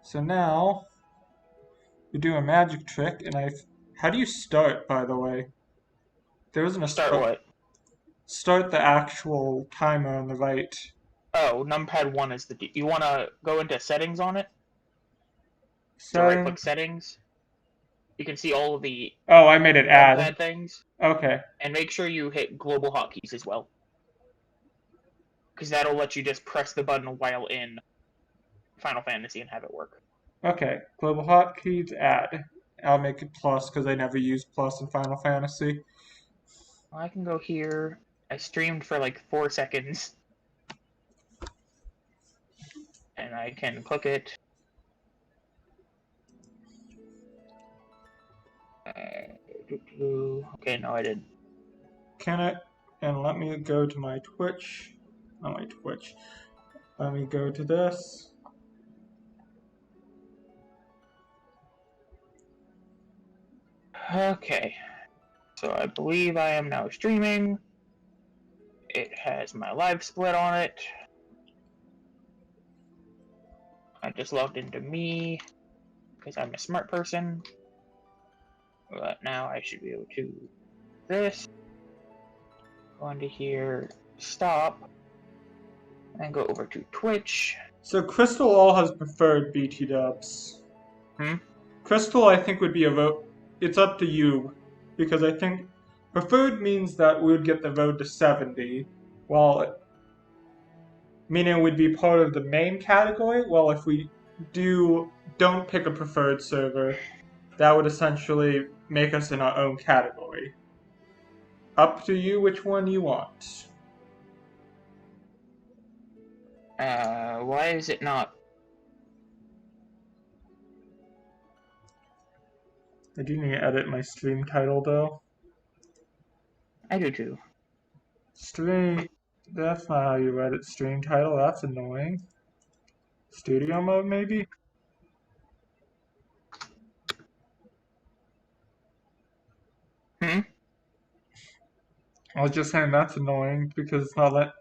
So now we do a magic trick, and how do you start, by the way? There isn't a Start what? Start the actual timer on the right. Oh, numpad 1 is the... You want to go into settings on it? So Setting. right-click settings. You can see all of the Oh, I made it add. numpad things. Okay. And make sure you hit global hotkeys as well. Because that'll let you just press the button while in Final Fantasy and have it work. Okay. Global hotkeys add. I'll make it plus because I never used plus in Final Fantasy. Well, I can go here. I streamed for like 4 seconds. And I can click it. Okay, no, I didn't. Can it? And let me go to my Twitch. Not my Twitch. Let me go to this. Okay. So I believe I am now streaming. It has my live split on it. I just logged into me because I'm a smart person. But now I should be able to do this. Go into here, stop, and go over to Twitch. So Crystal all has preferred BT dubs. Crystal, I think, would be a vote. It's up to you, because I think preferred means that we would get the vote to 70, while meaning it would be part of the main category. Well, if we don't pick a preferred server, that would essentially make us in our own category. Up to you which one you want. Why is it not? I do need to edit my stream title though. I do too. Stream. That's not how you edit stream title. That's annoying. Studio mode, maybe? Hmm? I was just saying that's annoying because it's not that.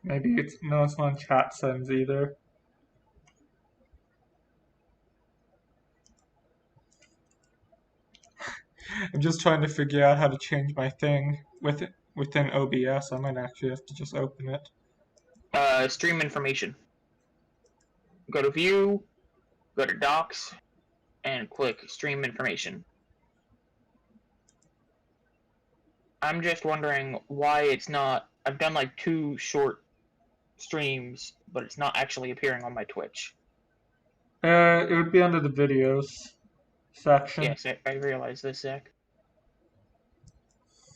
Maybe it's. No, it's not chat settings either. I'm just trying to figure out how to change my thing within OBS. I might actually have to just open it. Stream information. Go to view, go to docs, and click stream information. I'm just wondering why it's not. I've done like 2 short streams, but it's not actually appearing on my Twitch. It would be under the videos section. Yes, I realize this, Zach.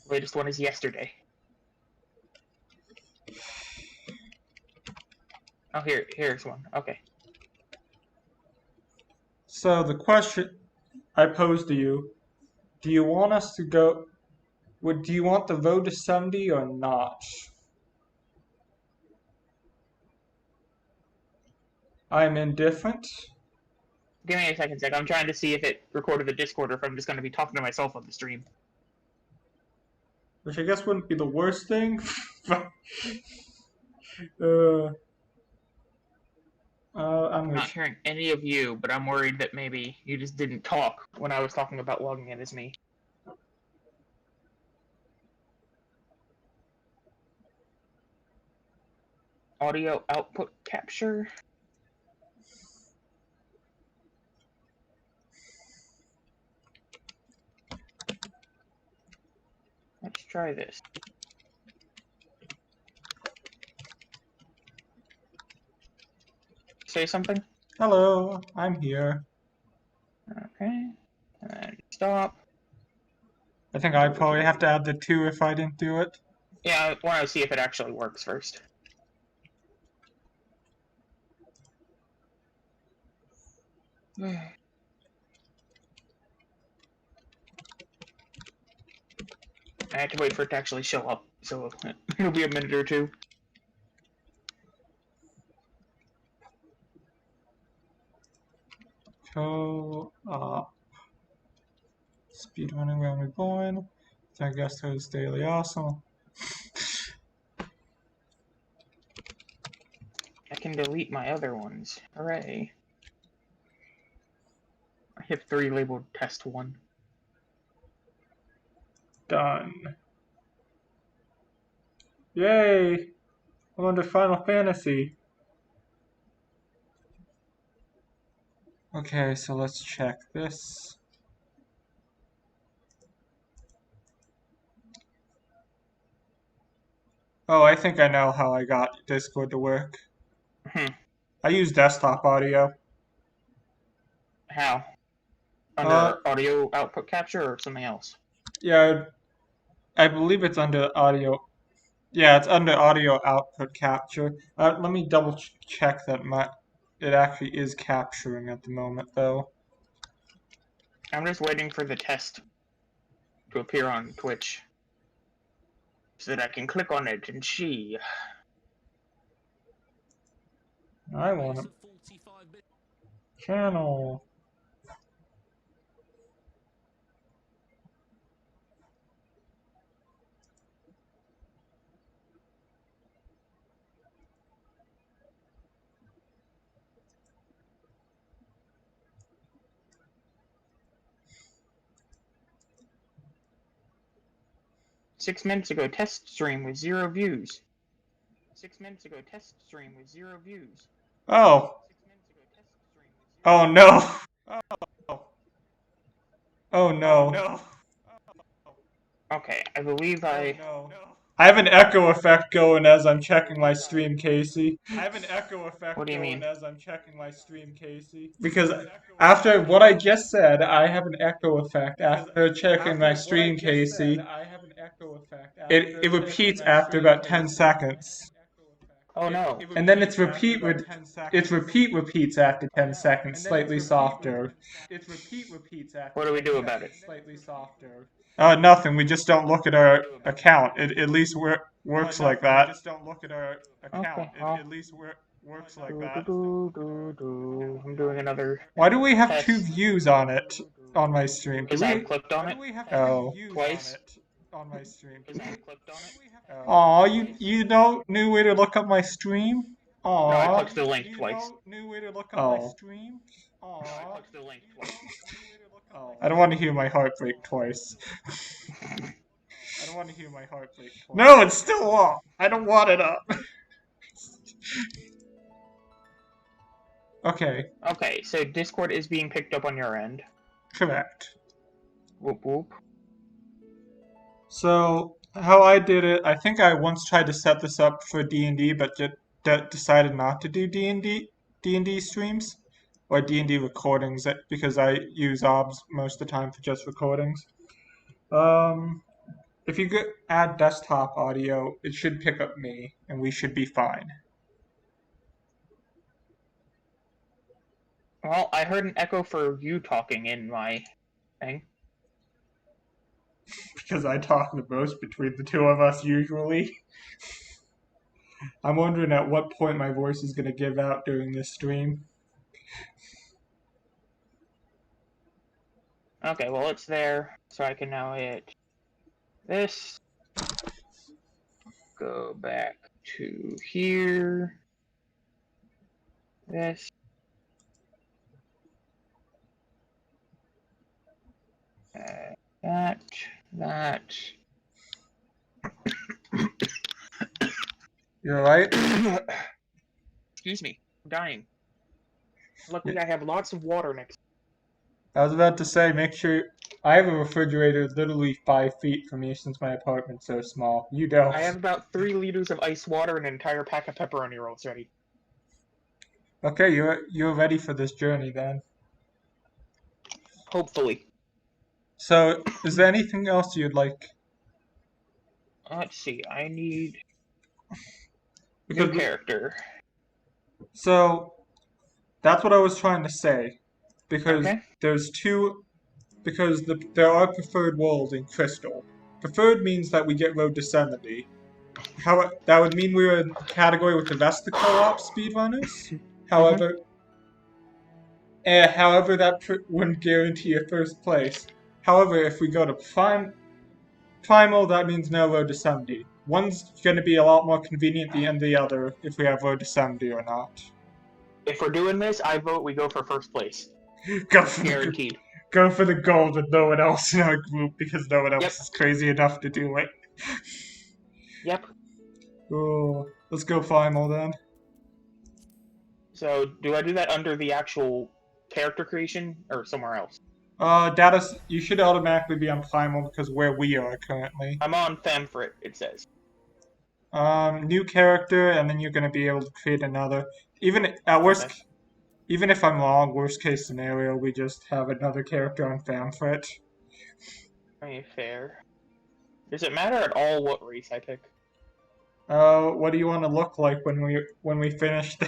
Latest one is yesterday. Oh, here's one. Okay. So the question I posed to you: do you want us to go? Do you want the vote to 70 or not? I'm indifferent. Give me a second, Zach. I'm trying to see if it recorded the Discord or if I'm just going to be talking to myself on the stream. Which I guess wouldn't be the worst thing. I'm not hearing any of you, but I'm worried that maybe you just didn't talk when I was talking about logging in as me. Audio output capture. Let's try this. Say something. Hello, I'm here. Okay. And then stop. I think I'd probably have to add the 2 if I didn't do it. Yeah, I want to see if it actually works first. I have to wait for it to actually show up, so it'll be a minute or 2. Co-op. Speedrunning Realm Reborn. I guess it was daily awesome. I can delete my other ones. Hooray. hit 3 labeled test 1. Done. Yay! I'm under Final Fantasy. Okay, so let's check this. Oh, I think I know how I got Discord to work. I use desktop audio. How? Under audio output capture or something else? Yeah, I believe it's under audio. Yeah, it's under audio output capture. Let me double check that it actually is capturing at the moment, though. I'm just waiting for the test to appear on Twitch so that I can click on it and see. I want a channel. Six minutes ago, test stream with 0 views. 6 minutes ago, test stream with 0 views. Oh. 6 minutes ago, test stream with 0 Oh no. Oh no. Okay, I believe I have an echo effect going as I'm checking my stream, Casey. What do you mean? Because after what I just said, I have an echo effect after checking my stream, Casey. It repeats after about 10 seconds. Oh no. And then it's repeats after 10 seconds, slightly softer. What do we do about it? Nothing. We just don't look at our account. It at least works like that. Okay, well. I'm doing another Why do we have test. 2 views on it on my stream? Because I clicked on it Twice. Because I clicked on it. Aw, you don't knew where to look up my stream? Aw. No, I clicked the link twice. Oh. I clicked the link twice. I don't want to hear my heart break twice. No, it's still off. I don't want it up. Okay. Okay, so Discord is being picked up on your end. Correct. Whoop whoop. So, how I did it, I think I once tried to set this up for D&D, but decided not to do D&D streams or D&D recordings because I use OBS most of the time for just recordings. If you add desktop audio, it should pick up me, and we should be fine. Well, I heard an echo for you talking in my thing. Because I talk the most between the two of us usually. I'm wondering at what point my voice is going to give out during this stream. Okay, well it's there, so I can now hit this. Go back to here. This. That. You alright? Excuse me, I'm dying. Luckily, I have lots of water next. I was about to say, make sure. I have a refrigerator literally 5 feet from me since my apartment's so small. You don't. I have about 3 liters of ice water and an entire pack of pepperoni rolls ready. Okay, you're ready for this journey then. Hopefully. So, is there anything else you'd like? Let's see, I need new character. So, that's what I was trying to say. Because there's two... Because there are preferred worlds in Crystal. Preferred means that we get Road to 70. That would mean we were in category with the rest of the co-op speedrunners. However, that wouldn't guarantee a first place. However, if we go to Primal, that means no Road to 70. One's going to be a lot more convenient than the other if we have Road to 70 or not. If we're doing this, I vote we go for first place. Go for Guaranteed. go for the gold with no one else in our group because no one else Yep. is crazy enough to do it. Yep. Oh, let's go final then. So, do I do that under the actual character creation or somewhere else? Data, you should automatically be on primal because where we are currently. I'm on Famfrit, it says. New character, and then you're gonna be able to create another. Even at worst, Okay. even if I'm wrong, worst case scenario, we just have another character on Famfrit. Very fair. Does it matter at all what race I pick? What do you want to look like when we finish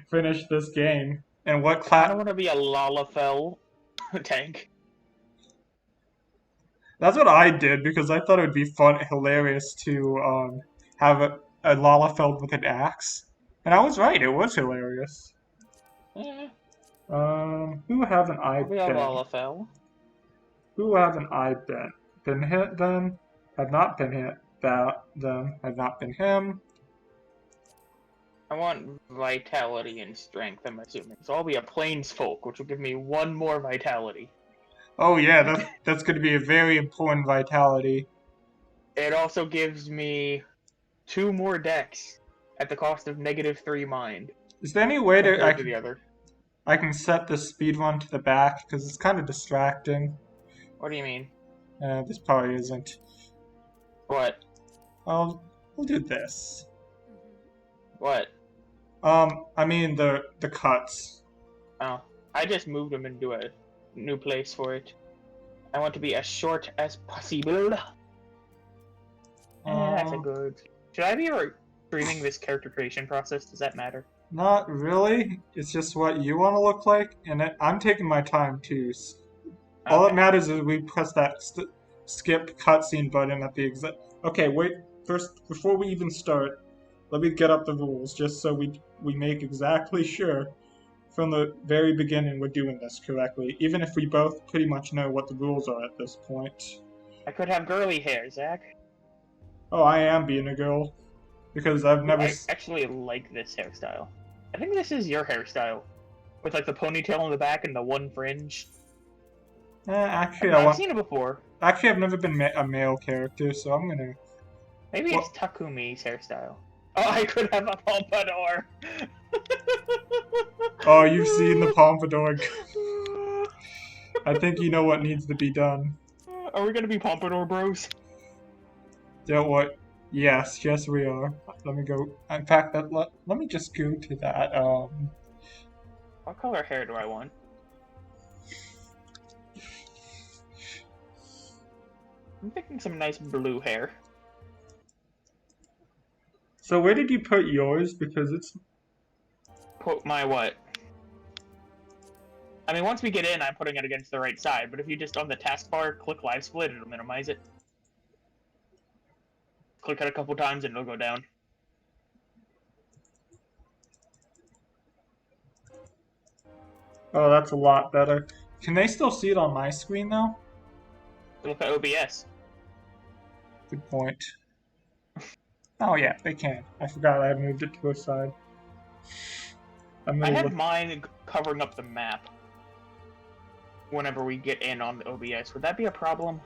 finish this game? And what I kind class? of want to be a Lalafell tank. That's what I did because I thought it would be fun, hilarious to have a Lalafeld with an axe, and I was right. It was hilarious. Eh, Who haven't I I'll be a been? Lalafell. Who haven't I been? Been hit then? Have not been hit. That then have not been him. I want vitality and strength, I'm assuming. So I'll be a plains folk, which will give me one more vitality. Oh yeah, that's going to be a very important vitality. It also gives me 2 more dex at the cost of -3 mind Is there any way compared to the other. I can set the speed run to the back because it's kind of distracting. What do you mean? This probably isn't. What? We'll do this. What? I mean the cuts. Oh, I just moved them into a new place for it. I want to be as short as possible. That's a good. Should I be streaming this character creation process? Does that matter? Not really. It's just what you want to look like, and I'm taking my time too. All that matters is we press that skip cutscene button at the exact. Okay, wait. First, before we even start, let me get up the rules just so we make exactly sure from the very beginning we're doing this correctly, even if we both pretty much know what the rules are at this point. I could have girly hair, Zach. Oh, I am being a girl because I've never. I actually like this hairstyle. I think this is your hairstyle, with like the ponytail in the back and the one fringe. Actually, I've seen it before. Actually, I've never been a male character, so I'm gonna. Maybe it's Takumi's hairstyle. Oh, I could have a pompadour. Oh, you've seen the pompadour. I think you know what needs to be done. Are we gonna be pompadour bros? Don't what? Yes, we are. Let me go. In fact, let me just go to that. What color hair do I want? I'm thinking some nice blue hair. So where did you put yours? Because it's. Put my what? I mean, once we get in, I'm putting it against the right side, but if you just on the taskbar click live split, it'll minimize it. Click it a couple times and it'll go down. Oh, that's a lot better. Can they still see it on my screen though? Look at OBS. Good point. Oh yeah, they can. I forgot I moved it to the side. I had mine covering up the map whenever we get in on the OBS. Would that be a problem?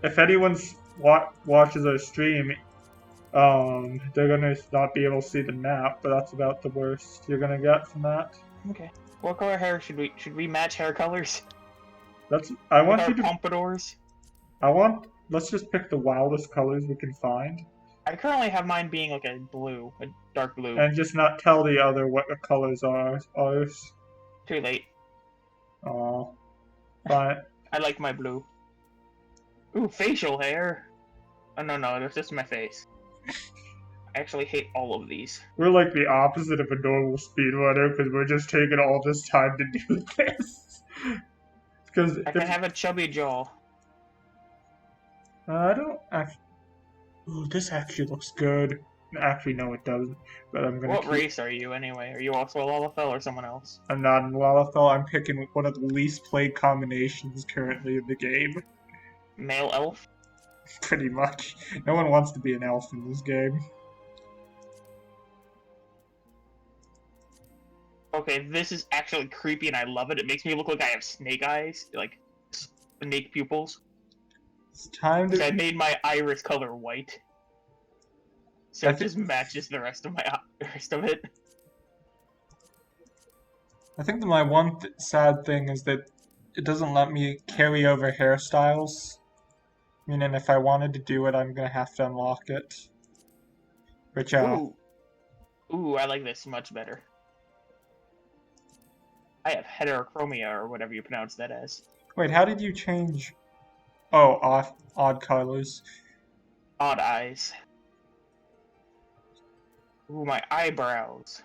If anyone watches our stream, they're gonna not be able to see the map, but that's about the worst you're gonna get from that. Okay. What color hair should we match hair colors? I want you to pompadours. Let's just pick the wildest colors we can find. I currently have mine being like a blue, a dark blue. And just not tell the other what the colors are ours. Too late. Oh. But I like my blue. Ooh, facial hair. Oh no, that's just my face. I actually hate all of these. We're like the opposite of a normal speedrunner because we're just taking all this time to do this. Because I can have a chubby jaw. I don't actually. Ooh, this actually looks good. Actually, no, it doesn't. But I'm gonna. What race are you anyway? Are you also a Lalafell or someone else? I'm not in Lalafell. I'm picking one of the least played combinations currently in the game. Male elf? Pretty much. No one wants to be an elf in this game. Okay, this is actually creepy and I love it. It makes me look like I have snake eyes, like snake pupils. It's time Because to... I made my iris color white. So it just matches the rest of it. I think that my one sad thing is that it doesn't let me carry over hairstyles. Meaning if I wanted to do it, I'm gonna have to unlock it. Which, Ooh. Ooh, I like this much better. I have heterochromia, or whatever you pronounce that as. wait, how did you change... Oh, odd colors. Odd eyes. Ooh, my eyebrows.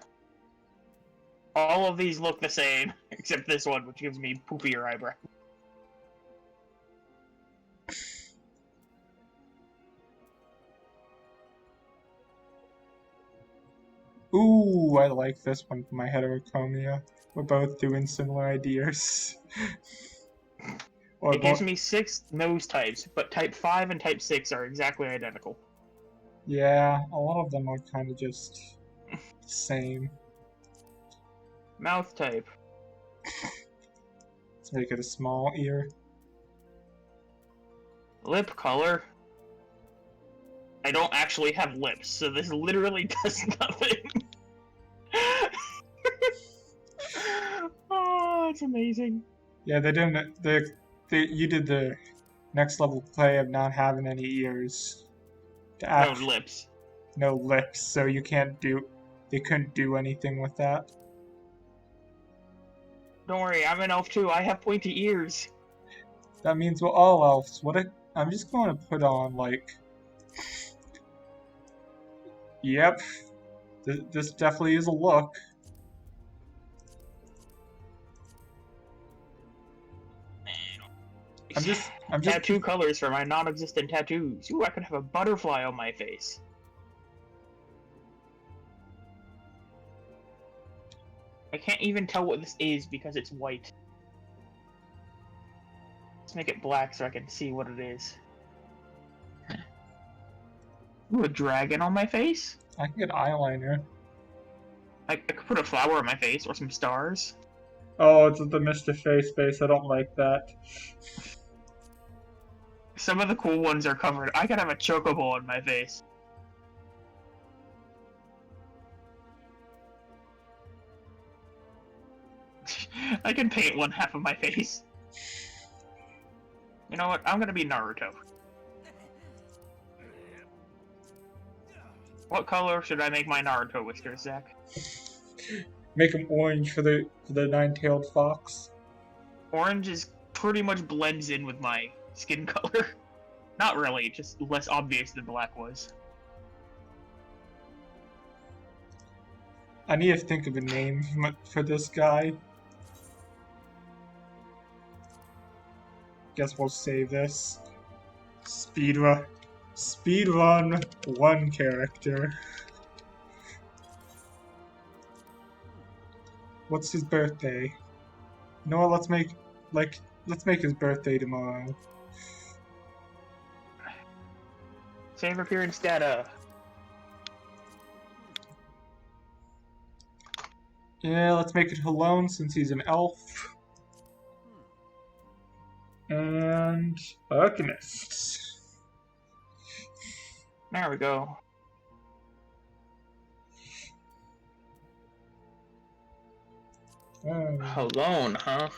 All of these look the same, except this one, which gives me poopier eyebrows. Ooh, I like this one for my heterochromia. We're both doing similar ideas. It gives me 6 nose types, but type 5 and type 6 are exactly identical. Yeah, a lot of them are kind of just the same. Mouth type. Let's make it a small ear. Lip color. I don't actually have lips, so this literally does nothing. Oh, it's amazing. Yeah, they didn't. You did the next level play of not having any ears. No lips. No lips, so you can't do. They couldn't do anything with that. Don't worry, I'm an elf too. I have pointy ears. That means we're all elves. I'm just going to put on like. Yep, this definitely is a look. I'm just tattoo colors for my non-existent tattoos. Ooh, I could have a butterfly on my face. I can't even tell what this is because it's white. Let's make it black so I can see what it is. Ooh, a dragon on my face? I can get eyeliner. I could put a flower on my face or some stars. Oh, it's the Mr. Face base. I don't like that. Some of the cool ones are covered. I could have a chocobo on my face. I can paint one half of my face. You know what? I'm gonna be Naruto. What color should I make my Naruto whiskers, Zach? Make them orange for the nine-tailed fox. Orange is pretty much blends in with my skin color. Not really, just less obvious than black was. I need to think of a name for this guy. Guess we'll save this. Speedrun 1 character. What's his birthday? You know what? Let's make his birthday tomorrow. Save appearance data. Yeah, let's make it Halone since he's an elf. And Arcanist. There we go. Halone, huh?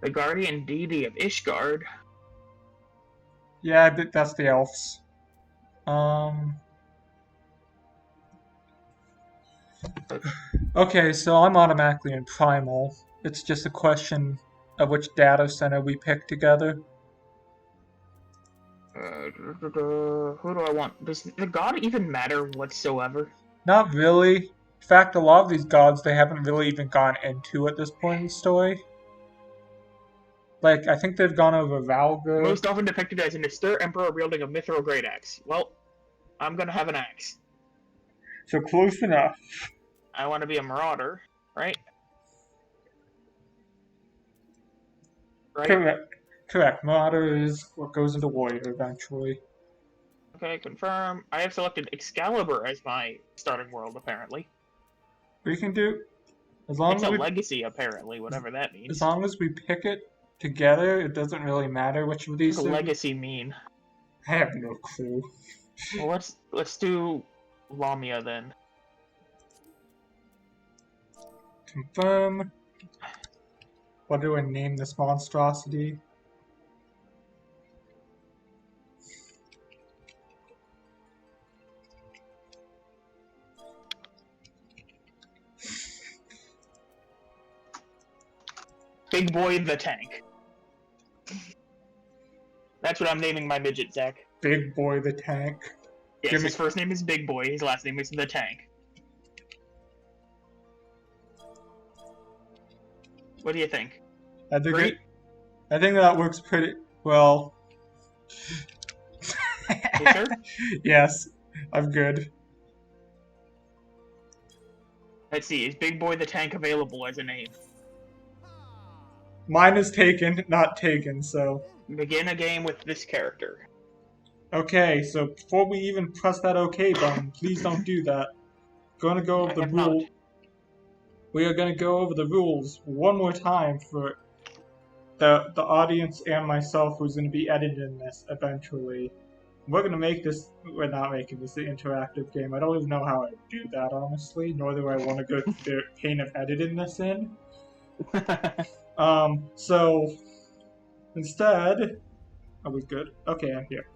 The guardian deity of Ishgard. Yeah, I bet that's the elves. Okay, so I'm automatically in Primal. It's just a question of which data center we pick together. Who do I want? Does the god even matter whatsoever? Not really. In fact, a lot of these gods they haven't really even gone into at this point in the story. Like, I think they've gone over Valga. Most often depicted as an austere emperor wielding a mithril great axe. Well, I'm gonna have an axe. So close enough. I want to be a marauder, right? Right? Correct. Marauder is what goes into warrior eventually. Okay, confirm. I have selected Excalibur as my starting world, apparently. We can do as long It's as a we legacy, apparently, whatever that as means. long as we pick it together. It doesn't really matter which of What these does servers. legacy mean? I have no clue. Well, let's do Lamia then. Confirm. What do I name this monstrosity? Big Boy the Tank. That's what I'm naming my midget, Zach. Big Boy the Tank. Yes, his first name is Big Boy, his last name is the Tank. What do you think? I think Great? I think that works pretty well. You sure? Yes, I'm good. Let's see, is Big Boy the Tank available as a name? Mine is taken, not taken, so. Begin a game with this character. Okay, so before we even press that OK button, please don't do that. Gonna go over I the have not. rule. We are gonna go over the rules one more time for the audience and myself who's gonna be editing this eventually. We're gonna make this. We're not making this an interactive game. I don't even know how I do that, honestly. Nor do I want to go through the pain of editing this in. So instead, are we good? Okay, I'm here.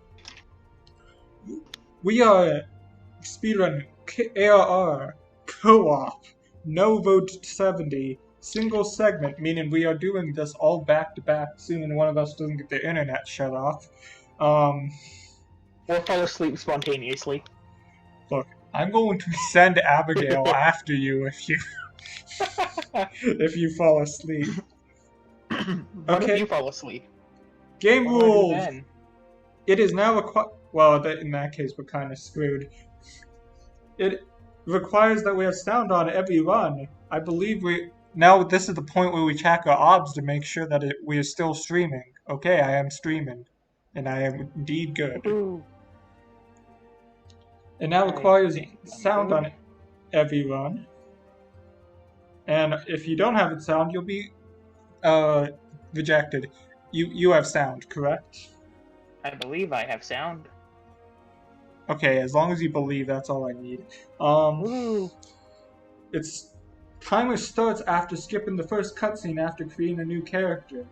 We are speedrun ARR co-op. No vote 70. Single segment, meaning we are doing this all back to back, assuming one of us doesn't get the internet shut off. Or fall asleep spontaneously. Look, I'm going to send Abigail after you if you fall asleep. What Okay. if you fall asleep? Game What do I do rules. then? It is now well, in that case, we're kind of screwed. It requires that we have sound on every run. I believe now this is the point where we check our odds to make sure that we are still streaming. Okay, I am streaming, and I am indeed good. Woohoo. It now requires sound on every run, and if you don't have it sound, you'll be rejected. You have sound, correct? I believe I have sound. Okay, as long as you believe, that's all I need. Woo. Its timer starts after skipping the first cutscene after creating a new character.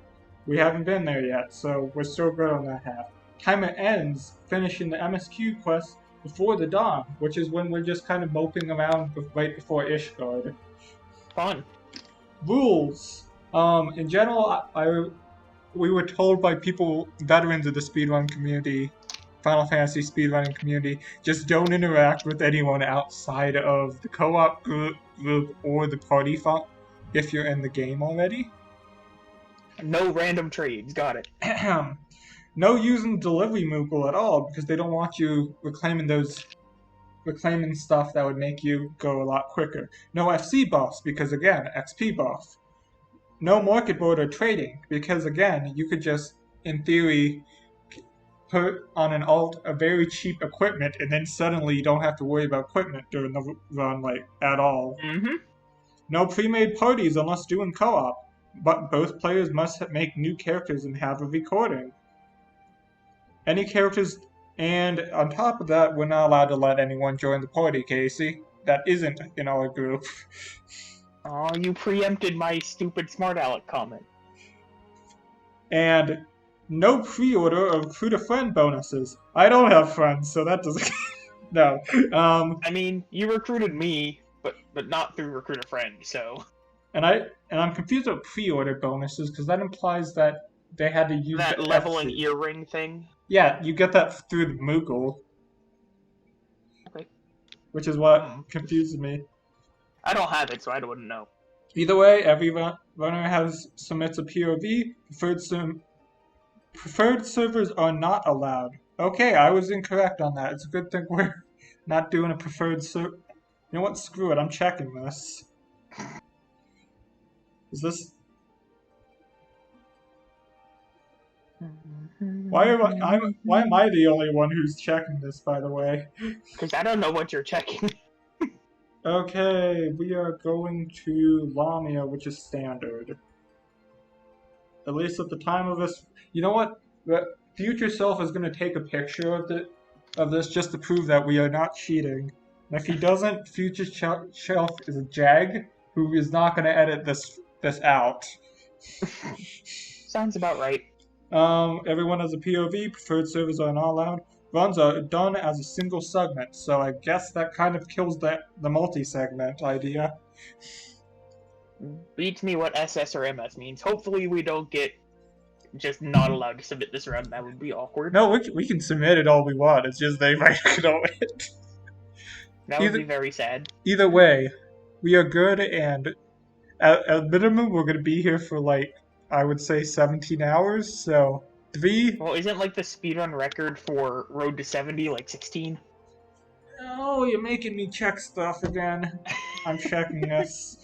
We haven't been there yet, so we're still good on that half. Timer ends finishing the MSQ quest before the dawn, which is when we're just kind of moping around right before Ishgard. Fun. Rules. In general, we were told by people, veterans of the speedrun community, Final Fantasy speedrunning community, just don't interact with anyone outside of the co-op group or the party font if you're in the game already. No random trades, got it. No using delivery Moogle at all, because they don't want you reclaiming stuff that would make you go a lot quicker. No FC buffs, because again, XP buff. No market board or trading, because again, you could just, in theory, put on an alt a very cheap equipment, and then suddenly you don't have to worry about equipment during the run, like, at all. Mm-hmm. No pre-made parties unless doing co-op, but both players must make new characters and have a recording. Any characters, and on top of that, we're not allowed to let anyone join the party, Casey. That isn't in our group. Oh, you preempted my stupid smart aleck comment. And no pre-order of recruit a friend bonuses. I don't have friends, so that doesn't. No. I mean, you recruited me, but not through recruit a friend, so. And I'm confused about pre-order bonuses because that implies that they had to use that the leveling FC. earring thing. Yeah, you get that through the Moogle. Okay. Which is what confuses me. I don't have it, so I wouldn't know. Either way, every runner submits a POV. Preferred servers are not allowed. Okay, I was incorrect on that. It's a good thing we're not doing a preferred server. You know what? Screw it. I'm checking this. Is this? Why am I the only one who's checking this? By the way. Because I don't know what you're checking. Okay, we are going to Lamia, which is standard. At least at the time of this. You know what? The future self is going to take a picture of this just to prove that we are not cheating. And if he doesn't, future shelf is a jag who is not going to edit this out. Sounds about right. Everyone has a POV. Preferred servers are not allowed. Runs are done as a single segment, so I guess that kind of kills the multi-segment idea. Beats me what SS or MS means. Hopefully we don't get just not allowed to submit this run. That would be awkward. No, we can submit it all we want. It's just they might know it. That would be very sad. Either way, we are good, and at minimum, we're going to be here for, like, I would say 17 hours, so 3... Well, isn't, like, the speedrun record for Road to 70, like, 16? Oh, you're making me check stuff again. I'm checking this.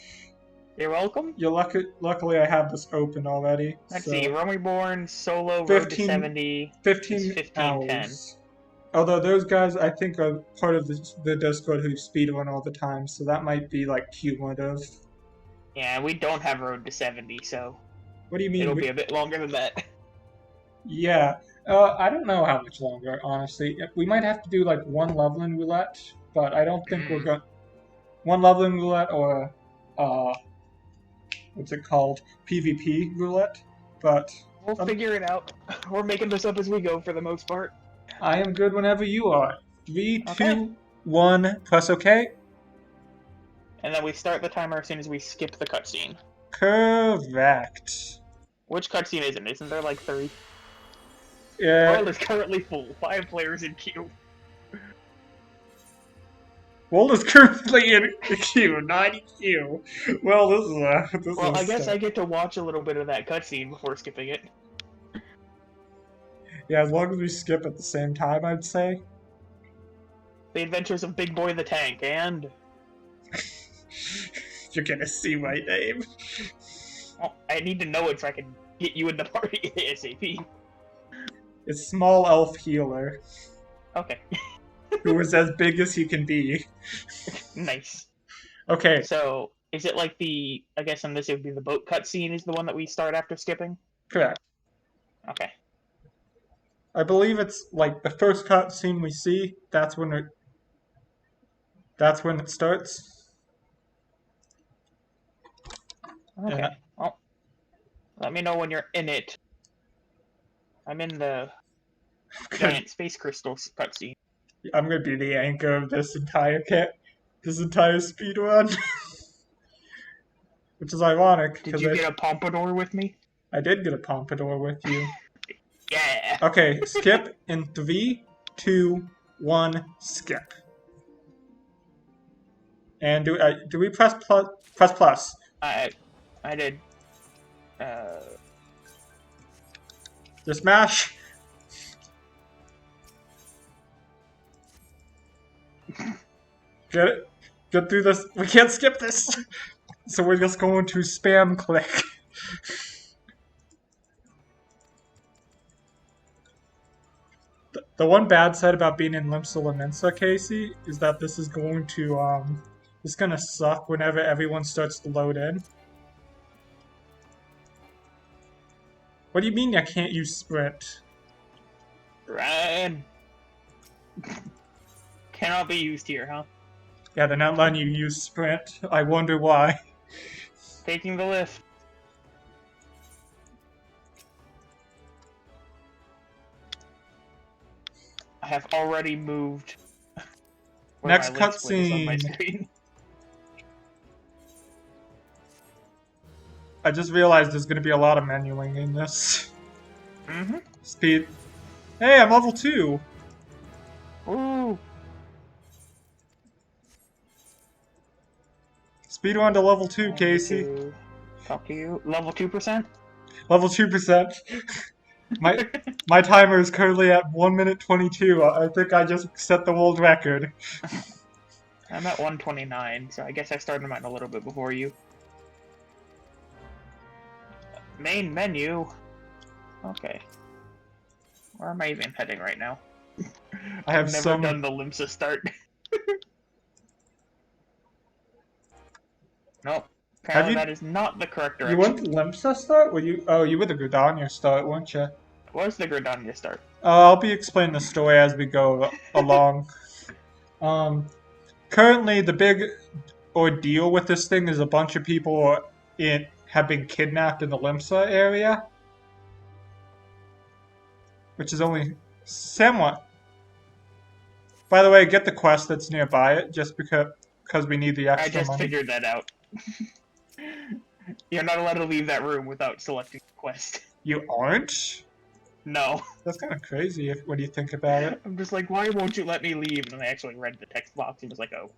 You're welcome. You're luckily I have this open already. Let's so. see, Realm Reborn, solo, Road to 70, 15 hours. Although those guys, I think, are part of the Discord who speedrun all the time, so that might be, like, cumulative. Yeah, we don't have Road to 70, so... What do you mean? It'll be a bit longer than that. Yeah. I don't know how much longer, honestly. We might have to do, like, one leveling roulette, but I don't think we're going... One leveling roulette or, what's it called? PvP roulette, but... We'll figure it out. We're making this up as we go, for the most part. I am good whenever you are. 3, 2, 1, press OK. And then we start the timer as soon as we skip the cutscene. Correct. Which cutscene isn't? Isn't there like 3? Yeah. World is currently full. 5 players in queue. World is currently in queue, not queue. Well, this is Well, I guess I get to watch a little bit of that cutscene before skipping it. Yeah, as long as we skip at the same time, I'd say. The Adventures of Big Boy the Tank, and... You're gonna see my name. Well, I need to know it so I can get you in the party ASAP. It's Small Elf Healer. Okay. Who is as big as he can be. Nice. Okay. So, is it like the... I guess in this it would be the boat cutscene is the one that we start after skipping? Correct. Okay. I believe it's like the first cutscene we see, that's when it starts. Okay. Yeah. Well, let me know when you're in it. I'm in the giant space crystals cutscene. I'm gonna be the anchor of this entire speedrun. Which is ironic. Did you get a pompadour with me? I did get a pompadour with you. Yeah. Okay, skip in 3, 2, 1, skip. And do we press plus? Press plus. I did. Just mash. Get it? Get through this. We can't skip this. So we're just going to spam click. The one bad side about being in Limsa Laminsa, Casey, is that this is going to, it's gonna suck whenever everyone starts to load in. What do you mean I can't use sprint? Run! Cannot be used here, huh? Yeah, they're not letting you use sprint. I wonder why. Taking the lift. I have already moved. Next cutscene. I just realized there's gonna be a lot of menuing in this. Mm-hmm. Speed. Hey, I'm level 2! Ooh! Speedrun to level 2, Casey. Talk to you. Level 2%? Level 2%. My timer is currently at 1 minute 22. I think I just set the world record. I'm at 129, so I guess I started mine a little bit before you. Main menu. Okay. Where am I even heading right now? I have I've never done the Limsa start. Nope. Have Apparently you? that is not the correct You direction. went to Limsa start? Were you? Oh, you were the Gridania start, weren't you? Where's the Gridania start? I'll be explaining the story as we go along. Um, Currently, the big ordeal with this thing is a bunch of people have been kidnapped in the Limsa area, which is only somewhat. By the way, get the quest that's nearby it, just because we need the I extra just money. figured that out. You're not allowed to leave that room without selecting the quest. You aren't? No. That's kind of crazy when you think about it. I'm just like, why won't you let me leave? And then I actually read the text box and was like, oh.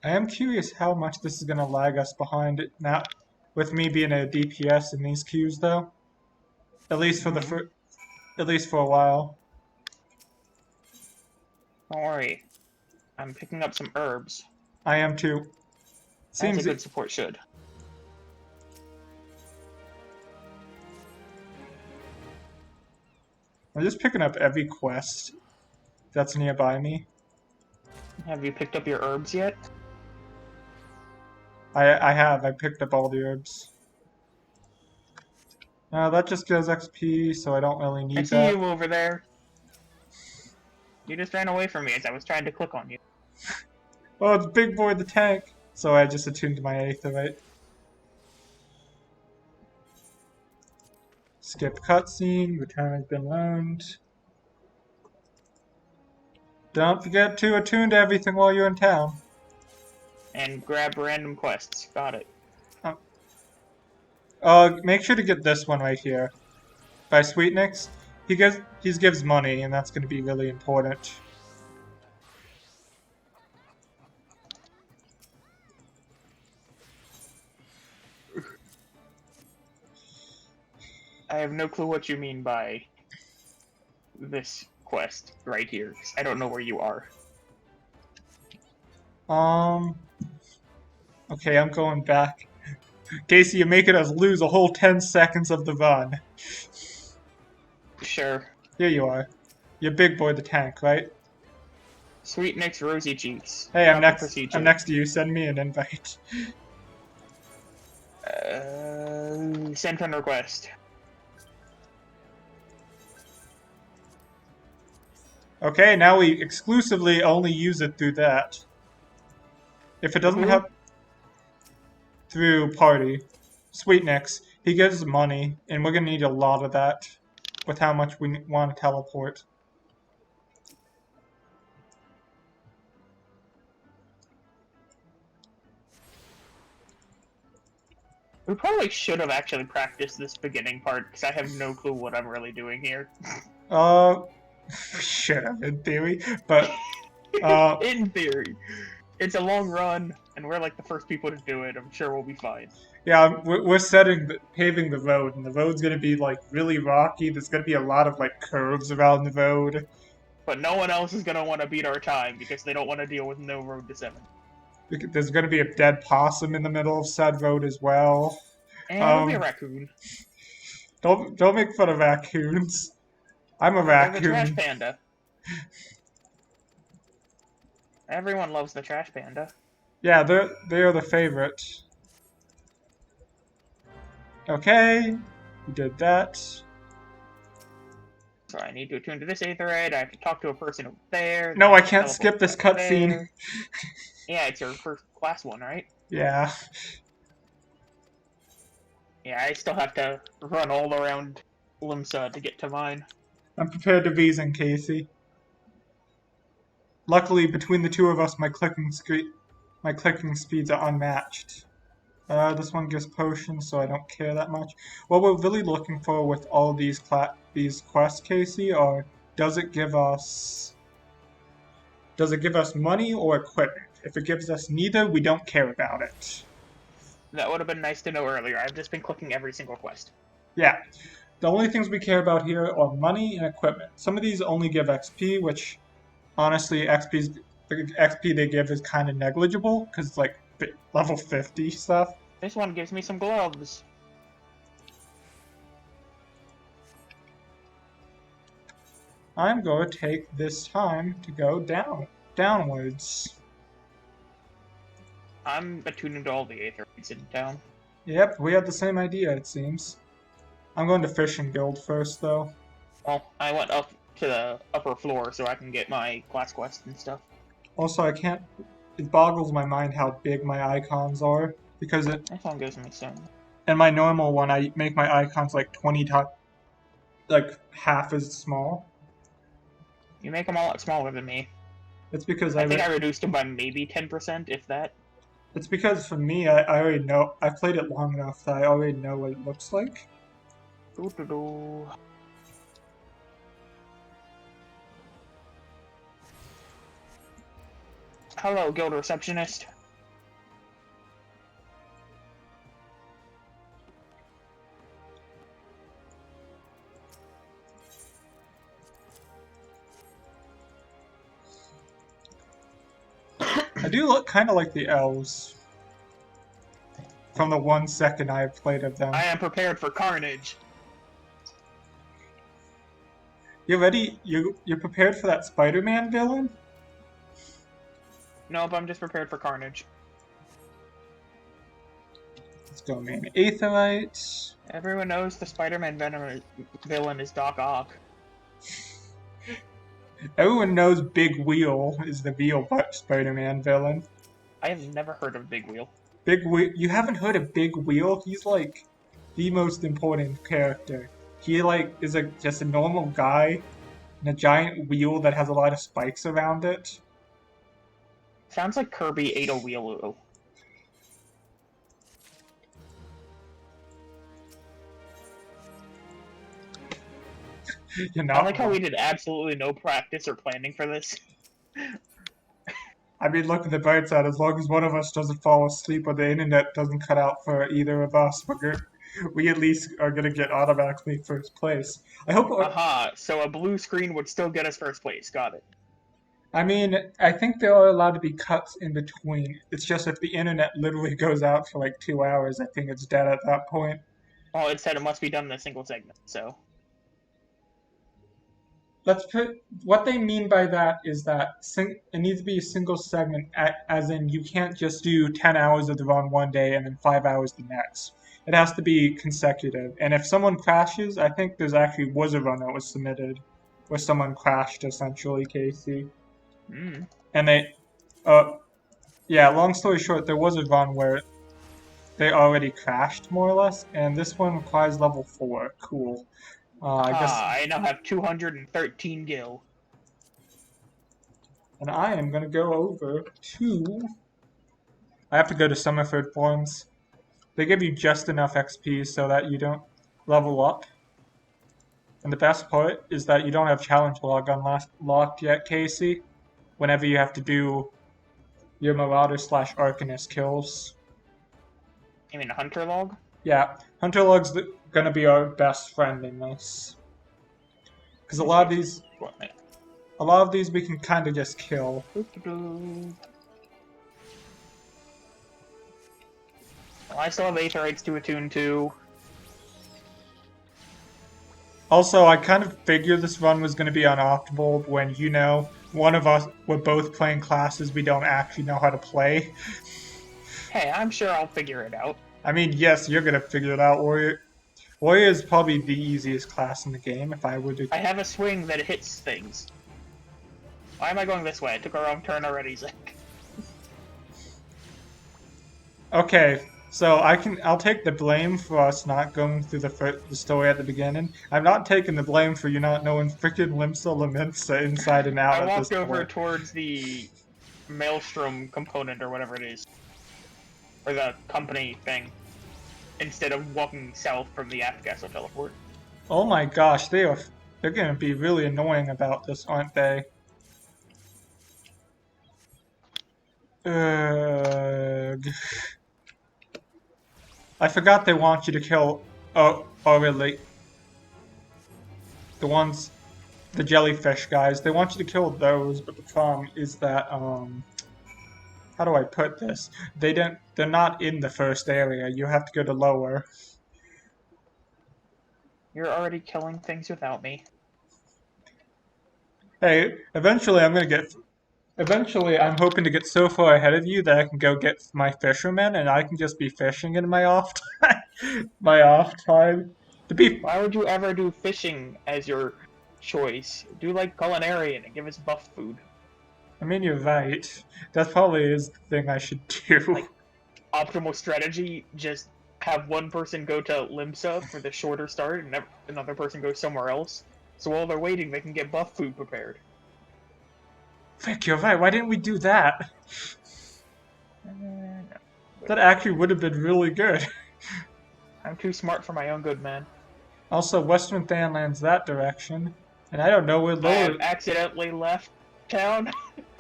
I am curious how much this is going to lag us behind it now, with me being a DPS in these queues, though. At least for Hmm. at least for a while. Don't worry. I'm picking up some herbs. I am too. As a Seems good support should. I'm just picking up every quest that's nearby me. Have you picked up your herbs yet? I have. I picked up all the herbs. That just gives XP, so I don't really I need see that. you over there. You just ran away from me as I was trying to click on you. Oh, it's Big Boy the tank. So I just attuned my Aetherite. Skip cutscene. Return has been learned. Don't forget to attune to everything while you're in town. And grab random quests. Got it. Make sure to get this one right here. By Sweetnix. He gives money, and that's going to be really important. I have no clue what you mean by this quest right here. I don't know where you are. Okay, I'm going back. Casey, you're making us lose a whole 10 seconds of the run. Sure. Here you are. You're Big Boy the tank, right? Sweet Nick's rosy cheeks. Hey, Proper I'm procedure. next to you. Send me an invite. Send friend request. Okay, now we exclusively only use it through that. If it doesn't have through party, Sweetnix, he gives money, and we're gonna need a lot of that with how much we want to teleport. We probably should have actually practiced this beginning part, because I have no clue what I'm really doing here. Should have in theory, but In theory. It's a long run, and we're like the first people to do it. I'm sure we'll be fine. yeah, we're paving the road, and the road's gonna be like really rocky. There's gonna be a lot of like curves around the road. But no one else is gonna want to beat our time, because they don't want to deal with no road to 7. There's gonna be a dead possum in the middle of said road as well. And it'll be a raccoon. Don't make fun of raccoons. I'm a They're the trash raccoon. panda. Everyone loves the trash panda. Yeah, they are the favorite. Okay, we did that. So I need to attune to this aetherite. I have to talk to a person over there. No, I can't skip this cutscene. Yeah, it's your first class one, right? Yeah. Yeah, I still have to run all around Limsa to get to mine. I'm prepared to reason, Casey. Luckily, between the two of us, my clicking speeds are unmatched. This one gives potions, so I don't care that much. What we're really looking for with all these quests, Casey, are does it give us money or equipment? If it gives us neither, we don't care about it. That would have been nice to know earlier. I've just been clicking every single quest. Yeah. The only things we care about here are money and equipment. Some of these only give XP, which honestly, the XP they give is kind of negligible because it's like level 50 stuff. This one gives me some gloves. I'm going to take this time to go downwards. I'm attuned into all the aetheroids in town. Yep, we had the same idea, it seems. I'm going to Fishing Guild first, though. Well, I went up to the upper floor so I can get my class quest and stuff. Also, I can't... It boggles my mind how big my icons are, because That song gives me some. in my normal one, I make my icons like 20 times, like half as small. You make them a lot smaller than me. It's because I think I reduced them by maybe 10%, if that. It's because for me, I already know. I've played it long enough that I already know what it looks like. Doo-doo-doo. Hello, guild receptionist. I do look kind of like the elves from the 1 second I've played of them. I am prepared for carnage. You ready? You're prepared for that Spider-Man villain? Nope, I'm just prepared for carnage. Let's go, man. Aetherite. Everyone knows the Spider-Man Venom villain is Doc Ock. Everyone knows Big Wheel is the real Spider-Man villain. I have never heard of Big Wheel. Big Wheel. You haven't heard of Big Wheel? He's like the most important character. He like is just a normal guy in a giant wheel that has a lot of spikes around it. Sounds like Kirby ate a wheel. You know? I like how we did absolutely no practice or planning for this. I mean, look at the bright side. As long as one of us doesn't fall asleep or the internet doesn't cut out for either of us, we at least are going to get automatically first place. I hope. Aha, so a blue screen would still get us first place. Got it. I mean, I think there are allowed to be cuts in between. It's just if the internet literally goes out for like 2 hours, I think it's dead at that point. Well, it said it must be done in a single segment, so. Let's put what they mean by that is that it needs to be a single segment, as in you can't just do 10 hours of the run one day and then 5 hours the next. It has to be consecutive. And if someone crashes, I think there's actually was a run that was submitted where someone crashed essentially, Casey. And yeah, long story short, there was a run where they already crashed more or less, and this one requires level 4. Cool. I guess. I now have 213 gil. And I am going to go over to... I have to go to Summerford Forums. They give you just enough XP so that you don't level up. And the best part is that you don't have challenge log unlocked yet, Casey. Whenever you have to do your Marauder / Arcanist kills. You mean a Hunter log? Yeah, Hunter log's going to be our best friend in this. Because a lot of these we can kind of just kill. Well, I still have aetheroids to attune to. Also, I kind of figured this run was going to be unoptimal when, one of us, we're both playing classes we don't actually know how to play. Hey, I'm sure I'll figure it out. I mean, yes, you're going to figure it out, Warrior. Warrior is probably the easiest class in the game, if I were to... I have a swing that hits things. Why am I going this way? I took a wrong turn already, Zach. Okay, so I'll take the blame for us not going through the story at the beginning. I'm not taking the blame for you not knowing freaking Limsa Laminsa inside and out. I walked over towards the Maelstrom component or whatever it is. Or the company thing. Instead of walking south from the Aft Castle teleport. Oh my gosh, they're gonna be really annoying about this, aren't they? I forgot they want you to kill. Oh, really? The jellyfish guys. They want you to kill those, but the problem is that how do I put this? They're not in the first area. You have to go to lower. You're already killing things without me. Hey, eventually I'm gonna get Eventually, I'm hoping to get so far ahead of you that I can go get my fishermen, and I can just be fishing in my off time. My off time. To be, Why would you ever do fishing as your choice? Do like culinarian and give us buff food. I mean, you're right. That probably is the thing I should do. Like, optimal strategy, just have one person go to Limsa for the shorter start and another person go somewhere else. So while they're waiting, they can get buff food prepared. Frick, you're right. Why didn't we do that? No. That actually would have been really good. I'm too smart for my own good, man. Also, Western Thanland's that direction, and I don't know where I lower. have accidentally left town.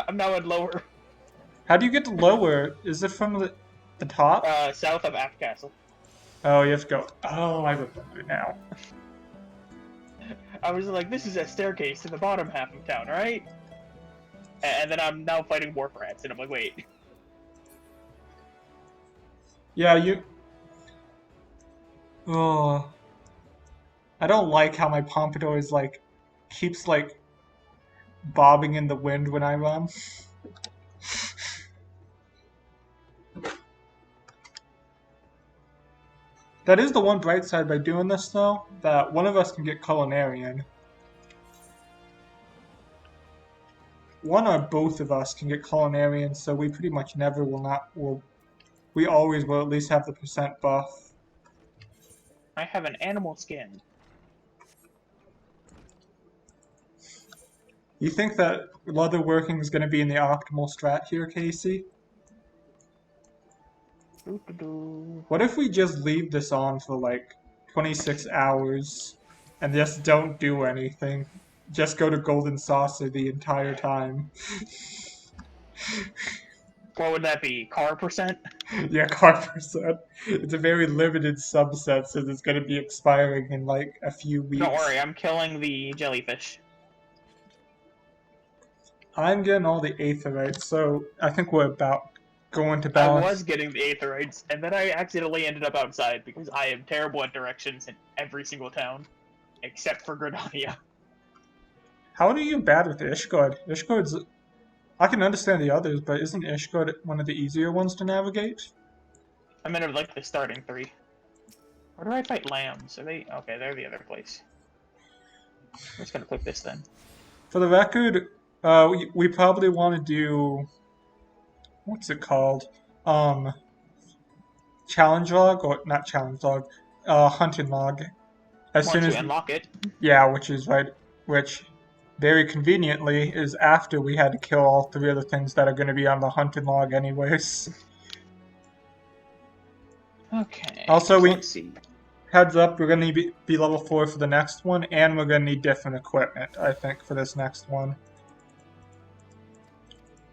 I'm now at lower. How do you get to lower? Is it from the top? South of Aft Castle. Oh, you have to go. Oh, I remember now. I was like, this is a staircase to the bottom half of town, right? And then I'm now fighting Warp Rats, and I'm like, wait. Yeah, you. Oh, I don't like how my pompadour is like keeps like bobbing in the wind when I run. That is the one bright side by doing this, though, that one of us can get culinarian. One or both of us can get culinarian, so we pretty much never we always will at least have the percent buff. I have an animal skin. You think that leather working is going to be in the optimal strat here, Casey? What if we just leave this on for like 26 hours and just don't do anything? Just go to Golden Saucer the entire time. What would that be? Car percent? Yeah, car percent. It's a very limited subset, so it's going to be expiring in like a few weeks. Don't worry, I'm killing the jellyfish. I'm getting all the aetherites, so I think we're about going to balance. I was getting the aetherites, and then I accidentally ended up outside because I am terrible at directions in every single town, except for Gridania. How are you bad with Ishgard? Ishgard's... I can understand the others, but isn't Ishgard one of the easier ones to navigate? I'm in like the starting 3. Where do I fight lambs? Are they... Okay, they're the other place. I'm just gonna click this then. For the record, we probably want to do... What's it called? Challenge log? Or not challenge log. Hunting log. As Once soon as you unlock it. Yeah, which is right. Which, very conveniently, is after we had to kill all 3 of the things that are going to be on the hunting log anyways. Okay. Also, let's see. Heads up, we're going to be level 4 for the next one, and we're going to need different equipment, I think, for this next one.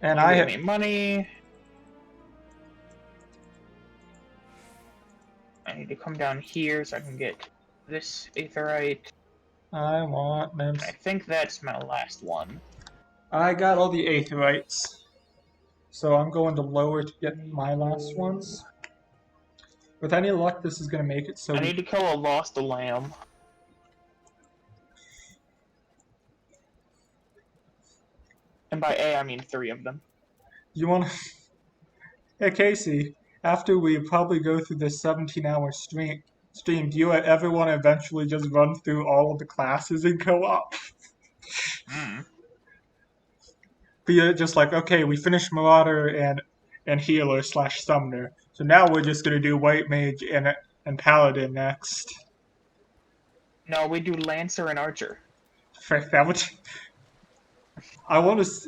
And I have money. I need to come down here so I can get this aetherite. I want them. I think that's my last one. I got all the aetherites, so I'm going to lower to get my last ones. With any luck, this is going to make it so... I need to kill a lost lamb. And by A, I mean 3 of them. You want to... Hey, Casey, after we probably go through this 17-hour stream, do you ever want to eventually just run through all of the classes and co-op? Be just like, okay, we finished Marauder and Healer / Summoner. So now we're just gonna do White Mage and Paladin next. No, we do Lancer and Archer. Frick, that would... I almost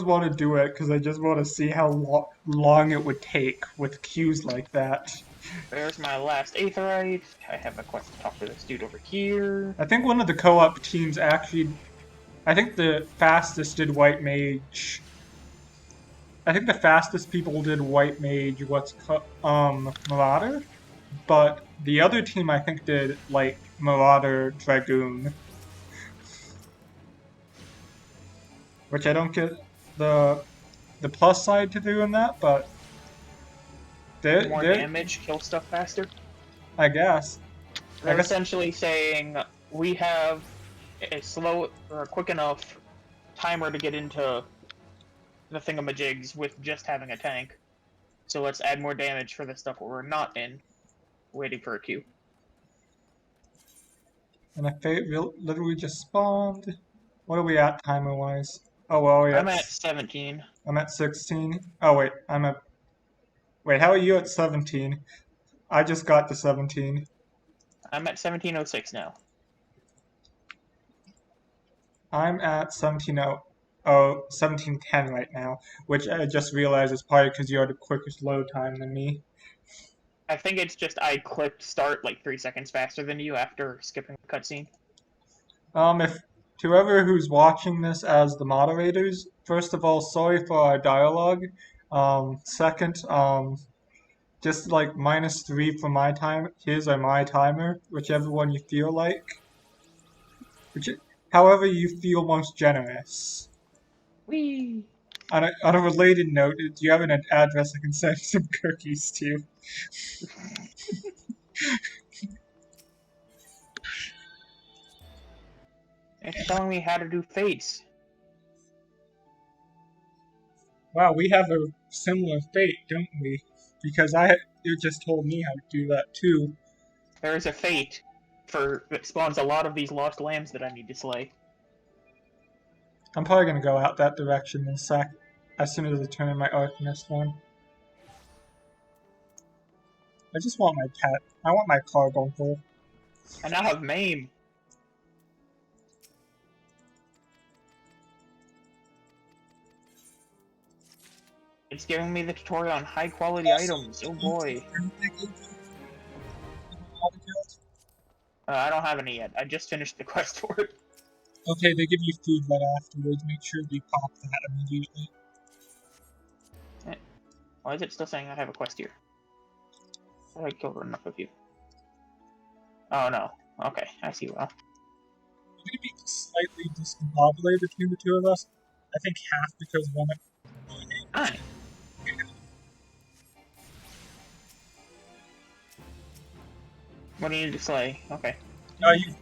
want to do it because I just want to see how long it would take with queues like that. There's my last aetherite. I have a quest to talk to this dude over here. I think one of the co-op teams actually... I think the fastest did White Mage. I think the fastest people did White Mage, Marauder? But the other team I think did, like, Marauder Dragoon. Which I don't get the plus side to doing that, but... More damage, kill stuff faster? I guess. They're essentially saying, we have a slow or a quick enough timer to get into the thingamajigs with just having a tank. So let's add more damage for the stuff we're not in, waiting for a queue. And a fate literally just spawned. What are we at timer-wise? Oh, well, I'm at 17. I'm at 16. Oh, wait, Wait, how are you at 17? I just got to 17. I'm at 1706 now. I'm at 1710 right now, which I just realized is probably because you had the quickest load time than me. I think it's just I clicked start like 3 seconds faster than you after skipping the cutscene. If to whoever who's watching this as the moderators, first of all, sorry for our dialogue. Second, just like -3 for my time. Here's my timer, whichever one you feel like. Which, however you feel most generous. Whee! On a related note, do you have an address I can send some cookies to? It's telling me how to do fates. Wow, we have a similar fate, don't we? Because you just told me how to do that too. There is a fate that spawns a lot of these lost lambs that I need to slay. I'm probably gonna go out that direction in a sec, as soon as I turn in my Arcanist one. I just want my pet. I want my carbuncle. I now have Maim. It's giving me the tutorial on high quality items. Oh boy. I don't have any yet. I just finished the quest for it. Okay, they give you food right afterwards. Make sure you pop that immediately. Why is it still saying I have a quest here? I thought I killed enough of you. Oh no. Okay, I see well. I'm gonna be slightly discombobulated between the two of us. I think half because one of... Hi. What do you need to slay? Okay. You...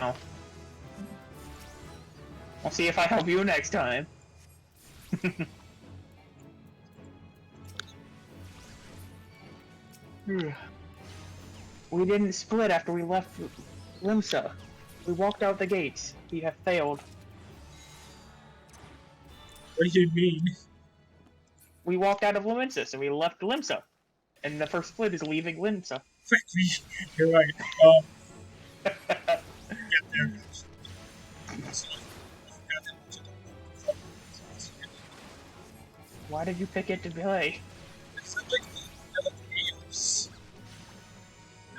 Oh. I'll see if I help you next time. We didn't split after we left Limsa. We walked out the gates. We have failed. What do you mean? We walked out of Limsa, so we left Limsa. And the first split is leaving Limsa. You're right. Why did you pick it to play?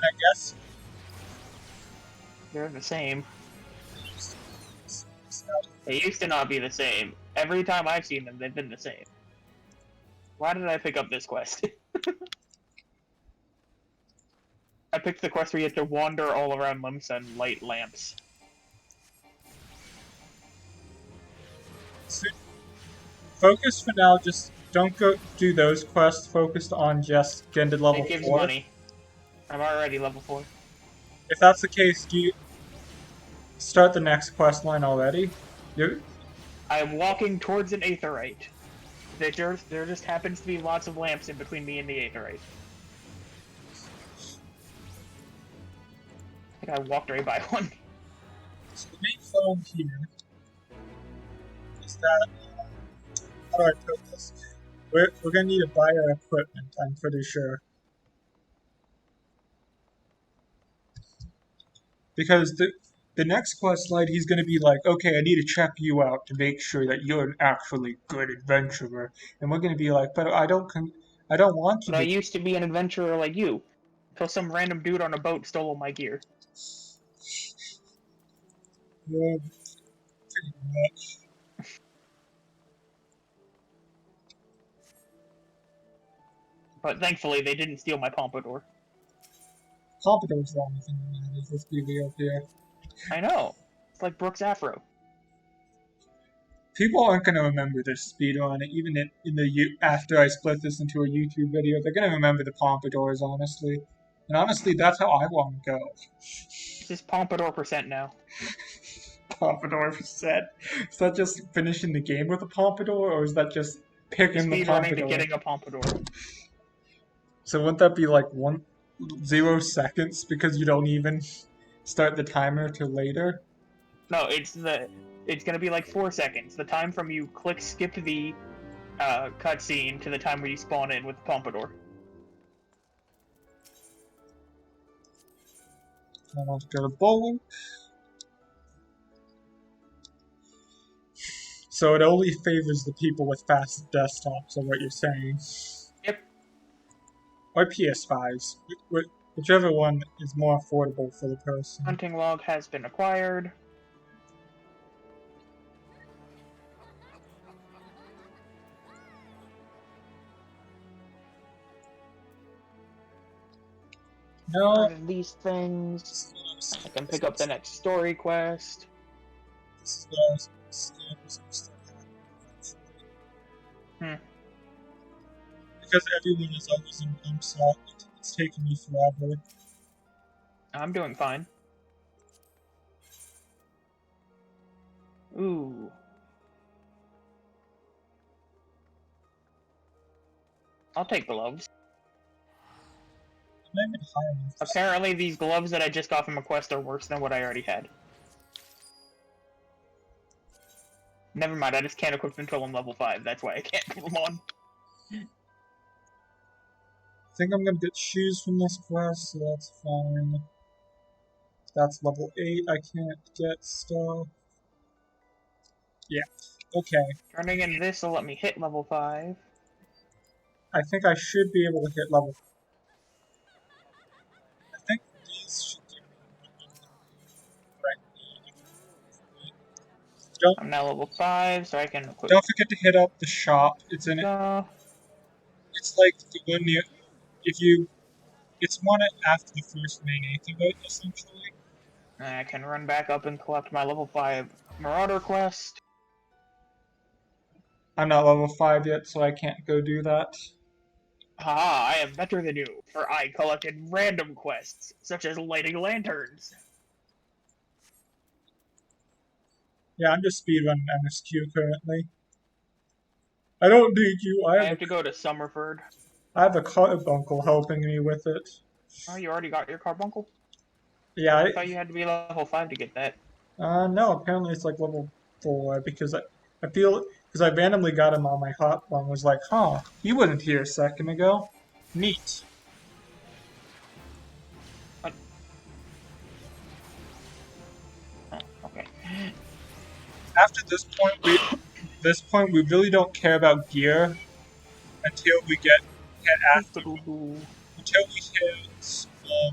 I guess they're the same. They used to not be the same. Every time I've seen them, they've been the same. Why did I pick up this quest? I picked the quest where you have to wander all around Limsa and light lamps. Focus for now, just don't go do those quests, focused on just getting to level 4. It gives money. I'm already level 4. If that's the case, do you start the next quest line already? I'm walking towards an Aetherite. There just happens to be lots of lamps in between me and the Aetherite. I think I walked right by one. So the main phone here is that, how do I put this? We're gonna need to buy our equipment, I'm pretty sure. Because the next quest line, he's gonna be like, okay, I need to check you out to make sure that you're an actually good adventurer. And we're gonna be like, but I don't want you But to. I used to be an adventurer like you, until some random dude on a boat stole all my gear. Yeah, pretty much. But thankfully, they didn't steal my pompadour. Pompadour's the only thing that matters, let's be real here. I know. It's like Brooks Afro. People aren't gonna remember this speedrun, even after I split this into a YouTube video. They're gonna remember the pompadours, honestly. And honestly, that's how I want to go. This is pompadour percent now. Pompadour said. Is that just finishing the game with a Pompadour, or is that just picking the Speedrunning to Pompadour? getting a Pompadour. So wouldn't that be like 0 seconds because you don't even start the timer till later? No, it's gonna be like 4 seconds. The time from you skip the cutscene to the time where you spawn in with the Pompadour. I want to go to bowling. So it only favors the people with fast desktops, is what you're saying. Yep. Or PS5s, whichever one is more affordable for the person. Hunting log has been acquired. No. Out of these things, I can pick up the next story quest. This is what I was scared was going to start happening. Because everyone is always in one slot, it's taking me forever. I'm doing fine. Ooh. I'll take gloves. Apparently these gloves that I just got from a quest are worse than what I already had. Never mind, I just can't equip them until I'm level 5, that's why I can't put them on. I think I'm gonna get shoes from this quest, so that's fine. That's level 8, I can't get stuff. Yeah, okay. Turning in this will let me hit level 5. I think I should be able to hit level 5. I think these should give me right. I'm now level 5, so I can equip. Don't forget to hit up the shop. It's in it. It's like the one near. It's one after the first main aether, essentially. I can run back up and collect my level 5 Marauder quest. I'm not level 5 yet, so I can't go do that. Haha, I am better than you, for I collected random quests, such as lighting lanterns. Yeah, I'm just speedrunning MSQ currently. I don't need you. I have to go to Summerford. I have a carbuncle helping me with it. Oh, you already got your carbuncle? Yeah, I thought you had to be level 5 to get that. No, apparently it's like level 4 because I feel because I randomly got him on my hot one. Was like, huh, he wasn't here a second ago. Neat. What? Oh, okay. After this point, we really don't care about gear until we hit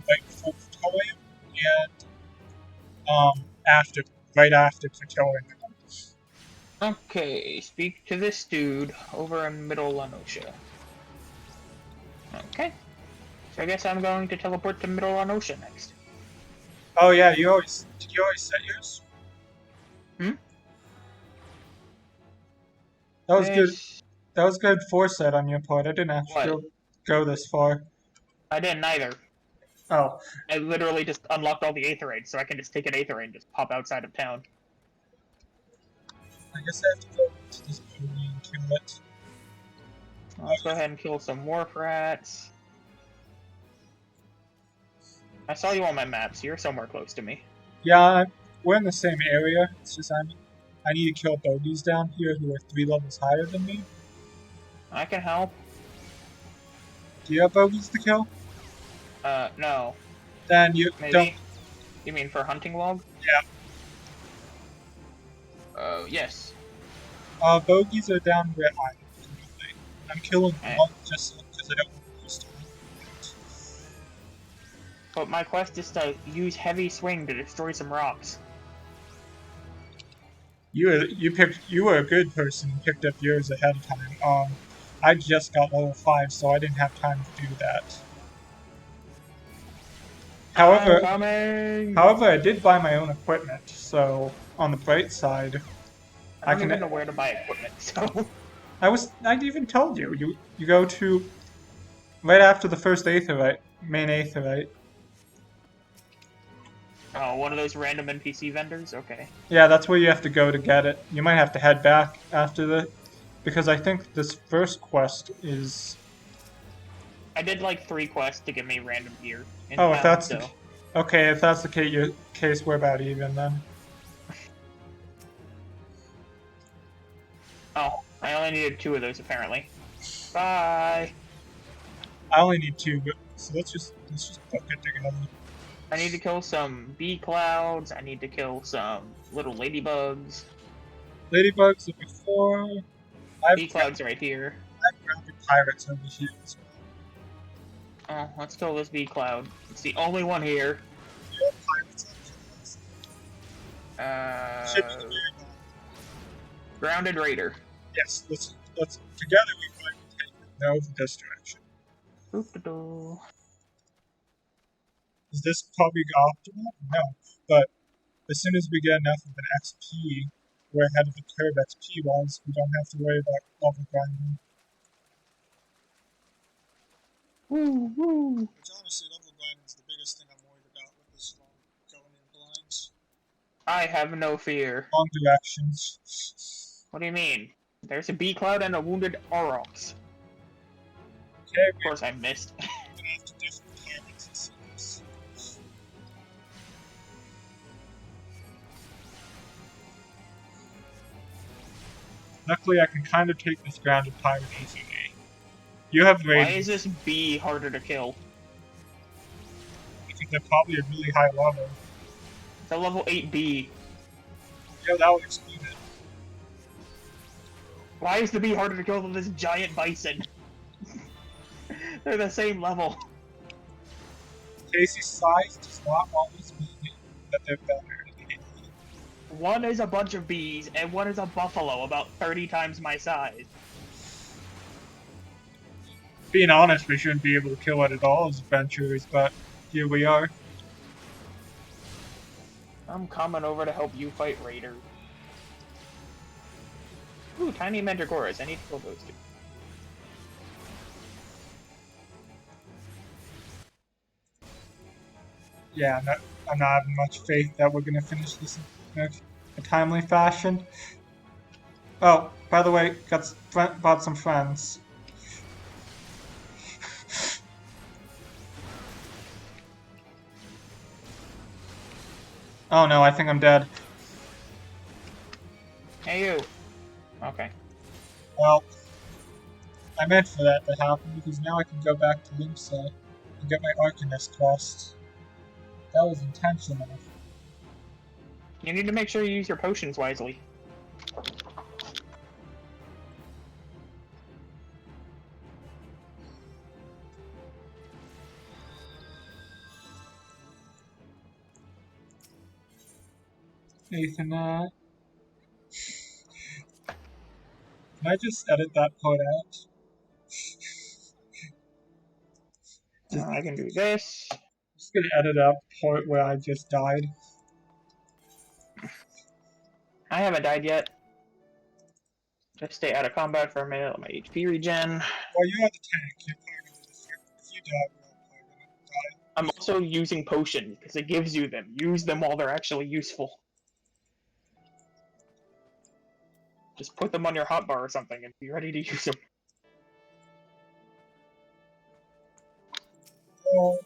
right before petroleum and right after petroleum. Okay, speak to this dude over in Middle Lanosha. Okay. So I guess I'm going to teleport to Middle Lanosha next. Oh yeah, did you always set yours? That was good. That was good foresight on your part. I didn't have to go this far. I didn't either. Oh. I literally just unlocked all the aetherytes, so I can just take an aetherite and just pop outside of town. I guess I have to go to this building and kill it. Let's go ahead and kill some wharf rats. I saw you on my map, so you're somewhere close to me. Yeah, we're in the same area. It's just I need to kill bogeys down here who are 3 levels higher than me. I can help. Do you have bogeys to kill? No. Then you don't. You mean for hunting log? Yeah. Yes. Bogeys are down where I am. I'm killing one just because I don't want to use them. But my quest is to use heavy swing to destroy some rocks. You were a good person and picked up yours ahead of time. I just got level 5, so I didn't have time to do that. However, I did buy my own equipment, so on the bright side, I don't even know where to buy equipment, so... I even told you. You go to... Right after the first aetherite, main aetherite. Oh, one of those random NPC vendors? Okay. Yeah, that's where you have to go to get it. You might have to head back after the, because I think this first quest is. I did like 3 quests to give me random gear in Oh, if town, that's the, so. okay, if that's the case, we're about even then. Oh, I only needed 2 of those apparently. Bye! I only need 2, but so let's just book it together. I need to kill some bee clouds, I need to kill some little ladybugs. Ladybugs are before. Bee clouds right here. I've grounded pirates over here as well. Oh, let's kill this bee cloud. It's the only one here. Yeah, pirates should be the Uh, very bottom. Grounded Raider. Yes, let's together we find take no this direction. Boop-a-doo. Is this probably optimal? No, but as soon as we get enough of an XP, we're ahead of the curve XP wise. We don't have to worry about level grinding. Woo, woo. Which honestly, level grinding is the biggest thing I'm worried about with this long going in blind. I have no fear. Long directions. What do you mean? There's a bee cloud and a wounded Aurochs. Okay, Of course I missed. we're gonna have to different targets and see this. Luckily, I can kind of take this grounded pirate easily. You have Why raiders. is this bee harder to kill? I think they're probably a really high level. It's a level 8 bee. Yeah, that would explain it. Why is the bee harder to kill than this giant bison? They're the same level. Casey's size does not always mean that they're better. One is a bunch of bees, and one is a buffalo about 30 times my size. Being honest, we shouldn't be able to kill it at all as adventurers, but here we are. I'm coming over to help you fight raiders. Ooh, tiny mandragoras. I need to kill those two. Yeah, I'm not having much faith that we're gonna finish this in a timely fashion. Oh, by the way, bought some friends. Oh no, I think I'm dead. Hey, you. Okay. Well, I meant for that to happen because now I can go back to Limsa and get my Arcanist quest. That was intentional. You need to make sure you use your potions wisely. Nathan, can I just edit that part out? I can do this. I'm just gonna edit out the part where I just died. I haven't died yet. Just stay out of combat for a minute, let my HP regen. Well, you're at the tank. You're probably gonna if you die, we're all probably gonna die. I'm also using potions, because it gives you them. Use them while they're actually useful. Just put them on your hotbar or something and be ready to use them. Oh.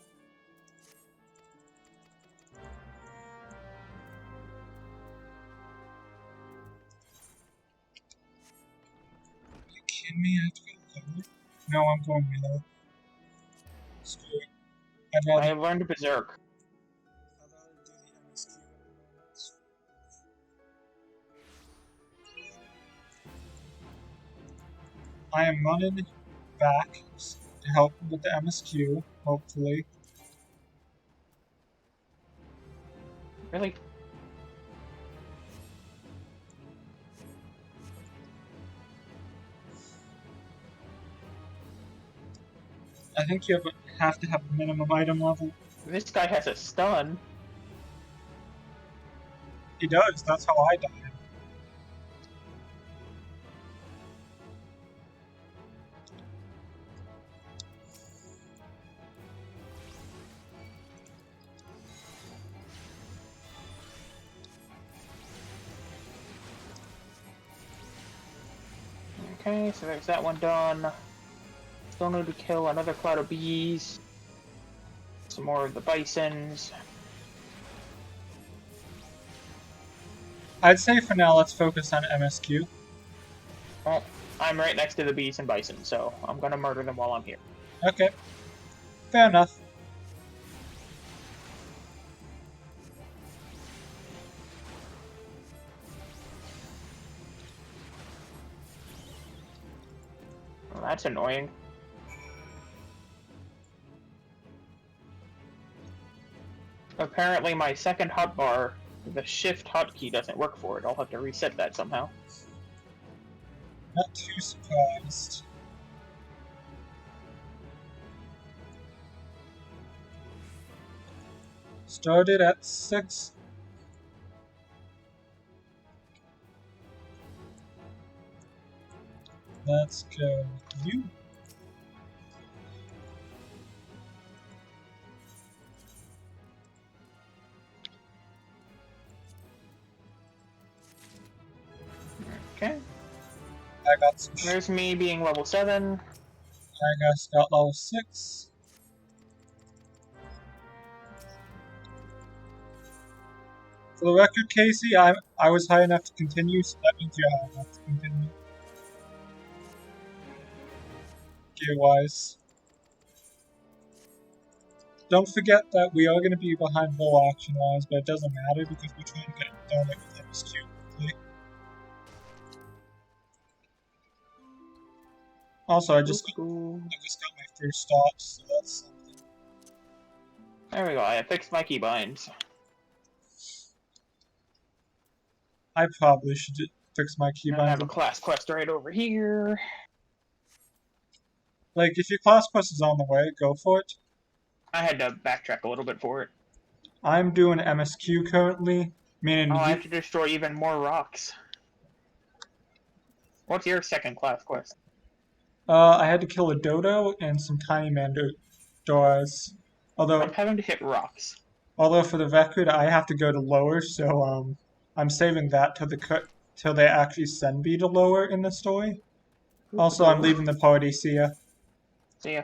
Are you kidding me? I have to go lower? No, I'm going below. Screw it. I have learned Berserk. I'd rather do the MSQ at the moment. I am running back to help with the MSQ, hopefully. Really? I think you have to have a minimum item level. This guy has a stun. He does, that's how I died. Okay, so there's that one done. Still need to kill another cloud of bees. Some more of the bisons. I'd say for now, let's focus on MSQ. Well, I'm right next to the bees and bison, so I'm gonna murder them while I'm here. Okay, fair enough. Well, that's annoying. Apparently my second hotbar, the shift hotkey doesn't work for it. I'll have to reset that somehow. Not too surprised. Started at 6. Let's go you. Okay. I got some. There's me being level 7. I guess got level 6. For the record, Casey, I was high enough to continue, so that means you're high enough to continue. Gear-wise. Don't forget that we are going to be behind full action-wise, but it doesn't matter because we're trying to get it done with MSQ quickly. Also, I just got my first stop, so that's something. There we go, I fixed my keybinds. I probably should fix my keybinds. I have a class quest right over here. Like, if your class quest is on the way, go for it. I had to backtrack a little bit for it. I'm doing MSQ currently, meaning I have to destroy even more rocks. What's your second class quest? I had to kill a dodo and some tiny mandoras. I'm having to hit rocks. Although for the record, I have to go to lower, so I'm saving that till they actually send me to lower in the story. Also, I'm leaving the party. See ya. See ya.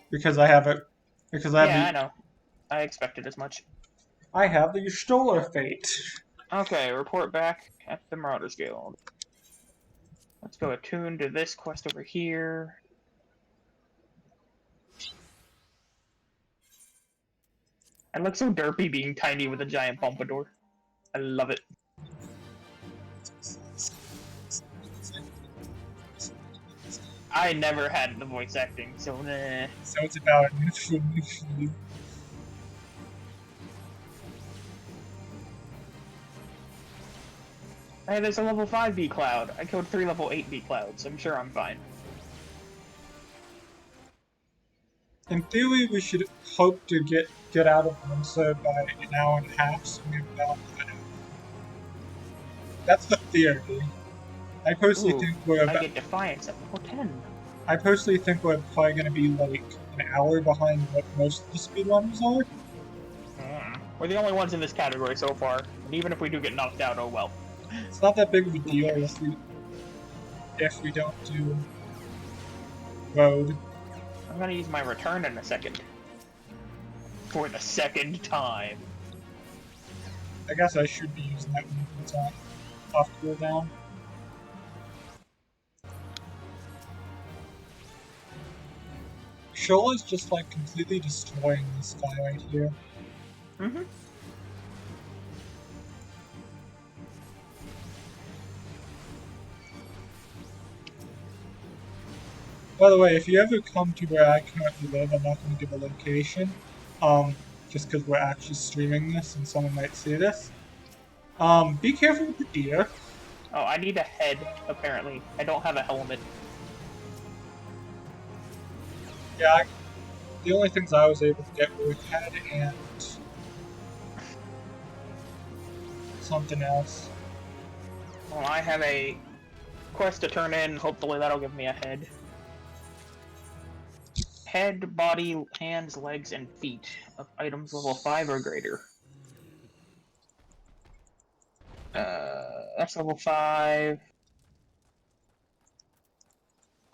Because I have it. I know. I expected as much. I have the Stoller fate. Okay, report back at the Marauders Guild. Let's go attune to this quest over here. I look so derpy being tiny with a giant pompadour. I love it. I never had the voice acting, so nah. So it's about Hey, there's a level 5 B cloud. I killed 3 level 8 B clouds. I'm sure I'm fine. In theory, we should hope to get out of Monza by an hour and a half, so we have about an hour. That's the theory. I personally think we're about. I get Defiance at level 10. I personally think we're probably going to be like an hour behind what most of the speedrunners are. We're the only ones in this category so far, and even if we do get knocked out, oh well. It's not that big of a deal if we don't do road. I'm gonna use my return in a second. For the second time. I guess I should be using that when it's off cooldown. Shola's just like completely destroying this guy right here. Mm-hmm. By the way, if you ever come to where I currently live, I'm not going to give a location, just because we're actually streaming this and someone might see this. Be careful with the deer. Oh, I need a head, apparently. I don't have a helmet. Yeah, the only things I was able to get were head and something else. Well, I have a quest to turn in. Hopefully that'll give me a head. Head, body, hands, legs, and feet of items level 5 or greater. That's level 5.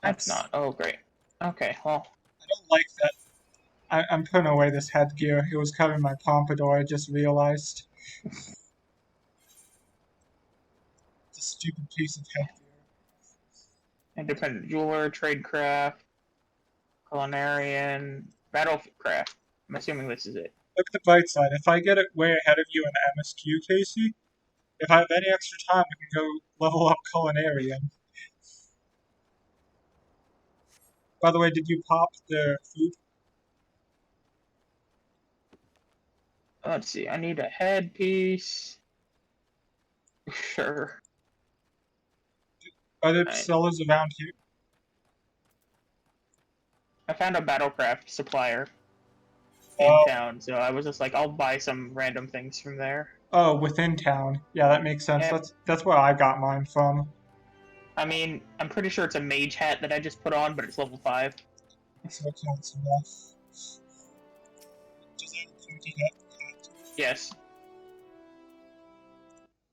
That's not. Oh, great. Okay, well. I don't like that. I'm putting away this headgear. It was covering my pompadour, I just realized. It's a stupid piece of headgear. Independent jeweler, tradecraft, culinarian, battlecraft. I'm assuming this is it. Look at the bright side. If I get it way ahead of you in MSQ, Casey, if I have any extra time, I can go level up culinarian. By the way, did you pop the food? Let's see. I need a headpiece. Sure. Are there sellers around here? I found a battlecraft supplier in town, so I was just like, I'll buy some random things from there. Oh, within town. Yeah, that makes sense. Yep. That's where I got mine from. I mean, I'm pretty sure it's a mage hat that I just put on, but it's level 5. So it counts enough. Does that include hat? Yes.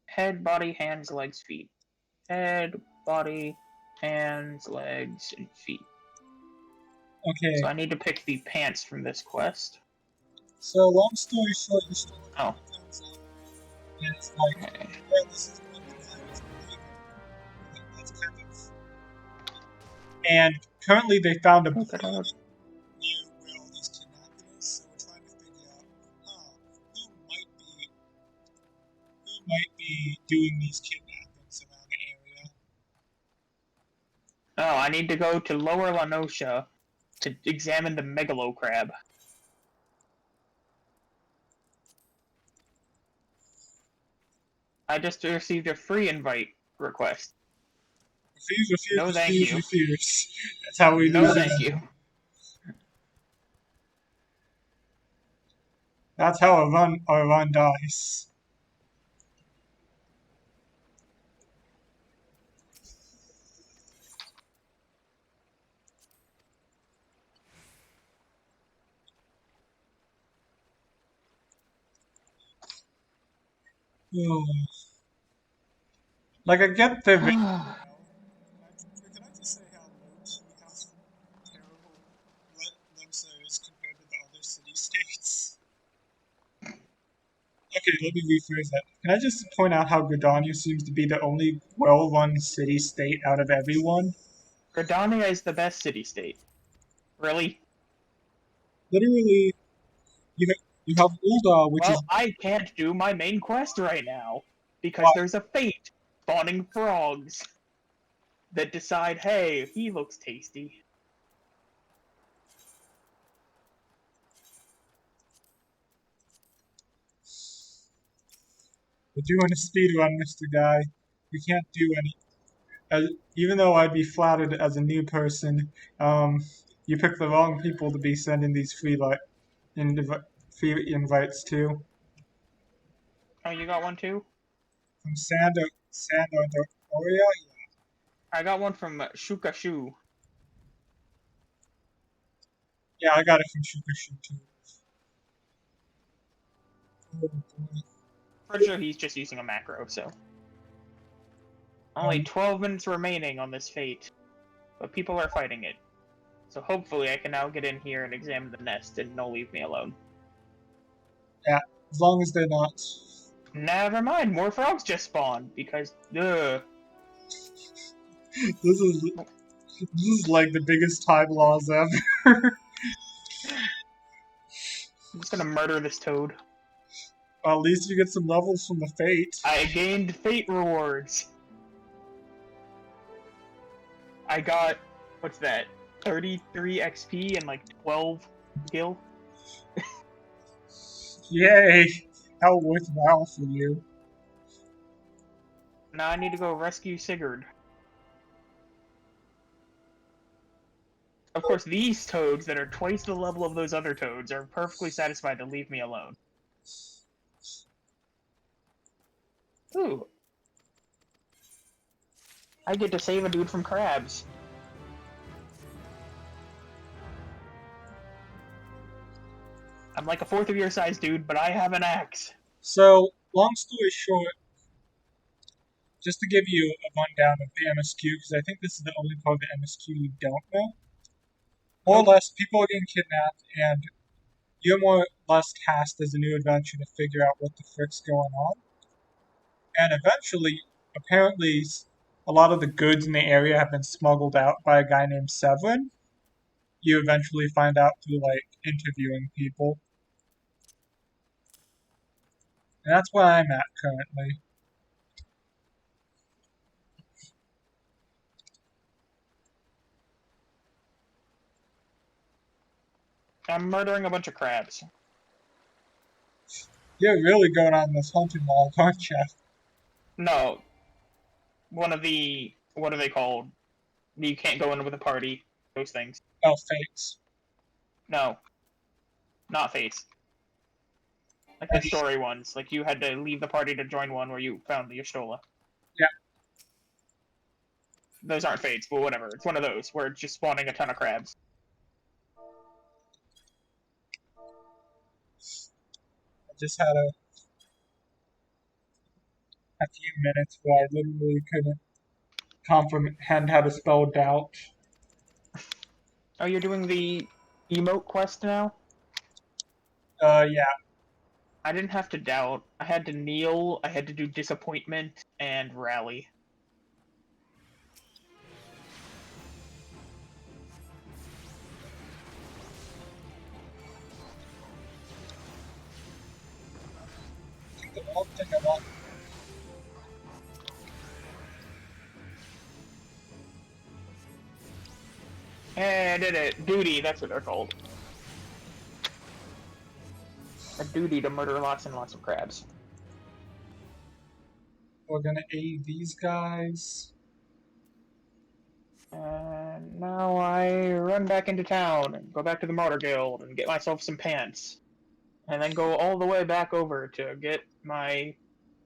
Head, body, hands, legs, feet. Head, body, hands, legs, and feet. Okay. So I need to pick the pants from this quest. So long story short, you still Oh. and it's like, Okay. well, this is what the guy was believing. That's kind of. And currently, they found a new where all these kidnappings. So we're trying to figure out, who might be doing these kidnappings around the area. Oh, I need to go to Lower Lanosha to examine the megalo crab. I just received a free invite request. Refuse, No, thank you. refuse. That's how we do it. No, thank you. That's how a run dies. Oh. Like, I get the. Can I just say how terrible Lemsa is compared to the other city-states? Okay, let me rephrase that. Can I just point out how Gridania seems to be the only well-run city-state out of everyone? Gridania is the best city-state. Really? Literally, you have Ulda, which is. I can't do my main quest right now because Why? there's a fate spawning frogs that decide, hey, he looks tasty. We're doing a speedrun, Mr. Guy. We can't do any. Even though I'd be flattered as a new person, you picked the wrong people to be sending these free invites to. Oh, you got one too? From Sandoria? I got one from Shukashu. Yeah, I got it from Shukashu too. Oh boy. Pretty sure he's just using a macro, so. Only 12 minutes remaining on this fate, but people are fighting it. So hopefully I can now get in here and examine the nest and no leave me alone. Yeah, as long as they're not. Never mind, more frogs just spawned, because, ugh. This is like the biggest time loss ever. I'm just gonna murder this toad. Well, at least you get some levels from the fate. I gained fate rewards. I got, what's that, 33 XP and like 12 kill? Yay! How worthwhile for you. Now I need to go rescue Sigurd. Of course, these toads that are twice the level of those other toads are perfectly satisfied to leave me alone. Ooh. I get to save a dude from crabs. I'm like a fourth of your size dude, but I have an axe. So, long story short, just to give you a rundown of the MSQ, because I think this is the only part of the MSQ you don't know. More or less, people are getting kidnapped, and you're more or less tasked as a new adventurer to figure out what the frick's going on. And eventually, apparently, a lot of the goods in the area have been smuggled out by a guy named Severin. You eventually find out through, like, interviewing people. And that's where I'm at currently. I'm murdering a bunch of crabs. You're really going on this hunting log, aren't you? No, one of the what are they called? You can't go in with a party. Those things. Oh, fakes. No, not face. Like the story ones. Like you had to leave the party to join one where you found the Yestola. Yeah. Those aren't fates, but whatever. It's one of those where it's just spawning a ton of crabs. I just had a few minutes where I literally couldn't comprehend how to spell doubt. Oh, you're doing the emote quest now? Yeah. I didn't have to doubt. I had to kneel, I had to do disappointment, and rally. I think the one thing I want. Hey, I did it. Duty, that's what they're called. A duty to murder lots and lots of crabs. We're gonna aid these guys. And now I run back into town and go back to the Martyr Guild and get myself some pants. And then go all the way back over to get my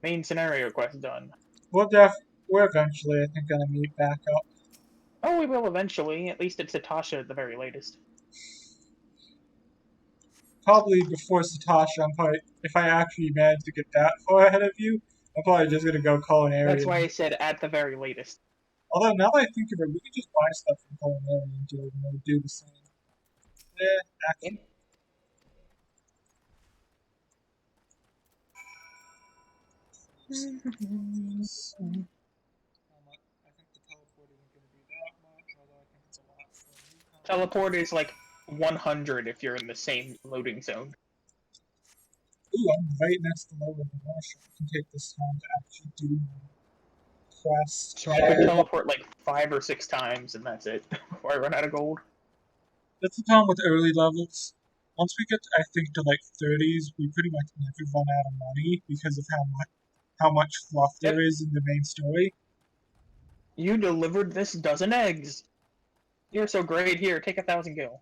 main scenario quest done. We're eventually, I think, gonna meet back up. Oh, we will eventually. At least it's Satasha at the very latest. Probably before Satasha, if I actually manage to get that far ahead of you, I'm probably just gonna go Culinary. That's why I said at the very latest. Although, now that I think of it, we can just buy stuff from Culinary and do the same. Actually. I think the teleport isn't going to be that much, although I think it's a lot for newcomers. Teleport is like 100 if you're in the same loading zone. Ooh, I'm right next to Lower Marshall. I can take this time to actually do my quest. So I could teleport like 5 or 6 times, and that's it, before I run out of gold. That's the problem with early levels. Once we get, I think, to like 30s, we pretty much never run out of money because of how much fluff there is in the main story. You delivered this dozen eggs. You're so great. Here, take 1,000 gil.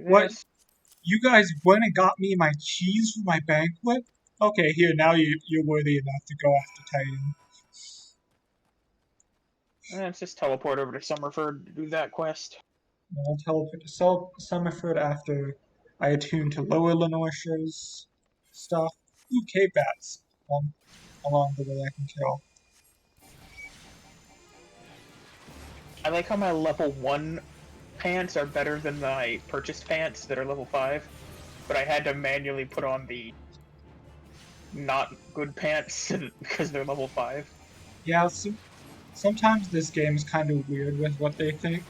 What? You guys went and got me my cheese for my banquet? Okay, here, now you're worthy enough to go after Titan. Let's just teleport over to Summerford to do that quest. I'll teleport to Summerford after I attune to Lower Lenorcia's stuff. Ooh, cave bats along the way I can kill. I like how my level 1 pants are better than my purchased pants that are level 5, but I had to manually put on the not good pants because they're level 5. Yeah, sometimes this game is kind of weird with what they think.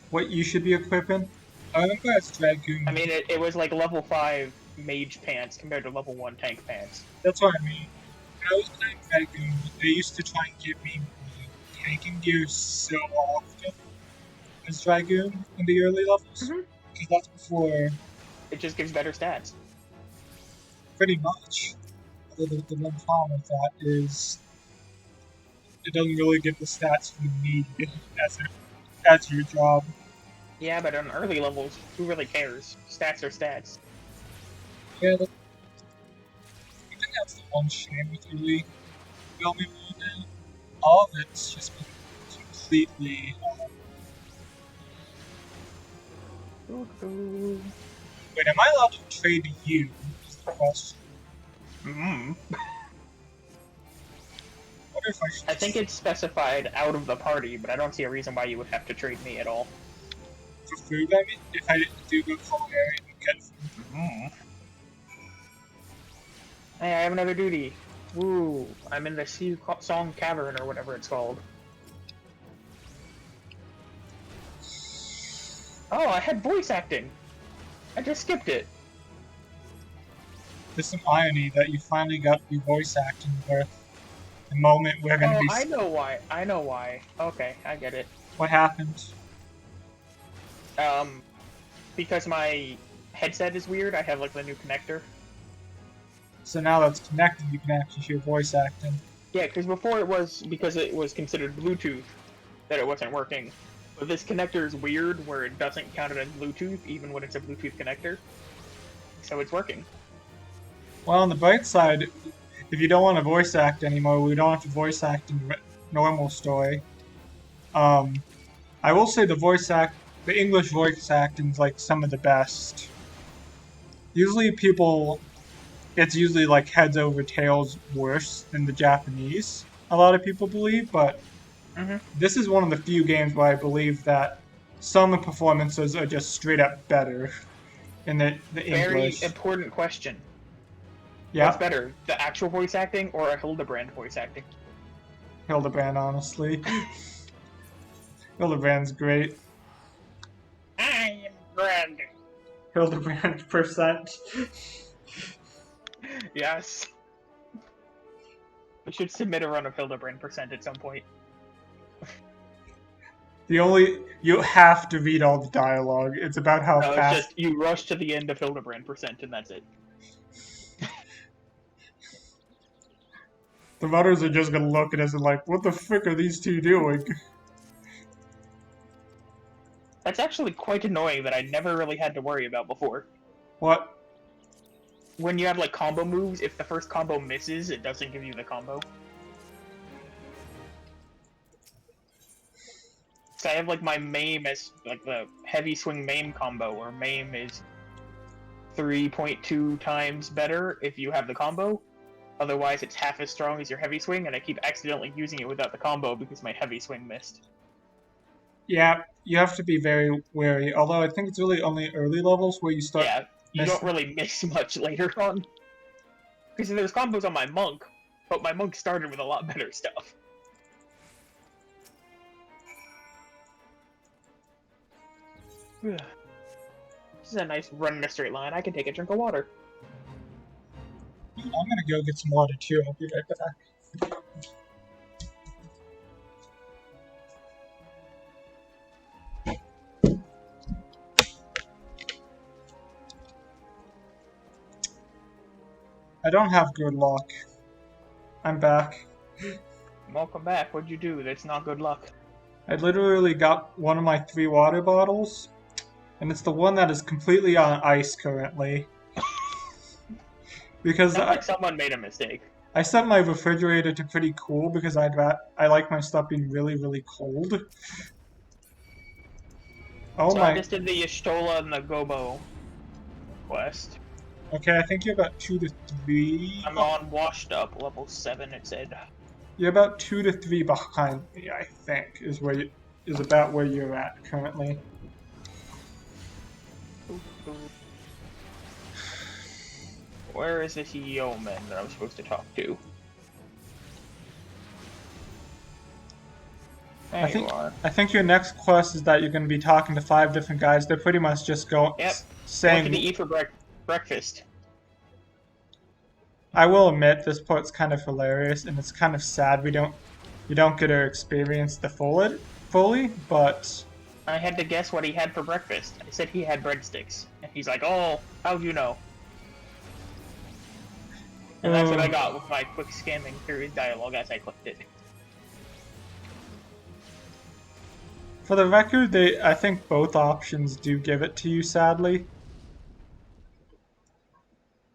What you should be equipping. I remember as Dragoon. I mean, it was like level 5 mage pants compared to level 1 tank pants. That's what I mean. When I was playing Dragoon, they used to try and give me tanking gear so often as Dragoon in the early levels. Because that's before... It just gives better stats. Pretty much. Although the one problem with that is it doesn't really give the stats you need as your job. Yeah, but on early levels, who really cares? Stats are stats. Yeah, I think that's the one shame with early Realm Reborn. All of it's just been completely... Wait, am I allowed to trade you? Is the question. Mm. What if I think it's specified out of the party, but I don't see a reason why you would have to trade me at all. for food, I mean, if I do go culinary and get food. Mm. Hey, I have another duty. Woo! I'm in the Song Cavern or whatever it's called. Oh, I had voice acting. I just skipped it. There's some irony that you finally got your voice acting worth. The moment we're gonna Oh, be. I know why. I know why. Okay, I get it. What happened? Because my headset is weird, I have like the new connector. So now that's connected, you can actually hear voice acting. Yeah, because before it was, because it was considered Bluetooth, that it wasn't working. But this connector is weird, where it doesn't count it as Bluetooth, even when it's a Bluetooth connector. So it's working. Well, on the bright side, if you don't want to voice act anymore, we don't have to voice act in normal story. I will say the English voice acting is like some of the best. Usually it's usually like heads over tails worse than the Japanese, a lot of people believe, but this is one of the few games where I believe that some performances are just straight up better in the Very English. important question. Yeah. What's better, the actual voice acting or a Hildebrand voice acting? Hildebrand, honestly. Hildebrand's great. I am Brand. Hildebrand percent. Yes. We should submit a run of Hildebrand percent at some point. You have to read all the dialogue. It's about how No, fast. it's just you rush to the end of Hildebrand percent and that's it. The runners are just gonna look at us and like, what the frick are these two doing? That's actually quite annoying that I never really had to worry about before. What? When you have like combo moves, if the first combo misses, it doesn't give you the combo. So I have like my maim as like the heavy swing maim combo, where maim is 3.2 times better if you have the combo. Otherwise, it's half as strong as your heavy swing, and I keep accidentally using it without the combo because my heavy swing missed. Yeah, you have to be very wary. Although I think it's really only early levels where you start. Yeah, you don't really miss much later on. Because there's combos on my monk, but my monk started with a lot better stuff. This is a nice run in a straight line. I can take a drink of water. I'm gonna go get some water too. I'll be right back. I don't have good luck. I'm back. Welcome back. What'd you do? That's not good luck. I literally got one of my 3 water bottles, and it's the one that is completely on ice currently. Because Sounds like someone made a mistake. I set my refrigerator to pretty cool because I like my stuff being really, really cold. Oh So my. I just did the Y'shtola and the Gobo quest. Okay, I think you're about 2 to 3. I'm on washed up, level 7 it said. You're about 2 to 3 behind me, I think, is about where you're at currently. Where is this yeoman that I'm supposed to talk to? There you are. I think your next quest is that you're going to be talking to 5 different guys. They're pretty much just saying. What can you eat for breakfast? I will admit this part's kind of hilarious, and it's kind of sad you don't get to experience the fully, but I had to guess what he had for breakfast. I said he had breadsticks, and he's like, "Oh, how'd you know?" And that's what I got with my quick scanning through his dialogue as I clicked it. For the record, I think both options do give it to you, sadly.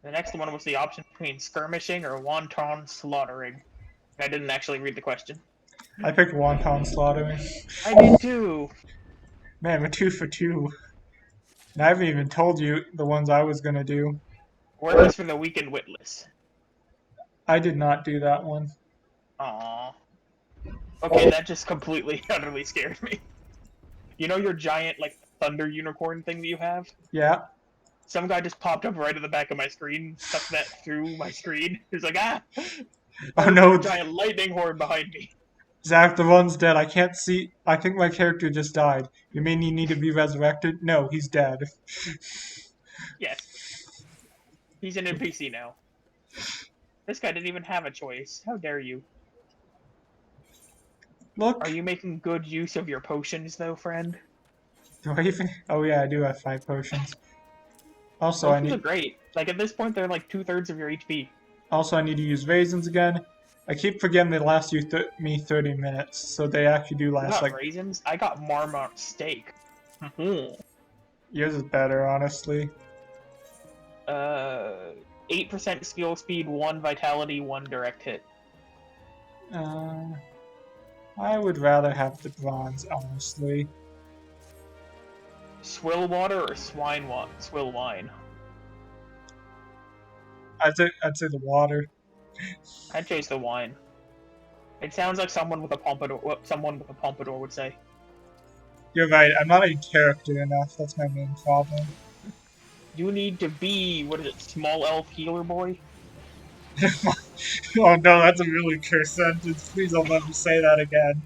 The next one was the option between skirmishing or wonton slaughtering. I didn't actually read the question. I picked wonton slaughtering. I did too! Man, we're 2 for 2. And I haven't even told you the ones I was gonna do. Worthless for the weak and witless. I did not do that one. Aww. Okay, that just completely, utterly scared me. You know your giant, like, thunder unicorn thing that you have? Yeah. Some guy just popped up right at the back of my screen, stuck that through my screen. He was like, ah! Oh There's a no, giant lightning horn behind me. Zach, the run's dead. I can't see. I think my character just died. You mean you need to be resurrected? No, he's dead. Yes, he's an NPC now. This guy didn't even have a choice. How dare you? Look. Are you making good use of your potions, though, friend? Do I even? Oh yeah, I do have 5 potions. Also, I Potions are need. great. Like, at this point, they're like 2/3 of your HP. Also, I need to use raisins again. I keep forgetting they last me 30 minutes, so they actually do You last got like. raisins? I got Marmot steak. uh, Yours is better, honestly. 8% skill speed, 1 vitality, 1 direct hit. Uh, I would rather have the bronze, honestly. Swill water or swill wine? I'd say the water. I'd choose the wine. It sounds like someone with a pompadour. What someone with a pompadour would say. You're right. I'm not a character enough. That's my main problem. You need to be, what is it, small elf healer boy? Oh no, that's a really cursed sentence. Please don't let me say that again.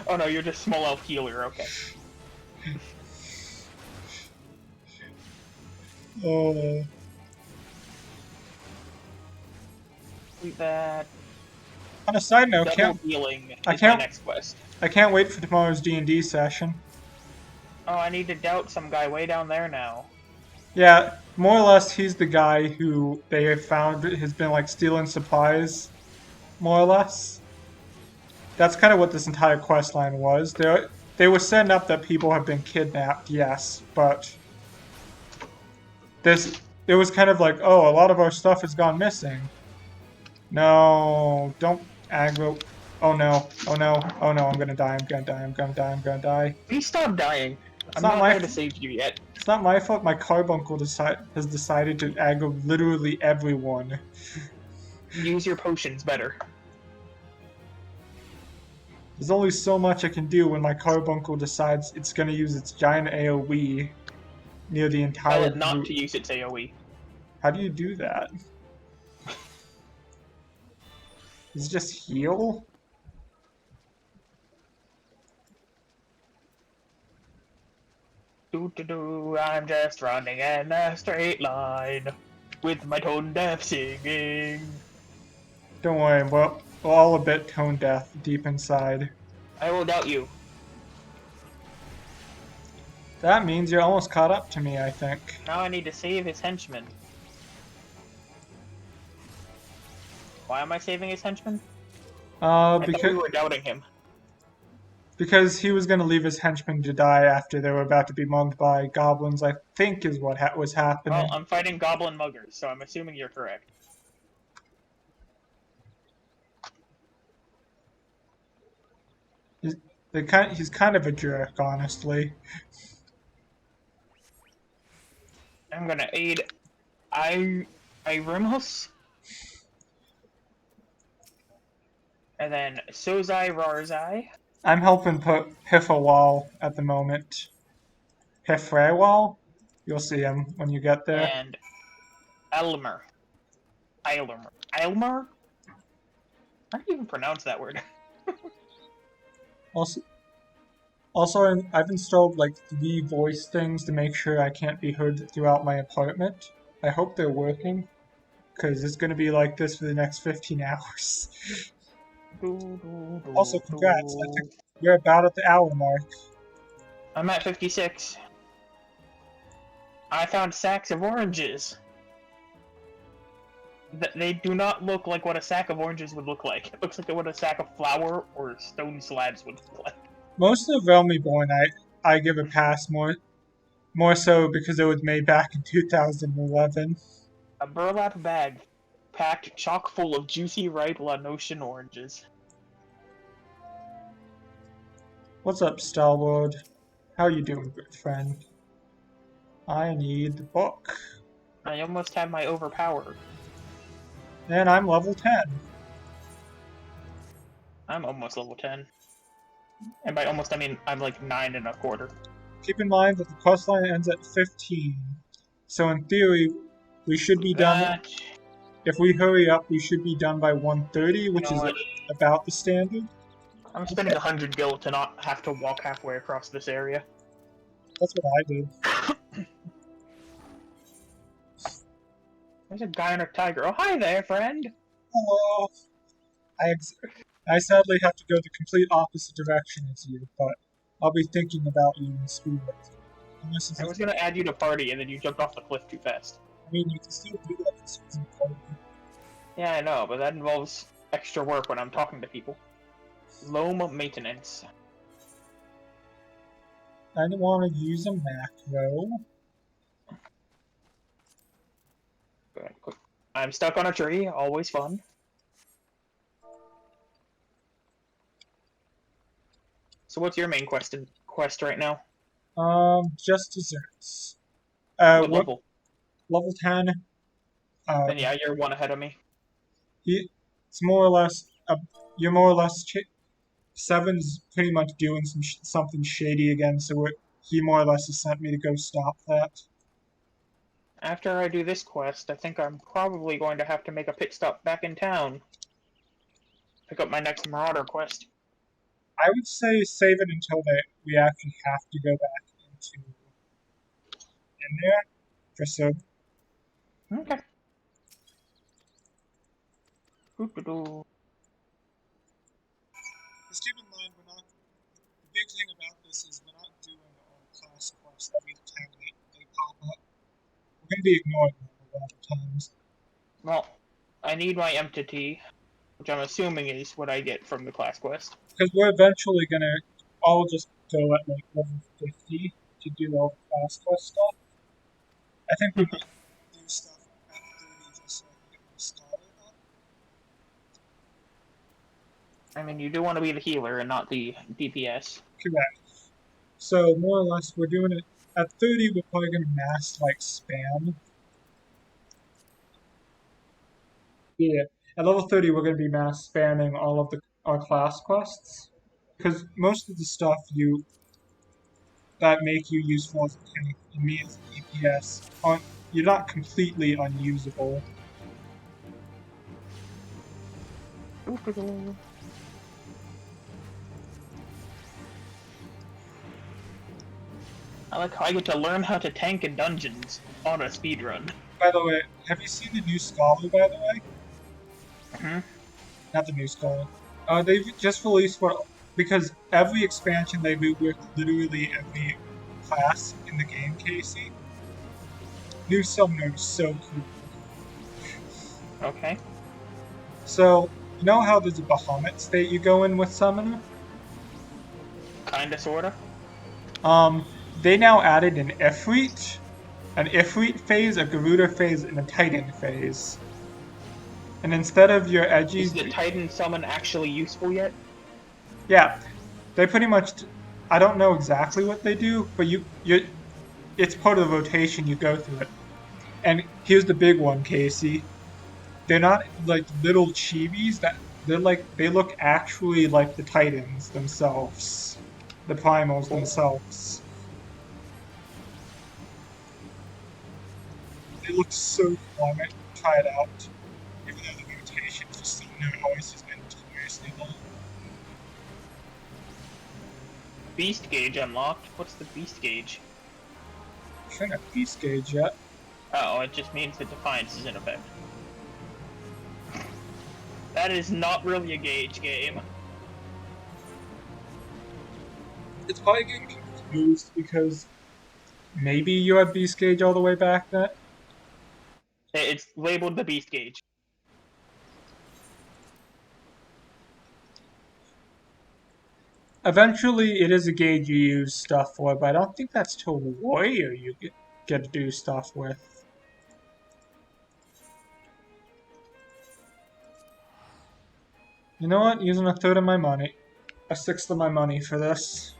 Oh no, you're just small elf healer. Okay. Oh. Leave that. On a side note, Double healing I is my can't next quest. I can't wait for tomorrow's D&D session. Oh, I need to doubt some guy way down there now. Yeah, more or less, he's the guy who they have found has been like stealing supplies, more or less. That's kind of what this entire quest line was. They were setting up that people have been kidnapped, yes, but this it was kind of like, oh, a lot of our stuff has gone missing. No, don't aggro. Oh no, oh no, oh no, I'm gonna die, I'm gonna die, I'm gonna die, I'm gonna die. Please stop dying. It's I'm not not my there to save you yet. It's not my fault my carbuncle has decided to aggro literally everyone. Use your potions better. There's only so much I can do when my carbuncle decides it's gonna use its giant AoE near the Tell entire it not group. to use its AoE. How do you do that? Is it just heal? I'm just running in a straight line with my tone deaf singing. Don't worry, we're all a bit tone deaf deep inside. I will doubt you. That means you're almost caught up to me, I think. Now I need to save his henchman. Why am I saving his henchman? I thought we were doubting him. Because he was going to leave his henchmen to die after they were about to be mugged by goblins, I think is what was happening. Well, I'm fighting goblin muggers, so I'm assuming you're correct. He's kind of a jerk, honestly. I'm gonna aid Irimos. And then Sozai Rarzai. I'm helping put Hifawal at the moment. Hifrewal? You'll see him when you get there. And Elmer. Elmer? How do you even pronounce that word? Also, I've installed like 3 voice things to make sure I can't be heard throughout my apartment. I hope they're working, because it's going to be like this for the next 15 hours. Also, congrats. You're about at the hour mark. I'm at 56. I found sacks of oranges. They do not look like what a sack of oranges would look like. It looks like what a sack of flour or stone slabs would look like. Most of Realm Reborn I give a pass more so because it was made back in 2011. A burlap bag packed chock full of juicy, ripe Laotian oranges. What's up, Stalwart? How you doing, good friend? I need the book. I almost have my overpower. And I'm level 10. I'm almost level 10. And by almost, I mean I'm like 9.25. Keep in mind that the quest line ends at 15. So in theory, we should be done. That, If we hurry up, we should be done by 1:30, you which know is what? about the standard. I'm spending 100 gil to not have to walk halfway across this area. That's what I did. There's a guy on a tiger. Oh, hi there, friend! Hello. I sadly have to go the complete opposite direction as you, but I'll be thinking about you in speedrun. I was gonna add you to party, and then you jumped off the cliff too fast. I mean, you can still do that for season party. Yeah, I know, but that involves extra work when I'm talking to people. Loam maintenance. I don't want to use a macro. Good. I'm stuck on a tree, always fun. So what's your main quest right now? Just desserts. What What level? level 10? Then yeah, you're one ahead of me. It's more or less. You're more or less. Seven's pretty much doing something shady again, so he more or less has sent me to go stop that. After I do this quest, I think I'm probably going to have to make a pit stop back in town. Pick up my next Marauder quest. I would say save it until we actually have to go back in there for so. Okay. Doo-doo-doo. Just keep in mind, the big thing about this is we're not doing all class quests every time they pop up. We're going to be ignoring them a lot of times. Well, I need my entity, which I'm assuming is what I get from the class quest. Because we're eventually going to all just go at like level 50 to do all the class quest stuff. I think we might do stuff at 30 just so I can get my starter up. I mean, you do want to be the healer and not the DPS. Correct. So more or less, we're doing it at 30. We're probably going to mass like spam. Yeah, at level 30, we're going to be mass spamming all of our class quests because most of the stuff that make you useful as a tank and me as a DPS you're not completely unusable. Doo-doo-doo. I like how I get to learn how to tank in dungeons on a speedrun. By the way, have you seen the new Scholar? By the way, Hmm? not the new Scholar. They've just released because every expansion they move with literally every class in the game, Casey. New Summoner is so cool. Okay. So, you know how there's a Bahamut state you go in with Summoner? Kinda, sorta. They now added an Ifrit phase, a Garuda phase, and a Titan phase. And instead of your edgy... Is the Titan summon actually useful yet? Yeah, they pretty much... I don't know exactly what they do, but it's part of the rotation, you go through it. And here's the big one, Casey. They're not like little chibis, they look actually like the Titans themselves. The Primals themselves. They look so cool. I might try it out. Even though the rotation for Summoner always has been notoriously long. Beast gauge unlocked? What's the beast gauge? I don't have Beast Gauge yet. Oh, it just means that Defiance is in effect. That is not really a gauge game. It's probably getting confused because maybe you had Beast Gauge all the way back then. It's labeled the beast gauge. Eventually, it is a gauge you use stuff for, but I don't think that's till Warrior you get to do stuff with. You know what? Using a third of my money. A sixth of my money for this.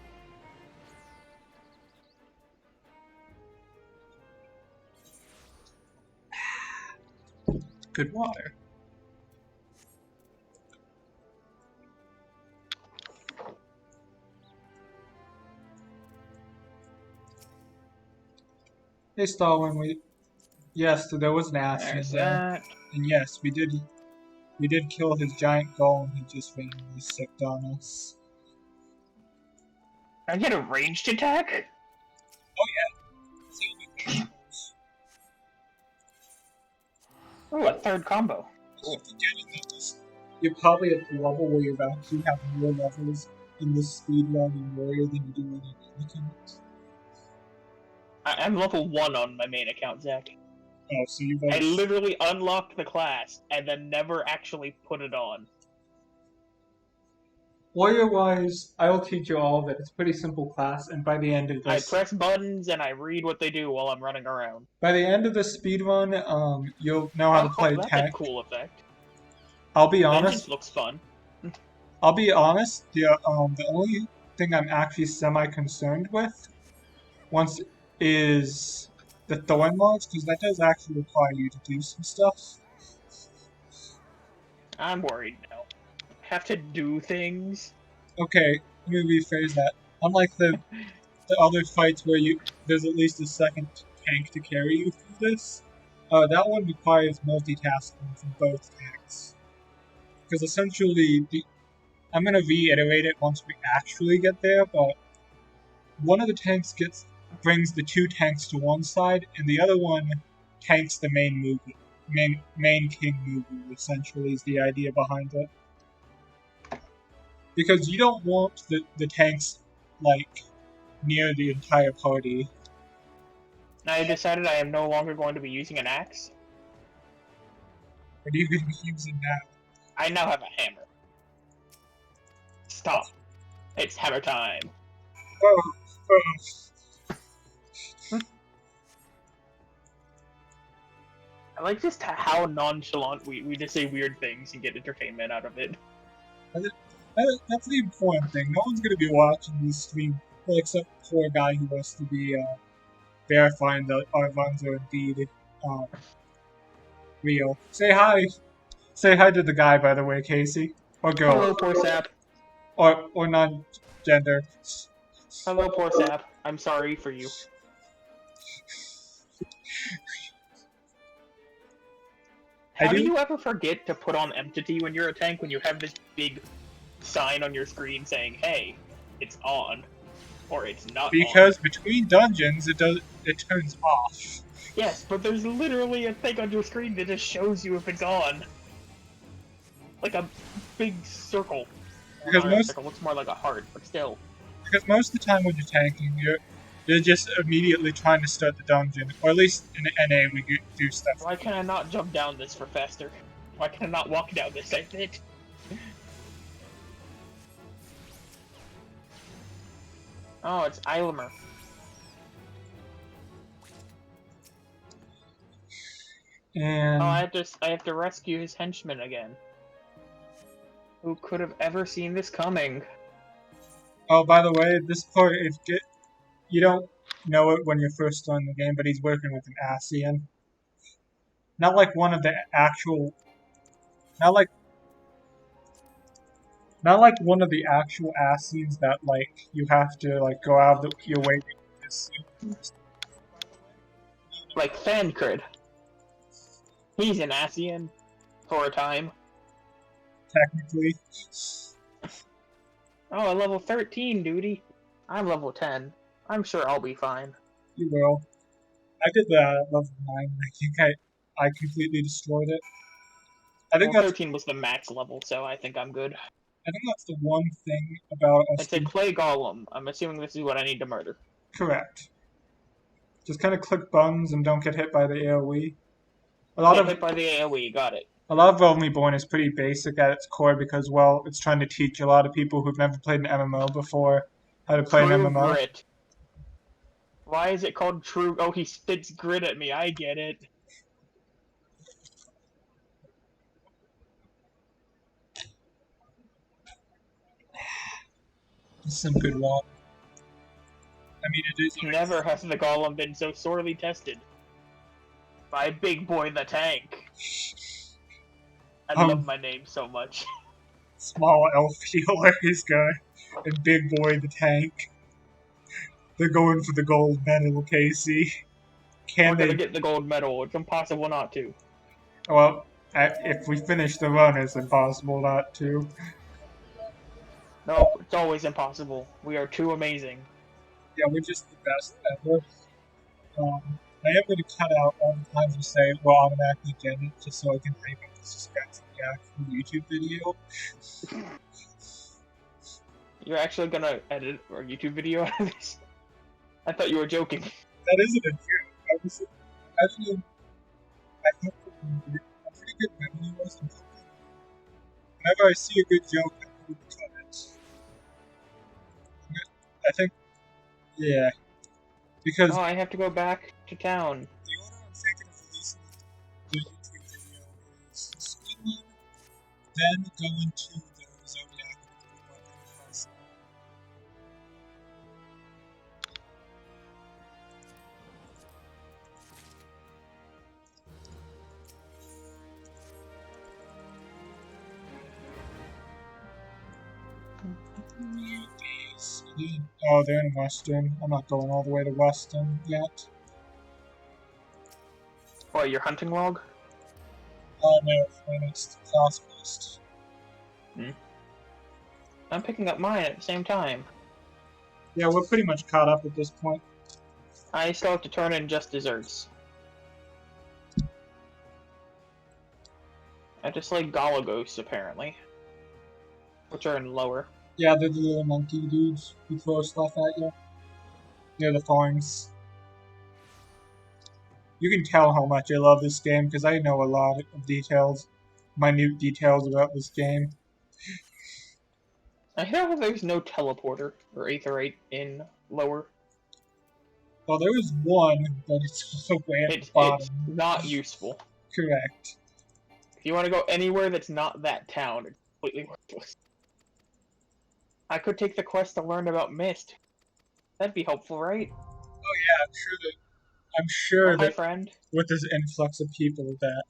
Good water. Hey, Stalin, yes, there was an ass in There's there. that. And yes, we did kill his giant golem. He just randomly sicked on us. I get a ranged attack? Oh yeah. Oh, a third combo. Cool. You're probably at the level where you actually have more levels in this speedrunning warrior than you do in your main account. I'm level 1 on my main account, Zach. Oh, so you've I already... literally unlocked the class and then never actually put it on. Warrior-wise, I will teach you all of it. It's a pretty simple class, and by the end of I this... press buttons and I read what they do while I'm running around. By the end of the speedrun, you'll know how to play That's tank. a cool effect. I'll be honest. Vengeance looks fun. I'll be honest. The only thing I'm actually semi-concerned with is the thorn march, because that does actually require you to do some stuff. I'm worried now. Have to do things. Okay, let me rephrase that. Unlike the other fights where there's at least a second tank to carry you through this, that one requires multitasking from both tanks. Because essentially, I'm going to reiterate it once we actually get there, but one of the tanks brings the two tanks to one side, and the other one tanks the main mover. Main king mover, essentially, is the idea behind it. Because you don't want the tanks, like, near the entire party. I decided I am no longer going to be using an axe. What are you going to be using now? I now have a hammer. Stop. It's hammer time. Oh. I like just how nonchalant we just say weird things and get entertainment out of it. That's the important thing. No one's going to be watching this stream, well, except for a guy who wants to be verifying that our runs are indeed real. Say hi. Say hi to the guy, by the way, Casey. Or girl. Hello, poor sap. Or non-gender. Hello, poor sap. I'm sorry for you. How do you ever forget to put on empty when you're a tank when you have this big sign on your screen saying, hey, it's on, or it's not because on? Between dungeons, it turns off. Yes, but there's literally a thing on your screen that just shows you if it's on. Like a big circle. Because Well, circle looks more like a heart, but still. Because most of the time when you're tanking, you're just immediately trying to start the dungeon, or at least in NA we do stuff. Why can I not jump down this for faster? Why can I not walk down this? I think. Oh, it's Eilmer. And oh, I have to rescue his henchman again. Who could have ever seen this coming? Oh, by the way, this part you don't know it when you're first starting the game, but he's working with an Asian. Not like one of the actual. Not like one of the actual Asians that like you have to like go out of your way to this. Like Fancred. He's an Asian for a time. Technically. Oh, a level 13, duty. I'm level 10. I'm sure I'll be fine. You will. I did the level 9, and I think I completely destroyed it. I think well, 13 was the max level, so I think I'm good. I think that's the one thing about us. It's a clay golem. I'm assuming this is what I need to murder. Correct. Just kind of click buttons and don't get hit by the AoE. Hit by the AoE, got it. A lot of Realm Reborn is pretty basic at its core because, well, it's trying to teach a lot of people who've never played an MMO before how to play an MMO. Grit. Why is it called True? Oh, he spits grit at me. I get it. Some good water. I mean, it is. Never has the golem been so sorely tested. By Big Boy the Tank. I love my name so much. Small elf healer is good, and Big Boy the Tank. They're going for the gold medal, Casey. We're gonna get the gold medal. It's impossible not to. Well, if we finish the run, it's impossible not to. No, it's always impossible. We are too amazing. Yeah, we're just the best ever. I am going to cut out all the times we say we'll automatically get it, just so I can hype up the suspense of the actual YouTube video. You're actually gonna edit our YouTube video out of this? I thought you were joking. That isn't a joke. I think I'm pretty good memory wise. Whenever I see a good joke, I put it in the comments. I think, yeah. Because Oh, I have to go back to town. the order I'm thinking of releasing the YouTube video is speedrun, then go into the Zodiac first. Oh, they're in Western. I'm not going all the way to Western yet. What, your hunting log? Oh no, my next class quest. I'm picking up mine at the same time. Yeah, we're pretty much caught up at this point. I still have to turn in just desserts. I just like Golagos, apparently. Which are in lower. Yeah, they're the little monkey dudes who throw stuff at you. They're the thorns. You can tell how much I love this game because I know a lot of details, minute details about this game. I hear that there's no teleporter or aetherite in lower. Well, there is one, but it's also way at the bottom. It's not useful. Correct. If you want to go anywhere that's not that town, it's completely worthless. I could take the quest to learn about Mist. That'd be helpful, right? Oh yeah, I'm sure that friend. With this influx of people that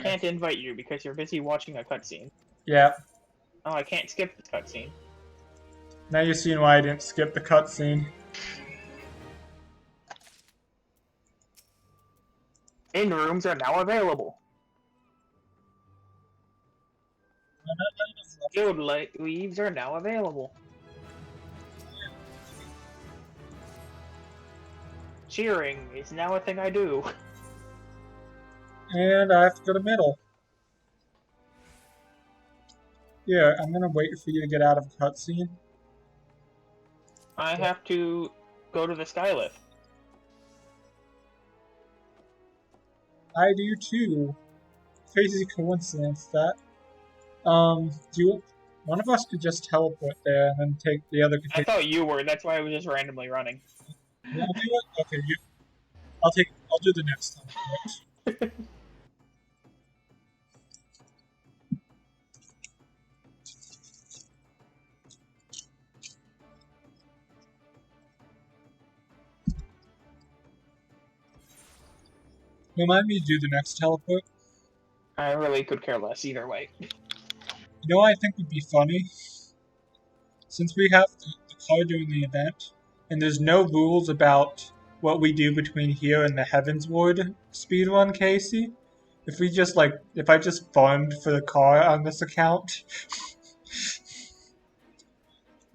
Can't invite you because you're busy watching a cutscene. Yeah. Oh, I can't skip this cutscene. Now you've seen why I didn't skip the cutscene. Inn rooms are now available. Guild leaves are now available. Cheering is now a thing I do. And I have to go to middle. Yeah, I'm gonna wait for you to get out of the cutscene. I have to go to the skylift. I do too. Crazy coincidence that. One of us could just teleport there and then take the other. I thought you were. That's why I was just randomly running. Yeah, I'll do it. Okay, I'll do the next time. Remind me to do the next teleport. I really could care less either way. You know what I think would be funny? Since we have the car during the event, and there's no rules about what we do between here and the Heavensward speedrun, Casey, if I just farmed for the car on this account.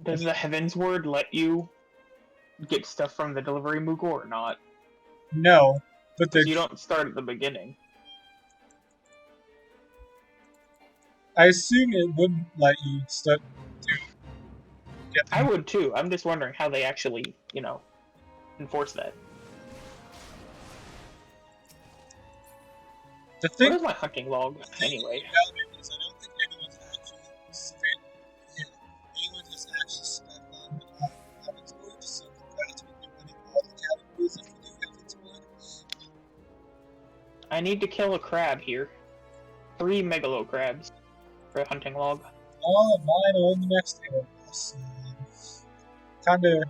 Does the Heavensward let you get stuff from the delivery Moogle or not? No, but you don't start at the beginning. I assume it wouldn't let you start. I would too. I'm just wondering how they actually, enforce that. What is my hunting log, anyway? I need to kill a crab here. 3 megalo crabs for a hunting log. Oh, mine are in the next area.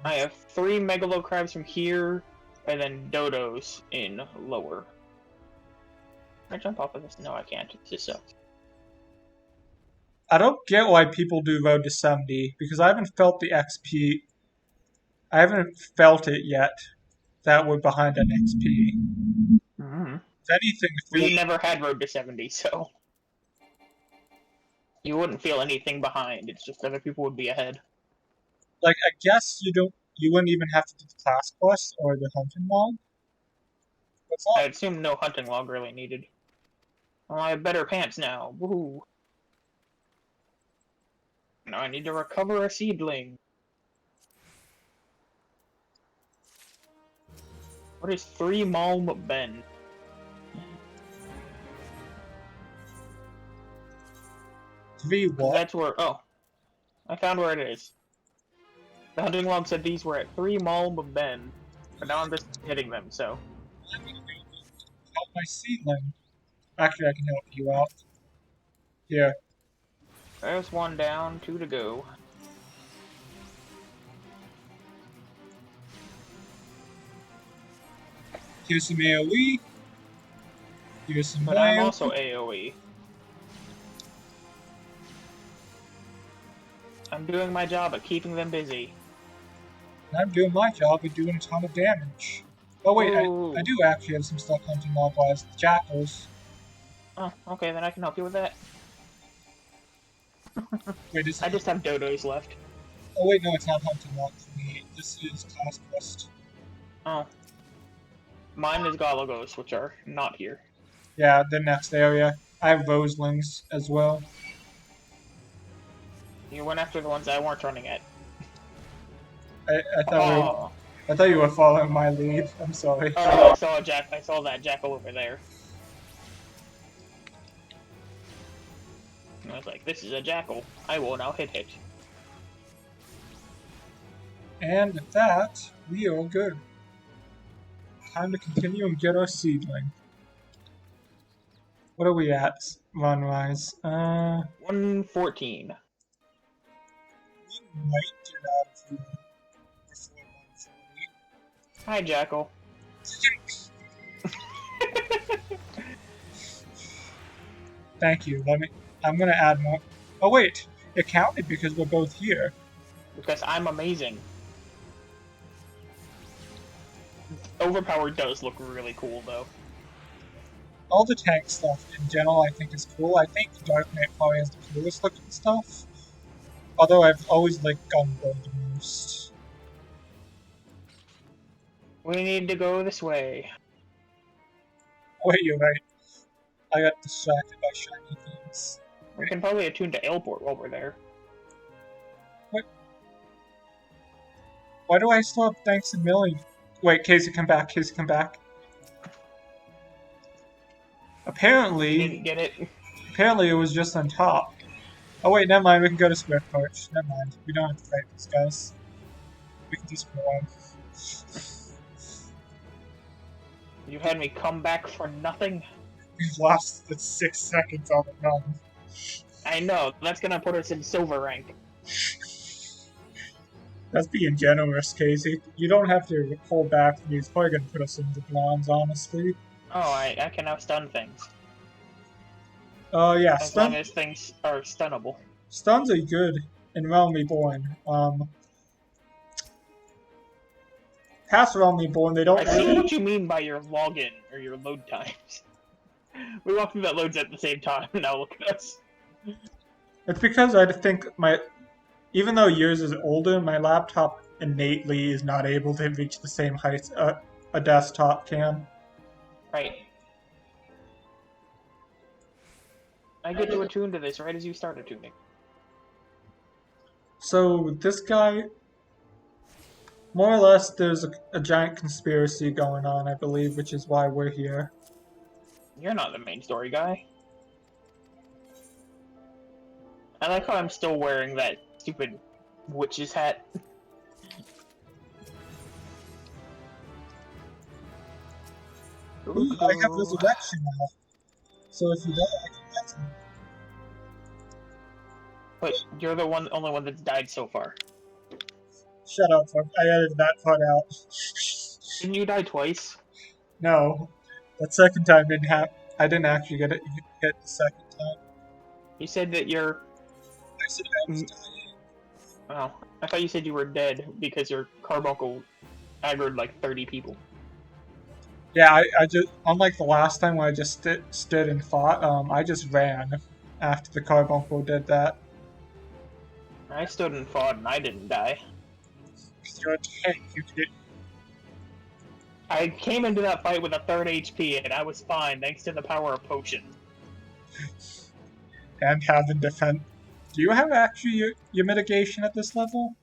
I have 3 megalo crabs from here, and then dodos in lower. Can I jump off of this? No, I can't. It just sucks. I don't get why people do Road to 70, because I haven't felt the XP. I haven't felt it yet that were behind an XP. Mm-hmm. If anything, We never had Road to 70, so you wouldn't feel anything behind. It's just other people would be ahead. like I guess you wouldn't even have to do the class quest or the hunting log. I assume no hunting log really needed. Well, I have better pants now. Woohoo! Now I need to recover a seedling. What is 3 Malm Ben? Three what? That's where. Oh, I found where it is. The hunting log said these were at 3 Malm Ben, but now I'm just hitting them. So. I'm gonna help my seedling. Actually, I can help you out. Here. There's 1 down, 2 to go. Here's some AoE. Here's some But I'm bio. also AoE. I'm doing my job at keeping them busy. I'm doing my job of doing a ton of damage. Oh wait, I do actually have some stuff hunting log-wise. The jackals. Oh, okay, then I can help you with that. Wait, I just have dodos left. Oh wait, no, it's not hunting log for me. This is class quest. Oh. Mine is Galagos, which are not here. Yeah, the next area. I have Roselings as well. You went after the ones I weren't running at. I thought you were following my lead. I'm sorry. Oh no, I saw that jackal over there. And I was like, this is a jackal. I will now hit it. And with that, we are good. Time to continue and get our seedling. What are we at, run-wise? 114. We might get out of here before 140. Hi, jackal. Thank you. I'm gonna add more. Oh wait, it counted because we're both here. Because I'm amazing. Overpowered does look really cool, though. All the tank stuff in general I think is cool. I think Dark Knight probably has the coolest looking stuff. Although I've always liked Gunbuild the most. We need to go this way. Wait, you're right. I got distracted by shiny things. We can probably attune to Ailport while we're there. What? Why do I still have thanks a million? Wait, Casey, come back. Casey, come back. Apparently, You didn't get it. Apparently, it was just on top. Oh wait, never mind. We can go to Square Perch. Never mind. We don't have to fight these guys. We can just go on. You had me come back for nothing? We've lost the 6 seconds on the run. I know. That's gonna put us in silver rank. That's being generous, Casey. You don't have to pull back. He's probably gonna put us into bronze, honestly. Oh, I can now stun things. Oh yeah, as long as things are stunnable. Stuns are good in Realm Reborn. Past Realm Reborn, they don't. I see what you mean by your login or your load times. We walked through that loads at the same time. Now look at us. It's because I think even though yours is older, my laptop innately is not able to reach the same heights a desktop can. Right. I get to attune to this right as you start attuning. So this guy, more or less, there's a giant conspiracy going on, I believe, which is why we're here. You're not the main story guy. I like how I'm still wearing that stupid witch's hat. Ooh, I have resurrection now. So if you die, I can get you. But you're the only one that's died so far. Shut up, fuck. I edited that part out. Didn't you die twice? No. That second time didn't happen. I didn't actually get the second time. You said that you're... I said I was dying. Oh, I thought you said you were dead because your carbuncle aggroed like 30 people. Yeah, I just, unlike the last time when I just stood and fought, I just ran after the carbuncle did that. I stood and fought and I didn't die. You're a tank, you did. I came into that fight with a 3rd HP and I was fine thanks to the power of potions. And having defense. Do you have actually your mitigation at this level?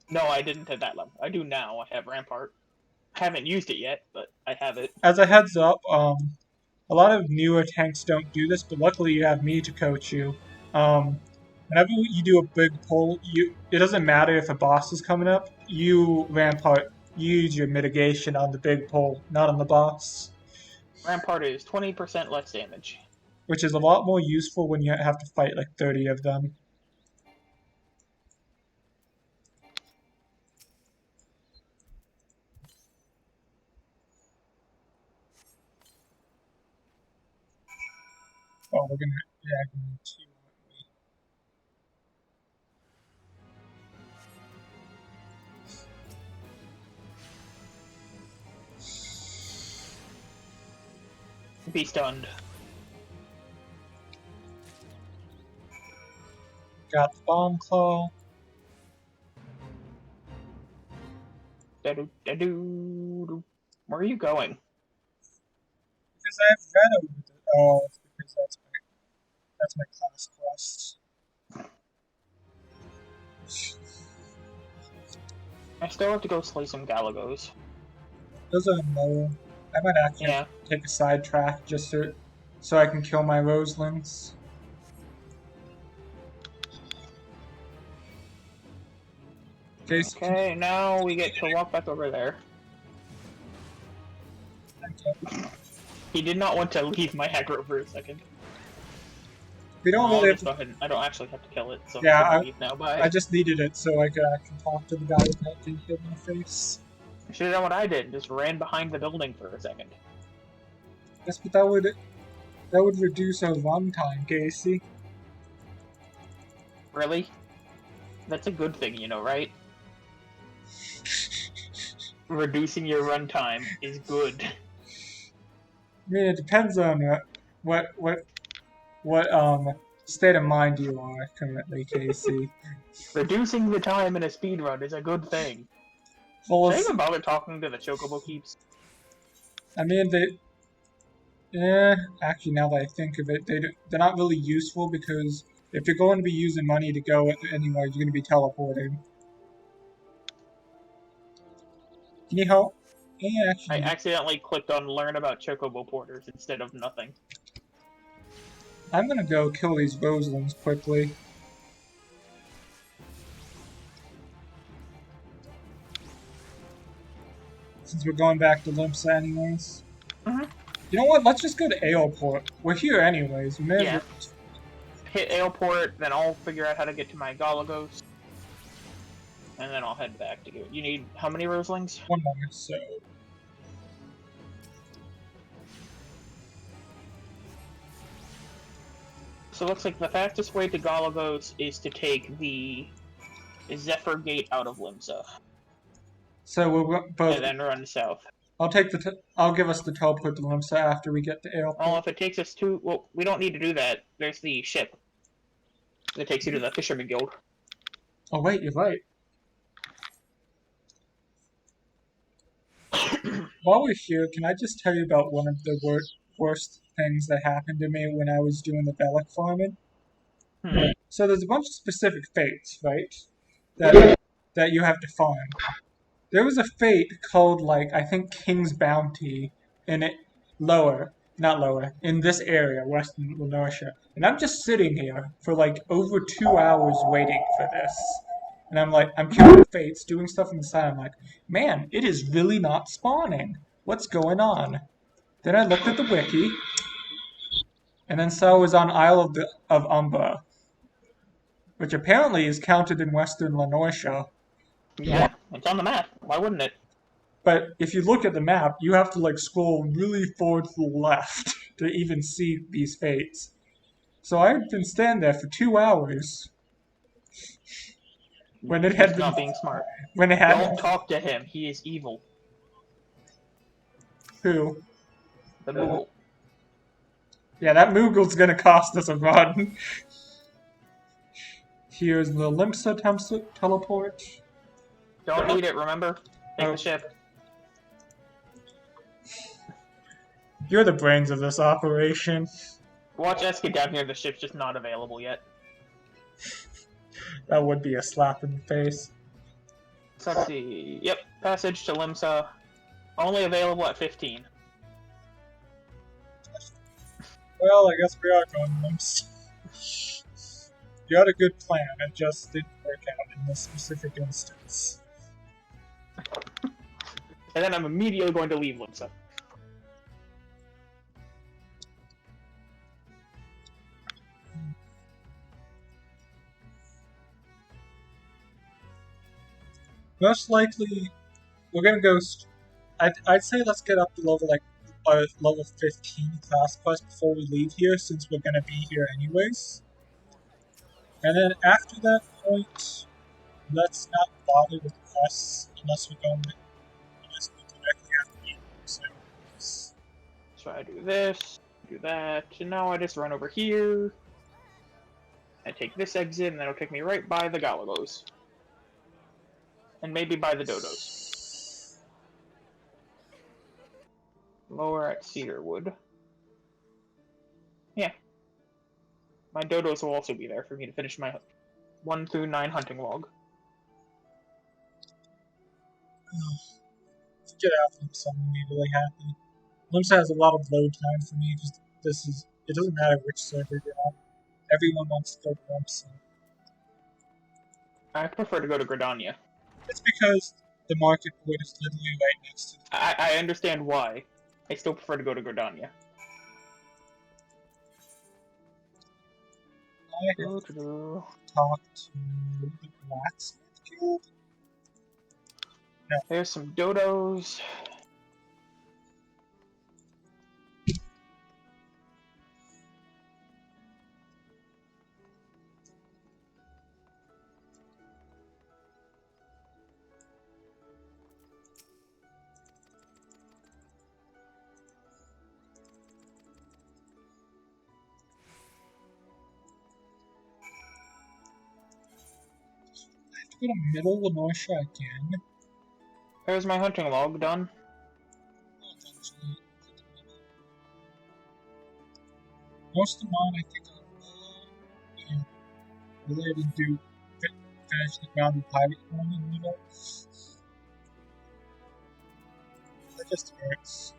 No, I didn't at that level. I do now. I have Rampart. I haven't used it yet, but I have it. As a heads up, a lot of newer tanks don't do this, but luckily you have me to coach you. Whenever you do a big pull, it doesn't matter if a boss is coming up. You Rampart use your mitigation on the big pull, not on the boss, Rampart is 20% less damage. which is a lot more useful when you have to fight like 30 of them. Oh, we're gonna drag me two. Be stunned. Got the bomb claw. Where are you going? Because I have red over the. Oh, it's because that's my class quest. I still have to go slay some Galagos. Those are low. I might actually have to take a side track just so I can kill my Roselings. Okay, now we get to walk back over there. Okay. He did not want to leave my aggro for a second. We don't really have to... Go ahead. I don't actually have to kill it, so yeah, I'm gonna leave now. Bye. I just needed it so I could actually talk to the guy without getting hit in the face. I should have done what I did, just ran behind the building for a second. Yes, but that would reduce our runtime, Casey. Really? That's a good thing, you know, right? Reducing your runtime is good. I mean, it depends on what state of mind you are currently, Casey. Reducing the time in a speedrun is a good thing. Should I even bother talking to the Chocobo Keeps? I mean, actually, now that I think of it, they're not really useful because if you're going to be using money to go anywhere, you're going to be teleporting. Can you help? Yeah, actually. I accidentally clicked on learn about Chocobo Porters instead of nothing. I'm going to go kill these Roselings quickly. Since we're going back to Limsa anyways. You know what? Let's just go to Aleport. We're here anyways. Yeah. Hit Aleport, then I'll figure out how to get to my Galagos. And then I'll head back to do it. You need how many Roselings? One moment, so... So it looks like the fastest way to Galagos is to take the Zephyr Gate out of Limsa. So we'll both... And then run south. I'll give us the teleport to Limsa after we get to Aleport. Well, if it takes us to... Well, we don't need to do that. There's the ship that takes you to the Fisherman Guild. Oh wait, you're right. While we're here, can I just tell you about one of the worst things that happened to me when I was doing the Bellic farming? So there's a bunch of specific fates, right? That you have to farm. There was a fate called, like, I think King's Bounty in it in this area, Western Lenortia. And I'm just sitting here for like over 2 hours waiting for this. And I'm killing fates, doing stuff on the side. I'm like, man, it is really not spawning. What's going on? Then I looked at the wiki, and then saw it was on Isle of Umbra, which apparently is counted in Western Lenortia. Yeah, it's on the map. Why wouldn't it? But if you look at the map, you have to like scroll really far to the left to even see these fates. So I've been standing there for 2 hours. When it had been not being smart. When it had Don't talk to him. He is evil. Who? The Moogle. Yeah, that Moogle's gonna cost us a run. Here's the Limsa teleport. Don't need it, remember? Take Oh. the ship. You're the brains of this operation. Watch us get down here, the ship's just not available yet. That would be a slap in the face. So let's see. Yep, passage to Limsa. Only available at 15. Well, I guess we are going Limsa. You had a good plan, it just didn't work out in this specific instance. And then I'm immediately going to leave Limsa. Most likely, we're gonna go. I'd say let's get up to level 15 class quest before we leave here, since we're gonna be here anyways. And then after that point, let's not bother with quests unless we directly have to be ceremonies. So I do this, do that, and now I just run over here. I take this exit, and that'll take me right by the Galagos. And maybe by the Dodos. Lower at Cedarwood. Yeah. My Dodos will also be there for me to finish my 1 through 9 hunting log. Get out of Limsa, I'm gonna be really happy. Limsa has a lot of load time for me. It doesn't matter which server you're on. Everyone wants to go to Limsa. I prefer to go to Gridania. It's because the market port is literally right next to the I understand why. I still prefer to go to Gridania. I have to talk to the blacksmith guild. No. There's some Dodos. Go to Middle Lenosha again. There's my hunting log done. Most of mine, I think, really didn't do finish the grounded pirate one in the middle. That just hurts.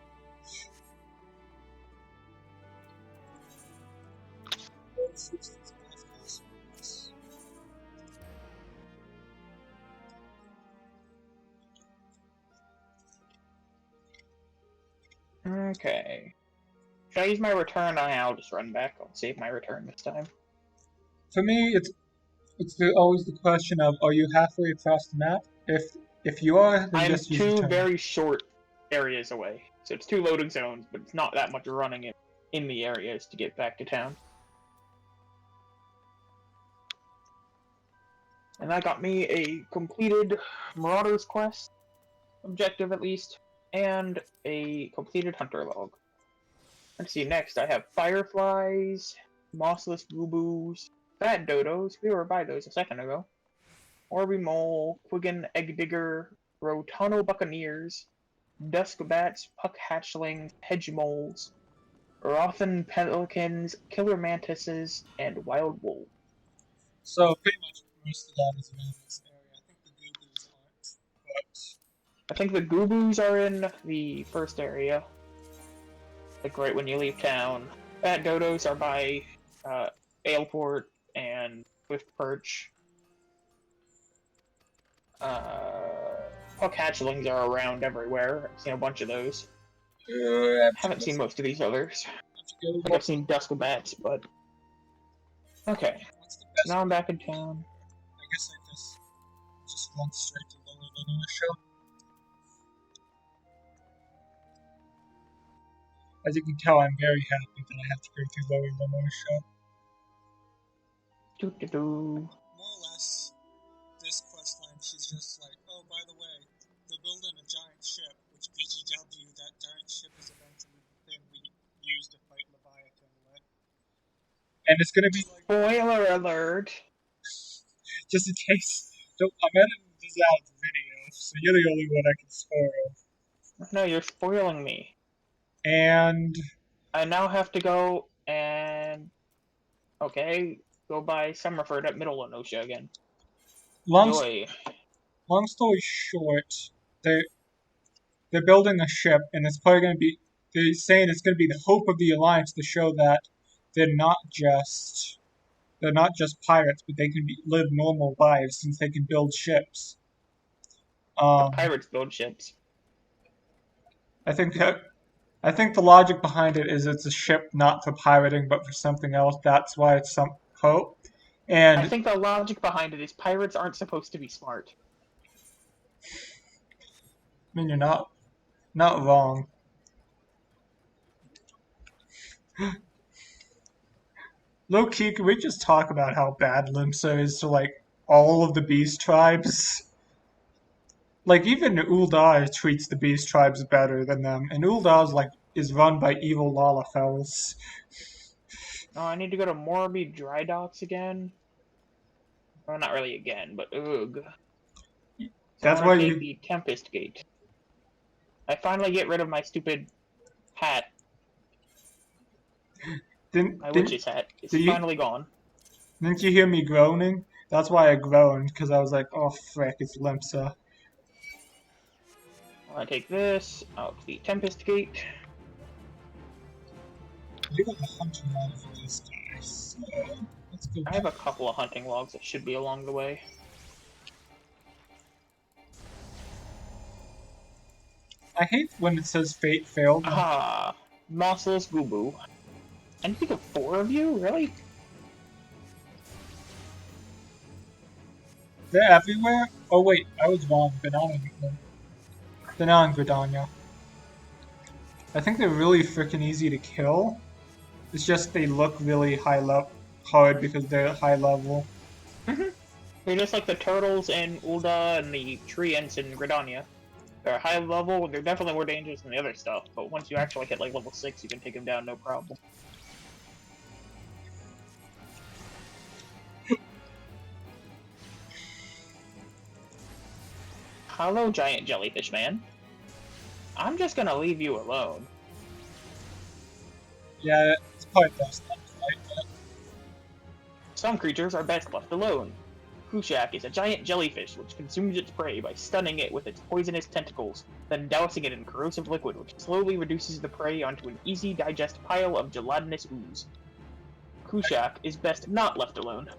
Okay. Should I use my return? I'll just run back. I'll save my return this time. For me, always the question of, are you halfway across the map? If you are, then I'm just use two return. very short areas away. So it's 2 loading zones, but it's not that much running in the areas to get back to town. And that got me a completed Marauders quest, objective at least, and a completed Hunter log. Let's see, next I have Fireflies, Mossless Boo-Boos, Fat Dodos, we were by those a second ago, Orby Mole, Quiggin Egg Digger, Rotuno Buccaneers, Dusk Bats, Puck Hatchlings, Hedge Moles, Rothan Pelicans, Killer Mantises, and Wild Wolves. So pretty much most of that is around this area. I think the Goobers aren't, but I think the Goobos are in the first area, like right when you leave town. Fat Dodos are by Aleport and Swift Perch. Puck Hatchlings are around everywhere. I've seen a bunch of those. Haven't seen most of these others. Like I've seen Dusk Bats, but okay. So now I'm back in town. I guess I just run straight to Lower Lenosha. As you can tell, I'm very happy that I have to go through Lower Lenosha. Doo-doo-doo. More or less, this questline, she's just like, oh, by the way, they're building a giant ship, which BGW, that giant ship is eventually the thing we and it's gonna be like Spoiler alert! just in case. I'm editing this out as a video, so you're the only one I can spoil. No, you're spoiling me. And I now have to go and... Okay, go by Summerford at Middle Lenosha again. long, Joy. long story short, they're building a ship, and it's probably going to be. They're saying it's going to be the hope of the alliance to show that they're not just pirates, but they can live normal lives since they can build ships. The pirates build ships. I think the logic behind it is it's a ship not for pirating, but for something else. That's why it's some hope. And I think the logic behind it is pirates aren't supposed to be smart. I mean, you're not wrong. Low key, can we just talk about how bad Limsa is to like all of the beast tribes? Like even Uldar treats the beast tribes better than them, and Uldar's like is run by evil Lalafels. Oh, I need to go to Morby Dry Docks again. Well, not really again, but ugh. So That's I why want to take you the Tempest Gate. I finally get rid of my stupid hat. didn't My didn't witch's hat. It's did you finally gone. didn't you hear me groaning? That's why I groaned because I was like, oh frick, it's Limsa. I take this out to the Tempest Gate. You got the hunting log for this guy, so let's go. I have a couple of hunting logs that should be along the way. I hate when it says fate failed. Aha! Mossless Boo Boo. And think of 4 of you? Really? They're everywhere? Oh wait, I was wrong. They're not in Gridania. I think they're really freaking easy to kill. It's just they look really hard because they're high level. They're just like the turtles in Ulda and the tree ants in Gridania. They're high level, they're definitely more dangerous than the other stuff, but once you actually hit like level 6, you can take them down no problem. Hello, giant jellyfish man. I'm just gonna leave you alone. Yeah, it's probably best not to fight that. Some creatures are best left alone. Kushak is a giant jellyfish which consumes its prey by stunning it with its poisonous tentacles, then dousing it in corrosive liquid which slowly reduces the prey onto an easy digest pile of gelatinous ooze. Kushak is best not left alone.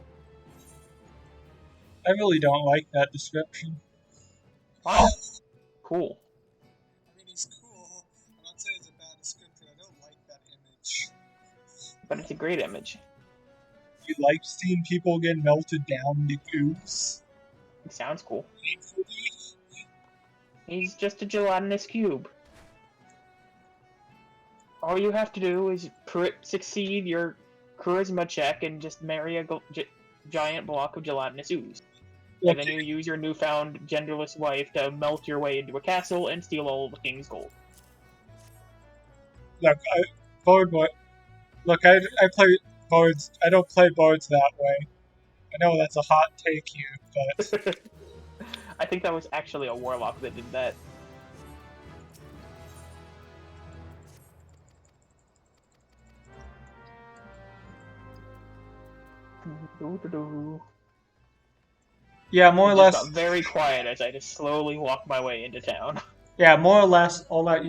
I really don't like that description. Wow. Cool. I mean, he's cool. I'm not saying it's a bad description. I don't like that image. But it's a great image. You like seeing people get melted down the ooze? It sounds cool. Painfully? He's just a gelatinous cube. All you have to do is succeed your charisma check and just marry a giant block of gelatinous ooze. And then you use your newfound genderless wife to melt your way into a castle and steal all of the king's gold. Look, I play bards. I don't play bards that way. I know that's a hot take here, but I think that was actually a warlock that did that. yeah, more or It less. just got very quiet as I just slowly walked my way into town. Yeah, more or less, all that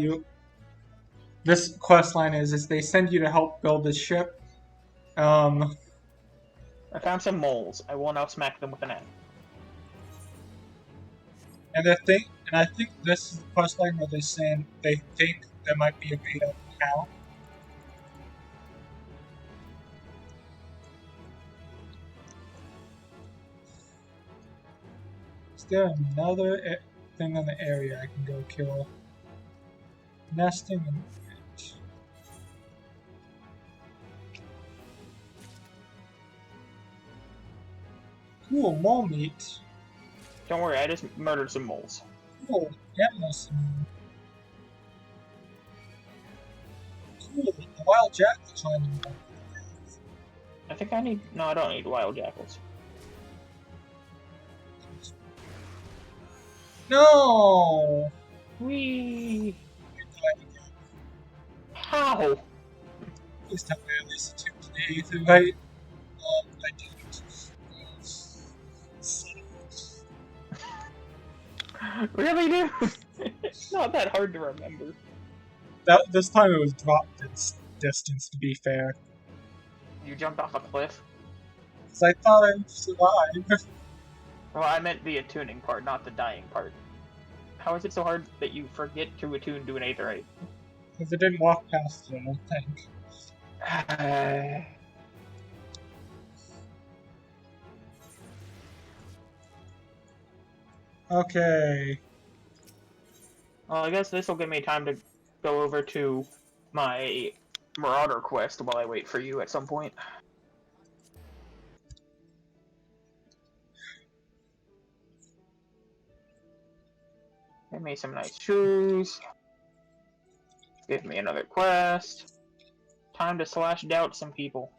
this quest line is they send you to help build this ship. I found some moles. I will now smack them with an axe. And I think this is the quest line where they're saying they think there might be a way to town. Is there another thing in the area I can go kill? Nesting and cool, mole meat. Don't worry, I just murdered some moles. Cool, animals. Cool, a wild jack climbing. I think I need... No, I don't need wild jackals. No! Whee! How? Please tell me at least attempt anything right. I didn't. Really, dude? It's not that hard to remember. This time it was dropped distance, to be fair. You jumped off a cliff? Because I thought I'd survive. Well, I meant the attuning part, not the dying part. How is it so hard that you forget to attune to an aetherite? Because I didn't walk past it, I don't think. Okay. Well, I guess this will give me time to go over to my Marauder quest while I wait for you at some point. Give me some nice shoes. Give me another quest. Time to slash doubt some people.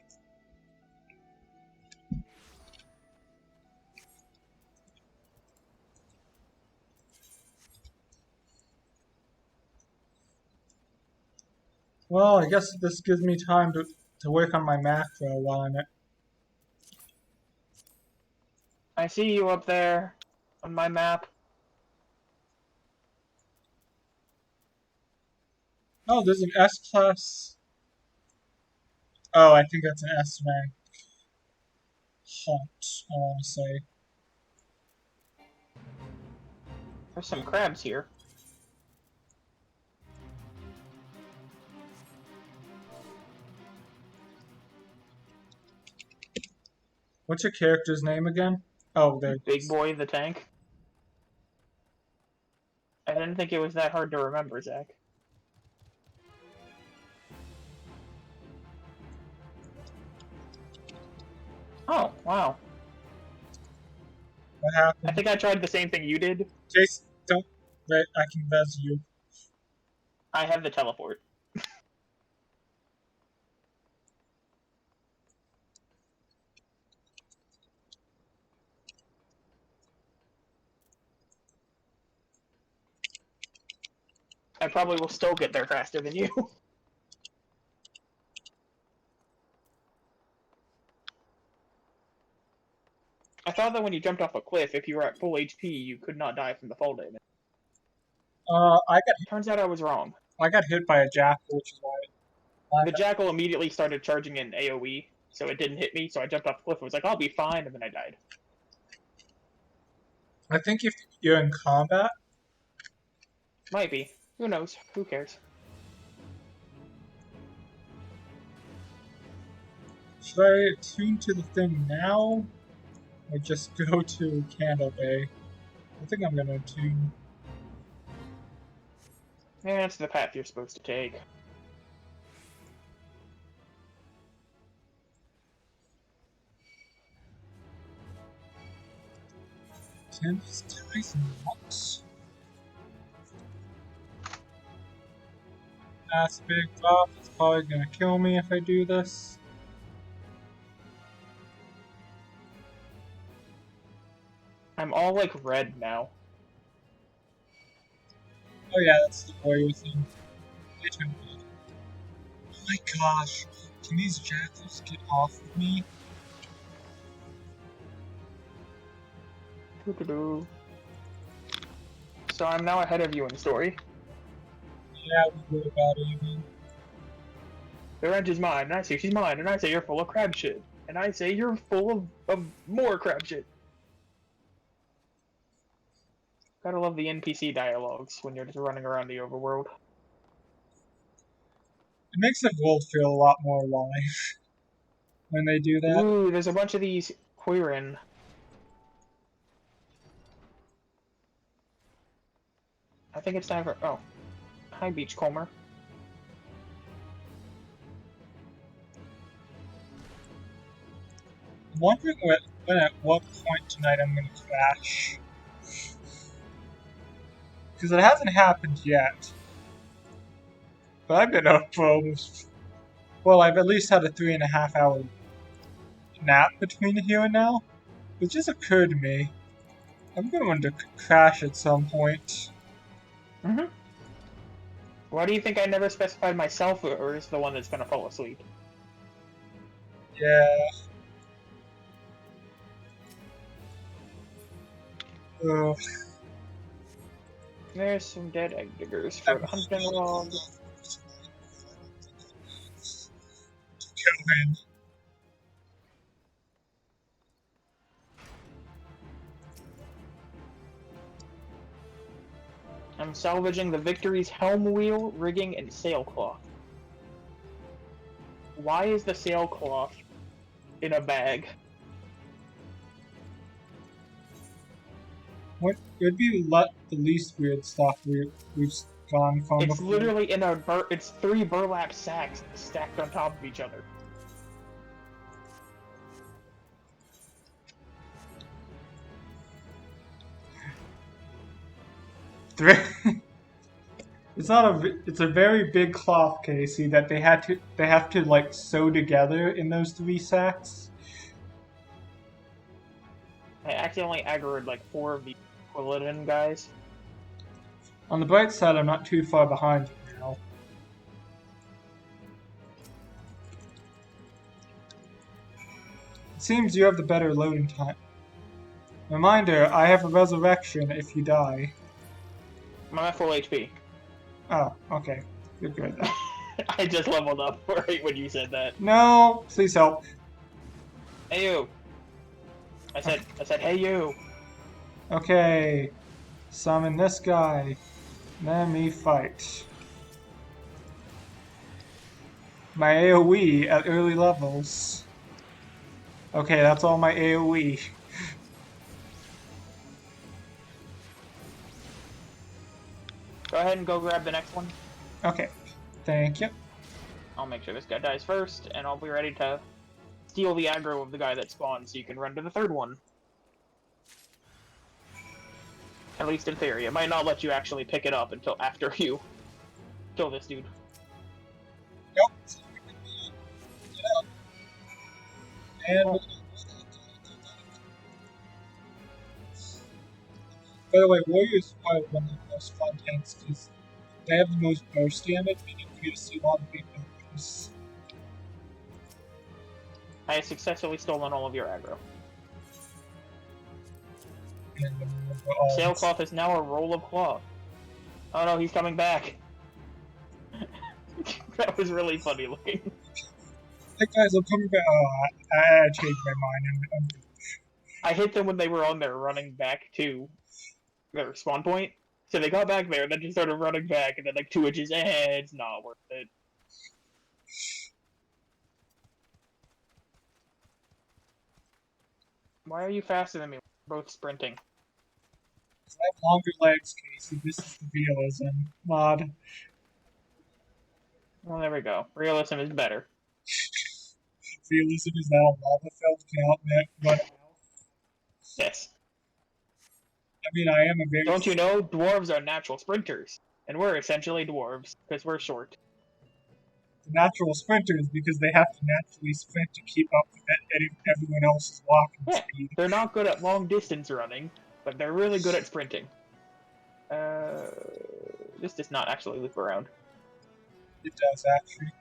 Well, I guess this gives me time to work on my macro while I'm at... I see you up there on my map. Oh, there's an S+. Oh, I think that's an S rank haunt, I want to say. There's some crabs here. What's your character's name again? Oh, there. Big Boy the tank. I didn't think it was that hard to remember, Zach. Oh, wow. What happened? I think I tried the same thing you did. Jason, don't... I can res you. I have the teleport. I probably will still get there faster than you. I thought that when you jumped off a cliff, if you were at full HP, you could not die from the fall damage. Turns out I was wrong. I got hit by a jackal, which is why... The jackal immediately started charging in AoE, so it didn't hit me, so I jumped off the cliff and was like, I'll be fine, and then I died. I think if you're in combat... Might be. Who knows? Who cares? Should I attune to the thing now? Or just go to Candle Bay? I think I'm gonna attune. Yeah, that's the path you're supposed to take. Can these guys not? That's a big buff. It's probably gonna kill me if I do this. I'm all like red now. Oh yeah, that's the warrior thing. Oh my gosh, can these jackals get off of me? So I'm now ahead of you in the story. Yeah, we were about even. The wrench is mine, and I say she's mine, and I say you're full of crab shit. And I say you're full of more crab shit. Gotta love the NPC dialogues when you're just running around the overworld. It makes the world feel a lot more alive when they do that. Ooh, there's a bunch of these Quirin. I think it's time for... Oh. Hi, Beachcomber. I'm wondering at what point tonight I'm going to crash. Because it hasn't happened yet. But I've been up for almost... Well, I've at least had a 3.5 hour nap between here and now. It just occurred to me. I'm going to crash at some point. Mm-hmm. Why do you think I never specified myself or is the one that's gonna fall asleep? Yeah. Ugh. There's some dead egg diggers for the hunting log. Go in. I'm salvaging the Victory's helm wheel, rigging, and sailcloth. Why is the sailcloth in a bag? What would be the least weird stuff we've gone from It's before? literally in a it's 3 burlap sacks stacked on top of each other. It's not a. It's a very big cloth, Casey, that they have to like sew together in those 3 sacks. I accidentally aggroed like 4 of the Quilladin guys. On the bright side, I'm not too far behind you now. It seems you have the better loading time. Reminder, I have a resurrection if you die. I'm at full HP. Oh, okay. You're good then. I just leveled up right when you said that. No, please help. Hey you. I said, hey you. Okay. Summon this guy. Let me fight. My AoE at early levels. Okay, that's all my AoE. Go ahead and go grab the next one. Okay, thank you. I'll make sure this guy dies first, and I'll be ready to steal the aggro of the guy that spawned so you can run to the third one. At least in theory. It might not let you actually pick it up until after you kill this dude. Nope. And by the way, warriors are one of the most fun tanks because they have the most burst damage, meaning you get to see a lot of big numbers. I have successfully stolen all of your aggro. Sailcloth is now a roll of cloth. Oh no, he's coming back. That was really funny looking. Hey guys, I'm coming back. Oh, I changed my mind. I hit them when they were on there running back to their spawn point. So they got back there and then just started running back and then like 2 inches ahead. It's not worth it. Why are you faster than me? We're both sprinting. I have longer legs, Casey. This is the realism mod. Well, there we go. Realism is better. Realism is now a lava felt can run a mouth. Yes. I mean, I am a very. Don't you know? Dwarves are natural sprinters. And we're essentially dwarves, because we're short. Natural sprinters because they have to naturally sprint to keep up with everyone else's walking speed. They're not good at long distance running, but they're really good at sprinting. This does not actually loop around. It does, actually.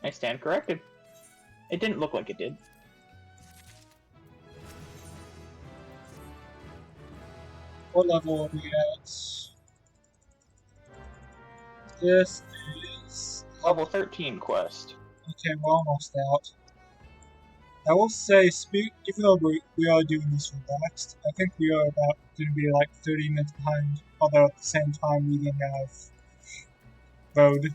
I stand corrected. It didn't look like it did. What level are we at? This is Level 13 quest. Okay, we're almost out. I will say, even though we are doing this relaxed, I think we are about going to be like 30 minutes behind, although at the same time we didn't have road.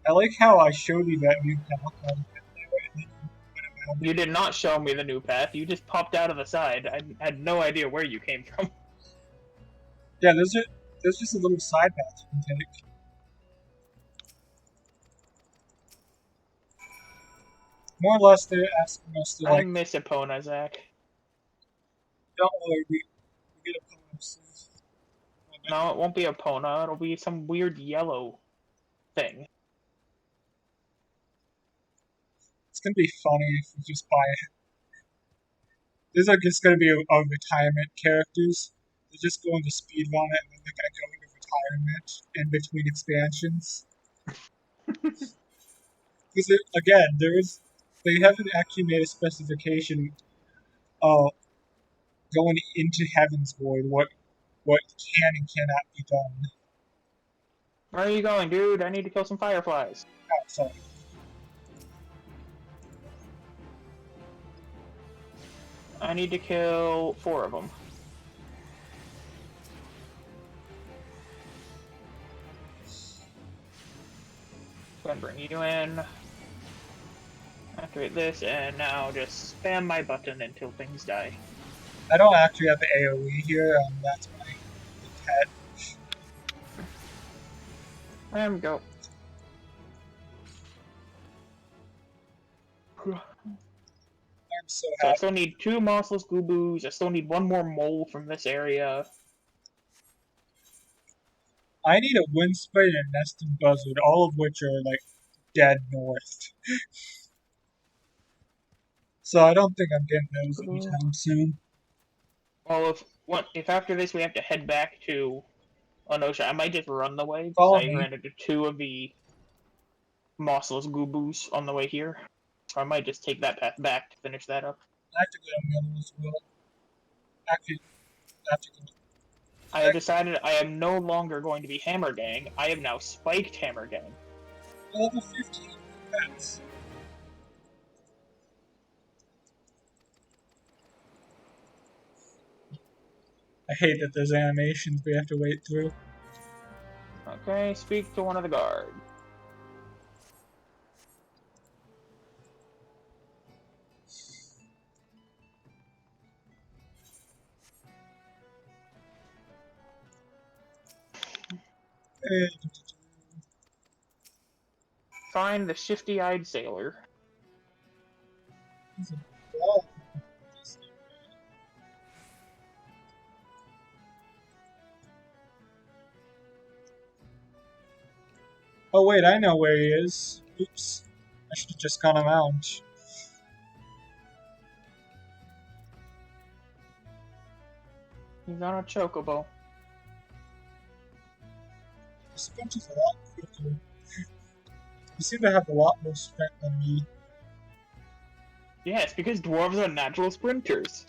I like how I showed you that new path. You did not show me the new path, you just popped out of the side. I had no idea where you came from. Yeah, there's just a little side path you can take. More or less, they're asking us to, I like, miss Epona, Zach. don't worry, we get a poem soon. No, it won't be Epona. It'll be some weird yellow thing. It's gonna be funny if we just buy it. These are just gonna be our retirement characters. They just go into speedrun it, and then they're gonna go into retirement in between expansions. Because again, they haven't actually made a specification going into Heaven's Void what can and cannot be done. Where are you going, dude? I need to kill some fireflies. Oh, sorry. I need to kill 4 of them. Go ahead and bring you in. Activate this, and now just spam my button until things die. I don't actually have the AoE here, that's my pet. There we go. I'm so So I happy. still need 2 mossless gooboos. I still need 1 more mole from this area. I need a Windspread and a Nesting Buzzard, all of which are, like, dead north. So I don't think I'm getting those anytime soon. Well, if after this we have to head back to Onosha, I might just run the way, because Follow I me. ran into 2 of the mossless gooboos on the way here. So I might just take that path back to finish that up. I have to go to the other one as well. Actually, I have to go. I have decided I am no longer going to be Hammer Gang. I am now Spiked Hammer Gang. Level 15 pets. I hate that there's animations we have to wait through. Okay, speak to one of the guards. Find the shifty-eyed sailor. Oh wait, I know where he is. Oops. I should have just gone around. He's on a chocobo. The sprint is a lot quicker. You seem to have a lot more strength than me. Yeah, it's because dwarves are natural sprinters.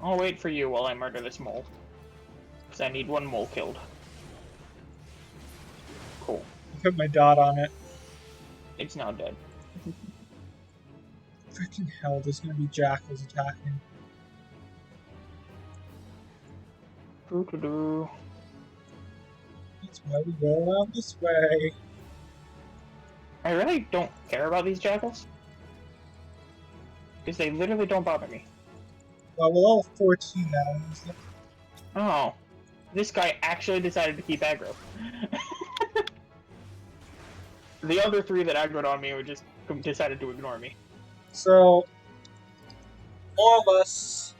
I'll wait for you while I murder this mole. Because I need 1 mole killed. Cool. I put my dot on it. It's now dead. Freaking hell, there's gonna be jackals attacking. Doo-doo-doo. That's why we go around this way. I really don't care about these jackals. Because they literally don't bother me. Well, we're level 14 now. Oh. This guy actually decided to keep aggro. The other 3 that aggroed on me were just decided to ignore me. So, more or less,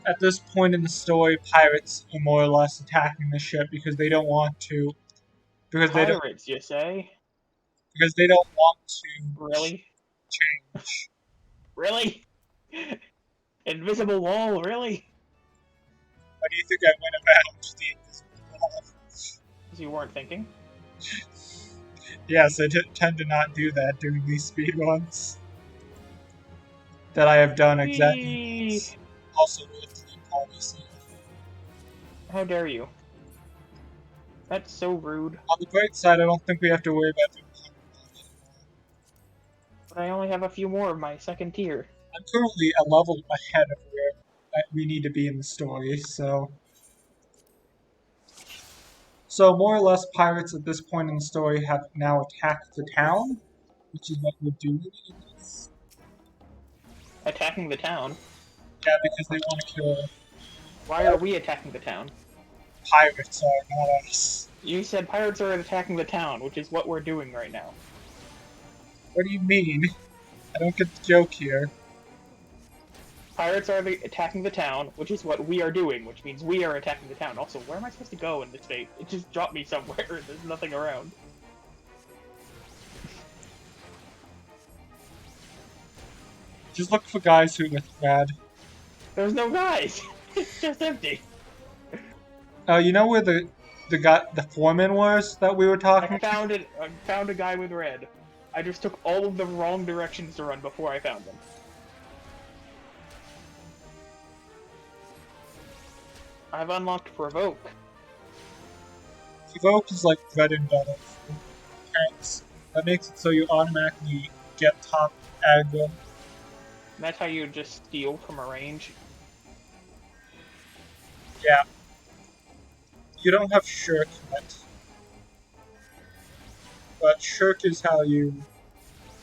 at this point in the story, pirates are more or less attacking the ship because they don't want to. Pirates, you say? Because they don't want to. Really? Change. Really? Invisible wall, really? Why do you think I went around the invisible wall? Because you weren't thinking? Yes, I tend to not do that during these speedruns. That I have done exactly. Also with the policy. How dare you? That's so rude. On the bright side, I don't think we have to worry about doing anymore. But I only have a few more of my 2nd tier. I'm currently a level ahead of where we need to be in the story, so... So more or less, pirates at this point in the story have now attacked the town, which is what we're doing in this. Attacking the town? Yeah, because they want to kill Why are we attacking the town? pirates, not us. You said pirates are attacking the town, which is what we're doing right now. What do you mean? I don't get the joke here. Pirates are attacking the town, which is what we are doing, which means we are attacking the town. Also, where am I supposed to go in this state? It just dropped me somewhere, there's nothing around. Just look for guys who look bad. There's no guys! It's just empty. You know where the foreman was that we were talking to? I found a guy with red. I just took all of the wrong directions to run before I found them. I've unlocked Provoke. Provoke is like bread and butter for tanks. That makes it so you automatically get top aggro. That's how you just steal from a range. Yeah. You don't have shirk yet. But shirk is how you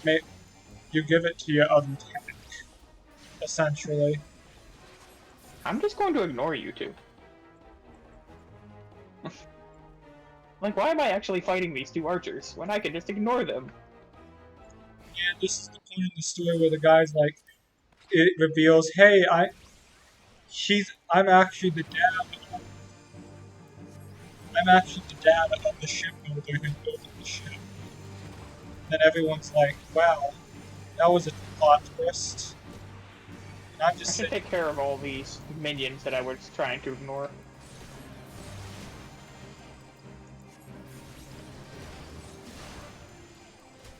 give it to your other tank, essentially. I'm just going to ignore you two. Like, why am I actually fighting these two archers when I can just ignore them? And this is the point in the story where the guy's like, it reveals, hey, I'm actually the dad. I'm actually the dad of the shipbuilder who built the ship. Then everyone's like, wow, that was a plot twist. And I'm just I should take care of all these minions that I was trying to ignore.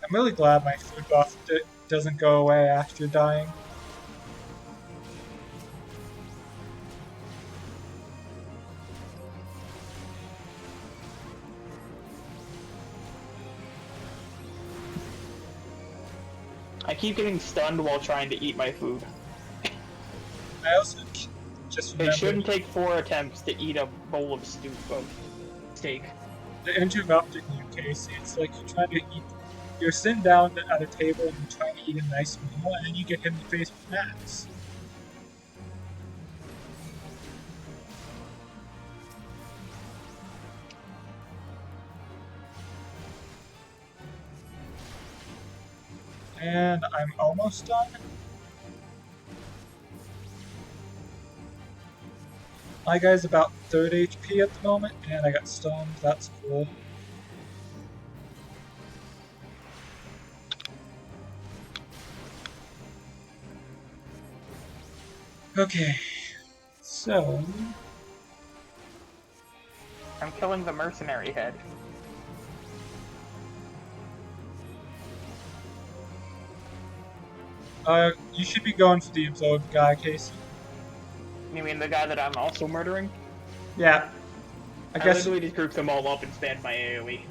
I'm really glad my food buff doesn't go away after dying. I keep getting stunned while trying to eat my food. I also just remembered... It shouldn't take 4 attempts to eat a bowl of steak. They're interrupting you, Casey. It's like you're trying to eat... You're sitting down at a table and you're trying to eat a nice meal, and then you get hit in the face with an axe. And I'm almost done. My guy's about 3rd HP at the moment, and I got stunned. That's cool. Okay, so... I'm killing the mercenary head. You should be going for the absorbed guy, Casey. You mean the guy that I'm also murdering? Yeah. I guess... literally just grouped them all up and spammed my AoE.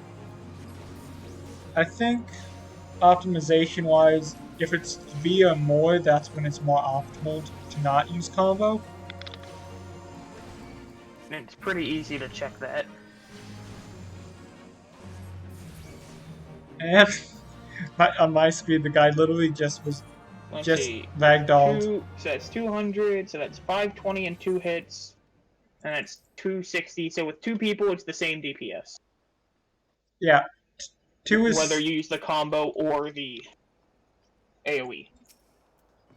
I think, optimization-wise, if it's V or more, that's when it's more optimal to not use combo. And it's pretty easy to check that. And on my speed, the guy literally just was ragdolled. So that's 200, so that's 520 and 2 hits, and that's 260. So with 2 people, it's the same DPS. Yeah. 2 is... Whether you use the combo or the AoE.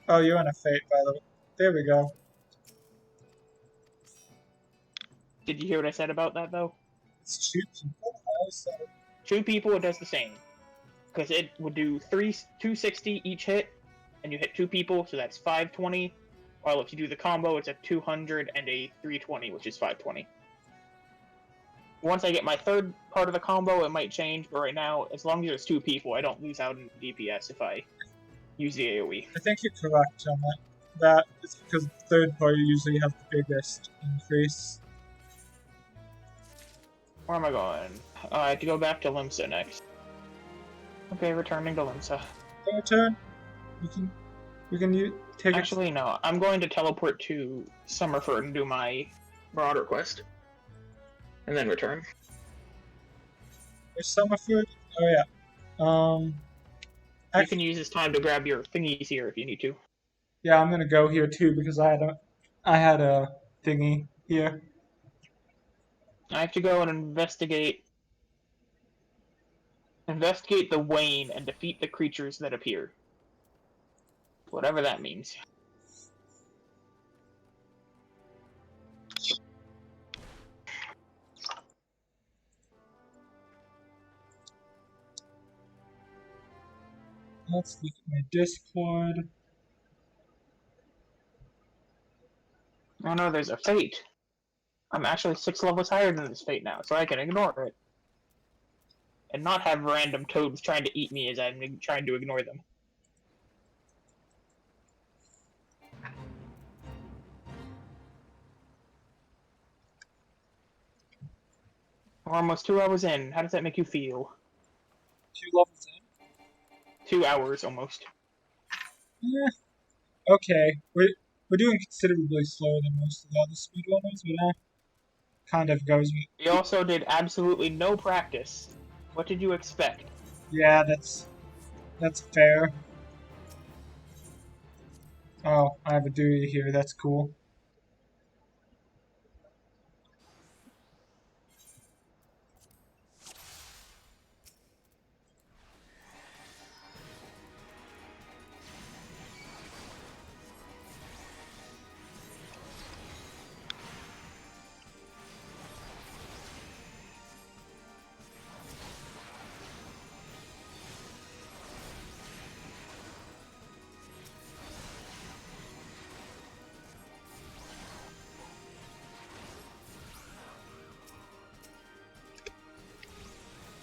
Oh, you're on a fate, by the way. There we go. Did you hear what I said about that, though? It's 2 people? I always said it. 2 people, it does the same. Because it would do 260 each hit, and you hit 2 people, so that's 520. While if you do the combo, it's a 200 and a 320, which is 520. Once I get my 3rd part of the combo, it might change, but right now, as long as there's 2 people, I don't lose out in DPS if I use the AoE. I think you're correct on that. That is because the 3rd party usually has the biggest increase. Where am I going? I have to go back to Limsa next. Okay, returning to Limsa. Your turn. You can take Actually, no. I'm going to teleport to Summerford and do my Marauder quest. And then return. Where's Summerford? Oh yeah. You can use this time to grab your thingies here if you need to. Yeah, I'm gonna go here too because I had a thingy here. I have to go and investigate the wane and defeat the creatures that appear. Whatever that means. Let's look at my Discord. Oh no, there's a fate. I'm actually 6 levels higher than this fate now, so I can ignore it. And not have random toads trying to eat me as I'm trying to ignore them. We're almost 2 hours in. How does that make you feel? 2 levels 2 hours almost. in? Okay. We're doing considerably slower than most of the other speedrunners, but that kind of goes with. We also did absolutely no practice. What did you expect? Yeah, that's fair. Oh, I have a duty here. That's cool.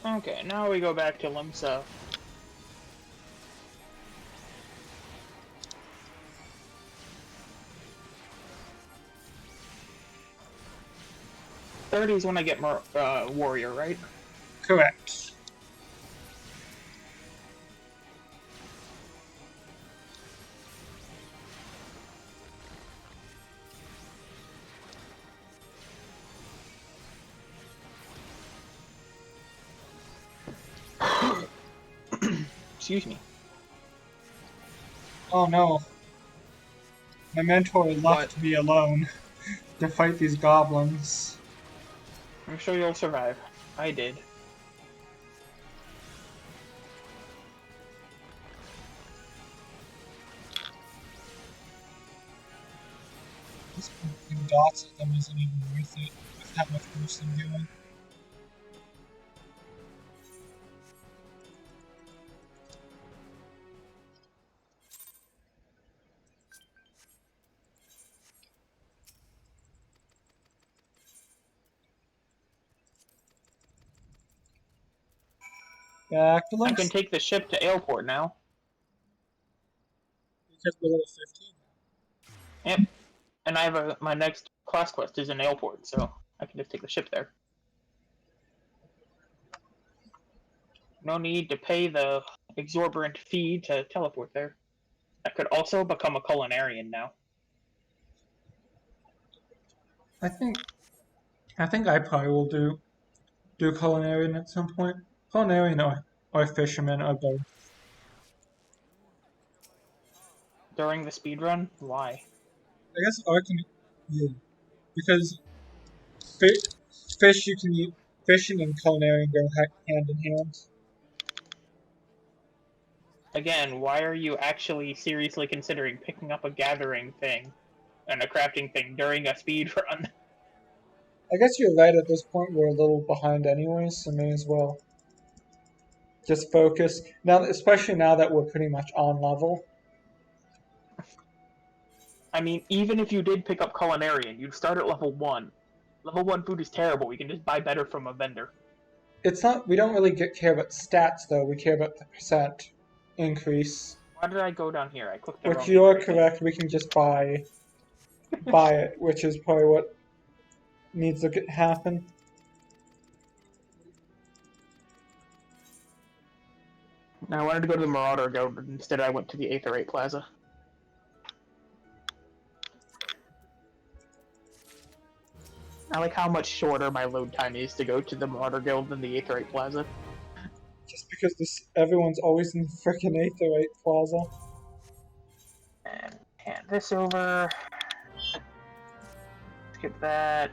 Okay, now we go back to Limsa. '30 is when I get more warrior, right? Correct. Excuse me. Oh no. My mentor left me alone to fight these goblins. I'm sure you'll survive. I did. Just putting dots at them isn't even worth it with how much worse I'm doing. Back to I can links take the ship to airport now. because we're level 15. Yep. And I have my next class quest is an airport, so I can just take the ship there. No need to pay the exorbitant fee to teleport there. I could also become a culinarian now. I think I probably will do culinarian at some point. Culinarian or fisherman or both. During the speedrun? Why? I guess I can, yeah, because fi- fish you can eat. Fishing and culinarian go hand in hand. Again, why are you actually seriously considering picking up a gathering thing and a crafting thing during a speedrun? I guess you're right. At this point, we're a little behind anyways, so may as well just focus now, especially now that we're pretty much on level. I mean, even if you did pick up culinarian, you'd start at level 1. Level 1 food is terrible. You can just buy better from a vendor. It's not. We don't really care about stats though. We care about the percent increase. Why did I go down here? I clicked the Which wrong you are thing, I think. correct. We can just buy it, which is probably what needs to happen. Now, I wanted to go to the Marauder Guild, but instead I went to the Aetherite Plaza. I like how much shorter my load time is to go to the Marauder Guild than the Aetherite Plaza. Just because everyone's always in the frickin' Aetherite Plaza. And this over. Skip that.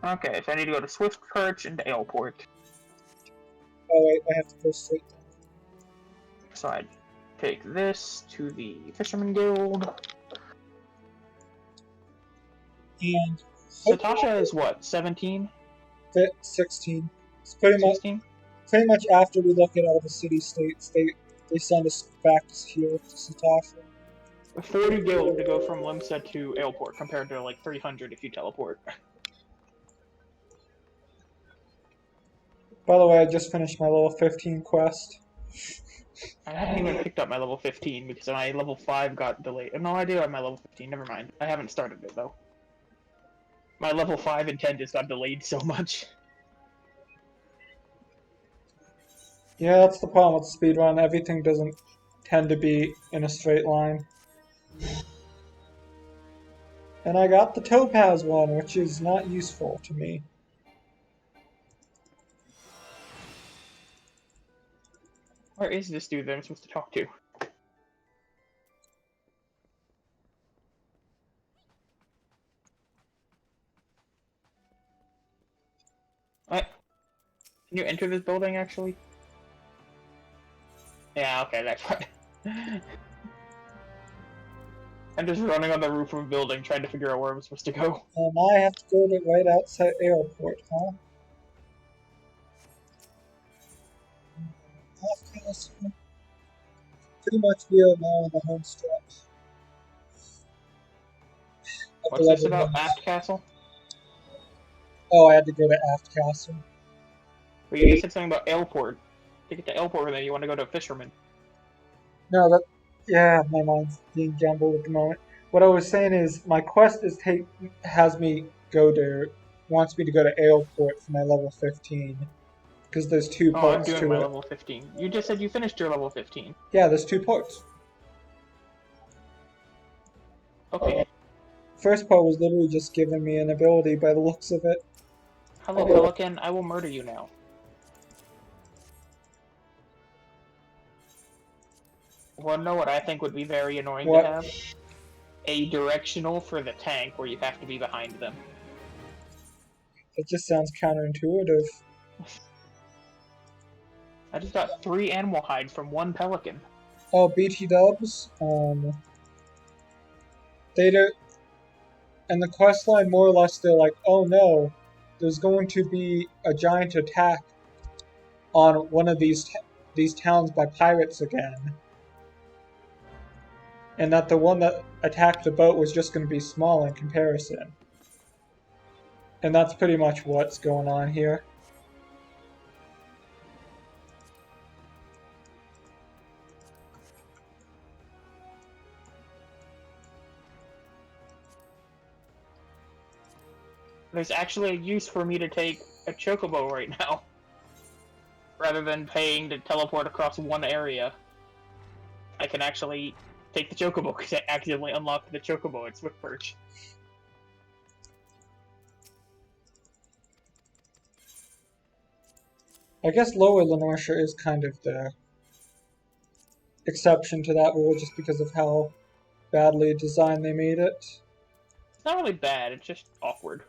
Okay, so I need to go to Swift Perch and to Airport. Oh wait, I have to go straight down. So I take this to the Fisherman Guild. And Satasha is what, 17? 16. It's pretty 16? much after we look at all the city-states, they send us back here to Satasha. 40 guild to go from Limsa to Airport, compared to like 300 if you teleport. By the way, I just finished my level 15 quest. I haven't even picked up my level 15 because my level 5 got delayed. No, I do have my level 15, never mind. I haven't started it though. My level 5 and 10 just got delayed so much. Yeah, that's the problem with speedrun. Everything doesn't tend to be in a straight line. And I got the topaz one, which is not useful to me. Where is this dude that I'm supposed to talk to? What? Can you enter this building, actually? Yeah, okay, that's fine. I'm just running on the roof of a building trying to figure out where I'm supposed to go. I have to go to right outside airport, huh? Pretty much we are now on the home stretch. What's this about? Aft Castle? Oh, I had to go to Aft Castle. But you just said something about Airport. To get to Airport, then you want to go to Fisherman. No, yeah, my mind's being jumbled at the moment. What I was saying is my quest is wants me to go to airport for my level 15. Because there's two Oh, I'm parts doing to my it. level 15. You just said you finished your level 15. Yeah, there's two parts. Okay. First part was literally just giving me an ability by the looks of it. Hello, Pelican. I will murder you now. Wanna know what I think would be very annoying to have? A directional for the tank where you have to be behind them. It just sounds counterintuitive. I just got 3 animal hides from 1 pelican. Oh, BT dubs. They do, and the quest line more or less they're like, oh no, there's going to be a giant attack on one of these towns by pirates again, and that the one that attacked the boat was just going to be small in comparison. And that's pretty much what's going on here. There's actually a use for me to take a chocobo right now. Rather than paying to teleport across one area. I can actually take the chocobo because I accidentally unlocked the chocobo at Swift Perch. I guess Lower Lenortia is kind of the exception to that rule just because of how badly designed they made it. It's not really bad, it's just awkward.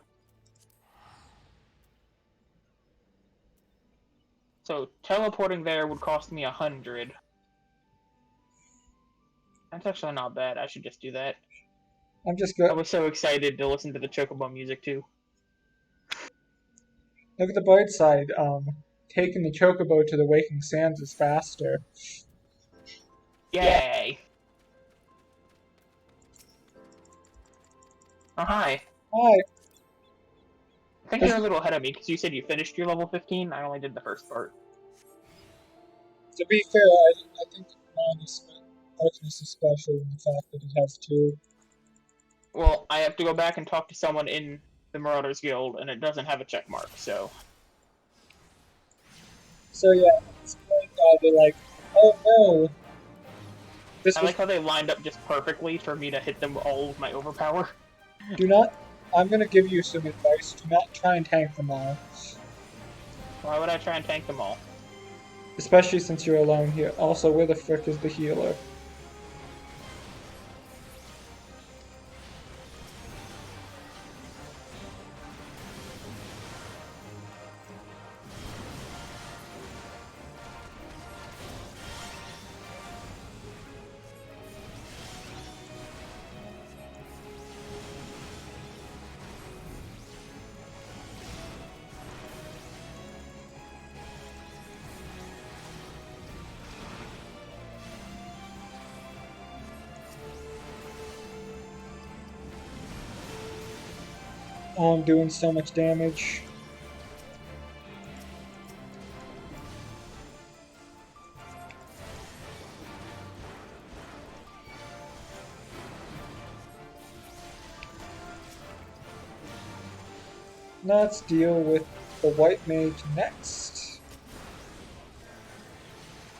So, teleporting there would cost me 100. That's actually not bad, I should just do that. I was so excited to listen to the chocobo music too. Look at the bright side, taking the chocobo to the Waking Sands is faster. Yay! Oh, hi. Hi. I think you're a little ahead of me, because you said you finished your level 15, I only did the first part. To be fair, I think Archness is special in the fact that it has 2. Well, I have to go back and talk to someone in the Marauders Guild, and it doesn't have a check mark, so... So yeah, at this point, they're like, oh no! I like how they lined up just perfectly for me to hit them all with my overpower. I'm gonna give you some advice, do not try and tank them all. Why would I try and tank them all? Especially since you're alone here. Also, where the frick is the healer? Oh, I'm doing so much damage. Let's deal with the white mage next.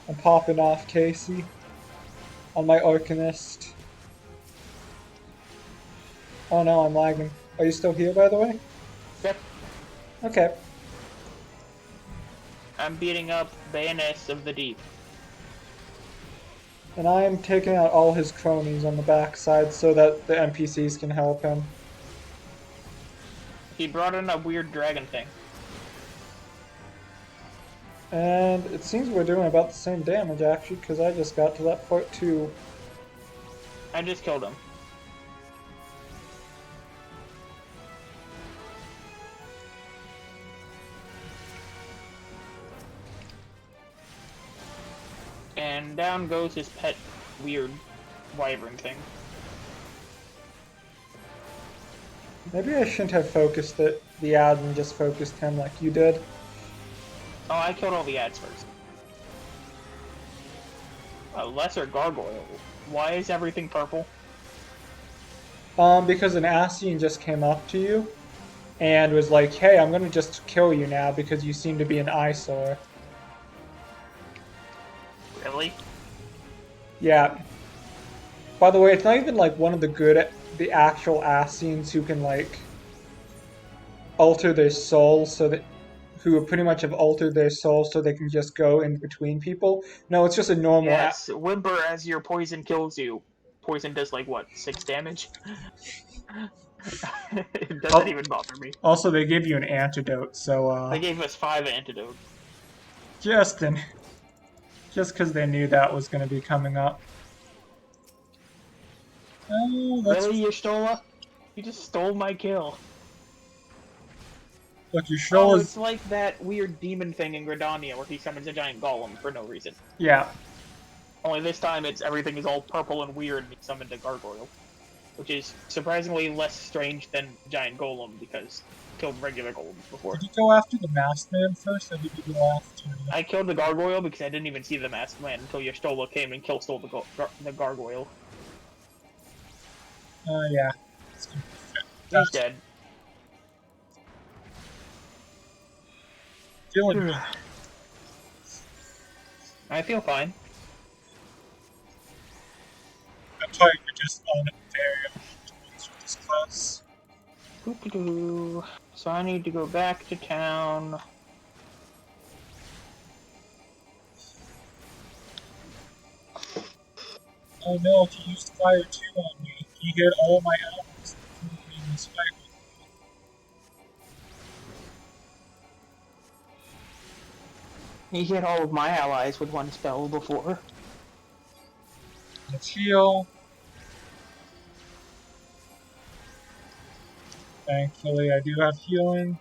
I'm popping off Casey on my Arcanist. Oh no, I'm lagging. Are you still here, by the way? Yep. Okay. I'm beating up Baroness of the Deep. And I'm taking out all his cronies on the backside so that the NPCs can help him. He brought in a weird dragon thing. And it seems we're doing about the same damage actually, because I just got to that part too. I just killed him. And down goes his pet weird wyvern thing. Maybe I shouldn't have focused the ad and just focused him like you did. Oh, I killed all the ads first. A lesser gargoyle. Why is everything purple? Because an Ascian just came up to you and was like, hey, I'm gonna just kill you now because you seem to be an eyesore. Really? Yeah. By the way, it's not even like one of the actual Ascians who can like alter their soul so that who pretty much have altered their soul so they can just go in between people. No, it's just a normal. Yes, whimper as your poison kills you. Poison does like what, 6 damage? It doesn't even bother me. Also, they give you an antidote, so They gave us 5 antidote. just because they knew that was going to be coming up. Oh, Really, Y'shtola? You just stole my kill. Look, Oh, Y'shtola's... it's like that weird demon thing in Gridania where he summons a giant golem for no reason. Yeah. Only this time everything is all purple and weird and he summoned a gargoyle. Which is surprisingly less strange than giant golem because I killed regular golems before. Did you go after the masked man first, or did you go after... I killed the gargoyle because I didn't even see the masked man until Y'shtola came and stole the gargoyle. Yeah. He's dead. Feeling good. I feel fine. I'm trying to just on very with this class. Doo-doo-doo. So I need to go back to town. Oh no, he used fire 2 on me. He hit all my allies in this fight. He hit all of my allies with one spell before. Let's heal. Thankfully, I do have healing.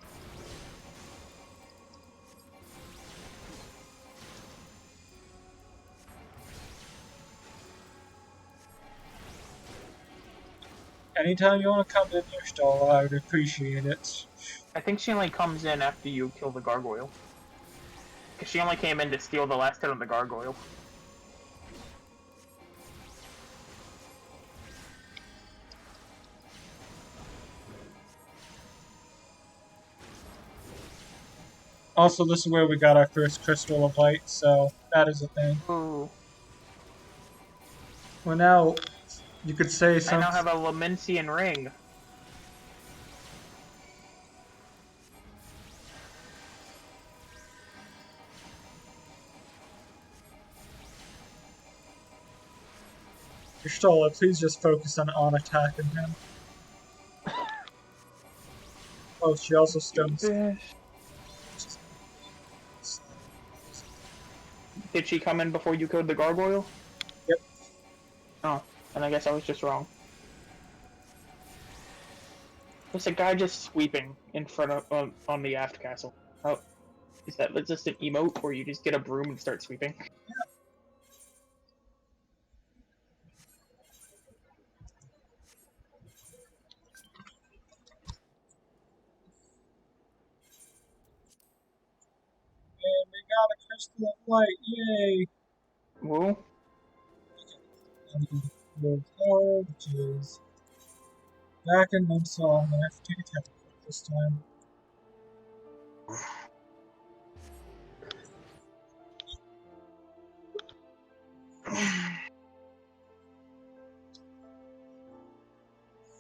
Anytime you want to come in here, Stola, I would appreciate it. I think she only comes in after you kill the gargoyle. Because she only came in to steal the last hit on the gargoyle. Also, this is where we got our first Crystal of Light, so that is a thing. Ooh. Well, now, you could say I something. now have a Lamentian ring. Stola, please just focus on attacking him. Oh, she also stuns. Did she come in before you killed the gargoyle? Yep. Oh, and I guess I was just wrong. There's a guy just sweeping in front of on the aft castle. Oh, is that just an emote where you just get a broom and start sweeping? Crystal of Light, yay! Woo. And the tower, which is back in them, so I'm gonna have to take a teleport this time.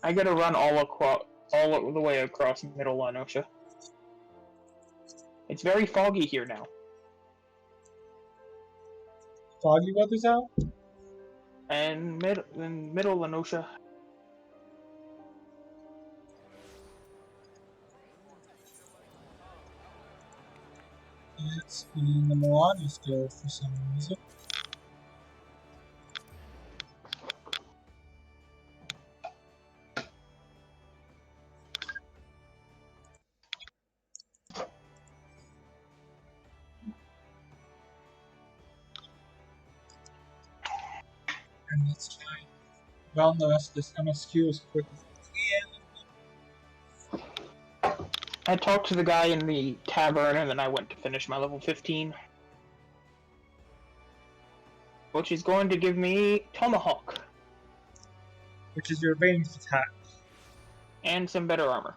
I gotta run all the way across Middle Lanosha. It's very foggy here now. Foggy weather's out? And Middle Lanosha. It's in the Marauders Guild for some reason. And let's try and round the rest of this MSQ as quick as I can. I talked to the guy in the tavern, and then I went to finish my level 15. Which is going to give me Tomahawk. Which is your ranged attack. And some better armor.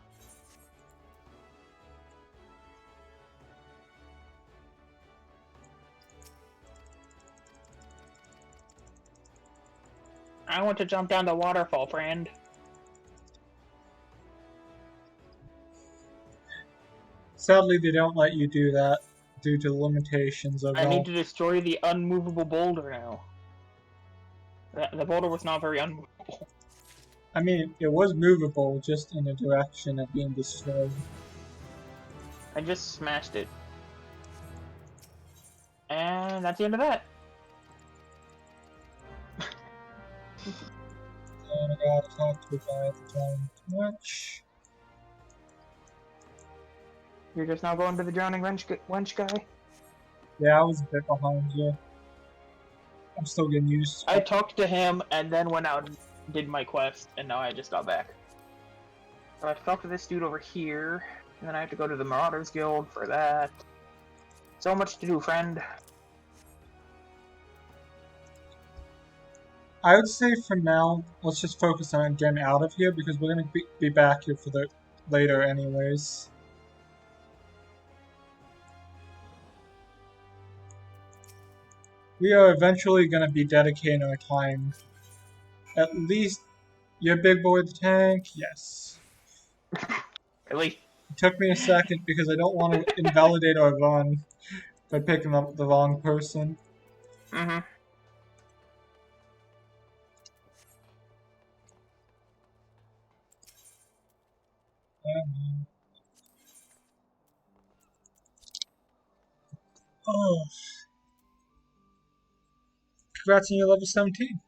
I want to jump down the waterfall, friend. Sadly, they don't let you do that due to limitations of I need to destroy the unmovable boulder now. The boulder was not very unmovable. I mean, it was movable, just in the direction of being destroyed. I just smashed it. And that's the end of that. And I gotta talk to a guy at the time too much. You're just now going to the drowning wench guy? Yeah, I was a bit behind you. I'm still getting used to it. I talked to him and then went out and did my quest, and now I just got back. So I have to talk to this dude over here, and then I have to go to the Marauders Guild for that. So much to do, friend. I would say for now, let's just focus on getting out of here because we're gonna be back here for the later anyways. We are eventually gonna be dedicating our time. At least you're big boy the tank, yes. Really? It took me a second because I don't want to invalidate our run by picking up the wrong person. Mm-hmm. Oh. Congrats on your level 17.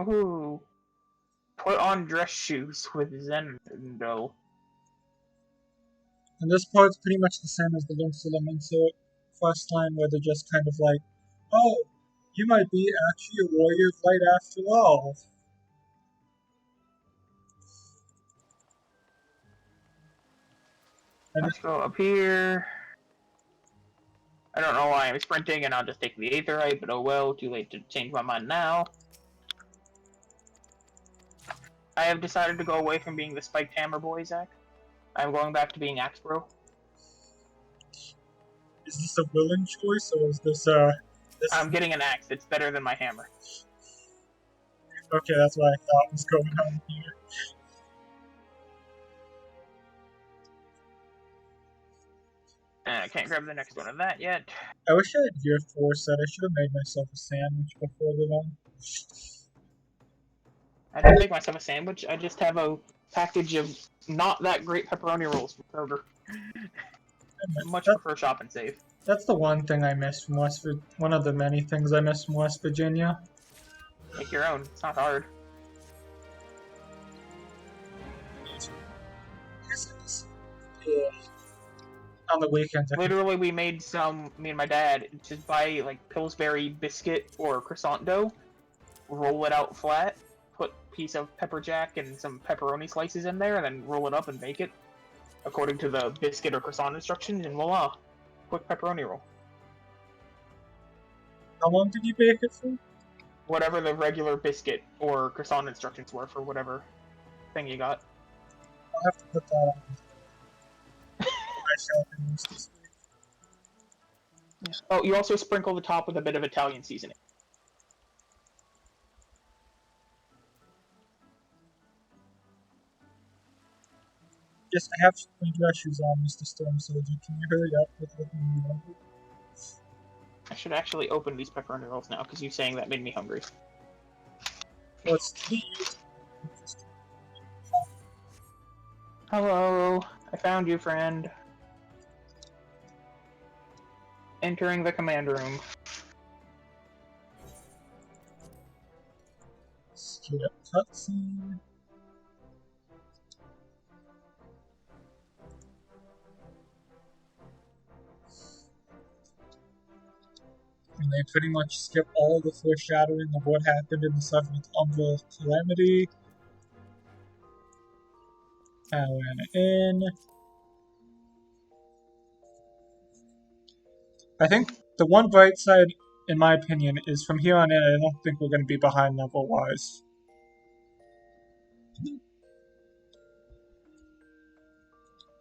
Ooh. Put on dress shoes with Zendo. And this part's pretty much the same as the Links Elemental quest line where they're just kind of like, oh, you might be actually a warrior of light after all. Let's go up here. I don't know why I'm sprinting and I'll just take the Aetherite, but oh well, too late to change my mind now. I have decided to go away from being the spiked hammer boy, Zach. I'm going back to being Axe Bro. Is this a willing choice or is this I'm getting an axe, it's better than my hammer. Okay, that's what I thought was going on here. I can't grab the next one of that yet. I wish I had Gear 4 set. I should have made myself a sandwich before the run. I didn't make myself a sandwich, I just have a package of not that great pepperoni rolls from Kroger. I much prefer Shop and Save. That's the one thing I miss from one of the many things I miss from West Virginia. Make your own, it's not hard. On the weekends, Literally, we made some, me and my dad, just buy like Pillsbury biscuit or croissant dough, roll it out flat, put a piece of pepper jack and some pepperoni slices in there, and then roll it up and bake it according to the biscuit or croissant instructions, and voila, quick pepperoni roll. How long did you bake it for? Whatever the regular biscuit or croissant instructions were for whatever thing you got. I'll have to put that on my shopping list this week. Yeah. Oh, you also sprinkle the top with a bit of Italian seasoning. Yes, I have my dress shoes on, Mr. Storm Soldier. Can you hurry up with looking me over? I should actually open these pepperoni rolls now, because you saying that made me hungry. Well, it's to be used. Hello, I found you, friend. Entering the command room. Skip cutscene. And they pretty much skip all the foreshadowing of what happened in the 7th Umbral Calamity. I went in. I think the one bright side, in my opinion, is from here on in, I don't think we're going to be behind level-wise.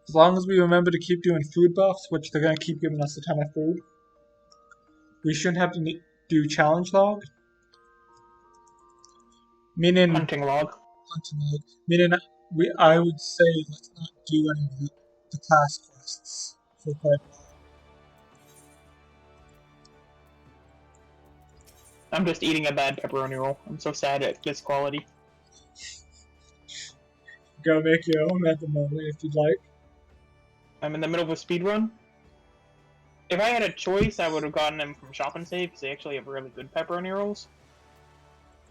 As long as we remember to keep doing food buffs, which they're going to keep giving us a ton of food, we shouldn't have to do challenge log. Meaning, Hunting log. Meaning, I would say let's not do any of the class quests for quite a while. I'm just eating a bad pepperoni roll. I'm so sad at this quality. Go make your own at the moment if you'd like. I'm in the middle of a speedrun. If I had a choice, I would have gotten them from Shop and Save, because they actually have really good pepperoni rolls.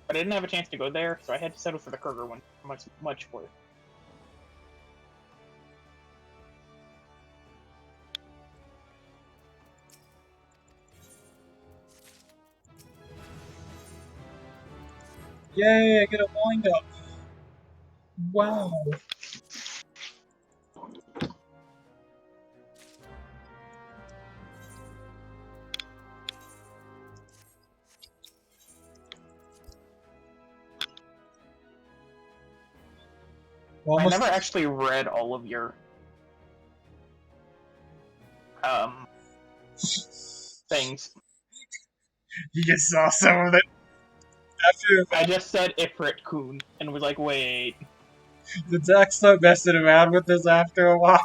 But I didn't have a chance to go there, so I had to settle for the Kroger one. Much worse. Yay, I get a wind up. Wow. I never actually read all of your things. You just saw some of it. I just said Ifrit Kun and was like, wait. Did Zach start messing around with this after a while?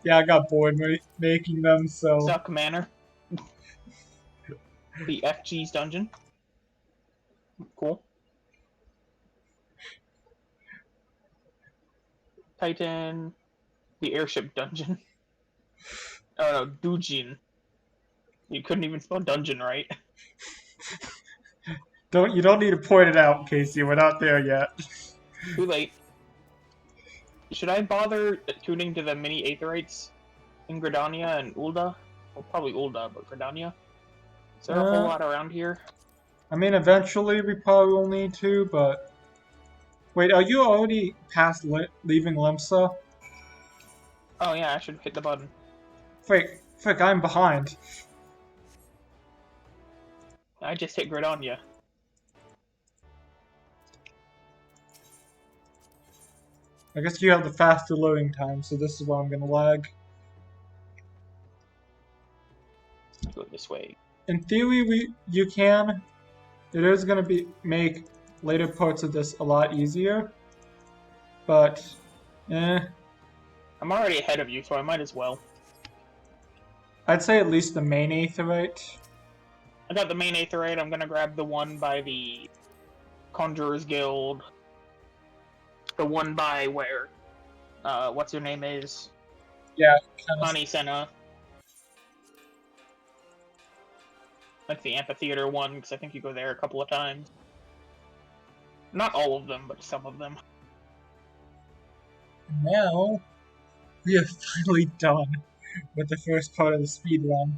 Yeah, I got bored making them, so... Suck Manor. The FG's dungeon. Cool. Titan. The airship dungeon. Oh no, Dujin. You couldn't even spell dungeon right. You don't need to point it out, Casey. We're not there yet. Too late. Should I bother tuning to the mini Aetherites in Gridania and Ul'dah? Well, probably Ul'dah, but Gridania? Is there a whole lot around here? I mean, eventually we probably will need to, but... Wait, are you already past leaving Limsa? Oh yeah, I should hit the button. Frick, I'm behind. I just hit Gridania. I guess you have the faster loading time, so this is why I'm gonna lag. Go this way. In theory, you can. It is gonna make later parts of this a lot easier, but I'm already ahead of you, so I might as well. I'd say at least the main Aetherite. I got the main Aetherite. I'm gonna grab the one by the Conjurer's Guild. The one by where, what's her name is? Yeah, Honey Senna. Like the amphitheater one, because I think you go there a couple of times. Not all of them, but some of them. Now, we are finally done with the first part of the speedrun.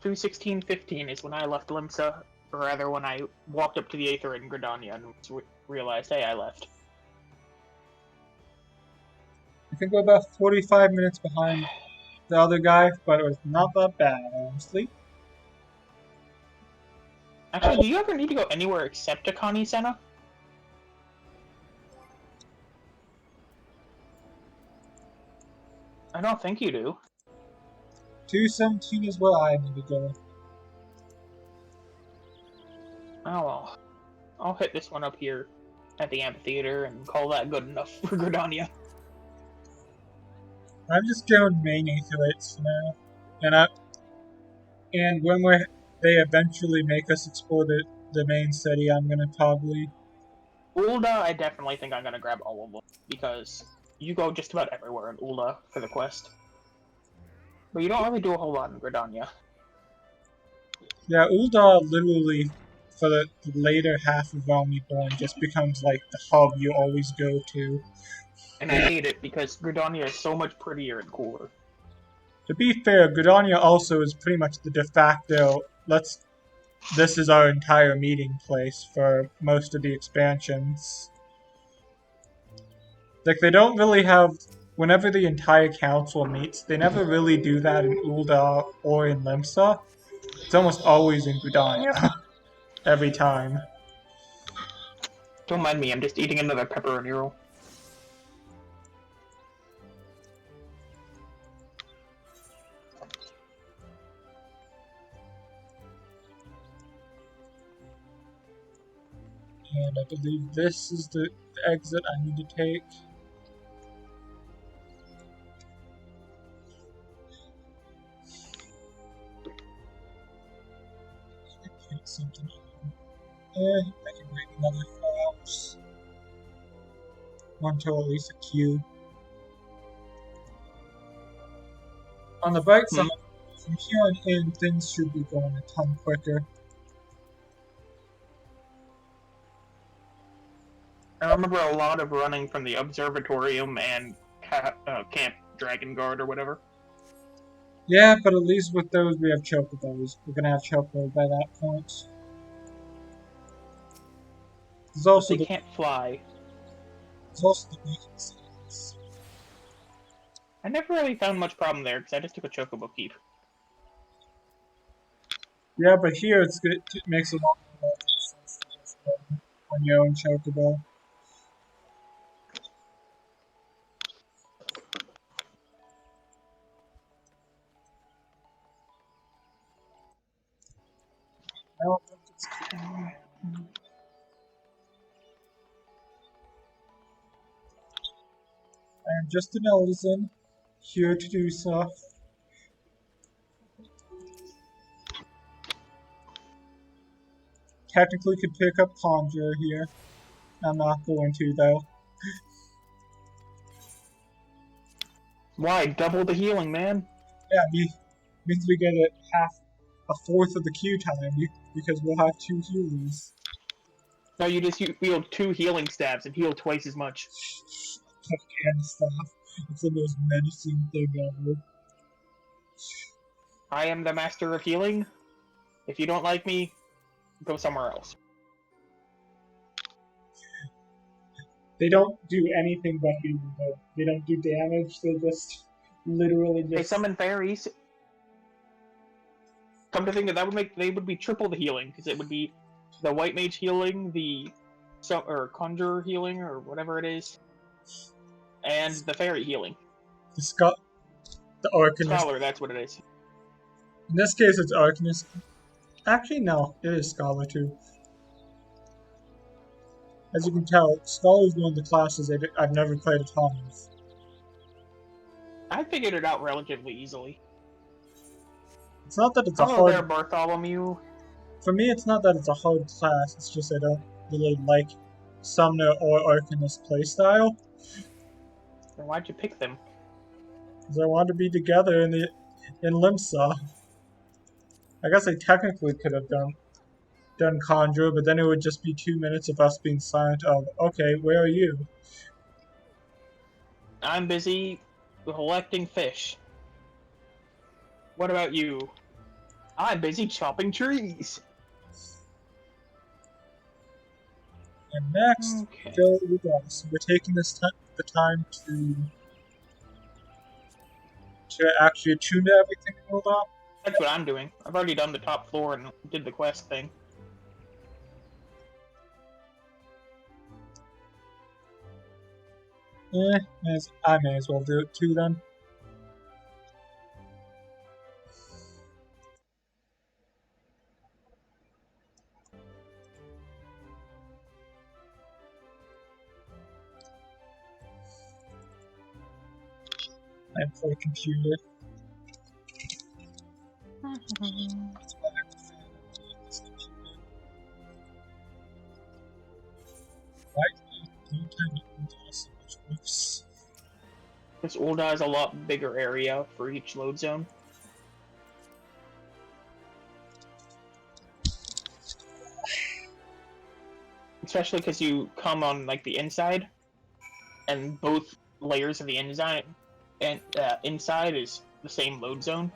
2:16:15 is when I left Limsa, or rather when I walked up to the Aether in Gridania and realized, hey, I left. I think we're about 45 minutes behind the other guy, but it was not that bad, honestly. Actually, do you ever need to go anywhere except to Connie Senna? I don't think you do. 217 is where I need to go. Oh well. I'll hit this one up here at the amphitheater and call that good enough for Gridania. I'm just going main aetherites for now. And when they eventually make us explore the main city, I'm gonna probably... Ulda, I definitely think I'm gonna grab all of them, because you go just about everywhere in Ulda for the quest. But you don't really do a whole lot in Gridania. Yeah, Ul'dah literally, for the later half of Realm Reborn, just becomes like the hub you always go to. And I hate it, because Gridania is so much prettier and cooler. To be fair, Gridania also is pretty much the de facto, this is our entire meeting place for most of the expansions. Like, they don't really have, whenever the entire council meets, they never really do that in Ul'dah or in Limsa. It's almost always in Gridania. Every time. Don't mind me, I'm just eating another pepperoni roll. And I believe this is the exit I need to take. Something. I can wait another 4 hours. Until at least a queue. On the bright side, from here on in, things should be going a ton quicker. I remember a lot of running from the Observatorium and Camp Dragon Guard or whatever. Yeah, but at least with those we have chocobos. We're gonna have chocobos by that point. There's also they can't fly. There's also the beacon cities. I never really found much problem there because I just took a chocobo keep. Yeah, but here it makes a lot more sense to just go on your own chocobo. I don't think it's I am just an artisan, here to do stuff. Technically could pick up Conjure here. I'm not going to, though. Why? Double the healing, man. Yeah, means we get a fourth of the queue time, because we'll have 2 healers. No, you just wield 2 healing stabs and heal twice as much. And stuff. It's the most menacing thing ever. I am the master of healing. If you don't like me, go somewhere else. They don't do anything but heal, though. They don't do damage, they just literally just... They summon fairies. Come to think of that, they would be triple the healing, because it would be the white mage healing, or conjurer healing, or whatever it is, and the fairy healing. The Arcanist. Scholar, that's what it is. In this case, it's Arcanist. Actually, no, it is Scholar too. As you can tell, Scholar is one of the classes I've never played a ton of. I figured it out relatively easily. It's not that it's a Hello hard... there, Bartholomew. For me, it's not that it's a hard class, it's just I don't really like Summoner or Arcanist playstyle. Then why'd you pick them? Because I want to be together in Limsa. I guess I technically could have done Conjure, but then it would just be 2 minutes of us being silent of, okay, where are you? I'm busy collecting fish. What about you? I'm busy chopping trees. And next, go with us. We're taking the time to actually attune to everything in Ul'dah. That's what I'm doing. I've already done the top floor and did the quest thing. I may as well do it too then. I'm for the computer. That's why I'm a fan of this computer. Why do you time to do so much worse? This Ulda has a lot bigger area for each load zone. Especially because you come on like the inside, and both layers of the inside and inside is the same load zone,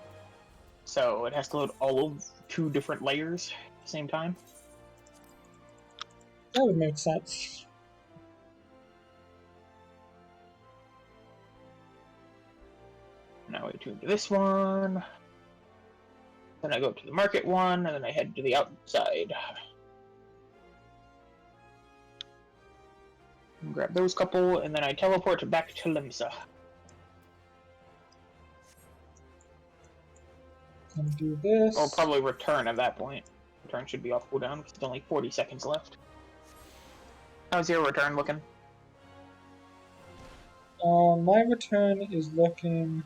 so it has to load all of 2 different layers at the same time. That would make sense. Now I tune to this one. Then I go to the market one, and then I head to the outside. Grab those couple, and then I teleport back to Limsa. Can do this. I'll probably return at that point. Return should be off cooldown because there's only 40 seconds left. How's your return looking? My return is looking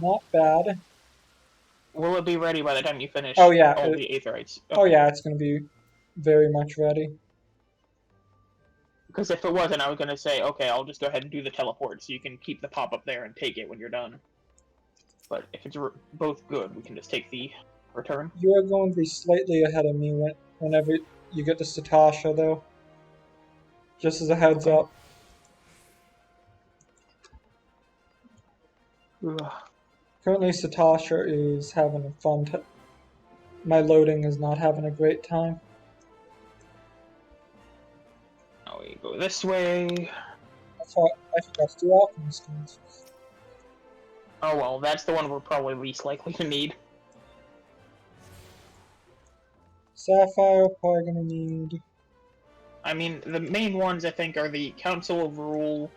not bad. Will it be ready by the time you finish Oh, yeah, all the Aetherites? Oh yeah, it's going to be very much ready. Because if it wasn't, I was going to say, okay, I'll just go ahead and do the teleport so you can keep the pop-up there and take it when you're done. But if it's both good, we can just take the return. You are going to be slightly ahead of me whenever you get to Satasha, though. Just as a heads up. Ugh. Currently, Satasha is having a fun time. My loading is not having a great time. Now we go this way. I forgot to do Alchemist skills. Oh well, that's the one we're probably least likely to need. Sapphire, probably gonna need. I mean, the main ones I think are the Council of Rule,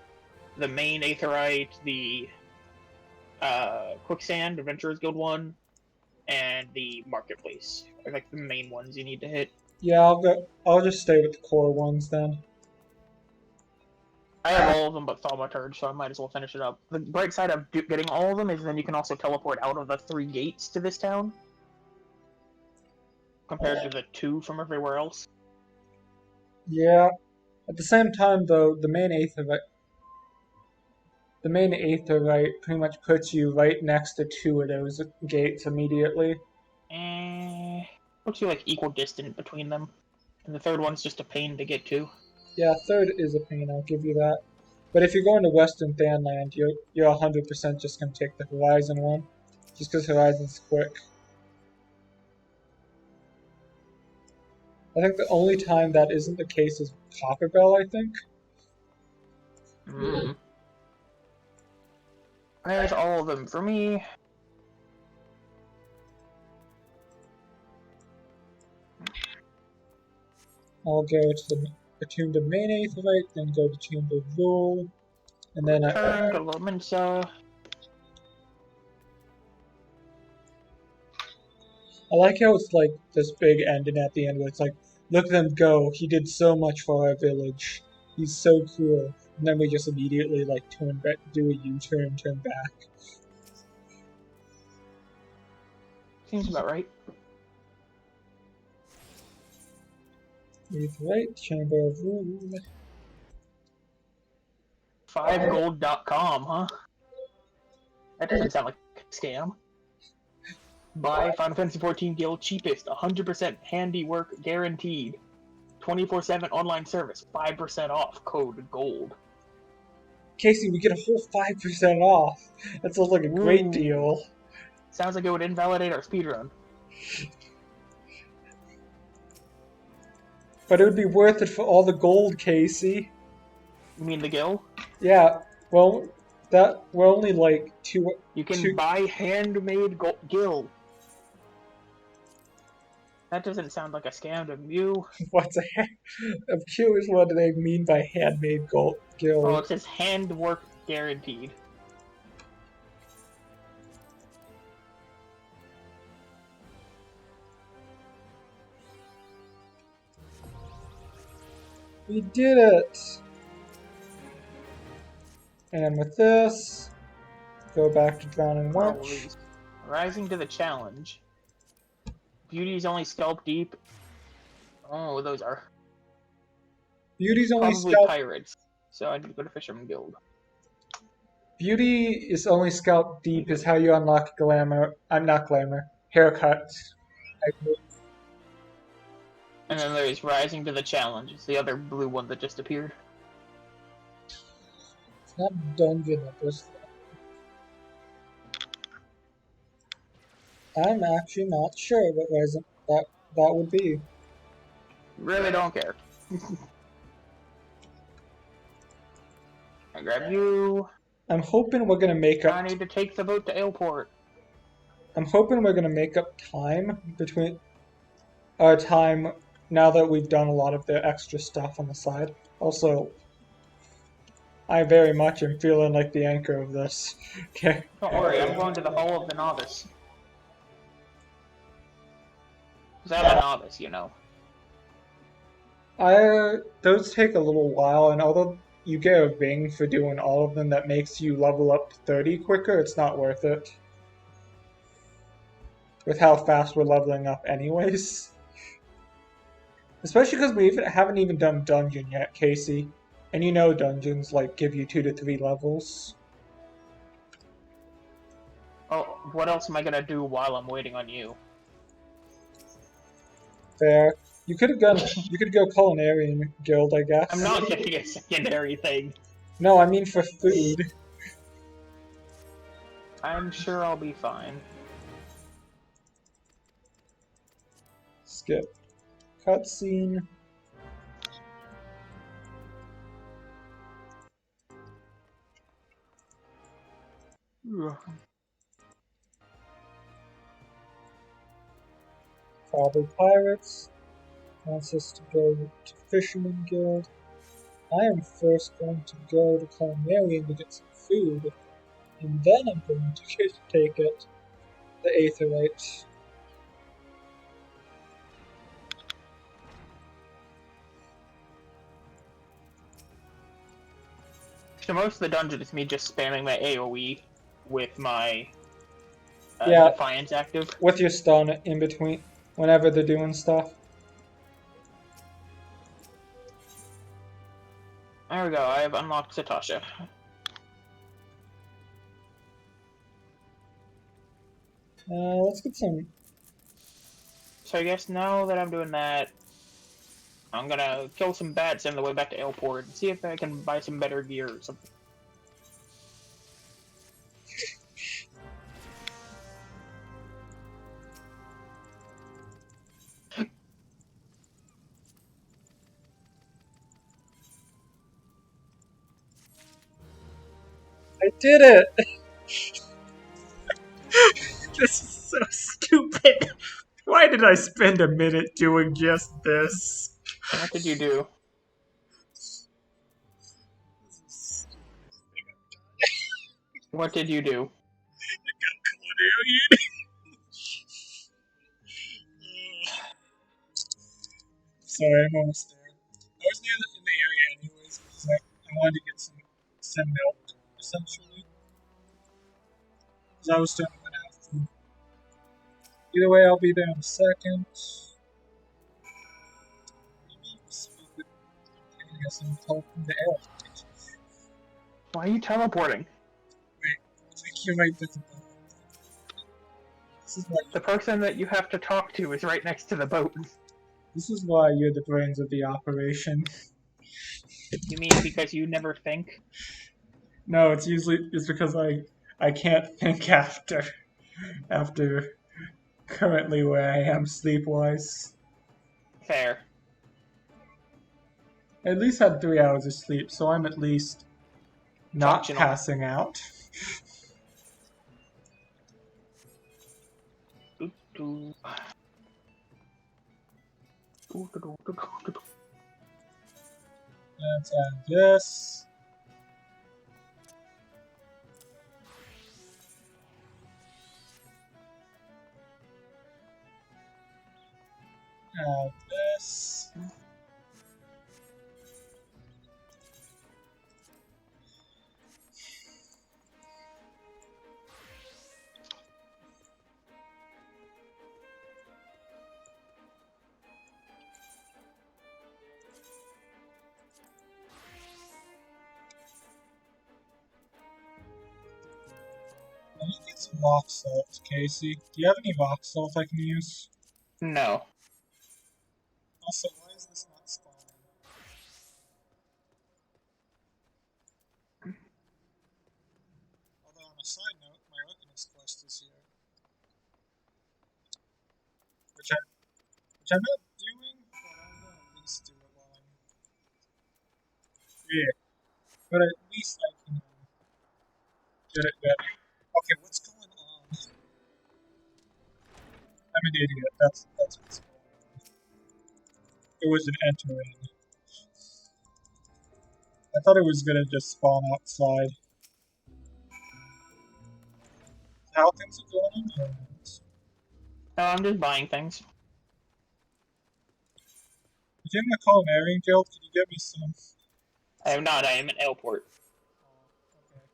the main Aetherite, the Quicksand Adventurers Guild one, and the Marketplace are like the main ones you need to hit. Yeah, I'll just stay with the core ones then. I have all of them but Thaumaturge, so I might as well finish it up. The bright side of getting all of them is then you can also teleport out of the 3 gates to this town, compared to the 2 from everywhere else. Yeah. At the same time, though, the main Aetherite pretty much puts you right next to 2 of those gates immediately. Puts you like equal distant between them, and the 3rd one's just a pain to get to. Yeah, 3rd is a pain, I'll give you that. But if you're going to Western Thanland, you're 100% just going to take the Horizon one. Just because Horizon's quick. I think the only time that isn't the case is Copperbell, I think. There's all of them for me. I'll go to the Tomb of Main Aetherite, then go to Tomb of Rule, and then Return to Lominsa. I like how it's like this big ending at the end where it's like, look at them go, he did so much for our village. He's so cool. And then we just immediately like turn back, do a U-turn, turn back. Seems about right. Aetherite, Chamber of Rule. 5gold.com, huh? That doesn't sound like a scam. Buy Final Fantasy XIV Guild cheapest, 100% handiwork guaranteed. 24/7 online service, 5% off, code GOLD. Casey, we get a whole 5% off. That sounds like a great deal. Sounds like it would invalidate our speedrun. But it would be worth it for all the gold, Casey. You mean the Guild? Yeah, well, we're only like 2... You can buy handmade Guild. That doesn't sound like a scam to you. I'm curious what do they mean by handmade gold? guild. Oh, it says handwork guaranteed. We did it! And with this, go back to Drowning Oh, Wench. these. Rising to the challenge. Beauty's only scalp deep. Oh, those are Beauty's only probably scalp. pirates. So I need to go to Fisherman Guild. Beauty is only scalp deep is how you unlock glamour. I'm not glamour. Haircut. I believe. And then there's Rising to the Challenge. It's the other blue one that just appeared. It's not dungeon at this. I'm actually not sure what resin that would be. Really don't care. I grab you. I'm hoping we're gonna make up. I need to take the boat to airport. I'm hoping we're gonna make up time between our time now that we've done a lot of the extra stuff on the side. Also, I very much am feeling like the anchor of this. Okay. Don't worry, I'm going to the Hall of the Novice. Because I'm a novice, you know. Those take a little while, and although you get a ring for doing all of them that makes you level up to 30 quicker, it's not worth it. With how fast we're leveling up anyways. Especially because we haven't even done dungeon yet, Casey. And you know dungeons like give you 2 to 3 levels. Oh, what else am I gonna do while I'm waiting on you? Fair. You could go culinarian guild, I guess. I'm not getting a secondary thing. No, I mean for food. I'm sure I'll be fine. Skip. Cutscene. Probably pirates. Wants us to go to Fisherman Guild. I am first going to go to Culinarian to get some food, and then I'm going to take it. The Aetherite. So most of the dungeon is me just spamming my AoE with my Yeah. Defiance active. With your stun in between, whenever they're doing stuff. There we go, I have unlocked Satasha. Let's get some. So I guess now that I'm doing that, I'm gonna kill some bats on the way back to airport and see if I can buy some better gear or something. I did it! This is so stupid. Why did I spend a minute doing just this? What did you do? What did you do? Sorry, I'm almost there. I was near in the area anyways because I wanted to get some milk, essentially. Because I was starting to run out of food. Either way, I'll be there in a second. I guess I'm teleporting to airport. Why are you teleporting? Wait, I think you might be. This is why The person that you have to talk to is right next to the boat. This is why you're the brains of the operation. You mean because you never think? No, it's because I can't think after currently where I am sleep-wise. Fair. I at least had 3 hours of sleep, so I'm at least not Functional. passing out. Let's add this. This. Let me get some rock salt, Casey. Do you have any rock salt I can use? No. Also, why is this not spawning? Although, on a side note, my Arcanist quest is here. Which I'm not doing, but I'm gonna at least do it while I'm here. But at least I can get it ready. Okay, what's going on? I'm an idiot. That's what's going on. It was an entering. I thought it was gonna just spawn outside. How things are going on? No, I'm just buying things. If in the Culinarian Guild, can you get me some? I am not. I am an airport. Okay.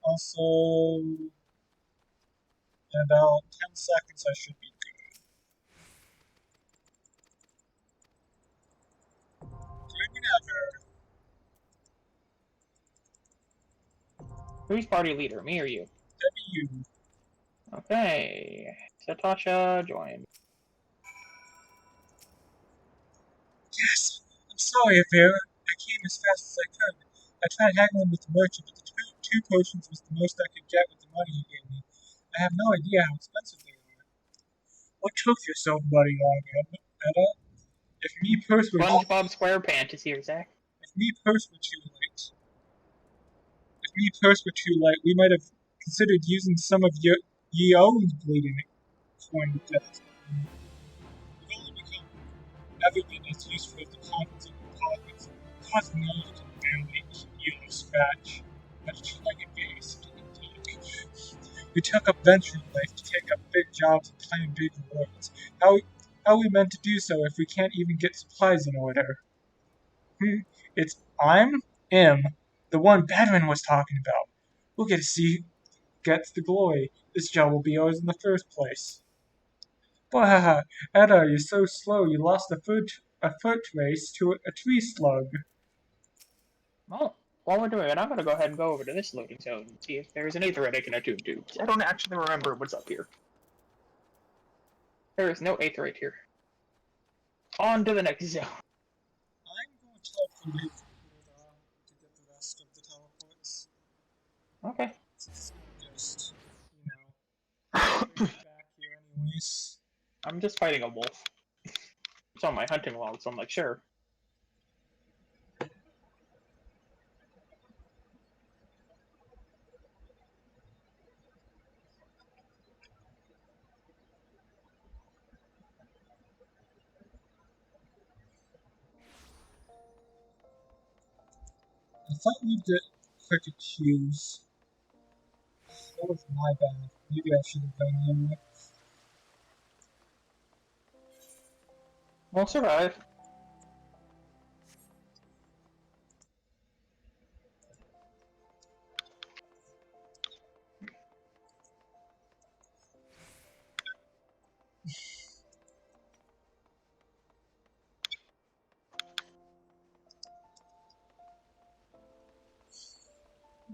Also, in about 10 seconds I should be good. Good never. Who's party leader, me or you? W. Okay. Satasha, join. Yes! I'm sorry, Avera. I came as fast as I could. I tried haggling with the merchant, but the two potions was the most I could get with the money he gave me. I have no idea how expensive they are. What took you so bloody long, Edda? If me purse were SpongeBob SquarePants is here, Zach. If me purse were too late, we might have considered using some of ye own bleeding coin to death. We've only ever been as useful as the contents of the pockets, causing you to barely heal or scratch, much like a base to the deck. We took up venturing life to take up big jobs and claim big rewards. How are we meant to do so if we can't even get supplies in order? It's I'm M, the one Bedouin was talking about. We'll get to see who gets the glory. This job will be ours in the first place. But Edda, you're so slow. You lost a foot race to a tree slug. Well, while we're doing it, I'm gonna go ahead and go over to this loading zone and see if there's an aetherite I can attune to. I don't actually remember what's up here. There is no aetherite here. On to the next zone. I'm going to tell Peter to get the rest of the teleports. Okay. It's just, back here anyways. I'm just fighting a wolf. It's on my hunting log, so I'm like, sure. I thought we'd get quicker queues. That was my bad. Maybe I should have done that. We'll survive.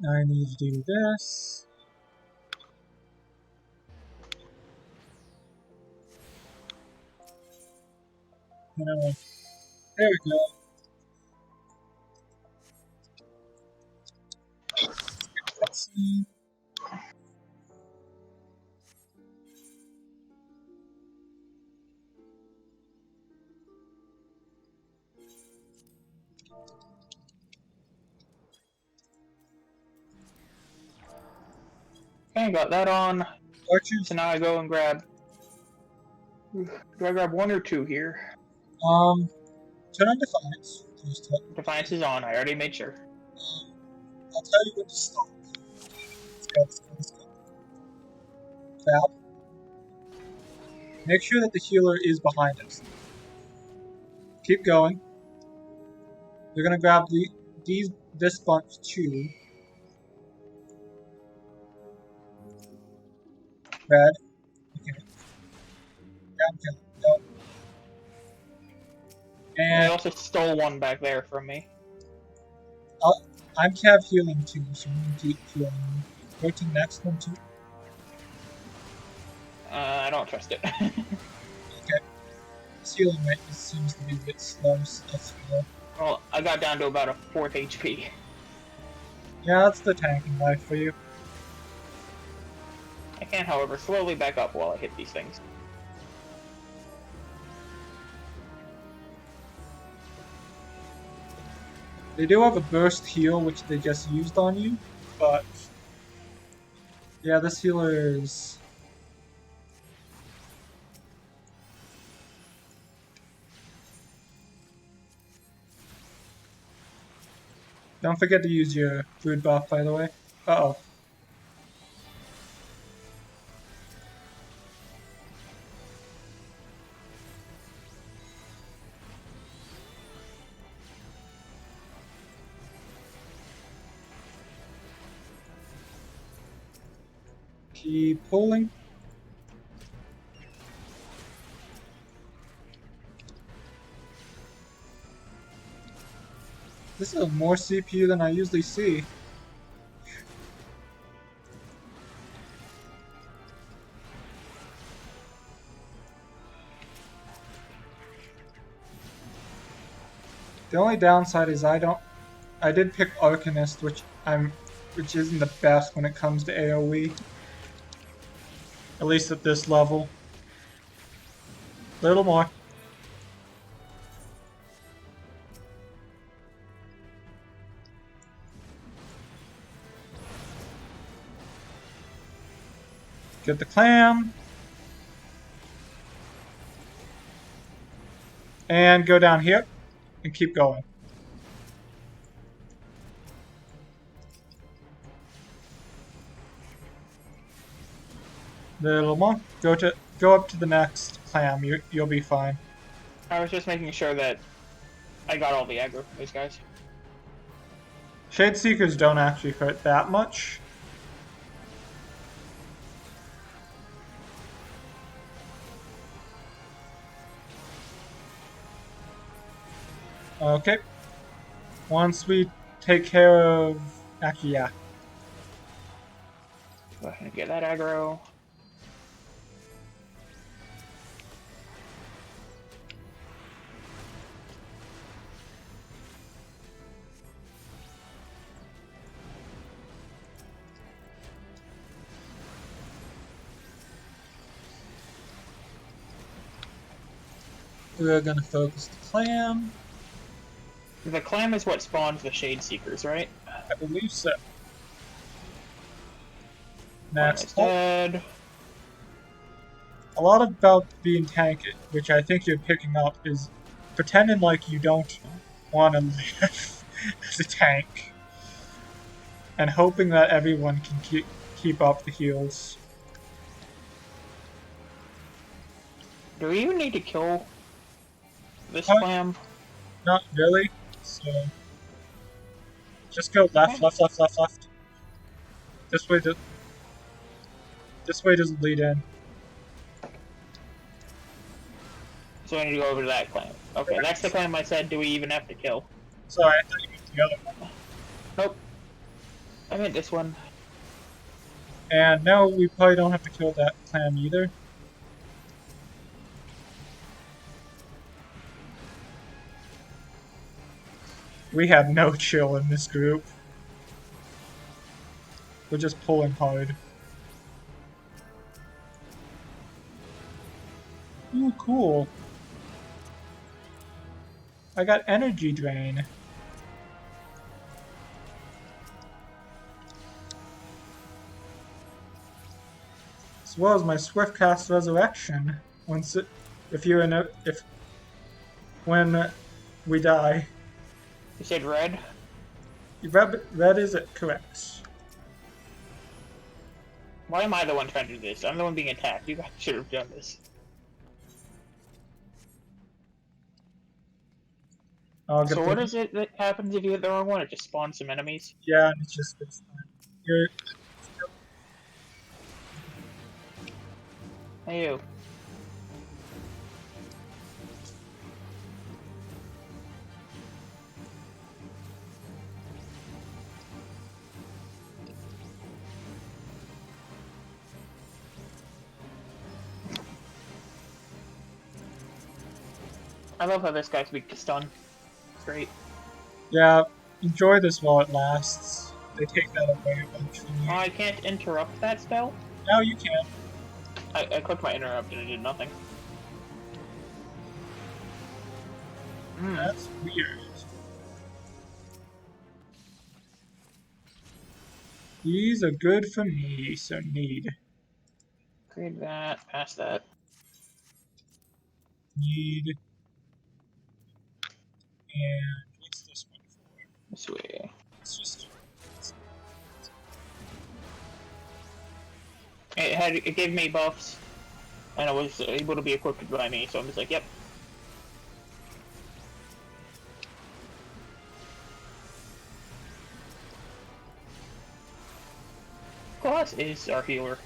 I need to do this. There we go. Cutscene. Okay, got that on. Archers. So now I go and grab. Do I grab one or two here? Turn on Defiance. Defiance is on. I already made sure. I'll tell you when to stop. Let's go. Tab. Make sure that the healer is behind us. Keep going. You're gonna grab this bunch too. Red. Okay. Down, go. They And also stole one back there from me. I'm Cav healing too, so I'm gonna keep healing. Go to the next one too. I don't trust it. Okay. This healing rate seems to be a bit slow, so let's heal. Well, I got down to about a 4th HP. Yeah, that's the tanking life for you. I can, however, slowly back up while I hit these things. They do have a burst heal, which they just used on you, but yeah, this healer is... Don't forget to use your food buff, by the way. Uh-oh. Keep pulling. This is more CPU than I usually see. The only downside is I did pick Arcanist, which isn't the best when it comes to AoE. At least at this level. Little more. Get the clam. And go down here and keep going. Little more. Go up to the next clam. You'll be fine. I was just making sure that I got all the aggro from these guys. Shade Seekers don't actually hurt that much. Okay. Once we take care of... Actually, yeah. Go ahead and get that aggro. We're gonna focus the clam. The clam is what spawns the Shade Seekers, right? I believe so. Clam Next is dead. A lot about being tanky, which I think you're picking up, is pretending like you don't want to live as a tank. And hoping that everyone can keep up the heals. Do we even need to kill this What? clam? Not really, so... Just go left, left, left, left, left. This way doesn't lead in. So I need to go over to that clam. Okay, that's the clam I said, do we even have to kill? Sorry, I thought you meant the other one. Nope. I meant this one. And no, we probably don't have to kill that clam either. We have no chill in this group. We're just pulling hard. Ooh, cool. I got energy drain. As well as my swift cast resurrection. When we die. You said red? Red is it correct? Why am I the one trying to do this? I'm the one being attacked. You guys should have done this. I'll get So the... what is it that happens if you hit the wrong one? It just spawns some enemies? Yeah, and it's just this time. You're... Hey you. I love how this guy's weak to stun. It's great. Yeah, enjoy this while it lasts. They take that away eventually. Oh, I can't interrupt that spell? Now you can. I clicked my interrupt and it did nothing. That's weird. These are good for me, so need. Grade that, pass that. Need. And what's this one for? This way. It's just... It gave me buffs, and it was able to be equipped by me, so I'm just like, yep. Class is our healer.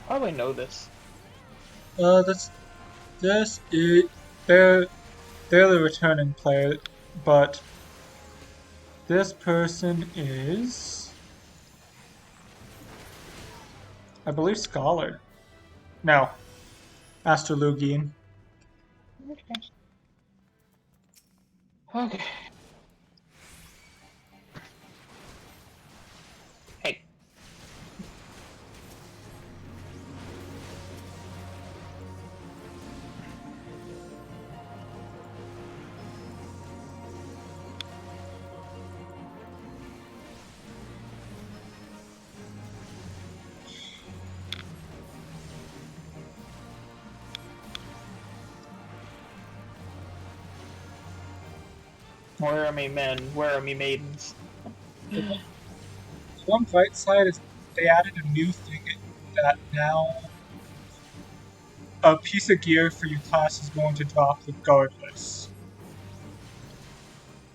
How do I know this? This is... They're the returning player, but this person is... I believe Scholar. No. Astrolugine. Okay. Okay. Hey. Where are me men? Where are me maidens? One bright side is they added a new thing that now a piece of gear for your class is going to drop regardless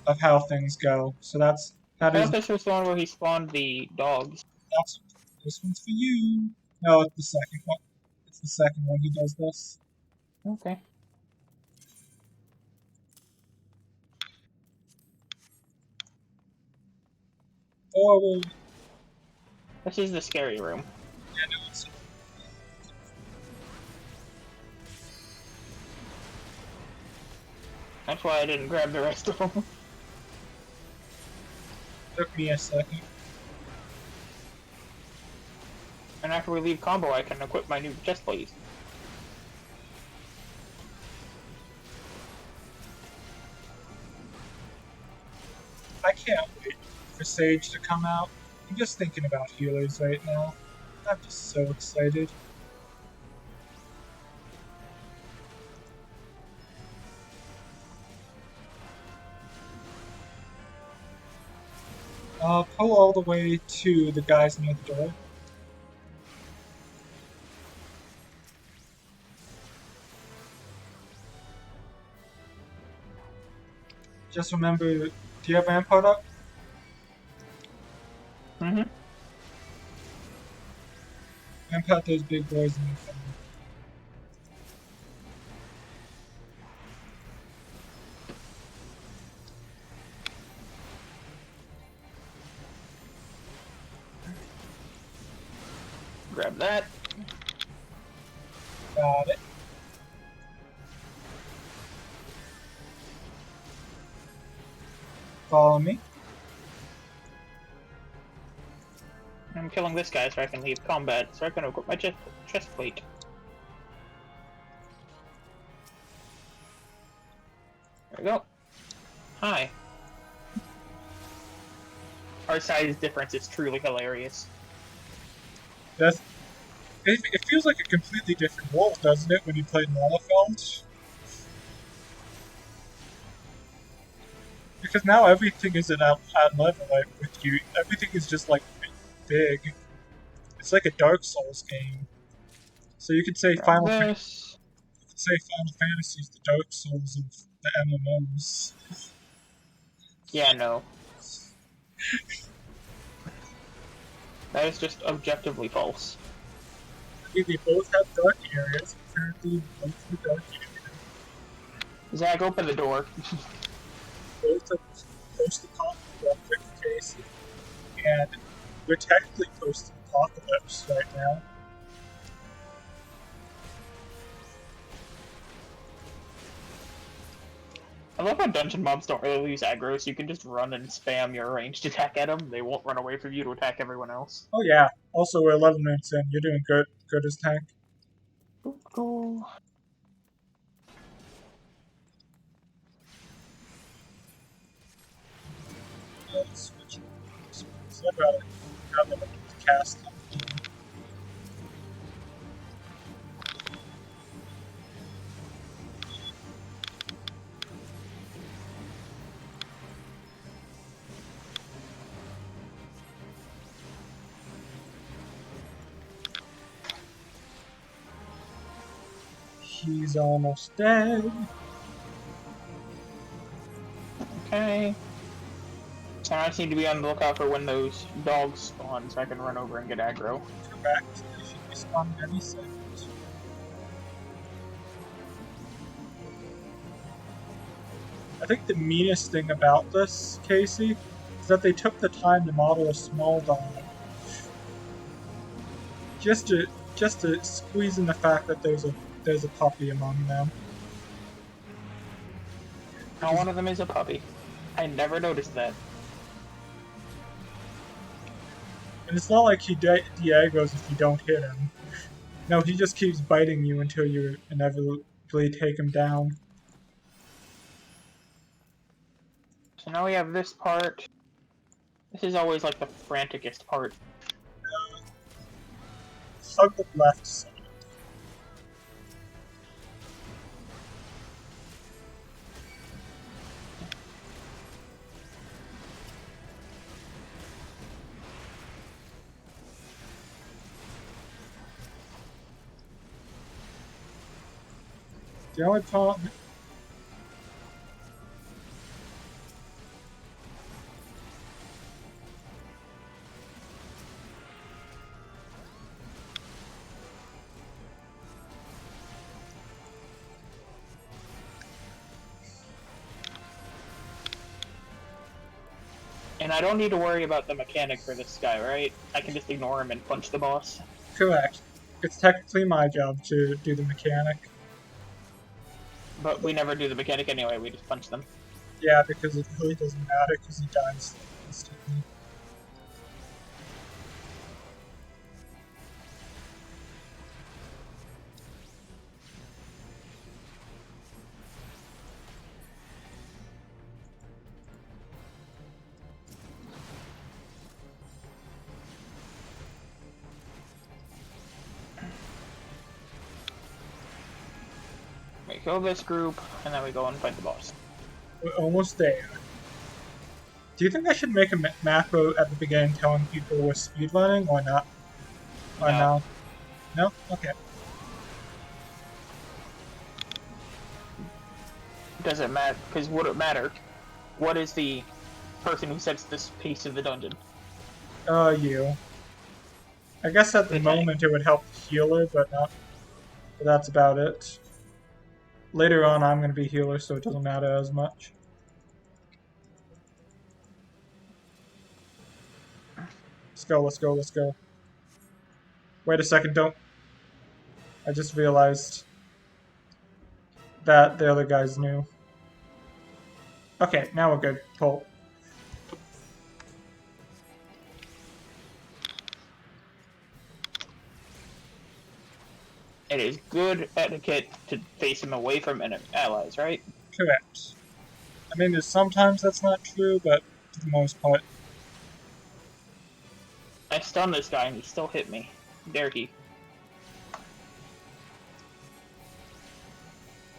of how things go. So that I is thought this was the one where he spawned the dogs. that's this one's for you. No, it's the second one. It's the second one he does this. Okay. Forward. This is the scary room. Yeah, no, it's That's why I didn't grab the rest of them. took me a second. And after we leave combo, I can equip my new chest plate. I can't wait for Sage to come out. I'm just thinking about healers right now. I'm just so excited. Pull all the way to the guys near the door. Just remember, do you have Rampart up? Mm-hmm. Rampart those big boys in the front. Grab that. Got it. Follow me. I'm killing this guy so I can leave combat, so I can equip my chest plate. There we go. Hi. Our size difference is truly hilarious. That's, it feels like a completely different world, doesn't it, when you play Malafeld? Because now everything is at level, like, with you. Everything is just, like, big. It's like a Dark Souls game. So you could say Final Fantasy is the Dark Souls of the MMOs. Yeah, no. That is just objectively false. I mean, they both have dark areas. Apparently, both the dark areas. Zach, open the door. Both are post-apocalyptic cases, and we're technically post-apocalypse right now. I love how dungeon mobs don't really use aggro, so you can just run and spam your ranged attack at them. They won't run away from you to attack everyone else. Oh yeah. Also, we're 11 minutes in. You're doing good. Good as tank. Cool. Let's switch. I'd rather have them cast. He's almost dead. Okay. So I just need to be on the lookout for when those dogs spawn so I can run over and get aggro. Correct. They should be spawning any second. I think the meanest thing about this, Casey, is that they took the time to model a small dog. Just to squeeze in the fact that there's a puppy among them. Now one of them is a puppy. I never noticed that. And it's not like he de-aggroes if you don't hit him. No, he just keeps biting you until you inevitably take him down. So now we have this part. This is always like the franticest part. Hug the left side. The only problem. And I don't need to worry about the mechanic for this guy, right? I can just ignore him and punch the boss. Correct. It's technically my job to do the mechanic. But we never do the mechanic anyway, we just punch them. Yeah, because it really doesn't matter because he dies instantly. We kill this group, and then we go and fight the boss. We're almost there. Do you think I should make a macro at the beginning telling people we're speedrunning or not? Or no? No? Okay. Doesn't matter, because would it matter? What is the person who sets this pace of the dungeon? You. I guess at the moment it would help the healer, but not. But that's about it. Later on, I'm going to be healer, so it doesn't matter as much. Let's go, let's go, let's go. Wait a second, don't. I just realized that the other guy's new. Okay, now we're good. Pull. It is good etiquette to face him away from allies, right? Correct. I mean, there's sometimes that's not true, but for the most part. I stunned this guy and he still hit me. Dare he?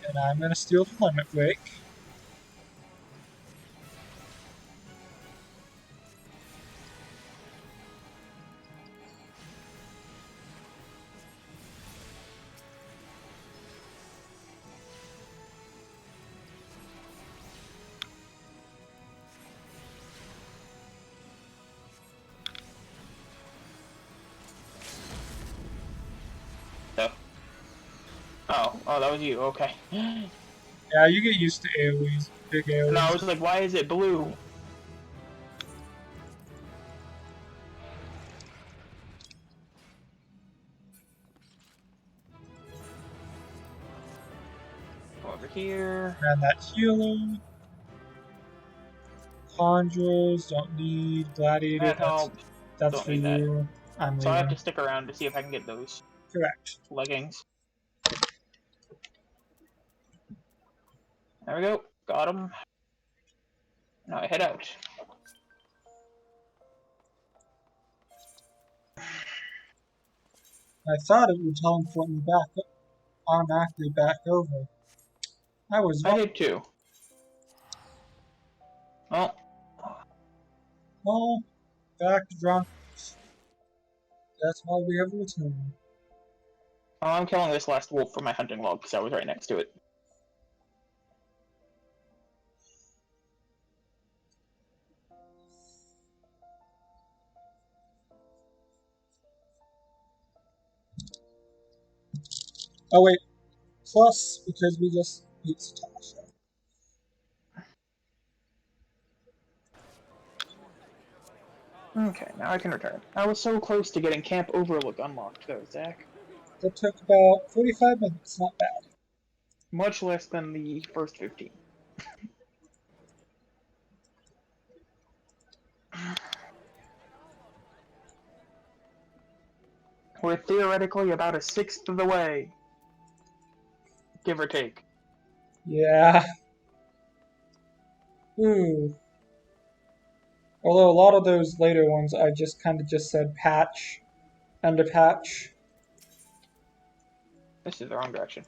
And I'm gonna steal the limit break. Oh, that was you. Okay. Yeah, you get used to AoEs, big No, I AoEs. was like, why is it blue? Over here. And that healer. Conjurers, don't need. Gladiator, That helps. that's Don't for need that. you. I'm So I have leaving. to stick around to see if I can get those Correct. leggings. There we go. Got them. Now I head out. I thought it would teleport me back, automatically back over. I was I wrong. did too. Well, Oh, back to drunk. That's why we have returned. I'm killing this last wolf for my hunting log because I was right next to it. Oh wait, plus because we just beat Satasha. Okay, now I can return. I was so close to getting Camp Overlook unlocked though, Zach. That took about 45 minutes, not bad. Much less than the first 15. We're theoretically about a sixth of the way. Give or take. Yeah. Ooh. Although a lot of those later ones I just kind of just said patch, end of patch. This is the wrong direction.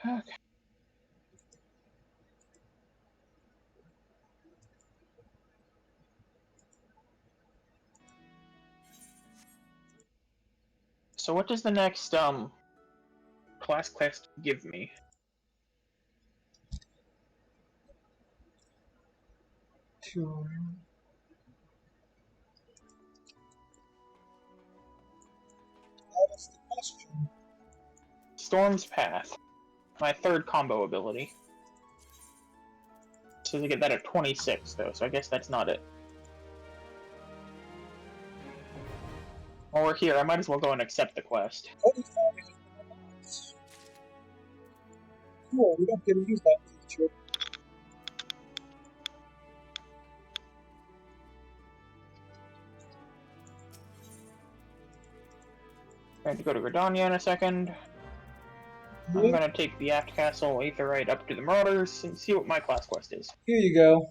Okay. So what does the next class quest give me? To that is the question. Storm's Path. My third combo ability. So they get that at 26 though, so I guess that's not it. While we're here, I might as well go and accept the quest. 45 minutes. Cool, we don't get to use that feature. Going to go to Gridania in a second. I'm gonna take the Aft Castle Aetherite up to the Marauders and see what my class quest is. Here you go.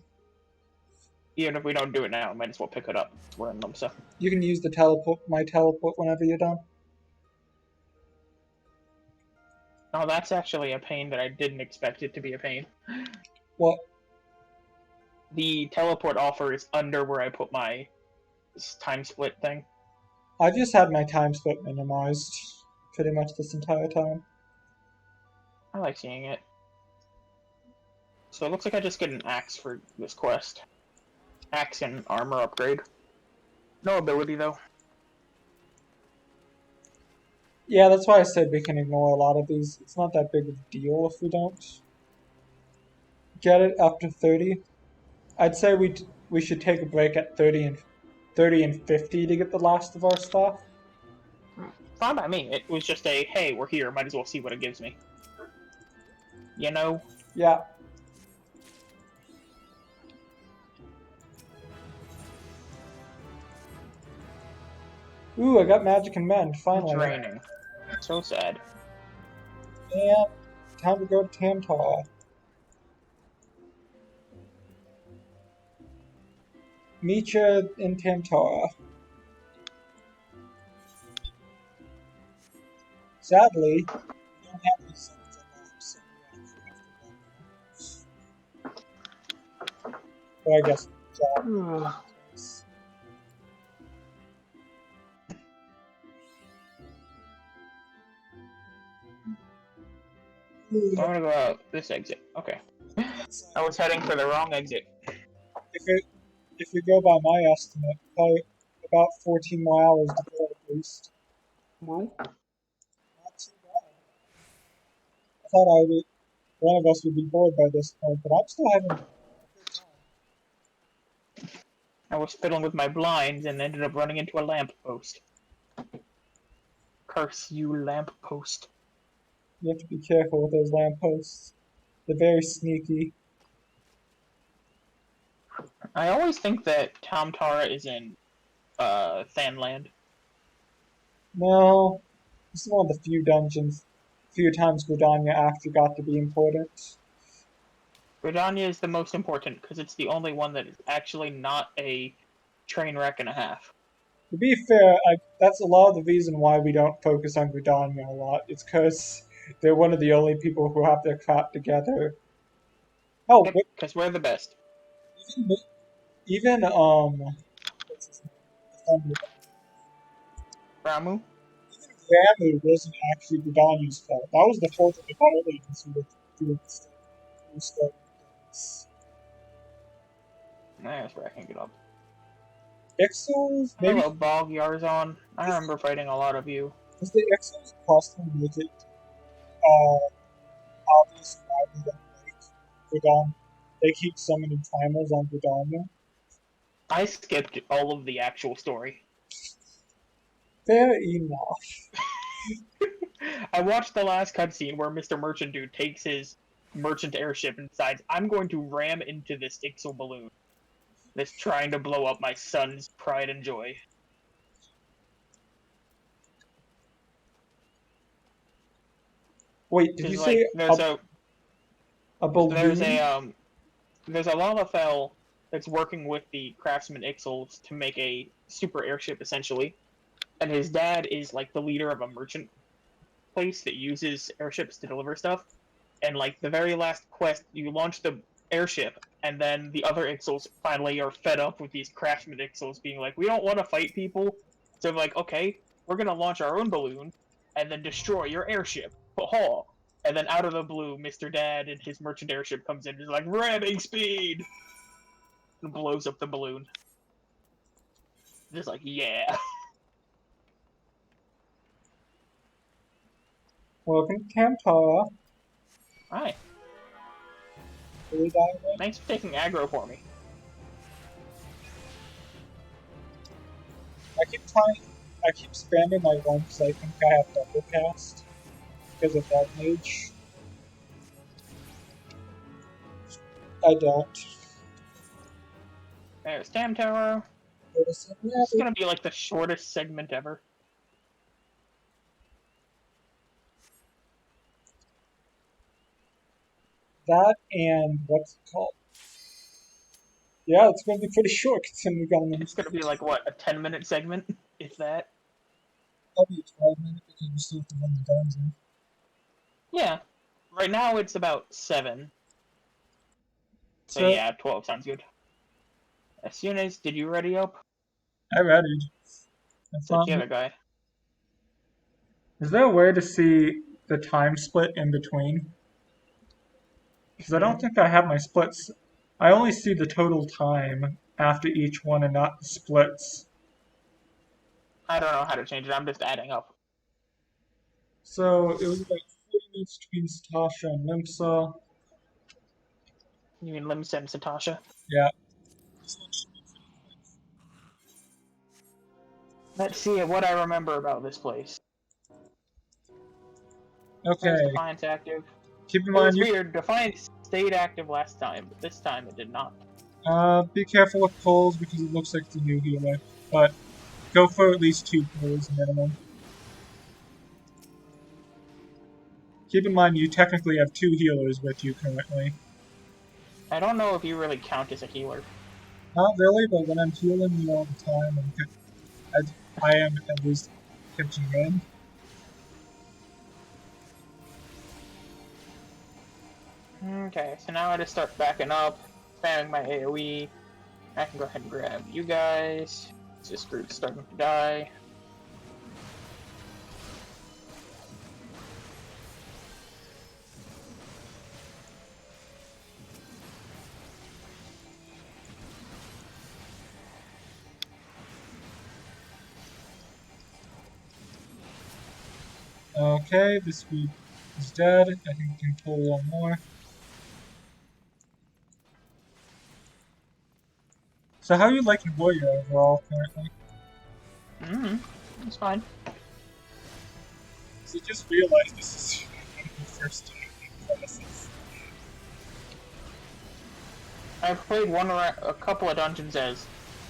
Even if we don't do it now, I might as well pick it up. We're in them, so. You can use the teleport, my teleport, whenever you're done. Oh, that's actually a pain that I didn't expect it to be a pain. What? The teleport offer is under where I put my time split thing. I just had my time split minimized pretty much this entire time. I like seeing it. So it looks like I just get an axe for this quest. Axe and armor upgrade. No ability though. Yeah, that's why I said we can ignore a lot of these. It's not that big of a deal if we don't get it up to 30. I'd say we should take a break at 30 and 50 to get the last of our stuff. Fine by me. It was just a, hey, we're here, might as well see what it gives me. You know? Yeah. Ooh, I got magic and mend, finally. It's raining. So sad. And time to go to Tamtar. Meet you in Tamtar. Sadly, we don't have any summons unlocked, so we actually have to go. Well, I guess job. I'm gonna go out this exit. Okay. I was heading for the wrong exit. If it if we go by my estimate, probably about 14 more hours to go at least. Woo. Not too bad. I thought one of us would be bored by this point, but I'm still having a good time. I was fiddling with my blinds and ended up running into a lamppost. Curse you, lamppost. You have to be careful with those lampposts. They're very sneaky. I always think that Tom Tara is in Thanland. No, this is one of the few times Gridania actually got to be important. Gridania is the most important because it's the only one that is actually not a train wreck and a half. To be fair, that's a lot of the reason why we don't focus on Gridania a lot. It's because they're one of the only people who have their crap together. Oh, Yep, because we're the best. even what's his name? Ramu? Ramu wasn't actually Gridania's fault. That was the fault of the Battle Agents who were doing the stuff. That's where I can get up. Exos, maybe. Hello, Bog Yarzon. I remember fighting a lot of you. Does the Exos custom make it obvious why they don't like Gridania? They keep summoning timers on Gridania? I skipped all of the actual story. Fair enough. I watched the last cutscene where Mr. Merchant Dude takes his merchant airship and decides, I'm going to ram into this Ixo balloon that's trying to blow up my son's pride and joy. Wait, did you Like, say there's a balloon? There's a Lalafell that's working with the craftsman Ixels to make a super airship, essentially. And his dad is, like, the leader of a merchant place that uses airships to deliver stuff. And, like, the very last quest, you launch the airship, and then the other Ixels finally are fed up with these craftsman Ixels being like, we don't want to fight people. So they're like, okay, we're going to launch our own balloon and then destroy your airship. Ha! And then out of the blue, Mr. Dad and his merchant airship comes in and is like, ramming speed! And blows up the balloon. Just like, yeah. Welcome to Tamtara. Alright. Really diving? Thanks for taking aggro for me. I keep spamming my one because I think I have double cast because of that mage. I don't. There's Tam Tower. This is gonna be like the shortest segment ever. That and what's it called? Yeah, it's going to be pretty short considering we got It's gonna be like, what, a 10-minute segment? If that? Probably a 12-minute because we still have to run the dungeon. Yeah. Right now it's about 7. So yeah, 12 sounds good. As soon as, did you ready up? I readied. So the other guy. Is there a way to see the time split in between? Because I don't think I have my splits. I only see the total time after each one and not the splits. I don't know how to change it, I'm just adding up. So it was about 40 minutes between Satasha and Limsa. You mean Limsa and Satasha? Yeah. Let's see what I remember about this place. Okay. Is Defiance active? Keep in It was mind, weird. Defiance stayed active last time, but this time it did not. be careful with pulls because it looks like it's a new healer. But go for at least 2 pulls minimum. Keep in mind, you technically have 2 healers with you currently. I don't know if you really count as a healer. Not really, but when I'm healing you all the time, I am at least pitching in. Okay, so now I just start backing up, spamming my AoE. I can go ahead and grab you guys. This group's starting to die. Okay, this week is dead. I think we can pull one more. So how are you liking Warrior overall currently? It's fine. So just realized this is one of the first classes. I've played a couple of dungeons as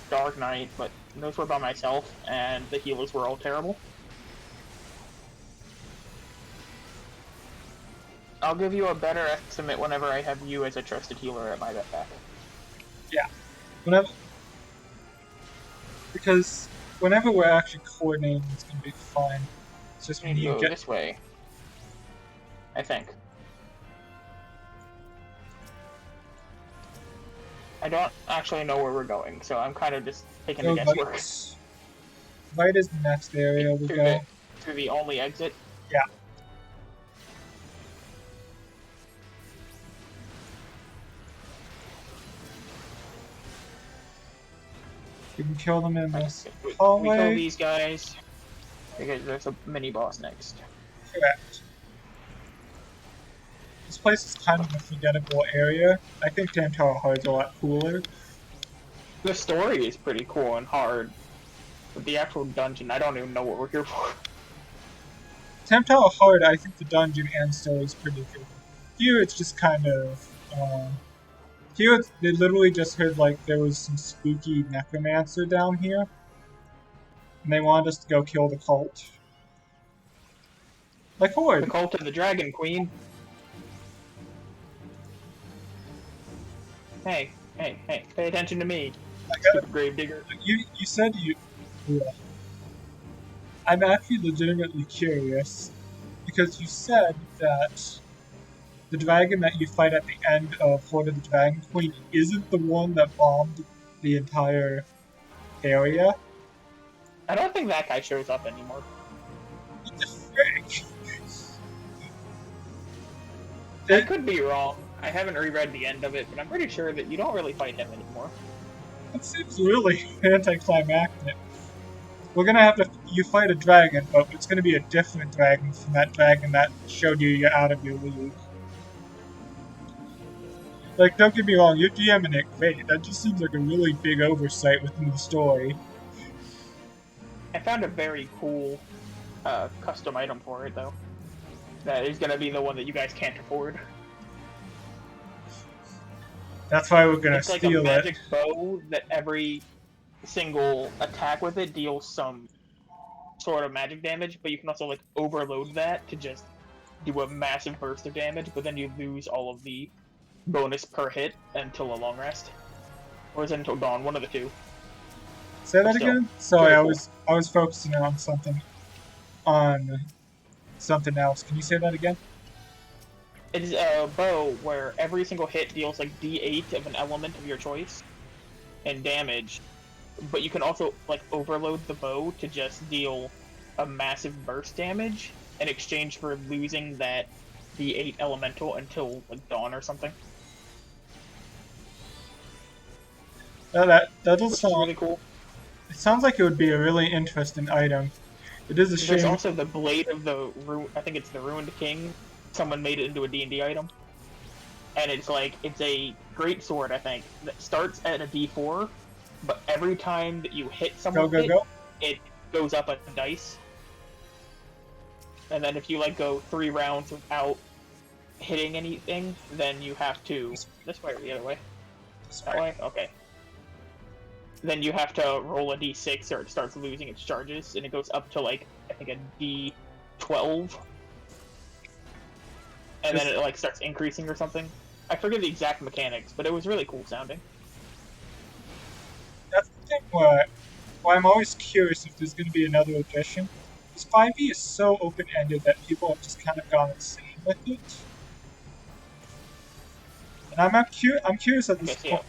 Dark Knight, but those were by myself, and the healers were all terrible. I'll give you a better estimate whenever I have you as a trusted healer at my back. Yeah. Because whenever we're actually coordinating, it's gonna be fine. It's just I when need to you go get this way, I think. I don't actually know where we're going, so I'm kind of just taking the guesswork. Right is the next area we go. Through the only exit? Yeah. You can kill them in this hallway. We kill these guys, because there's a mini-boss next. Correct. This place is kind of a forgettable area. I think Damn Tower Hard's a lot cooler. The story is pretty cool and hard, but the actual dungeon, I don't even know what we're here for. Damn Tower Hard, I think the dungeon and story is pretty good. Here it's just kind of, here they literally just heard like there was some spooky necromancer down here. And they wanted us to go kill the cult. Like Horde. The Cult of the Dragon Queen. Hey, pay attention to me. Stupid gravedigger. You said you... Yeah. I'm actually legitimately curious. Because you said that the dragon that you fight at the end of Horde of the Dragon Queen isn't the one that bombed the entire area. I don't think that guy shows up anymore. What the frick? I could be wrong. I haven't reread the end of it, but I'm pretty sure that you don't really fight him anymore. That seems really anticlimactic. We're gonna have to... You fight a dragon, but it's gonna be a different dragon from that dragon that showed you're out of your league. Like, don't get me wrong, you're DMing it great. That just seems like a really big oversight within the story. I found a very cool custom item for it, though. That is gonna be the one that you guys can't afford. That's why we're gonna it's like steal a magic it. bow that every single attack with it deals some sort of magic damage, but you can also like overload that to just do a massive burst of damage, but then you lose all of the bonus per hit until a long rest. Or is it until dawn? One of the two. Say that again? Sorry, cool. I was focusing on something else. Can you say that again? It is a bow where every single hit deals like D8 of an element of your choice and damage, but you can also like overload the bow to just deal a massive burst damage in exchange for losing that D8 elemental until like dawn or something. That does sound really cool. It sounds like it would be a really interesting item. It is a shame. There's also the blade of the I think it's the Ruined King. Someone made it into a D&D item. And it's like, it's a great sword, I think, that starts at a D4, but every time that you hit someone with it goes up a dice. And then if you like go 3 rounds without hitting anything, then you have to... This way or the other way? That way? Okay. Then you have to roll a D6 or it starts losing its charges, and it goes up to like, I think a D12. And then it like starts increasing or something. I forget the exact mechanics, but it was really cool sounding. That's the thing where I'm always curious if there's going to be another edition. Because 5e is so open-ended that people have just kind of gone insane with it. And I'm curious at this point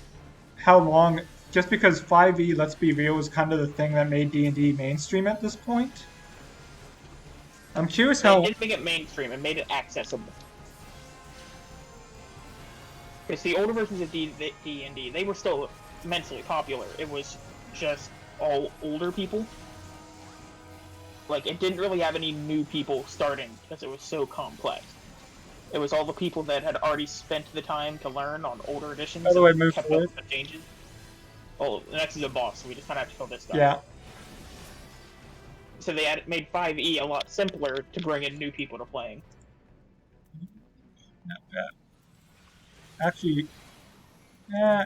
how long... Just because 5e, let's be real, is kind of the thing that made D&D mainstream at this point. I'm curious how... It didn't make it mainstream, it made it accessible. Because the older versions of D&D, they were still immensely popular. It was just all older people. like, it didn't really have any new people starting because it was so complex. It was all the people that had already spent the time to learn on older editions By the way, and move kept up forward. with the changes. Oh, the next is a boss, so we just kind of have to kill this guy. Yeah. So they made 5e a lot simpler to bring in new people to playing. Not bad. Actually, yeah.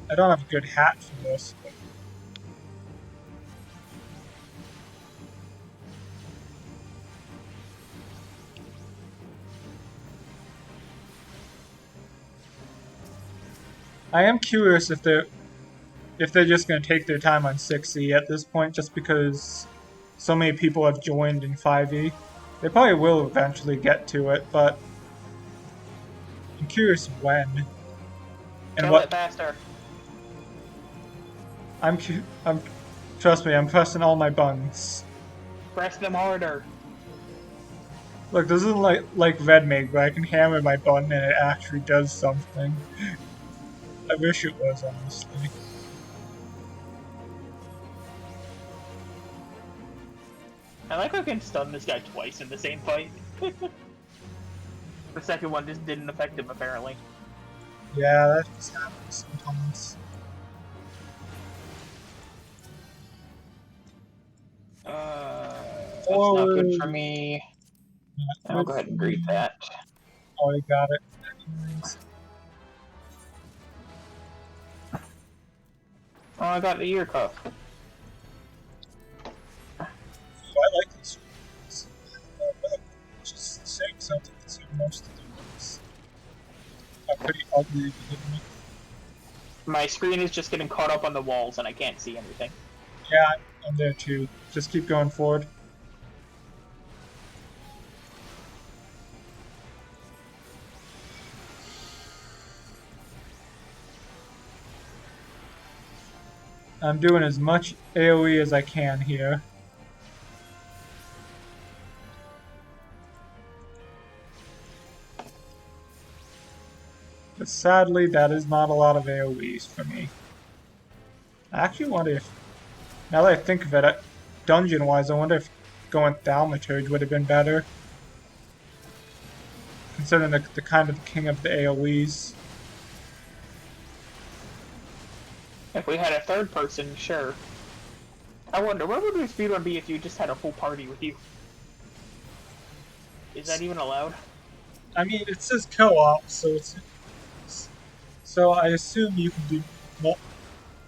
I don't have a good hat for this. But... I am curious if they're just going to take their time on 6e at this point, just because so many people have joined in 5e. They probably will eventually get to it, but I'm curious when. And Kill it faster. I'm trust me, I'm pressing all my buttons. Press them harder. Look, this isn't like Red Maid, where I can hammer my button and it actually does something. I wish it was, honestly. I like how I can stun this guy twice in the same fight. The second one just didn't affect him, apparently. Yeah, that just happens sometimes. That's not good for me. I'll go ahead and greet that. Oh, you got it. Anyways. Oh, I got the ear cuff. I like these ones. Just the same, so I think it's most of the ones are pretty ugly to begin with. My screen is just getting caught up on the walls and I can't see anything. Yeah, I'm there too. Just keep going forward. I'm doing as much AoE as I can here. But sadly, that is not a lot of AoEs for me. I actually wonder if, now that I think of it, dungeon-wise, I wonder if going Thaumaturge would have been better. Considering the kind of king of the AoEs. If we had a third person, sure. I wonder, what would the speedrun be if you just had a full party with you? Is that even allowed? I mean, it says co-op, so it's... So I assume you can do...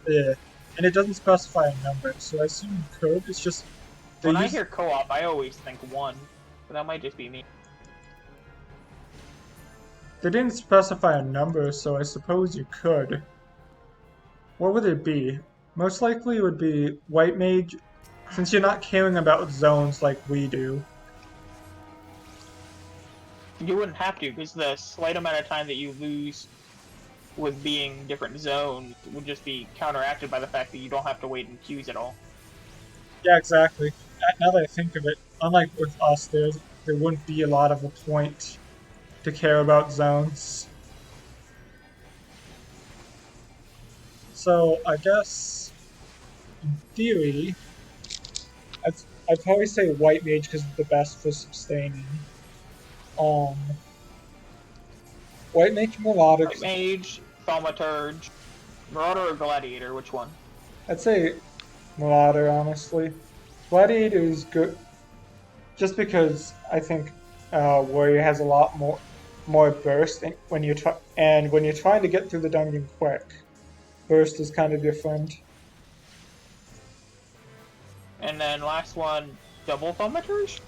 Yeah. And it doesn't specify a number, so I assume you could. It's just... When I hear co-op, I always think one. But that might just be me. They didn't specify a number, so I suppose you could. What would it be? Most likely it would be White Mage, since you're not caring about zones like we do. You wouldn't have to, because the slight amount of time that you lose with being different zones would just be counteracted by the fact that you don't have to wait in queues at all. Yeah, exactly. Now that I think of it, unlike with us, there wouldn't be a lot of a point to care about zones. So I guess, in theory, I'd probably say White Mage because it's the best for sustaining. White Mage, Marauder. White Mage, Thaumaturge, Marauder or Gladiator, which one? I'd say Marauder, honestly. Gladiator is good, just because I think Warrior has a lot more burst when you're trying to get through the dungeon quick. Burst is kind of your friend. And then last one, double Thaumaturge?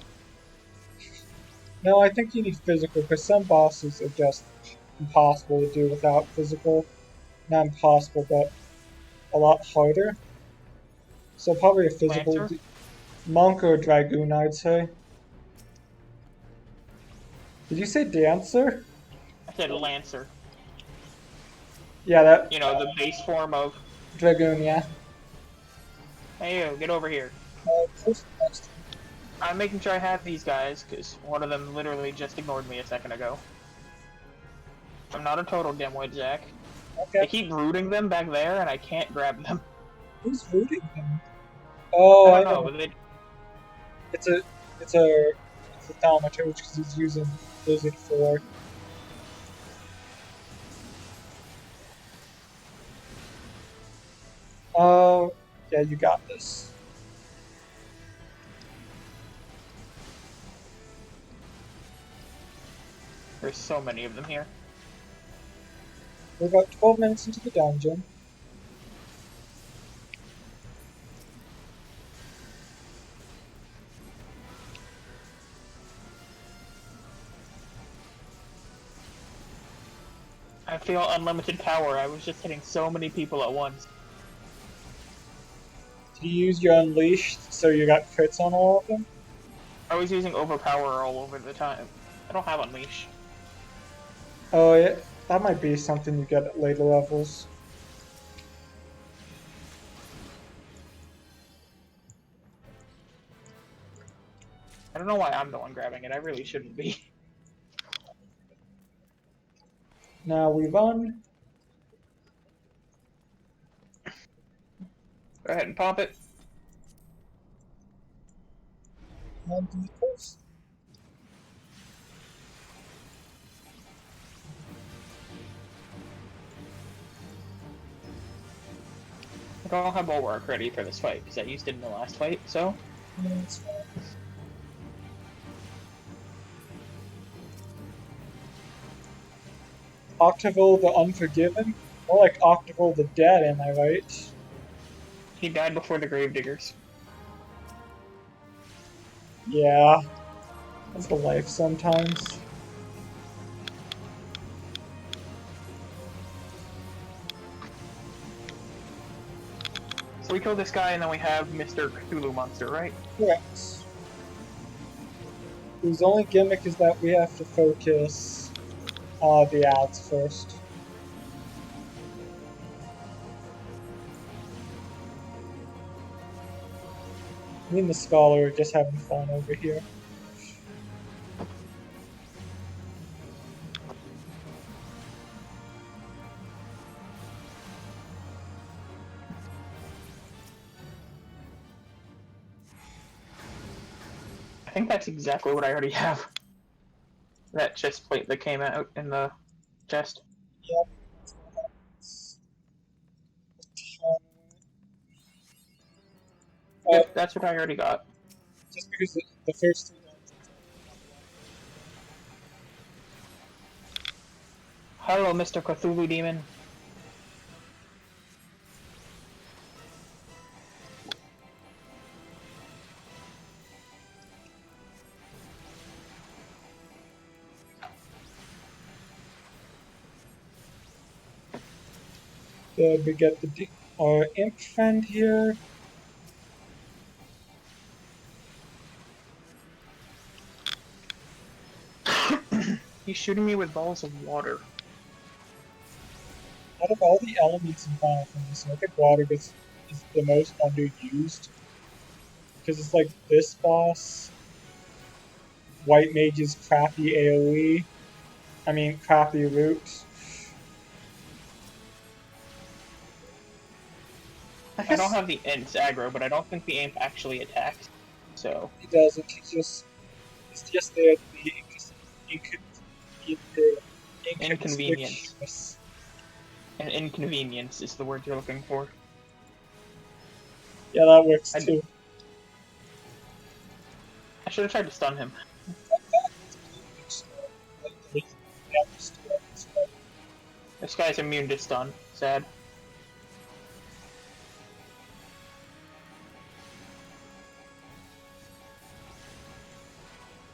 No, I think you need physical, because some bosses are just impossible to do without physical. Not impossible, but a lot harder. So probably a physical monk or dragoon, I'd say. Did you say dancer? I said Lancer. Yeah, that... You know, the base form of... Dragoon, yeah. Hey, you, get over here. I'm making sure I have these guys, because one of them literally just ignored me a second ago. I'm not a total dimwit, Jack. Okay. I keep rooting them back there, and I can't grab them. Who's rooting him? Oh, I I don't know, know. but they, It's a it's a it's a thaumaturge because he's using Blizzard 4. Oh, yeah, you got this. there's so many of them here. We're about 12 minutes into the dungeon. I feel unlimited power. I was just hitting so many people at once. Did you use your Unleashed so you got crits on all of them? I was using overpower all over the time. I don't have unleash. Oh, yeah, that might be something you get at later levels. I don't know why I'm the one grabbing it. I really shouldn't be. Now we run. Go ahead and pop it. And vehicles. I don't have bulwark ready for this fight because I used it in the last fight. So Yeah, that's fine. Octavel the Unforgiven? More like Octavel the Dead, am I right? he died before the gravediggers. Yeah, that's the life sometimes. So we kill this guy and then we have Mr. Cthulhu monster, right? Correct. Whose only gimmick is that we have to focus the ads first. Me and the Scholar are just having fun over here. I think that's exactly what I already have. That chest plate that came out in the chest. Yep. Yep, that's what I already got. Just because the first three dungeons Hello, Mr. Cthulhu demon. we get our imp friend here. He's shooting me with balls of water. Out of all the elements in Final Fantasy, I think water is the most underused. Because it's like this boss, White Mage's crappy AoE, crappy root. I don't have the Imp's aggro, but I don't think the Imp actually attacks. So He doesn't. He's just there to be inconvenience. inconspicuous. And inconvenience is the word you're looking for. Yeah, that works I too. should have tried to stun him. This guy's immune to stun. Sad.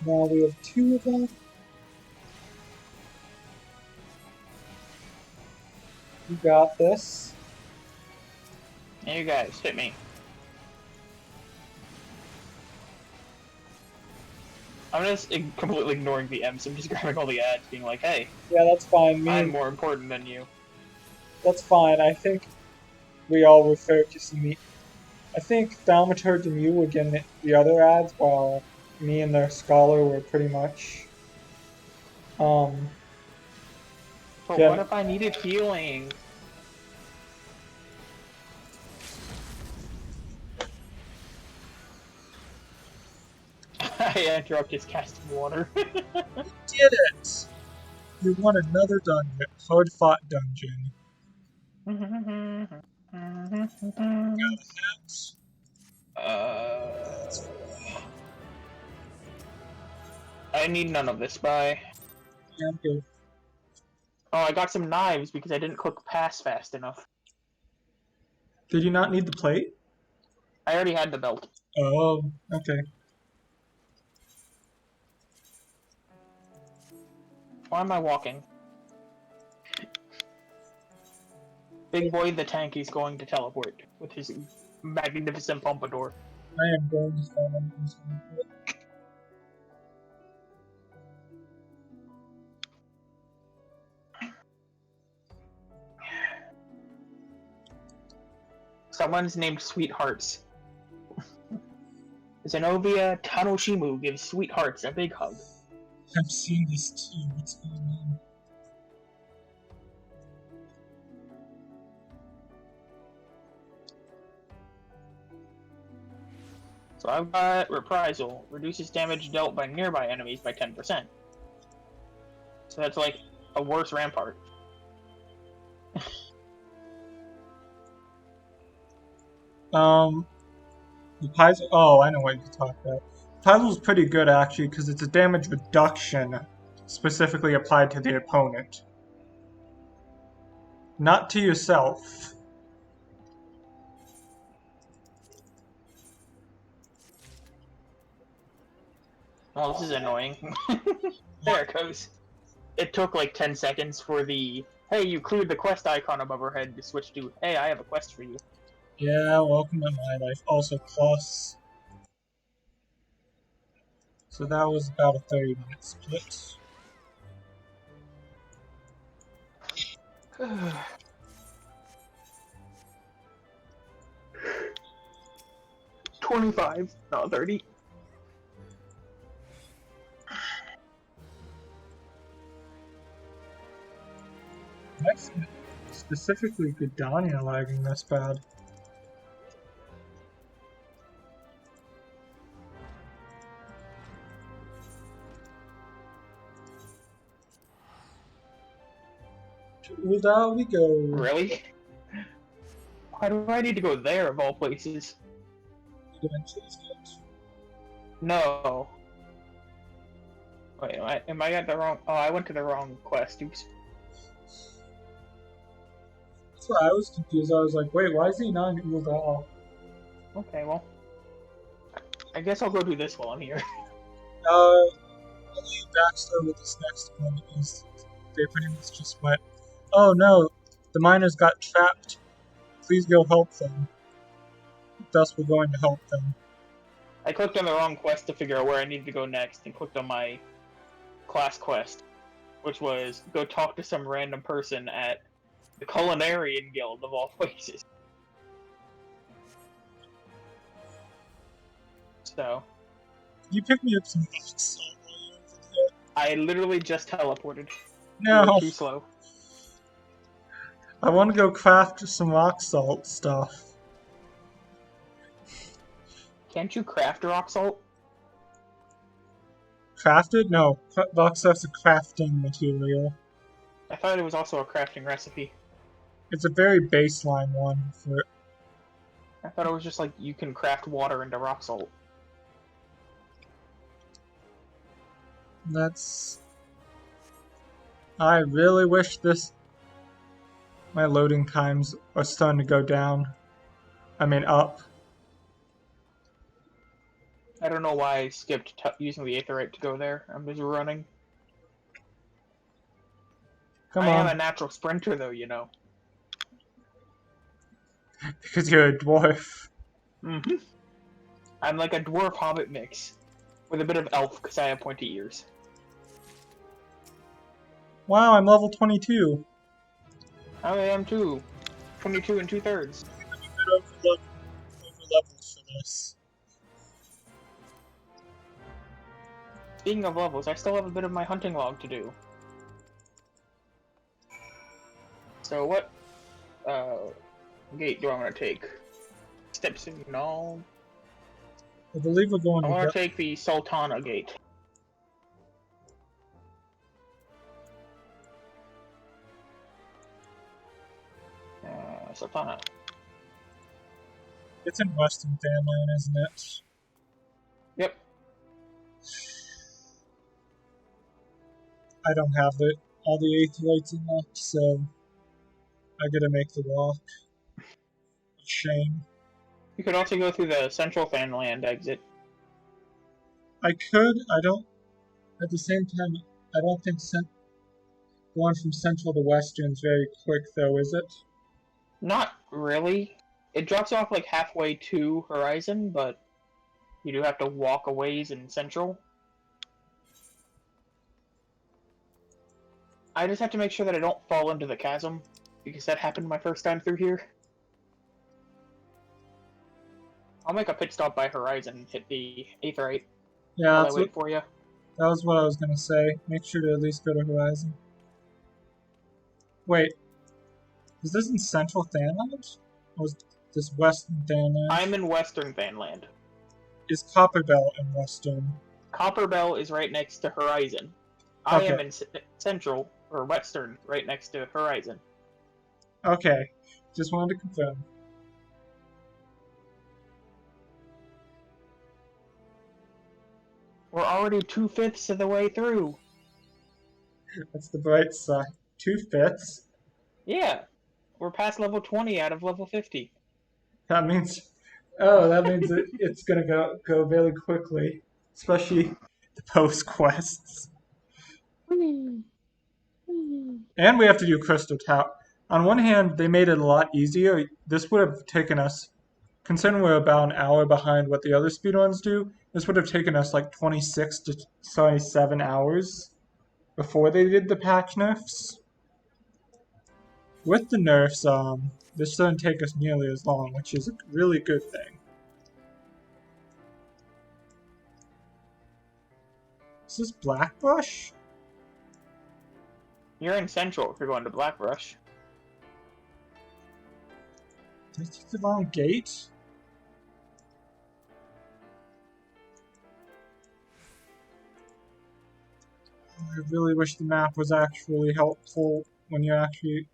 Now we have two of them. You got this. Hey, you guys, hit me. I'm just completely ignoring the M's. I'm just grabbing all the ads, being like, hey, Yeah, that's fine. I'm more important than you. That's fine. I think we all were focusing the. I think Thaumaturge and you were getting the other ads, while me and the Scholar were pretty much. But what Yeah. if I needed healing? I interrupt his casting water. You did it! You won another dungeon. Hard fought dungeon. I need none of this, bye. Yeah, I'm good. Oh, I got some knives because I didn't click pass fast enough. Did you not need the plate? I already had the belt. Oh, okay. Why am I walking? Big boy the tank is going to teleport with his magnificent pompadour. I am going to fall on this one. Someone's named Sweethearts. Zenobia Tanoshimu gives Sweethearts a big hug. I'm seeing this too. What's going on? So I've got Reprisal. Reduces damage dealt by nearby enemies by 10%. So that's like a worse Rampart. The Paizo. Oh, I know what you're talking about. Paizo's pretty good actually because it's a damage reduction specifically applied to the opponent, not to yourself. Oh, this is annoying. There it goes. It took like 10 seconds for the, hey, you cleared the quest icon above our head to switch to, hey, I have a quest for you. Yeah, welcome to my life. Also plus. So that was about a 30-minute split. 25, not 30. Next, specifically Gidania lagging this bad. To Uldal we go. Really? Why do I need to go there of all places? No. Wait, am I at the wrong... Oh, I went to the wrong quest. Oops. That's why I was confused. I was like, wait, why is he not in Uldal? Okay, well. I guess I'll go do this while I'm here. Only backstory with this next one is they pretty much just went, oh no, the miners got trapped. Please go help them. Thus, we're going to help them. I clicked on the wrong quest to figure out where I needed to go next, and clicked on my class quest, which was go talk to some random person at the Culinarian Guild of all places. So, You picked me up some rock salt while you were there. I literally just teleported. No, You were too slow. I want to go craft some rock salt stuff. Can't you craft rock salt? Crafted? No, rock salt's a crafting material. I thought it was also a crafting recipe. It's a very baseline one for. I thought it was just like you can craft water into rock salt. That's. I really wish this. My loading times are starting to go down. I mean, up. I don't know why I skipped using the Aetherite to go there. I'm just running. Come I am on. a natural sprinter, though, you know. Because you're a dwarf. Mm-hmm. I'm like a dwarf hobbit mix. With a bit of elf, because I have pointy ears. Wow, I'm level 22. I am too. 22 and 2/3. I'm a bit over leveled for this. Speaking of levels, I still have a bit of my hunting log to do. So what gate do I want to take? Steps in no. I believe we're going I to want go. to take the Sultana gate. Sultana. It's in Western Fanland, isn't it? Yep. I don't have all the Aetherites unlocked, so I gotta make the walk. Shame. You could also go through the Central Fanland exit. I could. I don't. At the same time, I don't think going from Central to Western is very quick, though, is it? Not really. It drops off like halfway to Horizon, but you do have to walk a ways in Central. I just have to make sure that I don't fall into the chasm, because that happened my first time through here. I'll make a pit stop by Horizon and hit the Aetherite Yeah, while I wait for you. that was what I was gonna say. Make sure to at least go to Horizon. Wait, is this in Central Fanland? Or is this Western Fanland? I'm in Western Fanland. Is Copperbell in Western? Copperbell is right next to Horizon. I am in Central, or Western, right next to Horizon. Okay, just wanted to confirm. We're already 2/5 of the way through. That's the bright side. 2/5? Yeah, we're past level 20 out of level 50. That means, that means it's gonna go very quickly, especially the post quests. And we have to do Crystal Tower. On one hand, they made it a lot easier. This would have taken us, considering we're about an hour behind what the other speedruns do, this would have taken us like 26 to 27 hours before they did the patch nerfs. With the nerfs, this doesn't take us nearly as long, which is a really good thing. Is this Blackbrush? You're in Central if you're going to Blackbrush. Did I take the wrong gate? I really wish the map was actually helpful when you actually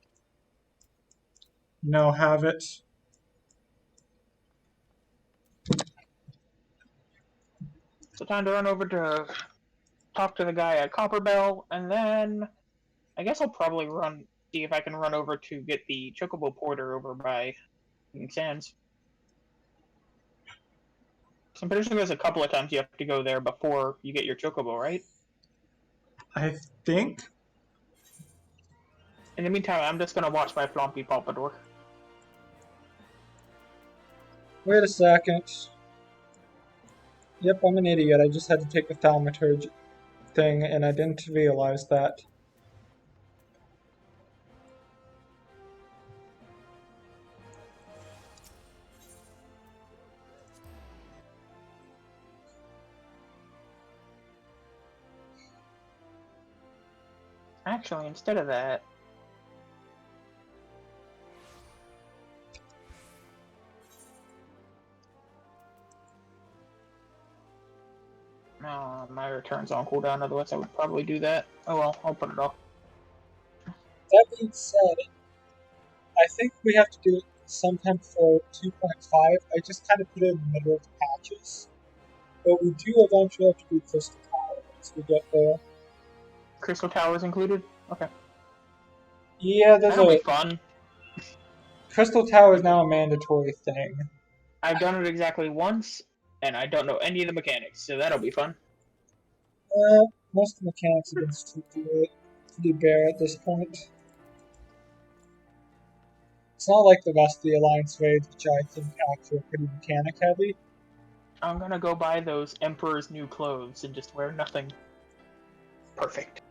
have it. So time to run over to talk to the guy at Copperbell, and then I guess I'll probably see if I can run over to get the Chocobo Porter over by Sands. So I'm pretty sure there's a couple of times you have to go there before you get your Chocobo, right? I think. In the meantime, I'm just gonna watch my Flompy Pompadour. Wait a second. Yep, I'm an idiot. I just had to take the thaumaturgy thing, and I didn't realize that. Actually, instead of that, no, my return's on cooldown, otherwise I would probably do that. Oh well, I'll put it off. That being said, I think we have to do it sometime for 2.5. I just kind of put it in the middle of the patches. But we do eventually have to do Crystal Tower once we get there. Crystal Towers included? Okay. Yeah, That'll be fun. Crystal Tower is now a mandatory thing. I've done it exactly once, and I don't know any of the mechanics, so that'll be fun. Most of the mechanics have been pretty bare at this point. It's not like the rest of the Alliance raids, which I think actually are pretty mechanic heavy. I'm gonna go buy those Emperor's new clothes and just wear nothing. Perfect.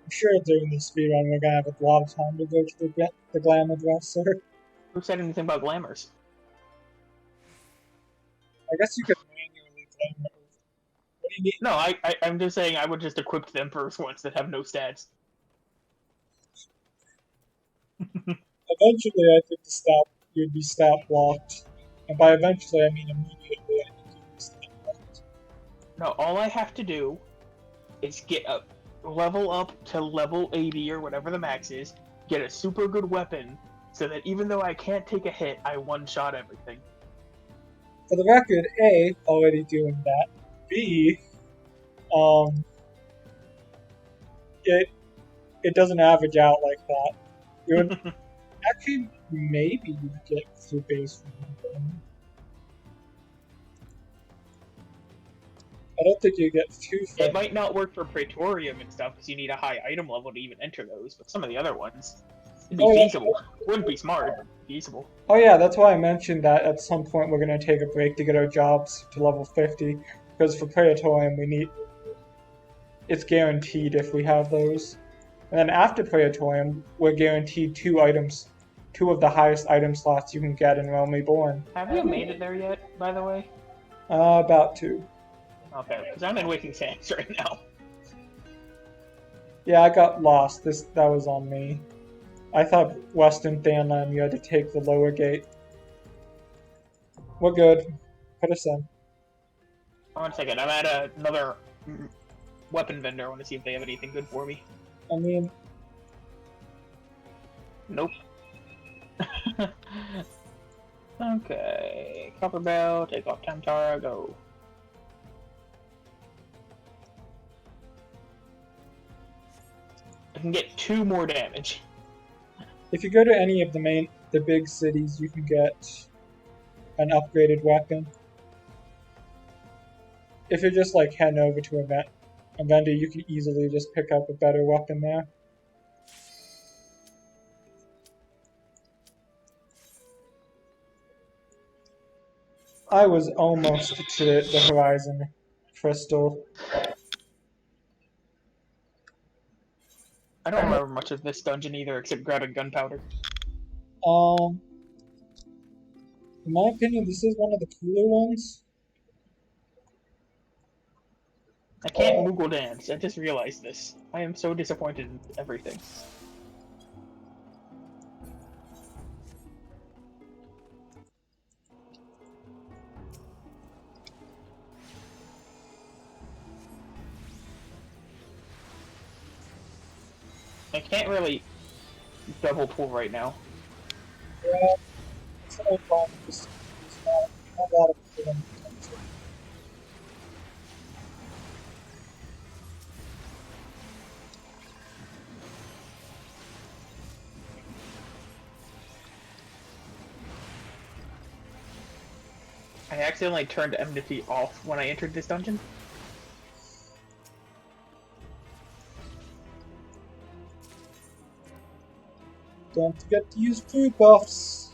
I'm sure during this speedrun we're gonna have a lot of time to go to the glamour dresser. Who said anything about glamours? I guess you could manually glamour. What do you need? No, I'm just saying I would just equip the Emperor's ones that have no stats. Eventually, I think you'd be stat blocked. And by eventually, I mean immediately. I think you'd be stat No, all I have to do is get a level up to level 80 or whatever the max is, get a super good weapon, so that even though I can't take a hit, I one-shot everything. For the record, A, already doing that. B, it doesn't average out like that. You would actually maybe you get through base running. I don't think you get too far. It might not work for Praetorium and stuff, because you need a high item level to even enter those, but some of the other ones, it'd be feasible. Wouldn't be smart, but feasible. Oh yeah, that's why I mentioned that at some point we're going to take a break to get our jobs to level 50, because for Praetorium we need... It's guaranteed if we have those. And then after Praetorium, we're guaranteed 2 items, 2 of the highest item slots you can get in Realm Reborn. Have you made it there yet, by the way? About 2. Okay, because I'm in Waking Sands right now. Yeah, I got lost. That was on me. I thought Western Thanland you had to take the lower gate. We're good. Put us in. 1 second, I'm at another weapon vendor. I want to see if they have anything good for me. I mean... Nope. Okay, Copper Bell, take off Tamtara, go. I can get 2 more damage. If you go to any of the big cities, you can get an upgraded weapon. If you're just like heading over to a vendor, you can easily just pick up a better weapon there. I was almost to the Horizon Crystal. I don't remember much of this dungeon either, except grabbing gunpowder. In my opinion, this is one of the cooler ones. I can't Moogle dance. I just realized this. I am so disappointed in everything. I can't really double pull right now. Yeah, it's no problem. It's not a lot of people. I accidentally turned Enmity off when I entered this dungeon. Don't forget to use food buffs.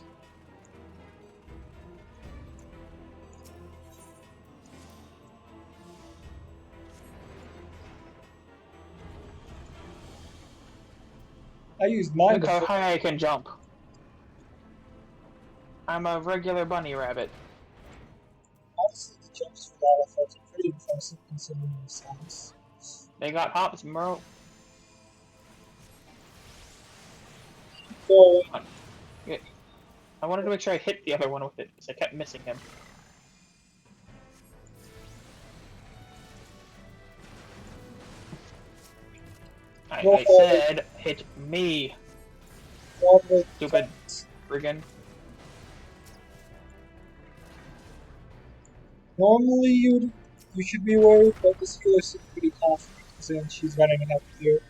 I used mine Look how before. high I can jump. I'm a regular bunny rabbit. Honestly, the jumps for that effect are pretty impressive considering the size. They got hops, bro. So, Yeah. I wanted to make sure I hit the other one with it, because I kept missing him. I said, hit me, stupid friggin'. normally you should be worried, but this healer seems pretty confident considering she's running ahead of you.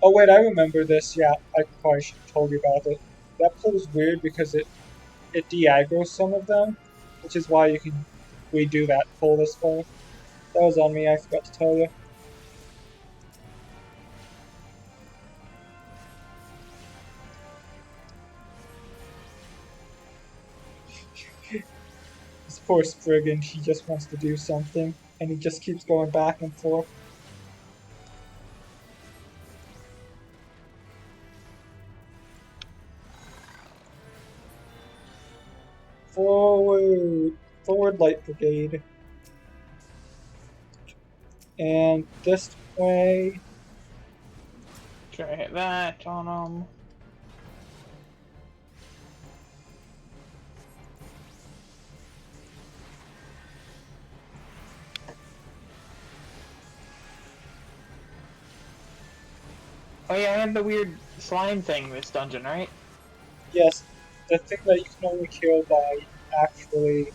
Oh wait, I remember this. Yeah, I probably should have told you about it. That pull is weird because it de-aggroes some of them, which is why you can redo that pull this far. That was on me, I forgot to tell you. This poor Spriggan, he just wants to do something, and he just keeps going back and forth. Forward Light Brigade. And this way... Try to hit that on him. Oh yeah, I have the weird slime thing in this dungeon, right? Yes, the thing that you can only kill by actually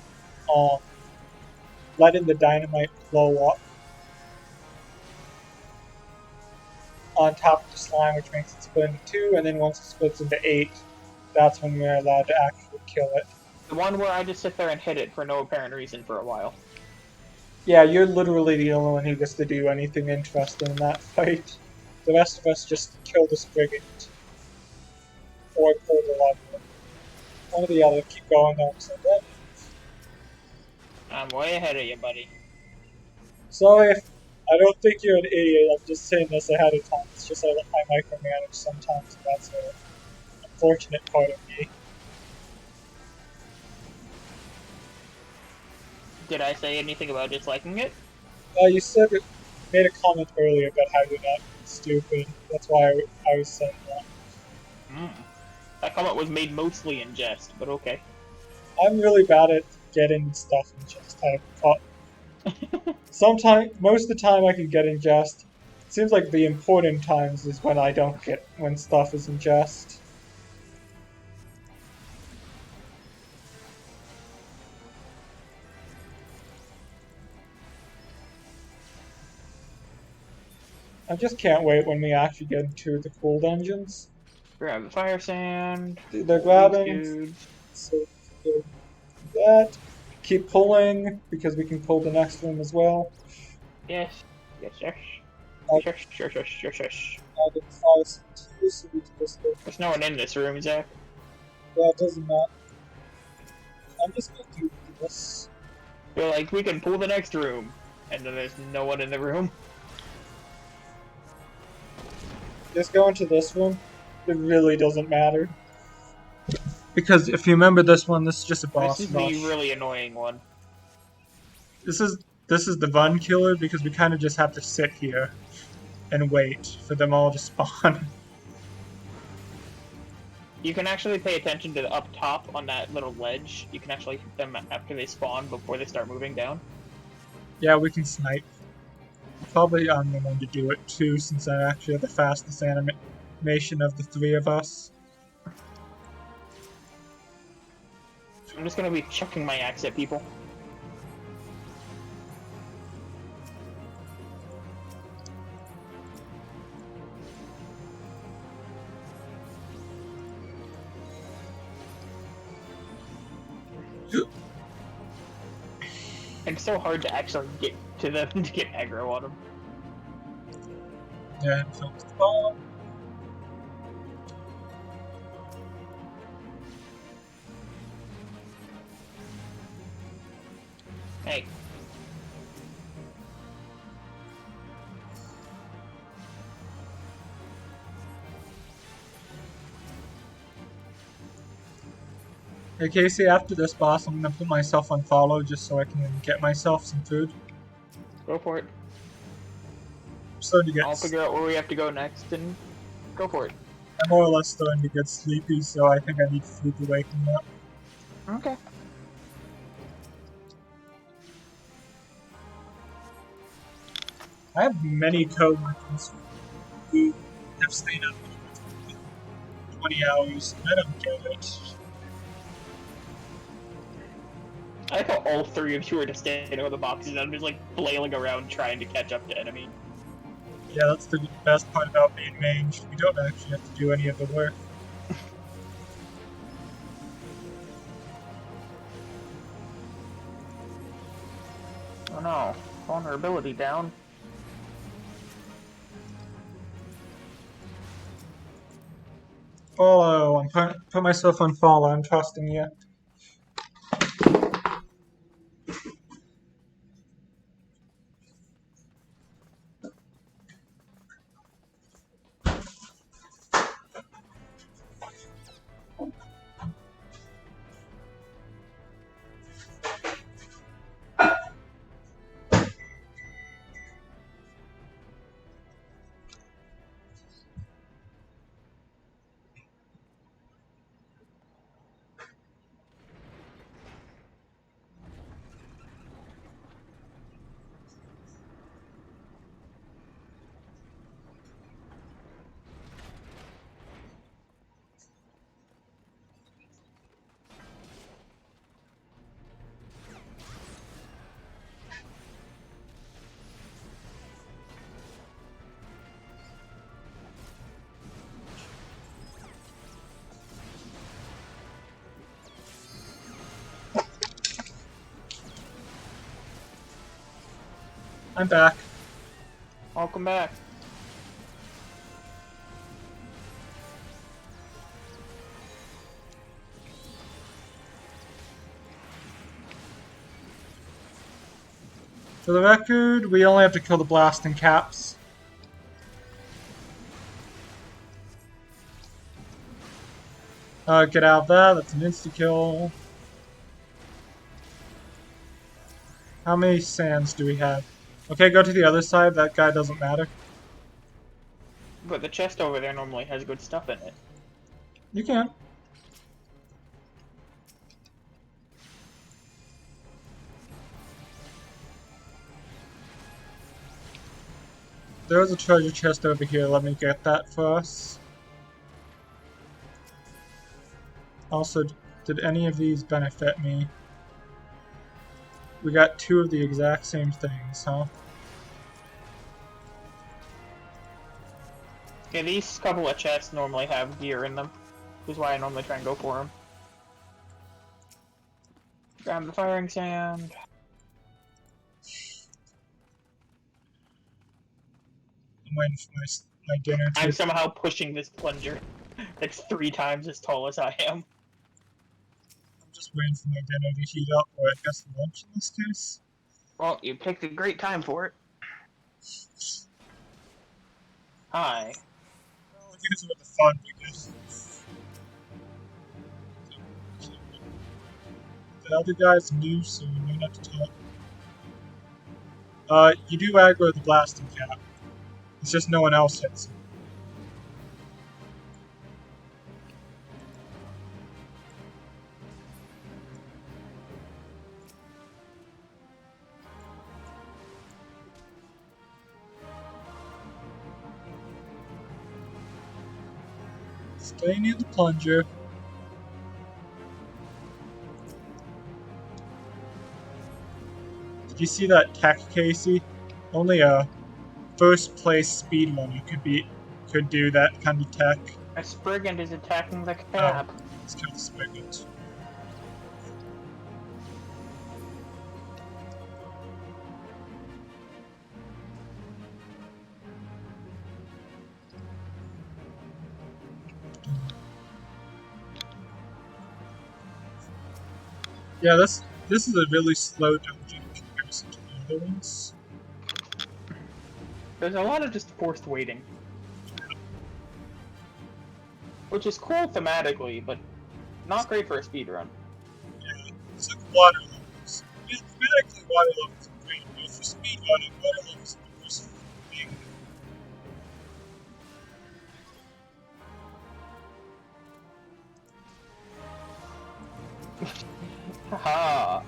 um, letting the dynamite blow up on top of the slime, which makes it split into two, and then once it splits into eight, that's when we're allowed to actually kill it. The one where I just sit there and hit it for no apparent reason for a while. Yeah, you're literally the only one who gets to do anything interesting in that fight. The rest of us just kill this brigand or pull the lever. One or the other. Keep going though. I'm way ahead of you, buddy. Sorry if I don't think you're an idiot. I'm just saying this ahead of time. It's just I micromanage sometimes, and that's an unfortunate part of me. Did I say anything about disliking it? You said it made a comment earlier about how you're not stupid. That's why I was saying that. That comment was made mostly in jest, but okay. I'm really bad at getting stuff in jest. Sometimes, most of the time, I can get in jest. It seems like the important times is when I don't get when stuff is in jest. I just can't wait when we actually get into the cool dungeons. Grab the fire sand. They're grabbing. Dudes. So do that. Keep pulling because we can pull the next room as well. Yes. Yes, yes. I Yes, yes, yes, yes, yes. identify some keys so we can just go. There's no one in this room, Zach. Yeah, it doesn't matter. I'm just gonna do this. You're like, we can pull the next room. And then there's no one in the room. Just go into this room. It really doesn't matter. Because if you remember this one, this is just a boss This is rush. the really annoying one. This is the run killer because we kind of just have to sit here and wait for them all to spawn. You can actually pay attention to the up top on that little ledge. You can actually hit them after they spawn before they start moving down. Yeah, we can snipe. Probably I'm the one to do it too, since I actually have the fastest animation of the three of us. I'm just gonna be chucking my axe at people. It's so hard to actually get to them to get aggro on them. Yeah, so spawn. Hey. Hey Casey, after this boss, I'm gonna put myself on follow just so I can get myself some food. Go for it. I'm starting to I'll figure out where we have to go next and go for it. I'm more or less starting to get sleepy, so I think I need food to wake me up. Okay. I have many coworkers who have stayed up 20 hours, and I don't get it. I thought all three of you were just standing over the boxes and I'm just like flailing around trying to catch up to enemy. Yeah, that's the best part about being manged. We don't actually have to do any of the work. Oh no. Vulnerability down. Follow. I'm put myself on follow. I'm trusting you. I'm back. Welcome back. For the record, we only have to kill the blasting caps. Get out of that. That's an insta-kill. How many sands do we have? Okay, go to the other side. That guy doesn't matter. But the chest over there normally has good stuff in it. You can. There's a treasure chest over here. Let me get that for us. Also, did any of these benefit me? We got 2 of the exact same things, huh? Yeah, these couple of chests normally have gear in them, which is why I normally try and go for them. Grab the firing sand. I'm waiting for my dinner I'm to... somehow pushing this plunger that's 3 times as tall as I am. I'm just waiting for my dinner to heat up, or I guess lunch in this case. Well, you picked a great time for it. Hi. Well, here's where the fun begins. The other guy's new, so we might have to talk. You do aggro the blasting cap. It's just no one else hits him. Stay near the plunger. Did you see that tech, Casey? Only a first place speedrunner could do that kind of tech. A Spriggan is attacking the cap. Oh, let's kill the spigot. Yeah, this is a really slow dungeon in comparison to the other ones. There's a lot of just forced waiting. Which is cool thematically, but not great for a speedrun. Yeah, it's like water levels. Yeah, thematically water levels are great, but for speedrunning, water levels are the most thing. Haha.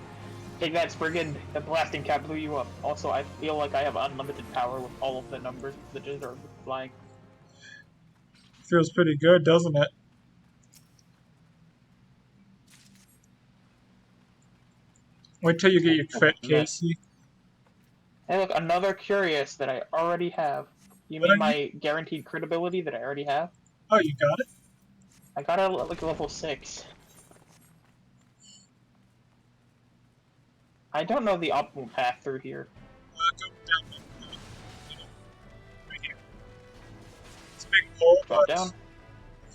Take that, Spriggan. The blasting cap blew you up. Also, I feel like I have unlimited power with all of the numbers that just are flying. Feels pretty good, doesn't it? Wait till you get your crit, Casey. Hey, look, another curious that I already have. You What mean are my guaranteed crit ability that I already have? Oh, you got it? I got it at like level 6. I don't know the optimal path through here. Go down right here. It's a big hole, Drop but down. look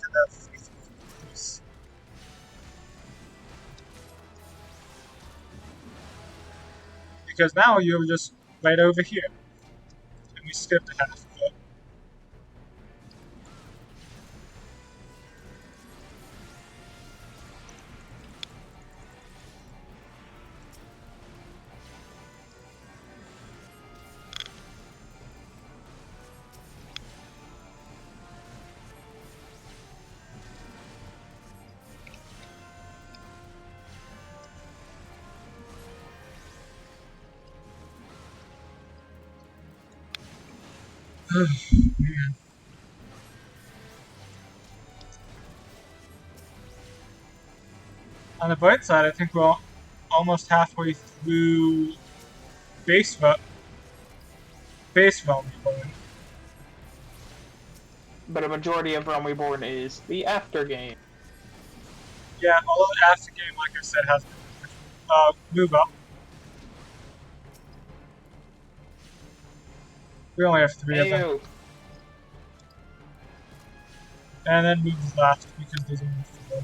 at that free place. Because now you're just right over here. And we skipped half of it. Man. On the bright side, I think we're almost halfway through base Realm Reborn. But a majority of Realm Reborn is the after game. Yeah, although the after game, like I said, has move up. We only have 3 of them. Ayo. And then moves last because there's only 4.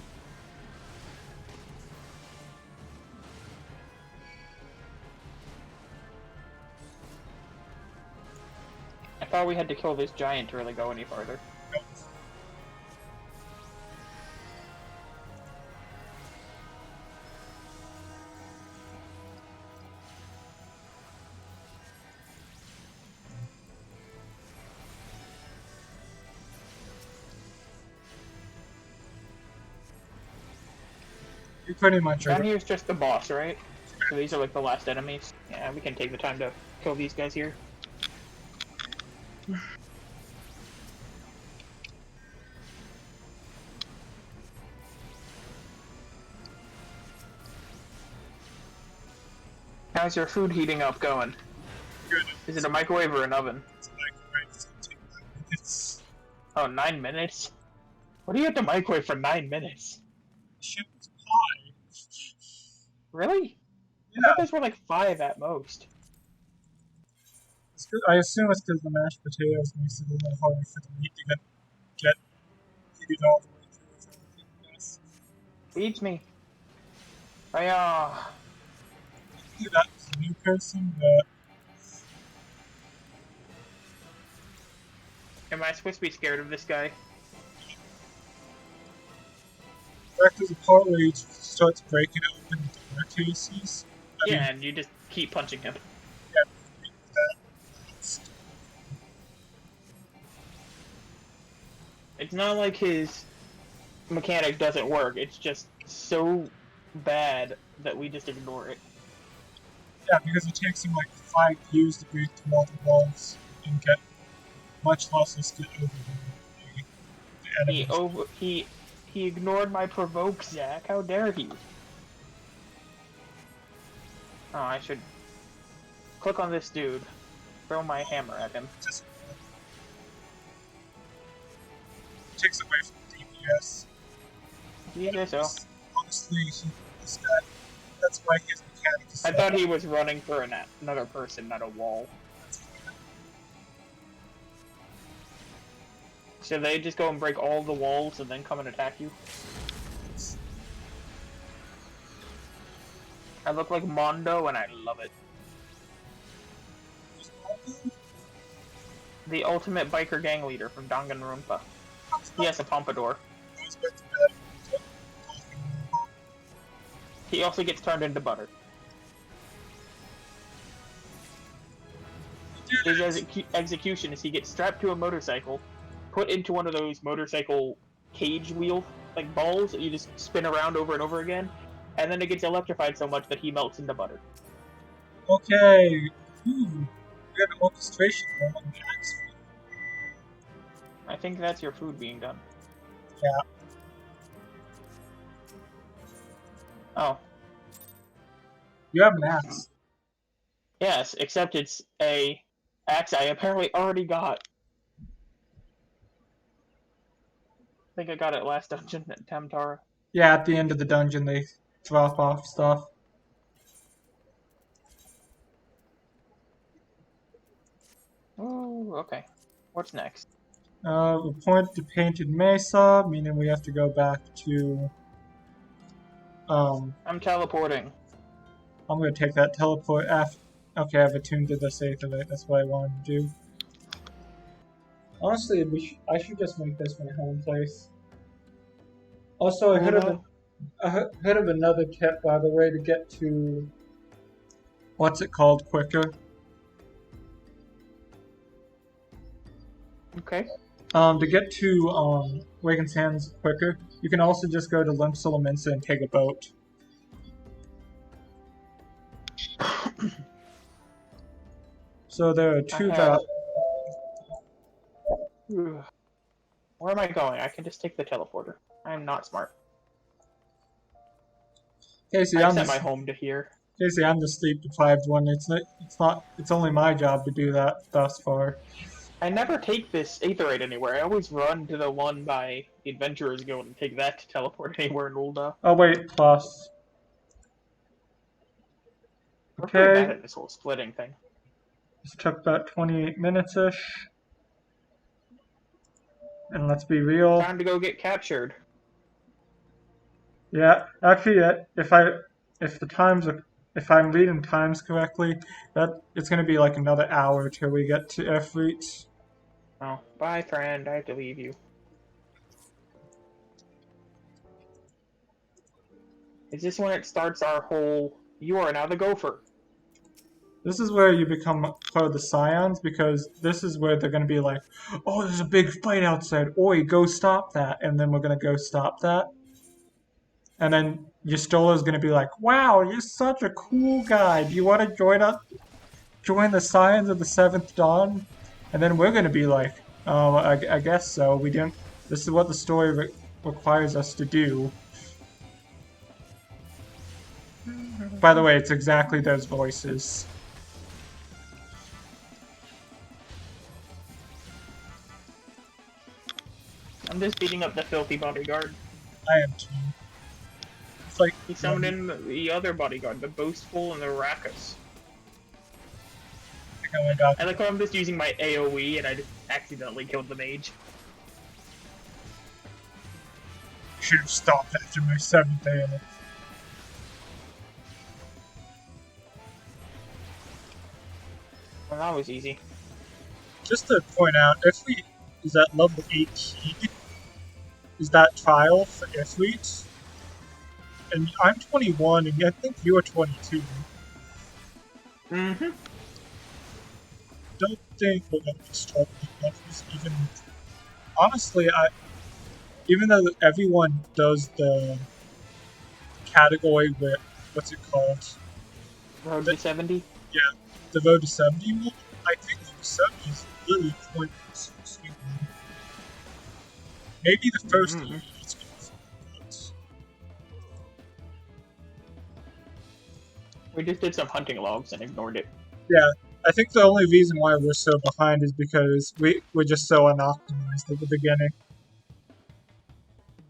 I thought we had to kill this giant to really go any farther. Nope. You pretty much Down are. here's just the boss, right? So these are like the last enemies. Yeah, we can take the time to kill these guys here. How's your food heating up going? Good. Is it a microwave or an oven? It's a microwave. It's gonna take 9 minutes. Oh, 9 minutes? What do you have to microwave for 9 minutes? Shepherd's pie. Really? Yeah. I thought those were like 5 at most. I assume it's because the mashed potatoes makes it a little harder for the meat to get heated all the way through with everything else. Feeds me. I Maybe that's a new person, but am I supposed to be scared of this guy? there's a part where he starts breaking open the door cases. Yeah, and you just keep punching him. Yeah, that. It's not like his mechanic doesn't work, it's just so bad that we just ignore it. Yeah, because it takes him like 5 views to break through all the walls and get much less get over the enemies. He ignored my provoke, Zach. How dare he? Oh, I should click on this dude. Throw my hammer at him. Just takes away from DPS. Yeah, so. Honestly, this guy, that's why his mechanic is I thought he was running for another person, not a wall. So they just go and break all the walls and then come and attack you? I look like Mondo and I love it. The ultimate biker gang leader from Danganronpa. He has a pompadour. He also gets turned into butter. His execution is he gets strapped to a motorcycle, put into one of those motorcycle cage wheel like balls that you just spin around over and over again, and then it gets electrified so much that he melts into butter. Okay. We have an orchestration going on the axe. I think that's your food being done. Yeah. Oh. You have an axe. Yes, except it's a axe I apparently already got. I think I got it last dungeon at Tamtara. Yeah, at the end of the dungeon they drop off stuff. Oh, okay. What's next? We point to Painted Mesa, meaning we have to go back to... I'm teleporting. I'm gonna take that teleport after... Okay, I've attuned to the save of it, that's what I wanted to do. Honestly, I should just make this my home place. Also, I heard of another tip, by the way, to get to... What's it called quicker? Okay. To get to Wagon Sands quicker, you can also just go to Limsolaminsa and take a boat. So there are 2 that... Where am I going? I can just take the teleporter. I'm not smart. Casey, I set my home to here. Casey, I'm the sleep-deprived one. It's only my job to do that thus far. I never take this Aetherite anywhere. I always run to the one by the Adventurers Guild and take that to teleport anywhere in Ul'dah. Oh wait, plus. We're pretty bad Okay. at this whole splitting thing. This took about 28 minutes-ish. And let's be real. Time to go get captured. Yeah, actually, if I'm reading times correctly, that it's gonna be like another hour till we get to Airfleet. Oh, bye, friend. I have to leave you. Is this when it starts our whole "you are now the gopher"? This is where you become part of the Scions, because this is where they're gonna be like, oh, there's a big fight outside. Oi, go stop that, and then we're gonna go stop that. And then Yastola's gonna be like, wow, you're such a cool guy. Do you want to join the Scions of the Seventh Dawn? And then we're gonna be like, oh, I guess so. We didn't. This is what the story requires us to do. By the way, it's exactly those voices. I'm just beating up the filthy bodyguard. I am too. It's like He summoned in the other bodyguard, the boastful and the raucous. I like how I'm just using my AoE and I just accidentally killed the mage. Should have stopped after my 7th AoE. Well, that was easy. Just to point out, Airfleet is at level 18. Is that trial for Airfleet? And I'm 21, and I think you're 22. Mm-hmm. Don't think we're going to be struggling levels, even... Honestly, even though everyone does the category with... What's it called? Road to 70? Yeah, the road to 70 one, I think road to 70 is really pointless for speedrun. Maybe the first year it's going to be good. We just did some hunting logs and ignored it. Yeah, I think the only reason why we're so behind is because we're just so unoptimized at the beginning.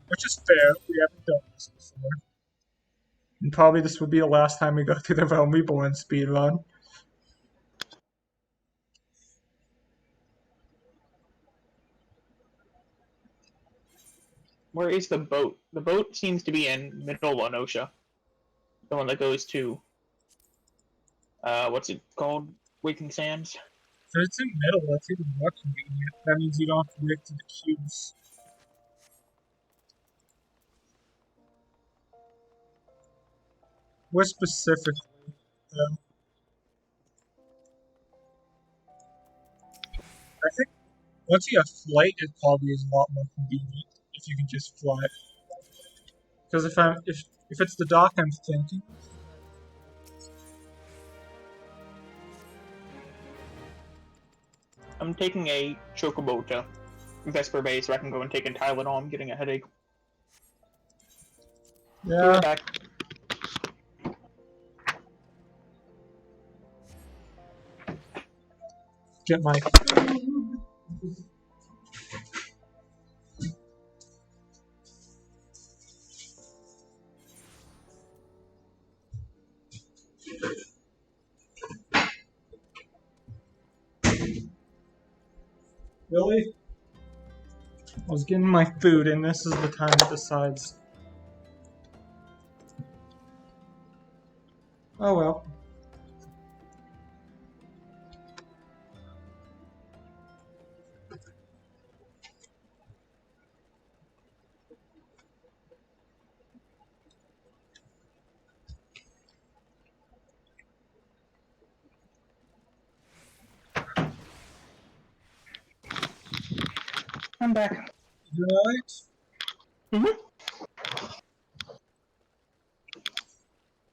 Which is fair, we haven't done this before. And probably this would be the last time we go through the Realm Reborn speedrun. Where is the boat? The boat seems to be in Middle Onosha. The one that goes to... what's it called? Waking Sands? So it's in middle, that's even more convenient. That means you don't have to wait to the queues. More specifically, though, I think once you have flight, it probably is a lot more convenient if you can just fly. Because if it's the dock I'm thinking, I'm taking a chocobo to Vesper Bay so I can go and take a Tylenol. I'm getting a headache. Be yeah. right back. Get my Really? I was getting my food, and this is the time it decides. Oh well. I'm back. You alright? Mm-hmm.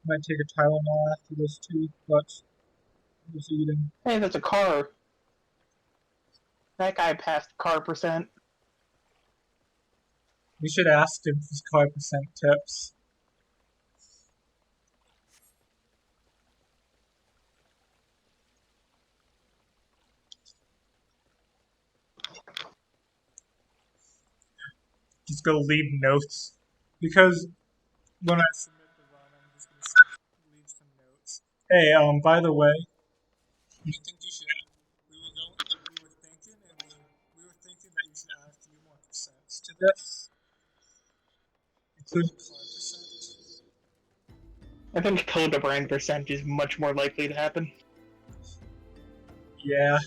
Might take a Tylenol after this too, but I'm just eating. Hey, that's a car. That guy passed car percent. We should ask him for his car percent tips. Just go leave notes. Because when I submit the run, I'm just gonna leave some notes. Hey, by the way, I think you should. We were thinking, and we were thinking that you should add a few more percents to this, including card percent. I think Hildebrand percent is much more likely to happen. Yeah.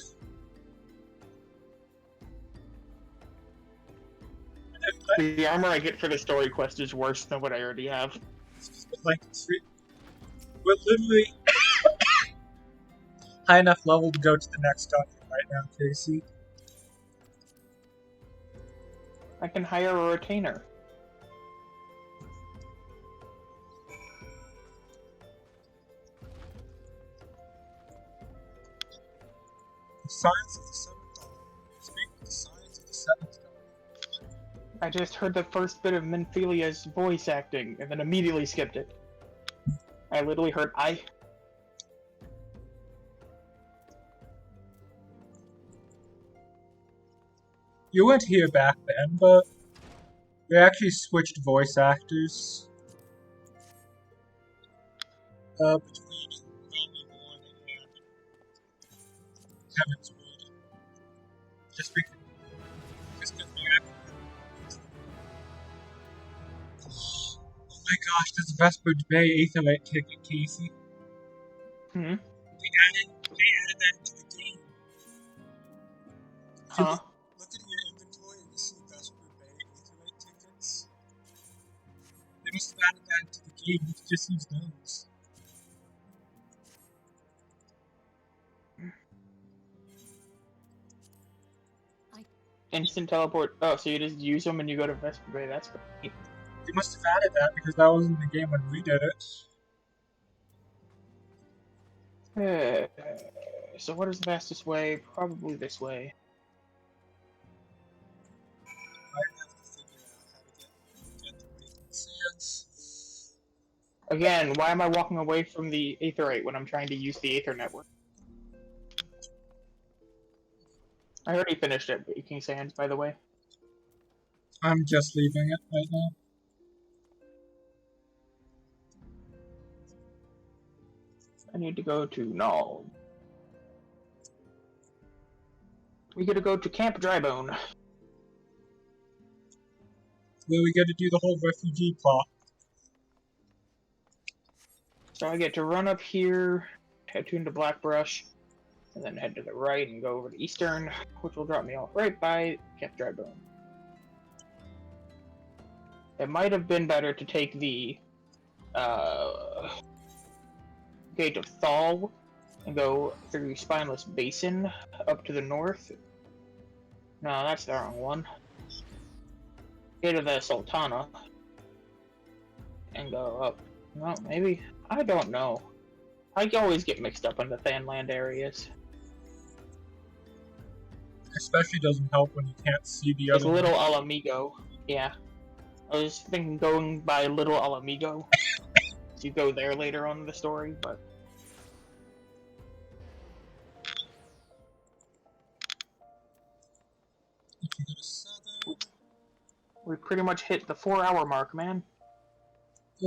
The armor I get for the story quest is worse than what I already have. Like, we're literally high enough level to go to the next dungeon right now, Casey. I can hire a retainer. The signs of the seventh dawn. Speak of the signs of the seventh dawn. I just heard the first bit of Menphelia's voice acting, and then immediately skipped it. I literally heard I. You weren't here back then, but they actually switched voice actors between Realm Reborn and Heaven's Wood. Just because the actor. Oh my gosh, there's a Vesper Bay Aetherite ticket, Casey. Hmm? They added that to the game. Huh? Look at your inventory and you see Vesper Bay Aetherite tickets. They must have added that to the game. You can just use those. Instant teleport. Oh, so you just use them and you go to Vesper Bay. That's great. They must have added that because that wasn't the game when we did it. So what is the fastest way? Probably this way. I have to figure out how to get the Radiant Sands. Again, why am I walking away from the Aetherite when I'm trying to use the Aether network? I already finished it, Baking Sands, by the way. I'm just leaving it right now. I need to go to Null. We gotta go to Camp Drybone. Where we get to do the whole refugee plot. So I get to run up here, head to into Blackbrush, and then head to the right and go over to Eastern, which will drop me off right by Camp Drybone. It might have been better to take the Gate of Thal and go through Spineless Basin up to the north. No, that's the wrong one. Gate of the Sultana and go up. No, maybe. I don't know. I always get mixed up in the Thanland areas. Especially doesn't help when you can't see the It's other Little one. Alamigo. Yeah. I was thinking going by Little Alamigo. You go there later on in the story, but... If you go to southern... We pretty much hit the 4-hour mark, man.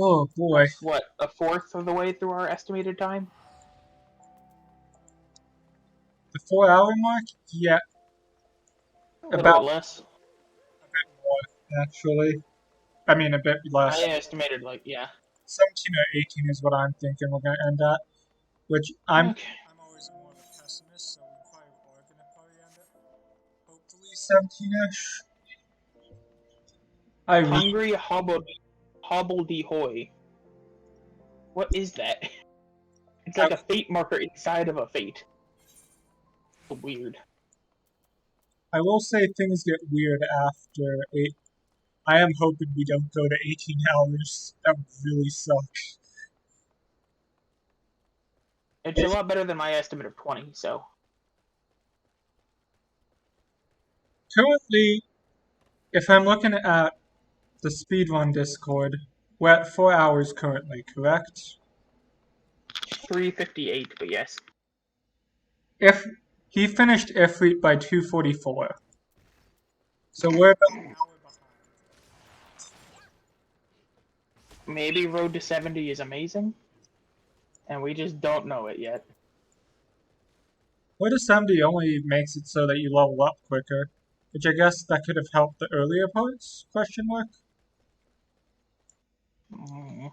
Oh boy. That's, what, a fourth of the way through our estimated time? The 4-hour mark? Yeah. A little About bit less. a bit more, actually. I mean, a bit less. I estimated, like, yeah. 17 or 18 is what I'm thinking we're going to end at. Which I'm always more of a pessimist, so we probably are going to end it. Hopefully 17-ish. Hungry Hobbledehoy. What is that? It's like a fate marker inside of a fate. Weird. I will say things get weird after 8. I am hoping we don't go to 18 hours. That would really suck. It's a lot better than my estimate of 20, so... Currently, if I'm looking at the speedrun Discord, we're at 4 hours currently, correct? 3:58, but yes. If he finished Ifrit by 2:44, so we're about an hour behind. Maybe Road to 70 is amazing, and we just don't know it yet. Or the 70 only makes it so that you level up quicker, which I guess that could have helped the earlier parts? Question mark. Mm.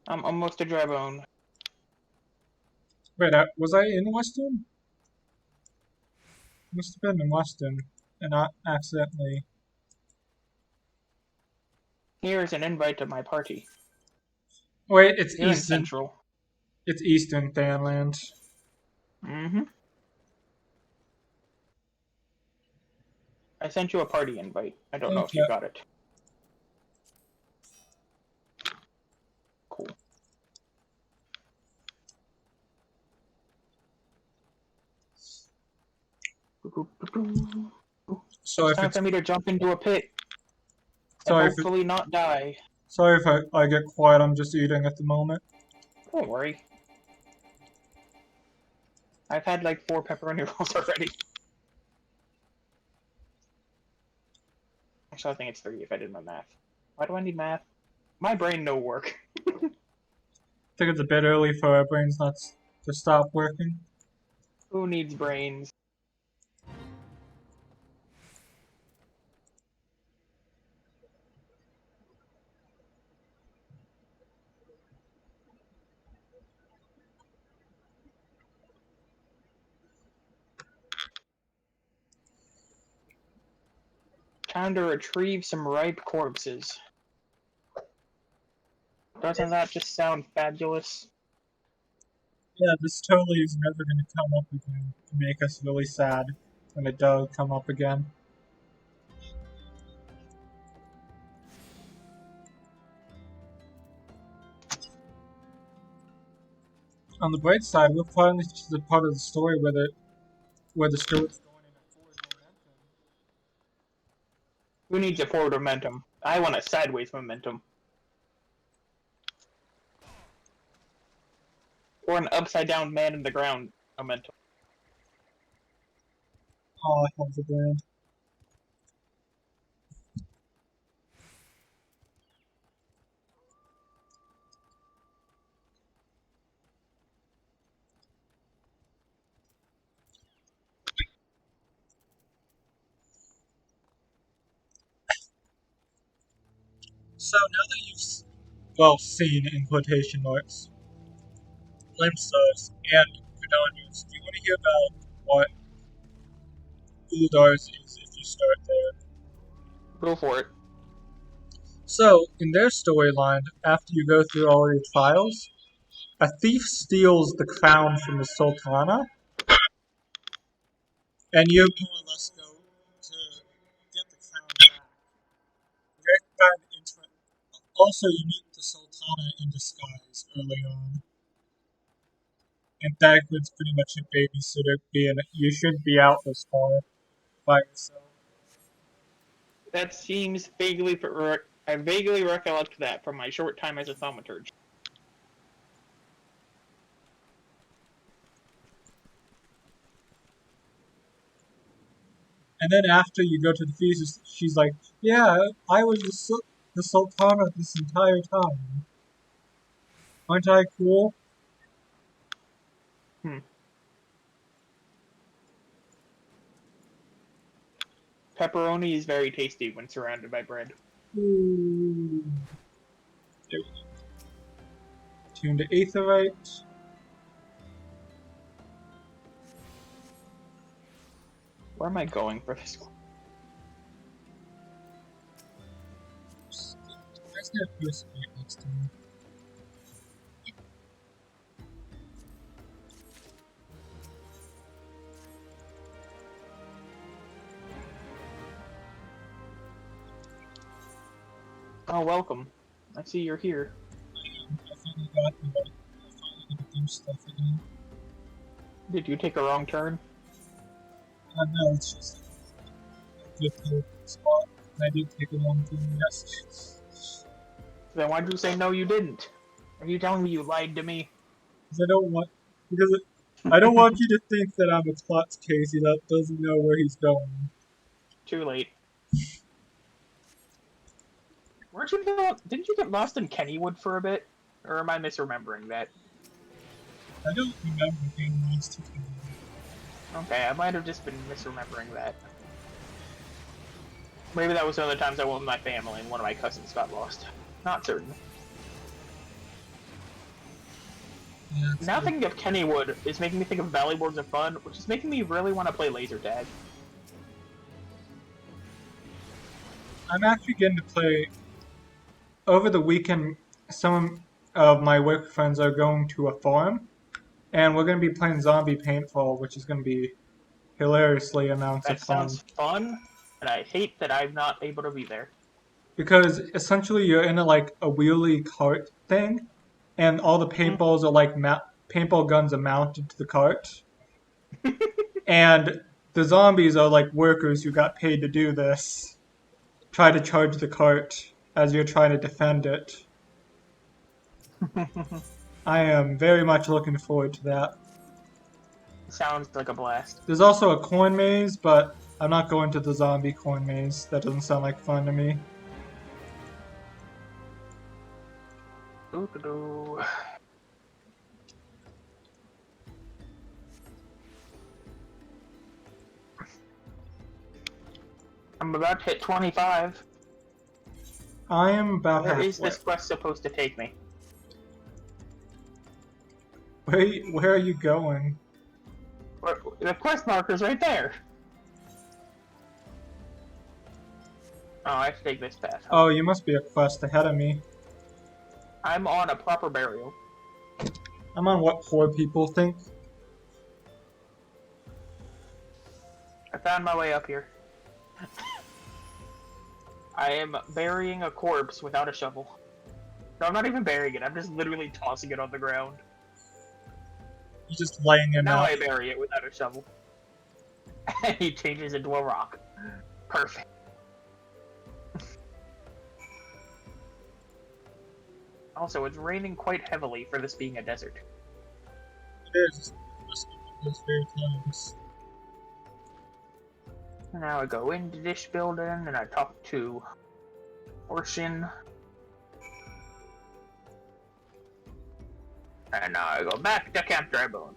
I'm almost a dry bone. Wait, was I in Western? Must have been in Western, and not accidentally. Here is an invite to my party. Wait, it's You're in Eastern. Central. It's Eastern Thanland. Mm-hmm. I sent you a party invite. I don't know if Okay. you got it. Cool. So It's if time it's for me to jump into a pit and sorry if hopefully not die. sorry if I get quiet. I'm just eating at the moment. Don't worry. I've had like 4 pepperoni rolls already. Actually, I think it's 3 if I did my math. Why do I need math? My brain no work. I think it's a bit early for our brains not to stop working. Who needs brains? Time to retrieve some ripe corpses. Doesn't that just sound fabulous? Yeah, this totally is never going to come up again to make us really sad when it does come up again. On the bright side, we're finally to the part of the story where the story's going in a forward momentum. Who needs a forward momentum? I want a sideways momentum. Or an upside down man in the ground momentum. Oh, I have the brand. So now that you've seen in quotation marks, glimpsed us and Vidanius, do you want to hear about what Uldars is if you start there? Go for it. So, in their storyline, after you go through all your trials, a thief steals the crown from the Sultana, and you more or less go to get the crown back. Very kind of interesting. Also, you meet the Sultana in disguise early on. And Dagwood's pretty much a babysitter, being you shouldn't be out this far by yourself. That seems vaguely. I vaguely recollect that from my short time as a thaumaturge. And then after you go to the feast, she's like, "Yeah, I was the Sultana this entire time. Aren't I cool?" Hmm. Pepperoni is very tasty when surrounded by bread. Ooh. There we go. Tune to Aetherite. Where am I going for this one? Why is there a person right next to me? Oh, welcome. I see you're here. I finally got the right. I finally get to do stuff again. Did you take a wrong turn? No, it's just a good little spot. I did take a long time, yes. Then why'd you say no you didn't? Are you telling me you lied to me? Because I don't want you to think that I'm a klutz Casey that doesn't know where he's going. Too late. Didn't you get lost in Kennywood for a bit? Or am I misremembering that? I don't remember being lost to Canada. Okay, I might have just been misremembering that. Maybe that was one of the times I went with my family and one of my cousins got lost. Not certain. Yeah, Now thinking of Kennywood is making me think of Valley Boards of Fun, which is making me really want to play laser tag. I'm actually getting to play over the weekend. Some of my work friends are going to a farm, and we're going to be playing Zombie Paintball, which is going to be hilariously amounts of That fun. sounds fun, and I hate that I'm not able to be there. Because essentially you're in a wheelie cart thing, and all the paintballs are like paintball guns are mounted to the cart, and the zombies are like workers who got paid to do this. Try to charge the cart as you're trying to defend it. I am very much looking forward to that. Sounds like a blast. There's also a coin maze, but I'm not going to the zombie coin maze. That doesn't sound like fun to me. Doo-doo-doo. I'm about to hit 25. I am about Where halfway. is this quest supposed to take me? Where are you going? The quest marker's right there. Oh, I have to take this path. Oh, you must be a quest ahead of me. I'm on a proper burial. I'm on what poor people think. I found my way up here. I am burying a corpse without a shovel. No, I'm not even burying it. I'm just literally tossing it on the ground. You're just laying it Now out. I bury it without a shovel. And he changes into a rock. Perfect. Also, it's raining quite heavily for this being a desert. It is. Those very times. Now I go into this building and I talk to Orshin. And now I go back to Camp Drybone.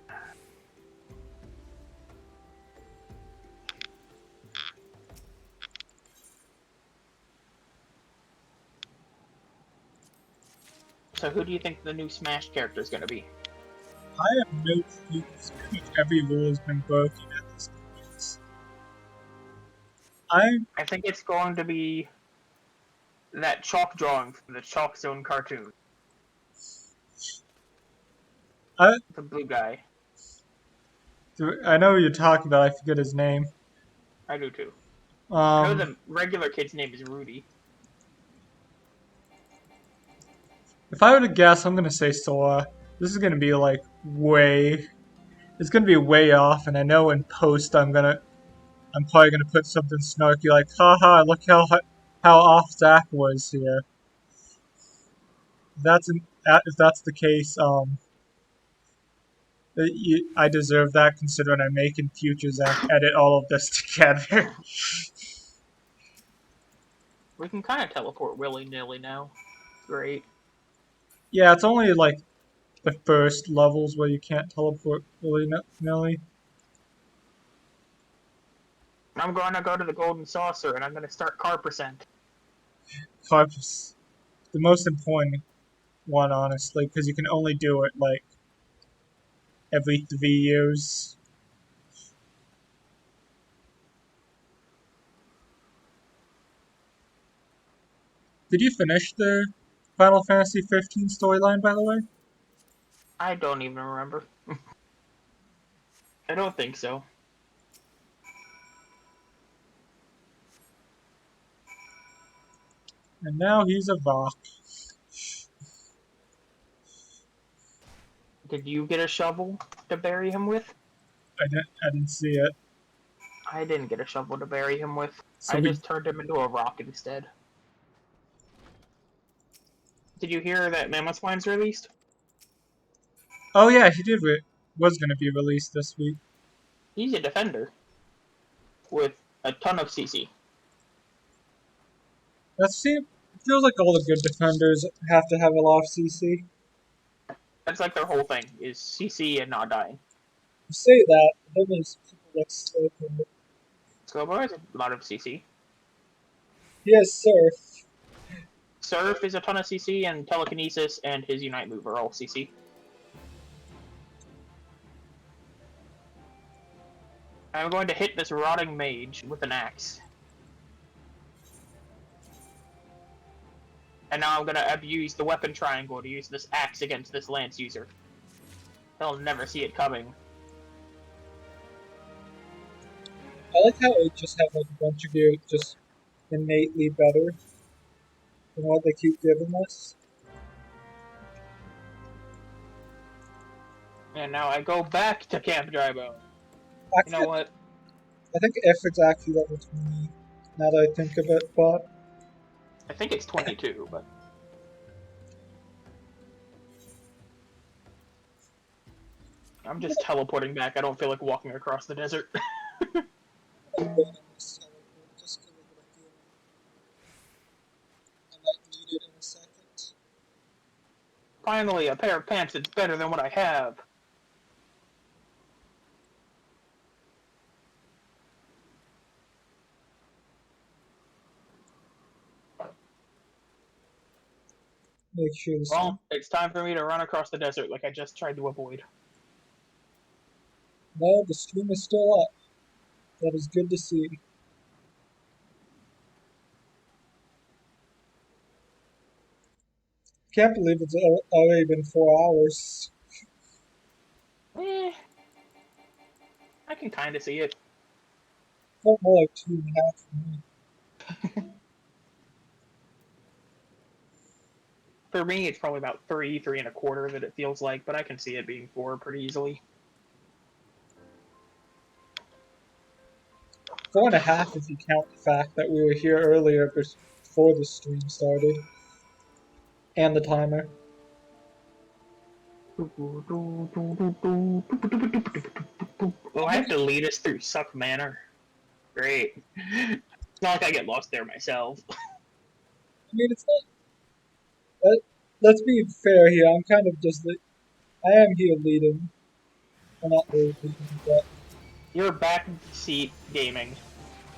So who do you think the new Smash character is going to be? I have no clue. Pretty much every rule has been broken at this point. I think it's going to be that chalk drawing from the Chalk Zone cartoon. The blue guy. I know who you're talking about. I forget his name. I do too. I know Um, the regular kid's name is Rudy. if I were to guess, I'm gonna say Sora. This is gonna be like it's gonna be way off, and I know in post I'm probably gonna put something snarky like, haha, look how off Zach was here. If that's the case, I deserve that considering I'm making future Zach edit all of this together. We can kind of teleport willy-nilly now. Great. Yeah, it's only like the first levels where you can't teleport willy-nilly. I'm going to go to the Golden Saucer and I'm going to start car percent. Carpus, the most important one, honestly, because you can only do it like every 3 years. Did you finish the Final Fantasy 15 storyline, by the way? I don't even remember. I don't think so. And now he's a Vok. Did you get a shovel to bury him with? I didn't see it. I didn't get a shovel to bury him with. So I we, just turned him into a rock instead. Did you hear that Mammoth Wine's released? oh yeah, was gonna be released this week. He's a defender. With a ton of CC. Feels like all the good defenders have to have a lot of CC. That's like their whole thing, is CC and not dying. You say that, but then there's people like Slowpoke. Slowpoke has a lot of CC. He has Surf. Surf is a ton of CC, and Telekinesis and his Unite move are all CC. I'm going to hit this Rotting Mage with an axe. And now I'm going to abuse the weapon triangle to use this axe against this lance user. He'll never see it coming. I like how they just have like a bunch of gear just innately better than what they keep giving us. And now I go back to Camp Drybone. You know what? I think F is actually level 20, now that I think of it, but... I think it's 22, but... I'm just teleporting back. I don't feel like walking across the desert. Just because of what I'm feeling. I might need it in a second. Finally, a pair of pants that's better than what I have. Make sure this Well, it's time for me to run across the desert like I just tried to avoid. No, the stream is still up. That is good to see. Can't believe it's already been 4 hours. Eh, I can kind of see it. Felt more like 2.5 for me. For me, it's probably about 3.25 that it feels like, but I can see it being 4 pretty easily. 4.5 if you count the fact that we were here earlier before the stream started. And the timer. Oh, I have to lead us through Suck Manor. Great. It's not like I get lost there myself. I mean, it's not... let's be fair here, I'm kind of just... I am here leading. Well, not really leading, but... You're backseat gaming.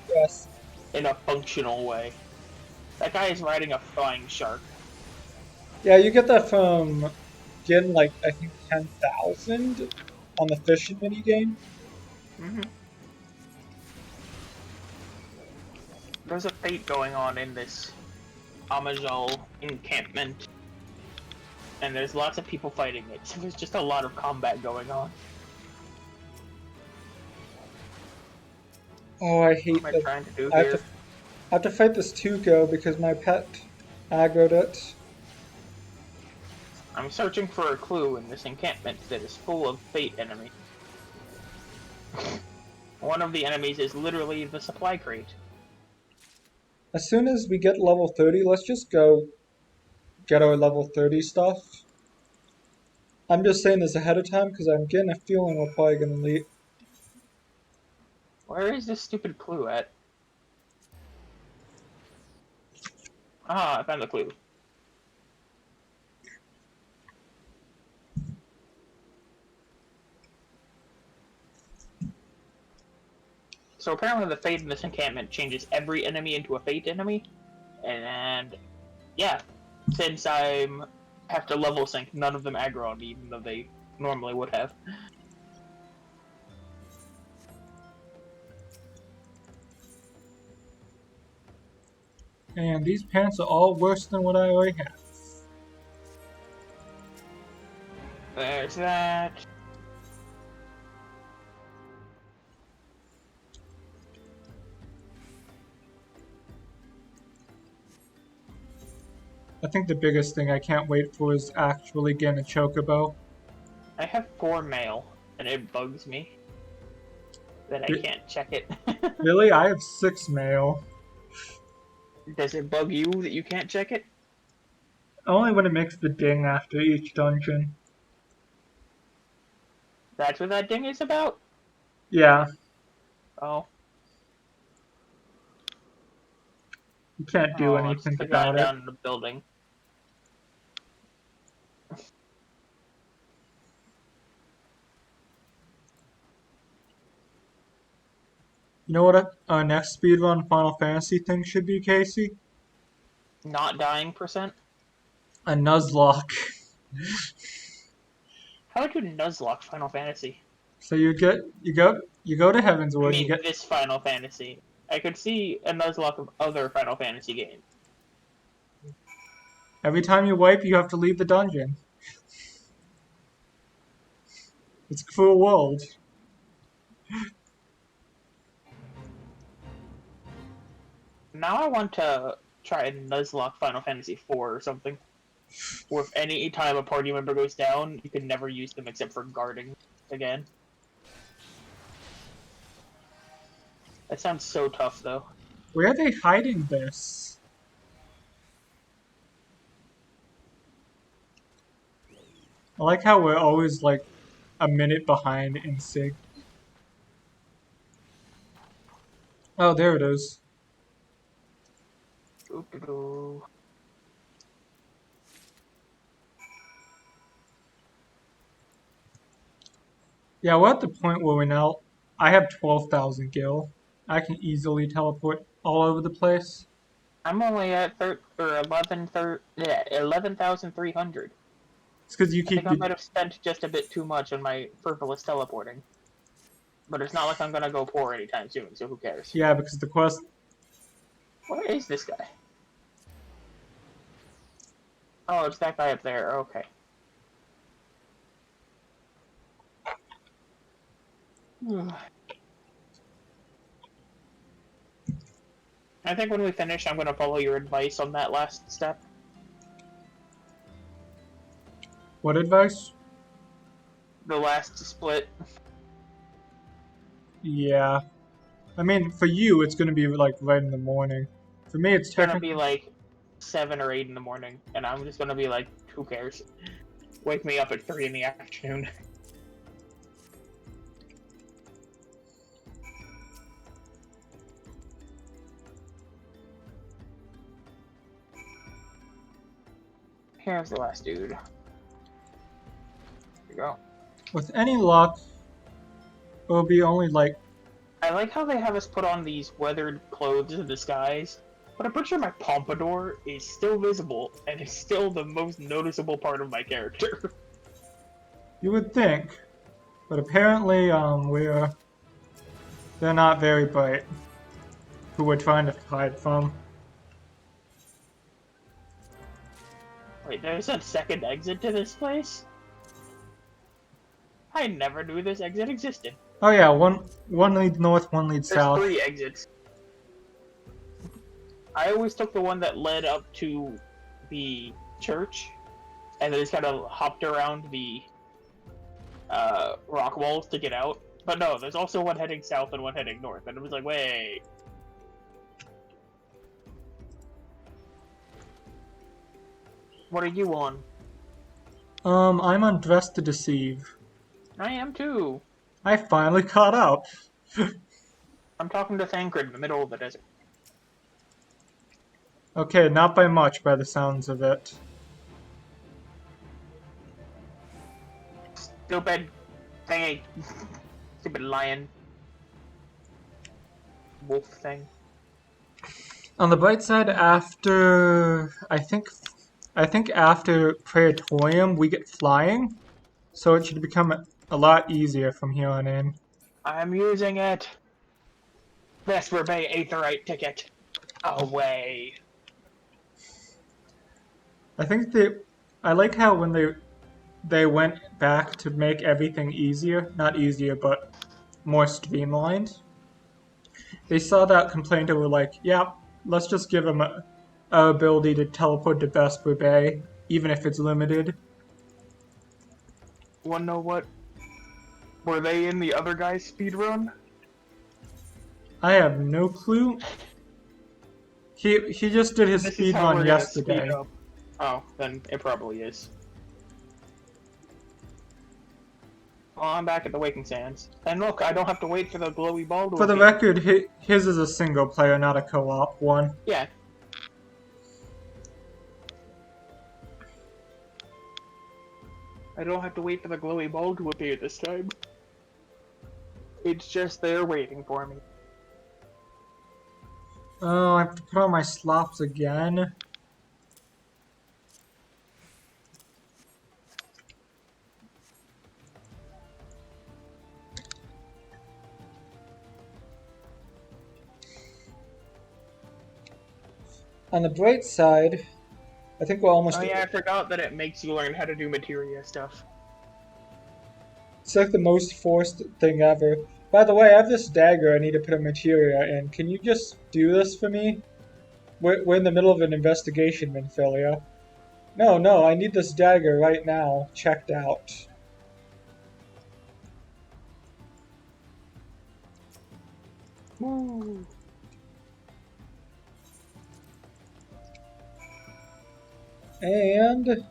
Yes. In a functional way. That guy is riding a flying shark. Yeah, you get that from getting, like, I think 10,000 on the fishing minigame. Mm-hmm. There's a fate going on in this Amajal encampment. And there's lots of people fighting it, so there's just a lot of combat going on. Oh, I hate What am I trying to do here? I have to fight this Tuco because my pet aggroed it. I'm searching for a clue in this encampment that is full of fate enemies. One of the enemies is literally the supply crate. As soon as we get level 30, let's just go get our level 30 stuff. I'm just saying this ahead of time because I'm getting a feeling we're probably going to leave. Where is this stupid clue at? Ah, I found the clue. So apparently the fate in this encampment changes every enemy into a fate enemy. And yeah, since I have to level sync, none of them aggro on me, even though they normally would have. And these pants are all worse than what I already have. There's that. I think the biggest thing I can't wait for is actually getting a chocobo. I have 4 mail, and it bugs me that I can't check it. Really? I have 6 mail. Does it bug you that you can't check it? Only when it makes the ding after each dungeon. That's what that ding is about? Yeah. Oh. You can't do anything about it. Down in the building. You know what our next speedrun Final Fantasy thing should be, Casey? Not dying %? A Nuzlocke. How would you Nuzlocke Final Fantasy? So you go to Heaven's I Ward, you mean, get this Final Fantasy. I could see a Nuzlocke of other Final Fantasy games. every time you wipe you have to leave the dungeon. It's a cruel world. Now I want to try and Nuzlocke Final Fantasy 4 or something. Where if any time a party member goes down, you can never use them except for guarding again. That sounds so tough, though. Where are they hiding this? I like how we're always like a minute behind in Sig. Oh, there it is. Doo-doo-doo. Yeah, we're at the point where I have 12,000 gil. I can easily teleport all over the place. I'm only at 11,300. It's because you I think keep I might have spent just a bit too much on my frivolous teleporting. But it's not like I'm gonna go poor anytime soon, so who cares? yeah, because the quest. Where is this guy? Oh, it's that guy up there. Okay. I think when we finish, I'm gonna follow your advice on that last step. What advice? The last split. Yeah. I mean, for you, it's gonna be like right in the morning. For me, it's It's gonna technically. be like 7 or 8 in the morning, and I'm just gonna be like, who cares? Wake me up at 3 in the afternoon. Here's the last dude. Here we go. With any luck, it'll be only like. I like how they have us put on these weathered clothes in disguise, but I'm pretty sure my pompadour is still visible and is still the most noticeable part of my character. You would think, but apparently, they're not very bright. Who we're trying to hide from. Wait, there's a second exit to this place? I never knew this exit existed. Oh yeah, one leads north, one leads There's south. 3 exits. I always took the one that led up to the church, and then just kind of hopped around the rock walls to get out. But no, there's also one heading south and one heading north, and it was like, wait. What are you on? I'm on Dress to Deceive. I am too. I finally caught up. I'm talking to Thancred in the middle of the desert. Okay, not by much by the sounds of it. Stupid thingy. Stupid lion. Wolf thing. On the bright side, after I think after Praetorium we get flying, so it should become a lot easier from here on in. I'm using it. Vesper Bay Aetherite ticket. Away. I like how when they went back to make everything easier, not easier, but more streamlined. They saw that complaint and were like, yeah, let's just give them a ability to teleport to Vesper Bay, even if it's limited. Wanna know what? Were they in the other guy's speedrun? I have no clue. He just did his This is how speedrun we're gonna yesterday. speed up. Oh, then it probably is. Well, I'm back at the Waking Sands. And look, I don't have to wait for the glowy ball to For the appear. record, his is a single player, not a co-op one. Yeah. I don't have to wait for the glowy ball to appear this time. It's just there waiting for me. Oh, I have to put on my slops again. On the bright side, I think we're almost... Oh yeah, I forgot that it makes you learn how to do materia stuff. It's like the most forced thing ever. By the way, I have this dagger I need to put a materia in. Can you just do this for me? We're in the middle of an investigation, Minfilia. No, I need this dagger right now. Checked out. Woo. And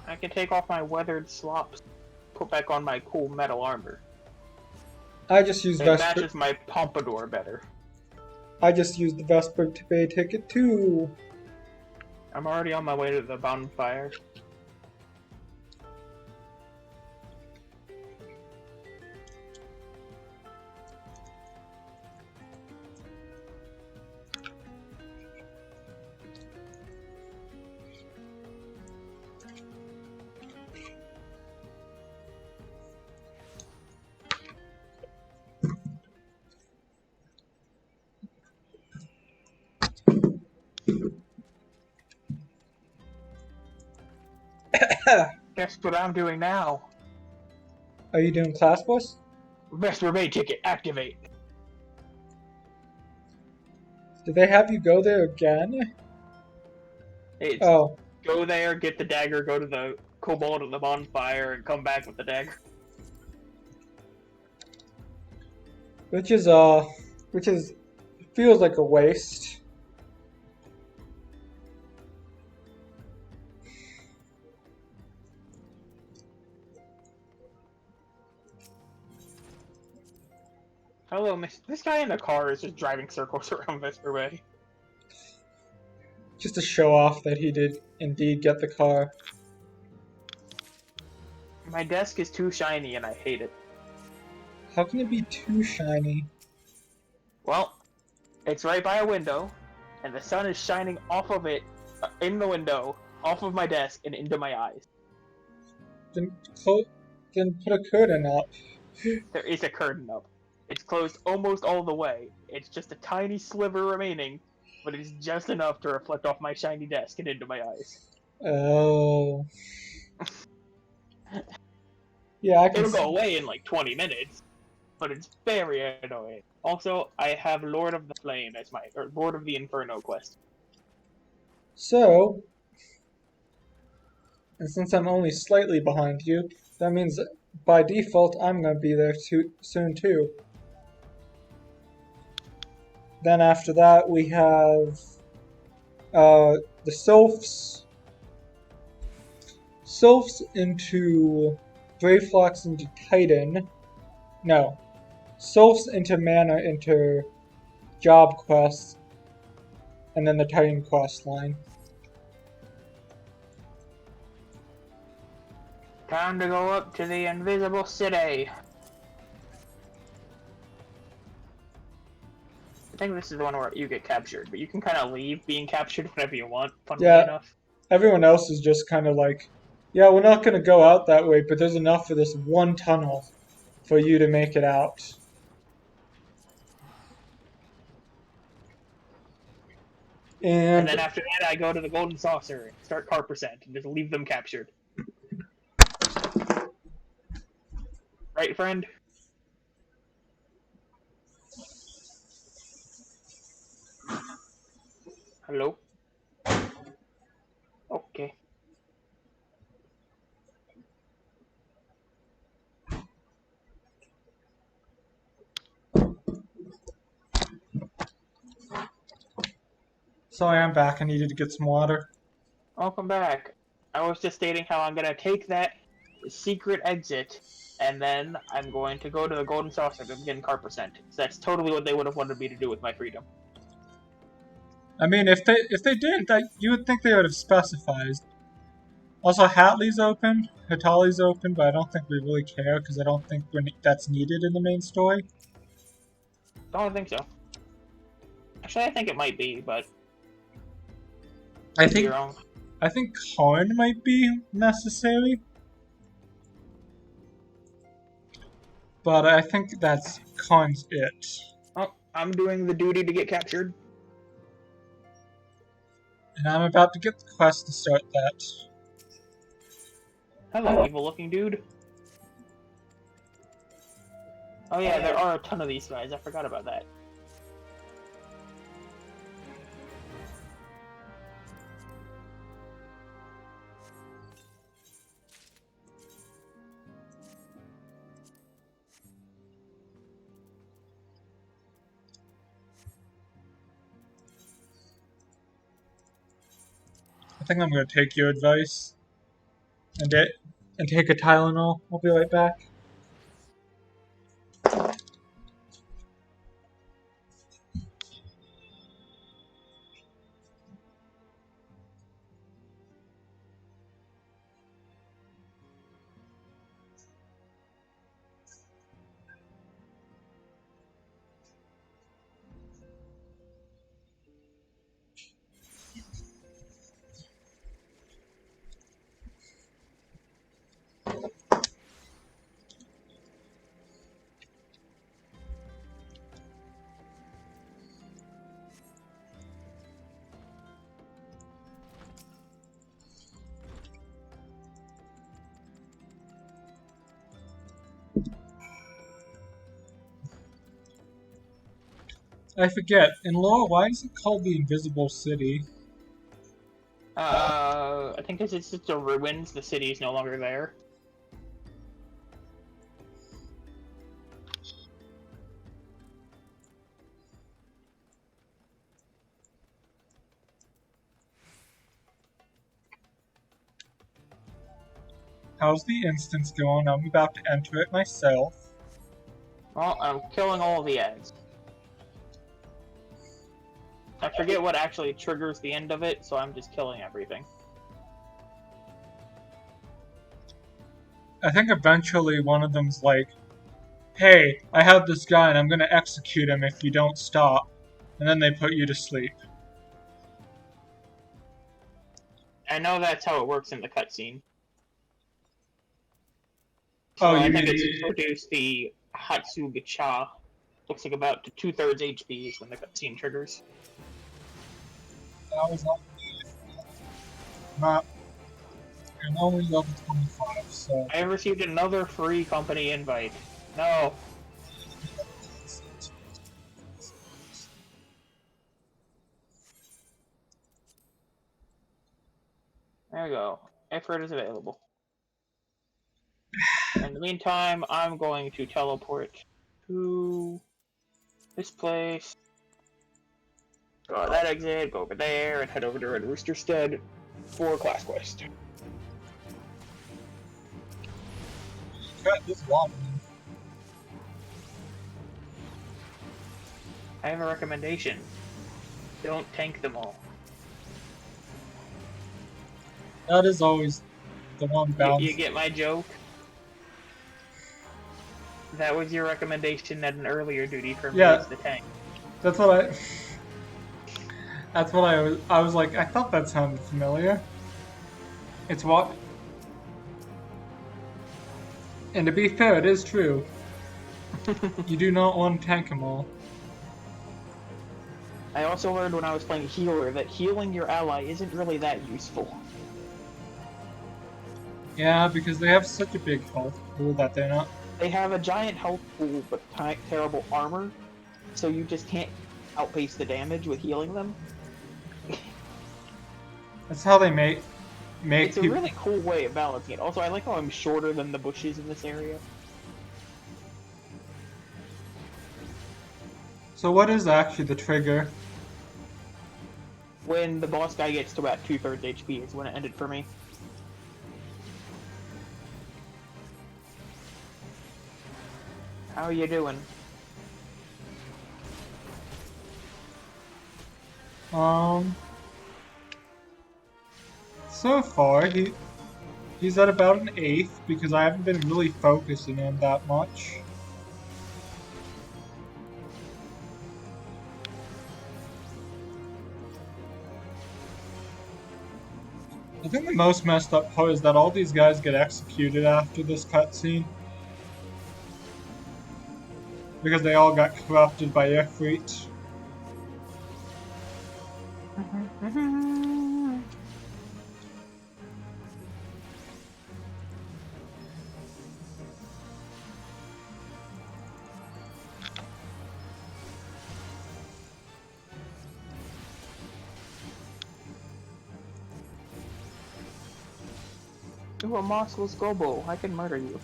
I can take off my weathered slops, put back on my cool metal armor. I just used It Vesper. matches my pompadour better. I just used the Vesper to pay ticket too. I'm already on my way to the bonfire. Guess what I'm doing now? Are you doing class bus? Vesper Bay ticket, activate. Did they have you go there again? It's Oh, go there, get the dagger, go to the kobold at the bonfire, and come back with the dagger. which is feels like a waste. Hello, miss. This guy in the car is just driving circles around Vesper Bay. Just to show off that he did indeed get the car. My desk is too shiny and I hate it. How can it be too shiny? Well, it's right by a window, and the sun is shining off of it, in the window, off of my desk, and into my eyes. Then put a curtain up. There is a curtain up. It's closed almost all the way. It's just a tiny sliver remaining, but it's just enough to reflect off my shiny desk and into my eyes. Oh. Yeah, I can It'll see. go away in like 20 minutes, but it's very annoying. Also, I have Lord of the Flame as my, or Lord of the Inferno quest. So, and since I'm only slightly behind you, that means by default I'm going to be there soon too. Then after that we have the Sylphs. Sylphs into Brayflox into Titan. No. Sylphs into Mana into Job quests. And then the Titan quest line. Time to go up to the invisible city. I think this is the one where you get captured, but you can kind of leave being captured whenever you want, funnily enough. Everyone else is just kind of like, yeah, we're not going to go out that way, but there's enough for this one tunnel for you to make it out. And then after that, I go to the Golden Saucer and start car percent and just leave them captured. Right, friend? Hello? Okay. Sorry, I'm back. I needed to get some water. Welcome back. I was just stating how I'm gonna take that secret exit, and then I'm going to go to the Golden Saucer to begin car percent. So that's totally what they would have wanted me to do with my freedom. I mean, if they did, that you would think they would have specified. Also, Hatley's open, Hatali's open, but I don't think we really care because I don't think that's needed in the main story. I don't think so. Actually, I think it might be, but I to think your own. corn might be necessary, but I think that's corn's it. Oh, I'm doing the duty to get captured. And I'm about to get the quest to start that. Hello, evil-looking dude. Oh yeah, there are a ton of these guys. I forgot about that. I think I'm gonna take your advice and take a Tylenol. I'll be right back. I forget. In lore, why is it called the Invisible City? I think it's just the ruins. The city is no longer there. How's the instance going? I'm about to enter it myself. Well, I'm killing all the eggs. I forget what actually triggers the end of it, so I'm just killing everything. I think eventually one of them's like, hey, I have this guy and I'm gonna execute him if you don't stop. And then they put you to sleep. I know that's how it works in the cutscene. Oh, So I you think mean it's produced the Hatsugacha. Looks like about 2/3 HP is when the cutscene triggers. that was not. I'm only level 25, so. I received another free company invite. No. There we go. Effort is available. In the meantime, I'm going to teleport to this place. Go out that exit, go over there, and head over to Red Rooster Stead for class quest. Got this long. I have a recommendation. Don't tank them all. That is always the one balance. You get my joke? That was your recommendation at an earlier duty for me as the tank. That's what I. That's what I was like. I thought that sounded familiar. It's what. And to be fair, it is true. You do not want to tank them all. I also learned when I was playing healer that healing your ally isn't really that useful. Yeah, because they have such a big health pool that they're not. They have a giant health pool but terrible armor, so you just can't outpace the damage with healing them. That's how they make It's a people. really cool way of balancing it. Also, I like how I'm shorter than the bushes in this area. So what is actually the trigger? When the boss guy gets to about 2/3 HP is when it ended for me. How are you doing? So far he's at about an 8th because I haven't been really focusing on that much. I think the most messed up part is that all these guys get executed after this cutscene. Because they all got corrupted by Ifrit. Ooh, a Moscow's Gobo. I can murder you.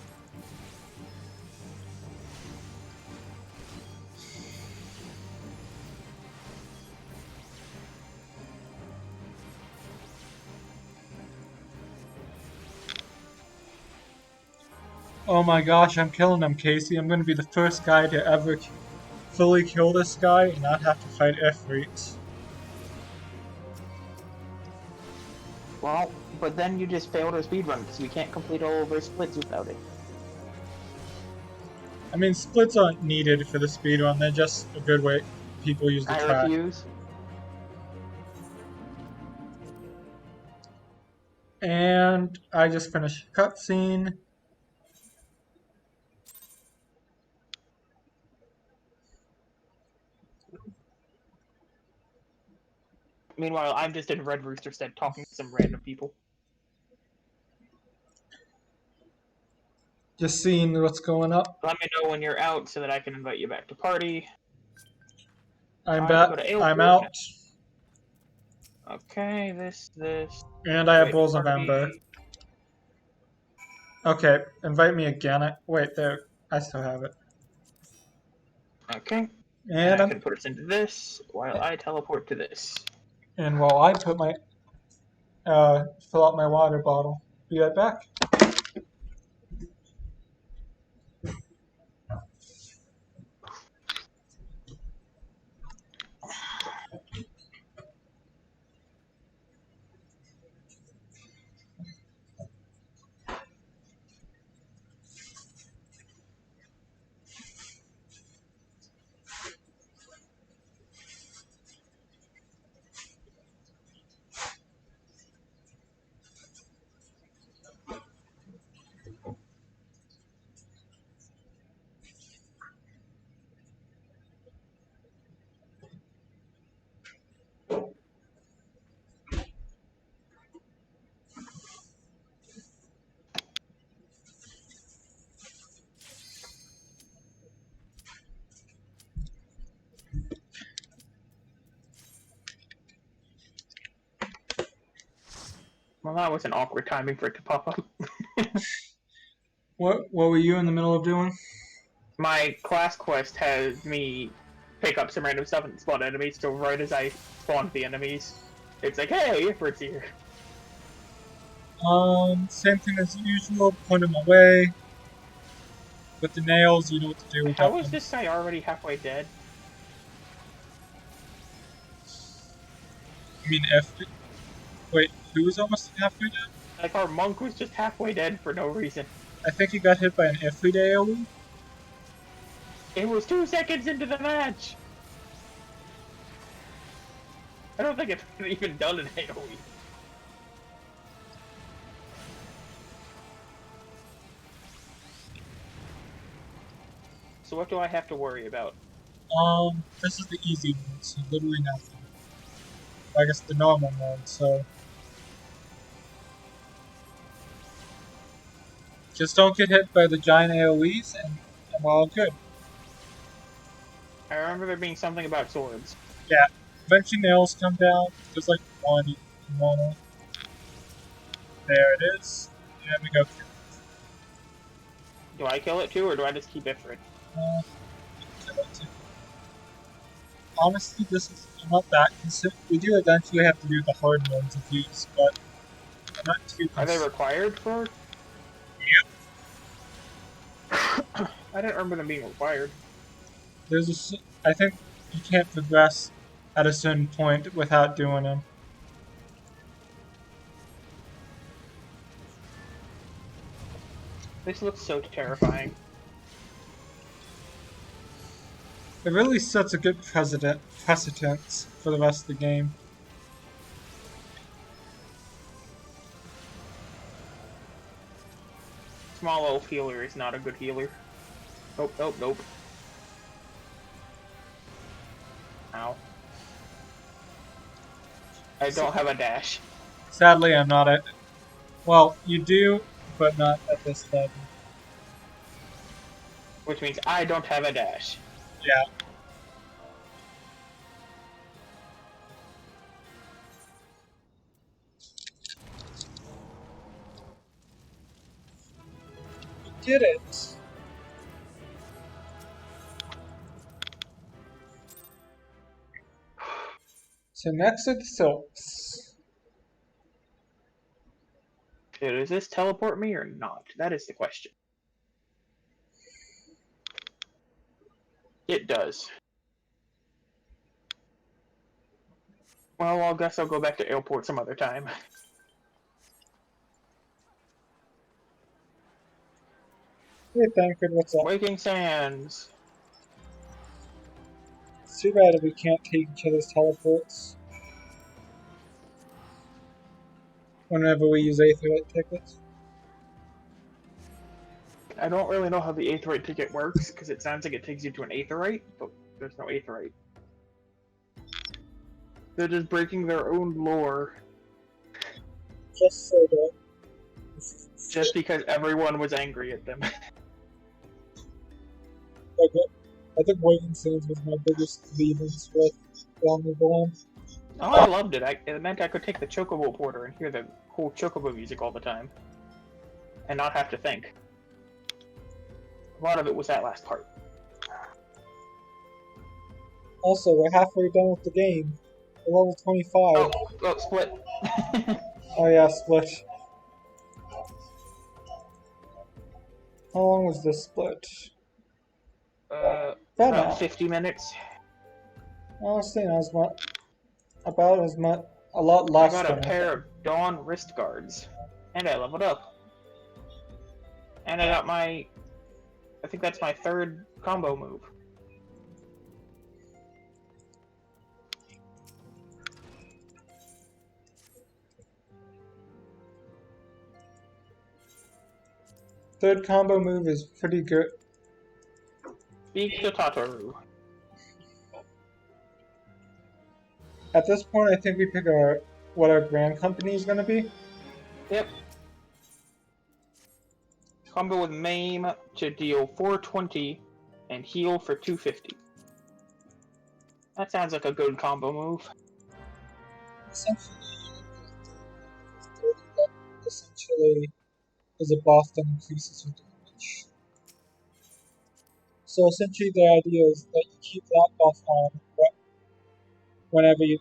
Oh my gosh, I'm killing him, Casey. I'm gonna be the first guy to ever fully kill this guy and not have to fight Ifrit. Well, but then you just failed our speedrun because we can't complete all of our splits without it. I mean, splits aren't needed for the speedrun, they're just a good way people use the I track. refuse. And I just finished a cutscene. Meanwhile, I'm just in Red Rooster Stead talking to some random people. Just seeing what's going up. Let me know when you're out so that I can invite you back to party. I'm Time to back. go to I'm airport. out. Okay, this. And I have Invite Bowls of party. Ember. Okay, invite me again. Wait, there. I still have it. Okay. And I can put us into this while I teleport to this. and while I put my fill out my water bottle. Be right back. Well, that was an awkward timing for it to pop up. What were you in the middle of doing? My class quest has me pick up some random stuff and spawn enemies, so right as I spawned the enemies, it's like, hey, Ifrit's here. Same thing as usual. Put him away. With the nails, you know what to do with How that. is this guy already halfway dead? I mean, if wait, who was almost halfway dead? Like, our monk was just halfway dead for no reason. I think he got hit by an Ifrit AoE. It was 2 seconds into the match! I don't think it's even done an AoE. So what do I have to worry about? This is the easy one, so literally nothing. I guess the normal one, so just don't get hit by the giant AoEs and we're all good. I remember there being something about swords. Yeah, eventually nails come down. There's like one normal. There it is. And we go through. Do I kill it too, or do I just keep Ifrit? Kill it too. Honestly, this is I'm not that concerned. We do eventually have to do the hard ones of these, but I'm not too Are they concerned. required for? Yep. I didn't remember them being required. I think you can't progress at a certain point without doing them. This looks so terrifying. It really sets a good precedence for the rest of the game. small elf healer is not a good healer. Nope, nope, nope. Ow. I don't have a dash. Sadly, I'm not at. Well, you do, but not at this level. Which means I don't have a dash. Yeah. You did it. So next are the silks. So does this teleport me or not? That is the question. It does. Well, I guess I'll go back to airport some other time. Hey, Thancred, what's up? Waking Sands. It's too bad we can't take each other's teleports whenever we use Aetherite tickets. I don't really know how the Aetherite ticket works, because it sounds like it takes you to an Aetherite, but there's no Aetherite. They're just breaking their own lore. Just so that. Just because everyone was angry at them. I think Waking Sands was my biggest grievance with Realm Reborn. Oh, I loved it. It meant I could take the Chocobo Porter and hear the cool Chocobo music all the time. And not have to think. A lot of it was that last part. Also, we're halfway done with the game. We're level 25. Oh, split. Oh yeah, split. How long was this split? About 50 minutes. I was saying I was about as much, a lot less I got than a pair of Dawn wrist guards. And I leveled up. And I got I think that's my third combo move. Third combo move is pretty good. Speak to Tataru. At this point, I think we pick what our brand company is going to be. Yep. Combo with Maim to deal 420 and heal for 250. That sounds like a good combo move. Essentially, is a buff that increases your damage. So essentially, the idea is that you keep that buff on whenever you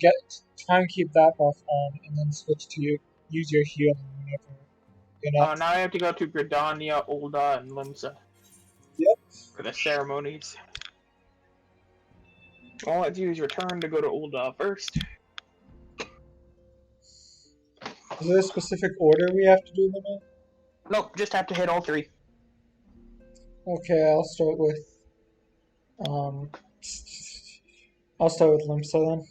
get try and keep that buff on, and then switch to use your healing whenever you're not. Now I have to go to Gridania, Ul'dah, and Limsa. Yep. For the ceremonies. I'll let you use your turn to go to Ul'dah first. Is there a specific order we have to do them in? Nope, just have to hit all three. Okay, I'll start with Limsa then.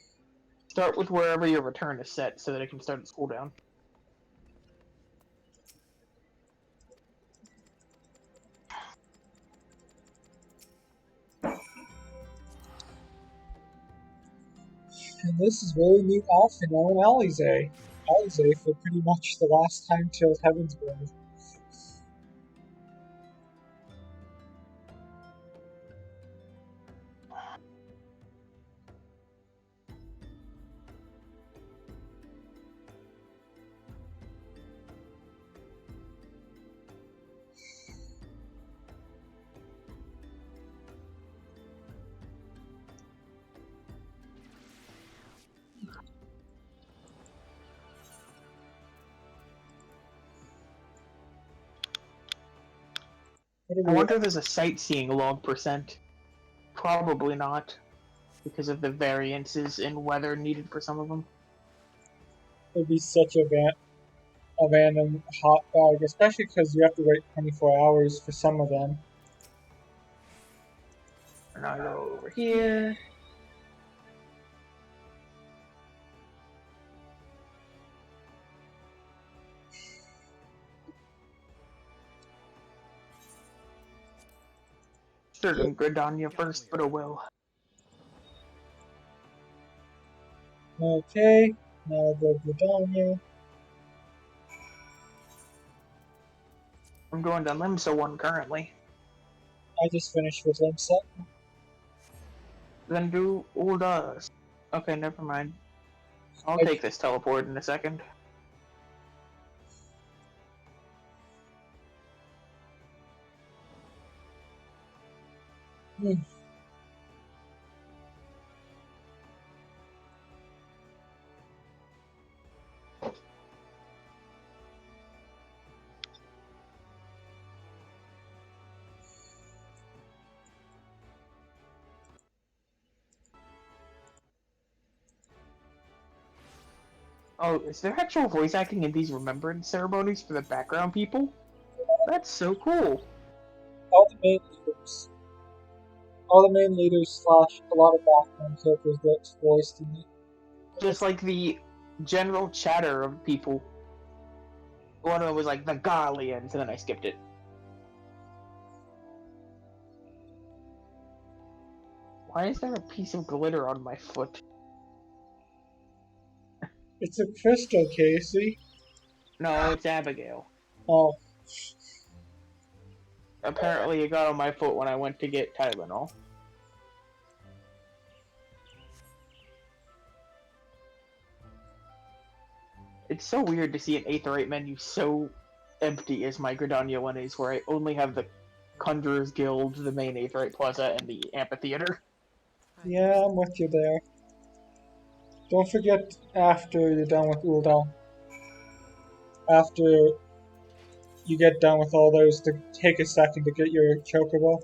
Start with wherever your return is set so that it can start its cooldown. And this is really neat outfit now in Alize. Alize for pretty much the last time till Heaven's Blade. I wonder if there's a sightseeing log percent. Probably not, because of the variances in weather needed for some of them. It'd be such a random hot bag, especially because you have to wait 24 hours for some of them. And I go over here. should have Gridania first, but oh well. Okay, now the Gridania. I'm going to Limsa 1 currently. I just finished with Limsa. Then do Uldas. Okay, never mind. I'll take this teleport in a second. Oh, is there actual voice acting in these remembrance ceremonies for the background people? That's so cool. All the main leaders. All the main leaders / a lot of background characters get voiced in it. Just like the general chatter of people. One of them was like the Garleans, and then I skipped it. Why is there a piece of glitter on my foot? It's a crystal, Casey. No, it's Abigail. Oh, Apparently it got on my foot when I went to get Tylenol. It's so weird to see an Aetherite menu so empty as my Gridania one is, where I only have the Conjurer's Guild, the main Aetherite Plaza, and the Amphitheater. yeah, I'm with you there. Don't forget after you're done with Uldan. After you get done with all those, to take a second to get your chocobo.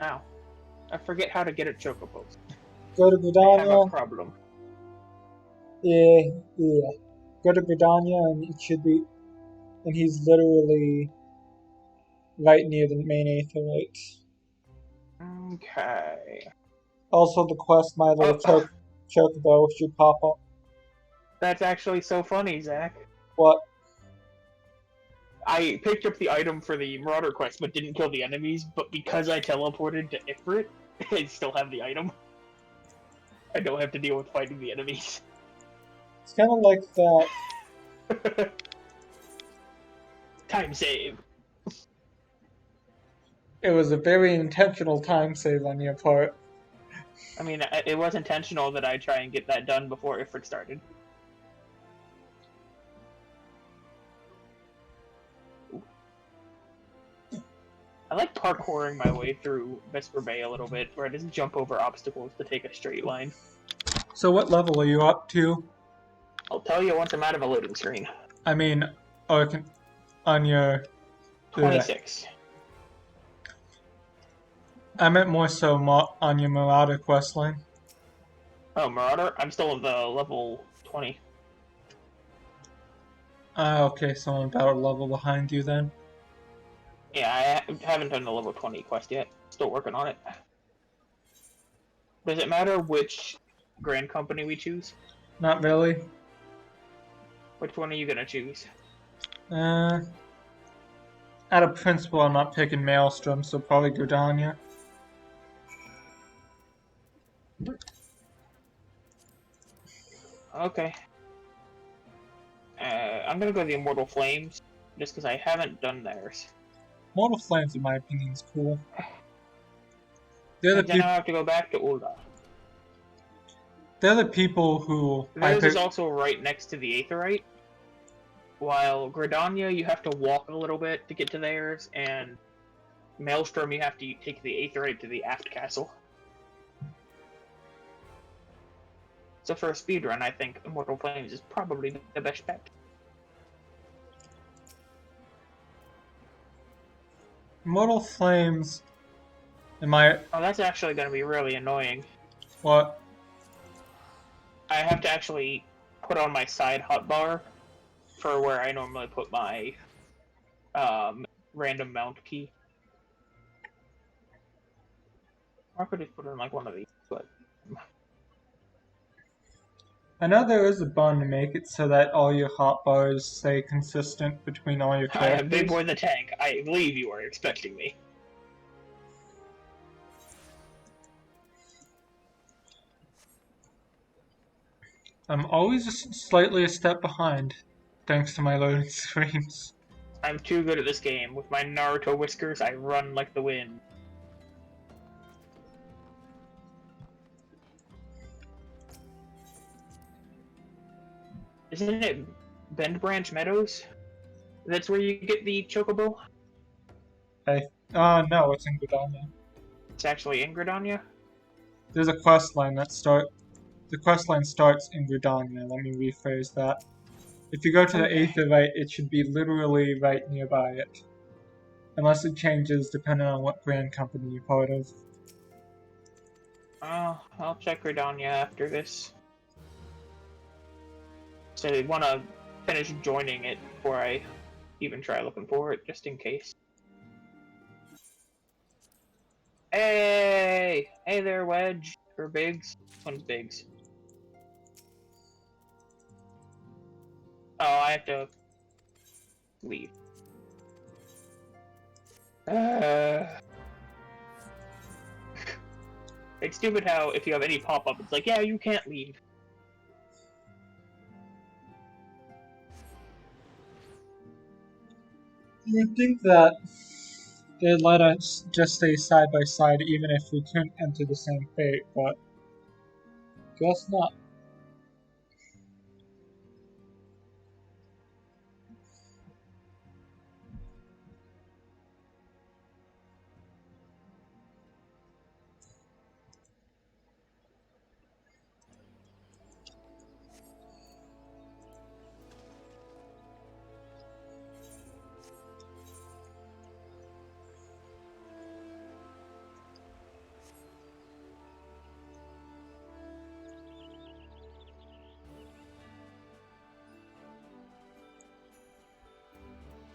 Ow. I forget how to get a chocobo. Go to I have a Gridania. problem. Yeah. Go to Gridania and it should be, and he's literally right near the main Aetherite. Okay. Also, the quest My Little Chocobo should pop up. That's actually so funny, Zach. What? I picked up the item for the Marauder quest, but didn't kill the enemies, but because I teleported to Ifrit, I still have the item. I don't have to deal with fighting the enemies. It's kind of like that. Time save. It was a very intentional time save on your part. I mean, it was intentional that I try and get that done before Ifrit started. Ooh. I like parkouring my way through Vesper Bay a little bit, where I just jump over obstacles to take a straight line. So what level are you up to? I'll tell you once I'm out of a loading screen. I mean, on your... 26. I meant more so on your Marauder questline. Oh, Marauder? I'm still at the level 20. Okay, so I'm about a level behind you then. Yeah, I haven't done the level 20 quest yet. Still working on it. Does it matter which Grand Company we choose? Not really. Which one are you gonna choose? Out of principle, I'm not picking Maelstrom, so probably Gridania. Okay. I'm gonna go the Immortal Flames, just because I haven't done theirs. Mortal Flames, in my opinion, is cool. They're the, And then I'll have to go back to Ulda. they're the people who Theirs is also right next to the Aetherite, while Gridania, you have to walk a little bit to get to theirs, and Maelstrom, you have to take the Aetherite to the Aft Castle. So for a speedrun, I think Immortal Flames is probably the best bet. Mortal Flames. Am I... Oh, that's actually going to be really annoying. What? I have to actually put on my side hotbar for where I normally put my random mount key. Or I could just put it in like one of these, but... I know there is a button to make it so that all your hotbars stay consistent between all your I am Big characters. Boy the Tank. I believe you are expecting me. I'm always slightly a step behind, thanks to my loading screens. I'm too good at this game. With my Naruto whiskers, I run like the wind. Isn't it Bend Branch Meadows? That's where you get the chocobo? No, it's in Gridania. It's actually in Gridania? There's a quest line the quest line starts in Gridania. Let me rephrase that. If you go to the Okay. Aetherite, it should be literally right nearby it. Unless it changes depending on what brand company you're part of. I'll check Gridania after this. So I want to finish joining it before I even try looking for it, just in case. Hey! Hey there, Wedge. Or Biggs. One's Biggs. Oh, I have to leave. It's stupid how if you have any pop-up, it's like, yeah, you can't leave. You would think that they'd let us just stay side by side even if we couldn't enter the same fate, but guess not.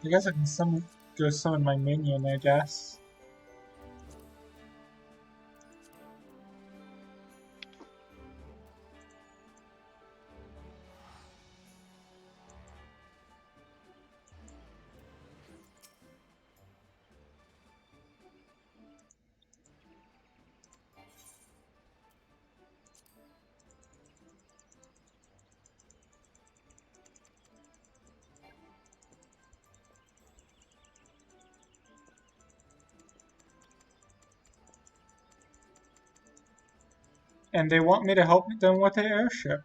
I guess I can go summon my minion, I guess. And they want me to help them with the airship.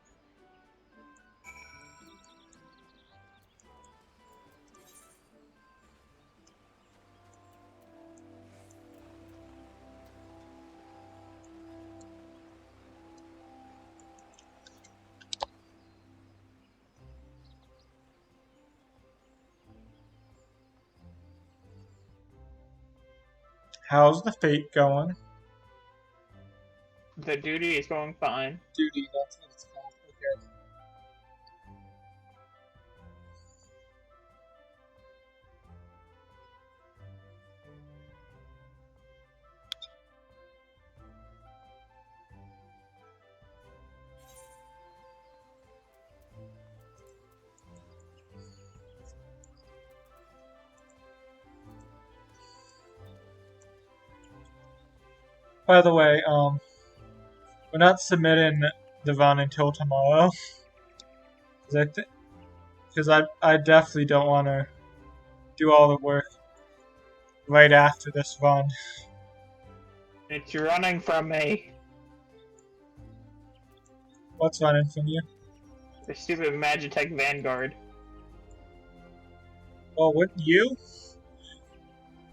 How's the fate going? The duty is going fine. Duty, that's what it's called. Okay. By the way, we're not submitting the run until tomorrow. Because I definitely don't want to do all the work right after this run. It's running from me. What's running from you? The stupid Magitech Vanguard. Well, wouldn't you?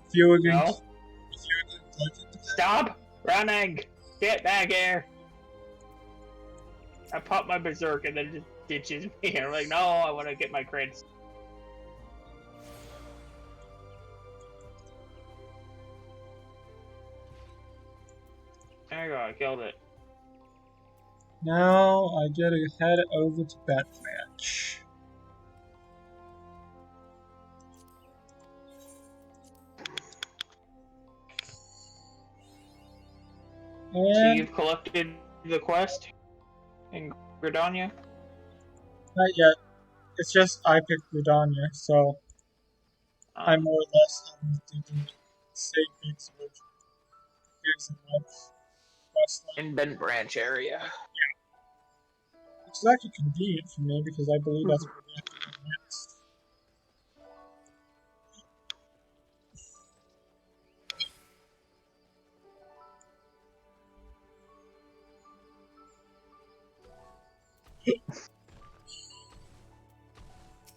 If you were going No. Stop running! Get back here! I pop my berserk and then it just ditches me. I'm like, no, I want to get my crits. There you go, I killed it. Now I gotta head over to Bet Ranch. So And you've collected the quest in Gridania? Not yet. It's just I picked Gridania, so I'm more or less thinking same things with Gigs and Webs. In Bend Branch area. Which is actually convenient for me because I believe that's where we have to go next.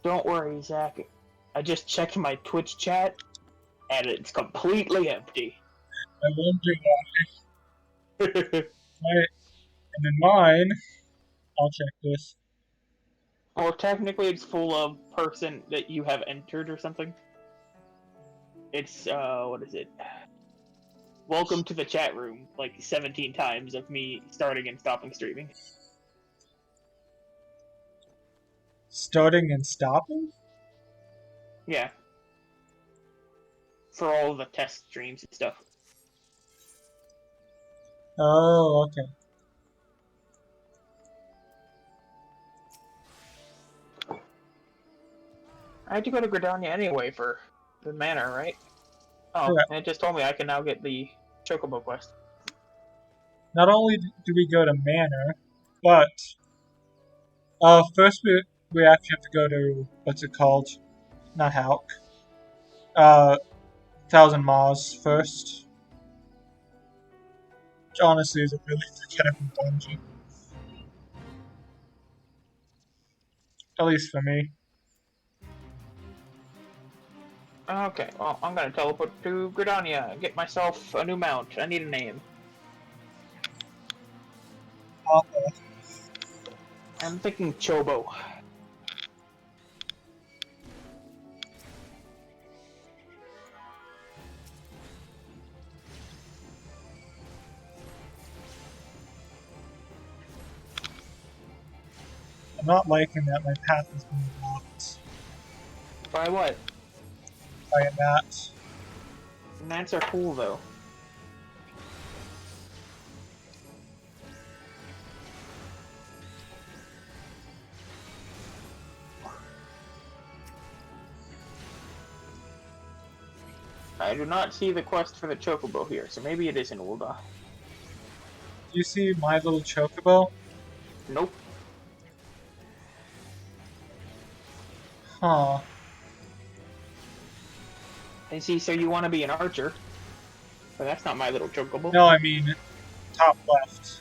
Don't worry, Zach. I just checked my Twitch chat, and it's completely empty. I wonder why. Right. And in mine, I'll check this. Well, technically, it's full of person that you have entered or something. It's what is it? Welcome to the chat room, like 17 times of me starting and stopping streaming. Starting and stopping? Yeah. For all the test streams and stuff. Oh, okay. I had to go to Gridania anyway for the manor, right? Oh, Yeah. and it just told me I can now get the Chocobo quest. Not only do we go to Manor, but first we actually have to go to what's it called? Not Halk. Thousand Mars first. Which honestly is a really forgettable dungeon. At least for me. Okay, well, I'm gonna teleport to Gridania, get myself a new mount. I need a name. I'm thinking Chobo. I'm not liking that my path is being blocked By what? by a gnat. Gnats are cool, though. I do not see the quest for the Chocobo here, so maybe it is in Ulda. Do you see my little chocobo? Nope. Huh. I see, so you want to be an archer. But that's not my little Chocobo. No, I mean top left.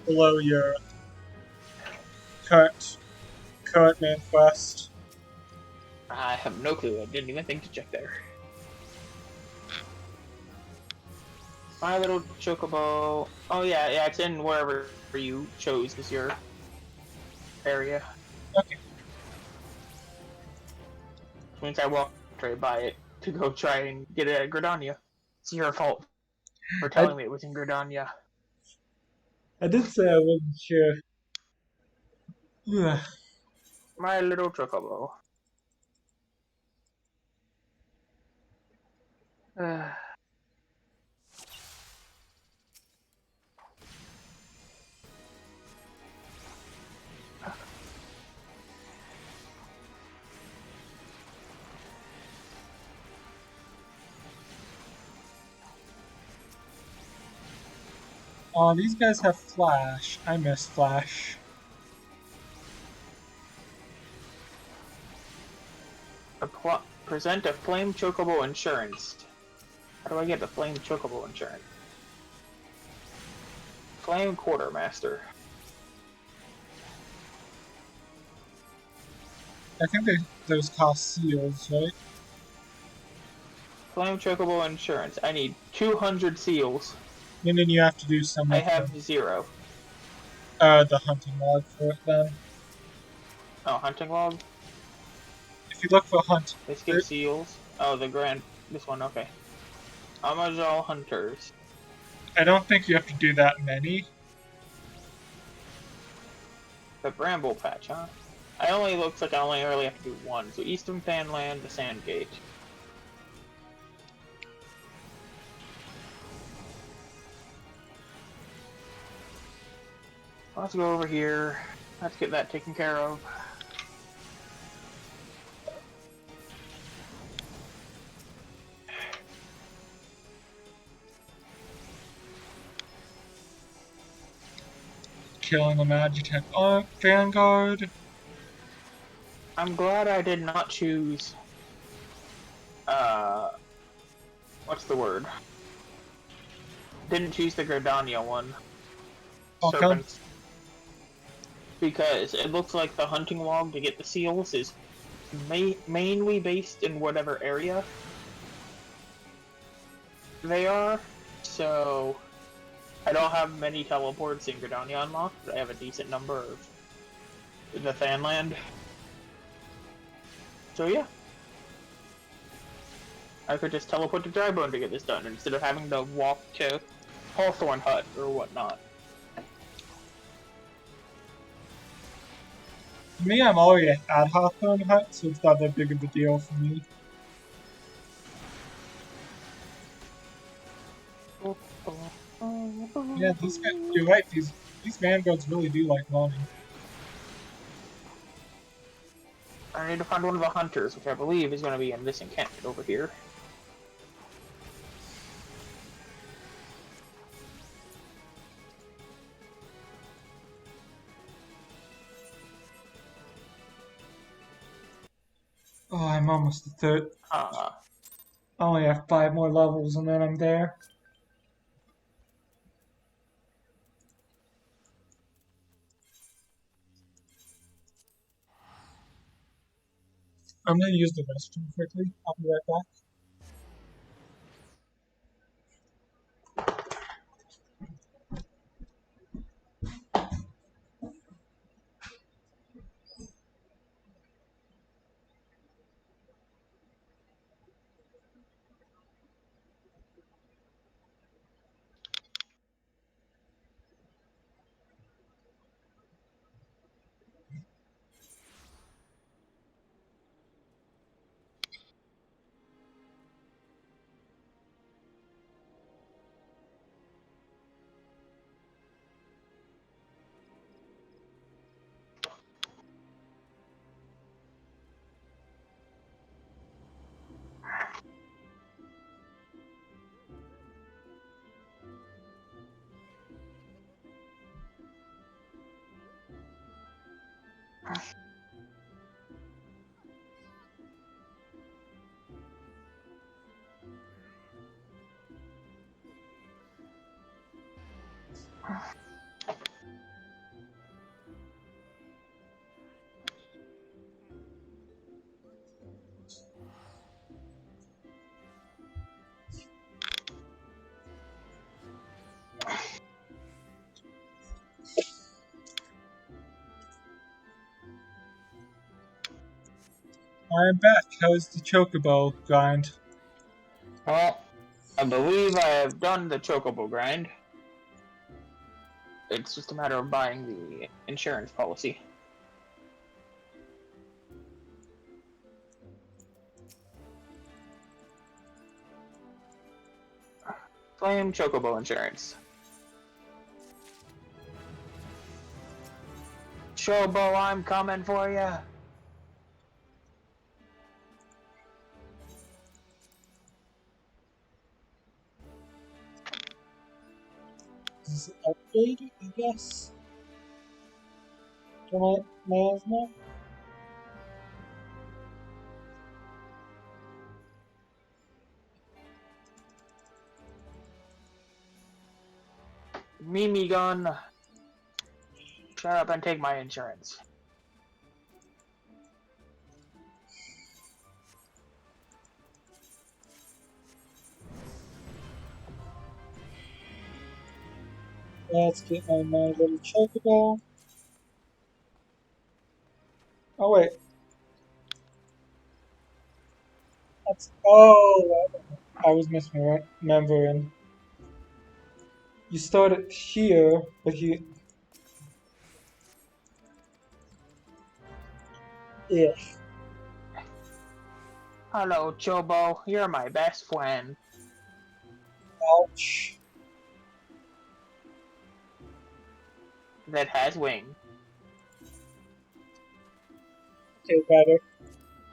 Below your current main quest. I have no clue. I didn't even think to check there. My little Chocobo. Oh yeah, it's in wherever you chose as your area. Okay. Which means I walked right by it to go try and get it at Gridania. It's your fault for telling me it was in Gridania. I did say I wasn't sure. Ugh. My little Chocobo. Oh, these guys have Flash. I miss Flash. Present a Flame Chocobo insurance. How do I get the Flame Chocobo insurance? Flame Quartermaster. I think those cost seals, right? Flame Chocobo insurance. I need 200 seals. And then you have to do some I of have 0. the hunting log for it then. Oh, hunting log? If you look for hunt, Let's give seals. Oh, the grand. This one, okay. Amazon Hunters. I don't think you have to do that many. The Bramble Patch, huh? Looks like I only really have to do 1. So Eastern Fanland, the Sandgate. Let's go over here. Let's get that taken care of. killing a Magitech Vanguard. I'm glad I did not choose. What's the word? Didn't choose the Gridania one. How come? Serpents. Because it looks like the hunting log to get the seals is mainly based in whatever area they are. So I don't have many teleports in Gridania unlocked, but I have a decent number of the Thanland. So yeah. I could just teleport to Drybone to get this done instead of having to walk to Hawthorne Hut or whatnot. For me, I'm already at Hawthorne Hut, so it's not that big of a deal for me. Yeah, you're right, these Vanguards really do like money. I need to find one of the hunters, which I believe is going to be in this encampment over here. Oh, I'm almost at third. Uh, I only have 5 more levels and then I'm there. I'm gonna use the restroom quickly. I'll be right back. I'm back. How is the Chocobo grind? well, I believe I have done the Chocobo grind. It's just a matter of buying the insurance policy. Claim Chocobo insurance. Chobo, I'm coming for you. Is it upgraded, I guess? Can I ask now? Mimi gun. Shut up and take my insurance. Let's get my little Chocobo. Oh wait. I was misremembering. You started here, but yeah. Hello, Chobo. You're my best friend. Ouch. That has wings. Okay, better.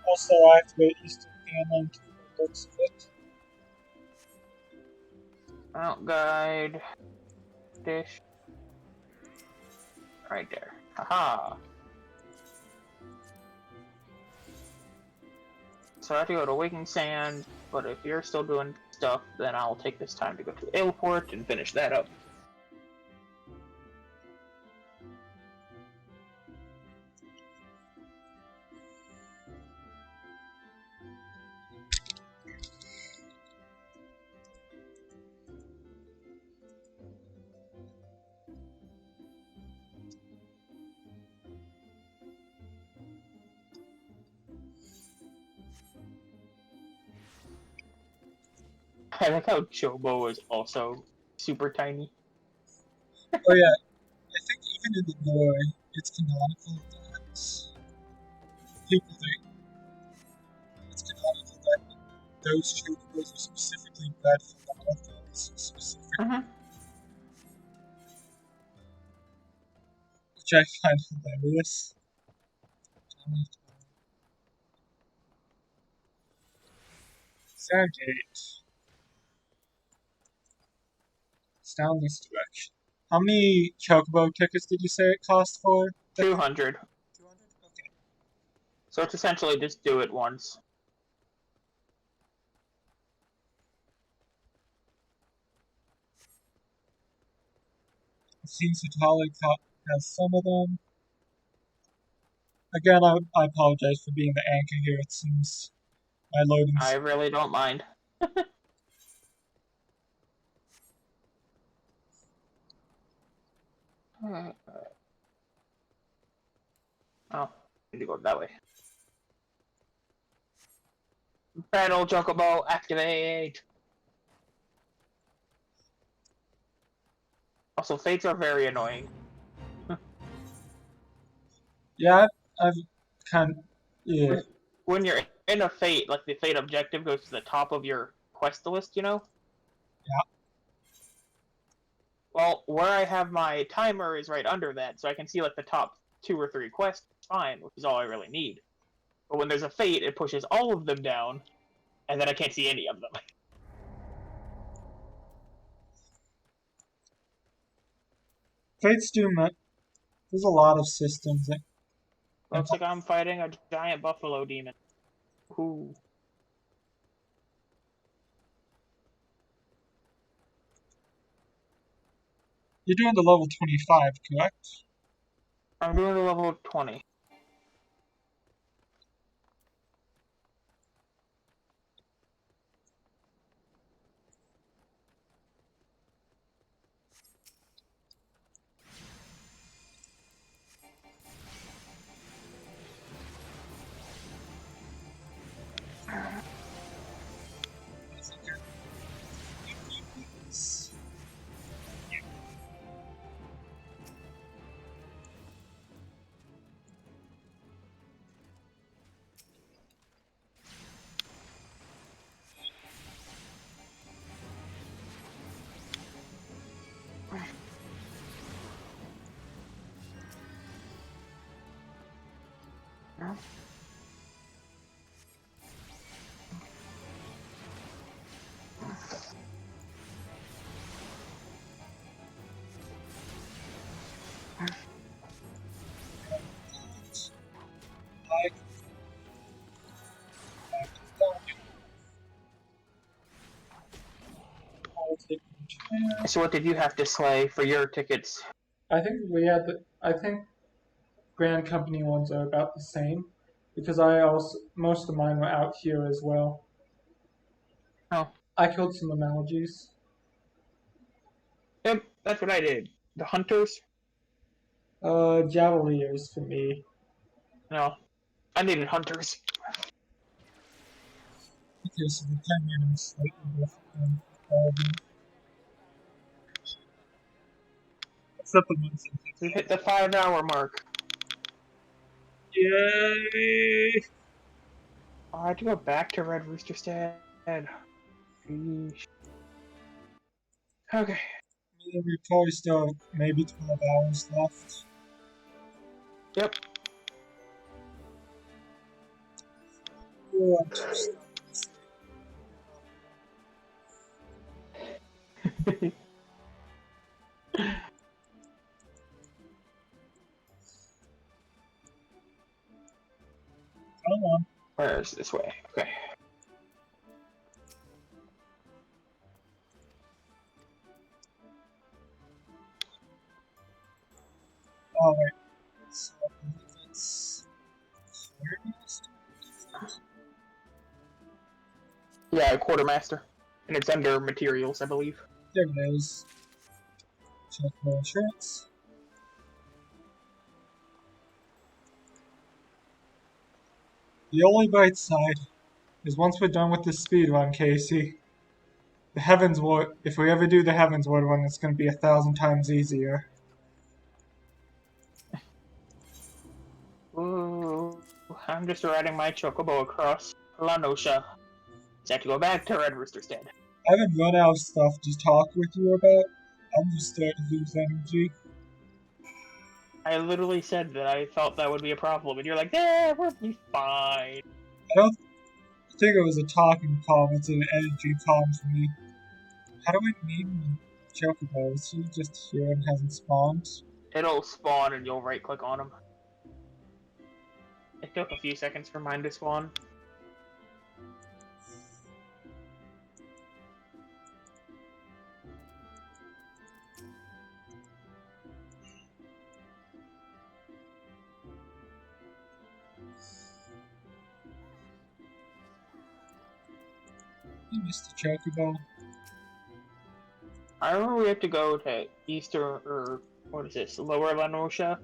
Also, activate Eastern Cannon to the looks of it. Mount guide. Dish. Right there. Haha. So I have to go to Waking Sand, but if you're still doing stuff, then I'll take this time to go to Airport and finish that up. I like how Chobo is also super tiny. Oh yeah, I think even in the lore, it's canonical that people think it's canonical that those chocobos are specifically bred for the alphas, specifically, which I find hilarious. Sandgate. It's down this direction. How many chocobo tickets did you say it cost for? 200. 200? Okay. So it's essentially just do it once. It seems Vitalik has some of them. Again, I apologize for being the anchor here. It seems my I loading's. really don't mind. Oh, need to go that way. Battle Chocobo, activate! Also, fates are very annoying. Yeah, I've kind of. Yeah. When you're in a fate, like the fate objective goes to the top of your quest list, you know? Yeah. Well, where I have my timer is right under that, so I can see like the top 2 or 3 quests fine, which is all I really need. But when there's a fate, it pushes all of them down, and then I can't see any of them. Fates do. There's a lot of systems that. Looks like I'm fighting a giant buffalo demon. Ooh. You're doing the level 25, correct? I'm doing the level 20. So what did you have to slay for your tickets? I think we had the. I think Grand Company ones are about the same, because I also most of mine were out here as well. Oh. I killed some analogies. Yep, that's what I did. The hunters? Javeliers for me. No. I needed hunters. Okay, so the 10 items slightly different than all of them. Except the ones that We hit the 5-hour mark. Yay! Oh, I have to go back to Red Rooster Stead. Sheesh. Okay. We probably still have maybe 12 hours left. Yep. Oh, I'm too stuck. Where's this way? Okay. Oh wait. So I believe it's Yeah, quartermaster. And it's under materials, I believe. there it is. Check my insurance. The only bright side is once we're done with this speed run, Casey, the Heavens Ward, if we ever do the Heavens Ward one, it's going to be 1,000 times easier. Ooh, I'm just riding my chocobo across La Nosha. Just have to go back to Red Rooster Stead. I haven't run out of stuff to talk with you about. I'm just starting to lose energy. I literally said that I thought that would be a problem, and you're like, "Yeah, we'll be fine." I don't think it was a talking problem, it's an energy problem for me. How do I name the chocobo? Is he just here and hasn't spawned? It'll spawn and you'll right click on him. It took a few seconds for mine to spawn. I missed the chocobo. I remember we have to go to Eastern, or what is this, Lower La Nosha,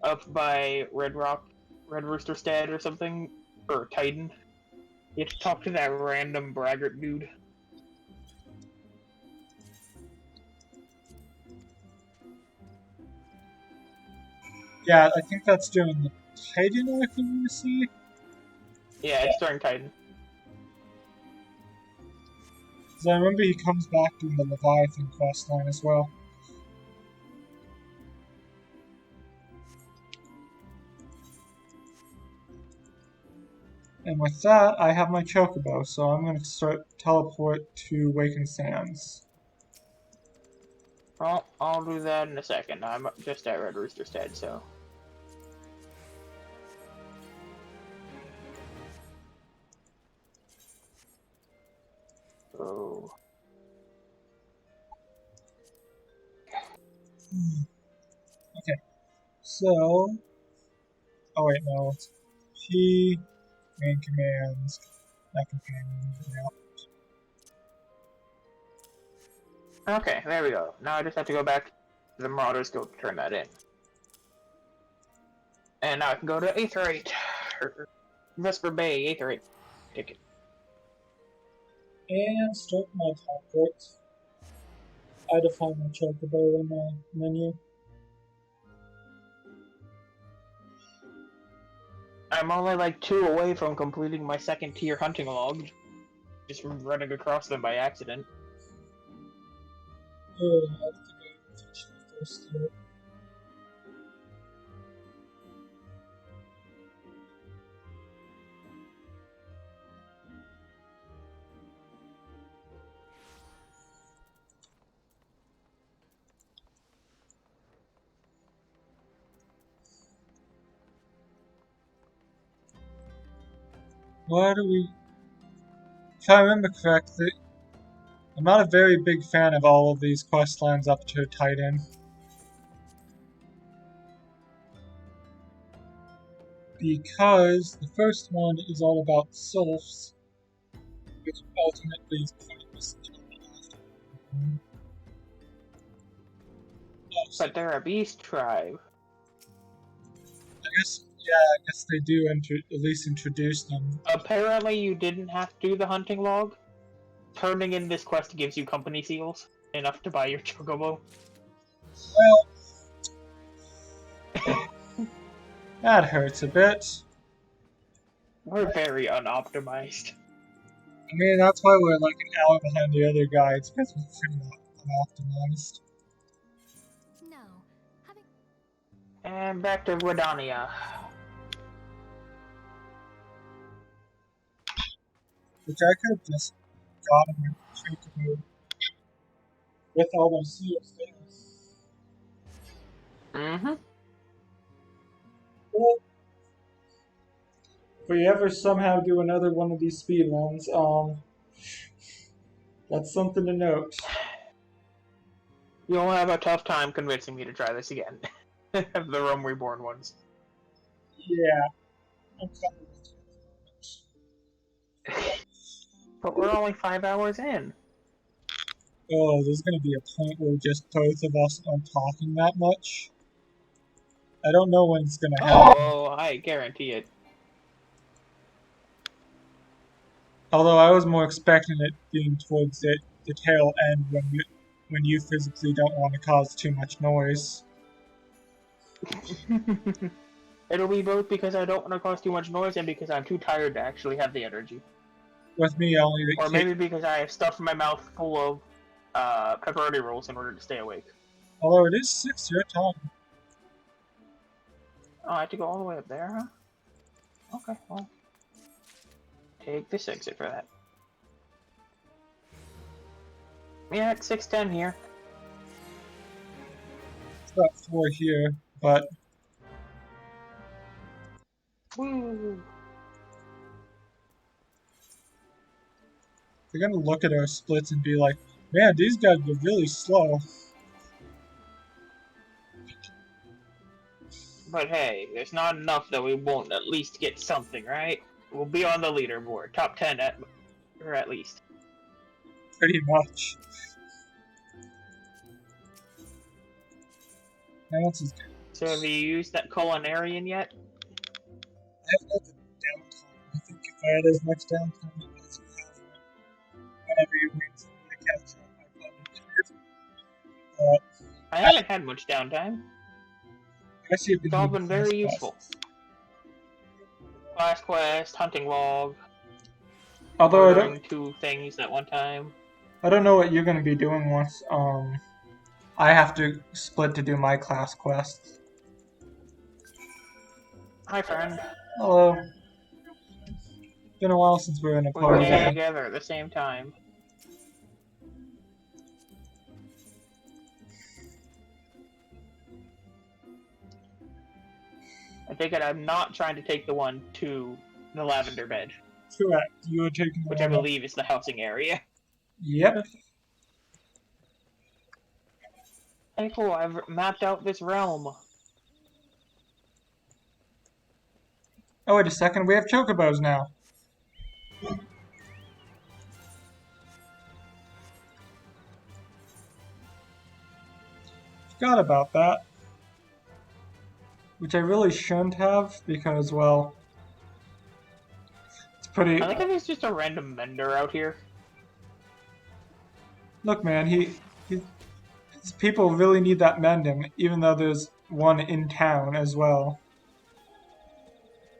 up by Red Rooster Stead or something, or Titan. You have to talk to that random braggart dude. Yeah, I think that's during the Titan arc you want to see. Yeah, it's during Titan. Because I remember he comes back during the Leviathan questline as well. And with that, I have my chocobo, so I'm going to start teleport to Waken Sands. Well, I'll do that in a second. I'm just at Red Rooster Stead, so. Oh. Okay, so... Oh wait, no. It's P, main commands, not companion, yeah. Okay, there we go. Now I just have to go back to the Marauders Guild to turn that in. And now I can go to Aetherite. Vesper Bay, Aetherite ticket. And start my teleport. I had to find my chocobo in the menu. I'm only like 2 away from completing my second tier hunting log. Just from running across them by accident. Oh, I have to go teach the first tier. Why do we... If I remember correctly, I'm not a very big fan of all of these quest lines up to Titan. Because the first one is all about sylphs, which ultimately is pointless until after. But they're a beast tribe. I guess they do at least introduce them. Apparently you didn't have to do the hunting log. Turning in this quest gives you company seals. Enough to buy your chocobo. Well, that hurts a bit. We're very unoptimized. I mean, that's why we're like an hour behind the other guides, because we're pretty unoptimized. No. Having And back to Guadania. Which I could have just gotten my chocobo with all those seals there. Mm-hmm. Well, we ever somehow do another one of these speedruns, that's something to note. You'll have a tough time convincing me to try this again. Of the Realm Reborn ones. Yeah. I'm coming with you. But we're only 5 hours in. Oh, there's gonna be a point where just both of us aren't talking that much. I don't know when it's gonna happen. Oh, I guarantee it. Although I was more expecting it being towards the tail end when you physically don't want to cause too much noise. It'll be both because I don't want to cause too much noise and because I'm too tired to actually have the energy. With me, only the Or maybe because I have stuffed my mouth full of pepperoni rolls in order to stay awake. Although it is 6 your time. Oh, I have to go all the way up there, huh? Okay, well. Take this exit for that. Yeah, it's 6:10 here. It's about 4 here, but Woo! they're gonna look at our splits and be like, man, these guys were really slow. But hey, there's not enough that we won't at least get something, right? We'll be on the leaderboard, top 10 or at least. Pretty much. Now what's his game? So have you used that culinarian yet? I haven't had the downtime. I think if I had as much downtime as you have whenever you wait for me to catch up, I probably could. But I haven't had much downtime. I guess you've been It's all doing been very class useful. classes. Class quest, hunting log, Although ordering 2 things at one time. I don't know what you're gonna be doing once I have to split to do my class quests. Hi, friend. Hello. Been a while since we're in a We party. play together at the same time. I take it I'm not trying to take the one to the lavender bed, Correct. You were taking the which I one up. believe is the housing area. Yep. Hey, cool, I've mapped out this realm. Oh, wait a second. We have chocobos now. Forgot about that. Which I really shouldn't have because, well, it's pretty. I think there's just a random vendor out here. Look, man, his people really need that mending, even though there's one in town as well.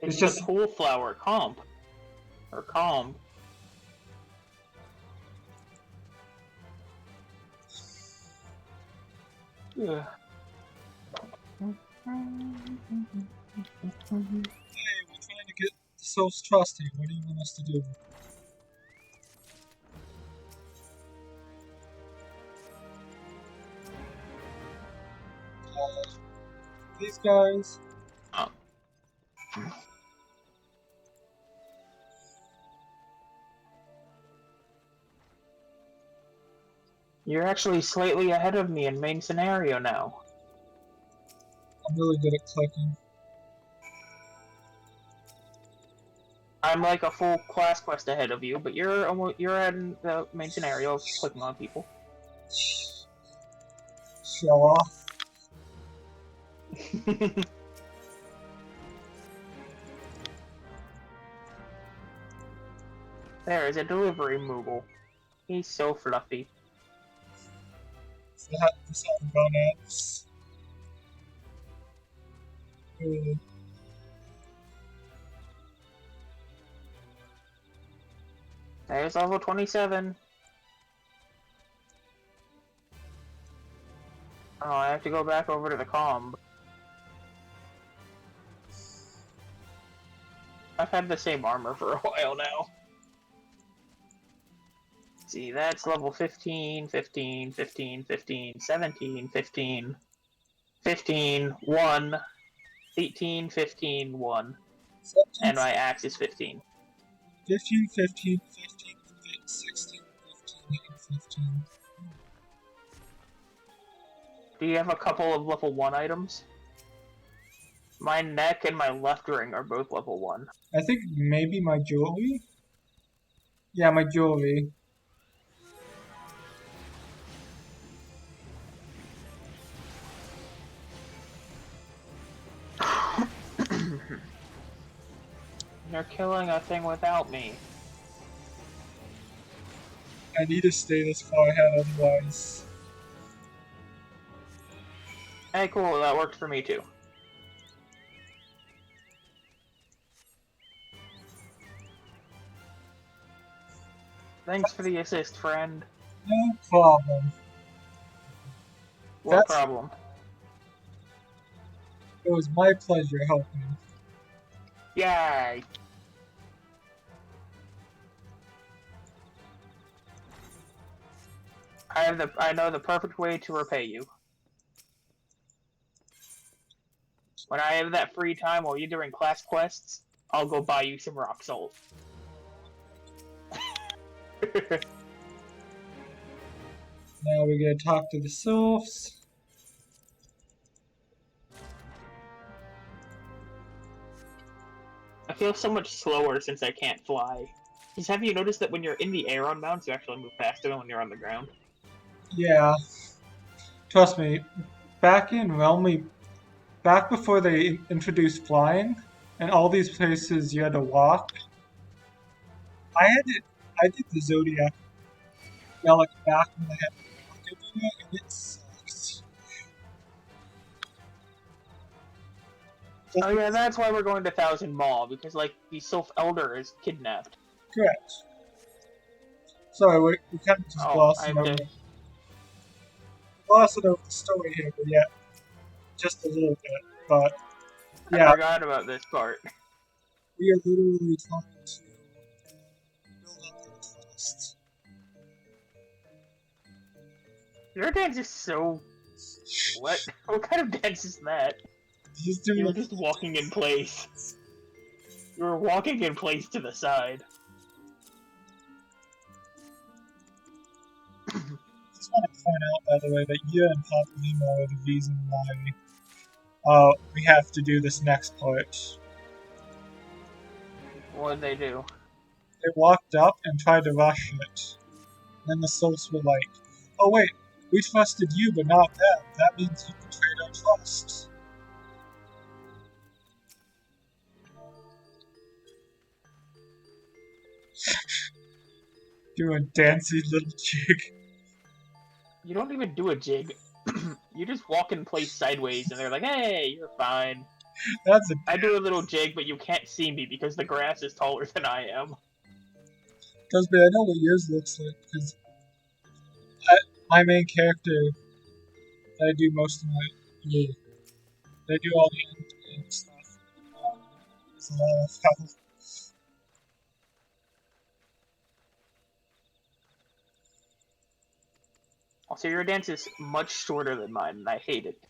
It's just- the cool flower comp. Or comb. Yeah. Hey, we're trying to get the soul's trust here. What do you want us to do? These guys. Oh. You're actually slightly ahead of me in main scenario now. I'm really good at clicking. I'm like a full class quest ahead of you, but you're in the main scenario of clicking on people. Show off. There is a delivery Moogle. He's so fluffy. Is that the sound bonnets? There's level 27. Oh, I have to go back over to the comm. I've had the same armor for a while now. See, that's level 15, 15, 15, 15, 17, 15, 15, 1, 18, 15, 1. and my axe is 15. 15, 15, 15, 16, 15, and 15. Do you have a couple of level 1 items? My neck and my left ring are both level 1. I think maybe my jewelry? Yeah, my jewelry. You're killing a thing without me. I need to stay this far ahead otherwise. Hey, cool, that worked for me too. Thanks for the assist, friend. No problem. What problem? It was my pleasure helping. Yay! I know the perfect way to repay you. When I have that free time while you're doing class quests, I'll go buy you some rock salt. Now we're gonna talk to the sylphs. I feel so much slower since I can't fly. Because have you noticed that when you're in the air on mounts, you actually move faster than when you're on the ground? Yeah. Trust me, back in back before they introduced flying, and all these places you had to walk, I did the Zodiac relic back when I had to walk everywhere, and it sucks. Oh yeah, that's why we're going to Thousand Mall, because, like, the Sylph Elder is kidnapped. Correct. Sorry, we kind of just glossing over the story here, but yeah, just a little bit. But yeah, I forgot about this part. we are literally trying to build up their trust. Your dance is so... What? What kind of dance is that? You're just walking in place. You're walking in place to the side. I just want to point out, by the way, that you and Papa Limo are the reason why we have to do this next part. What did they do? They walked up and tried to rush it. Then the souls were like, oh wait, we trusted you but not them. That means you betrayed our trust. Do a dancing little jig. You don't even do a jig. You just walk in place sideways, and they're like, hey, you're fine. I do a little jig, but you can't see me because the grass is taller than I am. Trust me, I know what yours looks like, because my main character that I do most of I do all the end stuff. It's a lot of health. Also, your dance is much shorter than mine, and I hate it.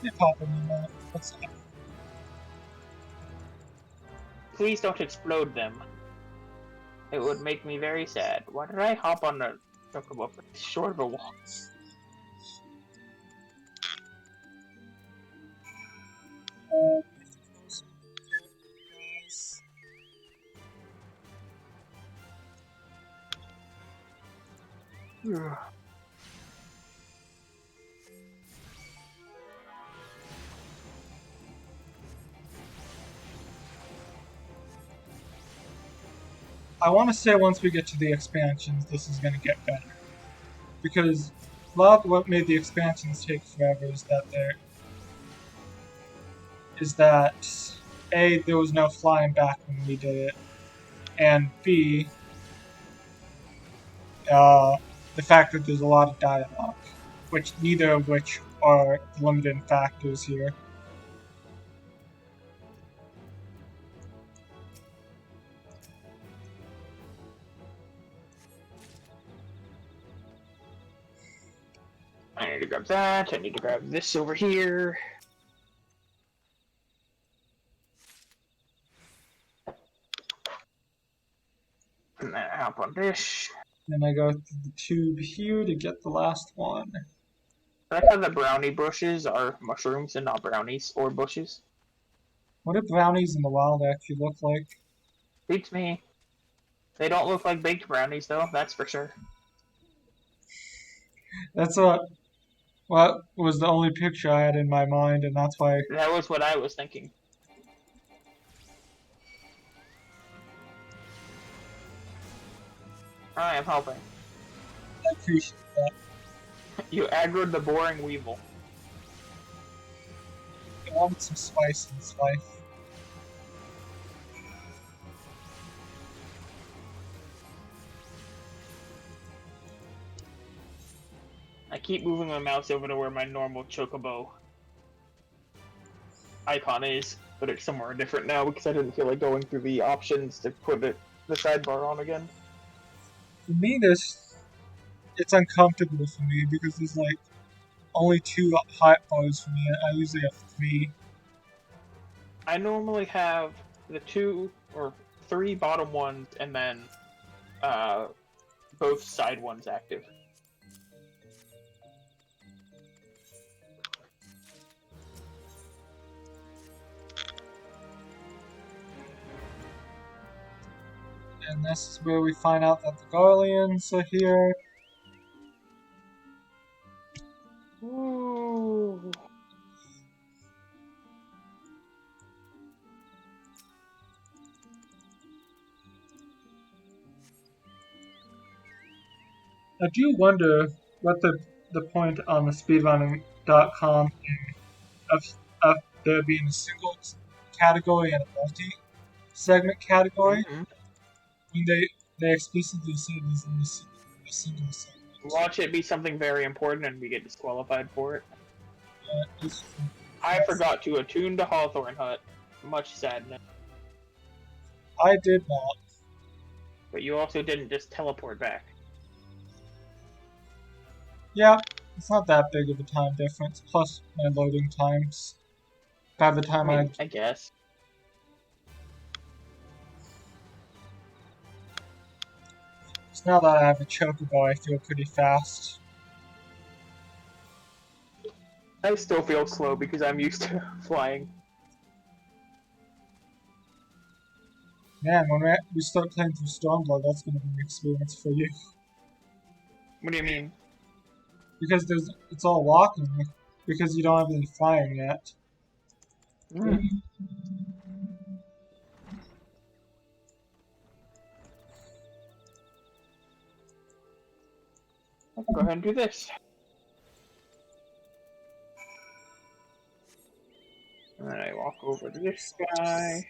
Hey, Papa Limo, what's up? Please don't explode them. It would make me very sad. Why did I hop on a chocobo for this short of a walk? I want to say once we get to the expansions, this is going to get better. Because a lot of what made the expansions take forever is that A, there was no flying back when we did it, and B, the fact that there's a lot of dialogue, which neither of which are limiting factors here. I need to grab that. I need to grab this over here. And then hop on this. Then I go through the tube here to get the last one. I thought the brownie bushes are mushrooms and not brownies or bushes. What do brownies in the wild actually look like? Beats me. They don't look like baked brownies, though, that's for sure. That's what was the only picture I had in my mind, and that's why That was what I was thinking. I am helping. I appreciate that. You aggroed the boring weevil. I want some spice in this life. I keep moving my mouse over to where my normal chocobo icon is, but it's somewhere different now because I didn't feel like going through the options to put the sidebar on again. For me, it's uncomfortable for me because there's like only 2 hot bars for me. I usually have 3. I normally have the 2 or 3 bottom ones and then both side ones active. And this is where we find out that the Garleans are here. Ooh. I do wonder what the point on the speedrunning.com of there being a single category and a multi-segment category when they explicitly say this in a single segment. Watch it be something very important and we get disqualified for it. It's- I forgot to attune to Hawthorne Hut. Much sadness. I did not. But you also didn't just teleport back. Yeah, it's not that big of a time difference. Plus my loading times. By the time I guess. so now that I have a chocobo, I feel pretty fast. I still feel slow because I'm used to flying. Man, when we start playing through Stormblood, that's going to be an experience for you. What do you mean? Because it's all walking, because you don't have any flying yet. Let's go ahead and do this. And then I walk over to this guy.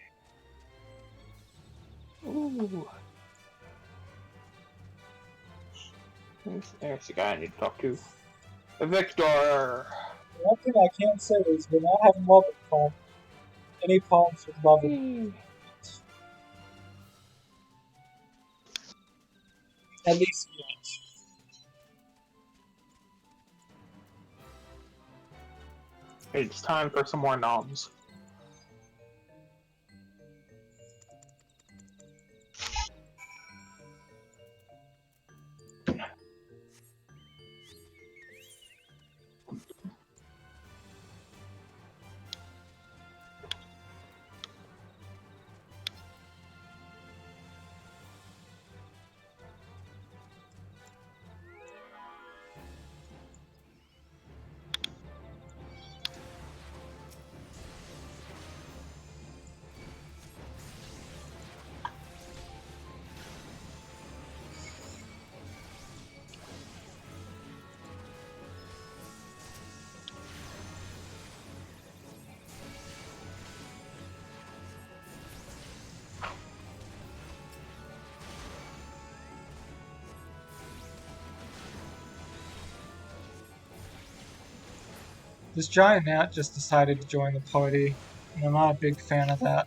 Ooh. There's the guy I need to talk to. Victor! One thing I can say is we're not having any problems with loving. At least yet. It's time for some more knobs. This giant gnat just decided to join the party, and I'm not a big fan of that.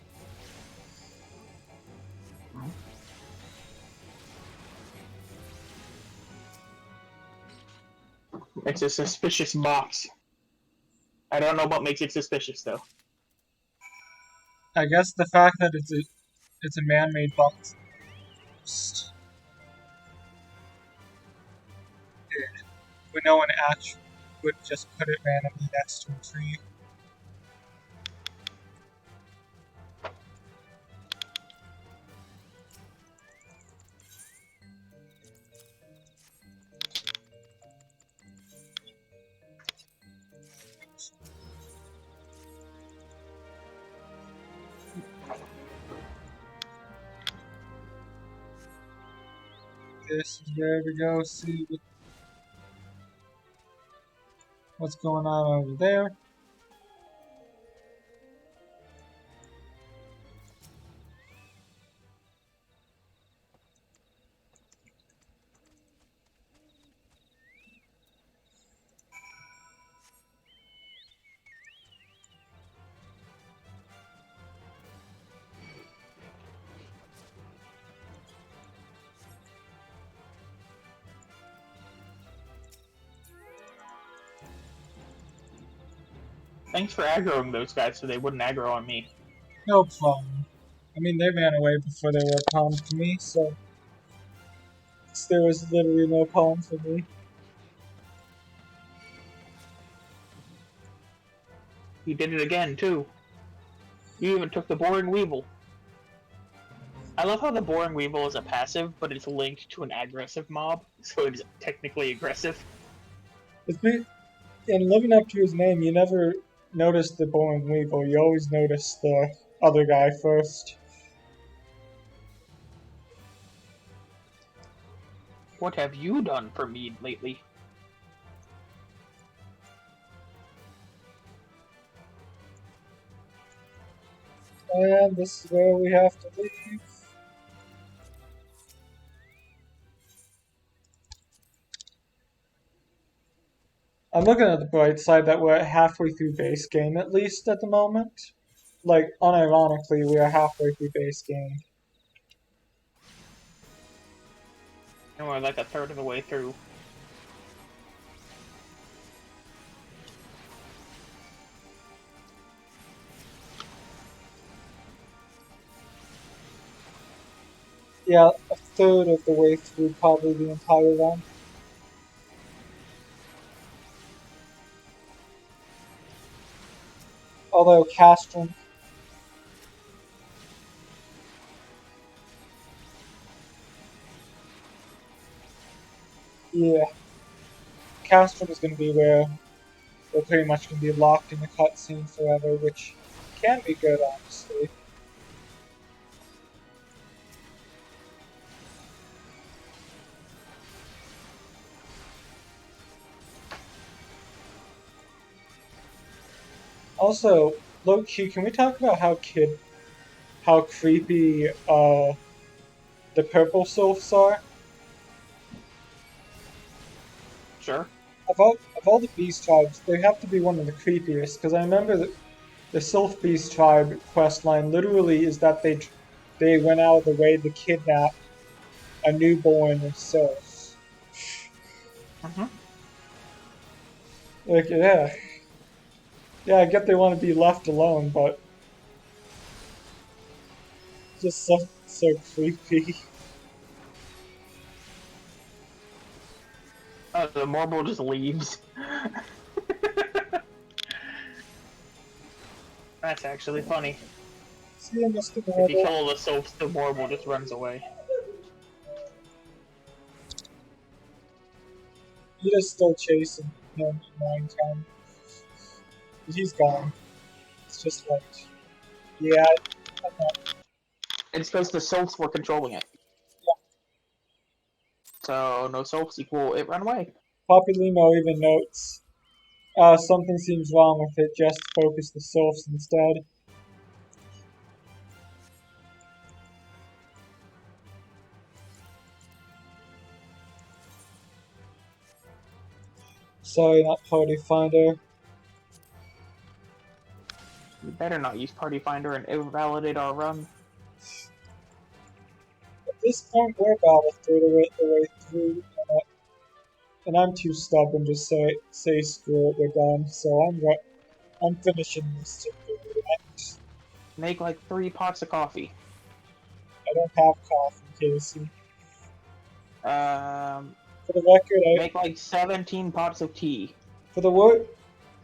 It's a suspicious box. I don't know what makes it suspicious, though. I guess the fact that it's a man-made box. When no one actually would just put it randomly next to a tree. This is where we go see what's going on over there. Thanks for aggroing those guys so they wouldn't aggro on me. No problem. I mean, they ran away before they were a problem for me, so there was literally no problem for me. You did it again, too. You even took the Boring Weevil. I love how the Boring Weevil is a passive, but it's linked to an aggressive mob, so it's technically aggressive. And living up to his name, you never noticed the Boring Weevil. You always noticed the other guy first. What have you done for me lately? And this is where we have to leave. I'm looking at the bright side that we're halfway through base game, at least at the moment. Like, unironically, we are halfway through base game. And we're like a third of the way through. Yeah, a third of the way through probably the entire run. Although Castron, yeah, Castron is going to be where we're pretty much going to be locked in the cutscene forever, which can be good, honestly. Also, low-key, can we talk about how creepy the purple sylphs are? Sure. Of all the beast tribes, they have to be one of the creepiest, because I remember that the Sylph Beast tribe questline literally is that they went out of the way to kidnap a newborn sylph. Mm-hmm. Like, yeah, I get they want to be left alone, but just so creepy. Oh, the marble just leaves. That's actually funny. See, Mr. If you Marble. kill all the sylphs, the marble just runs away. Peter's still chasing him in Minecraft. He's gone. It's just like, yeah, I'm not. It's because the sylphs were controlling it. Yeah. So, no sylphs equal it run away. Papilimo even notes, something seems wrong with it, just focus the sylphs instead. Sorry, not Party Finder. You better not use Party Finder and invalidate our run. At this point, we're about a third of the way through. And I'm too stubborn to say screw it, we're done. So I'm finishing this to the end. Make like 3 pots of coffee. I don't have coffee, Casey. For the record, Make like 17 pots of tea. for the word,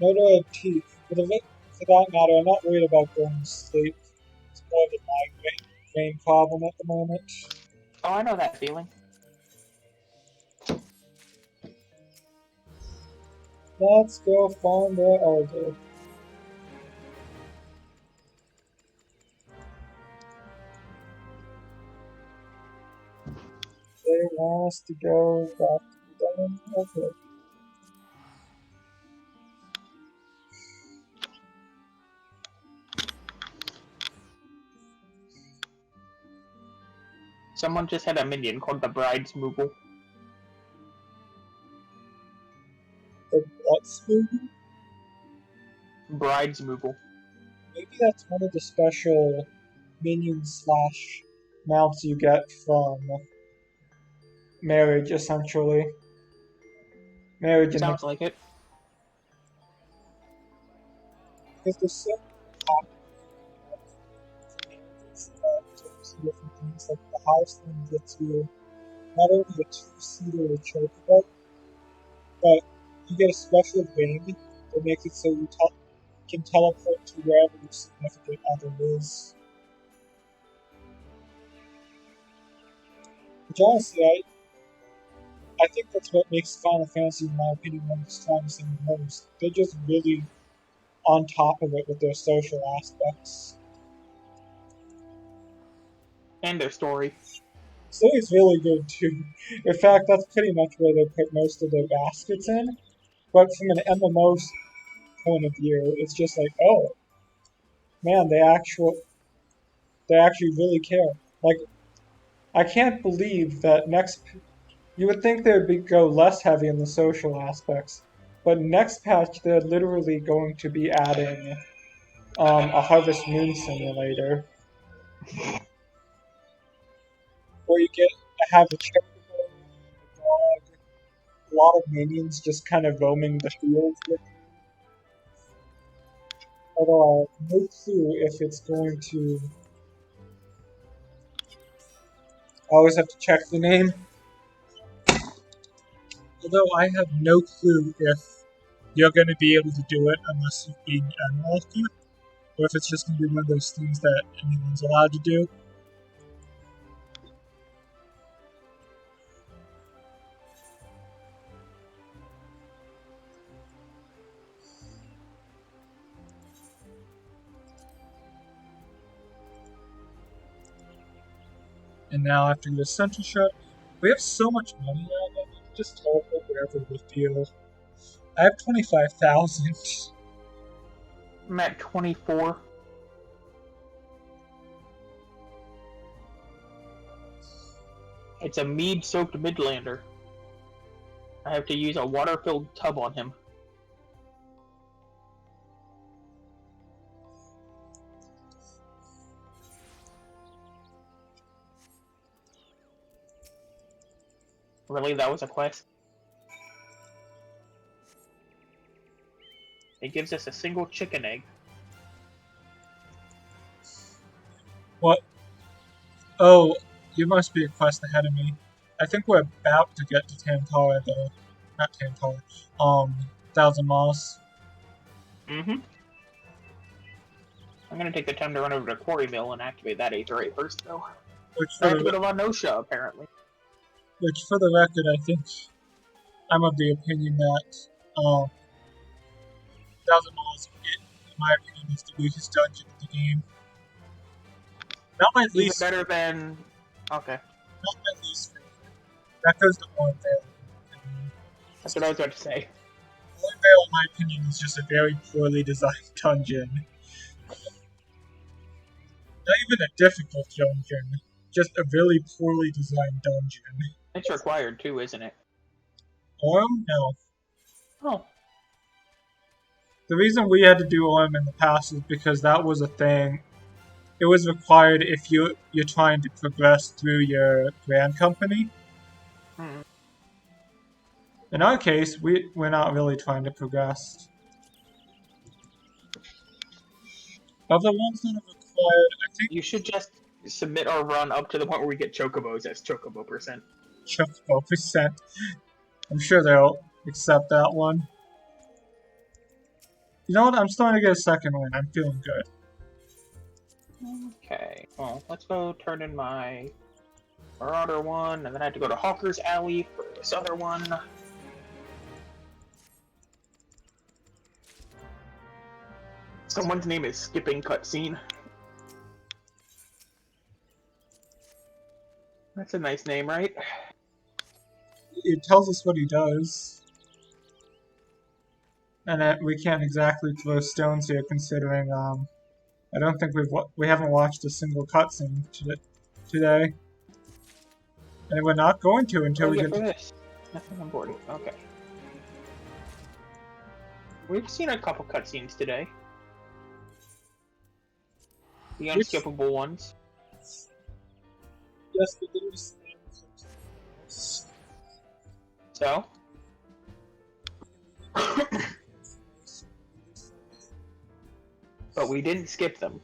no, I have tea. For that matter, I'm not worried about going to sleep. It's more of a migraine problem at the moment. Oh, I know that feeling. Let's go find the elder. They want us to go back to the den. Okay. Someone just had a minion called the Bride's Moogle. The what's movie? Bride's Moogle. Maybe that's one of the special minions / mounts you get from marriage, essentially. Marriage and Sounds like it. because there's so different things. Like the highest one gets you not only a 2-seater chocobo, but you get a special ring that makes it so you can teleport to wherever your significant other is. Which honestly, I think that's what makes Final Fantasy, in my opinion, one of the strongest in the most. They're just really on top of it with their social aspects. And their story. Story's really good too. In fact, that's pretty much where they put most of their baskets in. But from an MMO point of view, it's just like, oh, man, they actually really care. Like, I can't believe that you would think they would go less heavy in the social aspects, but next patch they're literally going to be adding a Harvest Moon simulator, where you get to have a chocobo, a dog, a lot of minions just kind of roaming the fields with you. Although I have no clue if it's going to. I always have to check the name. Although I have no clue if you're going to be able to do it unless you've been unlucky, or if it's just going to be one of those things that anyone's allowed to do. And now after the center shot, we have so much money now that we can just teleport wherever we feel. I have 25,000. I'm at 24. It's a mead-soaked Midlander. I have to use a water-filled tub on him. Really, that was a quest? It gives us a single chicken egg. What? Oh, you must be a quest ahead of me. I think we're about to get to Tantara, though. Not Tantara. 1,000 Miles. Mm-hmm. I'm gonna take the time to run over to Quarry Mill and activate that Aether first, though. I have to go to La Nosha, apparently. Which, for the record, I think I'm of the opinion that 1,000 Miles, in my opinion, is the weakest dungeon in the game. Not my Even least. better than. Okay. Not my least favorite. That goes to Orenvale. That's what I was about to say. Orenvale, in my opinion, is just a very poorly designed dungeon. Not even a difficult dungeon, just a really poorly designed dungeon. It's required too, isn't it? Orem? No. Oh. The reason we had to do Orem in the past is because that was a thing. It was required if you're trying to progress through your brand company. Hmm. In our case, we're not really trying to progress. Of the ones that have acquired, I think You should just submit our run up to the point where we get chocobos as chocobo percent. Chocobo percent. I'm sure they'll accept that one. You know what? I'm starting to get a second win. I'm feeling good. Okay, well, let's go turn in my Marauder one, and then I have to go to Hawker's Alley for this other one. Someone's name is Skipping Cutscene. That's a nice name, right? It tells us what he does. And we can't exactly throw stones here, considering I don't think we haven't watched a single cutscene today, and we're not going to until What do we I get get for to. this? Nothing important. Okay. We've seen a couple cutscenes today. The unskippable ones. Yes, but there's. So? But we didn't skip them.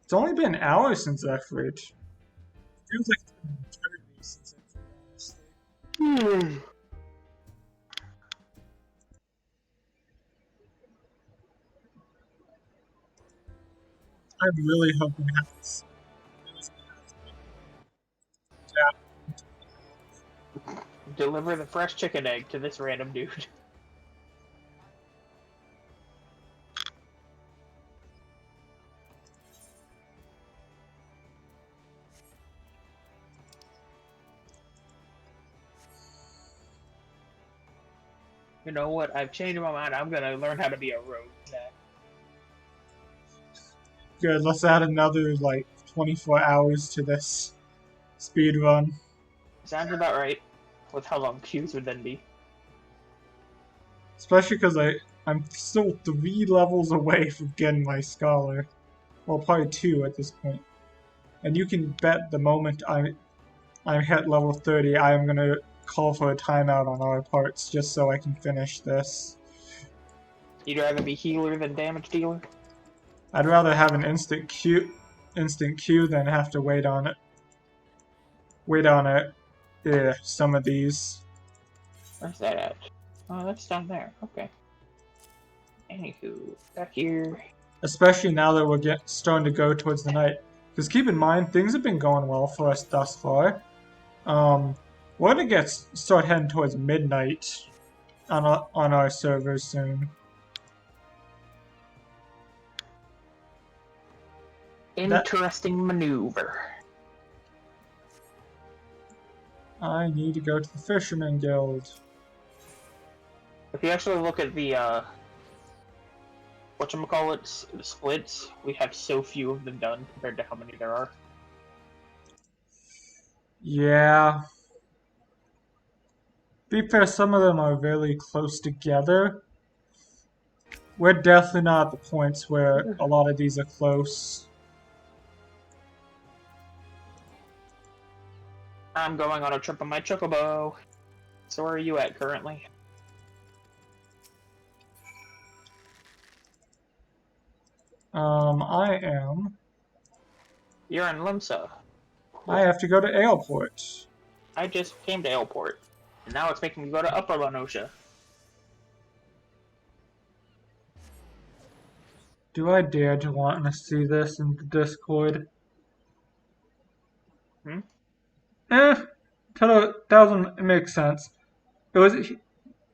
It's only been hours since that fridge. Feels like it's been an eternity since that fridge, honestly. I'm really hoping that this. Deliver the fresh chicken egg to this random dude. You know what? I've changed my mind. I'm gonna learn how to be a rogue now. Good, let's add another, 24 hours to this speed run. Sounds about right. With how long queues would then be. Especially because I'm still 3 levels away from getting my scholar. Well, probably 2 at this point. And you can bet the moment I hit level 30, I am gonna call for a timeout on our parts just so I can finish this. You'd rather be healer than damage dealer? I'd rather have an instant queue than have to wait on it. Some of these. Where's that at? Oh, that's down there. Okay. Anywho, back here. Especially now that we're starting to go towards the night. Because keep in mind, things have been going well for us thus far. We're gonna start heading towards midnight on our servers soon. Interesting maneuver. I need to go to the Fisherman Guild. If you actually look at the whatchamacallit, the splits, we have so few of them done compared to how many there are. Yeah. Be fair, some of them are really close together. We're definitely not at the points where a lot of these are close. I'm going on a trip on my chocobo. So where are you at currently? I am. You're in Limsa. I have to go to Airport. I just came to Airport, and now it's making me go to Upper Lanosha. Do I dare to want to see this in the Discord? Toto doesn't make sense. It was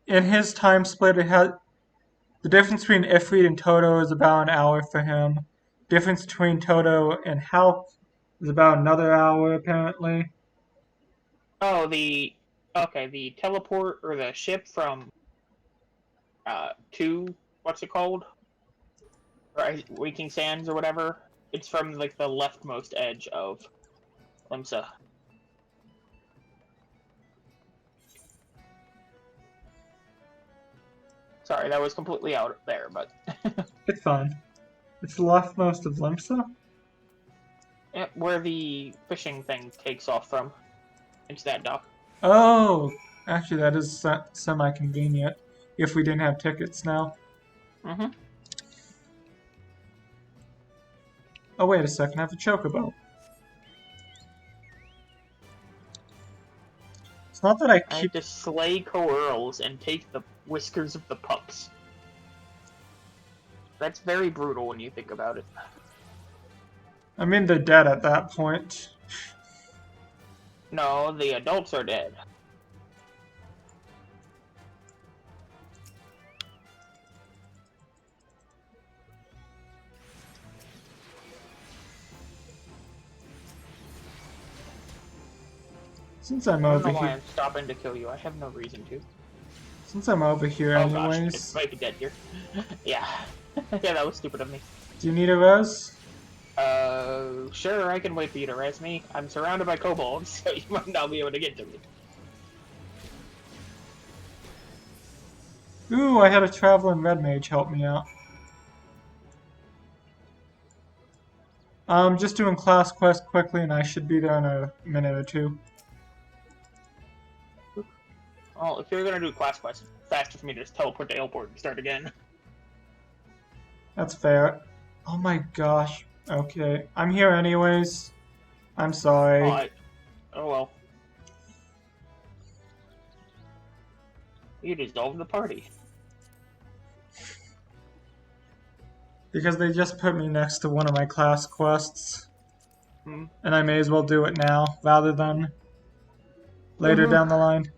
in his time split. It had the difference between Ifrit and Toto is about an hour for him. Difference between Toto and Halk is about another hour apparently. Oh, the teleport or the ship from to what's it called? Right, Waking Sands or whatever. It's from like the leftmost edge of Limsa. Sorry, that was completely out there, but It's fine. It's the leftmost of Limsa? Where the fishing thing takes off from. It's that dock. Oh, actually, that is semi-convenient if we didn't have tickets now. Mm-hmm. Oh, wait a second, I have a chocobo. It's not that I I keep... have to slay coeurls and take the whiskers of the pups. That's very brutal when you think about it. I mean, they're dead at that point. No, the adults are dead. Since I'm I don't over know why here... I'm stopping to kill you. I have no reason to. Since I'm over here Oh gosh, anyways... I might be dead here. Yeah. Yeah, that was stupid of me. Do you need a res? Sure, I can wait for you to res me. I'm surrounded by kobolds, so you might not be able to get to me. Ooh, I had a traveling red mage help me out. I'm just doing class quest quickly and I should be there in a minute or two. Well, if you're gonna do class quest, it's faster for me to just teleport to airport and start again. That's fair. Oh my gosh. Okay, I'm here anyways. I'm sorry. Oh well. You dissolved the party. Because they just put me next to one of my class quests. Hmm. And I may as well do it now, rather than later down the line.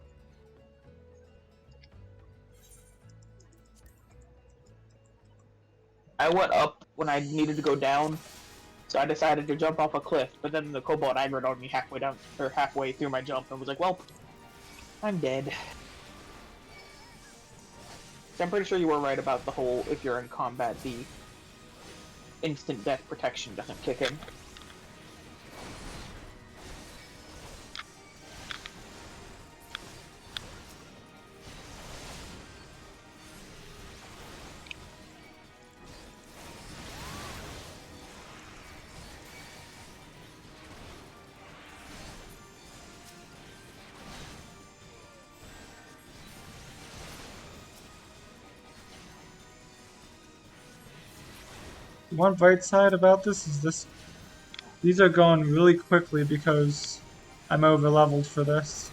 I went up when I needed to go down, so I decided to jump off a cliff, but then the kobold aggroed on me halfway down, or halfway through my jump, and was like, well, I'm dead. So I'm pretty sure you were right about the whole, if you're in combat, the instant death protection doesn't kick in. One bright side about this is these are going really quickly because I'm over leveled for this.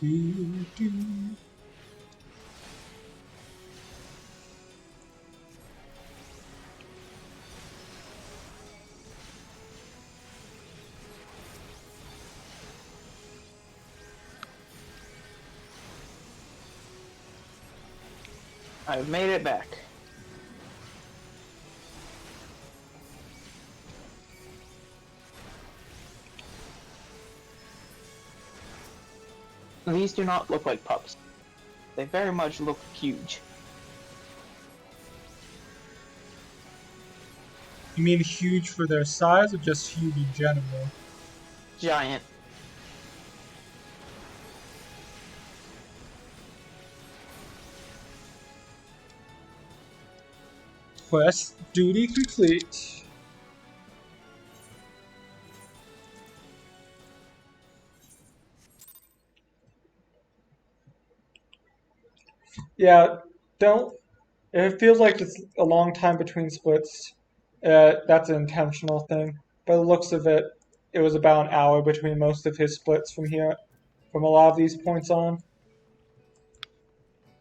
Do, do. I've made it back. These do not look like pups. They very much look huge. You mean huge for their size or just huge in general? Giant. Quest duty complete. Yeah, don't. If it feels like it's a long time between splits, that's an intentional thing. By the looks of it, it was about an hour between most of his splits from here, from a lot of these points on.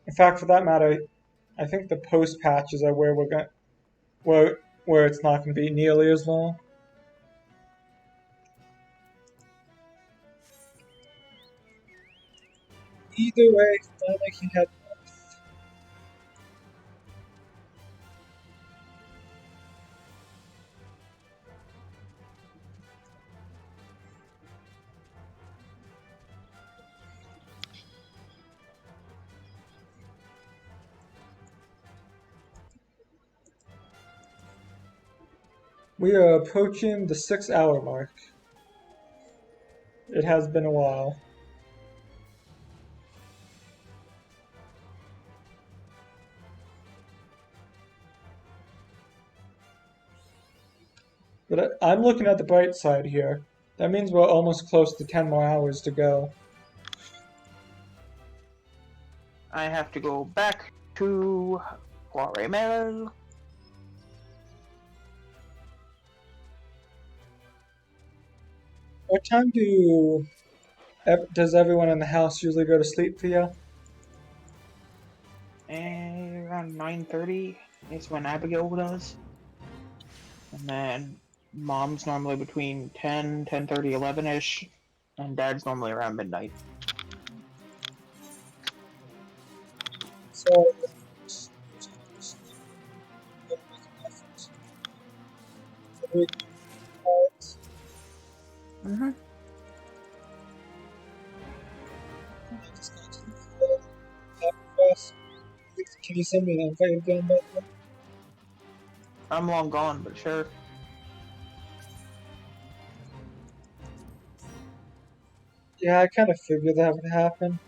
In fact, for that matter, I think the post patches are where we're going, where it's not going to be nearly as long. Either way, now they can head north. We are approaching the 6-hour mark. It has been a while. But I'm looking at the bright side here. That means we're almost close to 10 more hours to go. I have to go back to Quaremel. What time does everyone in the house usually go to sleep, Theo? Around 9:30 is when Abigail does. And then mom's normally between 10, 10:30, 11-ish. And dad's normally around midnight. So, Mm-hmm. Can you send me an invite again, by the way? I'm long gone, but sure. Yeah, I kind of figured that would happen.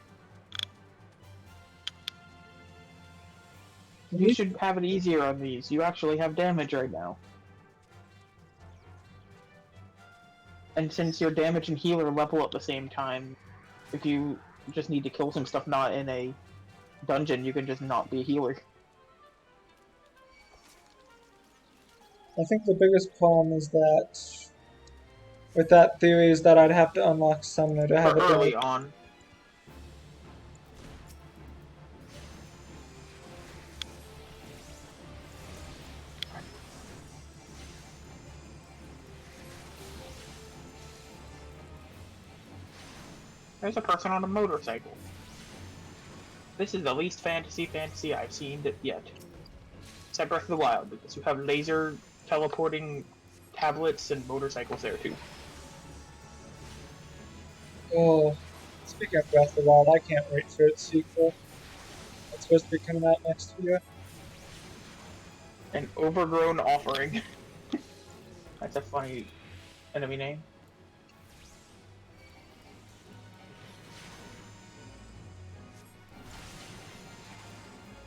You should have it easier on these. You actually have damage right now. And since your damage and healer level at the same time, if you just need to kill some stuff not in a dungeon, you can just not be a healer. I think the biggest problem is that with that theory is that I'd have to unlock Summoner to have For it early done. on. There's a person on a motorcycle. This is the least fantasy I've seen yet. Except Breath of the Wild, because you have laser teleporting tablets and motorcycles there too. Oh, speaking of Breath of the Wild, I can't wait for its sequel. It's supposed to be coming out next year. An overgrown offering. That's a funny enemy name.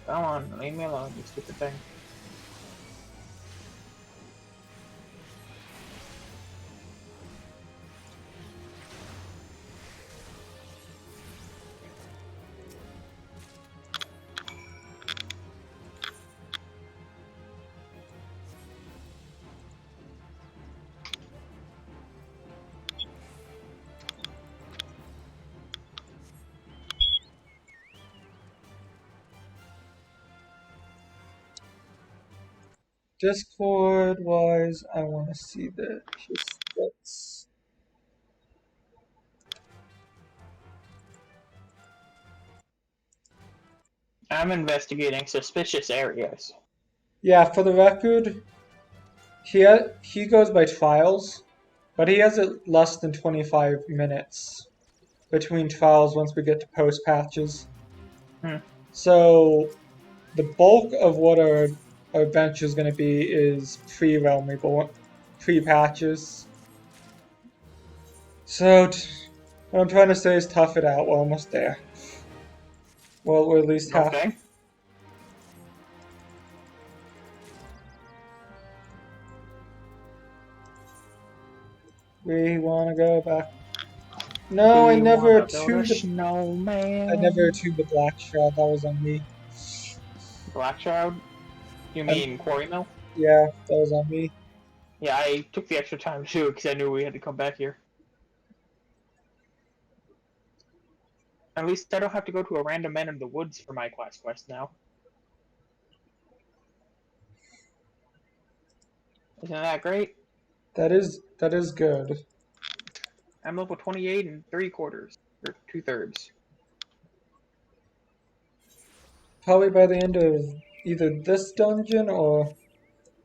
Come on, leave me alone, you stupid thing. Discord wise, I want to see the splits. I'm investigating suspicious areas. Yeah, for the record, he goes by trials, but he has it less than 25 minutes between trials once we get to post patches. So the bulk of what our adventure is going to be is pre-Realm Reborn, pre-patches. So what I'm trying to say is tough it out. We're almost there. Well, we're at least half. Okay. We want to go back. No, I never tuned the snowman. I never tuned the Black Shroud. That was on me. Black Shroud? You mean Quarry Mill? Yeah, that was on me. Yeah, I took the extra time too because I knew we had to come back here. At least I don't have to go to a random man in the woods for my class quest now. Isn't that great? That is good. I'm level 28 and 3/4, or 2/3. Probably by the end of either this dungeon or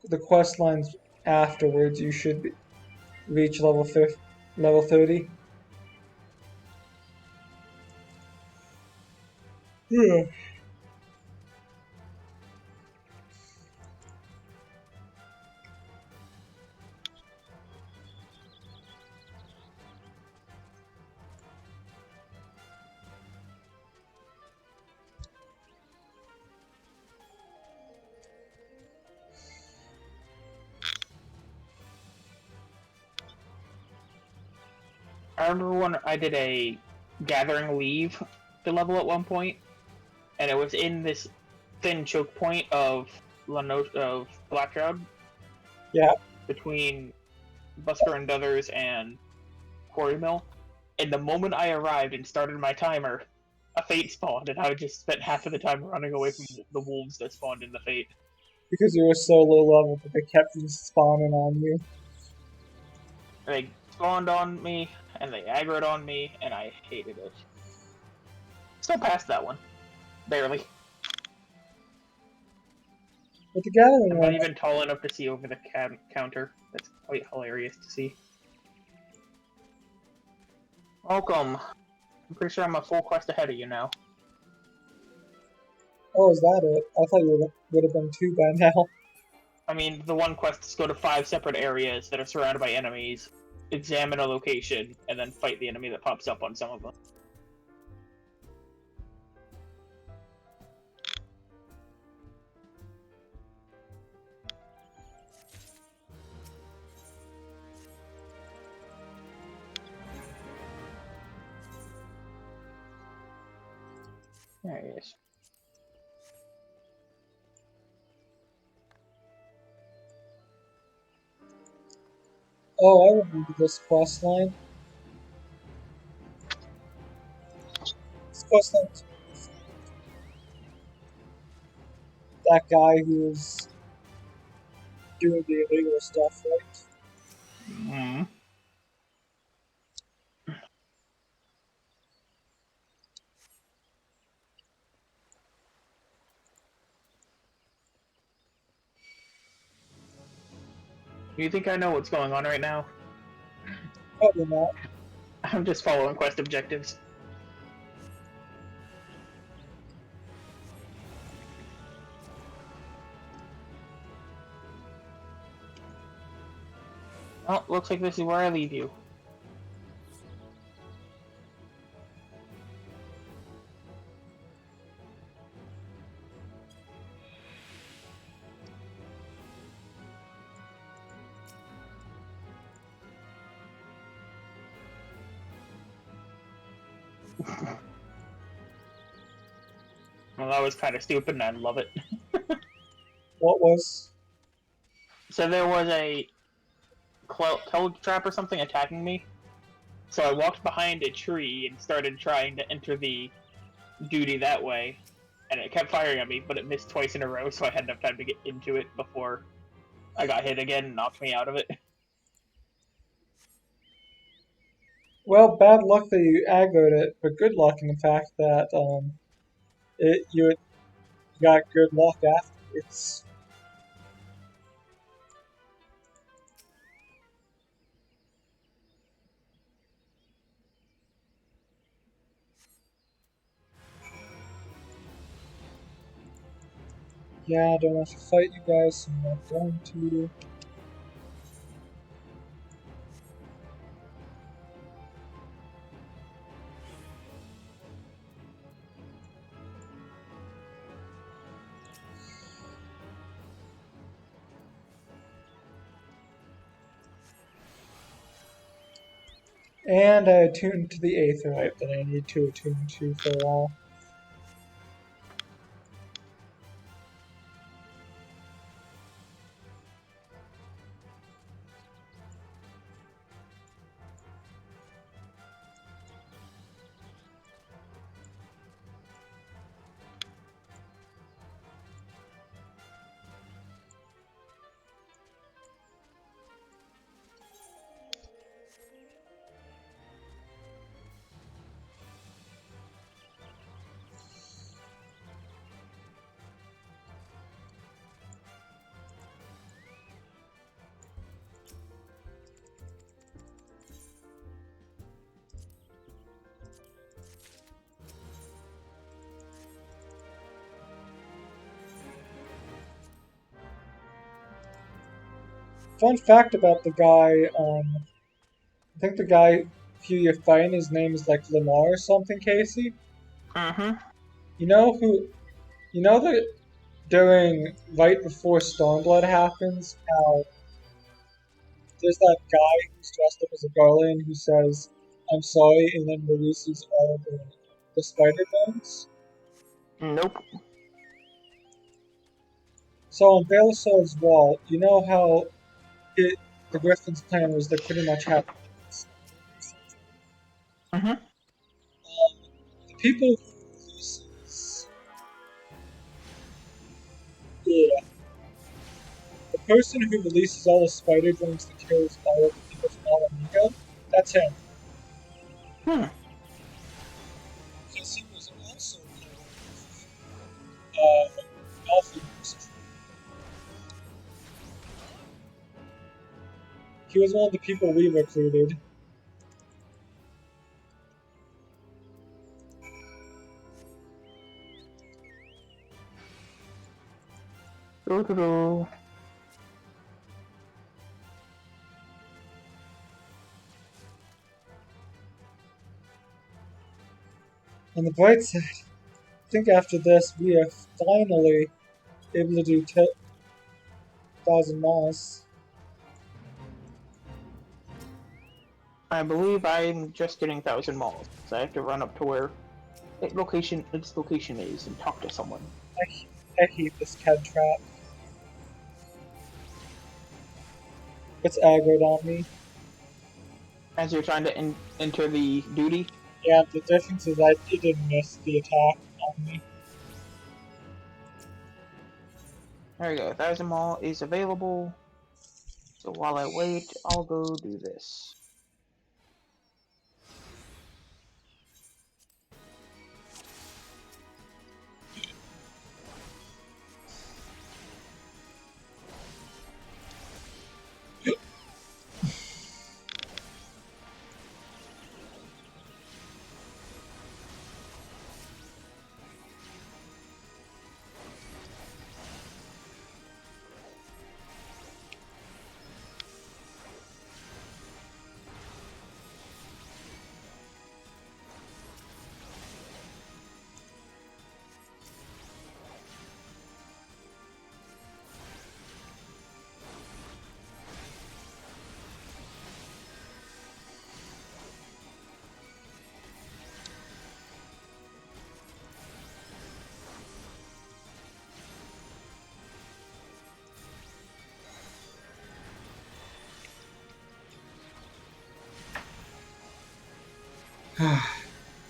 the quest lines afterwards, you should reach level 30. Yeah. remember when I did a gathering leave to level at one point, and it was in this thin choke point of Blackshroud. Yeah. Between Busker and Duthers and Quarry Mill. And the moment I arrived and started my timer, a Fate spawned, and I just spent half of the time running away from the wolves that spawned in the Fate. Because you were so low level that they kept just spawning on you. They spawned on me, and they aggroed on me, and I hated it. Still passed that one. Barely. But the gathering I'm one. not even tall enough to see over the counter. That's quite hilarious to see. Welcome. I'm pretty sure I'm a full quest ahead of you now. Oh, is that it? I thought you would have been 2 by now. I mean, the one quest is go to 5 separate areas that are surrounded by enemies, examine a location, and then fight the enemy that pops up on some of them. There he is. Oh, I remember this quest line. This quest line was that guy who was doing the illegal stuff, right? Mm-hmm. You think I know what's going on right now? Probably not. I'm just following quest objectives. Oh, looks like this is where I leave you. Well, that was kind of stupid, and I love it. What was? So there was a Cloud trap or something attacking me. So I walked behind a tree and started trying to enter the duty that way. And it kept firing at me, but it missed twice in a row, so I had enough time to get into it before I got hit again and knocked me out of it. Well, bad luck that you aggroed it, but good luck in the fact that you got good luck afterwards. Yeah, I don't want to fight you guys, so I'm not going to. And I attuned to the Aetherite that I need to attune to for a while. Fun fact about the guy, I think the guy who you're fighting, his name is like Lamar or something, Casey? Mm-hmm. You know that right before Stormblood happens, how there's that guy who's dressed up as a Garland who says, I'm sorry, and then releases all the spider bones. Nope. So on Belisar's wall, you know how the Griffin's plan was to pretty much have Mm-hmm. the people who releases, yeah, the person who releases all the spider drones that kills all of the people from Alamigo, that's him. Hmm. Because he was also part of Alpha's. He was one of the people we recruited. Doo-doo-doo. On the bright side, I think after this we are finally able to do 1,000 miles. I believe I'm just getting 1,000 malls, so I have to run up to where its location is and talk to someone. I hate this Ked trap. It's aggroed on me. As you're trying to enter the duty. Yeah, the difference is it didn't miss the attack on me. There you go. 1,000 mall is available. So while I wait, I'll go do this.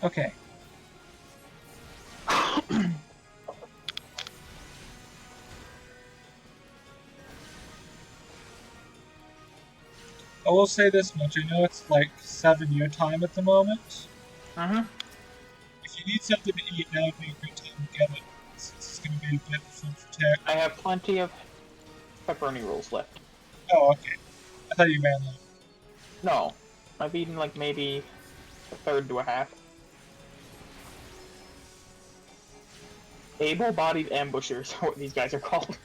Okay. I will say this much, I know it's like 7 your time at the moment. Uh-huh. If you need something to eat, now would be a great time to get it, since it's going to be a bit fun for tech. I have plenty of pepperoni rolls left. Oh, okay. I thought you ran out. No. I've eaten like maybe a third to a half. Able-bodied ambushers are what these guys are called.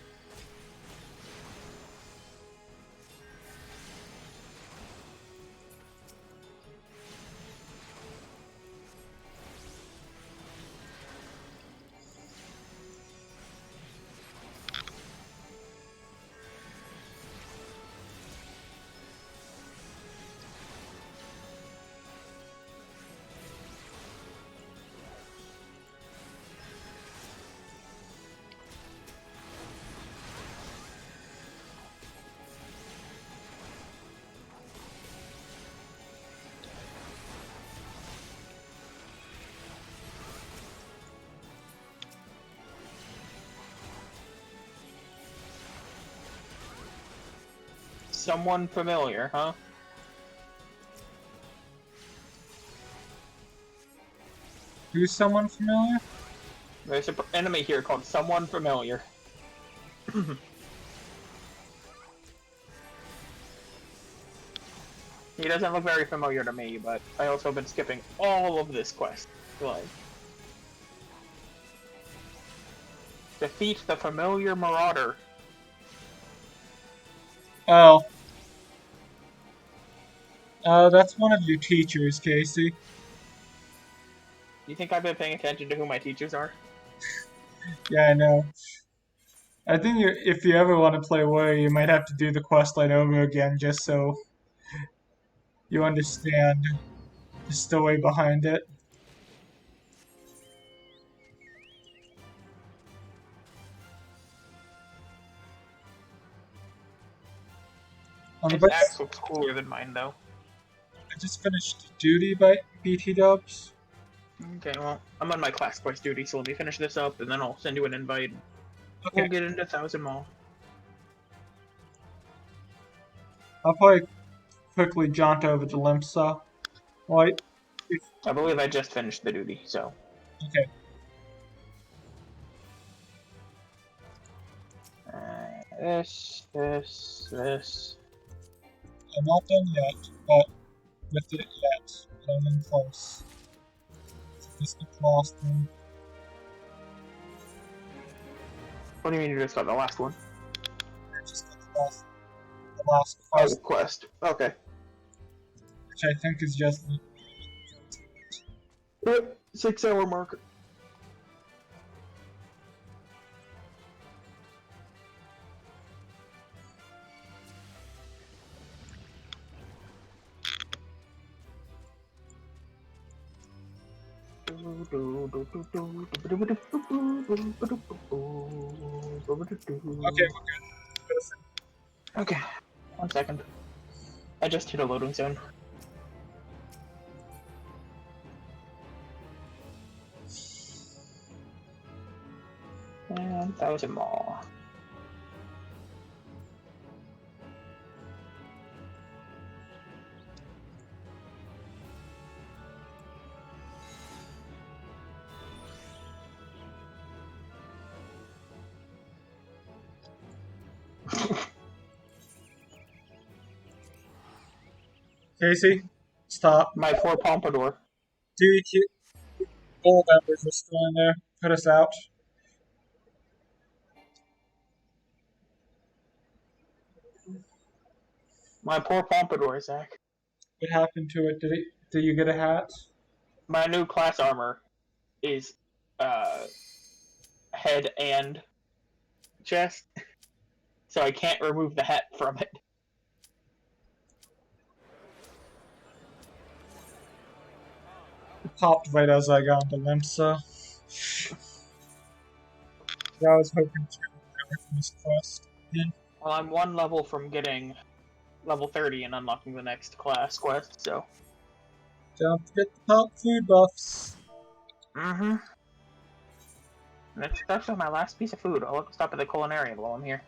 Someone familiar, huh? Who's someone familiar? There's an enemy here called Someone Familiar. He doesn't look very familiar to me, but I also have been skipping all of this quest. Like, defeat the familiar marauder. Oh. That's one of your teachers, Casey. You think I've been paying attention to who my teachers are? Yeah, I know. I think if you ever want to play Warrior, you might have to do the quest line over again just so you understand. Just the way behind it. On the His best, axe looks cooler than mine, though. I just finished duty by BT Dubs. Okay, well, I'm on my class quest duty, so let me finish this up, and then I'll send you an invite. Okay. We'll get into 1,000 Mall. I'll probably quickly jaunt over to Limsa. Like, I believe I just finished the duty, so. okay. This. I'm not done yet, but with it yet. But I'm in close. Just get the last one. What do you mean you just got the last one? I just got the last quest, Quest. Okay. which I think is just 6-hour mark. okay. We're good. Okay, 1 second. I just hit a loading zone. And 1,000 more. Casey, stop. My 4 pompadour. DEQ board members are still in there. Put us out. My poor pompadour, Zach. What happened to it? Did you get a hat? My new class armor is head and chest, so I can't remove the hat from it. It popped right as I got into Limsa. Yeah, I was hoping to get from this quest. Yeah. Well, I'm 1 level from getting level 30 and unlocking the next class quest, so. Don't forget the top food buffs. Mm-hmm. That's actually my last piece of food. I'll have to stop at the culinarian while I'm here.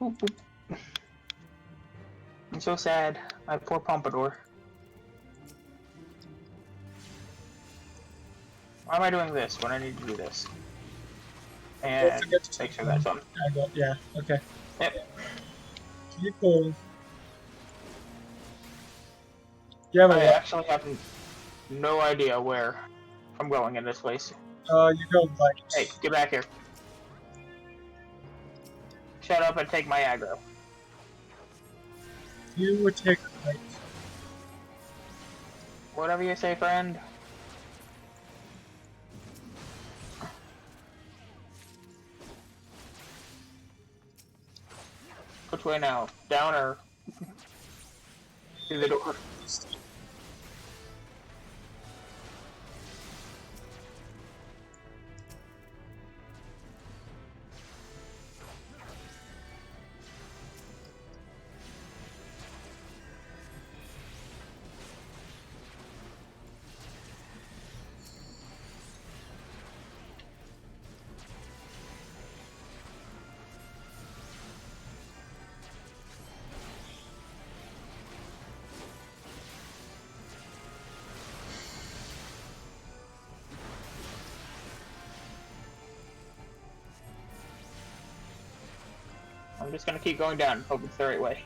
Boop, boop. I'm so sad. My poor pompadour. Why am I doing this when I need to do this? And Don't forget to make sure that's on. Yeah, okay. Yep. Keep going. Yeah, I but actually have no idea where I'm going in this place. you go right. Hey, get back here. Shut up and take my aggro. You would take right. Whatever you say, friend. Which way now? Down or through the door? I'm just gonna keep going down, hope it's the right way.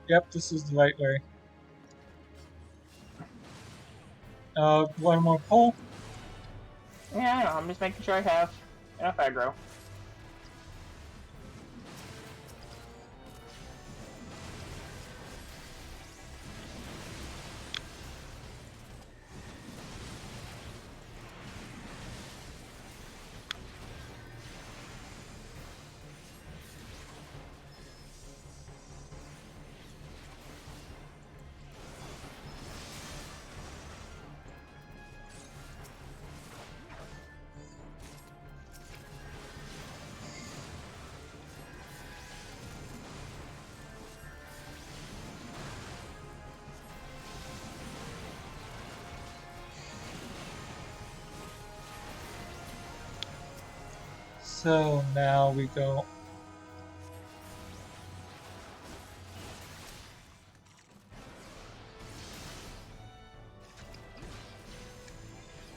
Yep, this is the right way. One more pull. Yeah, I know, I'm just making sure I have enough aggro. So now we go.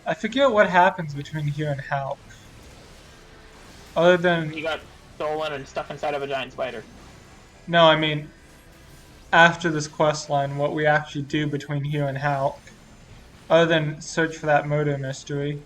I forget what happens between here and Halp. Other than, He got stolen and stuck inside of a giant spider. no, I mean, after this quest line, what we actually do between here and Halp. Other than search for that murder mystery.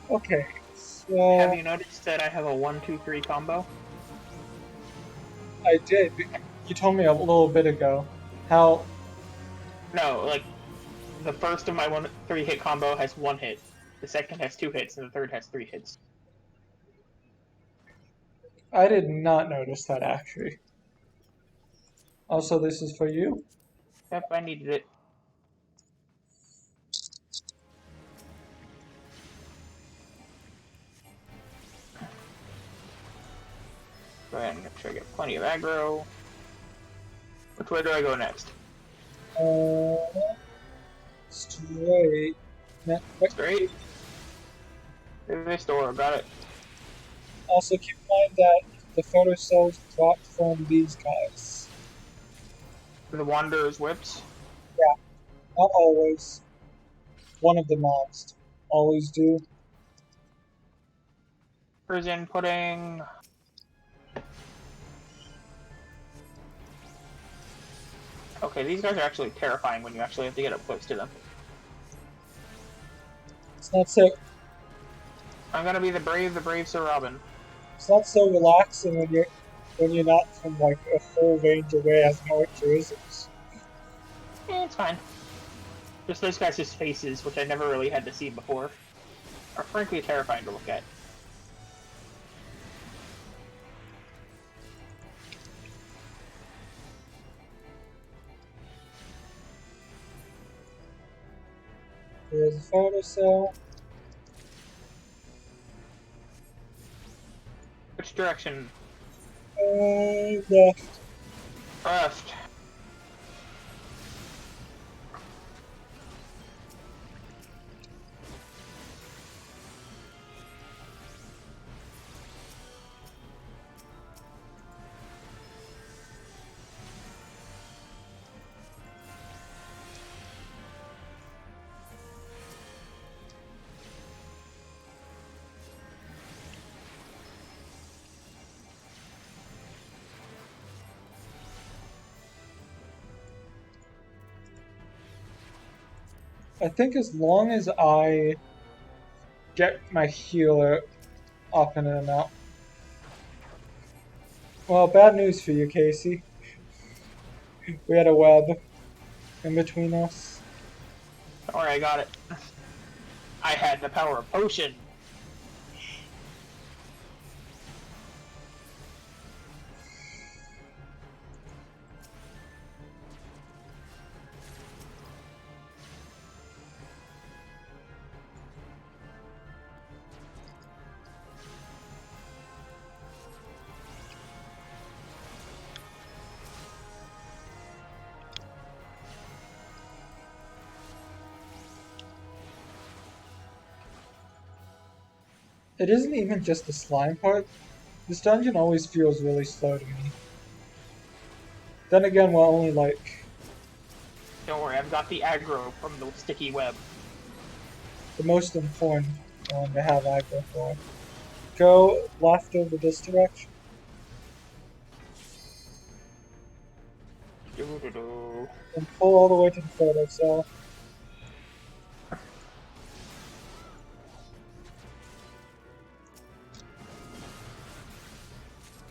Okay, so Have you noticed that I have a 1-2-3 combo? I did. You told me a little bit ago how. No, like the first of my 1-3 hit combo has 1 hit, the second has 2 hits, and the third has 3 hits. I did not notice that actually. Also, this is for you. Yep, I needed it. Go ahead and make sure I get plenty of aggro. Which way do I go next? Straight. Straight? This door, got it. Also, keep in mind that the photo cells dropped from these guys. The Wanderer's Whips. Yeah, not always. One of the mobs always do. Prison pudding. Okay, these guys are actually terrifying when you actually have to get up close to them. It's not so. I'm gonna be the brave Sir Robin. It's not so relaxing when you're not from like a full range away as an archer, is it? It's fine. Just those guys' faces, which I never really had to see before, are frankly terrifying to look at. There's a photo cell. Which direction? Left. Left. I think as long as I get my healer up and out. Well, bad news for you, Casey. We had a web in between us. Don't worry, I got it. I had the power of potion. It isn't even just the slime part. This dungeon always feels really slow to me. Then again, we're only like Don't worry, I've got the aggro from the sticky web. the most important one to have aggro for. Go left over this direction. Doo-doo-doo. And pull all the way to the photo cell.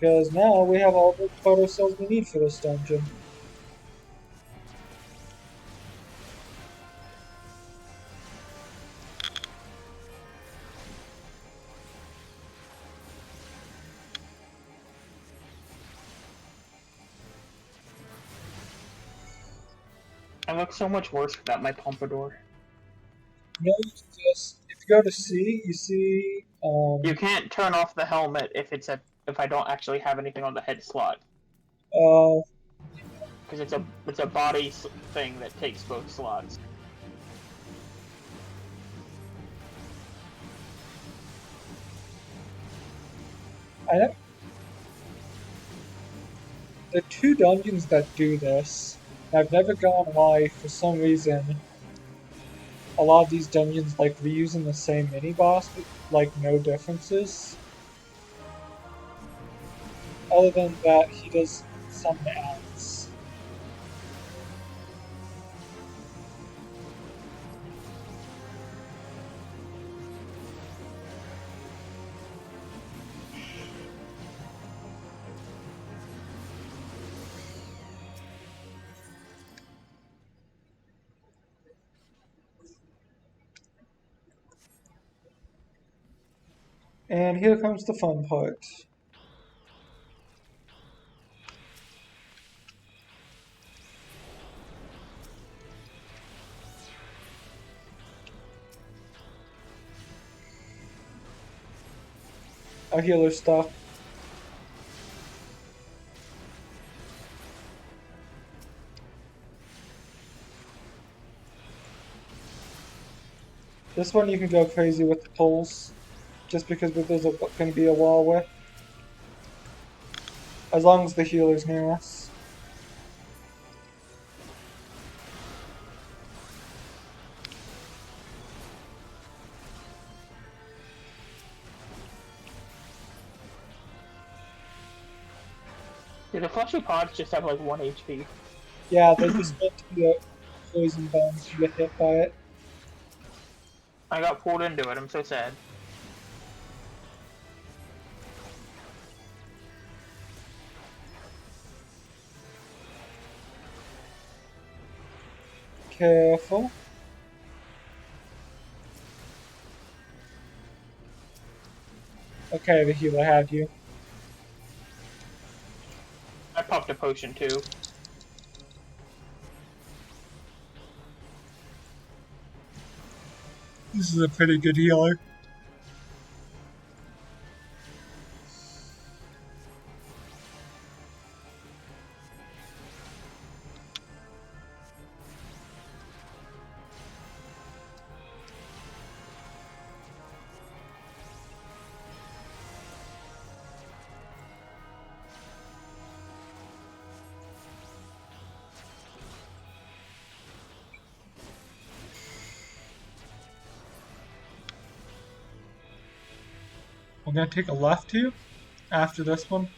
Because now we have all the proto cells we need for this dungeon. I look so much worse without my pompadour. No, you can just, if you go to C, you see, You can't turn off the helmet if I don't actually have anything on the head slot. uh, Because it's a body thing that takes both slots. I know. The two dungeons that do this, I've never gone why, for some reason, a lot of these dungeons like reusing the same mini boss, but like no differences. Other than that, he does something else. And here comes the fun part. Our healer stuff. This one you can go crazy with the pulls, just because there's going to be a wall with. As long as the healer's near us. Do the fleshy pods just have like 1 HP? Yeah, they're just meant to be a poison bomb if you get hit by it. I got pulled into it, I'm so sad. Careful. Okay, the healer had you. I popped a potion too. This is a pretty good healer. We're gonna take a left here after this one.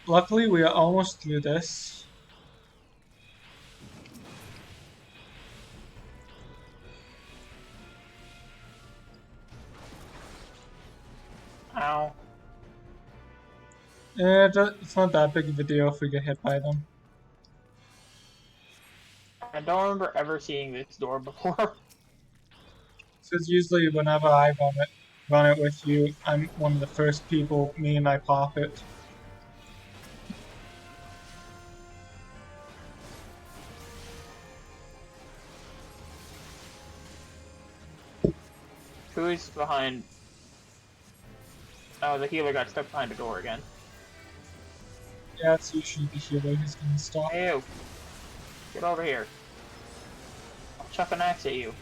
Luckily, we are almost through this. Ow. It's not that big of a deal if we get hit by them. I don't remember ever seeing this door before. Because usually whenever I run it with you, I'm one of the first people, me and I pop it. Who is behind? Oh, the healer got stuck behind a door again. Yeah, it's usually the healer who's gonna stop. Hey, you. Get over here. I'll chuck an axe at you.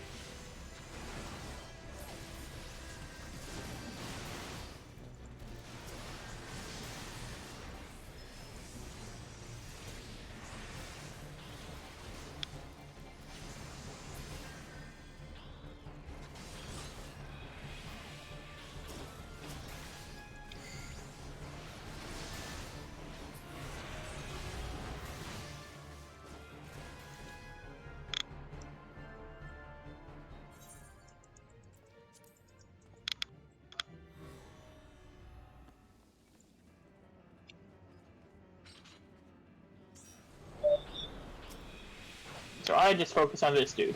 I just focus on this dude.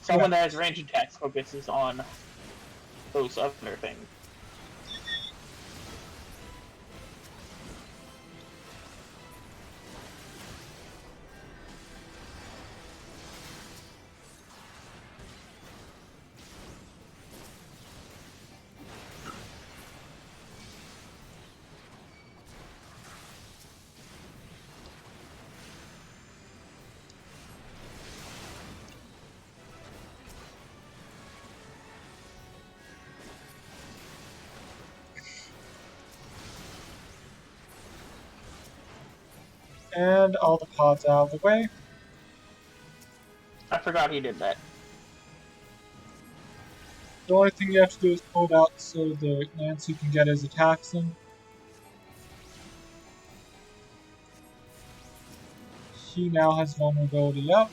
Someone that has range attacks focuses on those other things. And all the pods out of the way. I forgot he did that. The only thing you have to do is pull it out so the Nancy can get his attacks in. He now has vulnerability up.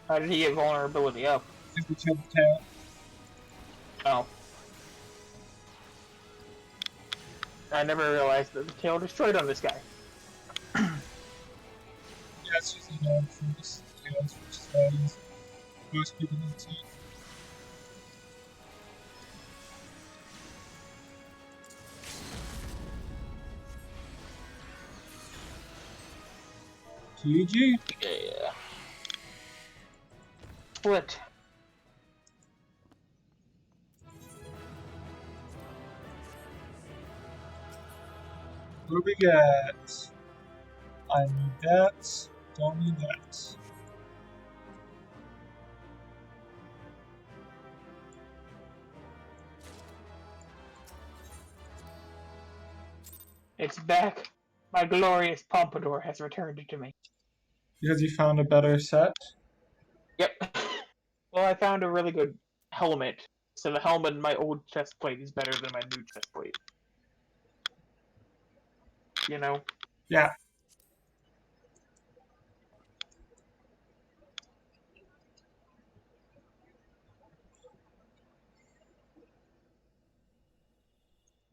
How did he get vulnerability up? Because we killed the tail. Oh. I never realized that the tail destroyed on this guy. Yeah, it's usually known for this tails, which is why most people don't see it. GG. Yeah. Split. What do we get? I need that. Don't need that. It's back. My glorious pompadour has returned to me. Because you found a better set? Yep. Well, I found a really good helmet. So the helmet in my old chest plate is better than my new chest plate. You know? Yeah.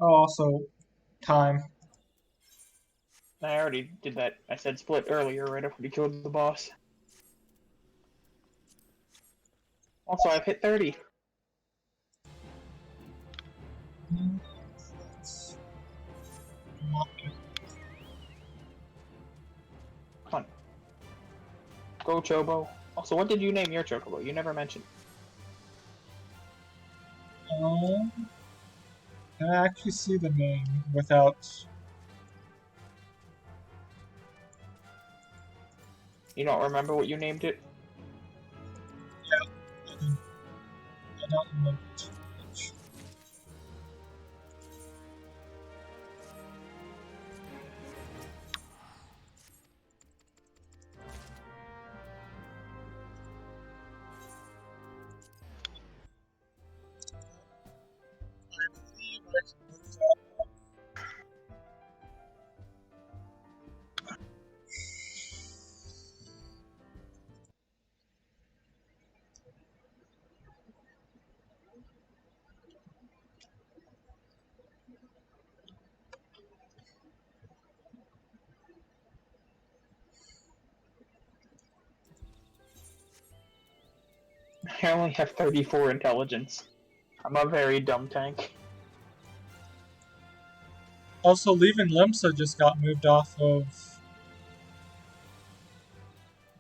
Oh, also, time. I already did that. I said split earlier, right after we killed the boss. Also, I've hit 30. Come on. Go, Chobo. Also, what did you name your Chocobo? You never mentioned. Can I actually see the name without... You don't remember what you named it? I don't remember too much. I believe I can look that up. I only have 34 intelligence. I'm a very dumb tank. Also, leaving Limsa just got moved off of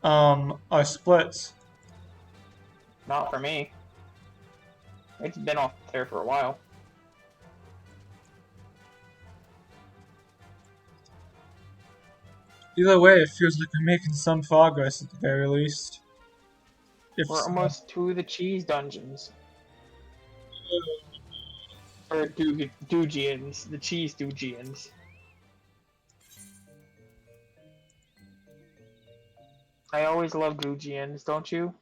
our splits. Not for me. It's been off there for a while. Either way, it feels like we're making some progress at the very least. If We're almost to the cheese dungeons. Or Doogians. The cheese Doogians. I always love Doogians, don't you?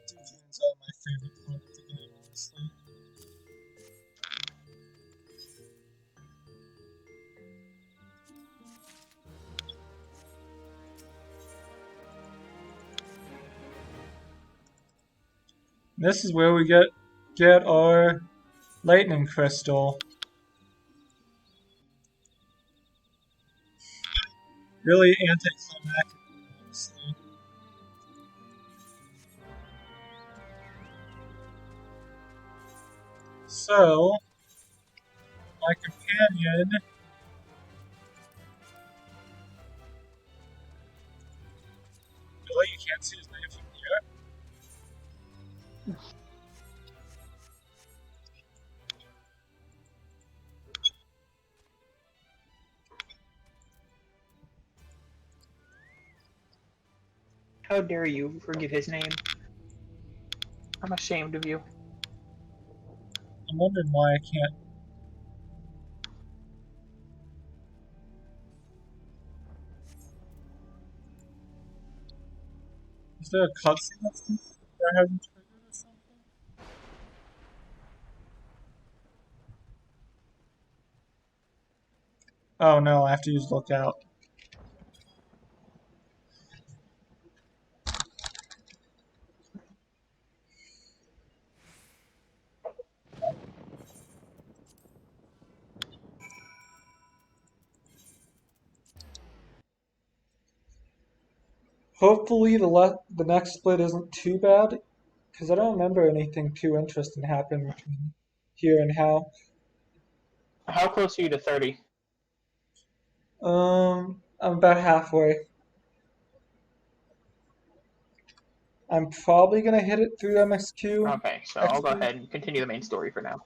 Defiance are my favorite part of the game, honestly. This is where we get our lightning crystal. Really anticlimactic, honestly. So, my companion... Really? You can't see his name from here? How dare you forget his name? I'm ashamed of you. I'm wondering why I can't... Is there a cutscene that hasn't triggered or something? Oh no, I have to use lookout. Hopefully the next split isn't too bad, because I don't remember anything too interesting happening between here and Hal. How close are you to 30? I'm about halfway. I'm probably gonna hit it through MXQ. Okay, so I'll go ahead and continue the main story for now.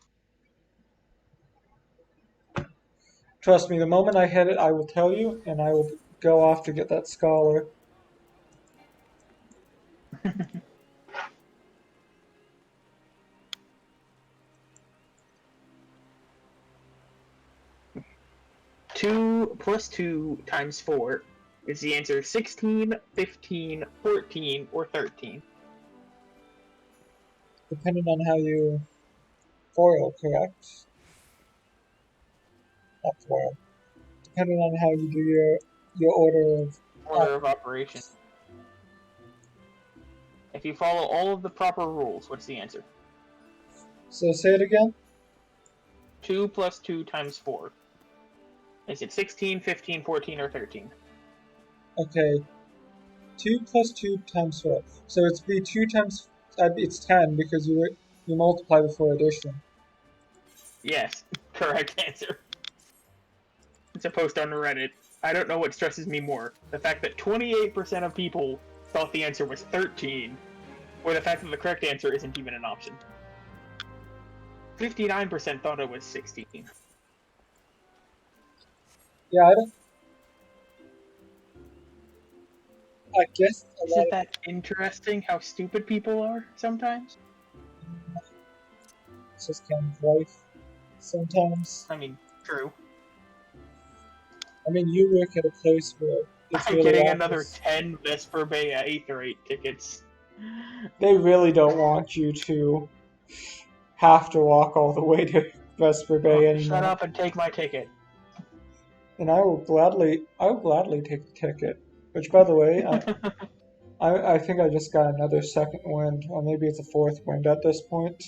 Trust me, the moment I hit it, I will tell you, and I will go off to get that scholar. Two plus 2 times 4 is the answer 16, 15, 14, or 13. Depending on how you foil, correct? Not foil. Depending on how you do your order of... Order of operation. If you follow all of the proper rules, what's the answer? So say it again? 2 plus 2 times 4. Is it 16, 15, 14, or 13? Okay. 2 plus 2 times 4. So it's be 2 times... it's 10 because you multiply before addition. Yes, correct answer. It's a post on Reddit. I don't know what stresses me more. The fact that 28% of people thought the answer was 13, or the fact that the correct answer isn't even an option. 59% thought it was 16. Yeah, I don't... I guess a lot Isn't that interesting how stupid people are sometimes? it's just kind of life. Sometimes... I mean, true. I mean, you work at a place where it's I'm really getting another obvious. 10 Vesper Bay Aether 8 tickets. They really don't want you to have to walk all the way to Vesper Bay anymore. Shut up and take my ticket. And I will gladly take the ticket. Which, by the way, I think I just got another second wind, or maybe it's a fourth wind at this point.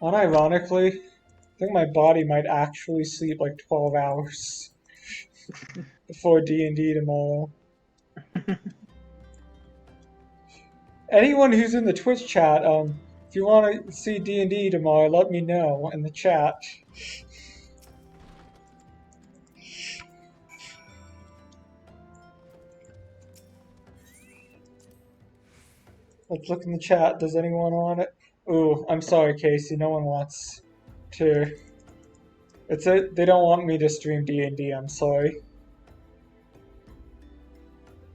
Unironically, I think my body might actually sleep like 12 hours before D&D tomorrow. Anyone who's in the Twitch chat, if you want to see D&D tomorrow, let me know in the chat. Let's look in the chat. Does anyone want it? Ooh, I'm sorry, Casey. No one wants to. They don't want me to stream D&D. I'm sorry.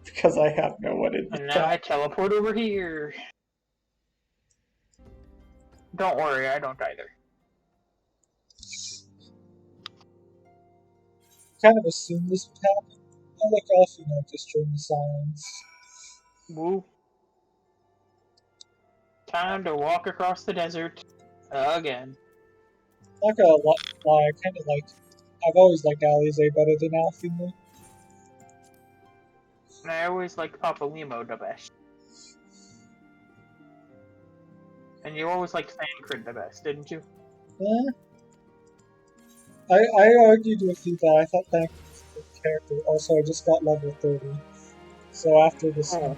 Because I have no one in the And now chat. I teleport over here. Don't worry, I don't either. Kind of assumed this would happen. Oh, look, Alfie noticed during the silence. Woo. Time to walk across the desert again. Not gonna lie, I've always liked Alize better than Alfie. And I always like Papa Limo the best. And you always liked Thancred the best, didn't you? Yeah. I argued with you that I thought Thank was a good character. Also, I just got level 30. So after this Oh.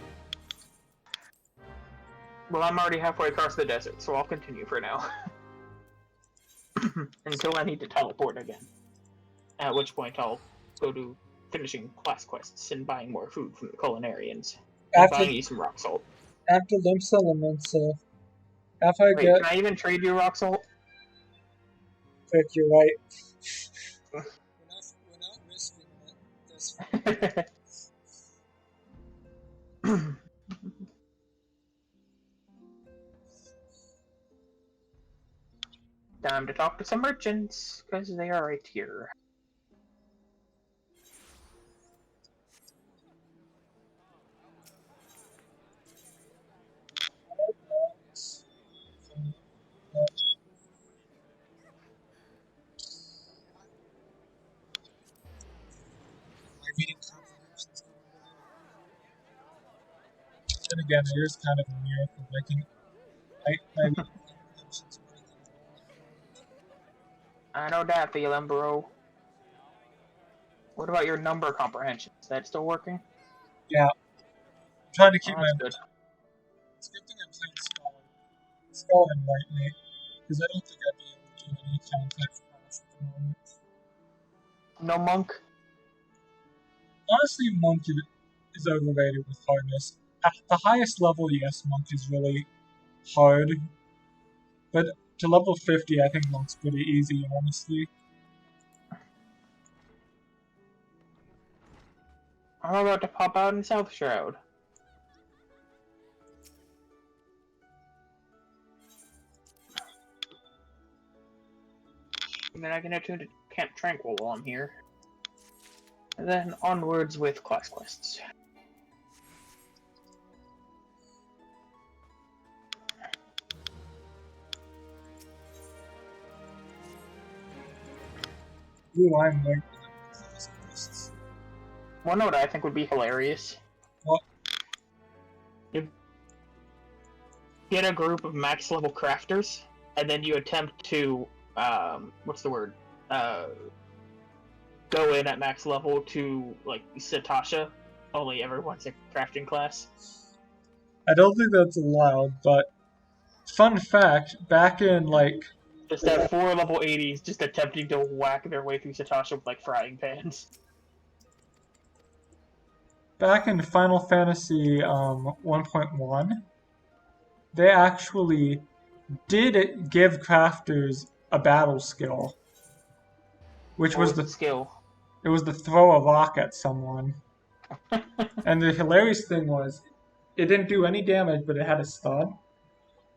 Well, I'm already halfway across the desert, so I'll continue for now. Until I need to teleport again. At which point I'll go to finishing class quests and buying more food from the culinarians. And after buying you some rock salt. after Limsa Lamenta, after I Wait, get can I even trade you rock salt? pick, you're right. we're not risking this. Time to talk to some merchants, because they are right here. My reading comprehension's going well. Then again, it is kind of a miracle. My reading comprehension's better than I know that feeling, bro. What about your number comprehension? Is that still working? yeah. I'm trying to keep Oh, my. that's good. It's a good thing I'm playing Skull and lightly, because I don't think I'd be able to do any complex class at the moment. No monk? Honestly, Monk is overrated with hardness. At the highest level, yes, Monk is really hard. But to level 50, I think Monk's pretty easy, honestly. I'm about to pop out in South Shroud. And then I can attune to Camp Tranquil while I'm here. And then onwards with class quests. Ooh, I'm like class. One note I think would be hilarious. What? You get a group of max level crafters, and then you attempt to, what's the word? Go in at max level to, like, Satasha, only everyone's a crafting class. I don't think that's allowed, but fun fact, back in like Just have 4 level 80s just attempting to whack their way through Satasha with, like, frying pans. back in Final Fantasy 1.1, they actually did give crafters a battle skill, which What was was the skill? it was to throw a rock at someone. And the hilarious thing was, it didn't do any damage, but it had a stun.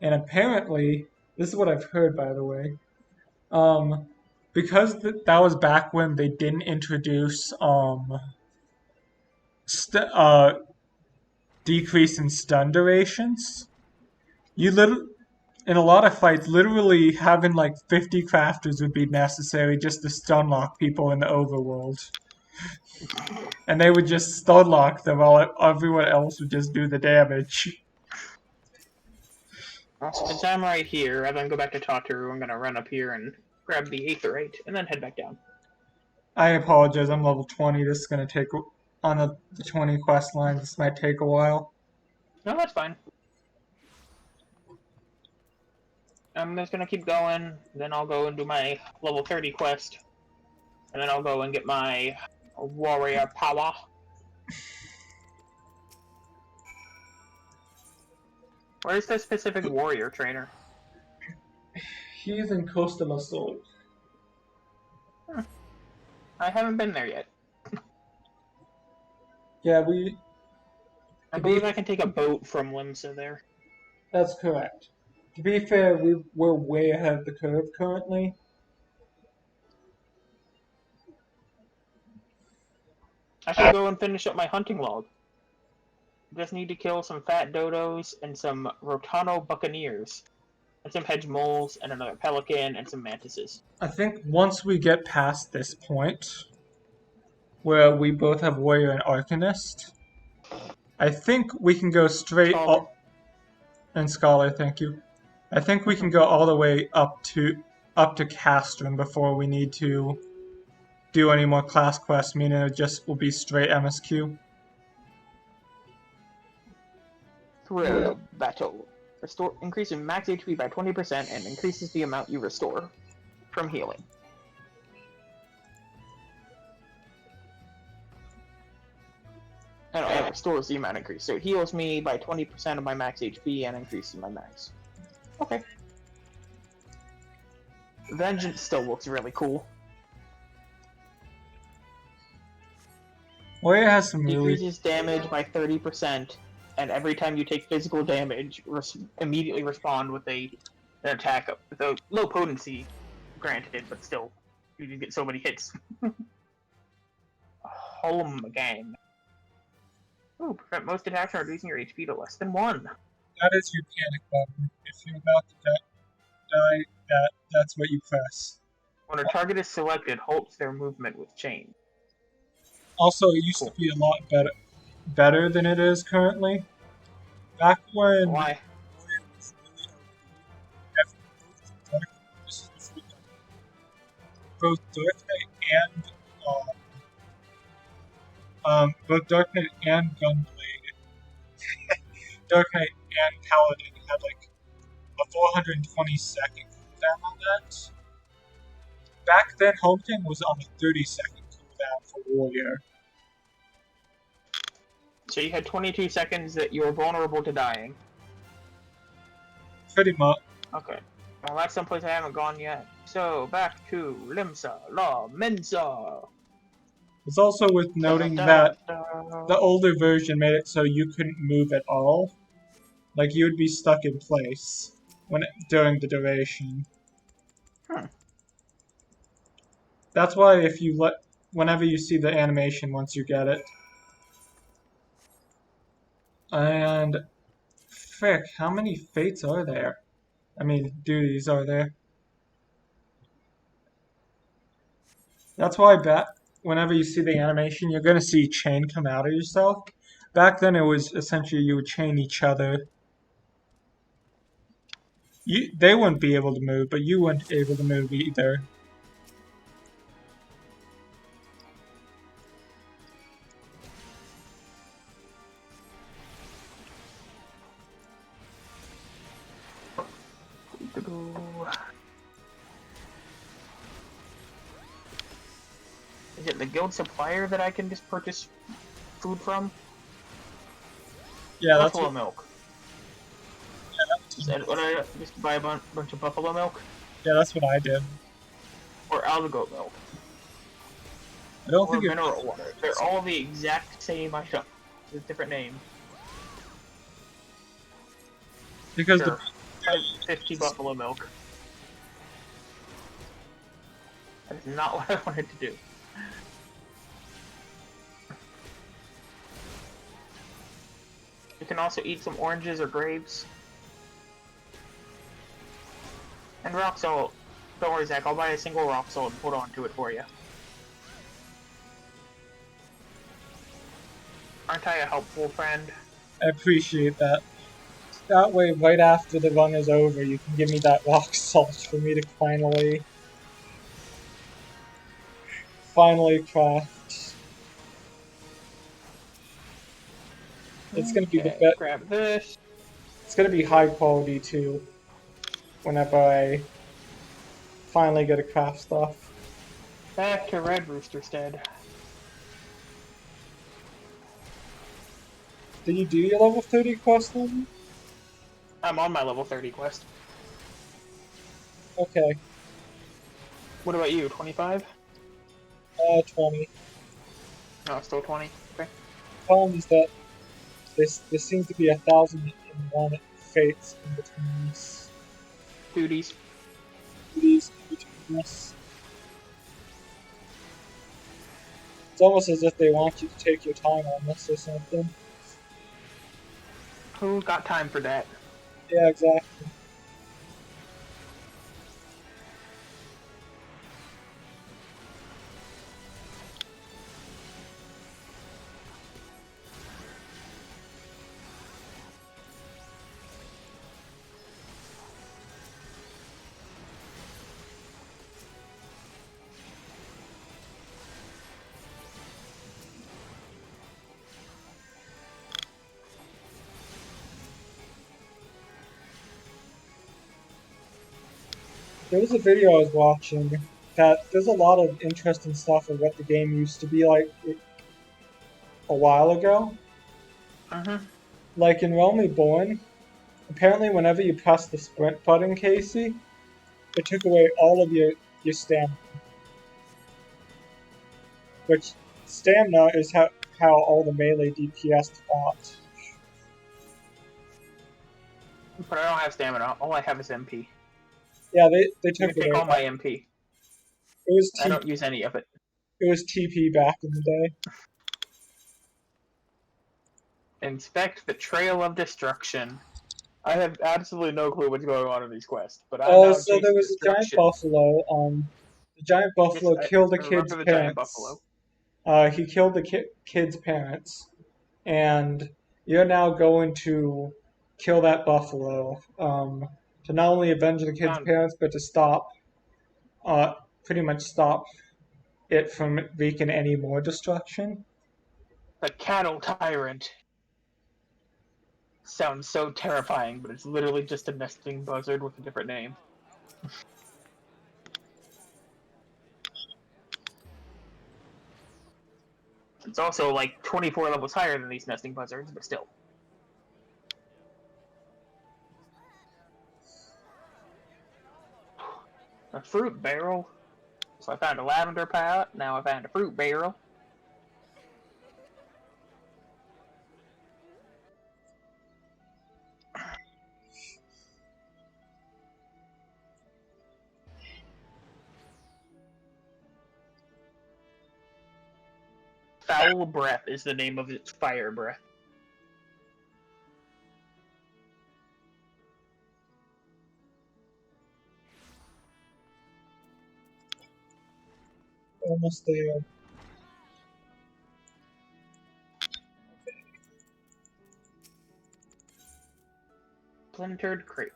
And apparently, this is what I've heard, by the way, because that was back when they didn't introduce decrease in stun durations. In a lot of fights, literally having like 50 crafters would be necessary just to stun lock people in the overworld. And they would just stun lock them while everyone else would just do the damage. Since I'm right here, I then go back to Tataru. I'm gonna run up here and grab the Aetherite, and then head back down. I apologize, I'm level 20. This is going to take, on the 20 quest line, this might take a while. No, that's fine. I'm just gonna keep going, then I'll go and do my level 30 quest, and then I'll go and get my warrior power. Where's the specific warrior trainer? He's in Costa del Sol. I haven't been there yet. Yeah, I believe I can take a boat from Limsa there. that's correct. To be fair, we're way ahead of the curve currently. I should go and finish up my hunting log. Just need to kill some fat dodos and some Rotano buccaneers. And some hedge moles, and another pelican, and some mantises. I think once we get past this point, where we both have Warrior and Arcanist, I think we can go straight Scholar. up. And Scholar, thank you. I think we can go all the way up to Castron before we need to do any more class quests, meaning it just will be straight MSQ. Thrill battle. Restore increases max HP by 20% and increases the amount you restore from healing. It restores the amount increase, so it heals me by 20% of my max HP and increases my max. Okay. Vengeance still looks really cool. Well, it has some really... Decreases damage by 30%, and every time you take physical damage, immediately respond with an attack with a low potency, granted, but still, you can get so many hits. Home game. Ooh, prevent most attacks from reducing your HP to less than 1. That is your panic button. If you're about to die, that's what you press. When a target is selected, halts their movement with change. Also, it used to be a lot better than it is currently. Back when... Why? Both Dark Knight and both Dark Knight and Gunblade, Dark Knight and Paladin had like a 420-second cooldown on that. Back then, Hometown was on a 30-second cooldown for Warrior. So you had 22 seconds that you were vulnerable to dying. Pretty much. Okay. Well, that's someplace I haven't gone yet. So, back to Limsa La Mensa. It's also worth noting that the older version made it so you couldn't move at all. Like, you would be stuck in place during the duration. That's why whenever you see the animation once you get it. And, frick, how many fates are there? I mean, duties are there. That's why whenever you see the animation, you're going to see chain come out of yourself. Back then, it was essentially you would chain each other. They wouldn't be able to move, but you weren't able to move either. Is it the guild supplier that I can just purchase food from? Yeah, buffalo milk. Is that what I just buy a bunch of buffalo milk? Yeah, that's what I did. Or algoat milk? I don't or think mineral water. They're all the exact same item. With a different name. Because sure. 50 buffalo milk. That is not what I wanted to do. You can also eat some oranges or grapes. And rock salt. Don't worry, Zach, I'll buy a single rock salt and put onto it for you. Aren't I a helpful friend? I appreciate that. That way, right after the run is over, you can give me that rock salt for me to finally craft. It's gonna be the best. Grab this. It's gonna be high quality too. Whenever I finally get to craft stuff. Back to Red Rooster Stead. Did you do your level 30 quest then? I'm on my level 30 quest. Okay. What about you? 25? 20. No, still 20. Okay. The problem is that there seems to be 1,001 fates in between us. Duties. Duties in between us. It's almost as if they want you to take your time on this or something. Who's got time for that? Yeah, exactly. There was a video I was watching that there's a lot of interesting stuff of what the game used to be like a while ago. Like in Realm Reborn, apparently whenever you press the sprint button, Casey, it took away all of your stamina. Which stamina is how all the melee DPS fought. But I don't have stamina. All I have is MP. Yeah, they You took can take away all my MP. it was I don't use any of it. it was TP back in the day. Inspect the Trail of Destruction. I have absolutely no clue what's going on in these quests, but I'm Oh, now so there chasing was a giant destruction. buffalo. The giant Yes, buffalo killed the I kid's remember the giant parents. buffalo. He killed the kid's parents, and you're now going to kill that buffalo to not only avenge the kid's Found parents, but to stop, pretty much stop it from wreaking any more destruction. the Cattle Tyrant. Sounds so terrifying, but it's literally just a nesting buzzard with a different name. It's also like 24 levels higher than these nesting buzzards, but still. A fruit barrel. So I found a lavender pot, now I found a fruit barrel. Foul Breath is the name of its fire breath. Almost there. Splintered Crate.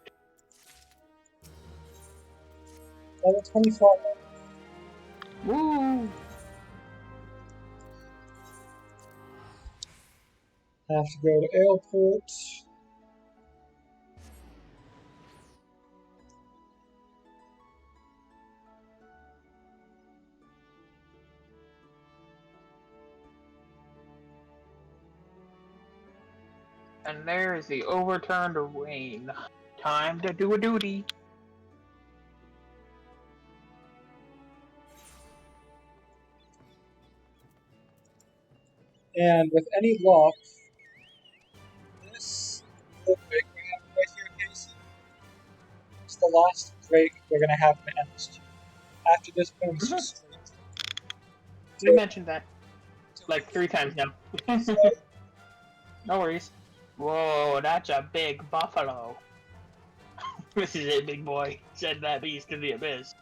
Level 25. Woo! I have to go to airport. And there is the overturned rain. Time to do a duty. And with any luck, this little break we have right here, Casey, is the last break we're going to have in MSG. After this point, it's just straight. You mentioned that like 3 times now. No worries. Whoa, that's a big buffalo. This is it, big boy. Send that beast to the abyss.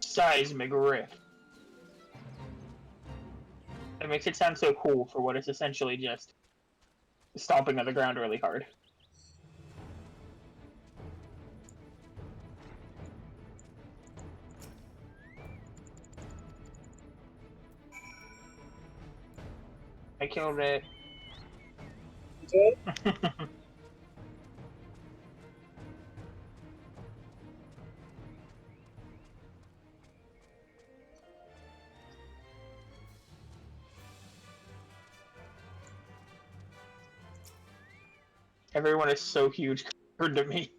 Seismic Rift. It makes it sound so cool for what is essentially just stomping on the ground really hard. I killed it. You did? Everyone is so huge compared to me.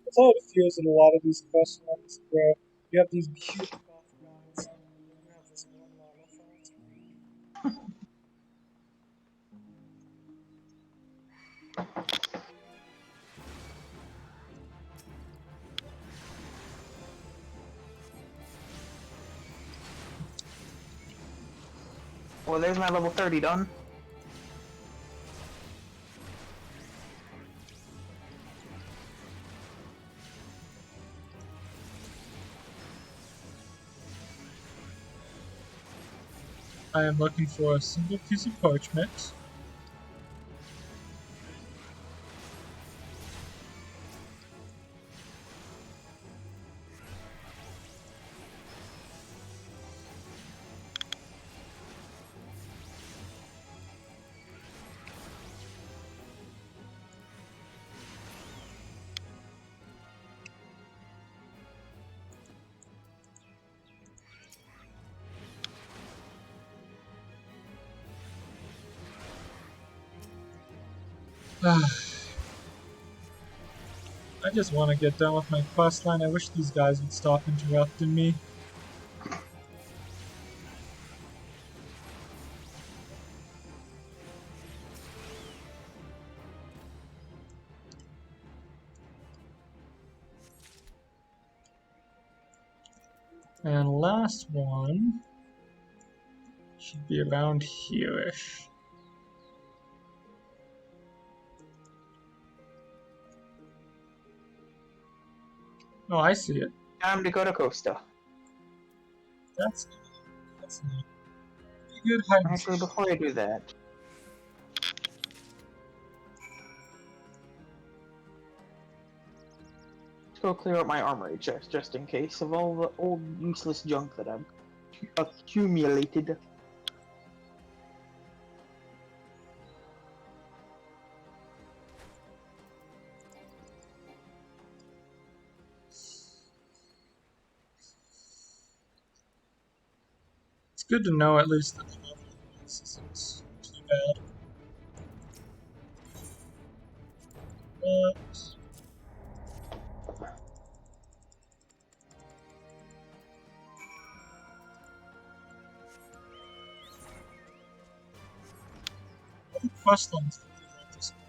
That's how it feels in a lot of these quest runs where you have these huge buff guys and then you have this one normal fight. Well, there's my level 30 done. I am looking for a single piece of parchment. I just want to get done with my quest line. I wish these guys would stop interrupting me. And last one should be around here-ish. Oh, I see it. Time to go to Costa. That's neat. Good hiding. Actually, before I do that, let's go clear out my armory chest just in case of all the old useless junk that I've accumulated. It's good to know at least that the level of this isn't too bad. What the quest lines do you like this one?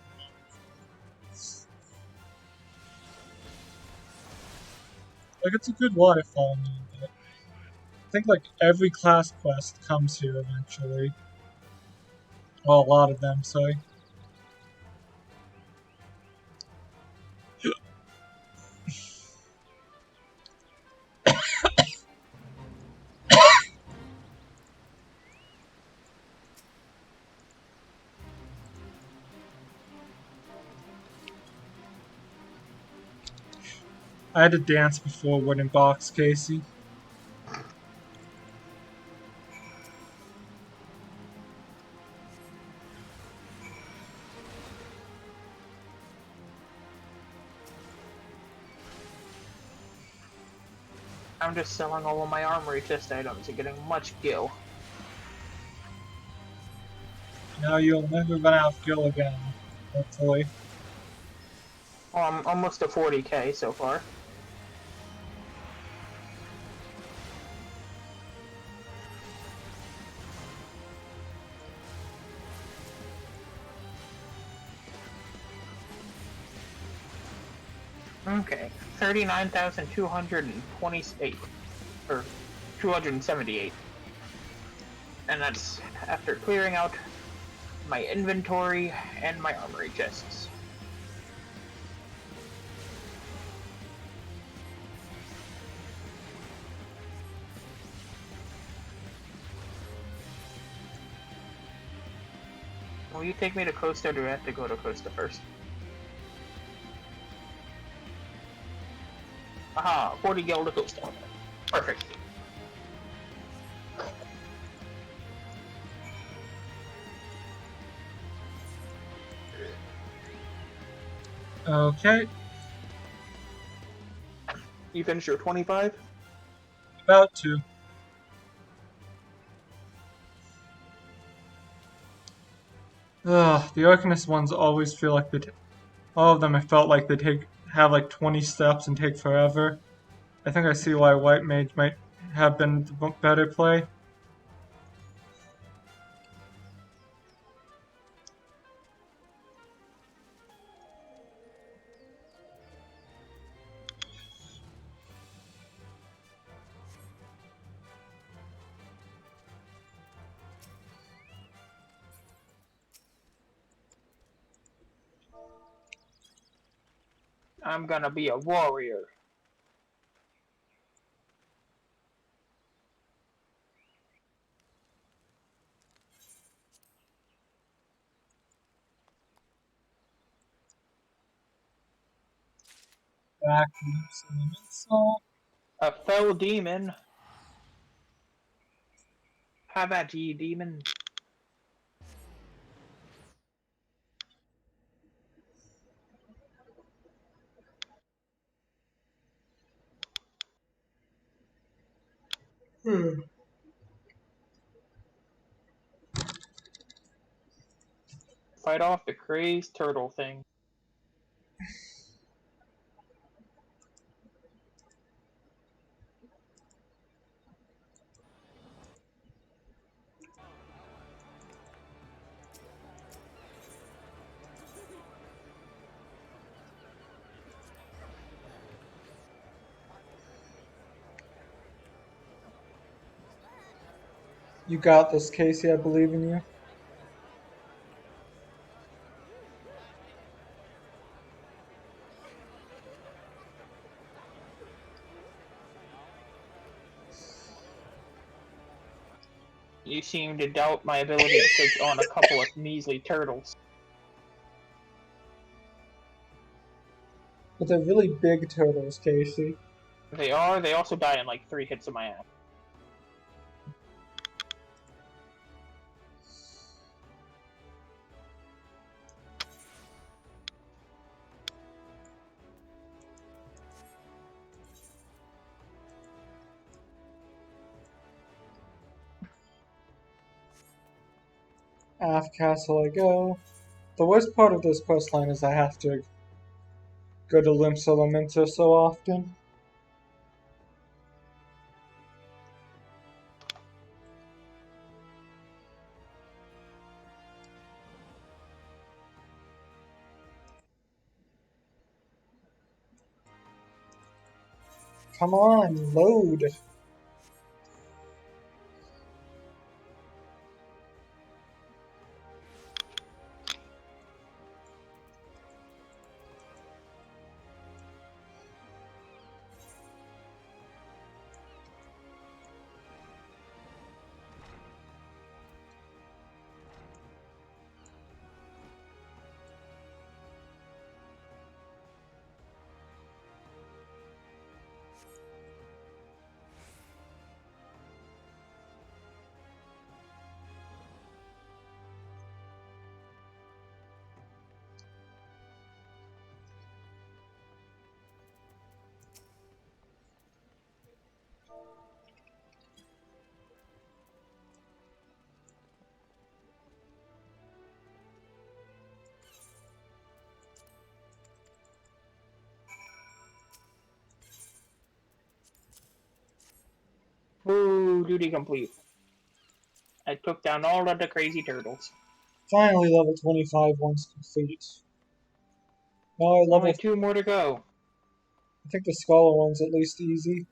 Like, it's a good waterfall now, but I think like every class quest comes here eventually. Well, a lot of them, sorry. I had to dance before Wooden Box, Casey. I'm just selling all of my armory chest items and getting much gil. Now you'll never run out of gil again, hopefully. Well, I'm almost to 40k so far. Okay, 39,228, or 278. And that's after clearing out my inventory and my armory chests. Will you take me to Costa, or do I have to go to Costa first? Aha, 40 gil to Costa. Perfect. Okay, You finished your 25? about to. Ugh, the Arcanist ones always feel like all of them I felt like they have like 20 steps and take forever. I think I see why White Mage might have been the better play. I'm gonna be a warrior. Back so A fell demon. How about you, demon? Fight off the crazed turtle thing. You got this, Casey. I believe in you. You seem to doubt my ability to take on a couple of measly turtles. But they're really big turtles, Casey. They are. They also die in like 3 hits of my ass. Off castle I go. The worst part of this quest line is I have to go to Limps Elementa so often. Come on, load. Ooh, duty complete. I took down all of the crazy turtles. Finally level 25 once complete. Now I level... Only 2 more to go. I think the Scholar one's at least easy.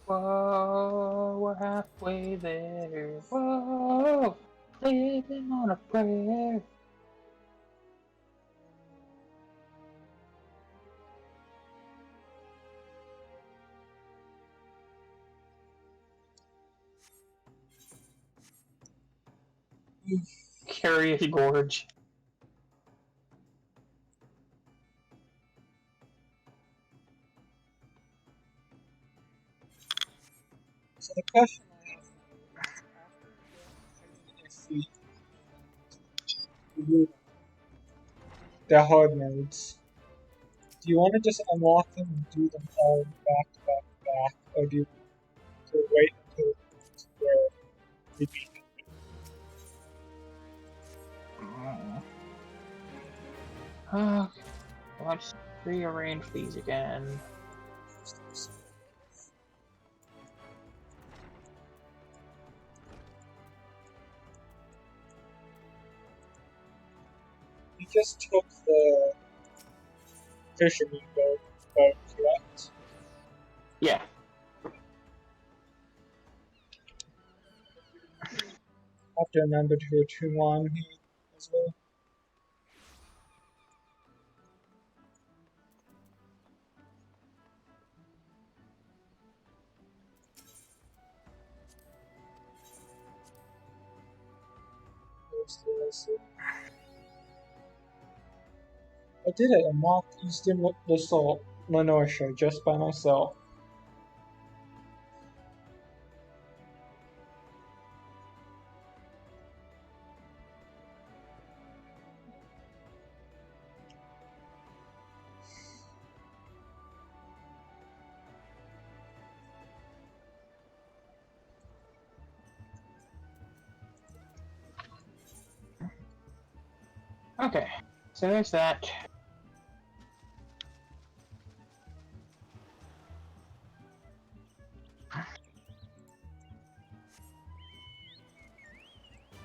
Whoa, we're halfway there. Whoa, living on a prayer. Curious Gorge. So the question I have for you is, after you defeat the hard modes, do you want to just unlock them and do them all back to back to back, or do you want to wait until it's where we beat them? Let's rearrange these again. You just took the fisherman boat, correct? Yeah. Have to remember to tune on here as well. I did it. Unlocked Eastern Assault Lenortia just by myself. Okay, so there's that.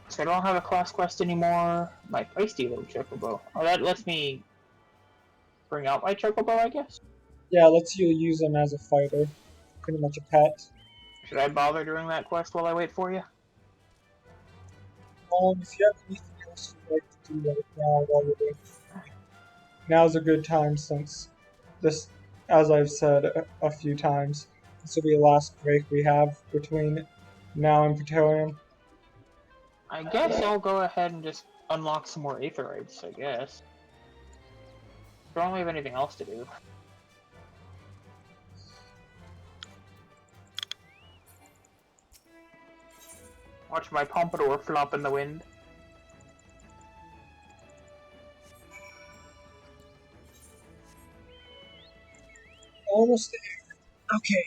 So I don't have a class quest anymore. My feisty little chocobo. Oh, that lets me bring out my chocobo, I guess? Yeah, lets you use him as a fighter. Pretty much a pet. Should I bother doing that quest while I wait for you? If you have anything else you'd like to do right now while you're waiting, now's a good time since this, as I've said a few times, this will be the last break we have between now and Praetorium. I guess I'll go ahead and just unlock some more Aetherites, I guess. I don't have anything else to do. Watch my pompadour flop in the wind. Almost there. Okay.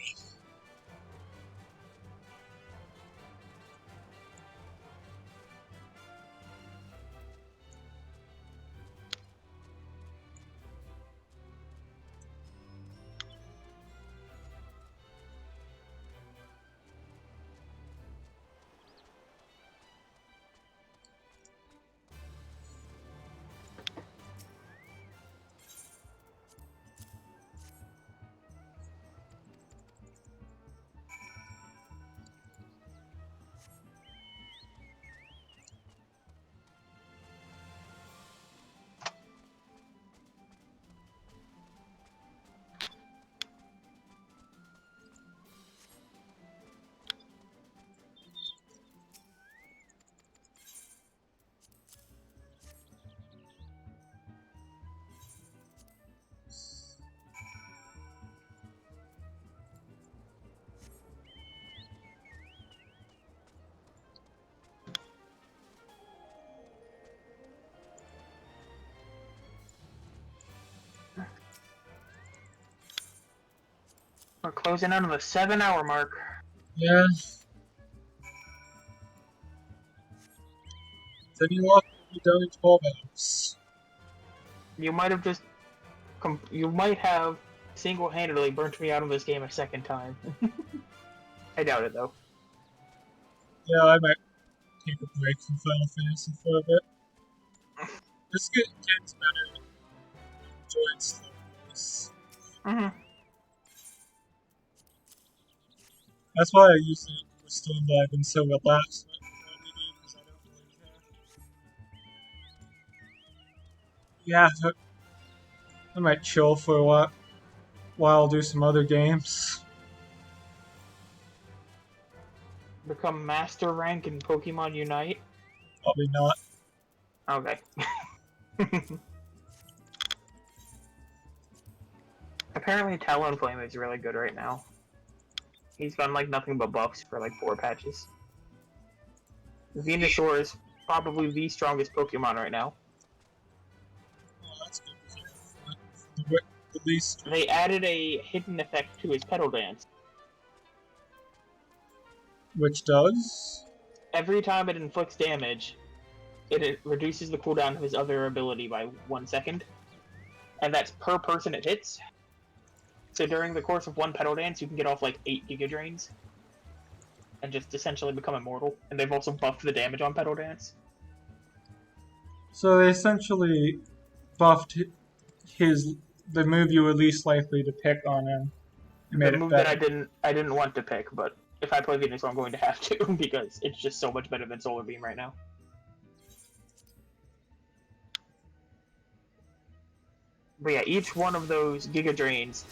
We're closing in on the 7-hour mark. Yeah. Then you walk will be done in 12 hours. You might have just... you might have single-handedly burnt me out of this game a second time. I doubt it, though. Yeah, I might take a break from Final Fantasy for a bit. This gets better. Enjoy its slow pace. That's why I usually restore I've been so relaxed with LBD because I don't really care. Yeah, I might chill for a while, do some other games. Become master rank in Pokemon Unite. Probably not. Okay. Apparently Talonflame is really good right now. He's gotten like nothing but buffs for like 4 patches. Venusaur is probably the strongest Pokemon right now. Oh, that's good. At least. They added a hidden effect to his Petal Dance. Which does? Every time it inflicts damage, it reduces the cooldown of his other ability by 1 second. And that's per person it hits. So during the course of one Petal Dance, you can get off like 8 Giga Drains. And just essentially become immortal. And they've also buffed the damage on Petal Dance. So they essentially buffed the move you were least likely to pick on him. And The made it move better. that I didn't want to pick, but if I play Venusaur, I'm going to have to because it's just so much better than Solar Beam right now. But yeah, each one of those Giga Drains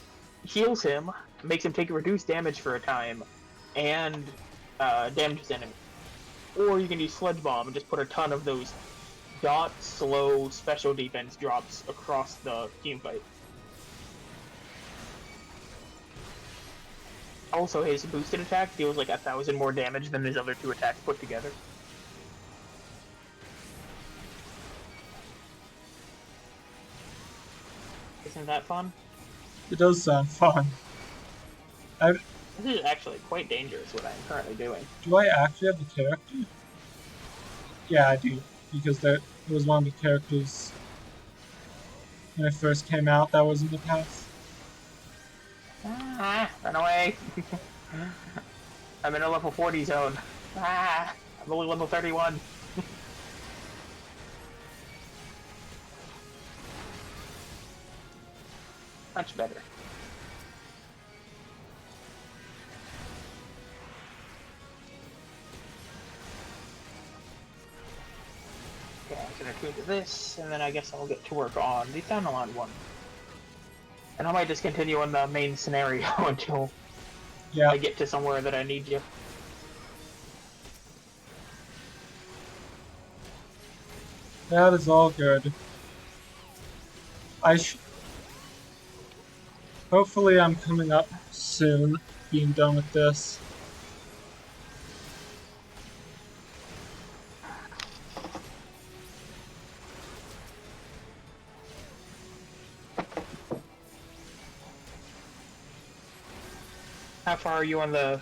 heals him, makes him take reduced damage for a time, and damages enemies. Or you can use Sludge Bomb and just put a ton of those dot slow special defense drops across the team fight. Also, his boosted attack deals like 1,000 more damage than his other 2 attacks put together. Isn't that fun? It does sound fun. This is actually quite dangerous what I'm currently doing. Do I actually have the character? Yeah, I do. Because that was one of the characters when it first came out that was in the past. Run away! I'm in a level 40 zone. I'm only level 31. Much better. Okay, I'm gonna tune to this, and then I guess I'll get to work on the Thanalan one. And I might just continue on the main scenario until I get to somewhere that I need you. That is all good. Hopefully I'm coming up soon, being done with this. How far are you on the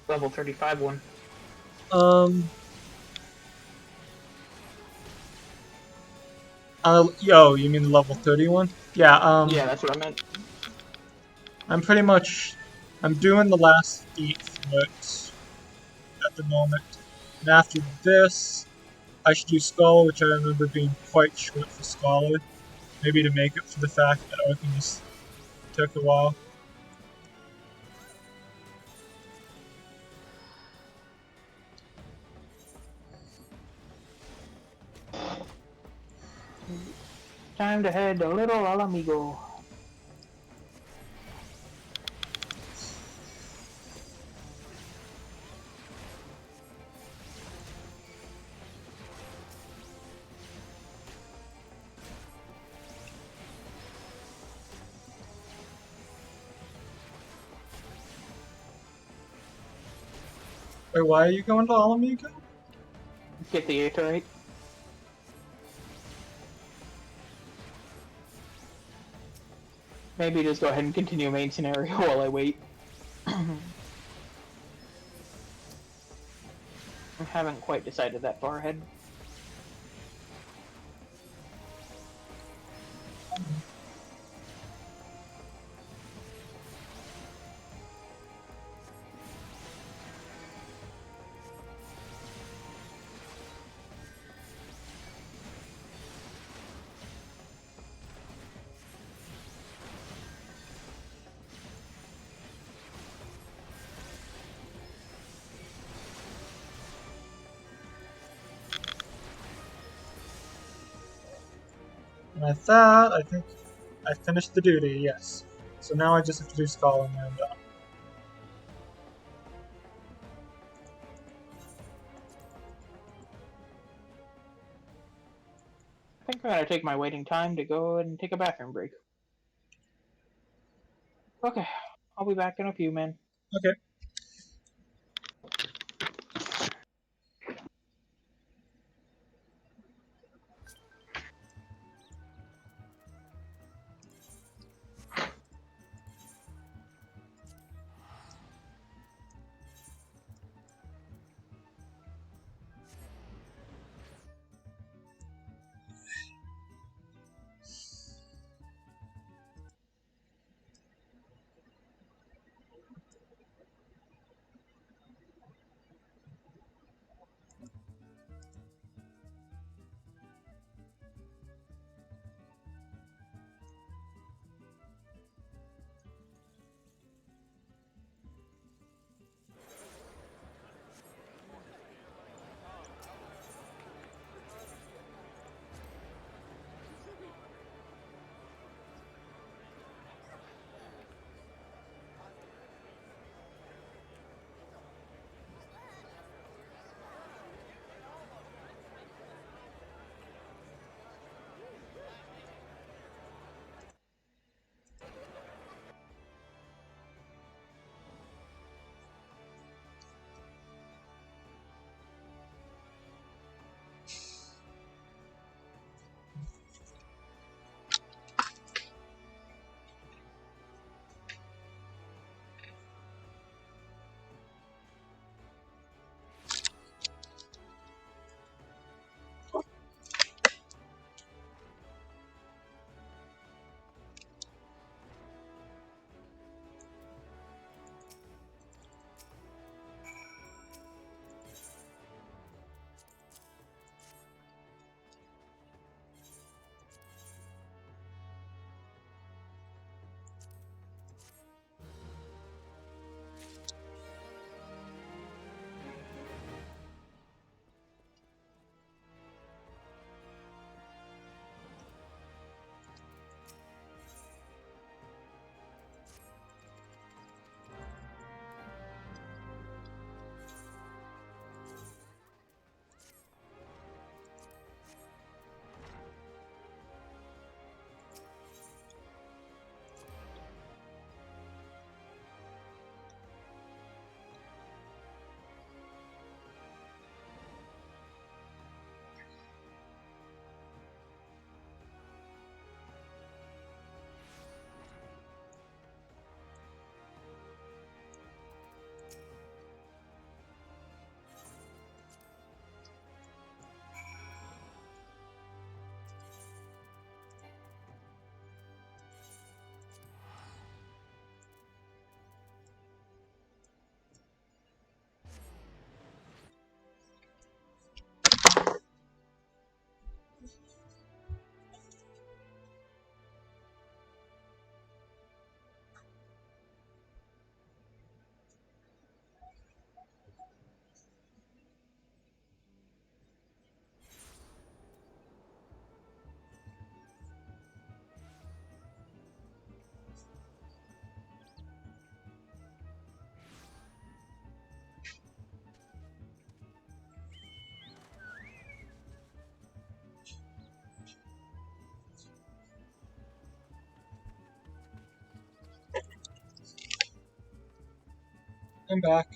level 35 one? Yo, you mean the level 31? Yeah, Yeah, that's what I meant. I'm doing the last feat for it at the moment. And after this, I should do Scholar, which I remember being quite short for Scholar. Maybe to make up for the fact that Arcanist took a while. Time to head to Little Alamigo. Wait, why are you going to Alamigo? Get the Aetorite. Maybe just go ahead and continue main scenario while I wait. I haven't quite decided that far ahead. And at that, I think I finished the duty, yes. So now I just have to do Scholar and I'm done. I'm gonna take my waiting time to go and take a bathroom break. Okay, I'll be back in a few, man. Okay. I'm back.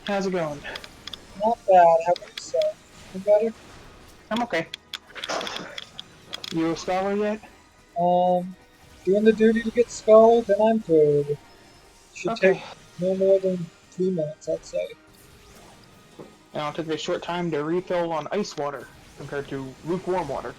How's it going? Not bad. How about yourself? You better? I'm okay. You a scholar yet? Doing the duty to get skull, then I'm good. Should take Okay. no more than 3 minutes, I'd say. Now it took me a short time to refill on ice water compared to lukewarm water.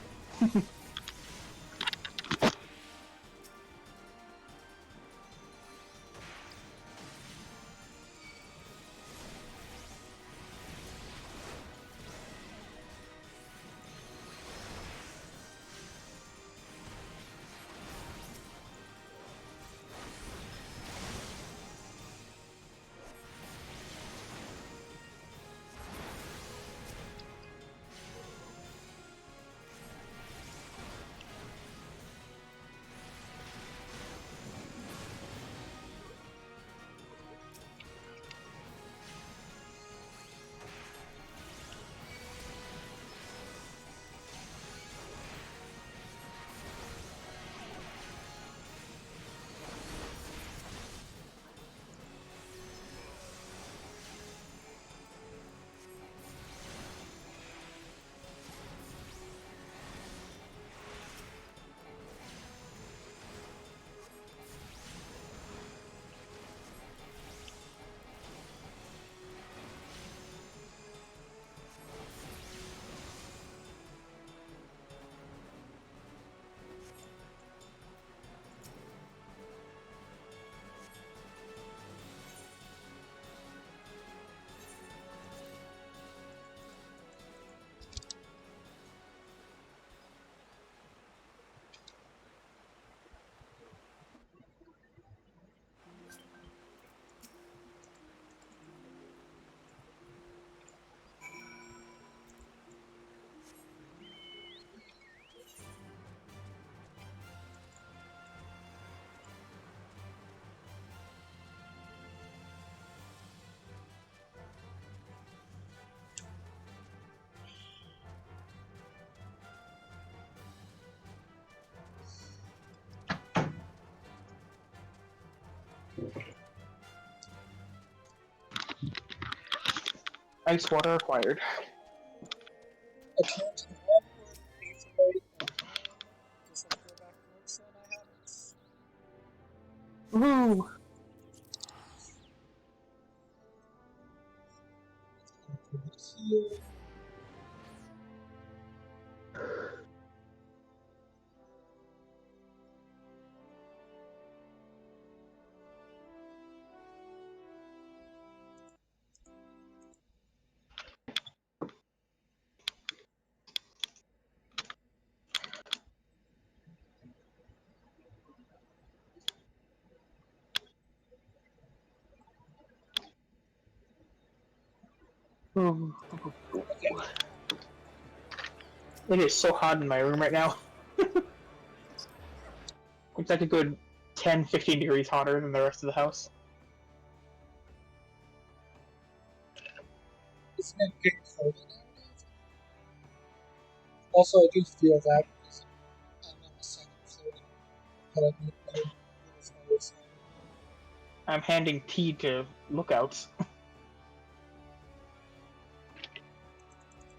Ice water acquired. Attend to the one word easily. Just like go back to notes and I haven't. Woo! Here. Ooh. Okay. It is so hot in my room right now. It's like a good 10-15 degrees hotter than the rest of the house. It's not getting colder nowadays. Also, I do feel that because I'm on the second floor that I need better as always. I'm handing tea to lookouts.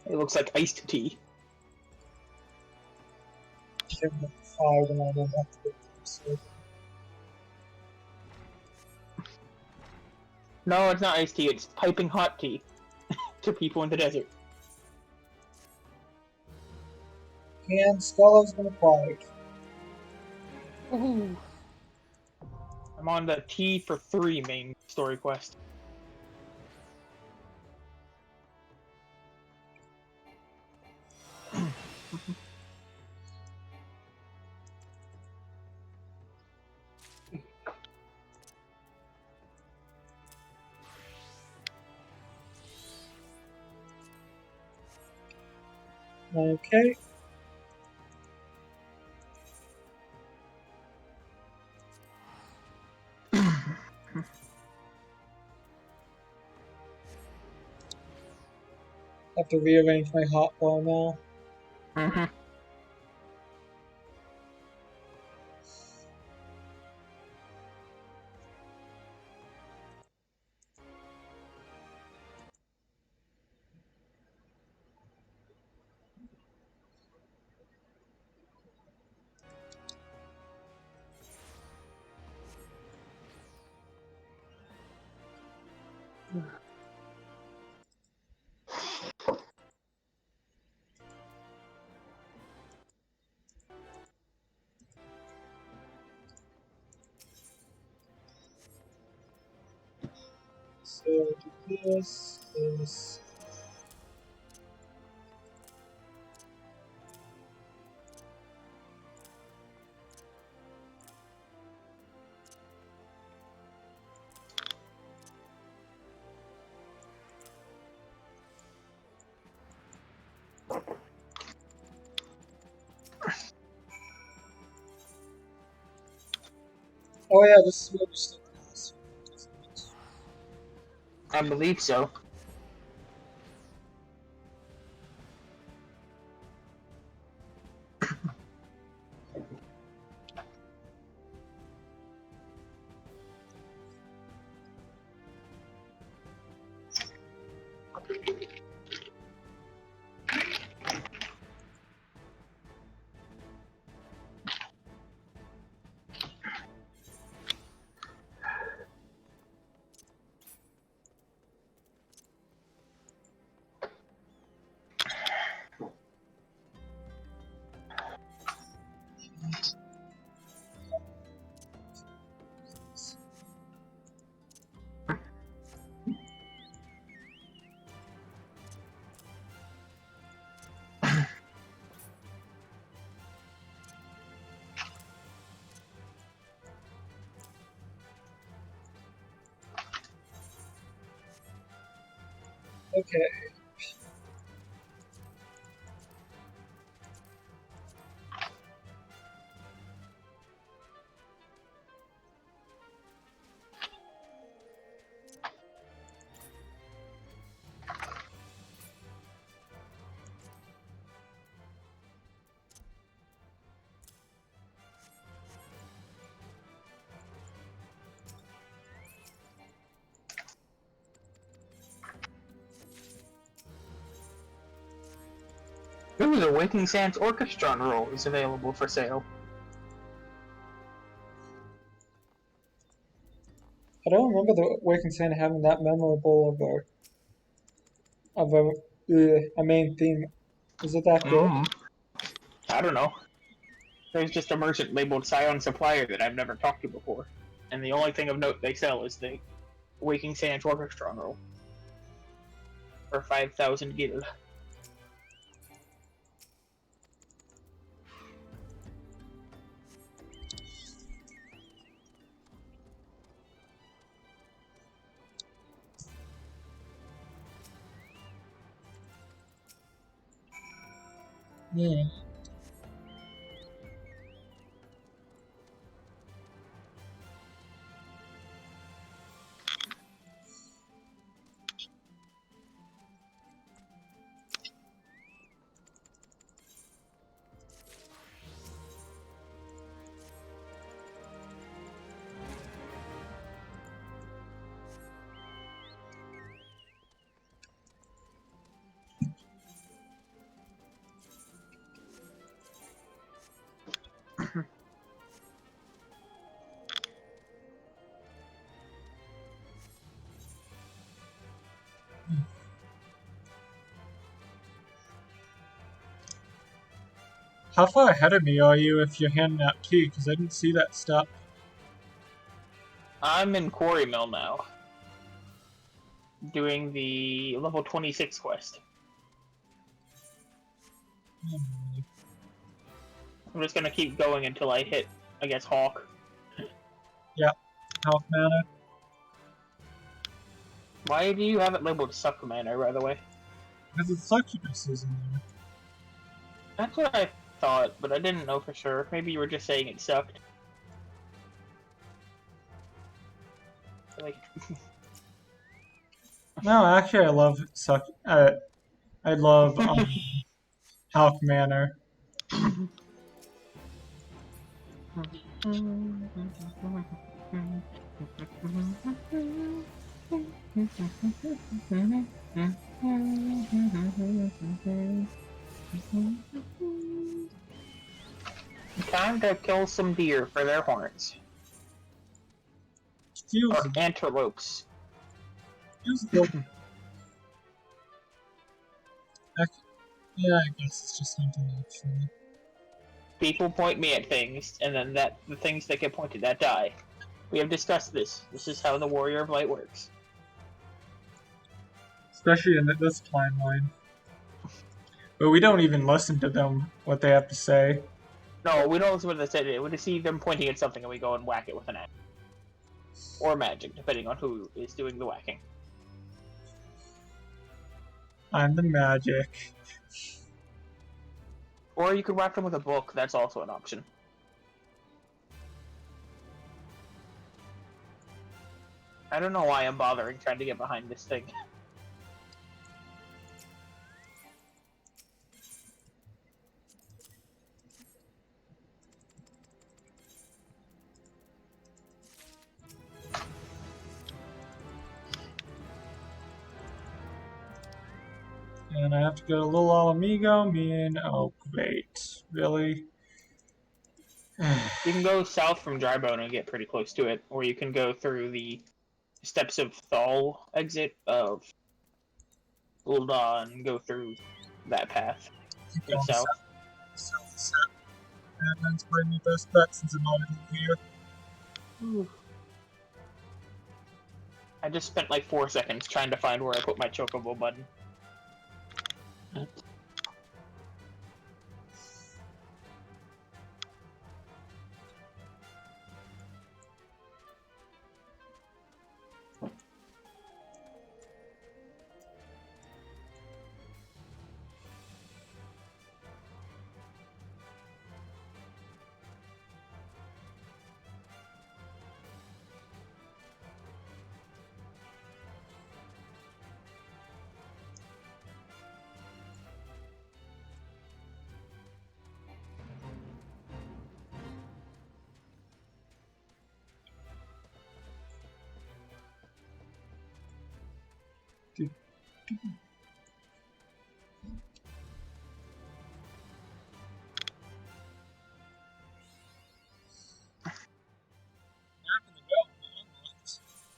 It looks like iced tea. Give them 5 and I don't have to go to the server. No, it's not iced tea, it's piping hot tea to people in the desert. And skull has been acquired. Woohoo! I'm on the tea for 3 main story quest. Okay. Have to rearrange my hotbar now. Mm-hmm. So do this. Oh yeah, this is what we still has. I believe so. Okay. Ooh, the Waking Sands Orchestron roll is available for sale. I don't remember the Waking Sand having that memorable of a main theme. Is it that good? I don't know. There's just a merchant labeled Scion Supplier that I've never talked to before. And the only thing of note they sell is the Waking Sands Orchestron roll. For 5,000 gil. Hmm. How far ahead of me are you if you're handing out tea? Because I didn't see that stuff. I'm in Quarry Mill now. Doing the level 26 quest. I'm just gonna keep going until I hit, I guess, Hawk. Yeah, Health Manor. Why do you have it labeled Suck Manor, by the way? Because it's succubuses in there. That's what I thought, but I didn't know for sure. Maybe you were just saying it sucked. Like, No, actually, I love I love Health Manor. time to kill some deer for their horns. Or Feels antelopes. Yeah, I guess it's just hunting actually. People point me at things, and then the things that get pointed at die. We have discussed this. This is how the Warrior of Light works. Especially in this timeline. But we don't even listen to them, what they have to say. No, we don't listen to what they say. We just see them pointing at something, and we go and whack it with an axe. Or magic, depending on who is doing the whacking. I'm the magic. Or you could whack them with a book. That's also an option. I don't know why I'm bothering trying to get behind this thing. And I have to go to Little Alamigo, oh great. Really? You can go south from Drybone and get pretty close to it, or you can go through the Steps of Thal exit of Ul'dah and go through that path. Go south. And that's probably my best bet since I'm already here. Ooh. I just spent like 4 seconds trying to find where I put my chocobo button.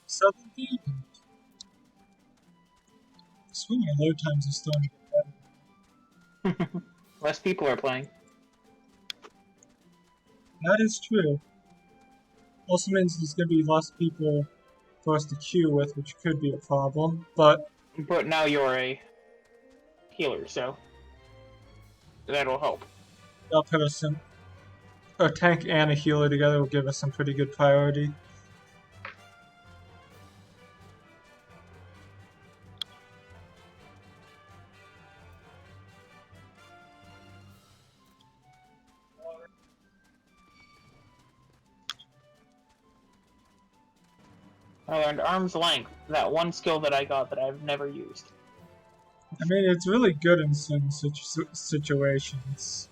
Southern Demon. Swimming at low times is starting to get better. Less people are playing. That is true. Also means there's going to be less people for us to queue with, which could be a problem, but now you're a healer, so that'll help. That'll put us in. A tank and a healer together will give us some pretty good priority. I learned Arm's Length, that one skill that I got that I've never used. I mean, it's really good in some situations.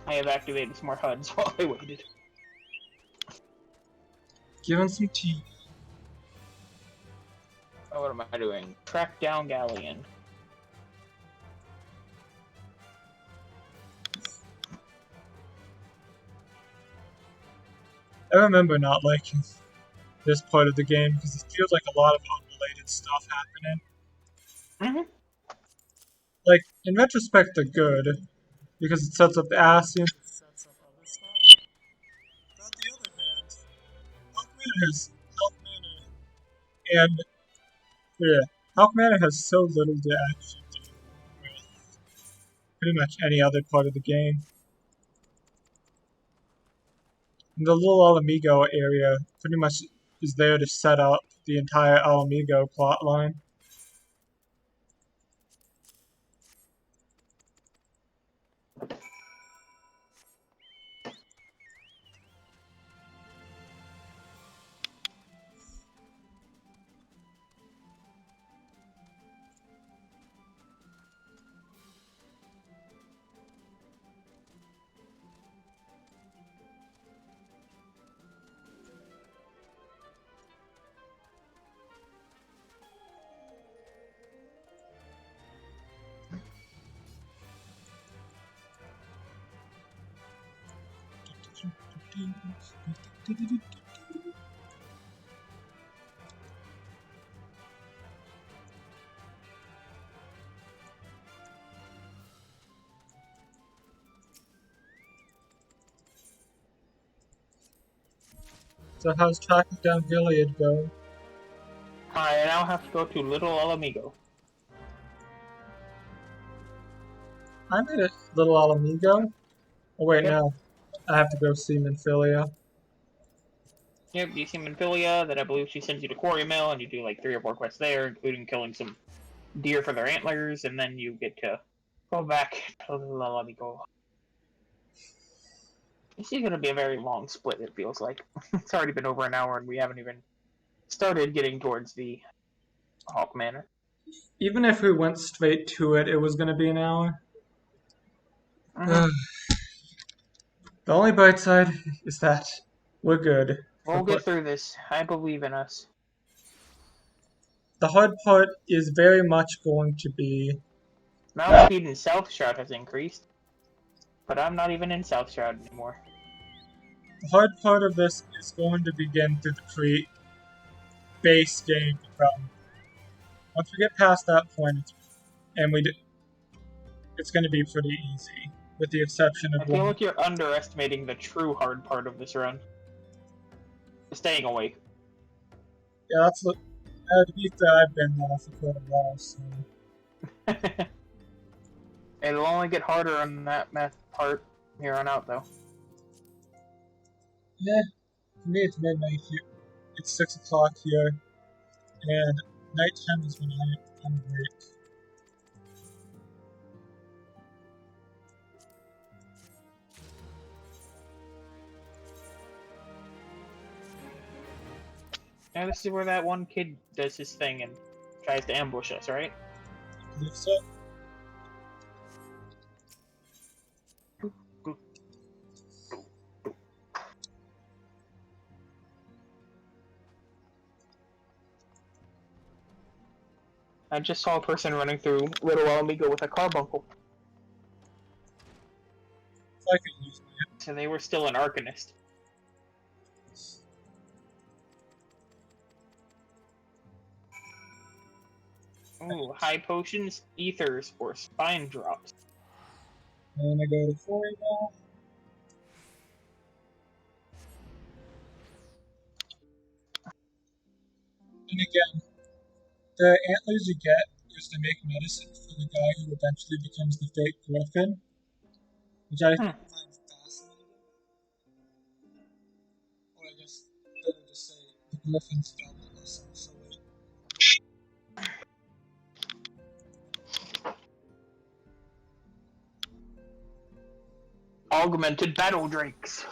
I have activated some more HUDs while I waited. Give him some tea. Oh, what am I doing? Track down Galleon. I remember not liking this part of the game because it feels like a lot of unrelated stuff happening. Like, in retrospect, they're good because it sets up the Ascians, it sets up other stuff. But on the other hand, Hawk Manor has so little to actually do with pretty much any other part of the game. And the little Alamigo area pretty much is there to set up the entire Alamigo plotline. So how's tracking down Gilead going? I now have to go to Little Alamigo. I'm at Little Alamigo. Oh wait, Yep. no. I have to go see Minfilia. Yep, you see Minfilia, then I believe she sends you to Quarry Mill, and you do like 3 or 4 quests there, including killing some deer for their antlers, and then you get to go back to Little Alamigo. This is going to be a very long split, it feels like. It's already been over an hour, and we haven't even started getting towards the Hawk Manor. Even if we went straight to it, it was going to be an hour. Mm-hmm. The only bright side is that we're good. We'll get through this. I believe in us. The hard part is very much going to be... Mount speed in South Shroud has increased, but I'm not even in South Shroud anymore. The hard part of this is going to begin to create base game problem. Once we get past that point, and it's going to be pretty easy, with the exception I of feel one. like you're underestimating the true hard part of this run. Staying awake. Yeah, that's what. To be fair, I've been there for quite a while, so. It'll only get harder on that math part here on out, though. Yeah, for me it's midnight here. It's 6 o'clock here, and nighttime is when I'm awake. Now this is where that one kid does his thing and tries to ambush us, right? I believe so. I just saw a person running through Little Alamigo with a carbuncle. I can use my. So they were still an Arcanist. Ooh, high potions, ethers, or spine drops. And I go to 40 now. And again, the antlers you get is to make medicine for the guy who eventually becomes the fake griffin, which I find fascinating. Or I guess better to say the griffin's double, essentially. Augmented battle drakes.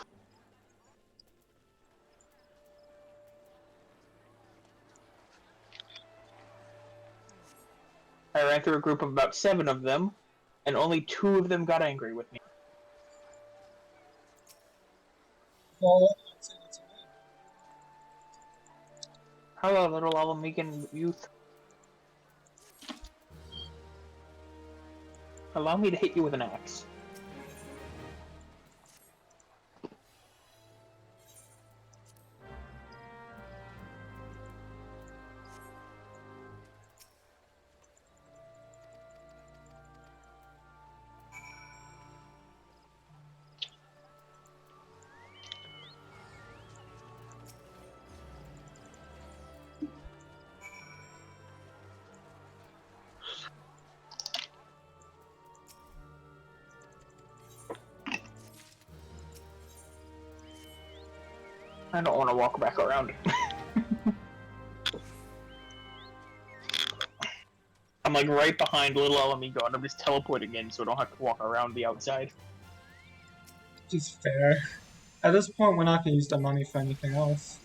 I ran through a group of about 7 of them, and only 2 of them got angry with me. Well, I'd say that's a win. Hello, little Alamigan youth. Allow me to hit you with an axe. I don't want to walk back around it. I'm like right behind little Alamigo, and I'm just teleporting in so I don't have to walk around the outside. Which is fair. At this point, we're not going to use the money for anything else.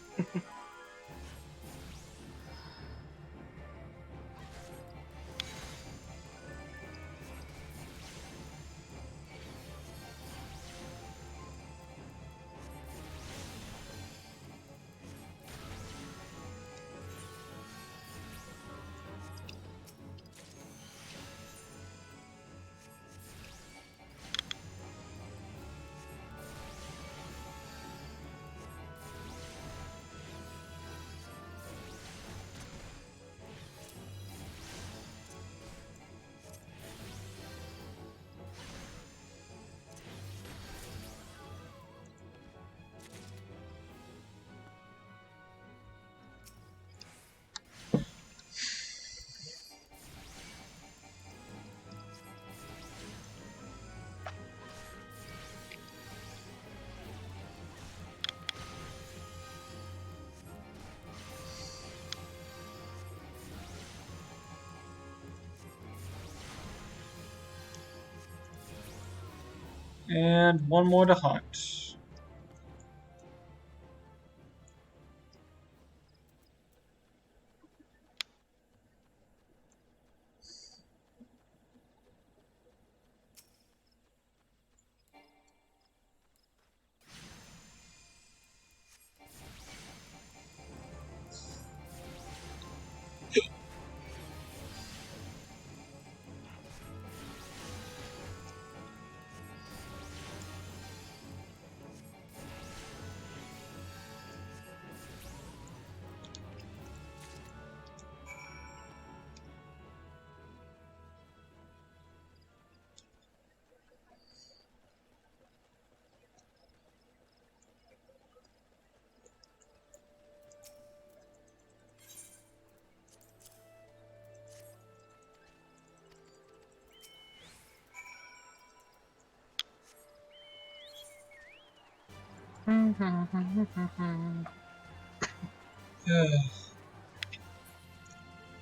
And one more to hunt.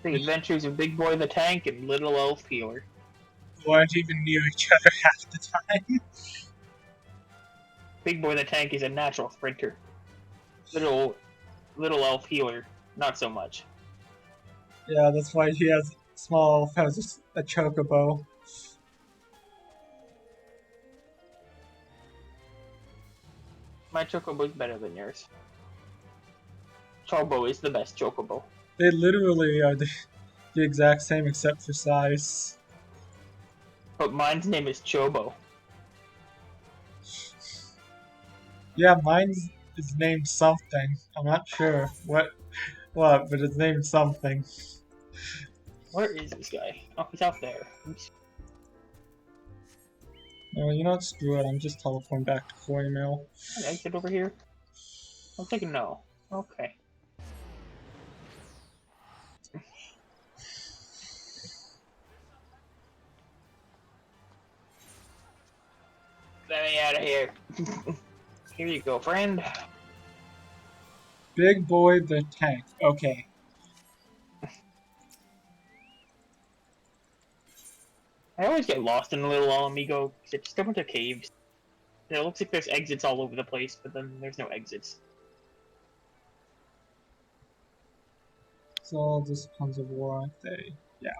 The Adventures of Big Boy the Tank and Little Elf Healer. Who aren't even near each other half the time. Big Boy the Tank is a natural sprinter. Little Elf Healer, not so much. Yeah, that's why he has small elf has a chocobo. My Chocobo is better than yours. Chobo is the best Chocobo. They literally are the exact same except for size. But mine's name is Chobo. Yeah, mine's is named something. I'm not sure what, but it's named something. Where is this guy? Oh, he's out there. Oops. No, you know what? Screw it. I'm just teleporting back to Coin Mill. Can I exit over here? I'm thinking no. Okay. Let me out of here. Here you go, friend. Big Boy the Tank. Okay. I always get lost in a little Alamigo because it's just a bunch of caves. And it looks like there's exits all over the place, but then there's no exits. It's all disciplines of war, aren't they? Yeah.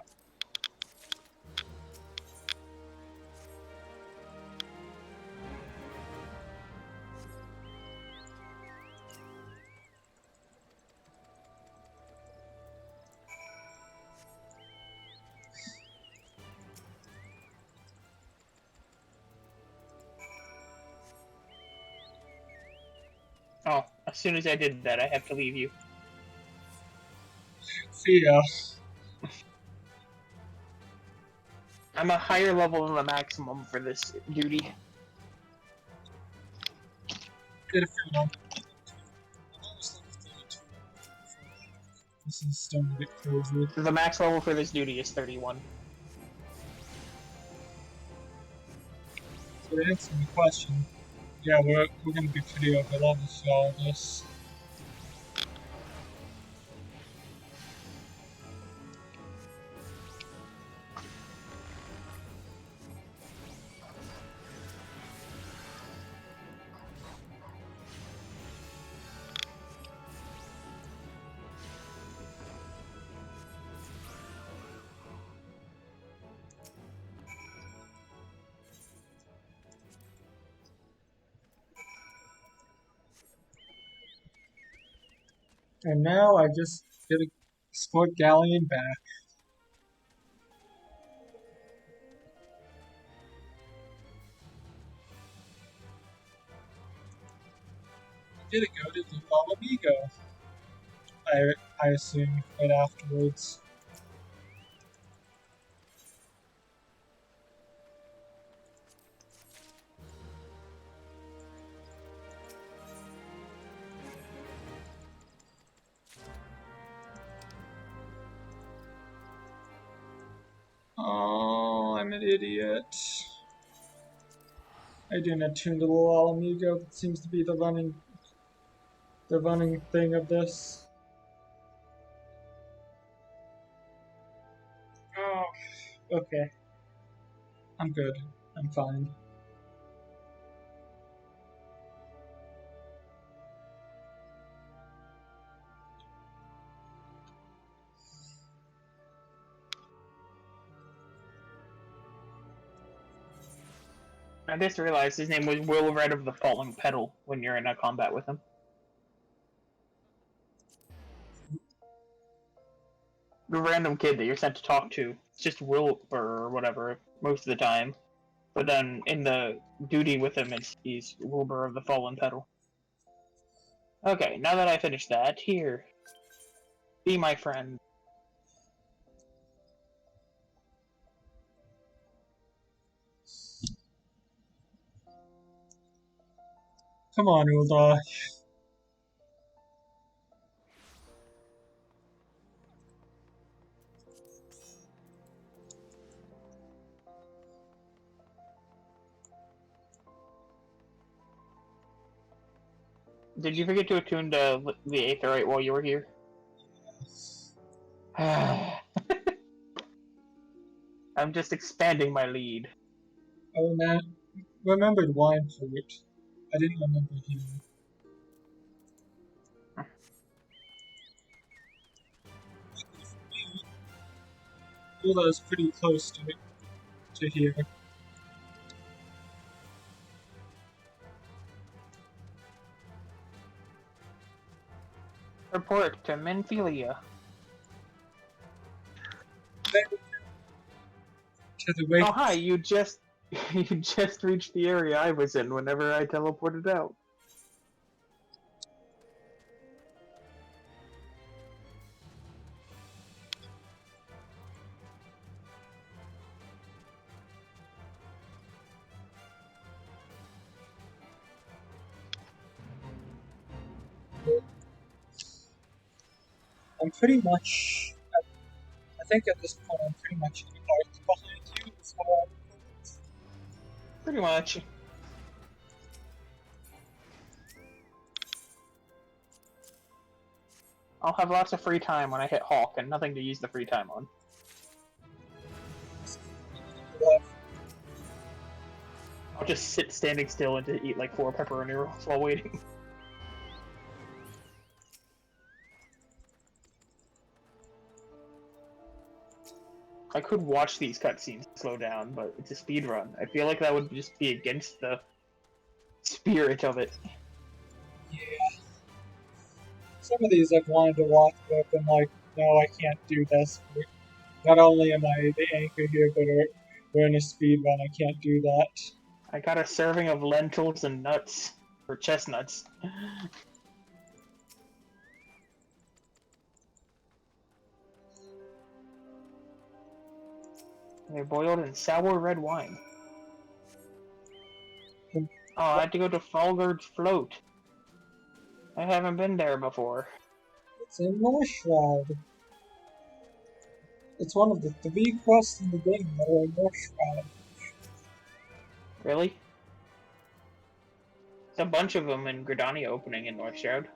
Oh, as soon as I did that, I have to leave you. See ya. I'm a higher level than the maximum for this duty. Get a food on. This is starting to get crazy. The max level for this duty is 31. So to answer the question, yeah, we're gonna be pretty over level for all of this. And now I just get a escort galleon back. Did it go to the Amigo? I assume right afterwards. Oh, I'm an idiot. I didn't attune to the Amigo. That seems to be the running thing of this. Oh, okay. I'm good. I'm fine. I just realized his name was Will Red of the Falling Petal when you're in a combat with him. The random kid that you're sent to talk to. It's just Wilbur or whatever most of the time. But then in the duty with him, he's Wilbur of the Fallen Petal. Okay, now that I finished that, here. Be my friend. Come on, Uldar. Did you forget to attune to the Aetherite while you were here? I'm just expanding my lead. Oh man, remembered wine fruit. I didn't remember him. Uldar is pretty close to here. Report to Menphilia. To the wake. Oh hi, you just reached the area I was in whenever I teleported out. I'm pretty much. I think at this point I'm pretty much in the arc behind you. So, Pretty much. I'll have lots of free time when I hit Hawk and nothing to use the free time on. I'll just sit standing still and eat like 4 pepperoni rolls while waiting. I could watch these cutscenes slow down, but it's a speedrun. I feel like that would just be against the spirit of it. yeah. Some of these I've wanted to watch, but I've been like, no, I can't do this. Not only am I the anchor here, but we're in a speedrun. I can't do that. I got a serving of lentils and nuts. Or chestnuts. They're boiled in sour red wine. Oh, I had to go to Falgard's Float. I haven't been there before. It's in North Shroud. It's one of the 3 quests in the game that are in North Shroud. Really? There's a bunch of them in Gridania opening in North Shroud.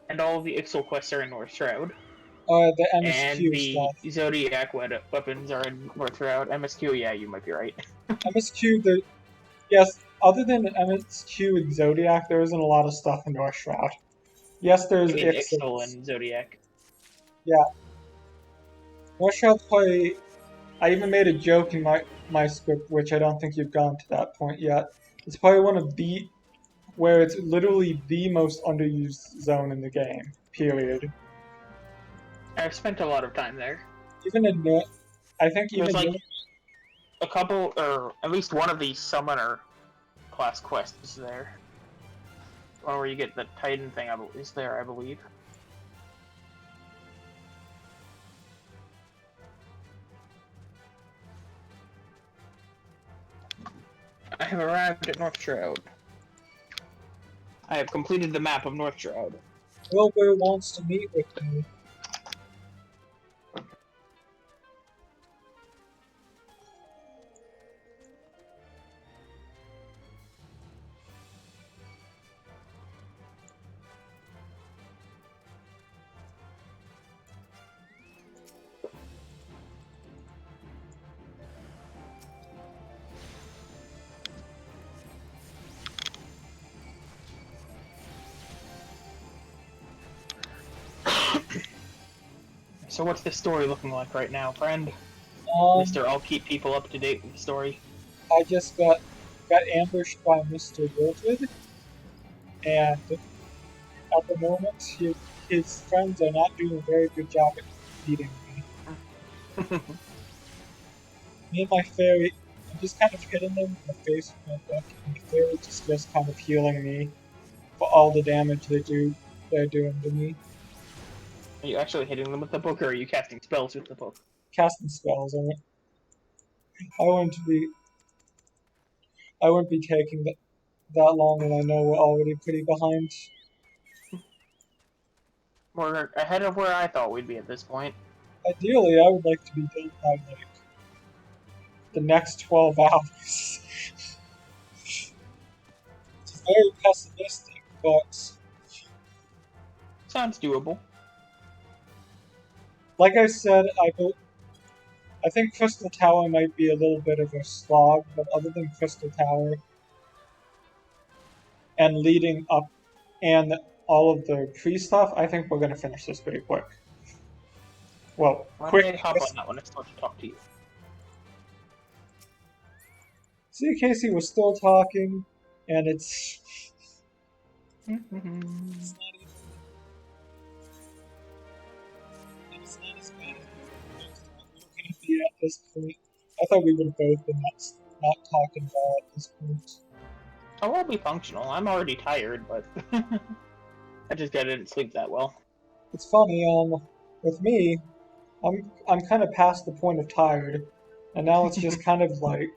And all of the Ixal quests are in North Shroud. The And MSQ the stuff. Zodiac weapons are in North Shroud. MSQ, yeah, you might be right. MSQ, yes, other than MSQ and Zodiac, there isn't a lot of stuff in North Shroud. Yes, there's I mean, Ixal Ixals. and Zodiac. Yeah. North Shroud's probably... I even made a joke in my script, which I don't think you've gone to that point yet. It's probably one of the... where it's literally the most underused zone in the game. Period. I've spent a lot of time there. Even in North... I think even... There's like a couple, or at least one of these summoner class quests there. One where you get the Titan thing is there, I believe. I have arrived at North Shroud. I have completed the map of North Shroud. Wilbur wants to meet with me. So what's the story looking like right now, friend? Um, Mister, I'll keep people up to date with the story. I just got got ambushed by Mr. Wilfred, and at the moment, his friends are not doing a very good job at beating me. Me and my fairy, I'm just kind of hitting them in the face with my book, and the fairy is just kind of healing me for all the damage they're doing to me. Are you actually hitting them with the book, or are you casting spells with the book? Casting spells, I wouldn't be taking that long when I know we're already pretty behind. We're ahead of where I thought we'd be at this point. Ideally, I would like to be done by like the next 12 hours. It's very pessimistic, but Sounds doable. like I said, I think Crystal Tower might be a little bit of a slog, but other than Crystal Tower and leading up and all of the pre-stuff, I think we're going to finish this pretty quick. Well, Why quick. don't I hop on that when I start to talk to you? See, Casey was still talking, and it's not as bad as we were going to be at this point. I thought we would have both been not talking about at this point. I will be functional. I'm already tired, but I just didn't sleep that well. It's funny, with me, I'm kind of past the point of tired, and now it's just kind of like,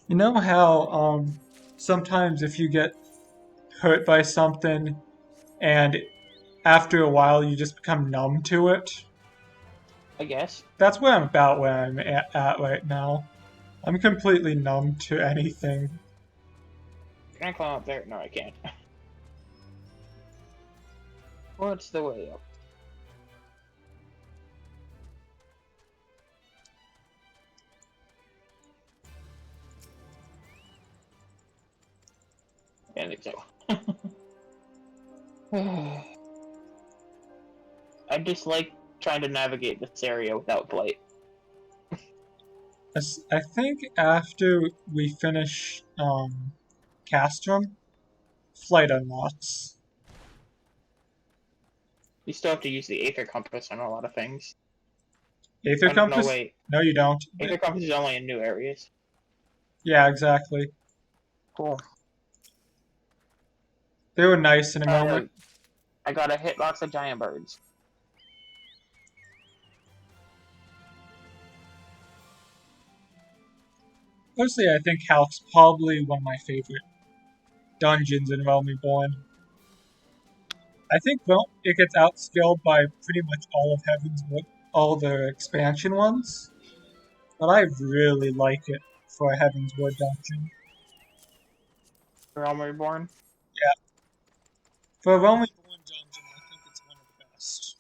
you know how sometimes if you get hurt by something and after a while you just become numb to it? I guess. That's where I'm at right now. I'm completely numb to anything. Can I climb up there? No, I can't. What's the way up? I think so. I dislike trying to navigate this area without flight. I think after we finish Castrum, flight unlocks. You still have to use the Aether Compass on a lot of things. Aether Compass? No, wait. No, you don't. Aether Compass is only in new areas. Yeah, exactly. Cool. They were nice in a moment. I got a hitbox of giant birds. Personally, I think Hal's probably one of my favorite dungeons in Realm Reborn. I think it gets outskilled by pretty much all of all the expansion ones, but I really like it for a Heaven's Wood dungeon. Realm Reborn? Yeah. For a Realm Reborn dungeon, I think it's one of the best.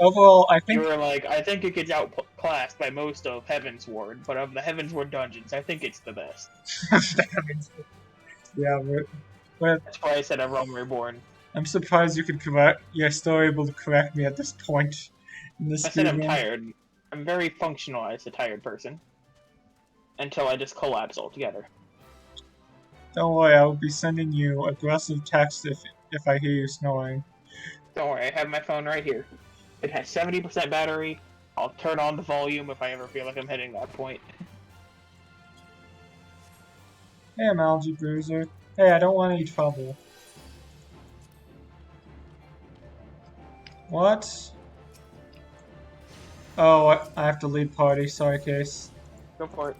Overall, I think... You were like, I think it gets outclassed by most of Heaven's Ward, but of the Heaven's Ward dungeons, I think it's the best. Yeah, that's why I said a Realm Reborn. I'm surprised you're still able to correct me at this point in this I said I'm tired. I'm very functional as a tired person. Until I just collapse altogether. Don't worry, I will be sending you aggressive text if I hear you snoring. Don't worry, I have my phone right here. It has 70% battery. I'll turn on the volume if I ever feel like I'm hitting that point. Hey, I'm Algae Bruiser. Hey, I don't want any trouble. What? Oh, I have to lead party. Sorry, Case. Go for it.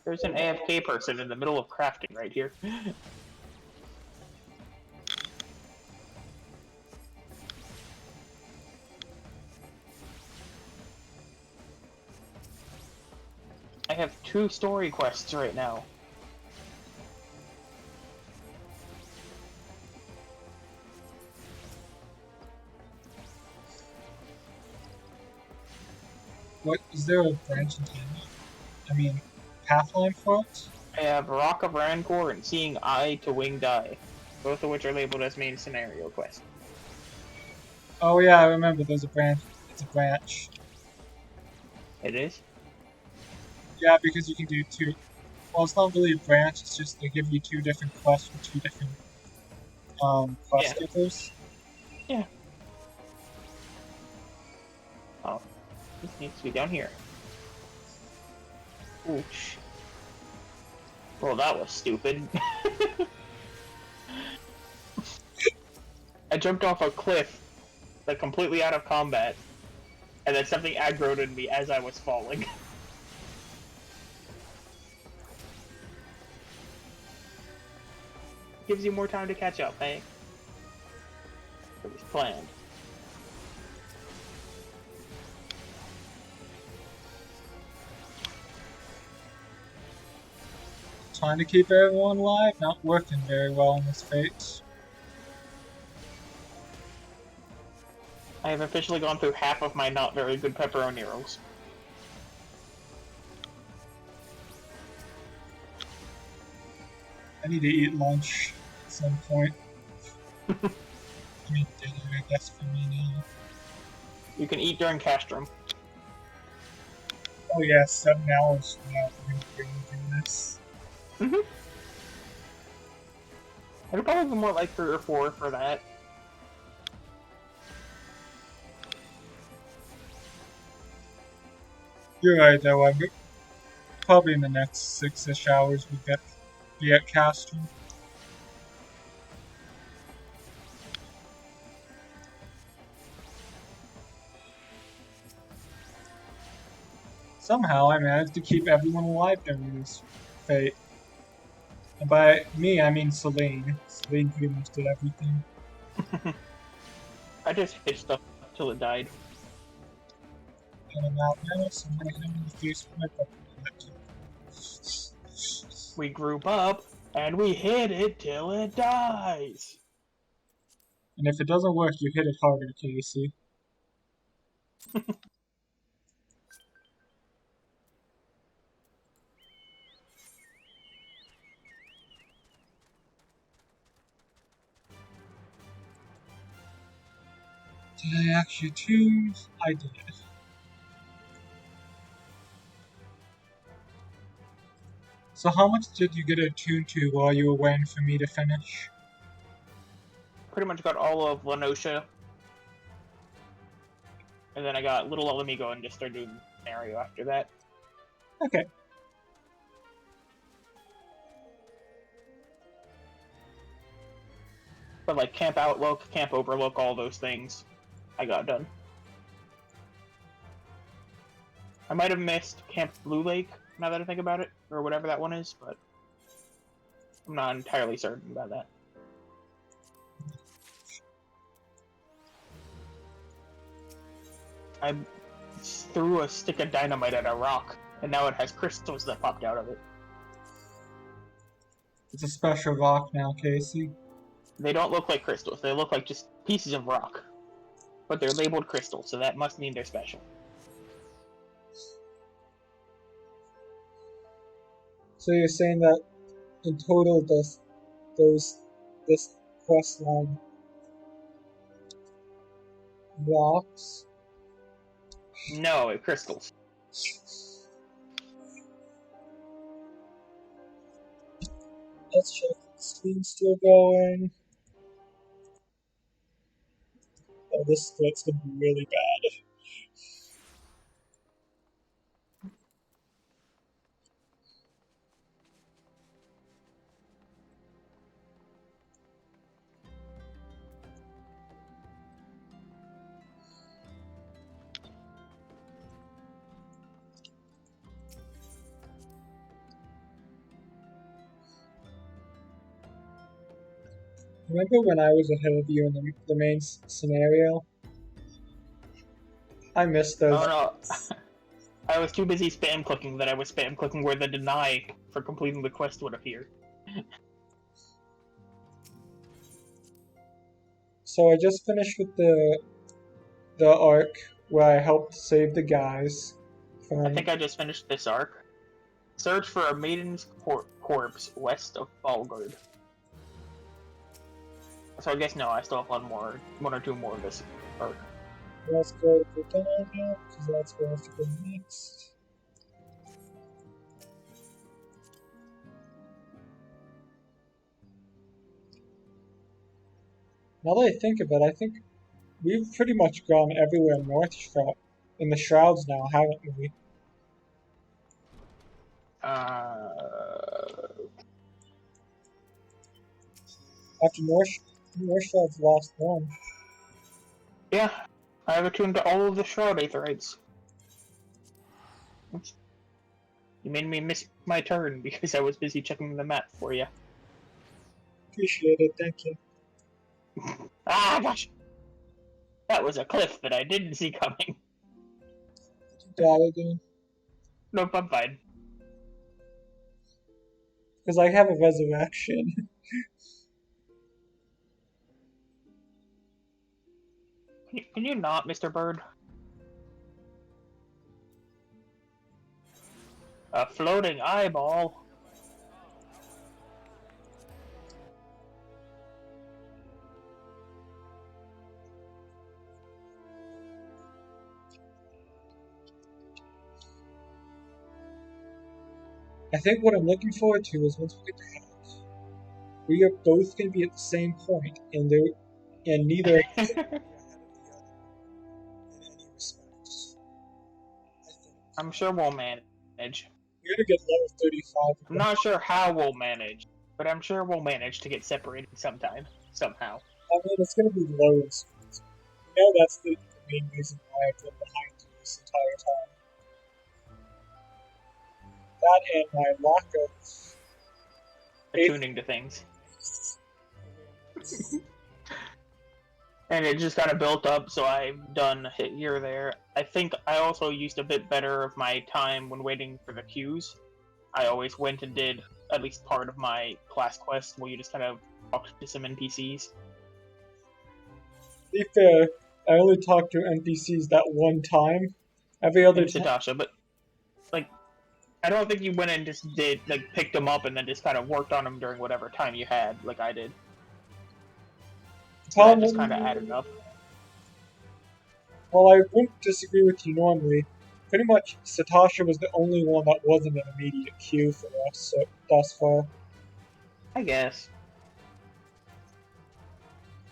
There's an AFK person in the middle of crafting right here. I have 2 story quests right now. What, is there a branch in town? I mean, Pathline front? I have Rock of Rancor and Seeing Eye to Winged Eye, both of which are labeled as main scenario quests. Oh yeah, I remember. There's a branch. It's a branch. It is? Yeah, because you can do two. Well, it's not really a branch. It's just they give you two different quests for two different quest givers. Yeah. Oh, this needs to be down here. Ooch. Well, that was stupid. I jumped off a cliff, like completely out of combat, and then something aggroed in me as I was falling. Gives you more time to catch up, eh? It was planned. Trying to keep everyone alive, not working very well in this phase. I have officially gone through half of my not very good pepperoni rolls. I need to eat lunch at some point. I mean, dinner, I guess, for me now. You can eat during Castrum. Oh yeah, 7 hours from now we're gonna be doing this. Mm-hmm. I'd probably more like 3 or 4 for that. You're right though, I'm probably in the next 6-ish hours we be at Castrum. Somehow I managed to keep everyone alive during this fate. And by me, I mean Celine. Celine pretty much did everything. I just hit stuff till it died. And I'm out now, so I'm gonna hit him in the face with my Pokemon. We group up, and we hit it till it dies! And if it doesn't work, you hit it harder, Casey. Did I actually choose? I did. So how much did you get attuned to while you were waiting for me to finish? Pretty much got all of Lenosha. And then I got Little Alamigo and just started doing the scenario after that. Okay. But like Camp Outlook, Camp Overlook, all those things, I got done. I might have missed Camp Blue Lake, now that I think about it, or whatever that one is, but I'm not entirely certain about that. I threw a stick of dynamite at a rock, and now it has crystals that popped out of it. It's a special rock now, Casey. They don't look like crystals, they look like just pieces of rock. But they're labeled crystals, so that must mean they're special. So you're saying that in total this quest line rocks? No, crystals. Let's check if the screen's still going. Oh, this split's gonna be really bad. Remember when I was ahead of you in the main scenario? I missed those. Oh no. I was too busy spam clicking that I was spam clicking where the deny for completing the quest would appear. So I just finished with the arc where I helped save the guys from. I think I just finished this arc. Search for a maiden's corpse west of Falgard. So I guess no, I still have one or two more of this part. Let's go to Britannia, because that's where I have to go next. Now that I think of it, I think we've pretty much gone everywhere in the Shrouds now, haven't we? After North Shroud's last one. Yeah, I have attuned to all of the Shroud Aetherites. You made me miss my turn because I was busy checking the map for you. Appreciate it, thank you. Ah, gosh! That was a cliff that I didn't see coming. Did you die again? Nope, I'm fine. Because I have a resurrection. Can you not, Mr. Bird? A floating eyeball. I think what I'm looking forward to is once we get to house, we are both going to be at the same point, and neither of us are going to be ahead of the other in any respects. I think. I'm sure we'll manage. We're going to get level 35. I'm not sure how we'll manage, but I'm sure we'll manage to get separated sometime. Somehow. I mean, it's going to be loads. You know that's the main reason why I've been behind you this entire time. That and my lack of Attuning to things. And it just kind of built up, so I've done a hit here or there. I think I also used a bit better of my time when waiting for the queues. I always went and did at least part of my class quest where you just kind of talked to some NPCs. To be fair, I only talked to NPCs that one time. Every other time. Satasha, but like, I don't think you went and just picked them up and then just kind of worked on them during whatever time you had, like I did. That just kind of added up. Well, I wouldn't disagree with you normally. Pretty much, Satasha was the only one that wasn't an immediate queue for us thus far. I guess.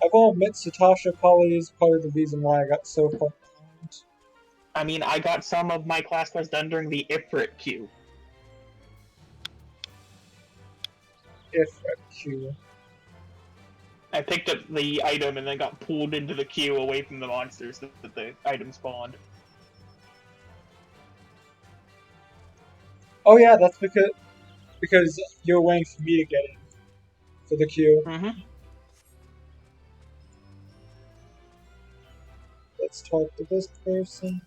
I will admit, Satasha probably is part of the reason why I got so far behind. I mean, I got some of my class quest done during the Ifrit queue. Ifrit queue. I picked up the item and then got pulled into the queue away from the monsters that the item spawned. Oh yeah, that's because you're waiting for me to get in for the queue. Mm-hmm. Let's talk to this person.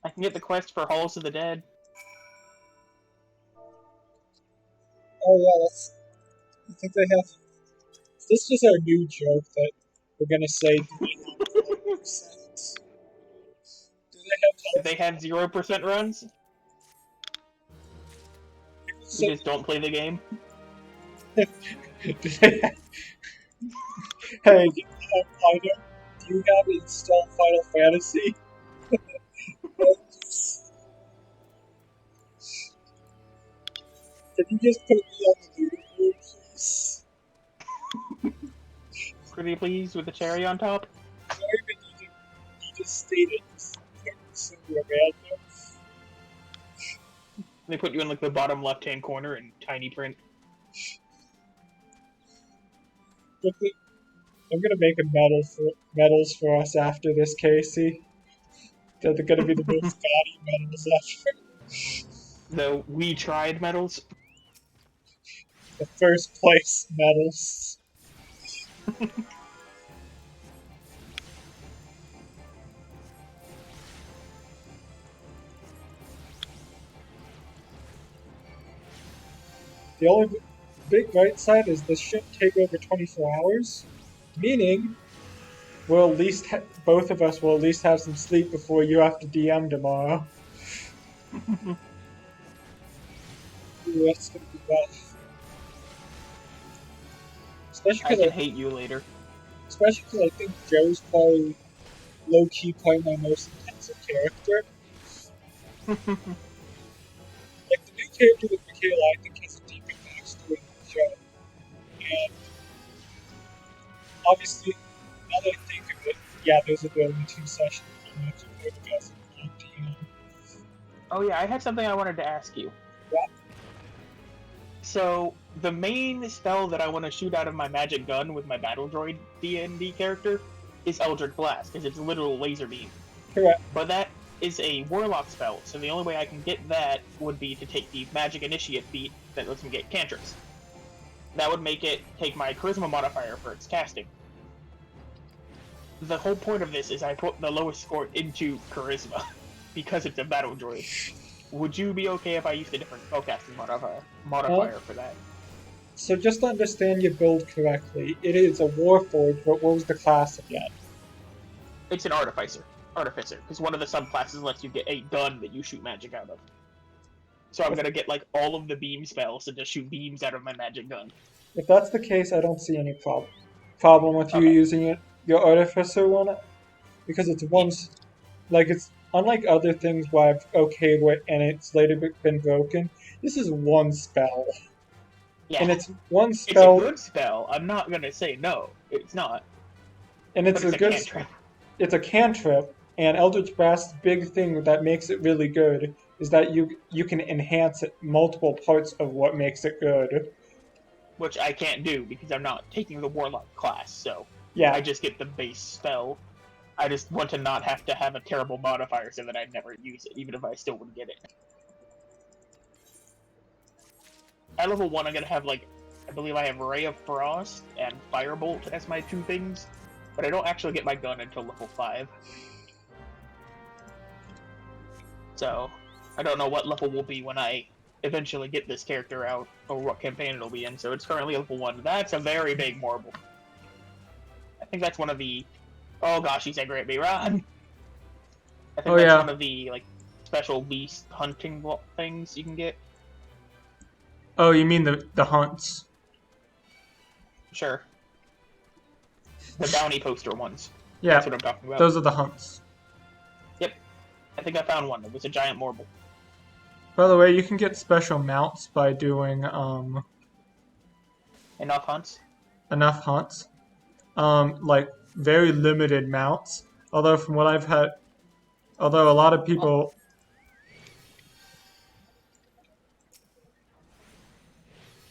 I can get the quest for Halls of the Dead. Oh yeah, I think they have. This is our new joke that we're gonna say. Do they have 0% runs? You just don't play the game? Hey, I know. Do you have installed Final Fantasy? Can you just put me on the meeting room, please? Pretty please with the cherry on top? I don't even need to state it. Just so random. They put you in like the bottom left-hand corner in tiny print. I'm gonna make a medals for us after this, Casey. They're gonna be the most gaudy medals ever. The We Tried medals? The first place medals. The only big bright side is this shouldn't take over 24 hours, meaning we'll at least both of us will at least have some sleep before you have to DM tomorrow. Ooh, that's gonna be rough. Especially I because can hate you later. I think Joe's probably low-key probably my most intensive character. Like, the new character with Michaela, I think, has a deeper backstory than the show. And obviously, now that I think of it, yeah, those are the only 2 sessions I'm actually playing the best in DM. Oh yeah, I had something I wanted to ask you. Yeah. So, the main spell that I want to shoot out of my magic gun with my battle droid D&D character is Eldritch Blast, because it's a literal laser beam. Correct. But that is a warlock spell, so the only way I can get that would be to take the magic initiate feat that lets me get cantrips. That would make it take my charisma modifier for its casting. The whole point of this is I put the lowest score into charisma, because it's a battle droid. Would you be okay if I used a different spellcasting modifier for that? So just to understand your build correctly, it is a Warforged, but what was the class again? It's an artificer, because one of the subclasses lets you get a gun that you shoot magic out of. So I'm gonna get like all of the beam spells and just shoot beams out of my magic gun. If that's the case, I don't see any problem with you Okay. using your Artificer one, because it's once, like, it's unlike other things where I've okayed with and it's later been broken. This is one spell, Yeah, and it's one it's a spell, good spell. I'm not gonna say no. It's not. and it's But a good. cantrip. It's a cantrip, and Eldritch Blast's big thing that makes it really good is that you can enhance it multiple parts of what makes it good. Which I can't do because I'm not taking the warlock class, so Yeah, I just get the base spell. I just want to not have to have a terrible modifier so that I'd never use it, even if I still would get it. At level 1, I'm gonna have, like, I believe I have Ray of Frost and Firebolt as my 2 things, but I don't actually get my gun until level 5. So, I don't know what level will be when I eventually get this character out, or what campaign it'll be in, so it's currently level 1. That's a very big marble. I think that's one of the... Oh gosh, he said great me, run! I think that's one of the, like, special beast hunting things you can get. Oh, you mean the hunts? Sure. The bounty poster ones. Yeah, That's what I'm talking about. those are the hunts. Yep. I think I found one. It was a giant marble. By the way, you can get special mounts by doing Enough hunts? enough hunts. Like very limited mounts. Although from what I've had, although a lot of people.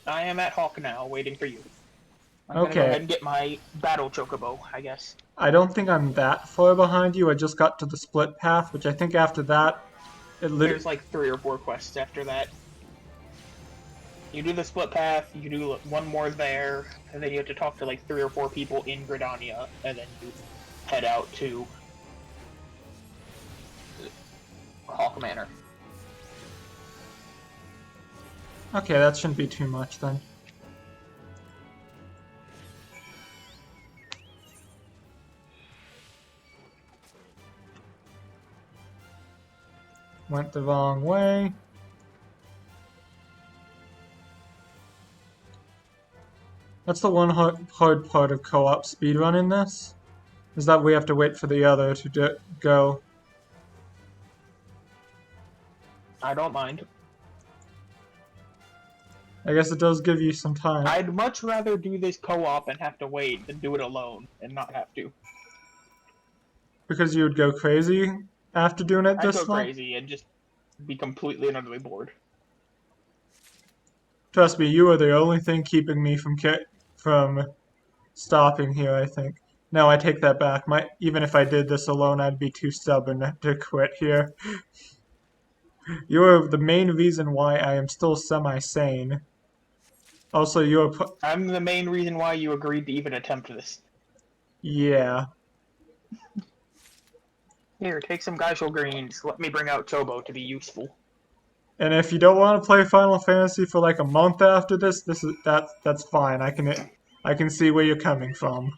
I am at Hawk now, waiting for you. I'm gonna go ahead and get my battle chocobo, I guess. I don't think I'm that far behind you. I just got to the split path, which I think after that, There's like 3 or 4 quests after that. You do the split path, you do one more there, and then you have to talk to like 3 or 4 people in Gridania, and then you head out to Hawk Manor. Okay, that shouldn't be too much then. Went the wrong way. That's the one hard part of co-op speedrun in this, is that we have to wait for the other to go. I don't mind. I guess it does give you some time. I'd much rather do this co-op and have to wait than do it alone and not have to. Because you would go crazy after doing it this I'd go long? crazy and just be completely and utterly bored. Trust me, you are the only thing keeping me from stopping here, I think. No, I take that back. Even if I did this alone, I'd be too stubborn to quit here. You are the main reason why I am still semi-sane. Also, I'm the main reason why you agreed to even attempt this. Yeah. Here, take some Geishel greens. Let me bring out Chobo to be useful. And if you don't want to play Final Fantasy for like a month after that's fine. I can see where you're coming from.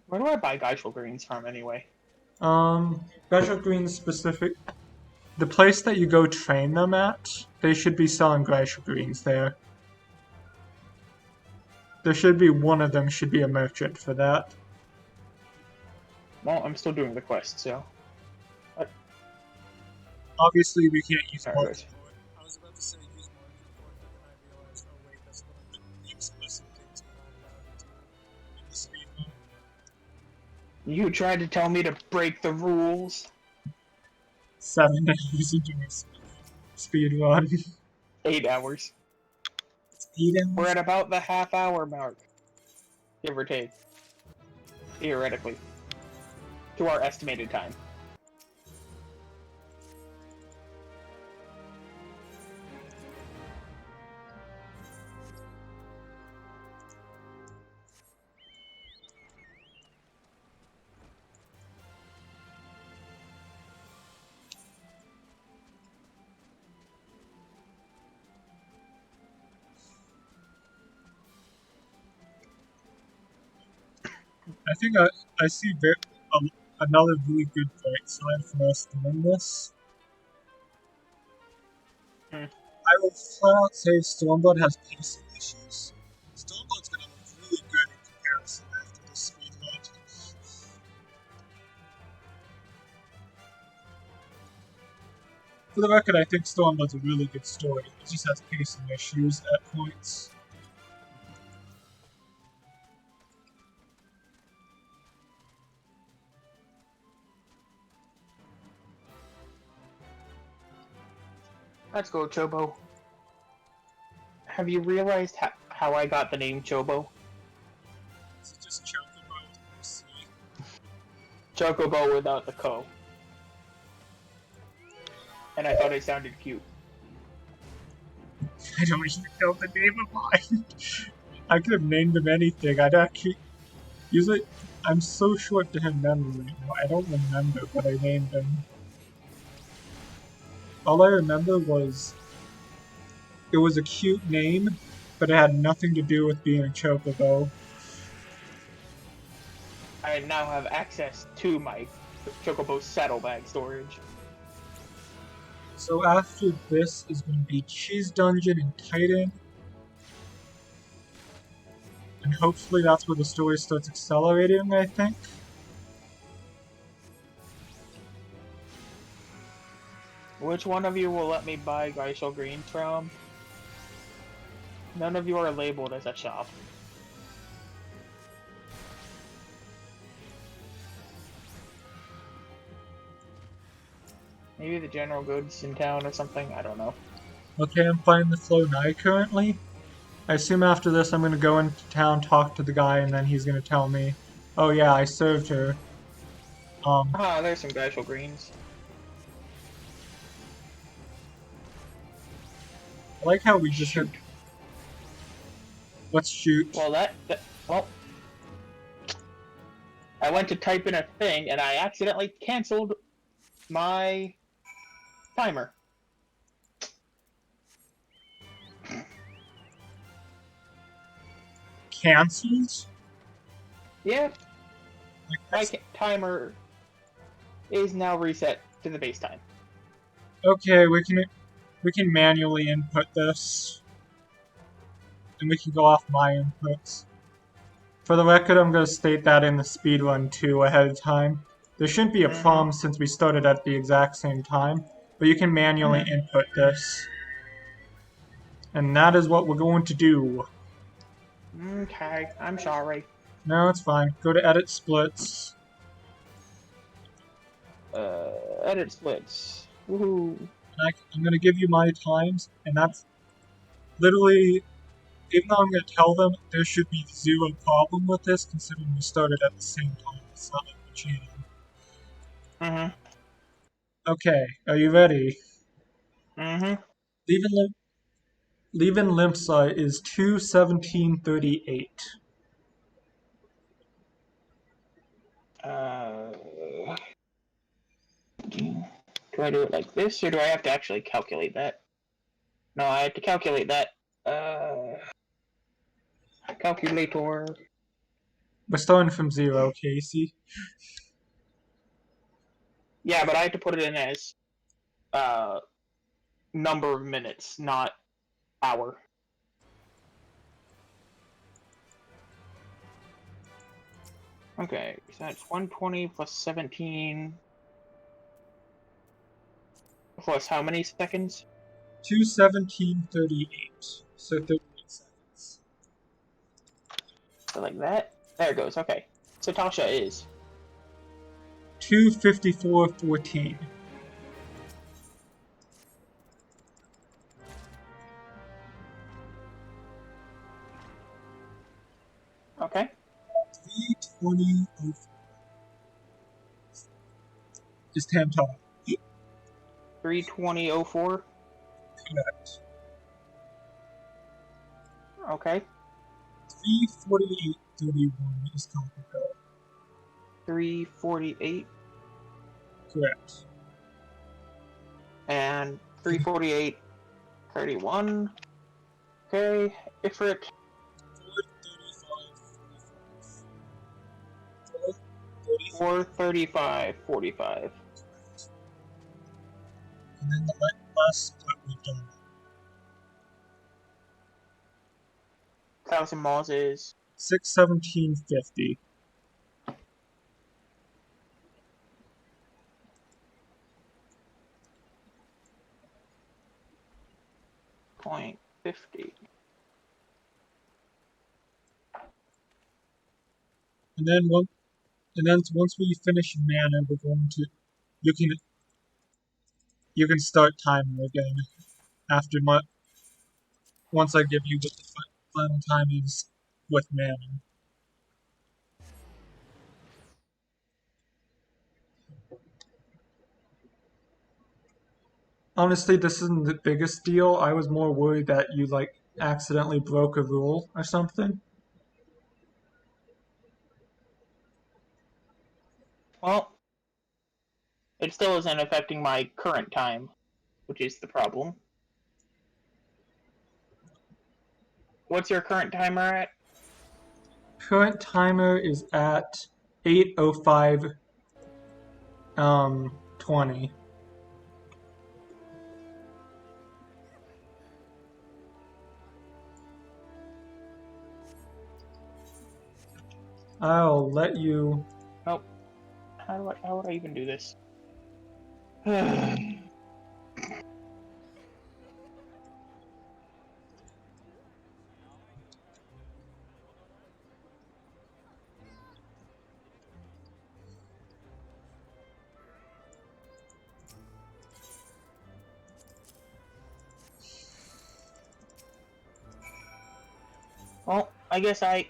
Where do I buy Geishel greens from anyway? Special Green specific. The place that you go train them at They should be selling glacial greens there. There should be one of them should be a merchant for that. Well, I'm still doing the quest, so. Obviously, we can't use There it market goes. port. I was about to say use market port, but then I realized, oh wait, that's one of the explicit things we're not allowed to do in the speedrun. You tried to tell me to break the rules. 7 days into a speedrun. 8 hours. It's 8 We're hours? at about the half-hour mark, give or take. Theoretically. To our estimated time. I think I see another really good bright side for us doing this. Hmm. I will flat out say Stormblood has pacing issues. Stormblood's gonna look really good in comparison after this speedrun. For the record, I think Stormblood's a really good story. It just has pacing issues at points. Let's go, Chobo. Have you realized how I got the name Chobo? This is just Chocobo with C. Chocobo without the co. And I thought it sounded cute. I don't even know the name of mine. I could have named him anything. I'd actually... Usually, I'm so short to him memory right now. I don't remember what I named him. All I remember was it was a cute name, but it had nothing to do with being a Chocobo. I now have access to my Chocobo saddlebag storage. So after this is going to be Cheese Dungeon and Titan. And hopefully that's where the story starts accelerating, I think. Which one of you will let me buy glacial greens from? None of you are labeled as a shop. Maybe the general goods in town or something, I don't know. Okay, I'm playing the Flow Knight currently. I assume after this I'm going to go into town, talk to the guy, and then he's going to tell me, oh yeah, I served her. Ah, there's some glacial greens. I like how we just hit... Let's shoot. Well, well... I went to type in a thing, and I accidentally canceled my timer. Cancelled? Yeah, Like my timer is now reset to the base time. okay, we can manually input this. And we can go off my inputs. For the record, I'm going to state that in the speedrun too ahead of time. There shouldn't be a problem since we started at the exact same time, but you can manually input this. And that is what we're going to do. Okay, I'm sorry. No, it's fine. Go to edit splits. Edit splits. Woohoo. I'm going to give you my times, and that's literally, even though I'm going to tell them there should be zero problem with this, considering we started at the same time. It's not like we're cheating. Okay, are you ready? Leaving Limpsa is 2:17:38. Do I do it like this, or do I have to actually calculate that? No, I have to calculate that. Calculator. We're starting from 0, Casey. Yeah, but I have to put it in as, number of minutes, not hour. Okay, so that's 120 plus 17 plus how many seconds? 2:17:38. So 38 seconds. So like that. There it goes. Okay. So Tasha is 2:54:14. okay. 3:20:04 is Tamtara. 3:20:04. Correct. Okay. 3:48:31 is Taco. 3:48 Correct. and 3:48:31. Okay. Ifrit 4:35:45. And then the last split we've done. 1,000 miles is 6:17:50. 0.50. And then once we finish mana, we're going to you can start timer again after once I give you what the final time is with mana. Honestly, this isn't the biggest deal. I was more worried that you accidentally broke a rule or something. Well, it still isn't affecting my current time, which is the problem. What's your current timer at? Current timer is at 8:05 20. I'll let you. Nope. How would I even do this? Well, I guess I.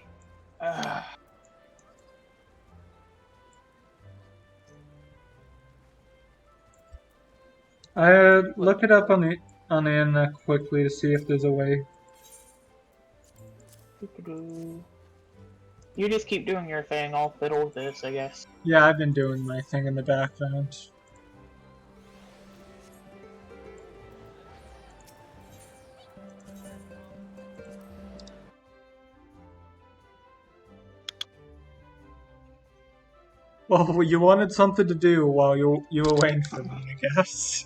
Look it up on the internet quickly to see if there's a way. You just keep doing your thing. I'll fiddle with this, I guess. Yeah, I've been doing my thing in the background. Well, you wanted something to do while you were waiting for me, I guess.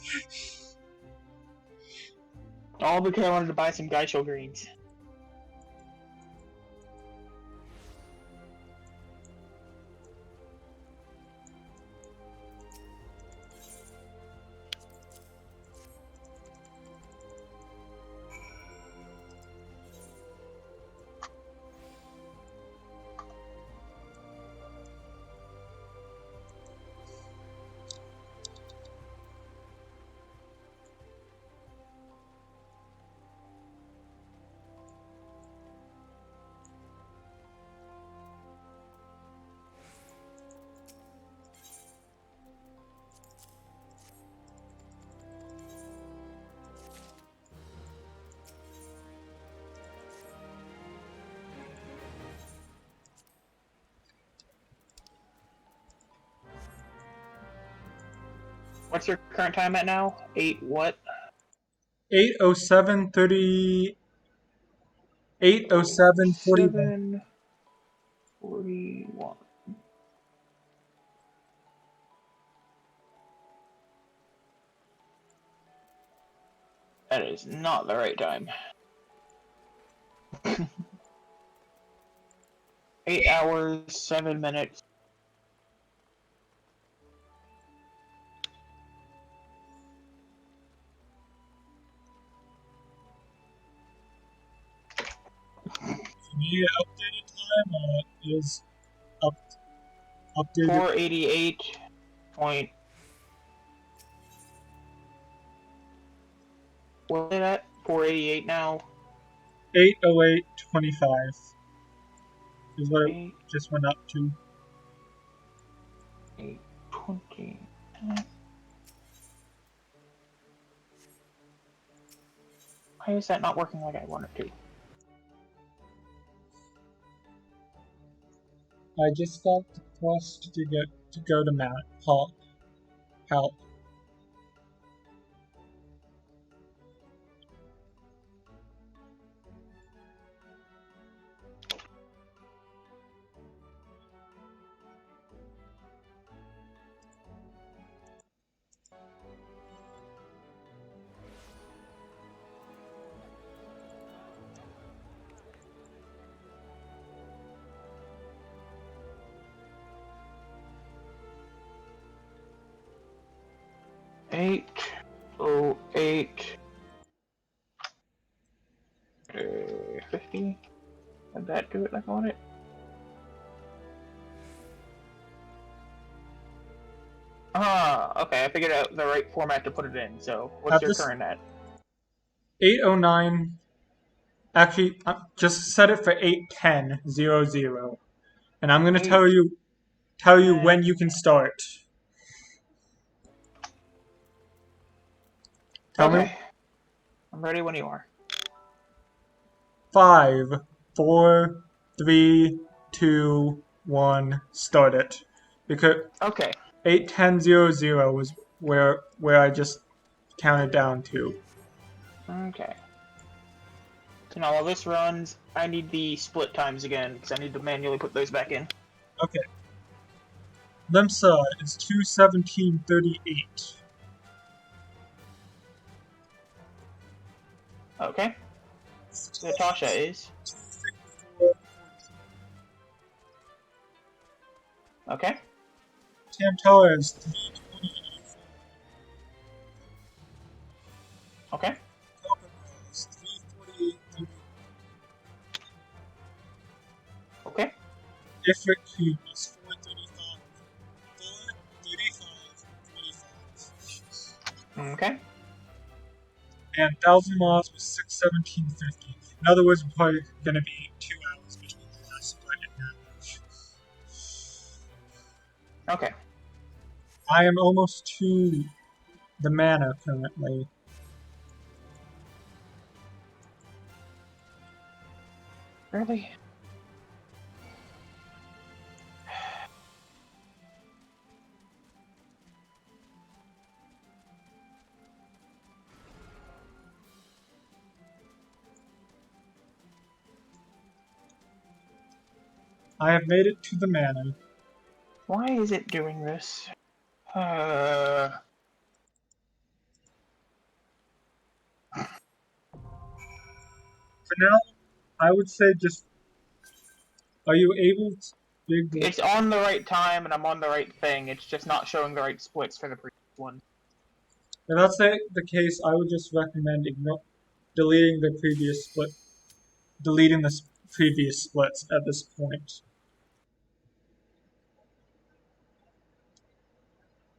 All because I wanted to buy some Geisho greens. What's your current time at now? 8 what? 8:07:30. 8:07:41. 7:41. That is not the right time. 8 hours, 7 minutes. The updated time is updated. 488 point. What is it at? 488 now. 8:08:25 is what it 8, just went up to. 8:20. Why is that not working like I want it to? I just got the quest to go to Matt. Help. Eight, oh, 8, 50. Did that do it like I want it? Ah, okay, I figured out the right format to put it in, so what's your current at? 8:09. Actually, just set it for 8:10:00, and I'm gonna tell you when you can start. Tell me. I'm ready when you are. 5, 4, 3, 2, 1. Start it. Because Okay. 8:10:00 was where I just counted down to. Okay. So now while this runs, I need the split times again, because I need to manually put those back in. Okay. Limsa is 2:17:38. Okay. Natasha is. Okay. Tamtara is 3:28. Okay. Is 3:48. Okay. Ifrit Cube is 4:35. 4:35:45. Okay. And Thousand Miles was 6:17:50. In other words, we're probably going to be 2 hours between the last split and now. Okay. I am almost to the mana currently. Really? I have made it to the mana. Why is it doing this? For now, I would say just... Are you able to... It's on the right time and I'm on the right thing, it's just not showing the right splits for the previous one. If that's the case, I would just recommend deleting the previous split. Deleting the previous splits at this point.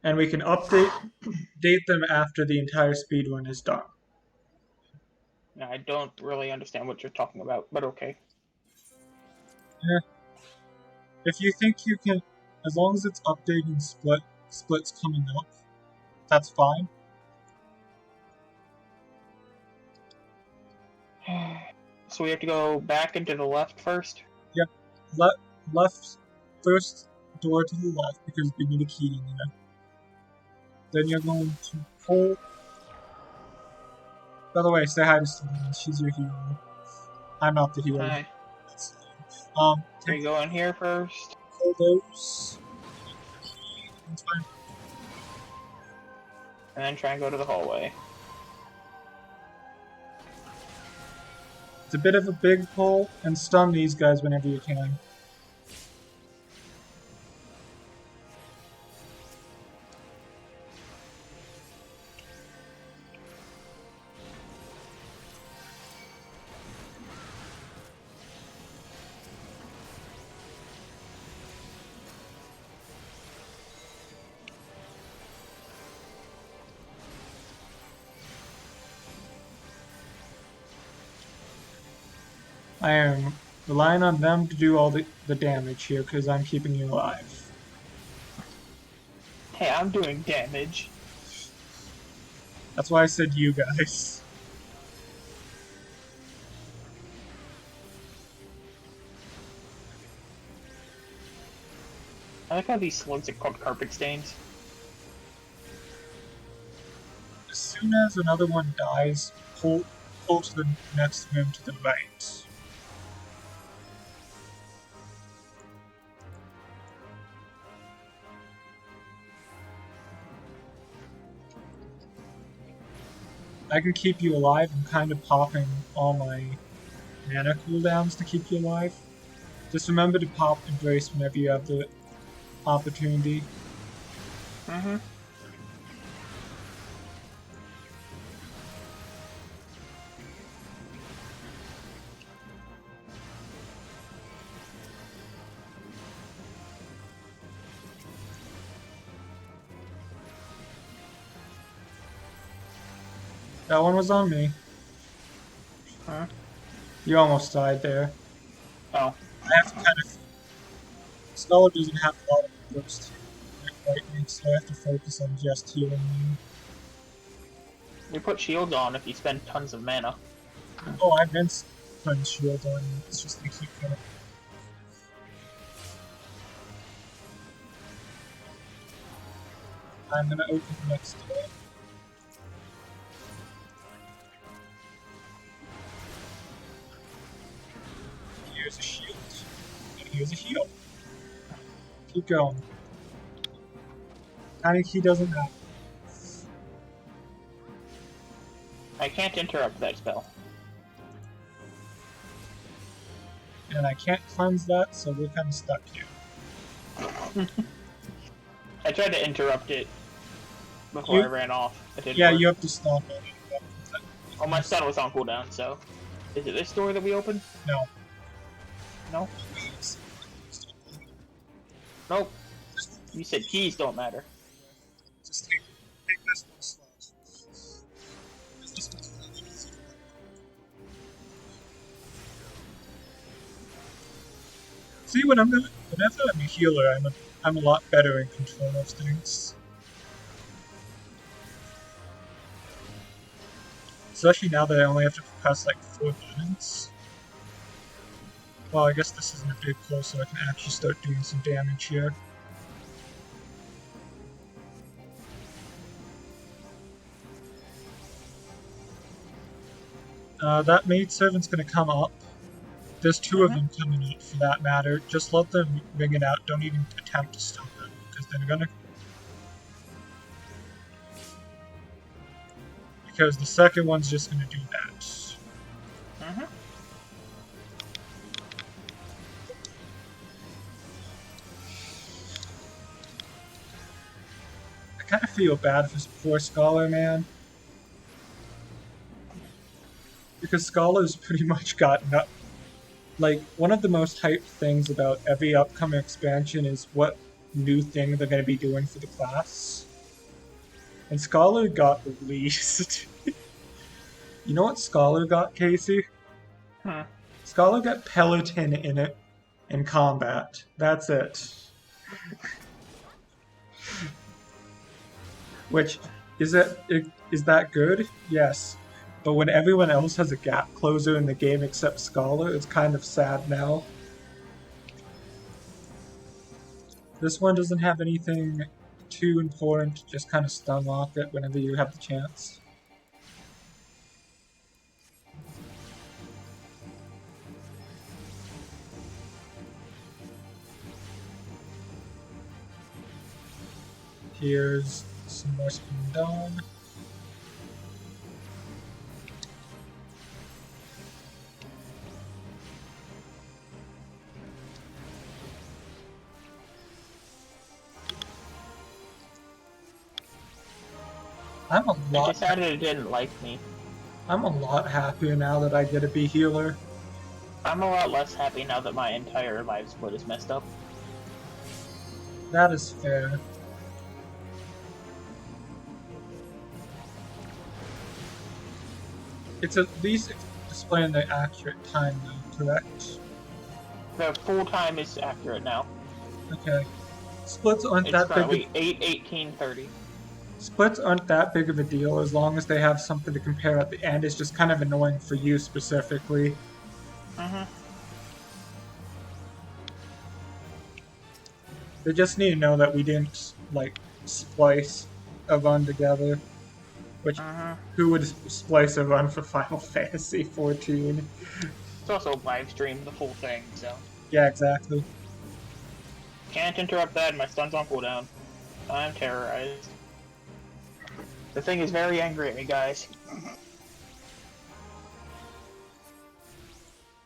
And we can date them after the entire speedrun is done. Now, I don't really understand what you're talking about, but okay. Yeah. If you think you can, as long as it's updating splits coming up, that's fine. So we have to go back into the left first? Yep. Left, first door to the left because we need a key in there. Then you're going to pull. By the way, say hi to Selena. She's your hero. I'm not the hero. Hi. Are you going here first? Pull those. And then try and go to the hallway. It's a bit of a big pull, and stun these guys whenever you can. I am relying on them to do all the damage here because I'm keeping you alive. Hey, I'm doing damage. That's why I said you guys. I like how these slugs are called carpet stains. As soon as another one dies, pull to the next room to the right. I can keep you alive. I'm kind of popping all my mana cooldowns to keep you alive. Just remember to pop Embrace whenever you have the opportunity. Mm-hmm. That one was on me. Huh? You almost died there. Oh. I have to kind of... Scholar doesn't have a lot of burst to fight me, so I have to focus on just healing you. You put shields on if you spend tons of mana. Oh, I've been putting shield on you. It's just they keep going. I'm gonna open the next door. Here's a shield. And here's a heal. Keep going. Tiny Key doesn't have. I can't interrupt that spell. And I can't cleanse that, so we're kind of stuck here. I tried to interrupt it before I ran off. It didn't work. You have to stop it. Oh, my stun was on cooldown, so... Is it this door that we opened? No. No? Nope. You said keys don't matter. Just take this one slow. This one's really easy. See, whenever I'm a healer, I'm a lot better in control of things. Especially now that I only have to press like 4 buttons. Well, I guess this isn't a big pull, so I can actually start doing some damage here. That maid servant's gonna come up. There's 2 of them coming up for that matter. Just let them ring it out. Don't even attempt to stop them, because they're gonna... Because the second one's just gonna do that. I kind of feel bad for this poor Scholar, man. Because Scholar's pretty much gotten up. Like, one of the most hyped things about every upcoming expansion is what new thing they're going to be doing for the class. And Scholar got released. You know what Scholar got, Casey? Huh. Scholar got Peloton in it in combat. That's it. Which, is that good? Yes. But when everyone else has a gap closer in the game except Scholar, it's kind of sad now. This one doesn't have anything too important, just kind of stun lock it whenever you have the chance. Here's some more spin down. I'm a It lot. decided it didn't like me. I'm a lot happier now that I get to be healer. I'm a lot less happy now that my entire life split is messed up. That is fair. It's at least displaying the accurate time though, correct? The full time is accurate now. Okay. Splits aren't It's that big. currently 8:18:30. Splits aren't that big of a deal as long as they have something to compare at the end. It's just kind of annoying for you specifically. They just need to know that we didn't like splice a run together. Which who would splice a run for Final Fantasy 14? It's also live streamed the full thing, so Yeah, exactly. can't interrupt that. My stun's on cooldown. I'm terrorized. The thing is very angry at me, guys.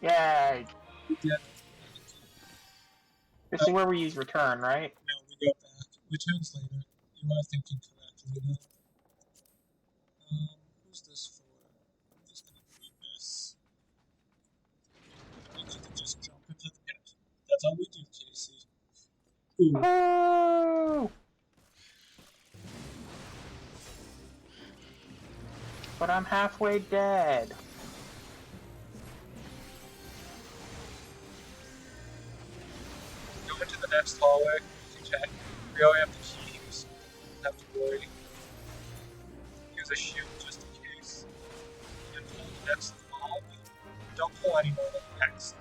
Yay! Yeah. This is where we use return, right? No, we go back. Returns later. You are thinking correctly though. Who's this for? I'm just gonna read this. You can just jump into the pit. That's all we do, Casey. Ooh. Oh! But I'm halfway dead. Go into the next hallway if you can. We already have the keys. Don't have to worry. Use a shield just in case. And pull the next log. Don't pull any more than text.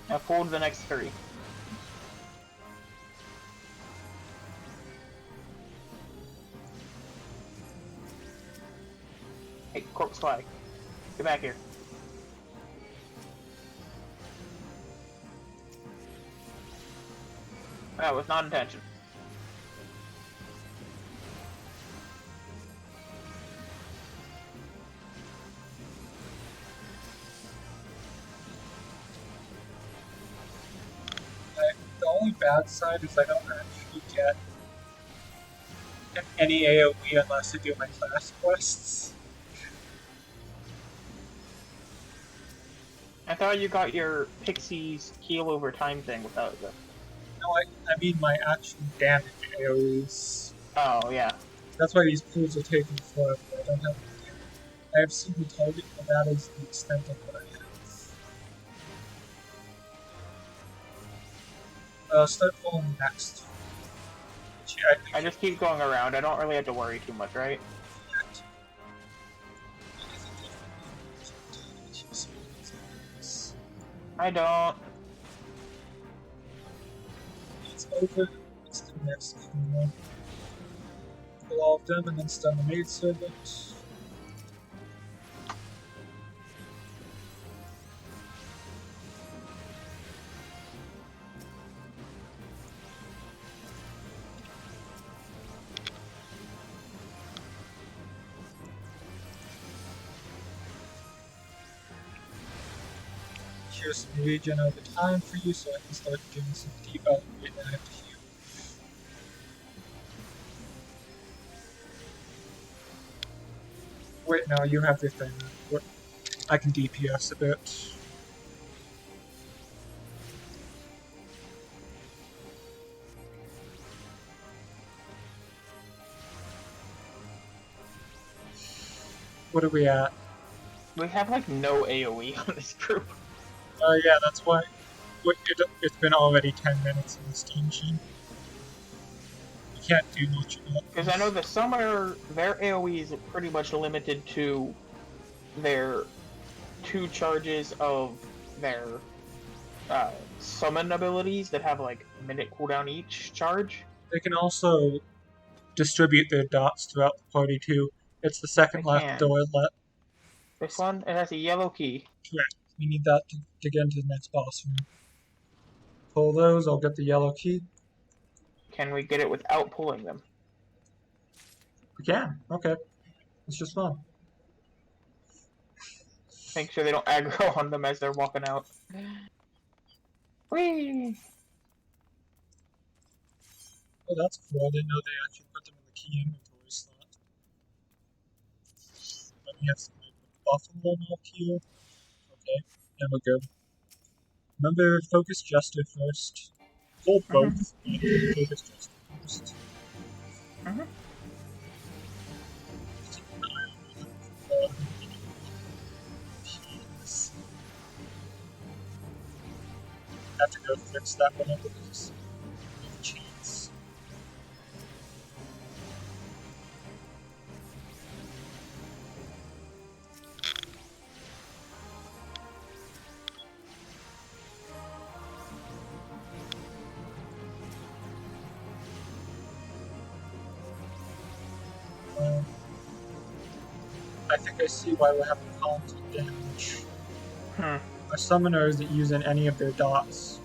Now forward the next 3. Hey, corpse flag. Get back here. That was not intention. The only bad side is I don't actually get any AoE unless I do my class quests. I thought you got your Pixie's heal over time thing without the... No, I mean my actual damage AoEs. Oh, yeah. That's why these pools are taking forever. I don't have any damage. I have single target, but that is the extent of what I have. Start pulling next. I just keep going around. I don't really have to worry too much, right? I don't. It's over. It's the next one. Pull all of them and then stun the maid servant. Here's some regen over time for you so I can start doing some deep wait, I have to heal. Wait, no, you have your thing. I can DPS a bit. What are we at? We have, like, no AoE on this group. Yeah, that's why. It's been already 10 minutes in this dungeon. You can't do much about this. Because I know that some are... Their AoE is pretty much limited to their 2 charges of their summon abilities that have, like, a minute cooldown each charge. They can also distribute their dots throughout the party too. It's the second left door left. This one, it has a yellow key. Correct. We need that to get into the next boss room. Pull those, I'll get the yellow key. Can we get it without pulling them? We can. Okay. It's just fun. Make sure they don't aggro on them as they're walking out. Whee! Oh, that's cool. I didn't know they actually put them in the key inventory slot. Let me have some buffalo milk here. Okay, and we're good. Remember, focus Jester first. Hold both, but focus Jester first. Just keep an eye on the keys. Have to go fix that one over because no chance. I think I see why we're having constant damage. Our summoners that using any of their dots.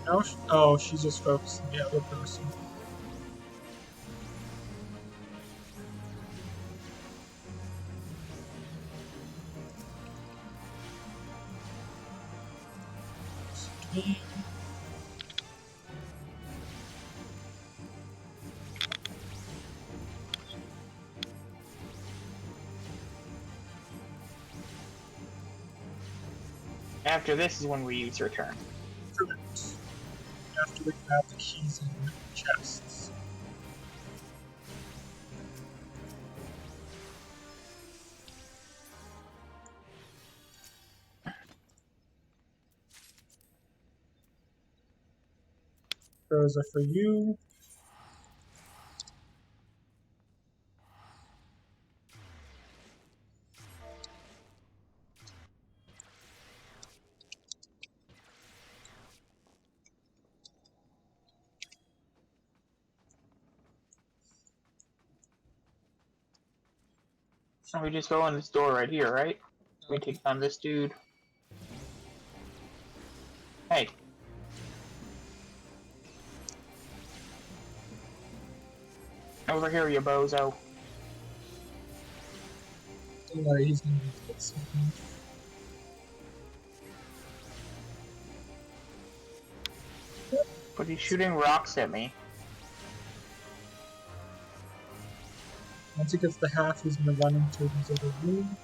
No, oh, she's just focusing the other person. After this is when we use return. Correct. After we grab the keys in the chests. Those are for you. And we just go in this door right here, right? We take down this dude. Hey. Over here, you bozo. Don't worry, he's gonna be dead soon. But he's shooting rocks at me. Once he gets the half, he's gonna run into his other room.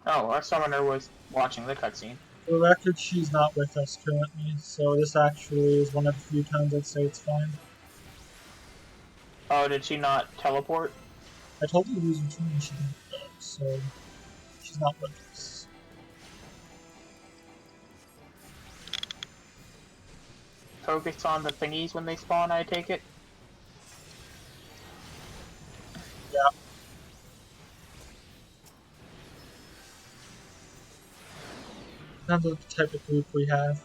Oh, our summoner was watching the cutscene. For the record, she's not with us currently, so this actually is one of the few times I'd say it's fine. Oh, did she not teleport? I told her to use return and she didn't go, so she's not with us. Focus on the thingies when they spawn, I take it? Yeah. Depends on the type of group we have.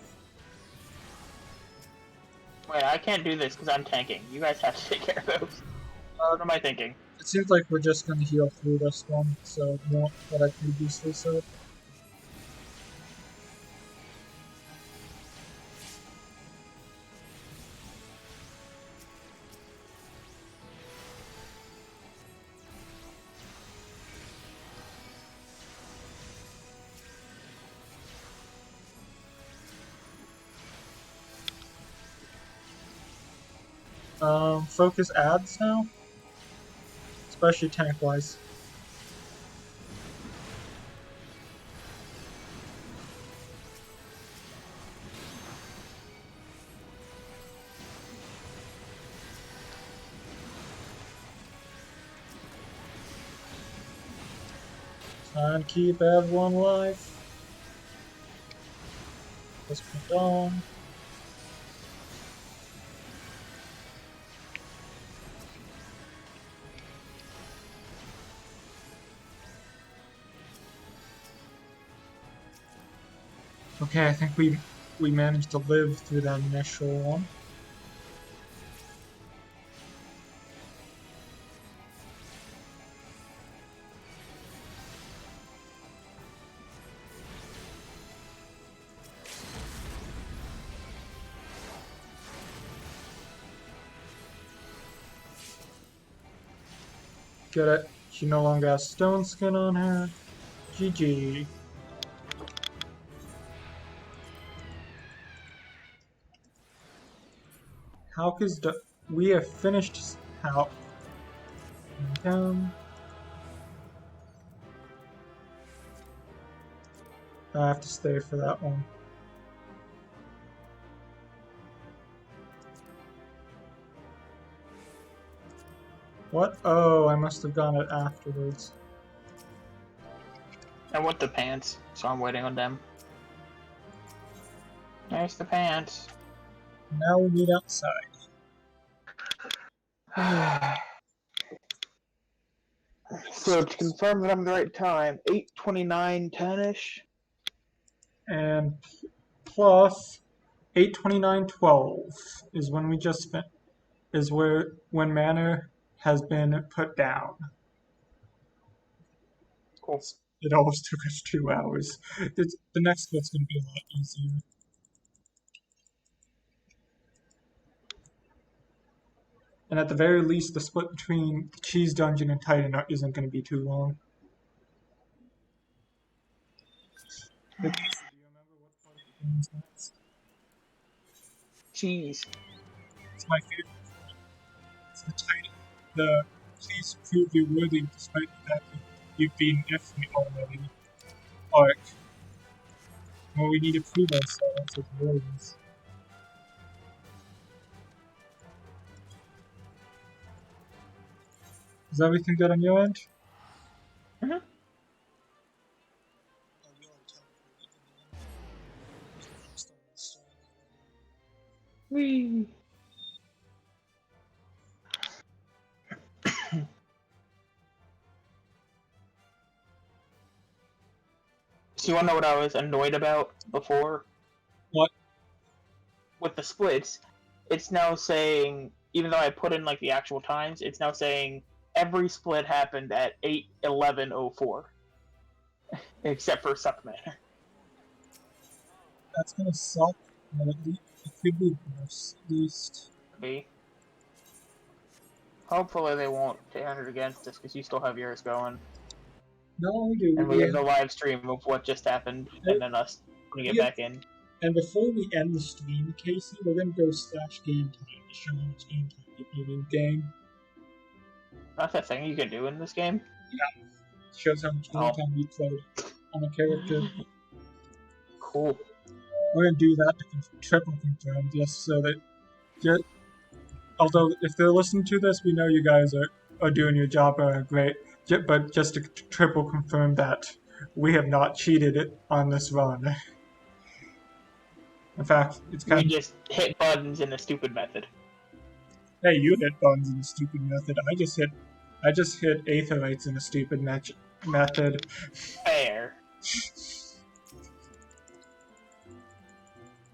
Wait, I can't do this because I'm tanking. You guys have to take care of those. What am I thinking? It seems like we're just gonna heal through this one, so more what I previously said. Focus ads now, especially tank wise. Trying to keep everyone alive. Let's put on. Okay, I think we managed to live through that initial one. Get it. She no longer has stone skin on her. GG. How is the... We have finished... How... I have to stay for that one. What? Oh, I must have gone it afterwards. I want the pants, so I'm waiting on them. There's the pants. Now we meet outside. So to confirm that I'm the right time, 8:29:10ish. And plus 8:29:12 is when we just spent, is when mana has been put down. Cool. It almost took us 2 hours. The next bit's going to be a lot easier. And at the very least, the split between Cheese Dungeon and Titan isn't going to be too long. Do you remember what part of the game is next? Cheese. It's my favorite. It's the Titan. The Please Prove You Worthy despite the fact that you've been F-me already. Arc. Well, we need to prove ourselves as warriors. Is everything good on your end? Mm-hmm. Whee! So you wanna know what I was annoyed about before? What? With the splits, it's now saying, even though I put in like the actual times, it's now saying every split happened at 8:11:04. Except for Suckman. That's gonna suck, but at least it could be worse, at least. Me. Hopefully they won't turn it against us because you still have yours going. No, we do. And we have the live stream of what just happened, and then us putting it back in. And before we end the stream, Casey, we're gonna go / game time to show how much game time you put in the game. That's that thing you can do in this game? Yeah. It shows how much game time you played on a character. Cool. We're gonna do that to triple confirm, just so that... although, if they're listening to this, we know you guys are doing your job great. But just to triple confirm that we have not cheated it on this run. In fact, it's kind of... We just hit buttons in a stupid method. Hey, you hit buttons in a stupid method. I just hit aetherites in a stupid method. Fair.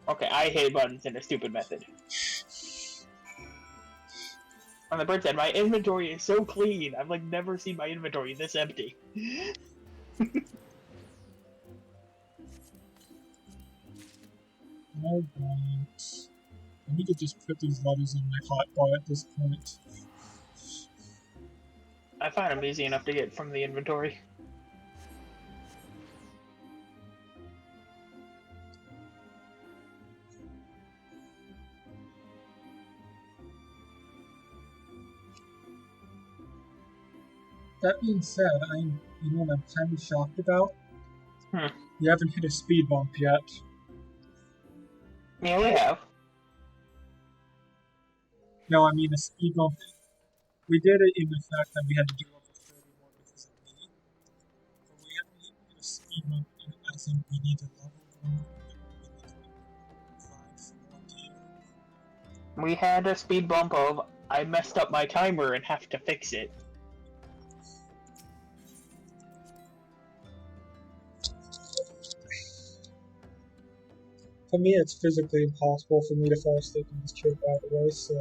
Okay, I hit buttons in a stupid method. On the bright side, my inventory is so clean. I've like never seen my inventory this empty. Alright. I need to just put these letters in my hotbar at this point. I find them easy enough to get from the inventory. That being said, you know what I'm kind of shocked about? You haven't hit a speed bump yet. Yeah, we have. No, I mean a speed bump. We did it in the fact that we had to do over 31 because of me. But we haven't hit a speed bump as in we need to level one. We had a speed bump of I messed up my timer and have to fix it. For me, it's physically impossible for me to fall asleep in this chair, by the way, so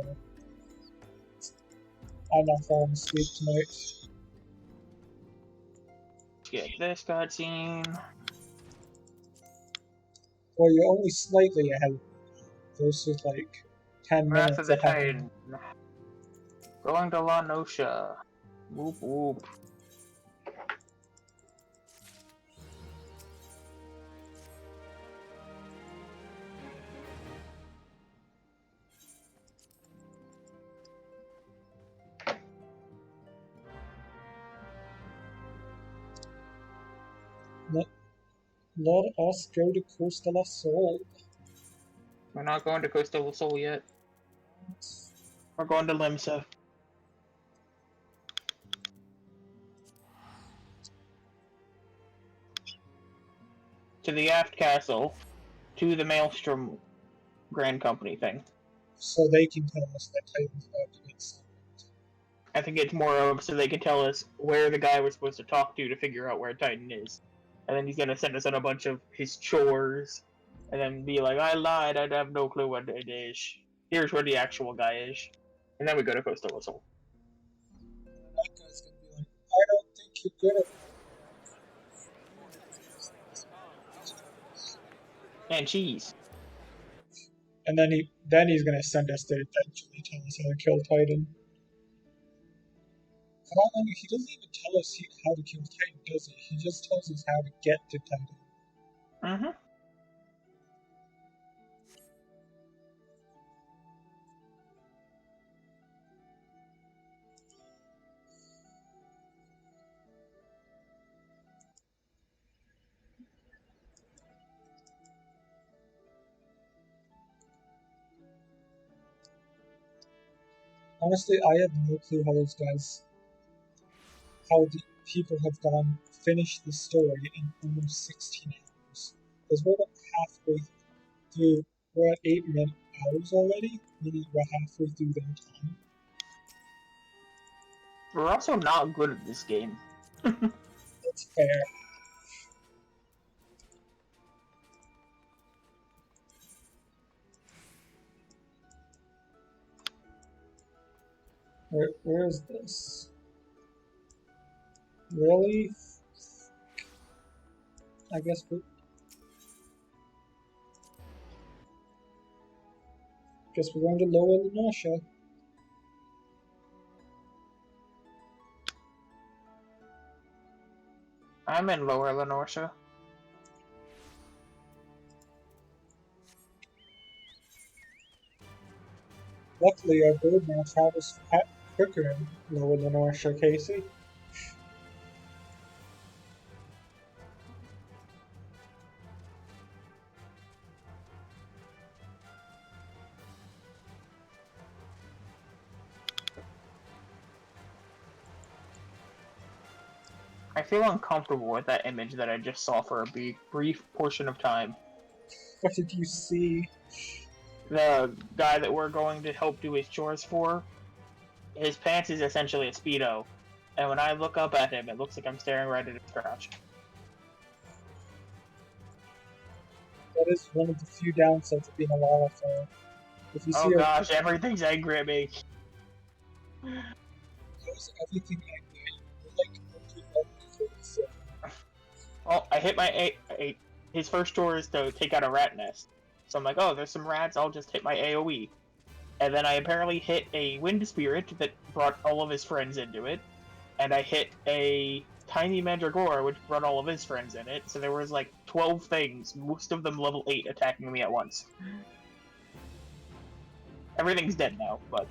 I'm not falling asleep tonight. Get this cutscene. Well, you're only slightly ahead versus like 10 minutes Wrath of the ahead. Titan. Going to La Noscia. Whoop whoop. Let us go to Costa del Sol. We're not going to Costa del Sol yet. We're going to Limsa. To the Aft Castle. To the Maelstrom Grand Company thing. So they can tell us that Titan's about to get summoned. I think it's more of so they can tell us where the guy we're supposed to talk to figure out where Titan is. And then he's gonna send us on a bunch of his chores. And then be like, I lied, I have no clue what it is. Here's where the actual guy is. And then we go to Costa del Sol. That guy's gonna be like, I don't think you're good at And cheese. And then he's gonna send us to eventually tell us how to kill Titan. But he doesn't even tell us how to kill Titan, does he? He just tells us how to get to Titan. Mm-hmm. Honestly, I have no clue how the people have finished the story in almost 16 hours. Because we're about halfway through, we're at 8 hours already, meaning we're halfway through their time. We're also not good at this game. That's fair. Where is this? Really? I guess we're going to lower the Norcia. I'm in Lower Lenorcia. Luckily, our bird now travels quicker in Lower Lenorcia, Casey. I feel uncomfortable with that image that I just saw for a brief portion of time. What did you see? The guy that we're going to help do his chores for, his pants is essentially a Speedo. And when I look up at him, it looks like I'm staring right at his crotch. That is one of the few downsides of being a Lalafell. If you see gosh, everything's angry at me. How's everything angry? You're like Well, I hit my his first chore is to take out a rat nest. So I'm like, oh, there's some rats, I'll just hit my AoE. And then I apparently hit a wind spirit that brought all of his friends into it. And I hit a tiny mandragora, which brought all of his friends in it. So there was like 12 things, most of them level 8, attacking me at once. Everything's dead now, but...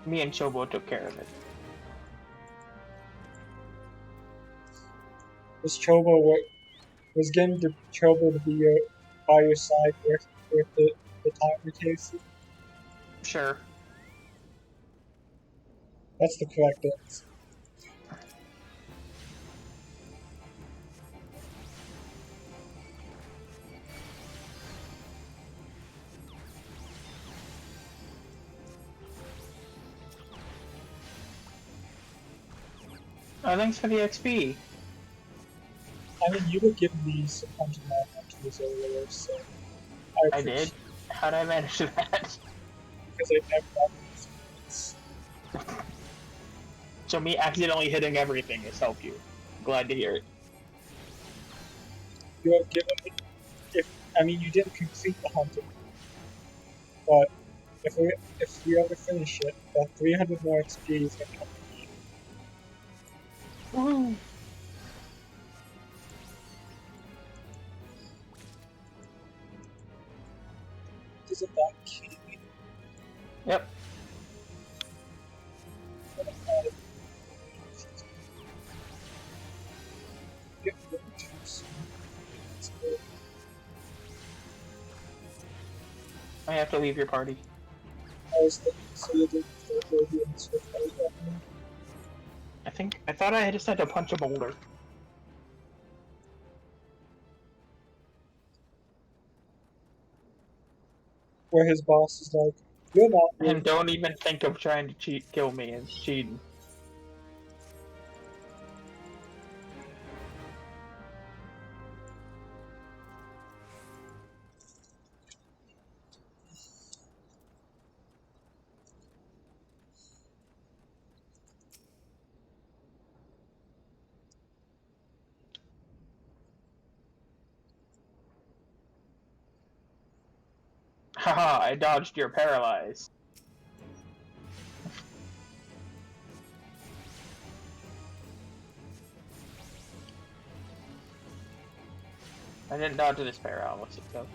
Me and Chobo took care of it. Was getting the Chobo to be by your side worth the time it takes? Sure. That's the correct answer. Oh, thanks for the XP. I mean, you were giving me some 109 hunters earlier, so... I did? How did I manage that? Because I never got these. So me accidentally hitting everything has helped you. Glad to hear it. You have given me... I mean, you didn't complete the hunting, but if we ever finish it, that 300 more XP is gonna come. Woohoo! Isn't that key? Yep. Get rid of too soon. It's good. I have to leave your party. I was thinking, so you did the audience with that. I thought I just had to punch a boulder. Where his boss is like, you're not And worth don't even think of trying to kill me. It's cheating. Haha, I dodged your paralyze. I didn't dodge this paralysis, though.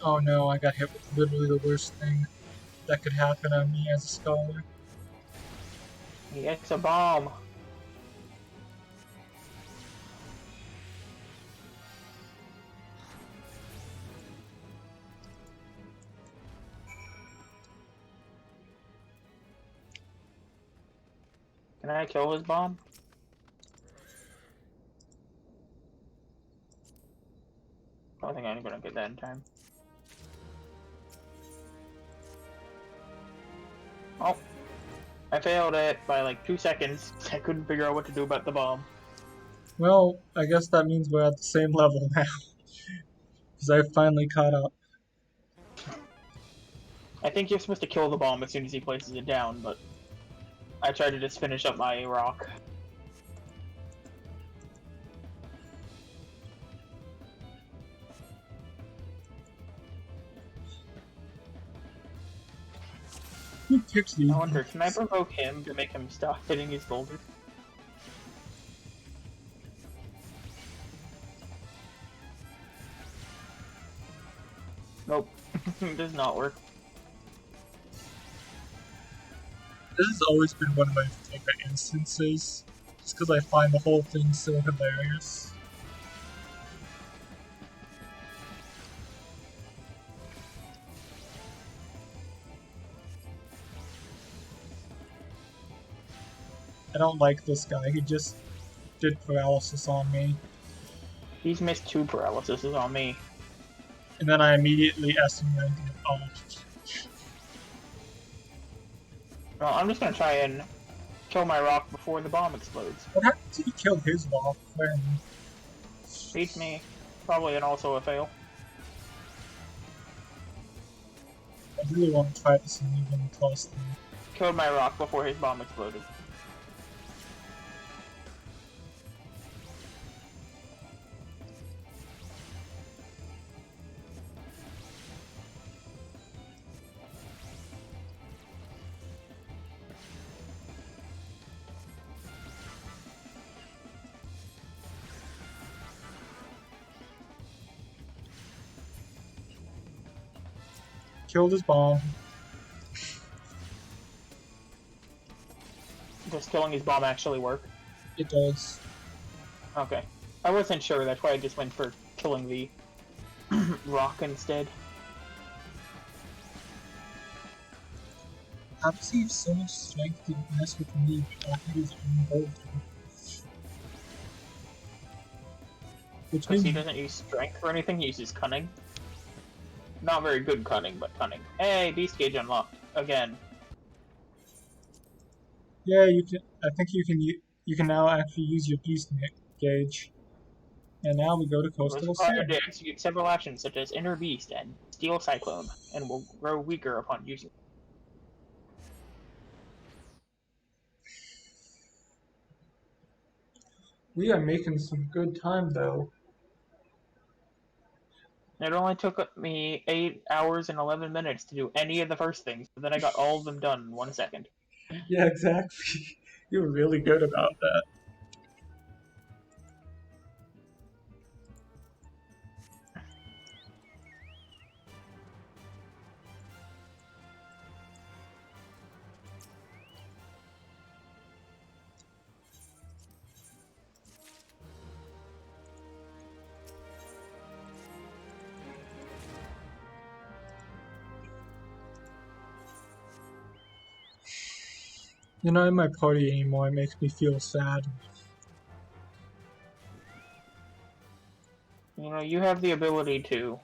Oh no, I got hit with literally the worst thing that could happen on me as a scholar. It's a bomb. Can I kill his bomb? I don't think I'm gonna get that in time. Oh. I failed it by like 2 seconds. I couldn't figure out what to do about the bomb. Well, I guess that means we're at the same level now. Because I finally caught up. I think you're supposed to kill the bomb as soon as he places it down, but I tried to just finish up my rock. Who picks these? I wonder, can I provoke him to make him stop hitting his boulder? Nope. It does not work. This has always been one of my favorite instances, just because I find the whole thing so hilarious. I don't like this guy, he just did paralysis on me. He's missed 2 paralyses on me. And then I immediately estimated, oh, Well, I'm just gonna try and kill my rock before the bomb explodes. what happens if he killed his wall? Beats me. Probably and also a fail. I really want to try this and even close thing. Killed my rock before his bomb exploded. Killed his bomb. Does killing his bomb actually work? It does. Okay. I wasn't sure, that's why I just went for killing the rock instead. How does he have so much strength to mess with me but not hit his own boulder? Which Because means he doesn't use strength or anything, he uses cunning. Not very good cunning, but cunning. Hey, beast gauge unlocked. Again. yeah, you can. I think you can now actually use your beast gauge. And now we go to It was coastal required sea. to execute several actions such as Inner Beast and Steel Cyclone, and will grow weaker upon using. We are making some good time though. It only took me 8 hours and 11 minutes to do any of the first things, but then I got all of them done in 1 second. Yeah, exactly. You were really good about that. You're not in my party anymore. It makes me feel sad. You know, you have the ability to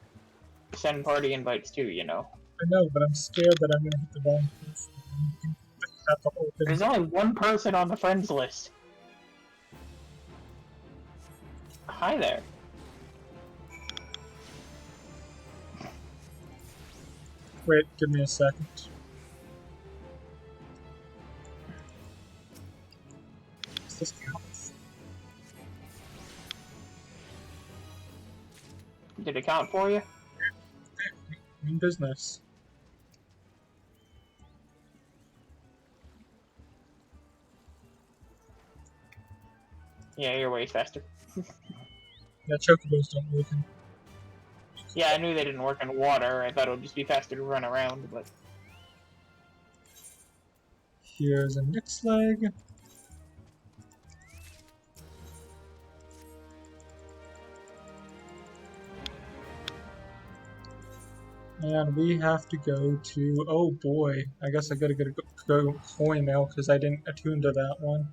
send party invites too, you know. I know, but I'm scared that I'm gonna hit the wrong person. Have the whole thing. There's only one person on the friends list. Hi there. Wait, give me a second. Does this count? Did it count for you? I'm in business. Yeah, you're way faster. Yeah, chocobos don't work in. Yeah, I knew they didn't work in water. I thought it would just be faster to run around, but... Here's a next leg. And we have to go to, oh boy, I guess I gotta go coin mail because I didn't attune to that one.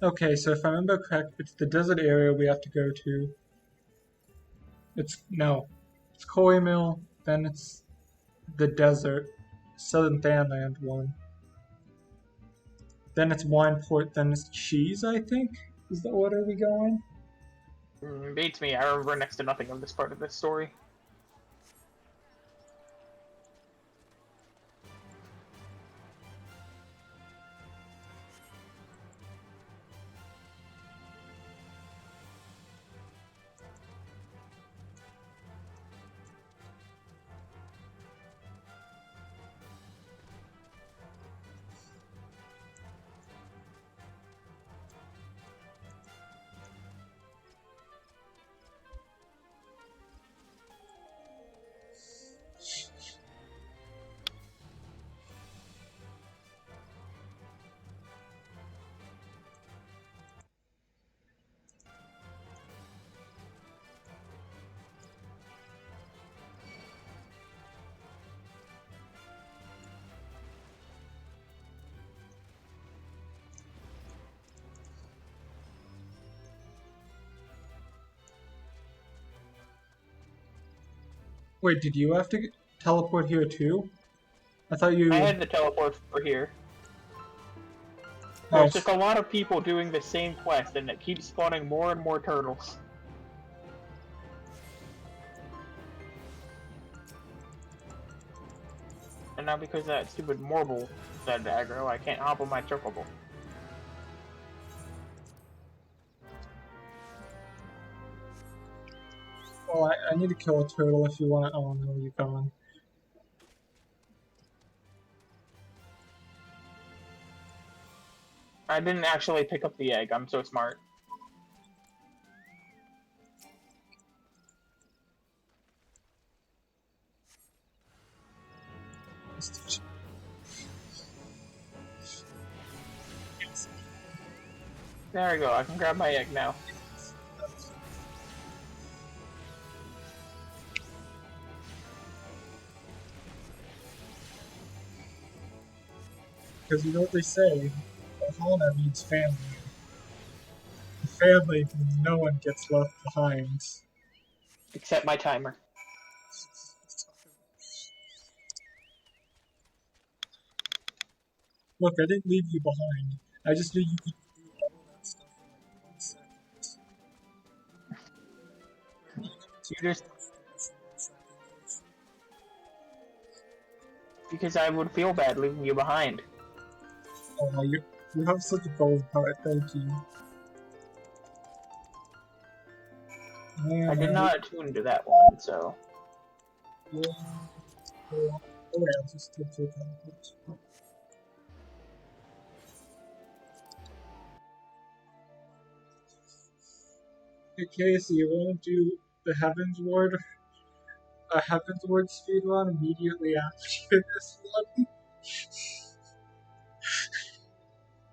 Okay, so if I remember correct, it's the desert area we have to go to. It's Koi Mill, then it's the desert, Southern Thanland one. Then it's Wineport, then it's Cheese, I think, is the order we go in. Beats me, I remember next to nothing of this part of this story. Wait, did you have to teleport here too? I thought you... I had the teleport for here. Oh, There's just a lot of people doing the same quest, and it keeps spawning more and more turtles. And now because of that stupid marble decided to aggro, I can't hop on my chocobo. well, I need to kill a turtle if you want to... Oh no, you're gone. I didn't actually pick up the egg, I'm so smart. There we go, I can grab my egg now. Because you know what they say, Ohana means family. Family means no one gets left behind. Except my timer. Look, I didn't leave you behind. I just knew you could do all that stuff in like 1 second. You just... Because I would feel bad leaving you behind. Oh, you have such a bold heart, thank you. I did not attune to that one, so. Yeah. Oh, wait, I'll just take your conflict. Hey Casey, you want to do the Heaven's Ward? A Heaven's Ward speedrun immediately after this one?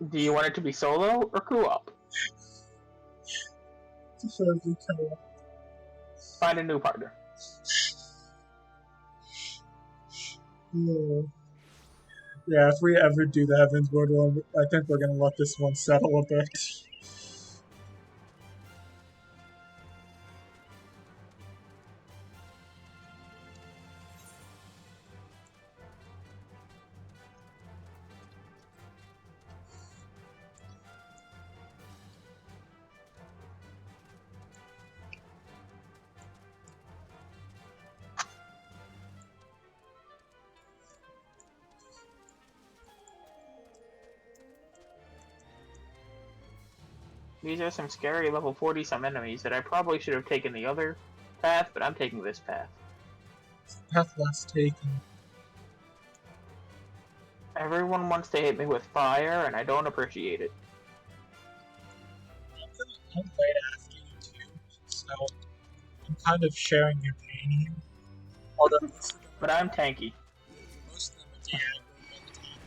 Do you want it to be solo or co-op? Preferably co-op. Find a new partner. Yeah, if we ever do the Heaven's Ward one, I think we're gonna let this one settle a bit. These are some scary level 40-some enemies that I probably should have taken the other path, but I'm taking this path. Path less taken. Everyone wants to hit me with fire, and I don't appreciate it. I'm right after you too, so I'm kind of sharing your pain here. Although But I'm tanky. most of them are dead by the time.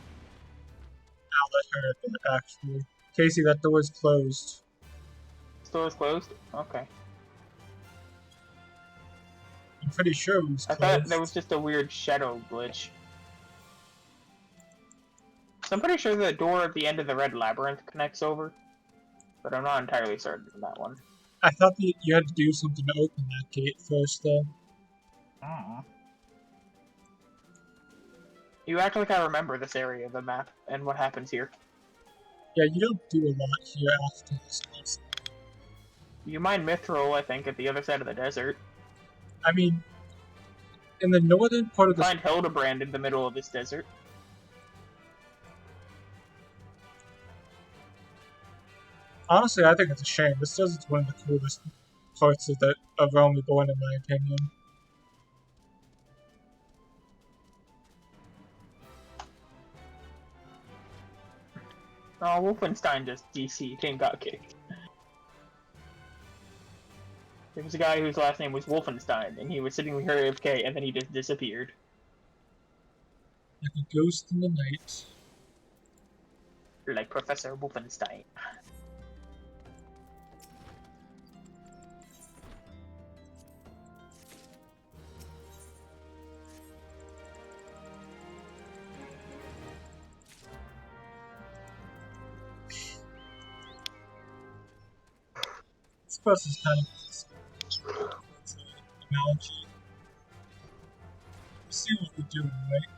I'll let her a bit, actually. Casey, that door is closed. Store is closed? Okay. I'm pretty sure it was I closed. thought there was just a weird shadow glitch. So I'm pretty sure the door at the end of the red labyrinth connects over, but I'm not entirely certain on that one. I thought that you had to do something to open that gate first, though. You act like I remember this area of the map and what happens here. Yeah, you don't do a lot here after this place. You mine Mithril, I think, at the other side of the desert. I mean, in the northern part of the... Find Hildebrand in the middle of this desert. Honestly, I think it's a shame. This desert's one of the coolest parts of Realm Reborn, in my opinion. Oh, Wolfenstein just DC'd and got kicked. There was a guy whose last name was Wolfenstein, and he was sitting here AFK, and then he just disappeared. Like a ghost in the night. Like Professor Wolfenstein. This quest is kind of it's an analogy. You see what we're doing, right?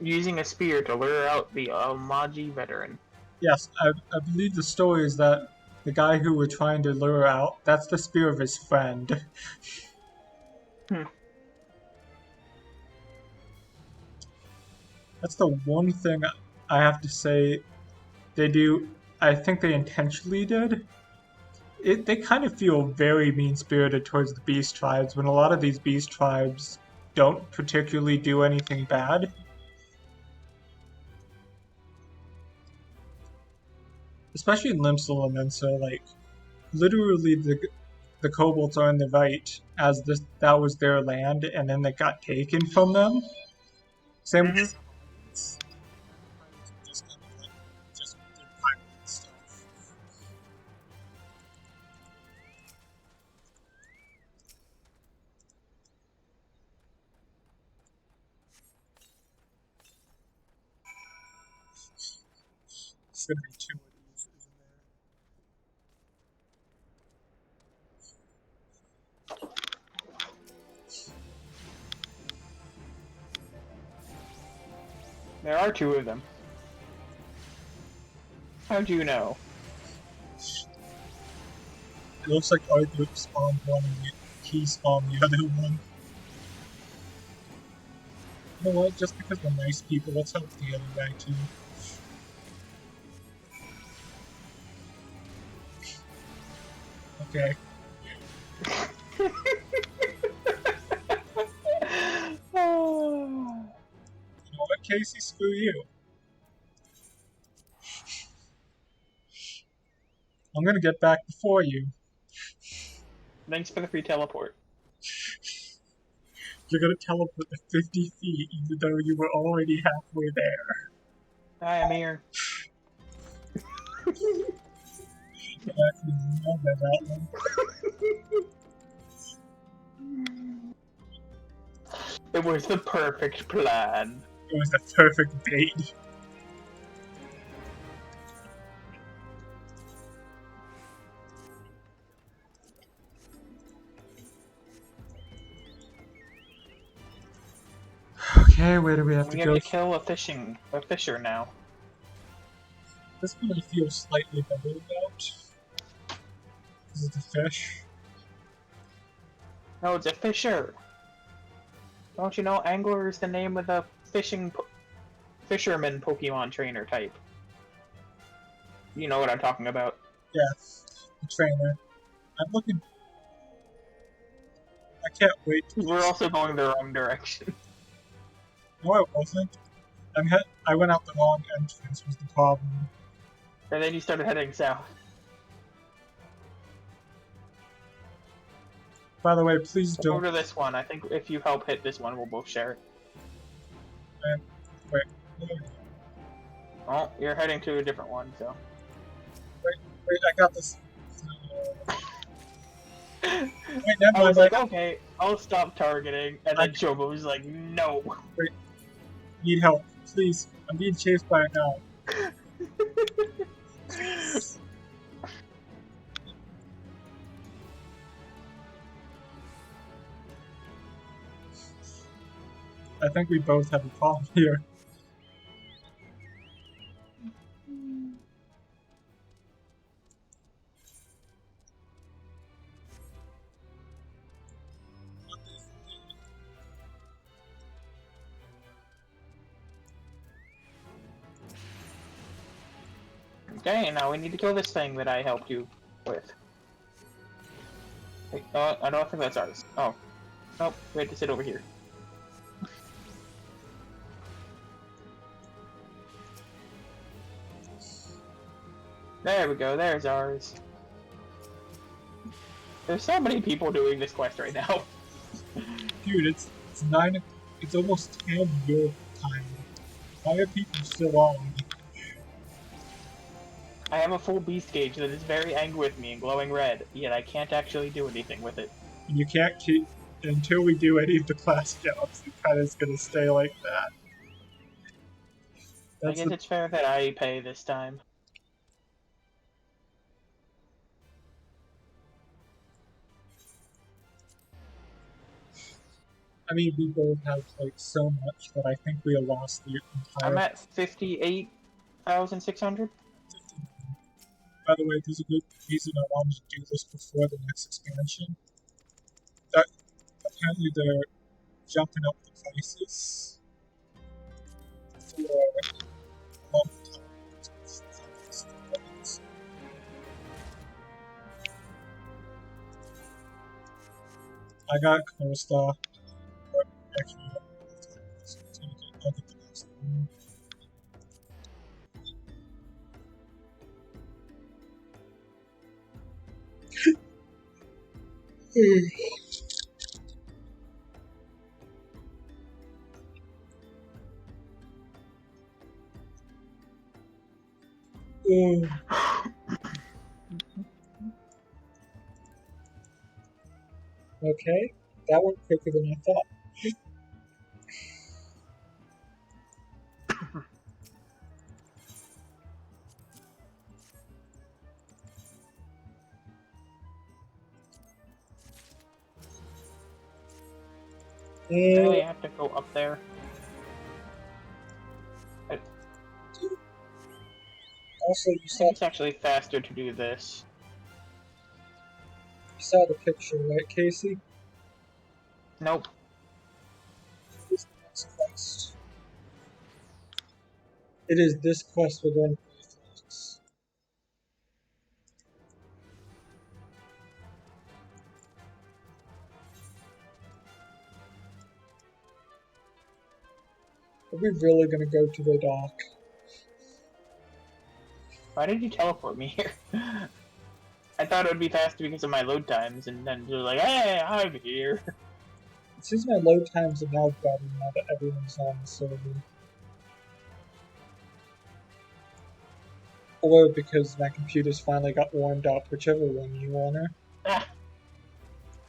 Using a spear to lure out the Almaji veteran. Yes, I believe the story is that the guy who we're trying to lure out, that's the spear of his friend. That's the one thing I have to say they do. I think they intentionally did. They kind of feel very mean-spirited towards the beast tribes when a lot of these beast tribes don't particularly do anything bad. Especially in Limsel and Mensa, like, literally the kobolds are in the right, as that was their land, and then it got taken from them. Same with just kind of like, just did pirate stuff. There's gonna be 2 of these, isn't there? There are 2 of them. How'd you know? It looks like Arthur spawned one and he spawned the other one. You know what? Just because we're nice people, let's help the other guy too. Okay. You know what, Casey? Screw you. I'm gonna get back before you. Thanks for the free teleport. You're gonna teleport to 50 feet even though you were already halfway there. Hi, I'm here. I actually remember that one. It was the perfect plan. It was the perfect bait. Okay, where do we have to We have go? to kill a fisher now. This one I feel slightly better about. This is the fish. No, it's a fisher. Don't you know Angler is the name of the fisherman Pokemon trainer type? You know what I'm talking about. Yeah, the trainer. I'm looking. I can't wait. We're also going the wrong direction. No, I wasn't. I went out the wrong entrance was the problem. And then you started heading south. By the way, please Go don't. to this one. I think if you help hit this one, we'll both share it. Wait, Oh, you're heading to a different one, so. wait, I got this. Wait, never I was mind. like, okay, I'll stop targeting, and then Chobo was like, no. Wait, need help, please. I'm being chased by a guy. I think we both have a problem here. Okay, now we need to kill this thing that I helped you with. Wait, I don't think that's ours. Oh. Nope, we have to sit over here. There we go, there's ours. There's so many people doing this quest right now. Dude, it's 9. It's almost 10 your time. Why are people still on? I have a full beast gauge that is very angry with me and glowing red, yet I can't actually do anything with it. And you can't keep until we do any of the class jobs. It kind of is gonna stay like that. I guess it's fair that I pay this time. I mean, we both have like so much that I think we lost the entire. I'm at 58,600. By the way, there's a good reason I wanted to do this before the next expansion. That apparently they're jumping up the prices for a long time. I got Costa. Actually, I'll get the next one. Okay, that went quicker than I thought. Really have to go up there. Also, you I saw think it's actually faster to do this. the picture, right, Casey? Nope. This is the next quest. It is this quest we're going to do next. Are we really going to go to the dock? Why did you teleport me here? I thought it would be faster because of my load times, and then you're like, hey, I'm here. It seems my load times are now better now that everyone's on the server. Or because my computer's finally got warmed up, whichever one you want.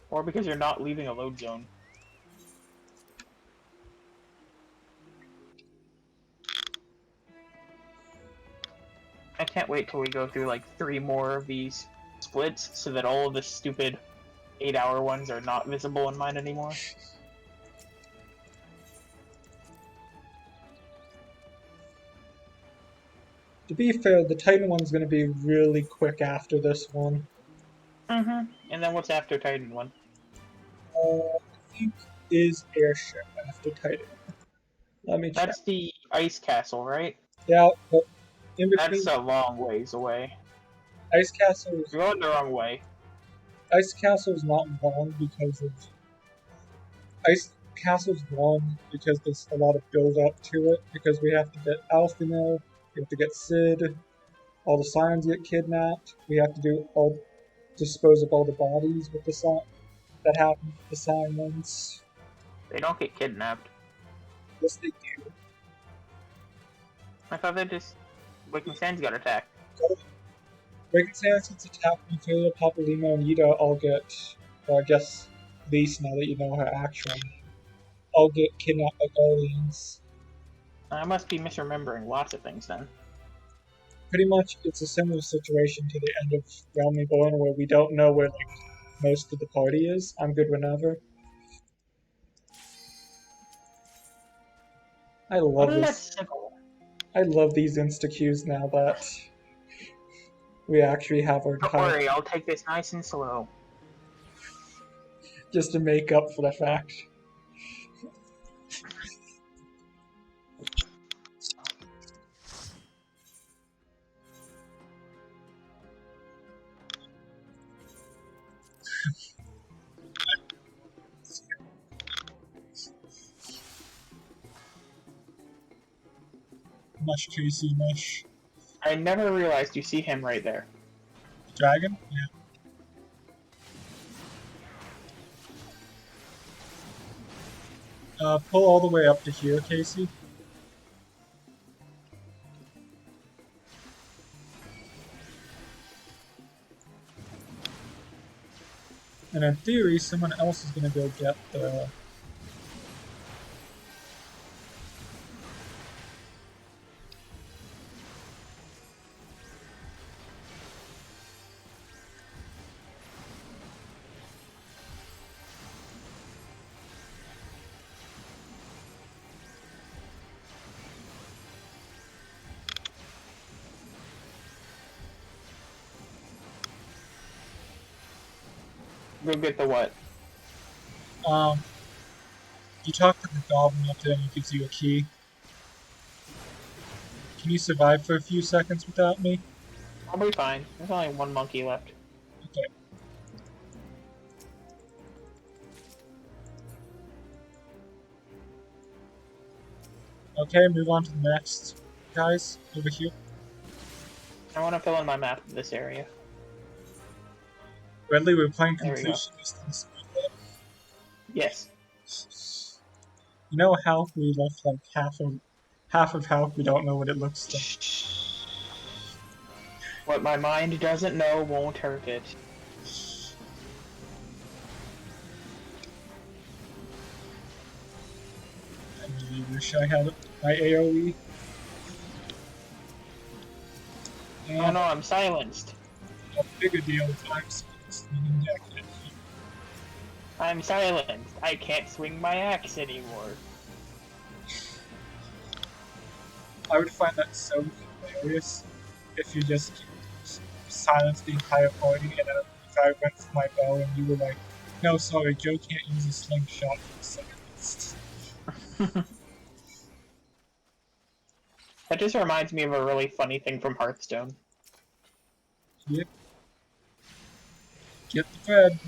Or because you're not leaving a load zone. I can't wait till we go through like 3 more of these splits so that all of the stupid 8-hour ones are not visible in mine anymore. To be fair, the Titan one's going to be really quick after this one. And then what's after Titan 1? I think is Airship after Titan. Let me check. That's the Ice Castle, right? Yeah, but in between, That's a long ways away. Ice Castle is You're going the wrong way. Ice Castle's not long because of Ice Castle's long because there's a lot of build up to it because we have to get Alphino, we have to get Sid, all the Sirens get kidnapped, we have to dispose of all the bodies with the that happen with the Sirens. They don't get kidnapped. Yes, they do. I thought they just... Waking Sands got attacked. Waking Sands gets attacked, Ophelia, Papalymo, and Ida all get, well, I guess, Lise, now that you know her actual name, all get kidnapped by Guardians. I must be misremembering lots of things then. Pretty much, it's a similar situation to the end of Realm Reborn, where we don't know where like most of the party is. I'm good whenever. I love this. I love these insta queues now that we actually have our Don't worry, I'll take this nice and slow. Just to make up for the fact. Mush, Casey, mush. I never realized you see him right there. Dragon? Yeah. Pull all the way up to here, Casey. And in theory, someone else is going to go get the... Go get the what? You talk to the goblin up there and he gives you a key. Can you survive for a few seconds without me? I'll be fine. There's only one monkey left. Okay. Okay, move on to the next guys over here. I want to fill in my map of this area. Redley, we're playing There we go. completionist in the speedrun. Yes. You know health, we left like half of health, we don't know what it looks like. What my mind doesn't know won't hurt it. I really wish I had my AoE. And Oh no, I'm silenced. a bigger deal is I'm swinging deck. I'm silenced. I can't swing my axe anymore. I would find that so hilarious if you just silenced the entire party and then if I went for my bow and you were like, no, sorry, Joe can't use a slingshot for the silenced. That just reminds me of a really funny thing from Hearthstone. Yep. Get the bread.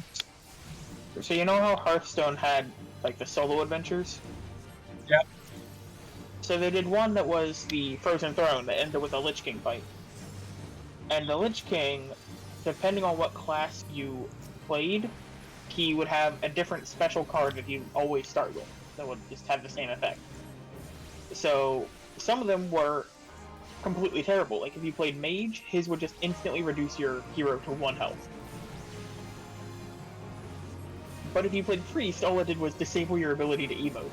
So you know how Hearthstone had like the solo adventures? Yep. So they did one that was the Frozen Throne that ended with a Lich King fight. And the Lich King, depending on what class you played, he would have a different special card that you always start with that would just have the same effect. So some of them were completely terrible. Like if you played Mage, his would just instantly reduce your hero to 1 health. But if you played Priest, all it did was disable your ability to emote.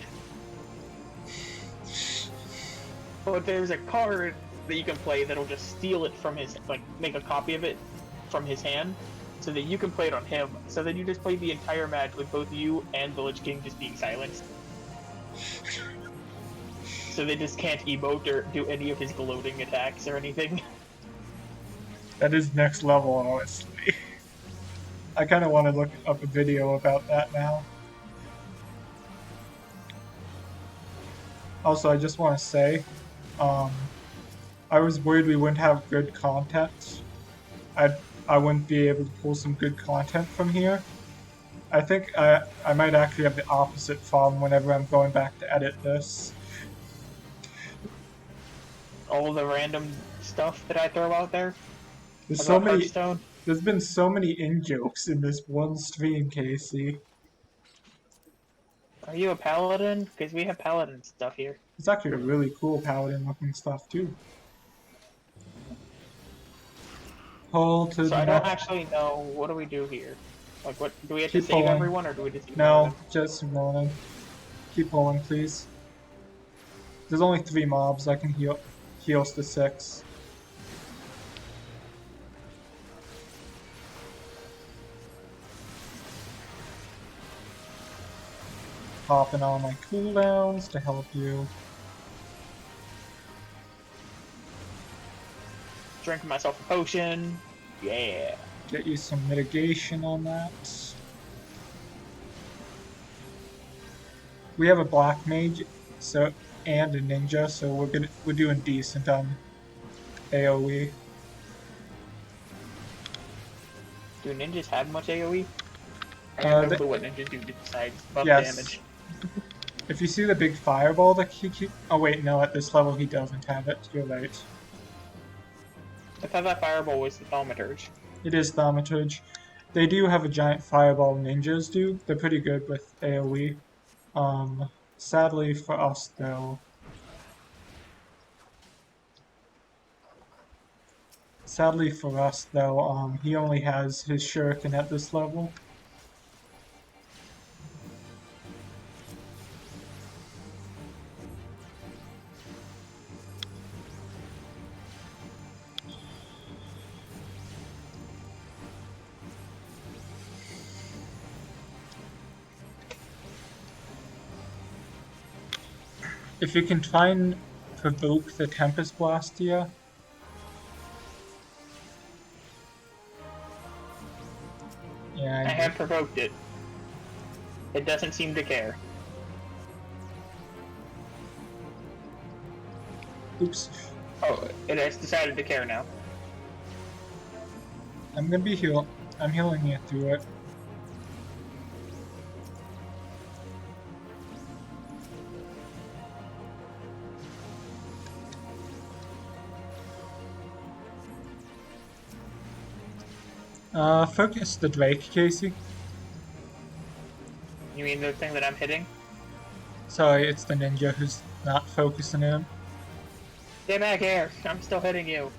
But there's a card that you can play that'll just steal it from his, like, make a copy of it from his hand, so that you can play it on him. So then you just play the entire match with both you and the Lich King just being silenced. So they just can't emote or do any of his gloating attacks or anything. That is next level, honestly. I kind of want to look up a video about that now. Also, I just want to say, I was worried we wouldn't have good content. I wouldn't be able to pull some good content from here. I think I might actually have the opposite problem whenever I'm going back to edit this. All the random stuff that I throw out there There's so about many. Hearthstone. There's been so many in-jokes in this one stream, Casey. Are you a paladin? Because we have paladin stuff here. It's actually a really cool paladin-looking stuff too. Pull to So the I don't next. actually know, what do we do here? Like, what do we have to Keep save pulling. everyone, or do we just ignore No, them? just rolling. Keep pulling, please. There's only 3 mobs. I can heals to 6. Popping all my cooldowns to help you. Drinking myself a potion. Yeah. Get you some mitigation on that. We have a black mage, and a ninja, so we're doing decent on AOE. Do ninjas have much AoE? I have no clue what ninjas do besides buff Yes. damage. If you see the big fireball that oh wait, no, at this level he doesn't have it. You're right. I thought that fireball was the thaumaturge. It is Thaumaturge. They do have a giant fireball, ninjas do. They're pretty good with AoE. Sadly for us though. He only has his shuriken at this level. If you can try and provoke the Tempest Blast here. Yeah, I have provoked it. It doesn't seem to care. Oops. Oh, it has decided to care now. I'm gonna be healed. I'm healing you through it. Focus the Drake, Casey. You mean the thing that I'm hitting? Sorry, it's the ninja who's not focusing him. Get back here! I'm still hitting you.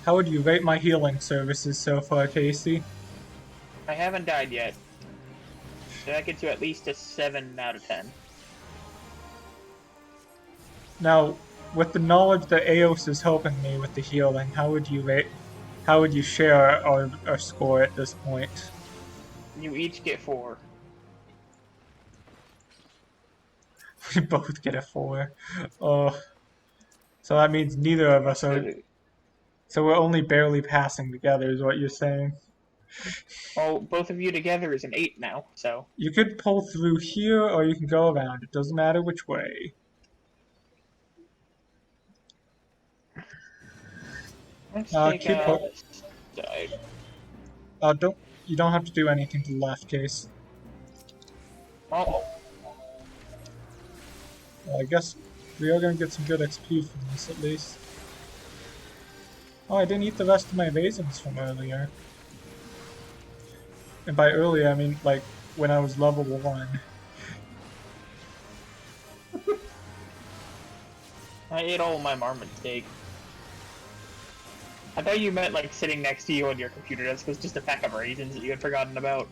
How would you rate my healing services so far, Casey? I haven't died yet. So that gets you at least a 7 out of 10. Now, with the knowledge that Eos is helping me with the healing, how would you share our score at this point? You each get 4. We both get a 4. Oh. So that means neither of us are... So we're only barely passing together, is what you're saying. Well, both of you together is an 8 now, so. You could pull through here, or you can go around. It doesn't matter which way. Let's take Keep a hook. side. You don't have to do anything to the left, Case. Oh, Well, I guess we are gonna get some good XP from this at least. Oh, I didn't eat the rest of my raisins from earlier. And by earlier, I mean like when I was level 1. I ate all my marmot steak. I thought you meant like sitting next to you on your computer desk was just a pack of raisins that you had forgotten about.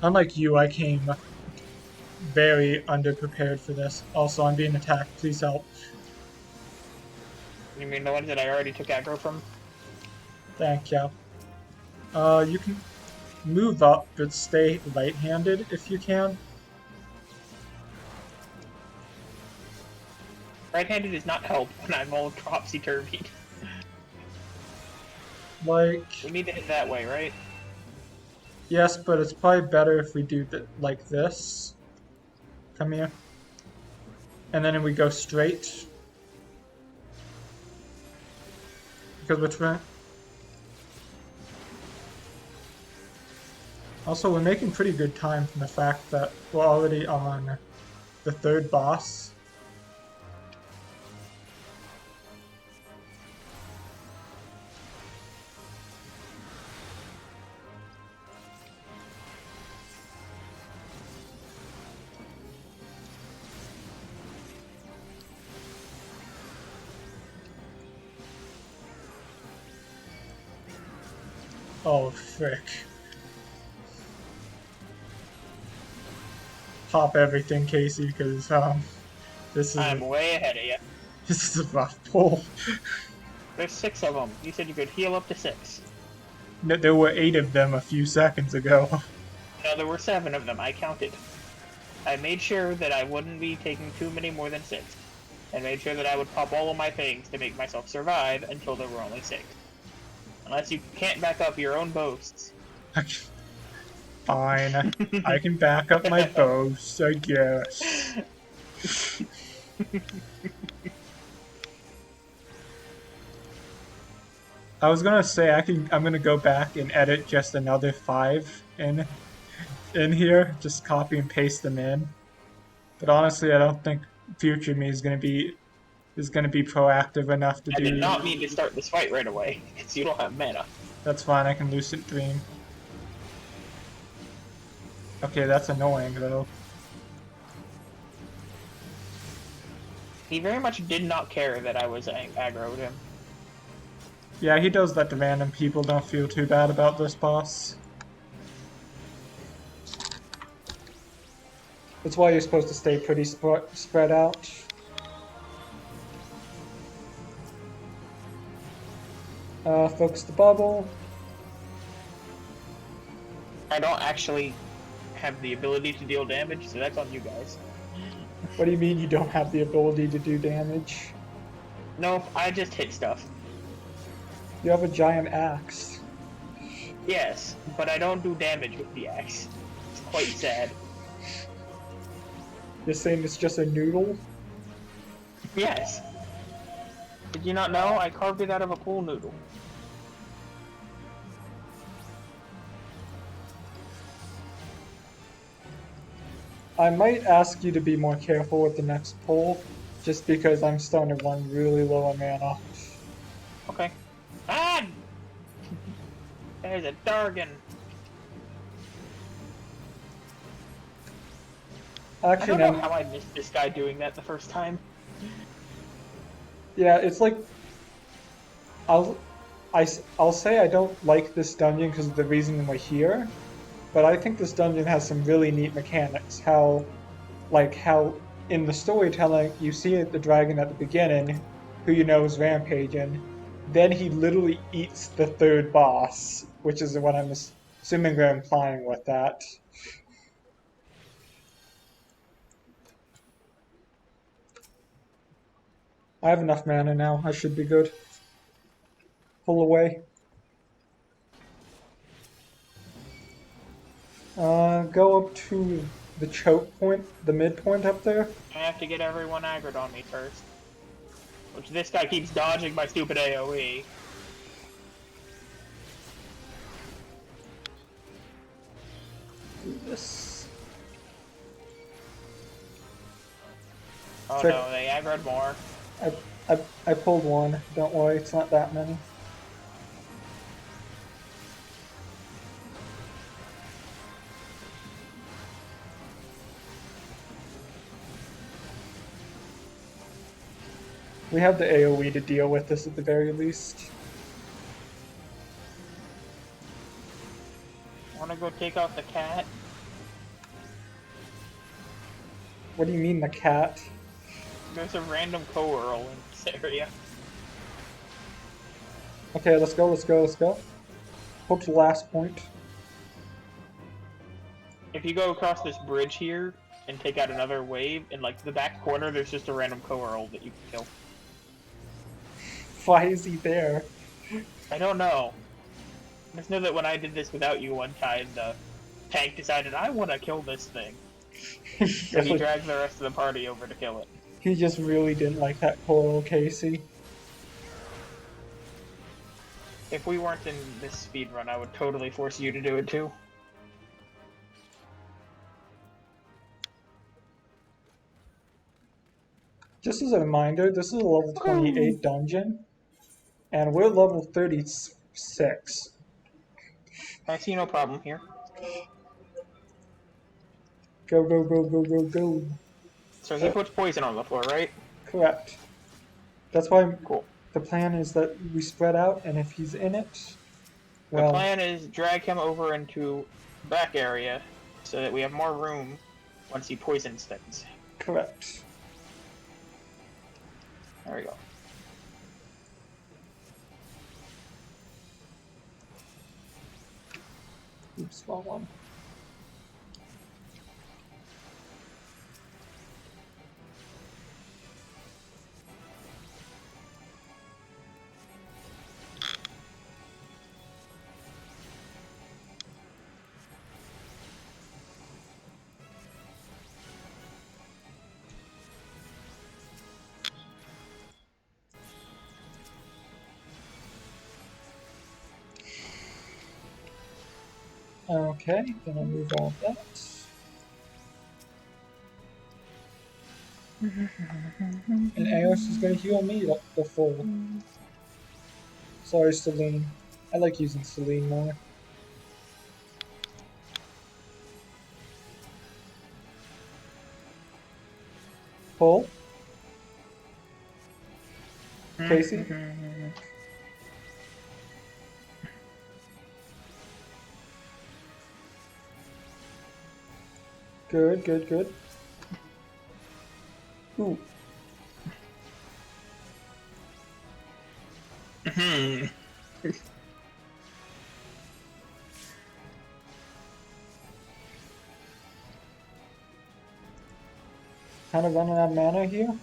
Unlike you, I came very underprepared for this. Also, I'm being attacked. Please help. You mean the ones that I already took aggro from? Thank you. You can move up, but stay right-handed if you can. Right-handed does not help when I'm all topsy-turvy. Like, We need to hit that way, right? yes, but it's probably better if we do like this. Come here. And then we go straight. Because we're trying. Also, we're making pretty good time from the fact that we're already on the 3rd boss. Oh, frick. Pop everything, Casey, because, this is I'm way ahead of you. this is a rough pull. There's 6 of them. You said you could heal up to 6. No, there were 8 of them a few seconds ago. No, there were 7 of them. I counted. I made sure that I wouldn't be taking too many more than 6. I made sure that I would pop all of my things to make myself survive until there were only 6. Unless you can't back up your own boasts. Fine. I can back up my boast, I guess. I was gonna say I'm gonna go back and edit just another 5 in here, just copy and paste them in. But honestly, I don't think future me is gonna be proactive enough to I do. did not mean to start this fight right away, because you don't have mana. That's fine. I can lucid dream. Okay, that's annoying though. He very much did not care that I was aggroed him. Yeah, he does that to random people. Don't feel too bad about this boss. That's why you're supposed to stay pretty spread out. Focus the bubble. I don't actually have the ability to deal damage, so that's on you guys. What do you mean you don't have the ability to do damage? Nope, I just hit stuff. You have a giant axe. Yes, but I don't do damage with the axe. It's quite sad. You're saying it's just a noodle? Yes. Did you not know? I carved it out of a pool noodle. I might ask you to be more careful with the next pull, just because I'm starting to run really low on mana. Okay. Ah! There's a Dargan. I Actually, don't know no. how I missed this guy doing that the first time. Yeah, it's like I'll say I don't like this dungeon because of the reason we're here, but I think this dungeon has some really neat mechanics. How in the storytelling you see the dragon at the beginning, who you know is rampaging, then he literally eats the 3rd boss, which is what I'm assuming they're implying with that. I have enough mana now. I should be good. Pull away. Go up to the choke point, the midpoint up there. I have to get everyone aggroed on me first. Which this guy keeps dodging my stupid AoE. Do this. Oh Check. no, they aggroed more. I pulled one. Don't worry, it's not that many. We have the AoE to deal with this at the very least. Wanna go take out the cat? What do you mean the cat? There's a random co-earl in this area. Okay, let's go, let's go, let's go. Hope to the last point. If you go across this bridge here and take out another wave, in like the back corner there's just a random co-earl that you can kill. Why is he there? I don't know. I just know that when I did this without you one time, the tank decided, I want to kill this thing. So he dragged the rest of the party over to kill it. He just really didn't like that coral, Casey. If we weren't in this speedrun, I would totally force you to do it too. Just as a reminder, this is a level 28 dungeon, and we're level 36. I see no problem here. Go, go, go, go, go, go. So he puts poison on the floor, right? Correct. That's why Cool. the plan is that we spread out, and if he's in it, The well, plan is drag him over into back area so that we have more room once he poisons things. correct. There we go. Oops, wrong one. Okay, gonna move all that. And Eos is gonna heal me up the full. Sorry, Celine. I like using Celine more. Pull. Casey? Good, good, good. Ooh. Kind of running out of mana here.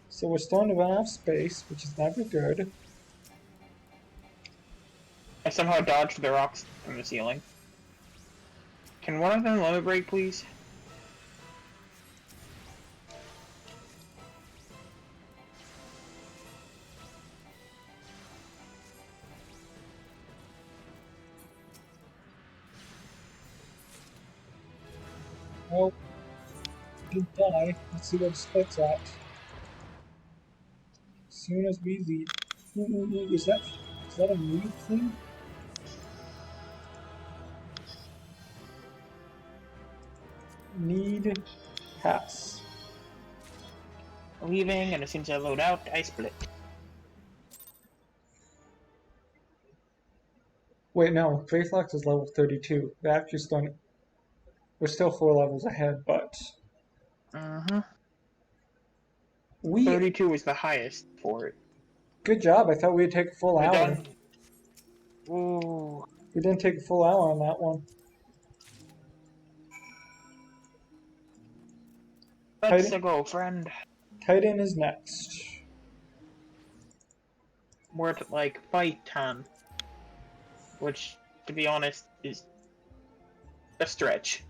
So we're starting to run out of space, which is never good. I somehow dodged the rocks from the ceiling. Can one of them limit break, please? Well, didn't die. Let's see what the split's at. As soon as we leave. Ooh, is that a new thing? Need pass. Leaving, and as soon as I load out, I split. Wait, no. Greyflox is level 32. They're actually starting. We're still 4 levels ahead, but Mm-hmm. we 32 is the highest for it. good job. I thought we'd take a full We're hour. done. Ooh. We didn't take a full hour on that one. Let's go, friend. Titan is next. We're at, like, fight time. Which, to be honest, is a stretch.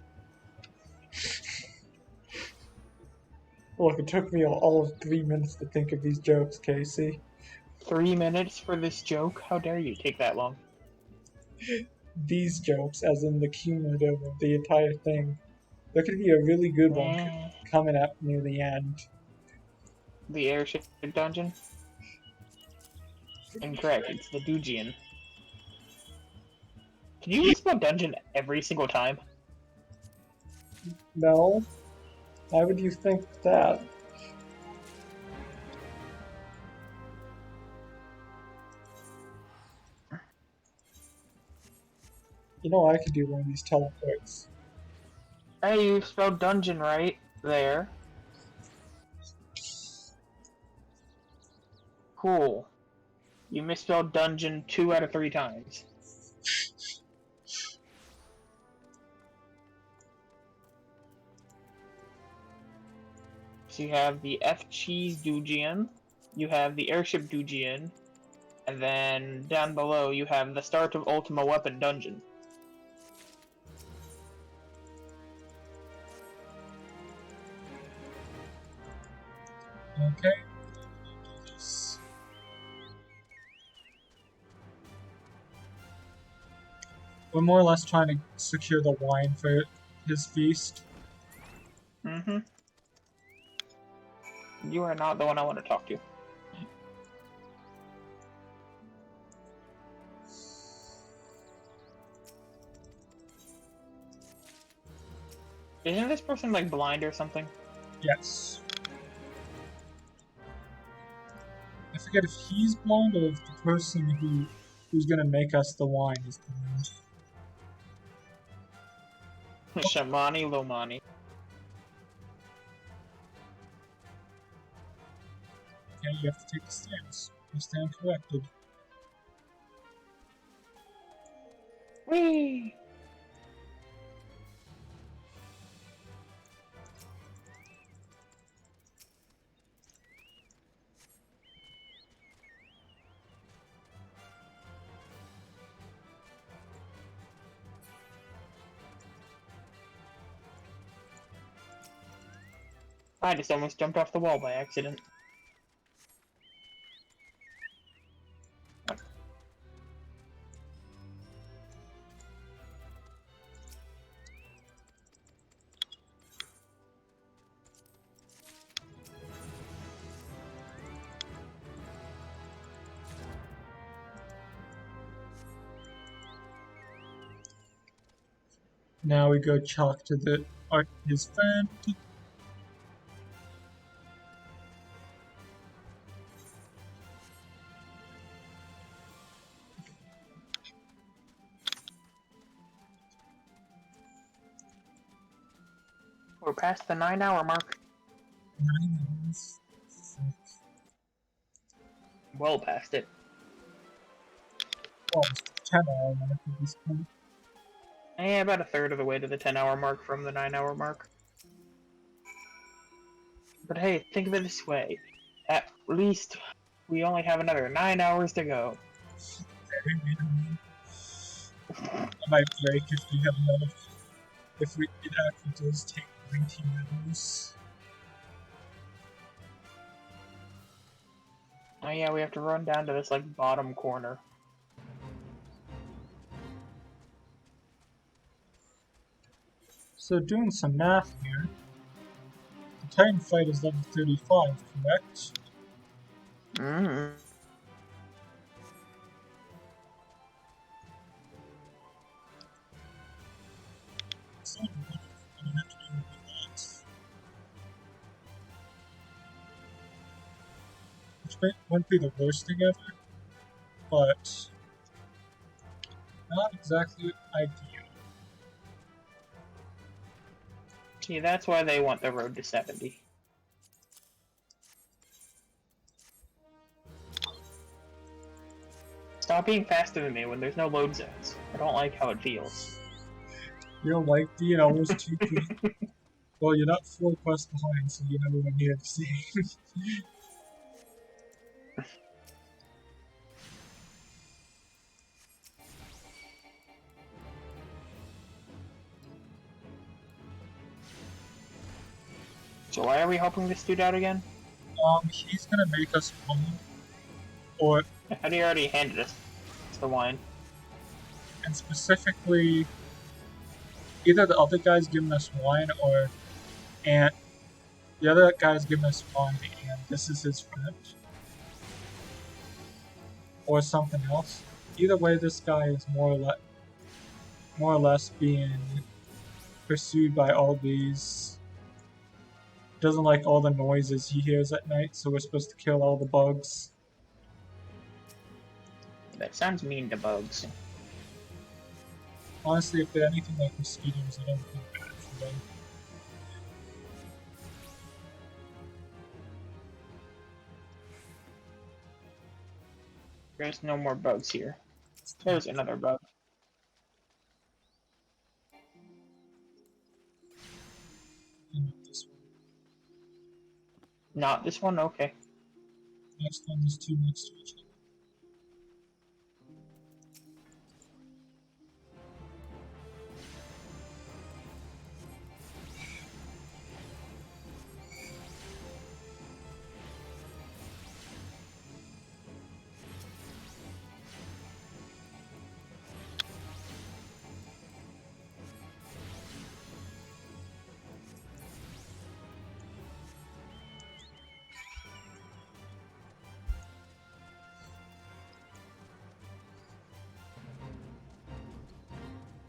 Look, it took me all of 3 minutes to think of these jokes, Casey. 3 minutes for this joke? How dare you take that long? These jokes, as in the cumulative of the entire thing. There could be a really good one coming up near the end. The airship dungeon? Incorrect, it's the Dujian. Can you misspell dungeon every single time? No? Why would you think that? You know I could do one of these teleports. Hey, you spelled dungeon right there. Cool. You misspelled dungeon 2 out of 3 times. So you have the F-Cheese Dujian, you have the Airship Dujian, and then down below you have the Start of Ultima Weapon Dungeon. Okay. We're more or less trying to secure the wine for his feast. Mm-hmm. You are not the one I want to talk to. Isn't this person, like, blind or something? Yes. I forget if he's blind or if the person who's gonna make us the wine is blind. Shamani Lomani. Okay, you have to take the stairs. You stand corrected. Whee! I just almost jumped off the wall by accident. Now we go talk to his friend. We're past the 9-hour mark. 9 hours. Well past it. Well, it's 10-hour mark at this point. Yeah, about a third of the way to the 10-hour mark from the 9-hour mark. But hey, think of it this way. At least we only have another 9 hours to go. I might break if we have another. If it actually does take 19 hours. Oh yeah, we have to run down to this, like, bottom corner. So doing some math here. The Titan fight is level 35, correct? Mm-hmm. So I'm gonna have to do that. Which won't be the worst thing ever, but not exactly ideal. See, that's why they want the road to 70. Stop being faster than me when there's no load zones. I don't like how it feels. You don't like being almost too quick. Well, you're not 4 quests behind, so you never went here to see. So why are we helping this dude out again? He's gonna make us one, or How do you already handed us the wine? and specifically, either the other guy's giving us wine, or and the other guy's giving us wine, and this is his friend, or something else. Either way, this guy is more or less being pursued by all these. Doesn't like all the noises he hears at night, so we're supposed to kill all the bugs. That sounds mean to bugs. Honestly, if they're anything like mosquitoes, I don't feel bad for them. There's no more bugs here. There's another bug. And this one. Not this one? Okay. Next one is 2 next to each other.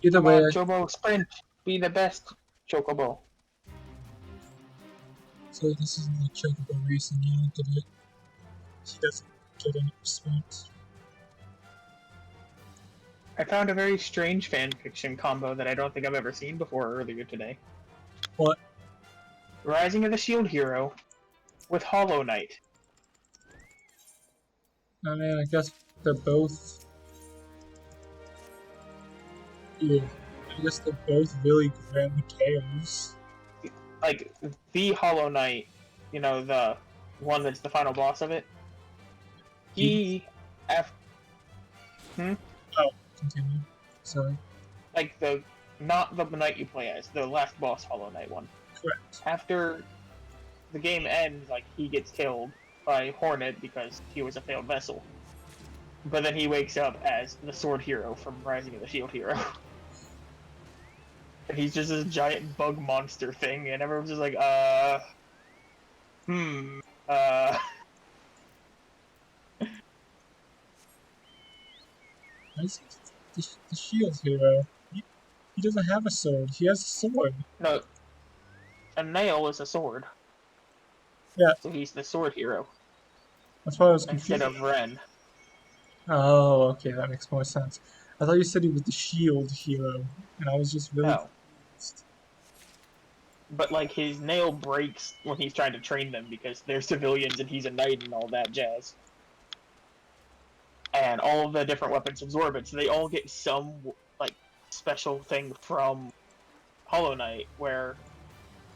Either Come way, on, Chobo, sprint! Be the best, Chocobo. so this isn't like Chocobo racing, you don't get it. He doesn't get any respect. I found a very strange fanfiction combo that I don't think I've ever seen before earlier today. What? Rising of the Shield Hero with Hollow Knight. I mean, I guess they're both. Yeah, I guess they're both really grim tales. Like, the Hollow Knight, you know, the one that's the final boss of it. Hmm? Oh, continue. Sorry. Like, not the knight you play as, the last boss Hollow Knight one. Correct. After the game ends, like, he gets killed by Hornet because he was a failed vessel. But then he wakes up as the Sword Hero from Rising of the Shield Hero. And he's just this giant bug monster thing, and everyone's just like, Nice. The shield hero. He doesn't have a sword. He has a sword. No, a nail is a sword. Yeah. So he's the Sword Hero. That's why I was confused. Instead of Ren. Oh, okay, that makes more sense. I thought you said he was the shield hero, and I was just really No. But, like, his nail breaks when he's trying to train them because they're civilians and he's a knight and all that jazz. And all of the different weapons absorb it, so they all get some, like, special thing from Hollow Knight, where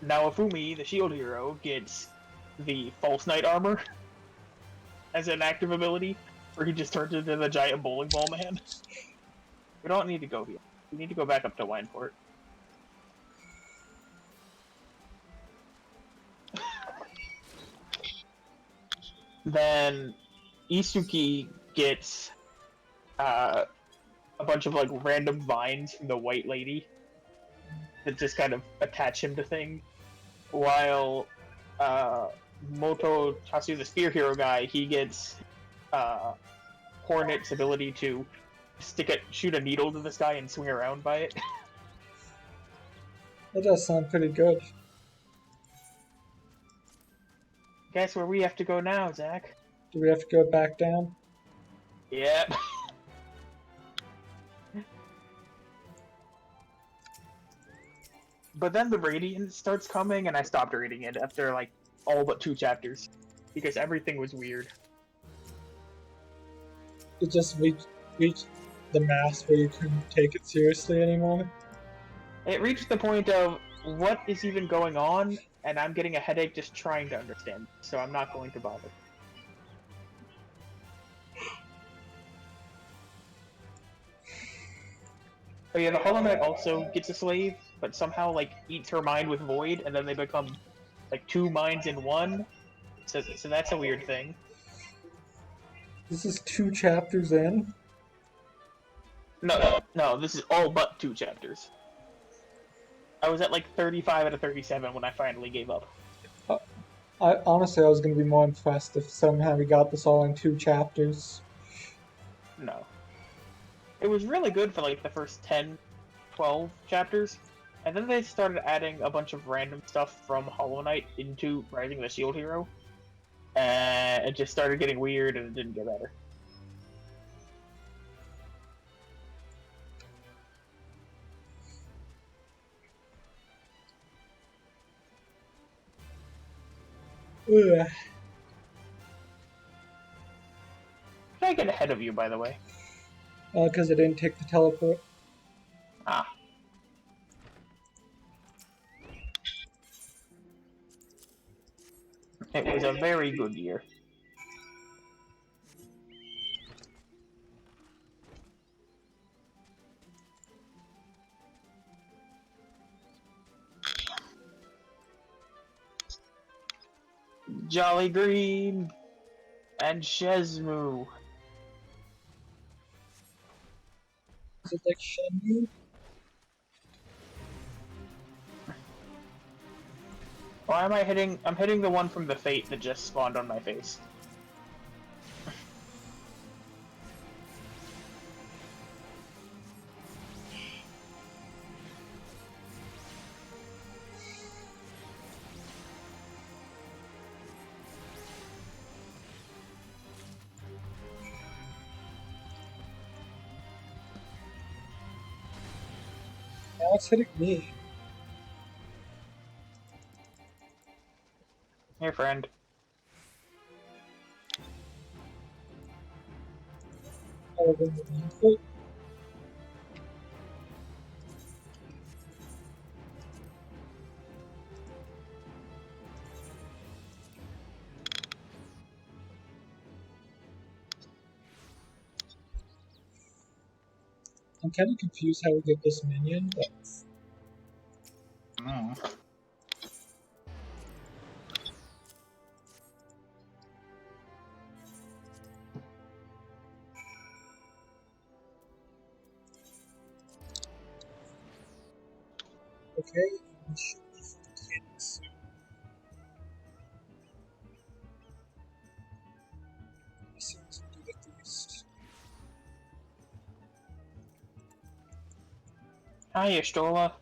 Naofumi, the shield hero, gets the False Knight armor as an active ability, where he just turns into the giant bowling ball man. We don't need to go here. We need to go back up to Wineport. Then Isuki gets a bunch of like random vines from the White Lady that just kind of attach him to things. While Moto Tatsu, the Spear Hero guy, he gets Hornet's ability to shoot a needle to the sky and swing around by it. That does sound pretty good. Guess where we have to go now, Zach? Do we have to go back down? Yep. But then the Radiant starts coming, and I stopped reading it after, like, all but 2 chapters. Because everything was weird. It just reached the mass where you couldn't take it seriously anymore. It reached the point of, what is even going on? And I'm getting a headache just trying to understand. So I'm not going to bother. But yeah, the Hollow Knight also gets a slave, but somehow, like, eats her mind with Void, and then they become, like, 2 minds in 1. So that's a weird thing. This is 2 chapters in. No, this is all but 2 chapters. I was at, like, 35 out of 37 when I finally gave up. Honestly, I was going to be more impressed if somehow we got this all in 2 chapters. No. It was really good for, like, the first 10, 12 chapters, and then they started adding a bunch of random stuff from Hollow Knight into Rising of the Shield Hero, and it just started getting weird and it didn't get better. Ugh. Can I get ahead of you, by the way? Because I didn't take the teleport. Ah. It was a very good year. Jolly Green and Shezmu. Is it like Shenmue? Why am I hitting? I'm hitting the one from the Fate that just spawned on my face. Now it's hitting me. Here, friend. Oh, then the input. I'm kind of confused how we get this minion, but okay. We should be getting soon. As soon as we do the feast. Hiya, Stola.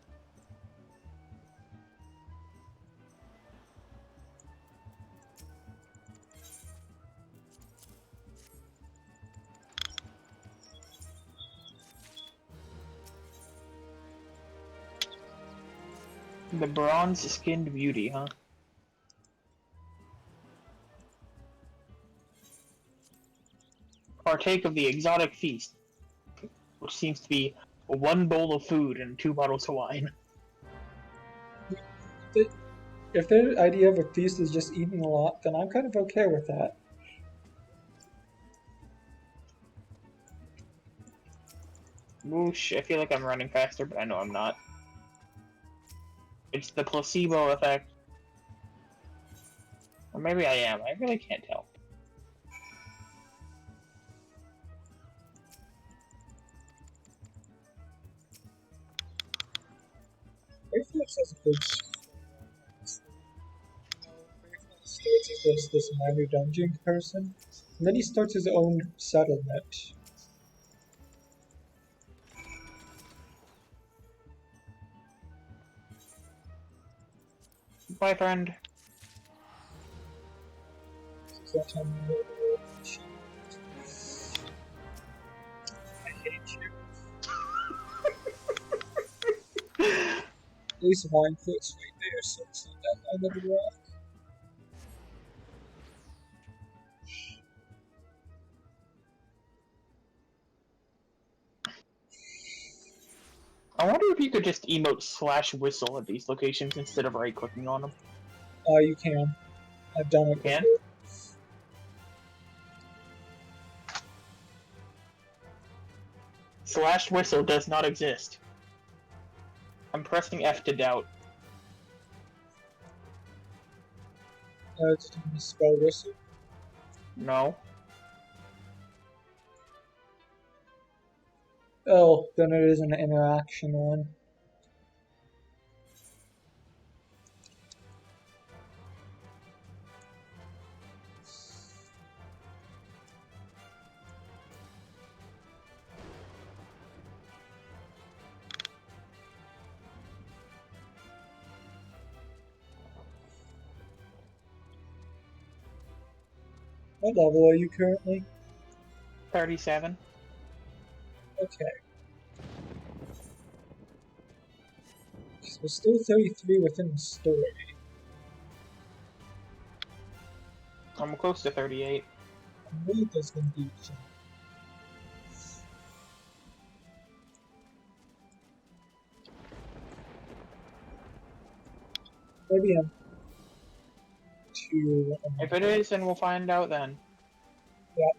The bronze-skinned beauty, huh? Partake of the exotic feast, which seems to be 1 bowl of food and 2 bottles of wine. If their idea of a feast is just eating a lot, then I'm kind of okay with that. Whoosh, I feel like I'm running faster, but I know I'm not. It's the placebo effect. Or maybe I am, I really can't tell. Faithfulness has a good starts as this minor dungeon person, and then he starts his own settlement. Bye, friend. So that's how I hate you. At least wine foot's right there, so it's not that long of a walk. I wonder if you could just emote /whistle at these locations instead of right-clicking on them. You can. I've done it Can? before. /whistle does not exist. I'm pressing F to doubt. Did you spell whistle? No. Oh, then it is an interaction one. What level are you currently? 37. Okay. So still 33 within the story. I'm close to 38. I really does going to be fun. Maybe I'm too... If it is, then we'll find out then. Yeah.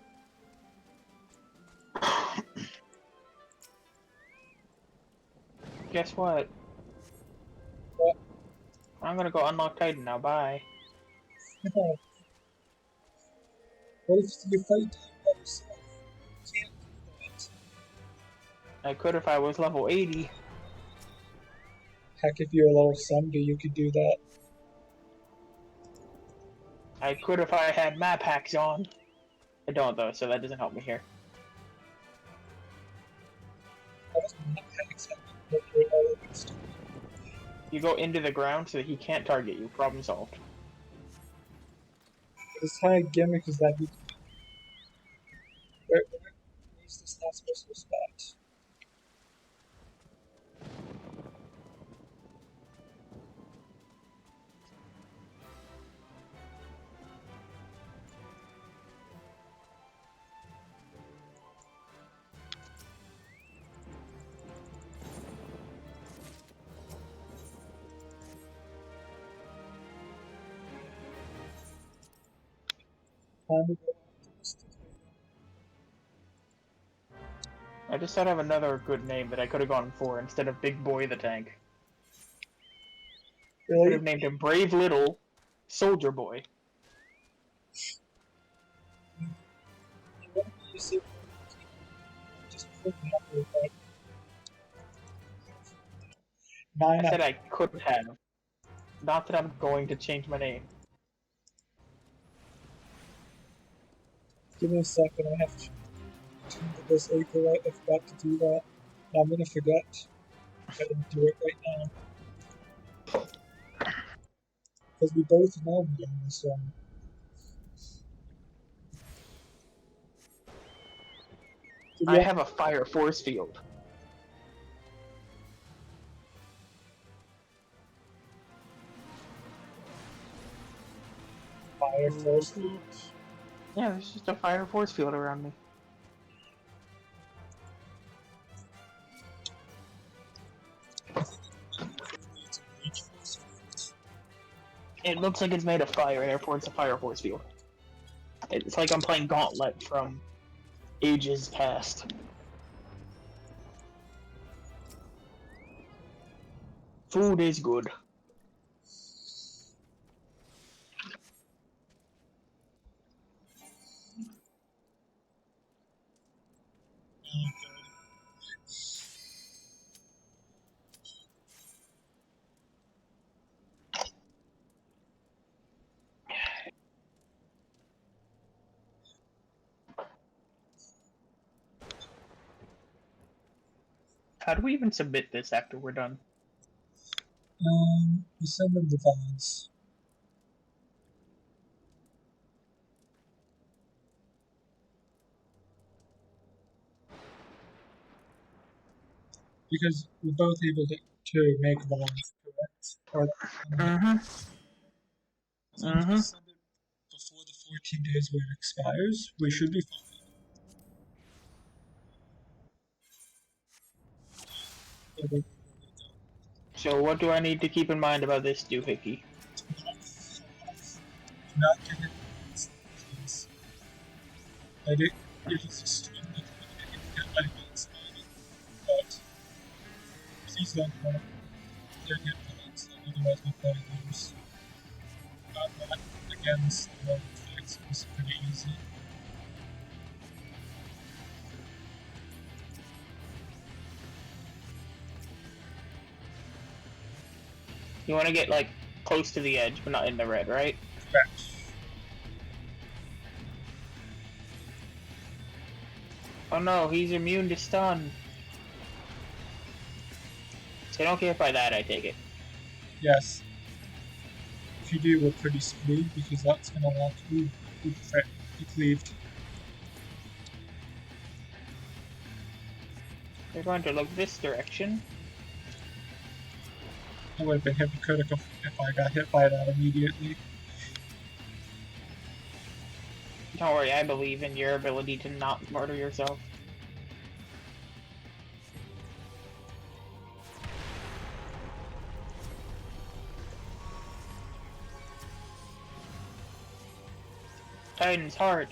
Guess what? What? I'm gonna go unlock Titan now, bye. No. What if you fight by yourself? You can't do that. I could if I was level 80. Heck, if you're a level 70, you could do that. I could if I had map hacks on. I don't though, so that doesn't help me here. That was not hacks happening, but you're all against it. You go into the ground so that he can't target you. Problem solved. This high gimmick is that you can... Where's this last special spot? Time to go optimistic. I just thought of another good name that I could have gone for instead of Big Boy the Tank. Could Really? have named him Brave Little Soldier Boy. What do you say? Just put me up with that. I said I could have. Not that I'm going to change my name. Give me a second, I have to turn to this acre right. I forgot to do that. I'm gonna forget. I gotta do it right now. Because we both know me on this one. I have a fire force field. Fire force field? Yeah, there's just a fire force field around me. It looks like it's made of fire, therefore it's a fire force field. It's like I'm playing Gauntlet from ages past. Food is good. How do we even submit this after we're done? You send them the VODs. Because we're both able to make VODs, correct? Or, Mm-hmm. as long as we send it before the 14 days where it expires, we should be fine. So what do I need to keep in mind about this doohickey? Do not get hit, please. I do, it is extremely complicated to get by one spotted, but please don't get hit points, otherwise we'll probably lose. That against the effects was pretty easy. You want to get, like, close to the edge, but not in the red, right? Correct. Oh no, he's immune to stun. So don't get hit by that, I take it. Yes. If you do, we're pretty screwed because that's gonna lock you. You cleaved. They're going to look this direction. I would have been hypocritical if I got hit by that immediately. Don't worry, I believe in your ability to not murder yourself. Titan's heart.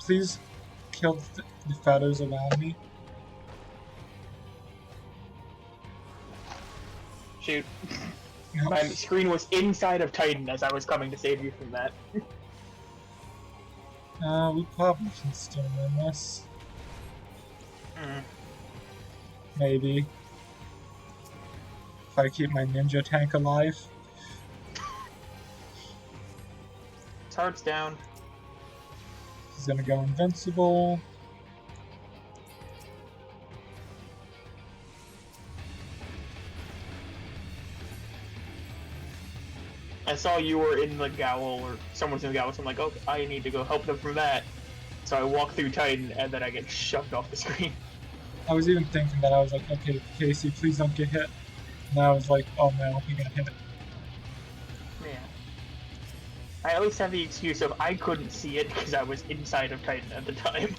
Please kill the feathers around me. Shoot. My screen was inside of Titan as I was coming to save you from that. We probably can still win this. Maybe. If I keep my ninja tank alive. His heart's down. He's gonna go invincible. I saw you were in the Gowl, or someone's in the Gowl, so I'm like, oh, I need to go help them from that. So I walk through Titan, and then I get shoved off the screen. I was even thinking that I was like, okay, Casey, please don't get hit. And I was like, oh no, he got hit. Yeah. I at least have the excuse of I couldn't see it because I was inside of Titan at the time.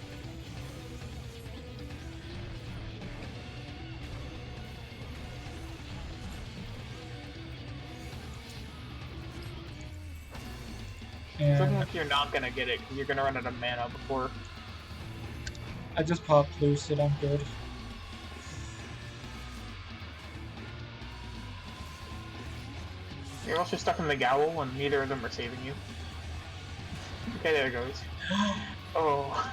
It's looking And like you're not gonna get it because you're gonna run out of mana before. I just popped Lucid, I'm good. You're also stuck in the Gowl, and neither of them are saving you. Okay, there it goes. Oh.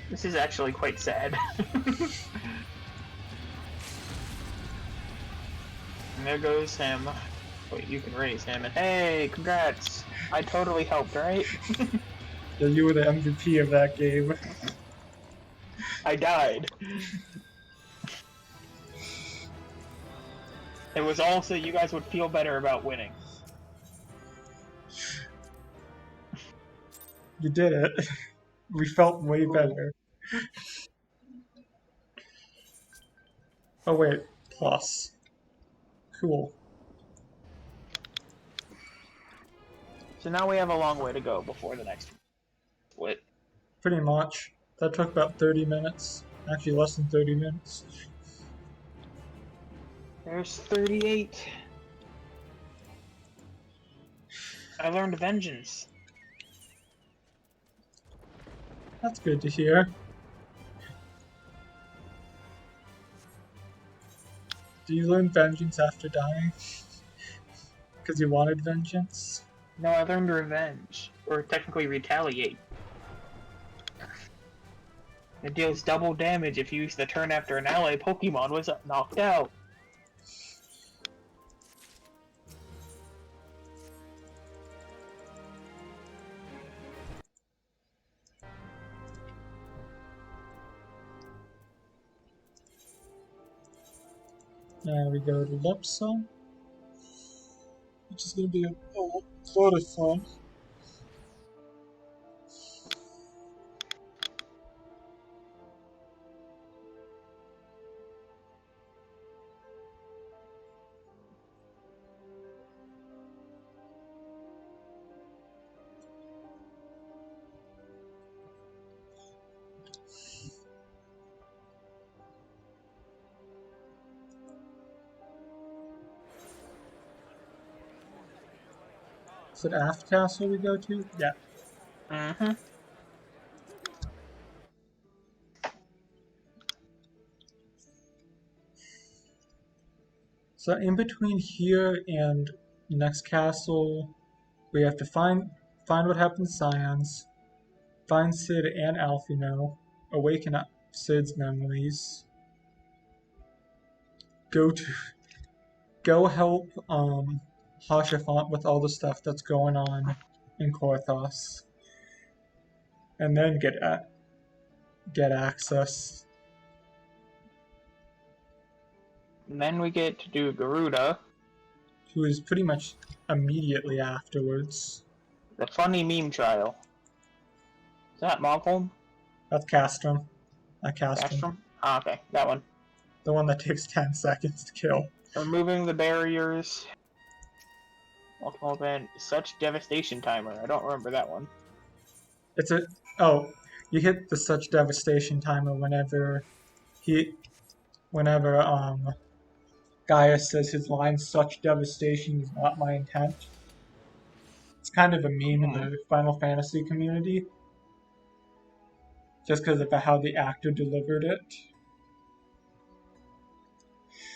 This is actually quite sad. And there goes him. Wait, you can raise him, and hey, congrats! I totally helped, right? Yeah, you were the MVP of that game. I died. It was all so you guys would feel better about winning. You did it. We felt way better. Oh wait, plus. Cool. So now we have a long way to go before the next split. Pretty much. That took about 30 minutes. Actually, less than 30 minutes. There's 38. I learned vengeance. That's good to hear. Do you learn vengeance after dying? Because you wanted vengeance? No, I learned revenge. Or technically retaliate. It deals double damage if you use the turn after an ally Pokemon was knocked out. Now we go to Lipsa, which is going to be a lot of fun. Is it Aft Castle we go to? Yeah. Mm-hmm. So in between here and the next castle, we have to find what happened to Scions, find Sid and Alfino, awaken Sid's memories, go help Hashafont with all the stuff that's going on in Korthos, and then get access. And then we get to do Garuda, Who is pretty much immediately afterwards. the funny meme trial. Is that Mogholm? That's Castrum. Not Castrum. Castrum? Ah, okay, that one. The one that takes 10 seconds to kill. Removing the barriers. Multiple event. Such devastation timer. I don't remember that one. It's a... Oh, you hit the such devastation timer whenever Gaius says his line, "Such devastation is not my intent." It's kind of a meme in the Final Fantasy community. Just because of how the actor delivered it.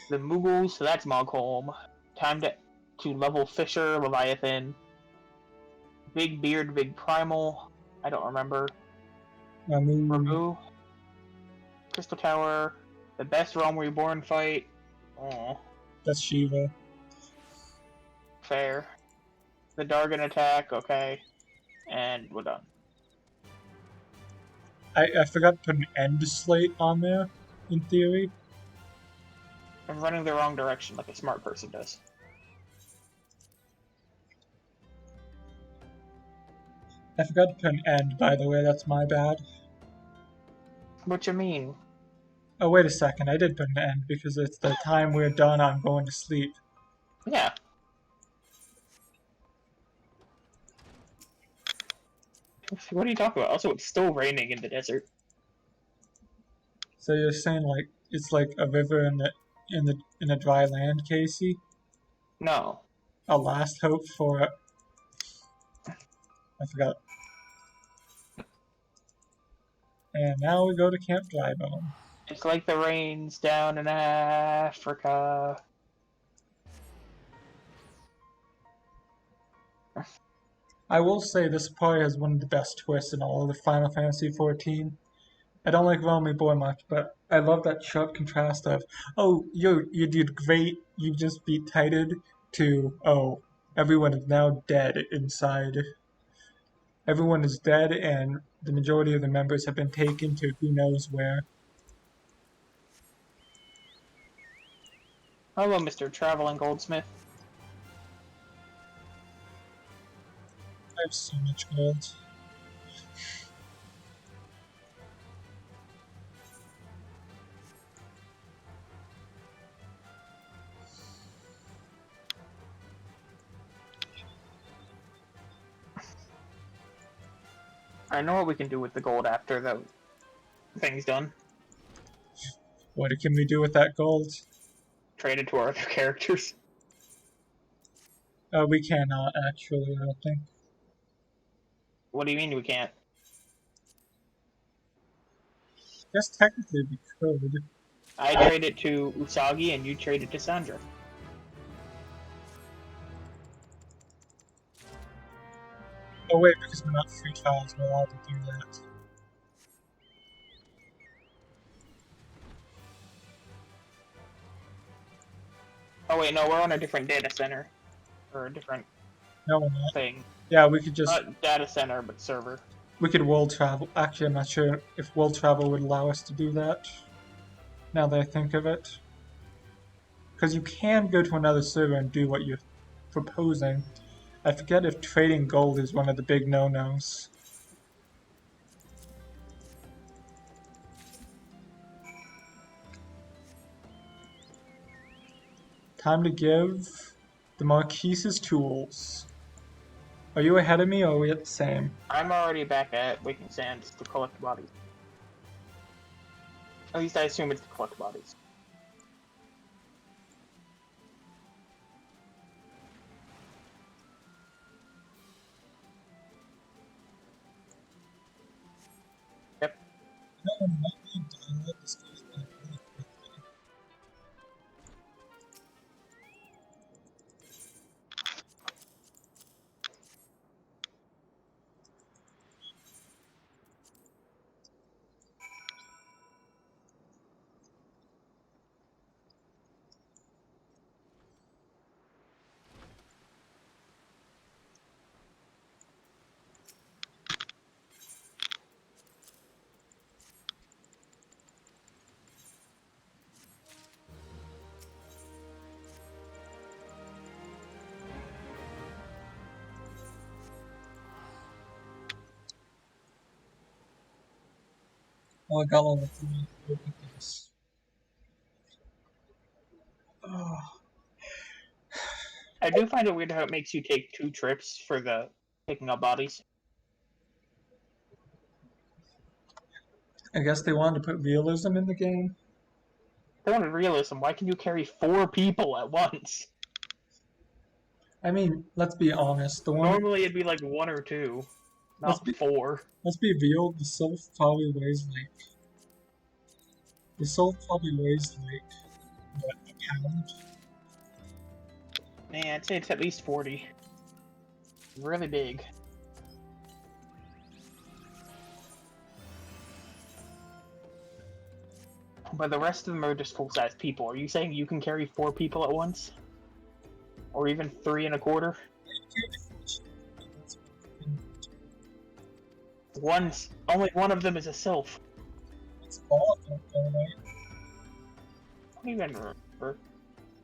The Mughals, so that's Mogholm. Time to level Fisher, Leviathan. Big Beard, Big Primal. I don't remember. Ramu. Crystal Tower. The best Realm Reborn fight. Oh. That's Shiva. Fair. The Dargon attack, okay. And we're done. I forgot to put an end slate on there, in theory. I'm running the wrong direction like a smart person does. I forgot to put an end, by the way, that's my bad. What you mean? Oh, wait a second, I did put an end because it's the time we're done, I'm going to sleep. Yeah. What are you talking about? Also, it's still raining in the desert. So you're saying like it's like a river in a dry land, Casey? No. A last hope for I forgot. And now we go to Camp Drybone. It's like the rains down in Africa. I will say this probably has one of the best twists in all of the Final Fantasy XIV. I don't like Realm Reborn much, but I love that sharp contrast of, oh, you did great, you just beat Titan, to, oh, everyone is now dead inside. Everyone is dead, and the majority of the members have been taken to who knows where. Hello, Mr. Traveling Goldsmith. I have so much gold. I know what we can do with the gold after the thing's done. What can we do with that gold? Trade it to our other characters. We cannot, actually, I don't think. What do you mean we can't? I guess technically we could. I trade it to Usagi and you trade it to Sandra. Oh wait, because we're not free trials, we're allowed to do that. Oh wait, no, we're on a different data center. Or a different No, we're not. thing. Yeah, we could just... Not data center, but server. We could world travel. Actually, I'm not sure if world travel would allow us to do that. Now that I think of it. Because you can go to another server and do what you're proposing. I forget if trading gold is one of the big no-nos. Time to give the Marquise's tools. Are you ahead of me, or are we at the same? I'm already back at Waking Sands to collect bodies. At least I assume it's to collect bodies. Yep. No, not being done. This goes by really quickly. Oh, I got all the three. Look at this. Oh. I do find it weird how it makes you take 2 trips for the picking up bodies. I guess they wanted to put realism in the game. They wanted realism. Why can you carry 4 people at once? I mean, let's be honest. The one. Normally it'd be like 1 or 2, not 4. Let's be real. The Sylph probably weighs like. The Sylph probably weighs like what, a pound? Man, I'd say it's at least 40. Really big. But the rest of them are just full-size people. Are you saying you can carry 4 people at once? Or even 3 1/4? Only one of them is a sylph. It's Lalafell, right? I don't even remember.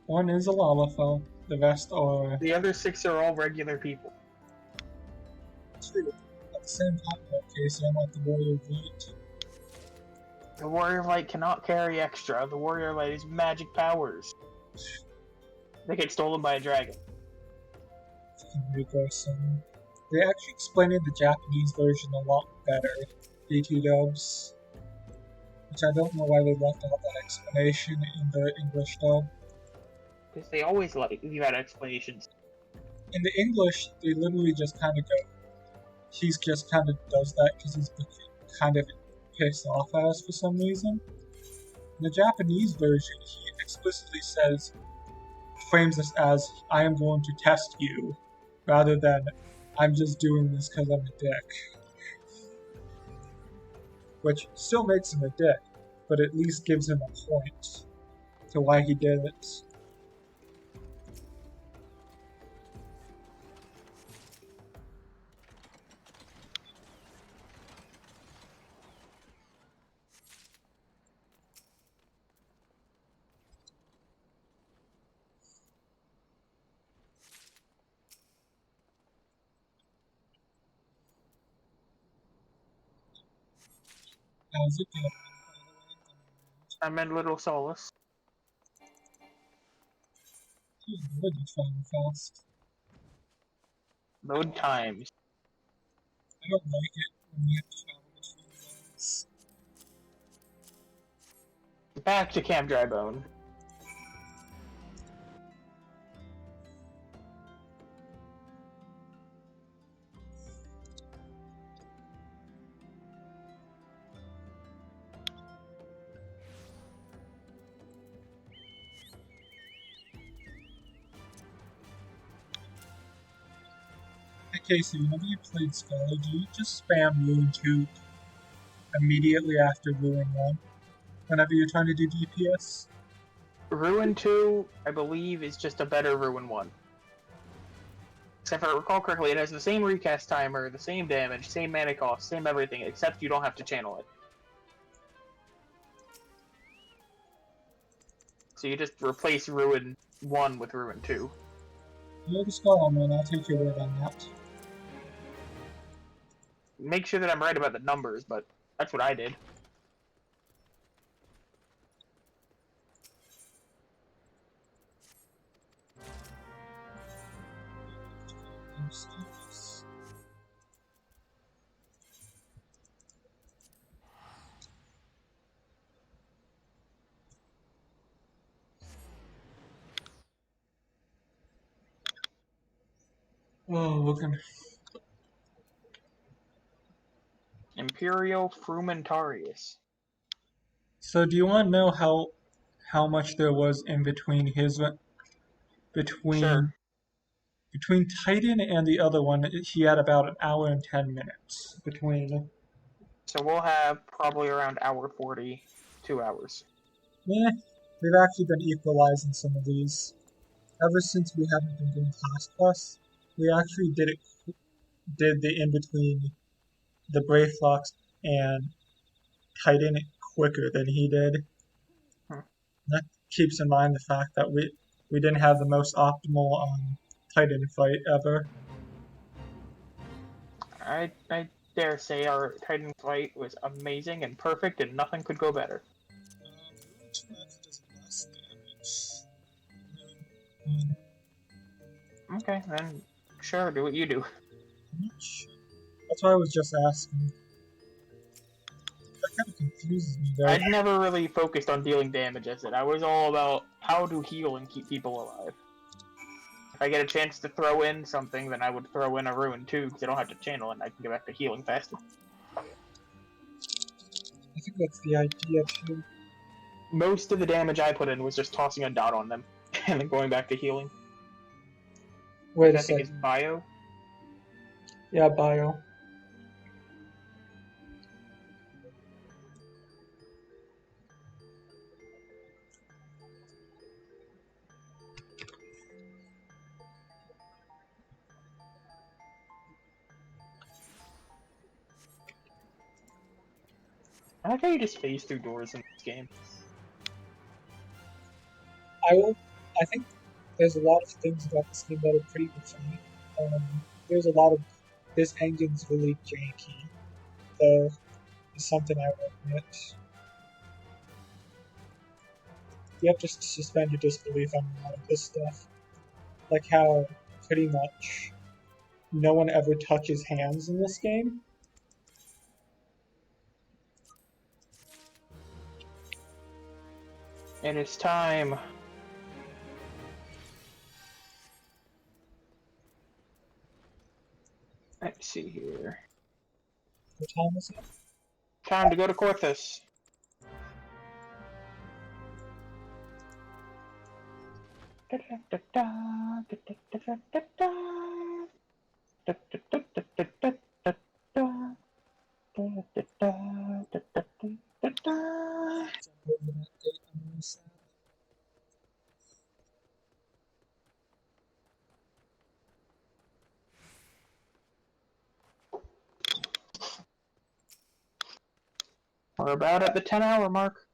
One is a Lalafell. The rest are. The other 6 are all regular people. True. At the same time, okay, so I'm not the Warrior of Light. The Warrior of Light cannot carry extra. The Warrior of Light is magic powers. They get stolen by a dragon. They actually explained the Japanese version a lot better, BT dubs. Which I don't know why they left out that explanation in the English dub. Because they always leave out explanations. In the English, they literally just kind of go, he just kind of does that because he's kind of pissed off at us for some reason. In the Japanese version, he explicitly frames this as, I am going to test you, rather than, I'm just doing this because I'm a dick. Which still makes him a dick, but at least gives him a point to why he did it. How's it going, by the way? I'm in Little Solace. Good, you travel fast. Load times. I don't like it when we have to travel between zones. Back to Camp Drybone. Okay, so whenever you played Scholar, do you just spam Ruin 2 immediately after Ruin 1? Whenever you're trying to do DPS? Ruin 2, I believe, is just a better Ruin 1. Except if I recall correctly, it has the same recast timer, the same damage, same mana cost, same everything, except you don't have to channel it. So you just replace Ruin 1 with Ruin 2. Yeah, just go on, man. I'll take your word on that. Make sure that I'm right about the numbers, but that's what I did. Oh, looking. Imperial Frumentarius. So, do you want to know how much there was in between Sure. between Titan and the other one? He had about an hour and 10 minutes between. So we'll have probably around hour 40, 2 hours. Yeah, we've actually been equalizing some of these. Ever since we haven't been doing task quests, we actually did the in between the Brayflox and Titan quicker than he did. Hmm. That keeps in mind the fact that we didn't have the most optimal Titan fight ever. I dare say our Titan fight was amazing and perfect, and nothing could go better. Okay, then sure, do what you do. That's why I was just asking. That kind of confuses me though. I'd never really focused on dealing damage as it. I was all about how to heal and keep people alive. If I get a chance to throw in something, then I would throw in a Ruin too, because I don't have to channel and I can get back to healing faster. I think that's the idea too. Most of the damage I put in was just tossing a dot on them, and then going back to healing. Wait a I think it's second. bio. Yeah, bio. I like how you just phase through doors in this game. I think there's a lot of things about this game that are pretty refined. There's a lot of this engine's really janky, though. It's something I will admit. You have to suspend your disbelief on a lot of this stuff, like how pretty much no one ever touches hands in this game. It is time. Let's see here. What time is it? Time to go to Corthus. We're about at the 10-hour mark.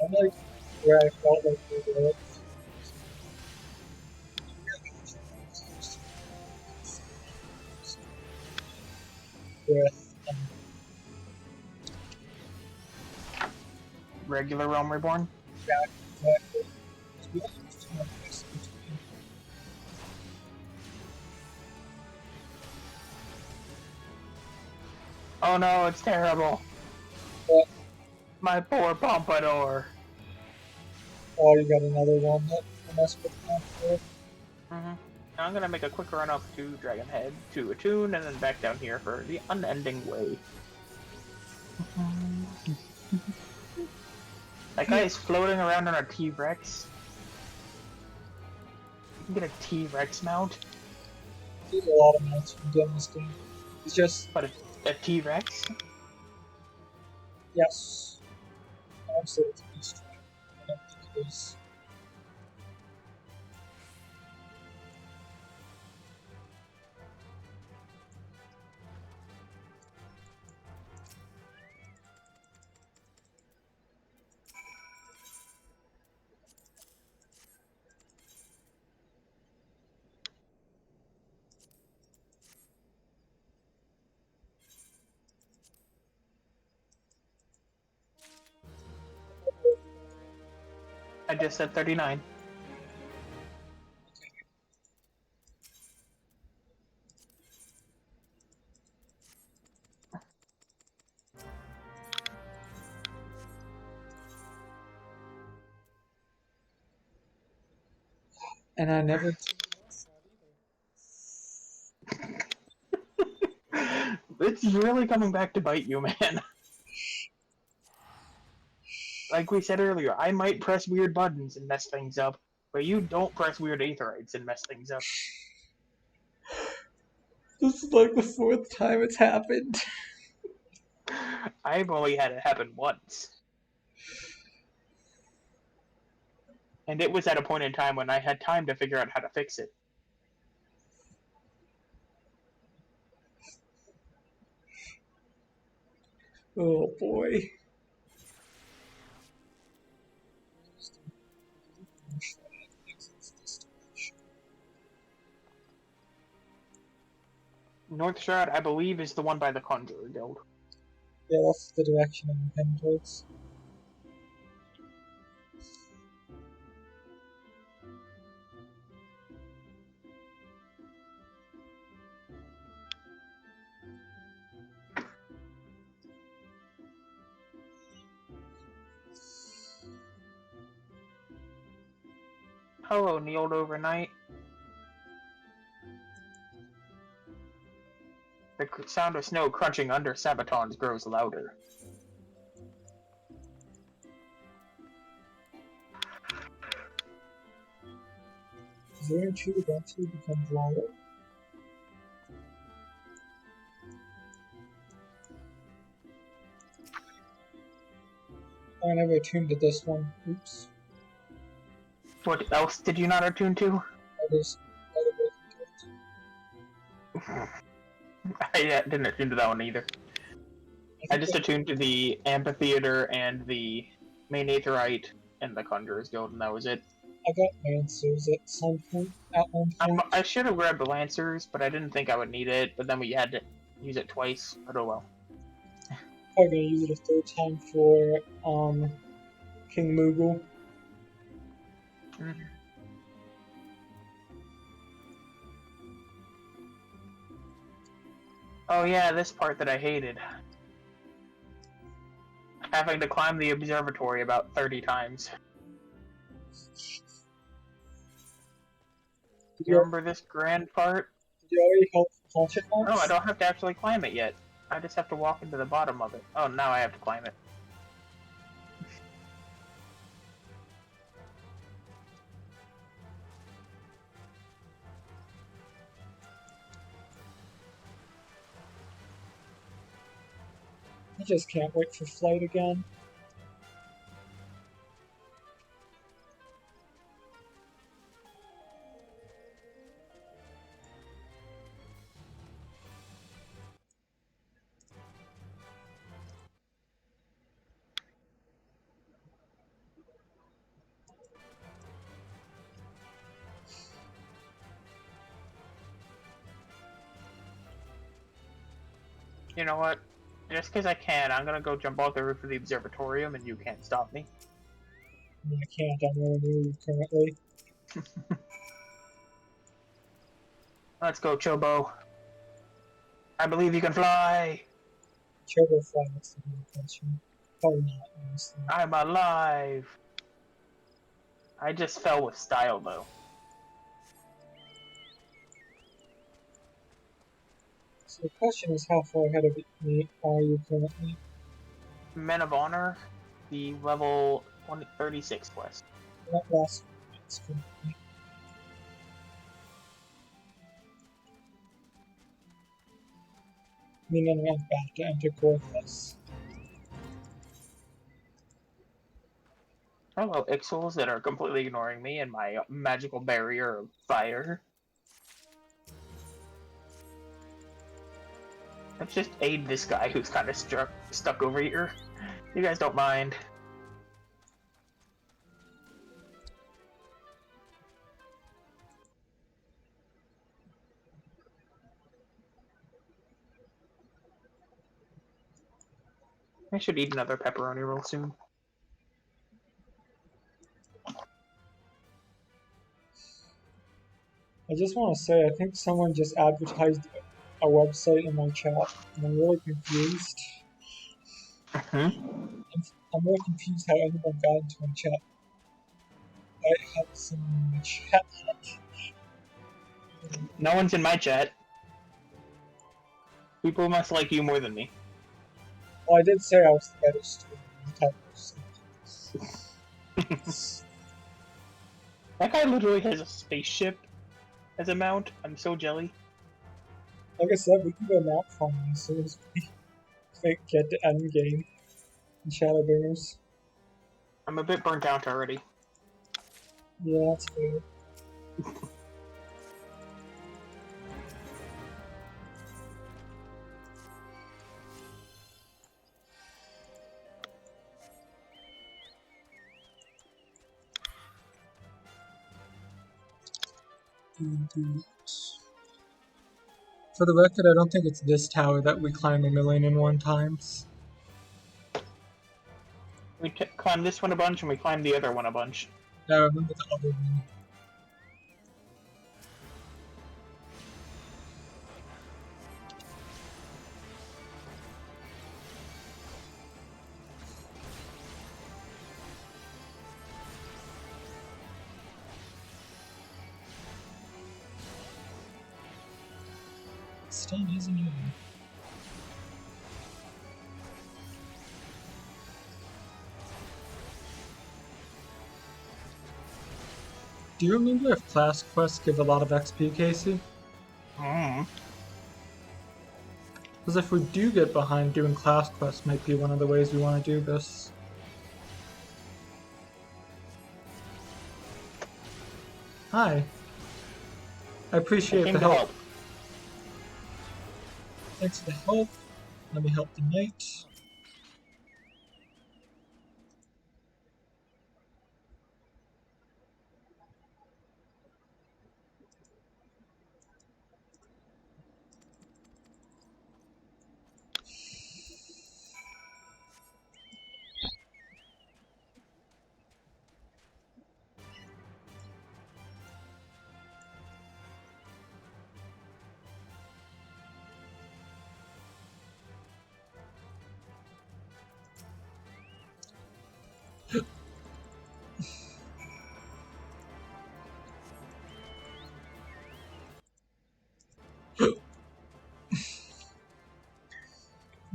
I'm like where I felt like we were. With Regular Realm Reborn. exactly. We don't have too much space between. Oh no, it's terrible. But, My poor Pompadour. oh, you got another one that you mess with for. Now I'm gonna make a quick run up to Dragon Head to attune, and then back down here for the unending way. That guy is floating around on a T-Rex. You can get a T-Rex mount. There's a lot of mounts you can get in this game. It's just, But a T-Rex? yes. I would say it's a beast trap. I don't think it is. I just said 39. And I never. It's really coming back to bite you, man. Like we said earlier, I might press weird buttons and mess things up, but you don't press weird aetherites and mess things up. This is like the 4th time it's happened. I've only had it happen once. And it was at a point in time when I had time to figure out how to fix it. Oh boy. North Shroud, I believe, is the one by the Conjurer Guild. Yeah, that's the direction I'm heading towards. Hello, Kneeled Overnight. The sound of snow crunching under sabatons grows louder. Is there a tree eventually become drier? I never attuned to this one. Oops. What else did you not attune to? I just I didn't attune to that one either. I just attuned to the Amphitheater and the main Aetherite and the Conjurer's Guild, and that was it. I got Lancers at some point. At one point. I should have grabbed the Lancers, but I didn't think I would need it, but then we had to use it twice, but oh well. I'm gonna use it a 3rd time for King Moogle. Mm-hmm. Oh yeah, this part that I hated. Having to climb the observatory about 30 times. You remember this grand part? Did you already help launch it once? No, I don't have to actually climb it yet. I just have to walk into the bottom of it. Oh, now I have to climb it. I just can't wait for flight again. You know what? Just because I can, I'm gonna go jump off the roof of the observatorium and you can't stop me. I can't, I'm really new currently. Let's go, Chobo. I believe you can fly! Turbo fly next to the question. Probably not, honestly. I'm alive! I just fell with style, though. So the question is, how far ahead of me are you currently? Men of Honor, the level 36 quest. That last minutes currently. Meaning I'm back to enter Corvus. Hello, Ixels that are completely ignoring me and my magical barrier of fire. Let's just aid this guy who's kind of stuck over here. You guys don't mind. I should eat another pepperoni roll soon. I just want to say, I think someone just advertised a website in my chat, and I'm really confused. I'm really confused how anyone got into my chat. I had someone in my chat. No one's in my chat. People must like you more than me. Well, I did say I was the better student in the type of That guy literally has a spaceship as a mount. I'm so jelly. Like I said, we can go map farming as soon as we get to end game in Shadowbringers. I'm a bit burnt out already. Yeah, that's fair. For the record, I don't think it's this tower that we climb 1,000,001 times. We climb this one a bunch and we climb the other one a bunch. I remember the other one. Still using you. Do you remember if class quests give a lot of XP, Casey? Because if we do get behind, doing class quests might be one of the ways we want to do this. Hi. I appreciate the help. Thanks for the help. Let me help the knight.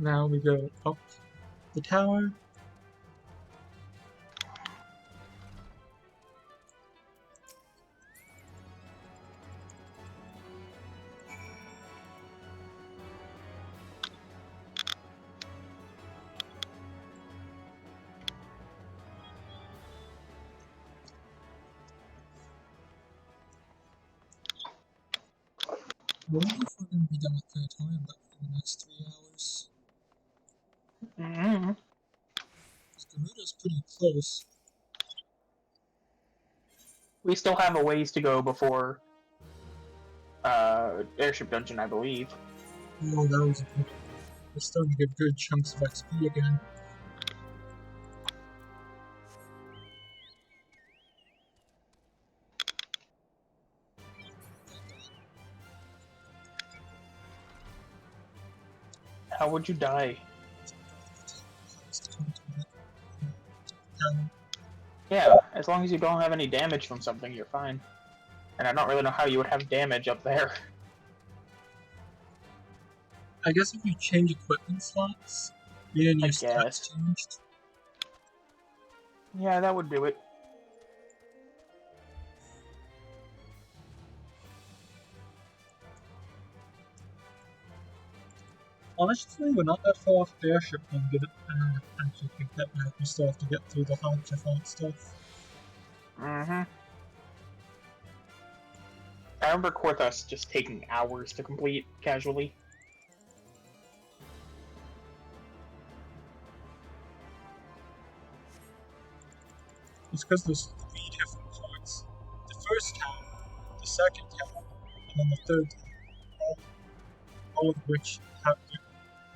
Now we go up the tower. I wonder if we're going to be done with Praetorium for the next 3 hours. Garuda's pretty close. We still have a ways to go before Airship Dungeon, I believe. Oh, that was good. We're starting to get good chunks of XP again. How would you die? Yeah, as long as you don't have any damage from something, you're fine. And I don't really know how you would have damage up there. I guess if you change equipment slots, meaning your stats changed. Yeah, that would do it. Honestly, we're not that far off the airship and get it actually take that back. We still have to get through the hard stuff. I remember Korthos just taking hours to complete casually. It's because there's 3 different parts. The first town, the second town, and then the third town. All of which have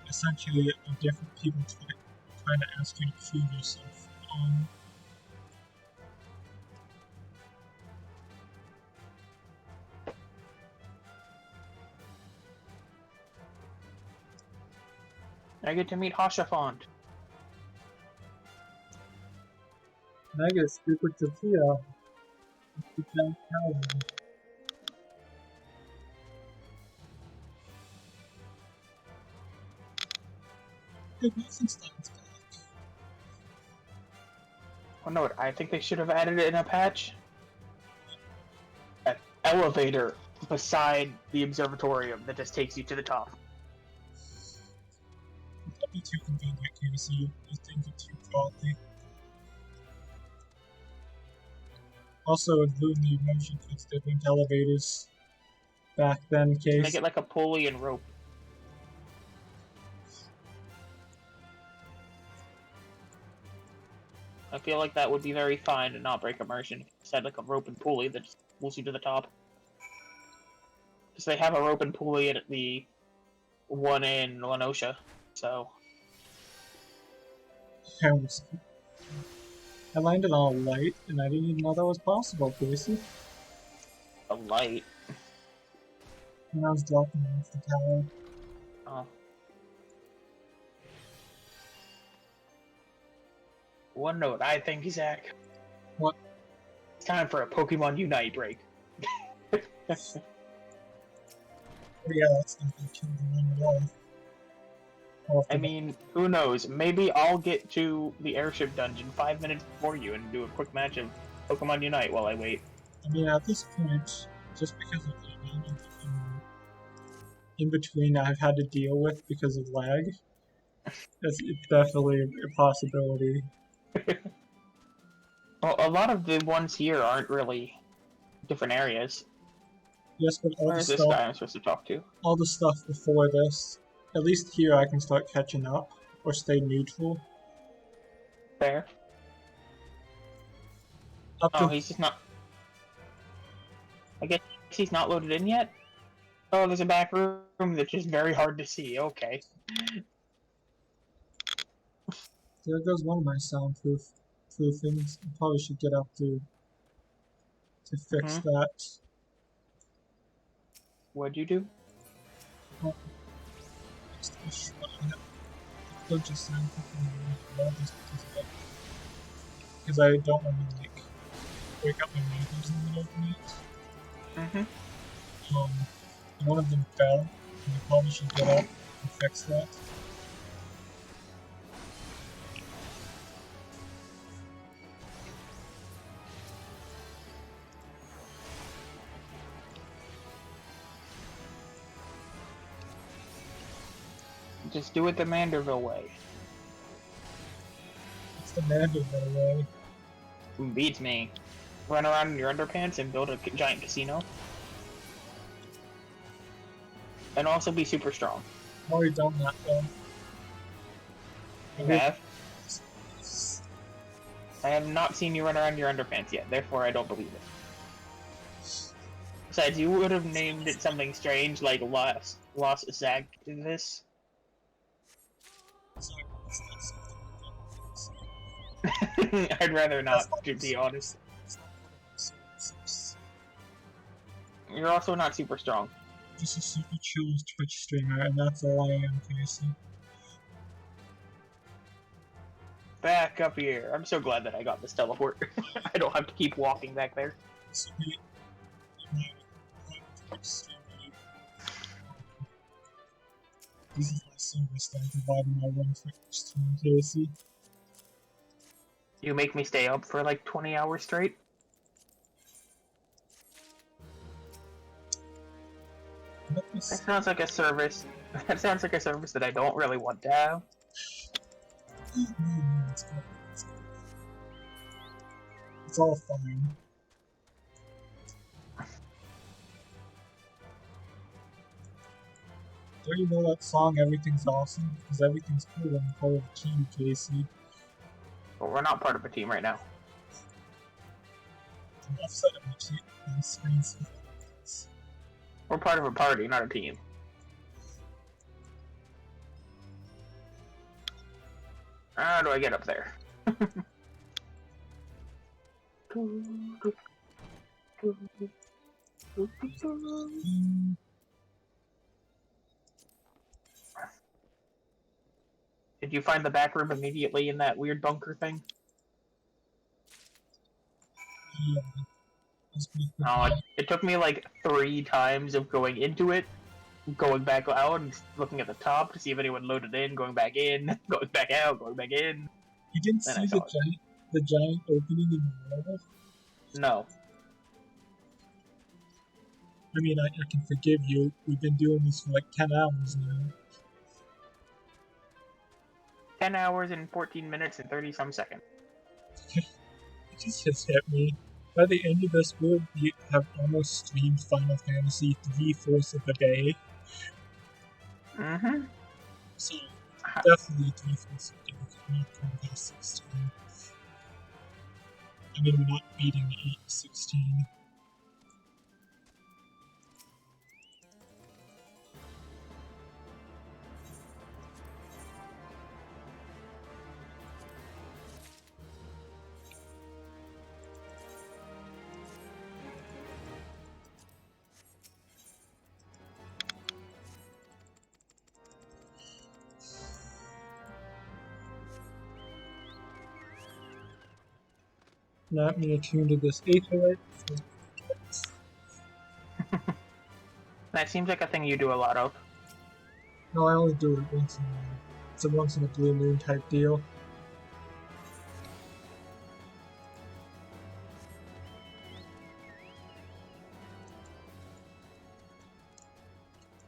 essentially different people trying to ask you to prove yourself on. I get to meet Hashafont. And I get to speak with Sophia. Oh no, I think they should have added it in a patch. An elevator beside the observatorium that just takes you to the top. That'd be too convenient, Casey. You think it too broadly. Also, including the emotion fits different elevators back then, Casey. Make it like a pulley and rope. I feel like that would be very fine and not break immersion. If you said like a rope and pulley that just pulls you to the top. Because they have a rope and pulley at the one in Lenosha, so. I landed on a light, and I didn't even know that was possible, Casey. A light? When I was dropping off the tower. Oh. One note, I think, Zach. What? It's time for a Pokemon Unite break. Oh yeah, that's not gonna kill the one at all. I mean, who knows? Maybe I'll get to the airship dungeon 5 minutes before you and do a quick match of Pokemon Unite while I wait. I mean, at this point, just because of the amount of in between I've had to deal with because of lag, it's definitely a possibility. Well, a lot of the ones here aren't really different areas. Yes, but all Where's the this stuff, guy I'm supposed to talk to? all the stuff before this, at least here I can start catching up or stay neutral. There. Up Oh, to he's just not. I guess he's not loaded in yet? Oh, there's a back room that's just very hard to see. Okay. there goes one of my soundproofings. I probably should get up to fix that. What'd you do? Well, just a shot. I have a bunch of soundproofing just because I don't want to like wake up my neighbors in the middle of the night. One of them fell, and I probably should get up and fix that. Just do it the Manderville way. It's the Manderville way. Who beats me? Run around in your underpants and build a giant casino? And also be super strong. I've already done that though. You have? I have not seen you run around in your underpants yet, therefore I don't believe it. Besides, you would have named it something strange like Los Zagvis. I'd rather not, to be honest. You're also not super strong. Just a super chill Twitch streamer, and that's all I am, Casey. Back up here. I'm so glad that I got this teleport. I don't have to keep walking back there. This is my service that I provide my one Twitch stream, Casey. You make me stay up for like 20 hours straight? That sounds like a service. That sounds like a service that I don't really want to have. It's all fine. Don't you know that song, Everything's Awesome? Because everything's cool when you're part of a team, Casey. But we're not part of a team right now. The left side of my team on the screen says We're part of a party, not a team. How do I get up there? you find the back room immediately in that weird bunker thing? Yeah. That's pretty cool. Oh, it took me like 3 times of going into it, going back out, and looking at the top to see if anyone loaded in, going back in, going back out, going back in. You didn't Then see I saw it. the giant opening in the wall? No. I mean, I can forgive you. We've been doing this for like 10 hours now. 10 hours and 14 minutes and 30-some seconds. It just hit me. By the end of this, we'll have almost streamed Final Fantasy 3/4 of a day. Mm-hmm. So, definitely 3/4 of a day. We're not going past 16. I mean, we're not beating 8/16. Let me attune to this Aetherite. That seems like a thing you do a lot of. No, I only do it once in a while. It's a once in a blue moon type deal.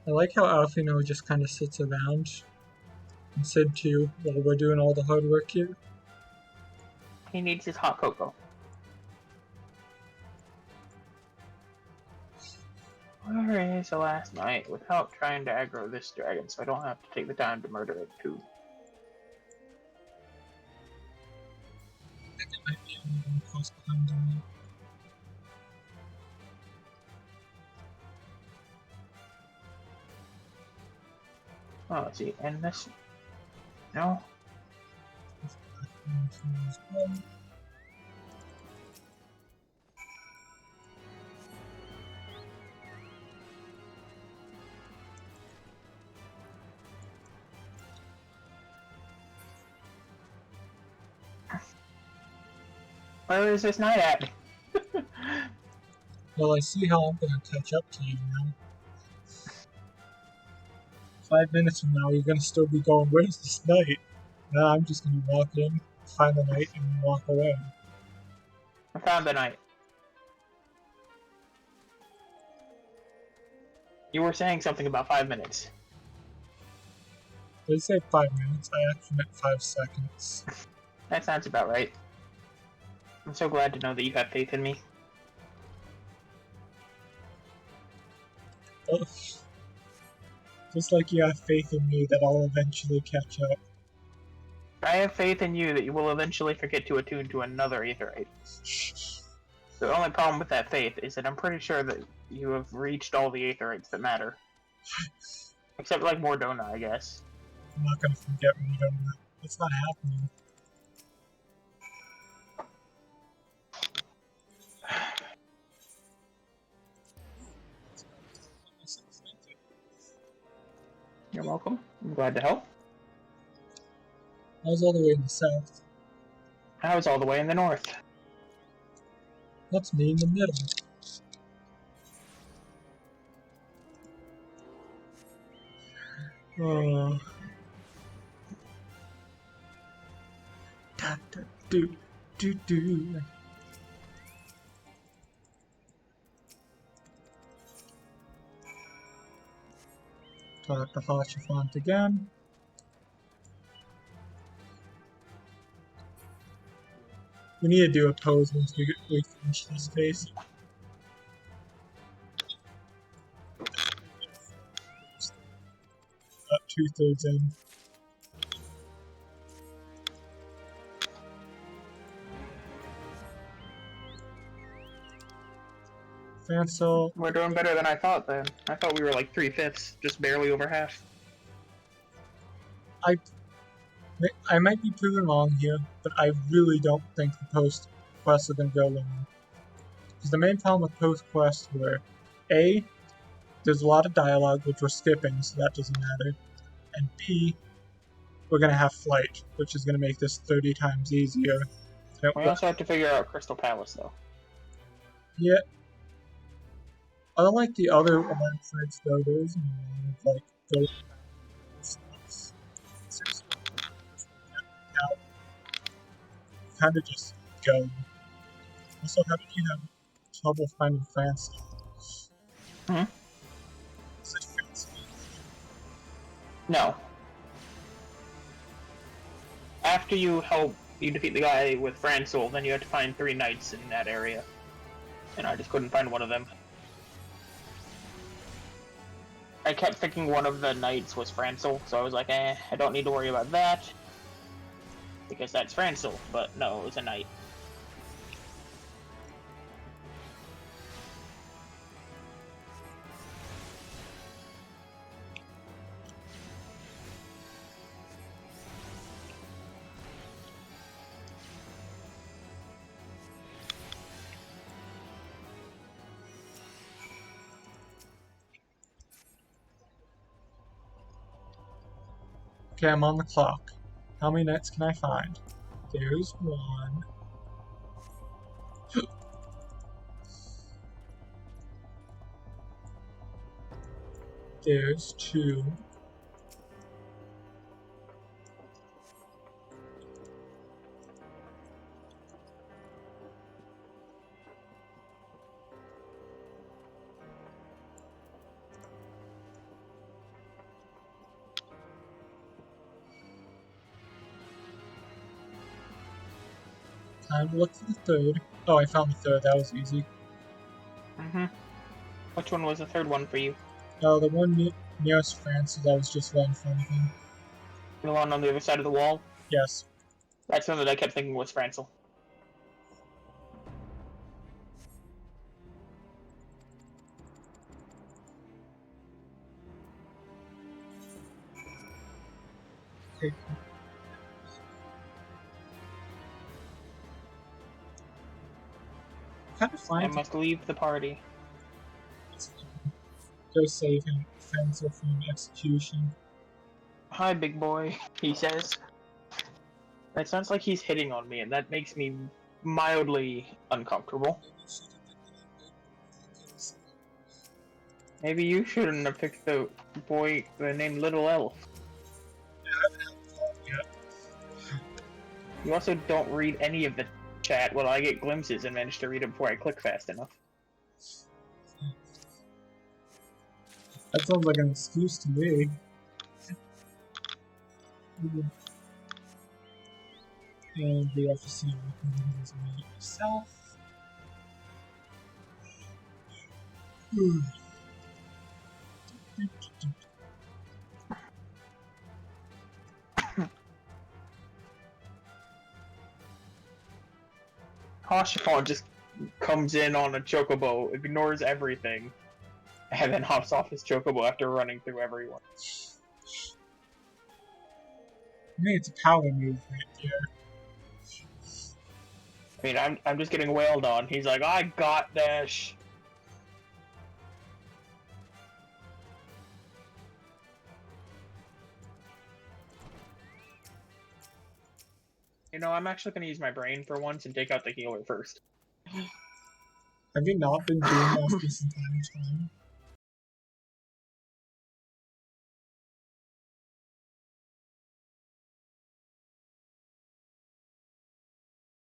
I like how Alfino just kind of sits around and Sid too while we're doing all the hard work here. He needs his hot cocoa. Where is the last night without trying to aggro this dragon so I don't have to take the time to murder it too? I think I might be a little close behind on you. Oh, let's see. And this. No? Where is this knight at? Well, I see how I'm gonna catch up to you now. 5 minutes from now, you're gonna still be going, where's this knight? Now I'm just gonna walk in, find the knight, and walk away. I found the knight. You were saying something about 5 minutes. Did I say 5 minutes? I actually meant 5 seconds. That sounds about right. I'm so glad to know that you have faith in me. Oh. Just like you have faith in me that I'll eventually catch up. I have faith in you that you will eventually forget to attune to another Aetherite. The only problem with that faith is that I'm pretty sure that you have reached all the Aetherites that matter. Except like Mordona, I guess. I'm not gonna forget Mordona. It's not happening. You're welcome. I'm glad to help. I was all the way in the south. I was all the way in the north. That's me in the middle. Oh. Da, da, do, do, do. Talk to Hachifont again. We need to do a pose once we finish this phase. About 2/3 in. Fancel. We're doing better than I thought then. I thought we were like 3/5, just barely over half. I might be proven wrong here, but I really don't think the post quests are going to go long. Because the main problem with post quests were, A, there's a lot of dialogue which we're skipping, so that doesn't matter, and B, we're gonna have flight, which is gonna make this 30 times easier. We also have to figure out Crystal Palace, though. Yeah. Unlike the other Alliance sites, though, there isn't a lot of, like, go stuff. Kind of just go. Also, how did you have trouble finding France? Hmm? No. After you defeat the guy with Francel, then you have to find 3 knights in that area. And I just couldn't find one of them. I kept thinking one of the knights was Francel, so I was like, I don't need to worry about that. Because that's Francel, but no, it was a knight. Okay, I'm on the clock. How many knights can I find? There's 1. There's 2. Time to look for the 3rd. Oh, I found the 3rd. That was easy. Which one was the 3rd one for you? The one nearest France, that was just right in front of him. The one on the other side of the wall? Yes. That's one that I kept thinking was Francel. Okay. Kind of I fine. must leave the party. Go save him. Francel from execution. Hi, big boy, he says. It sounds like he's hitting on me, and that makes me mildly uncomfortable. Maybe you shouldn't have picked the name Little Elf. You also don't read any of the chat while I get glimpses and manage to read it before I click fast enough. That sounds like an excuse to me. And we have to see what yourself. Hoshifon just comes in on a chocobo, ignores everything, and then hops off his chocobo after running through everyone. I mean, it's a power move right there. I mean, I'm just getting wailed on. He's like, I got this. You know, I'm actually going to use my brain for once and take out the healer first. Have you not been doing that this entire time?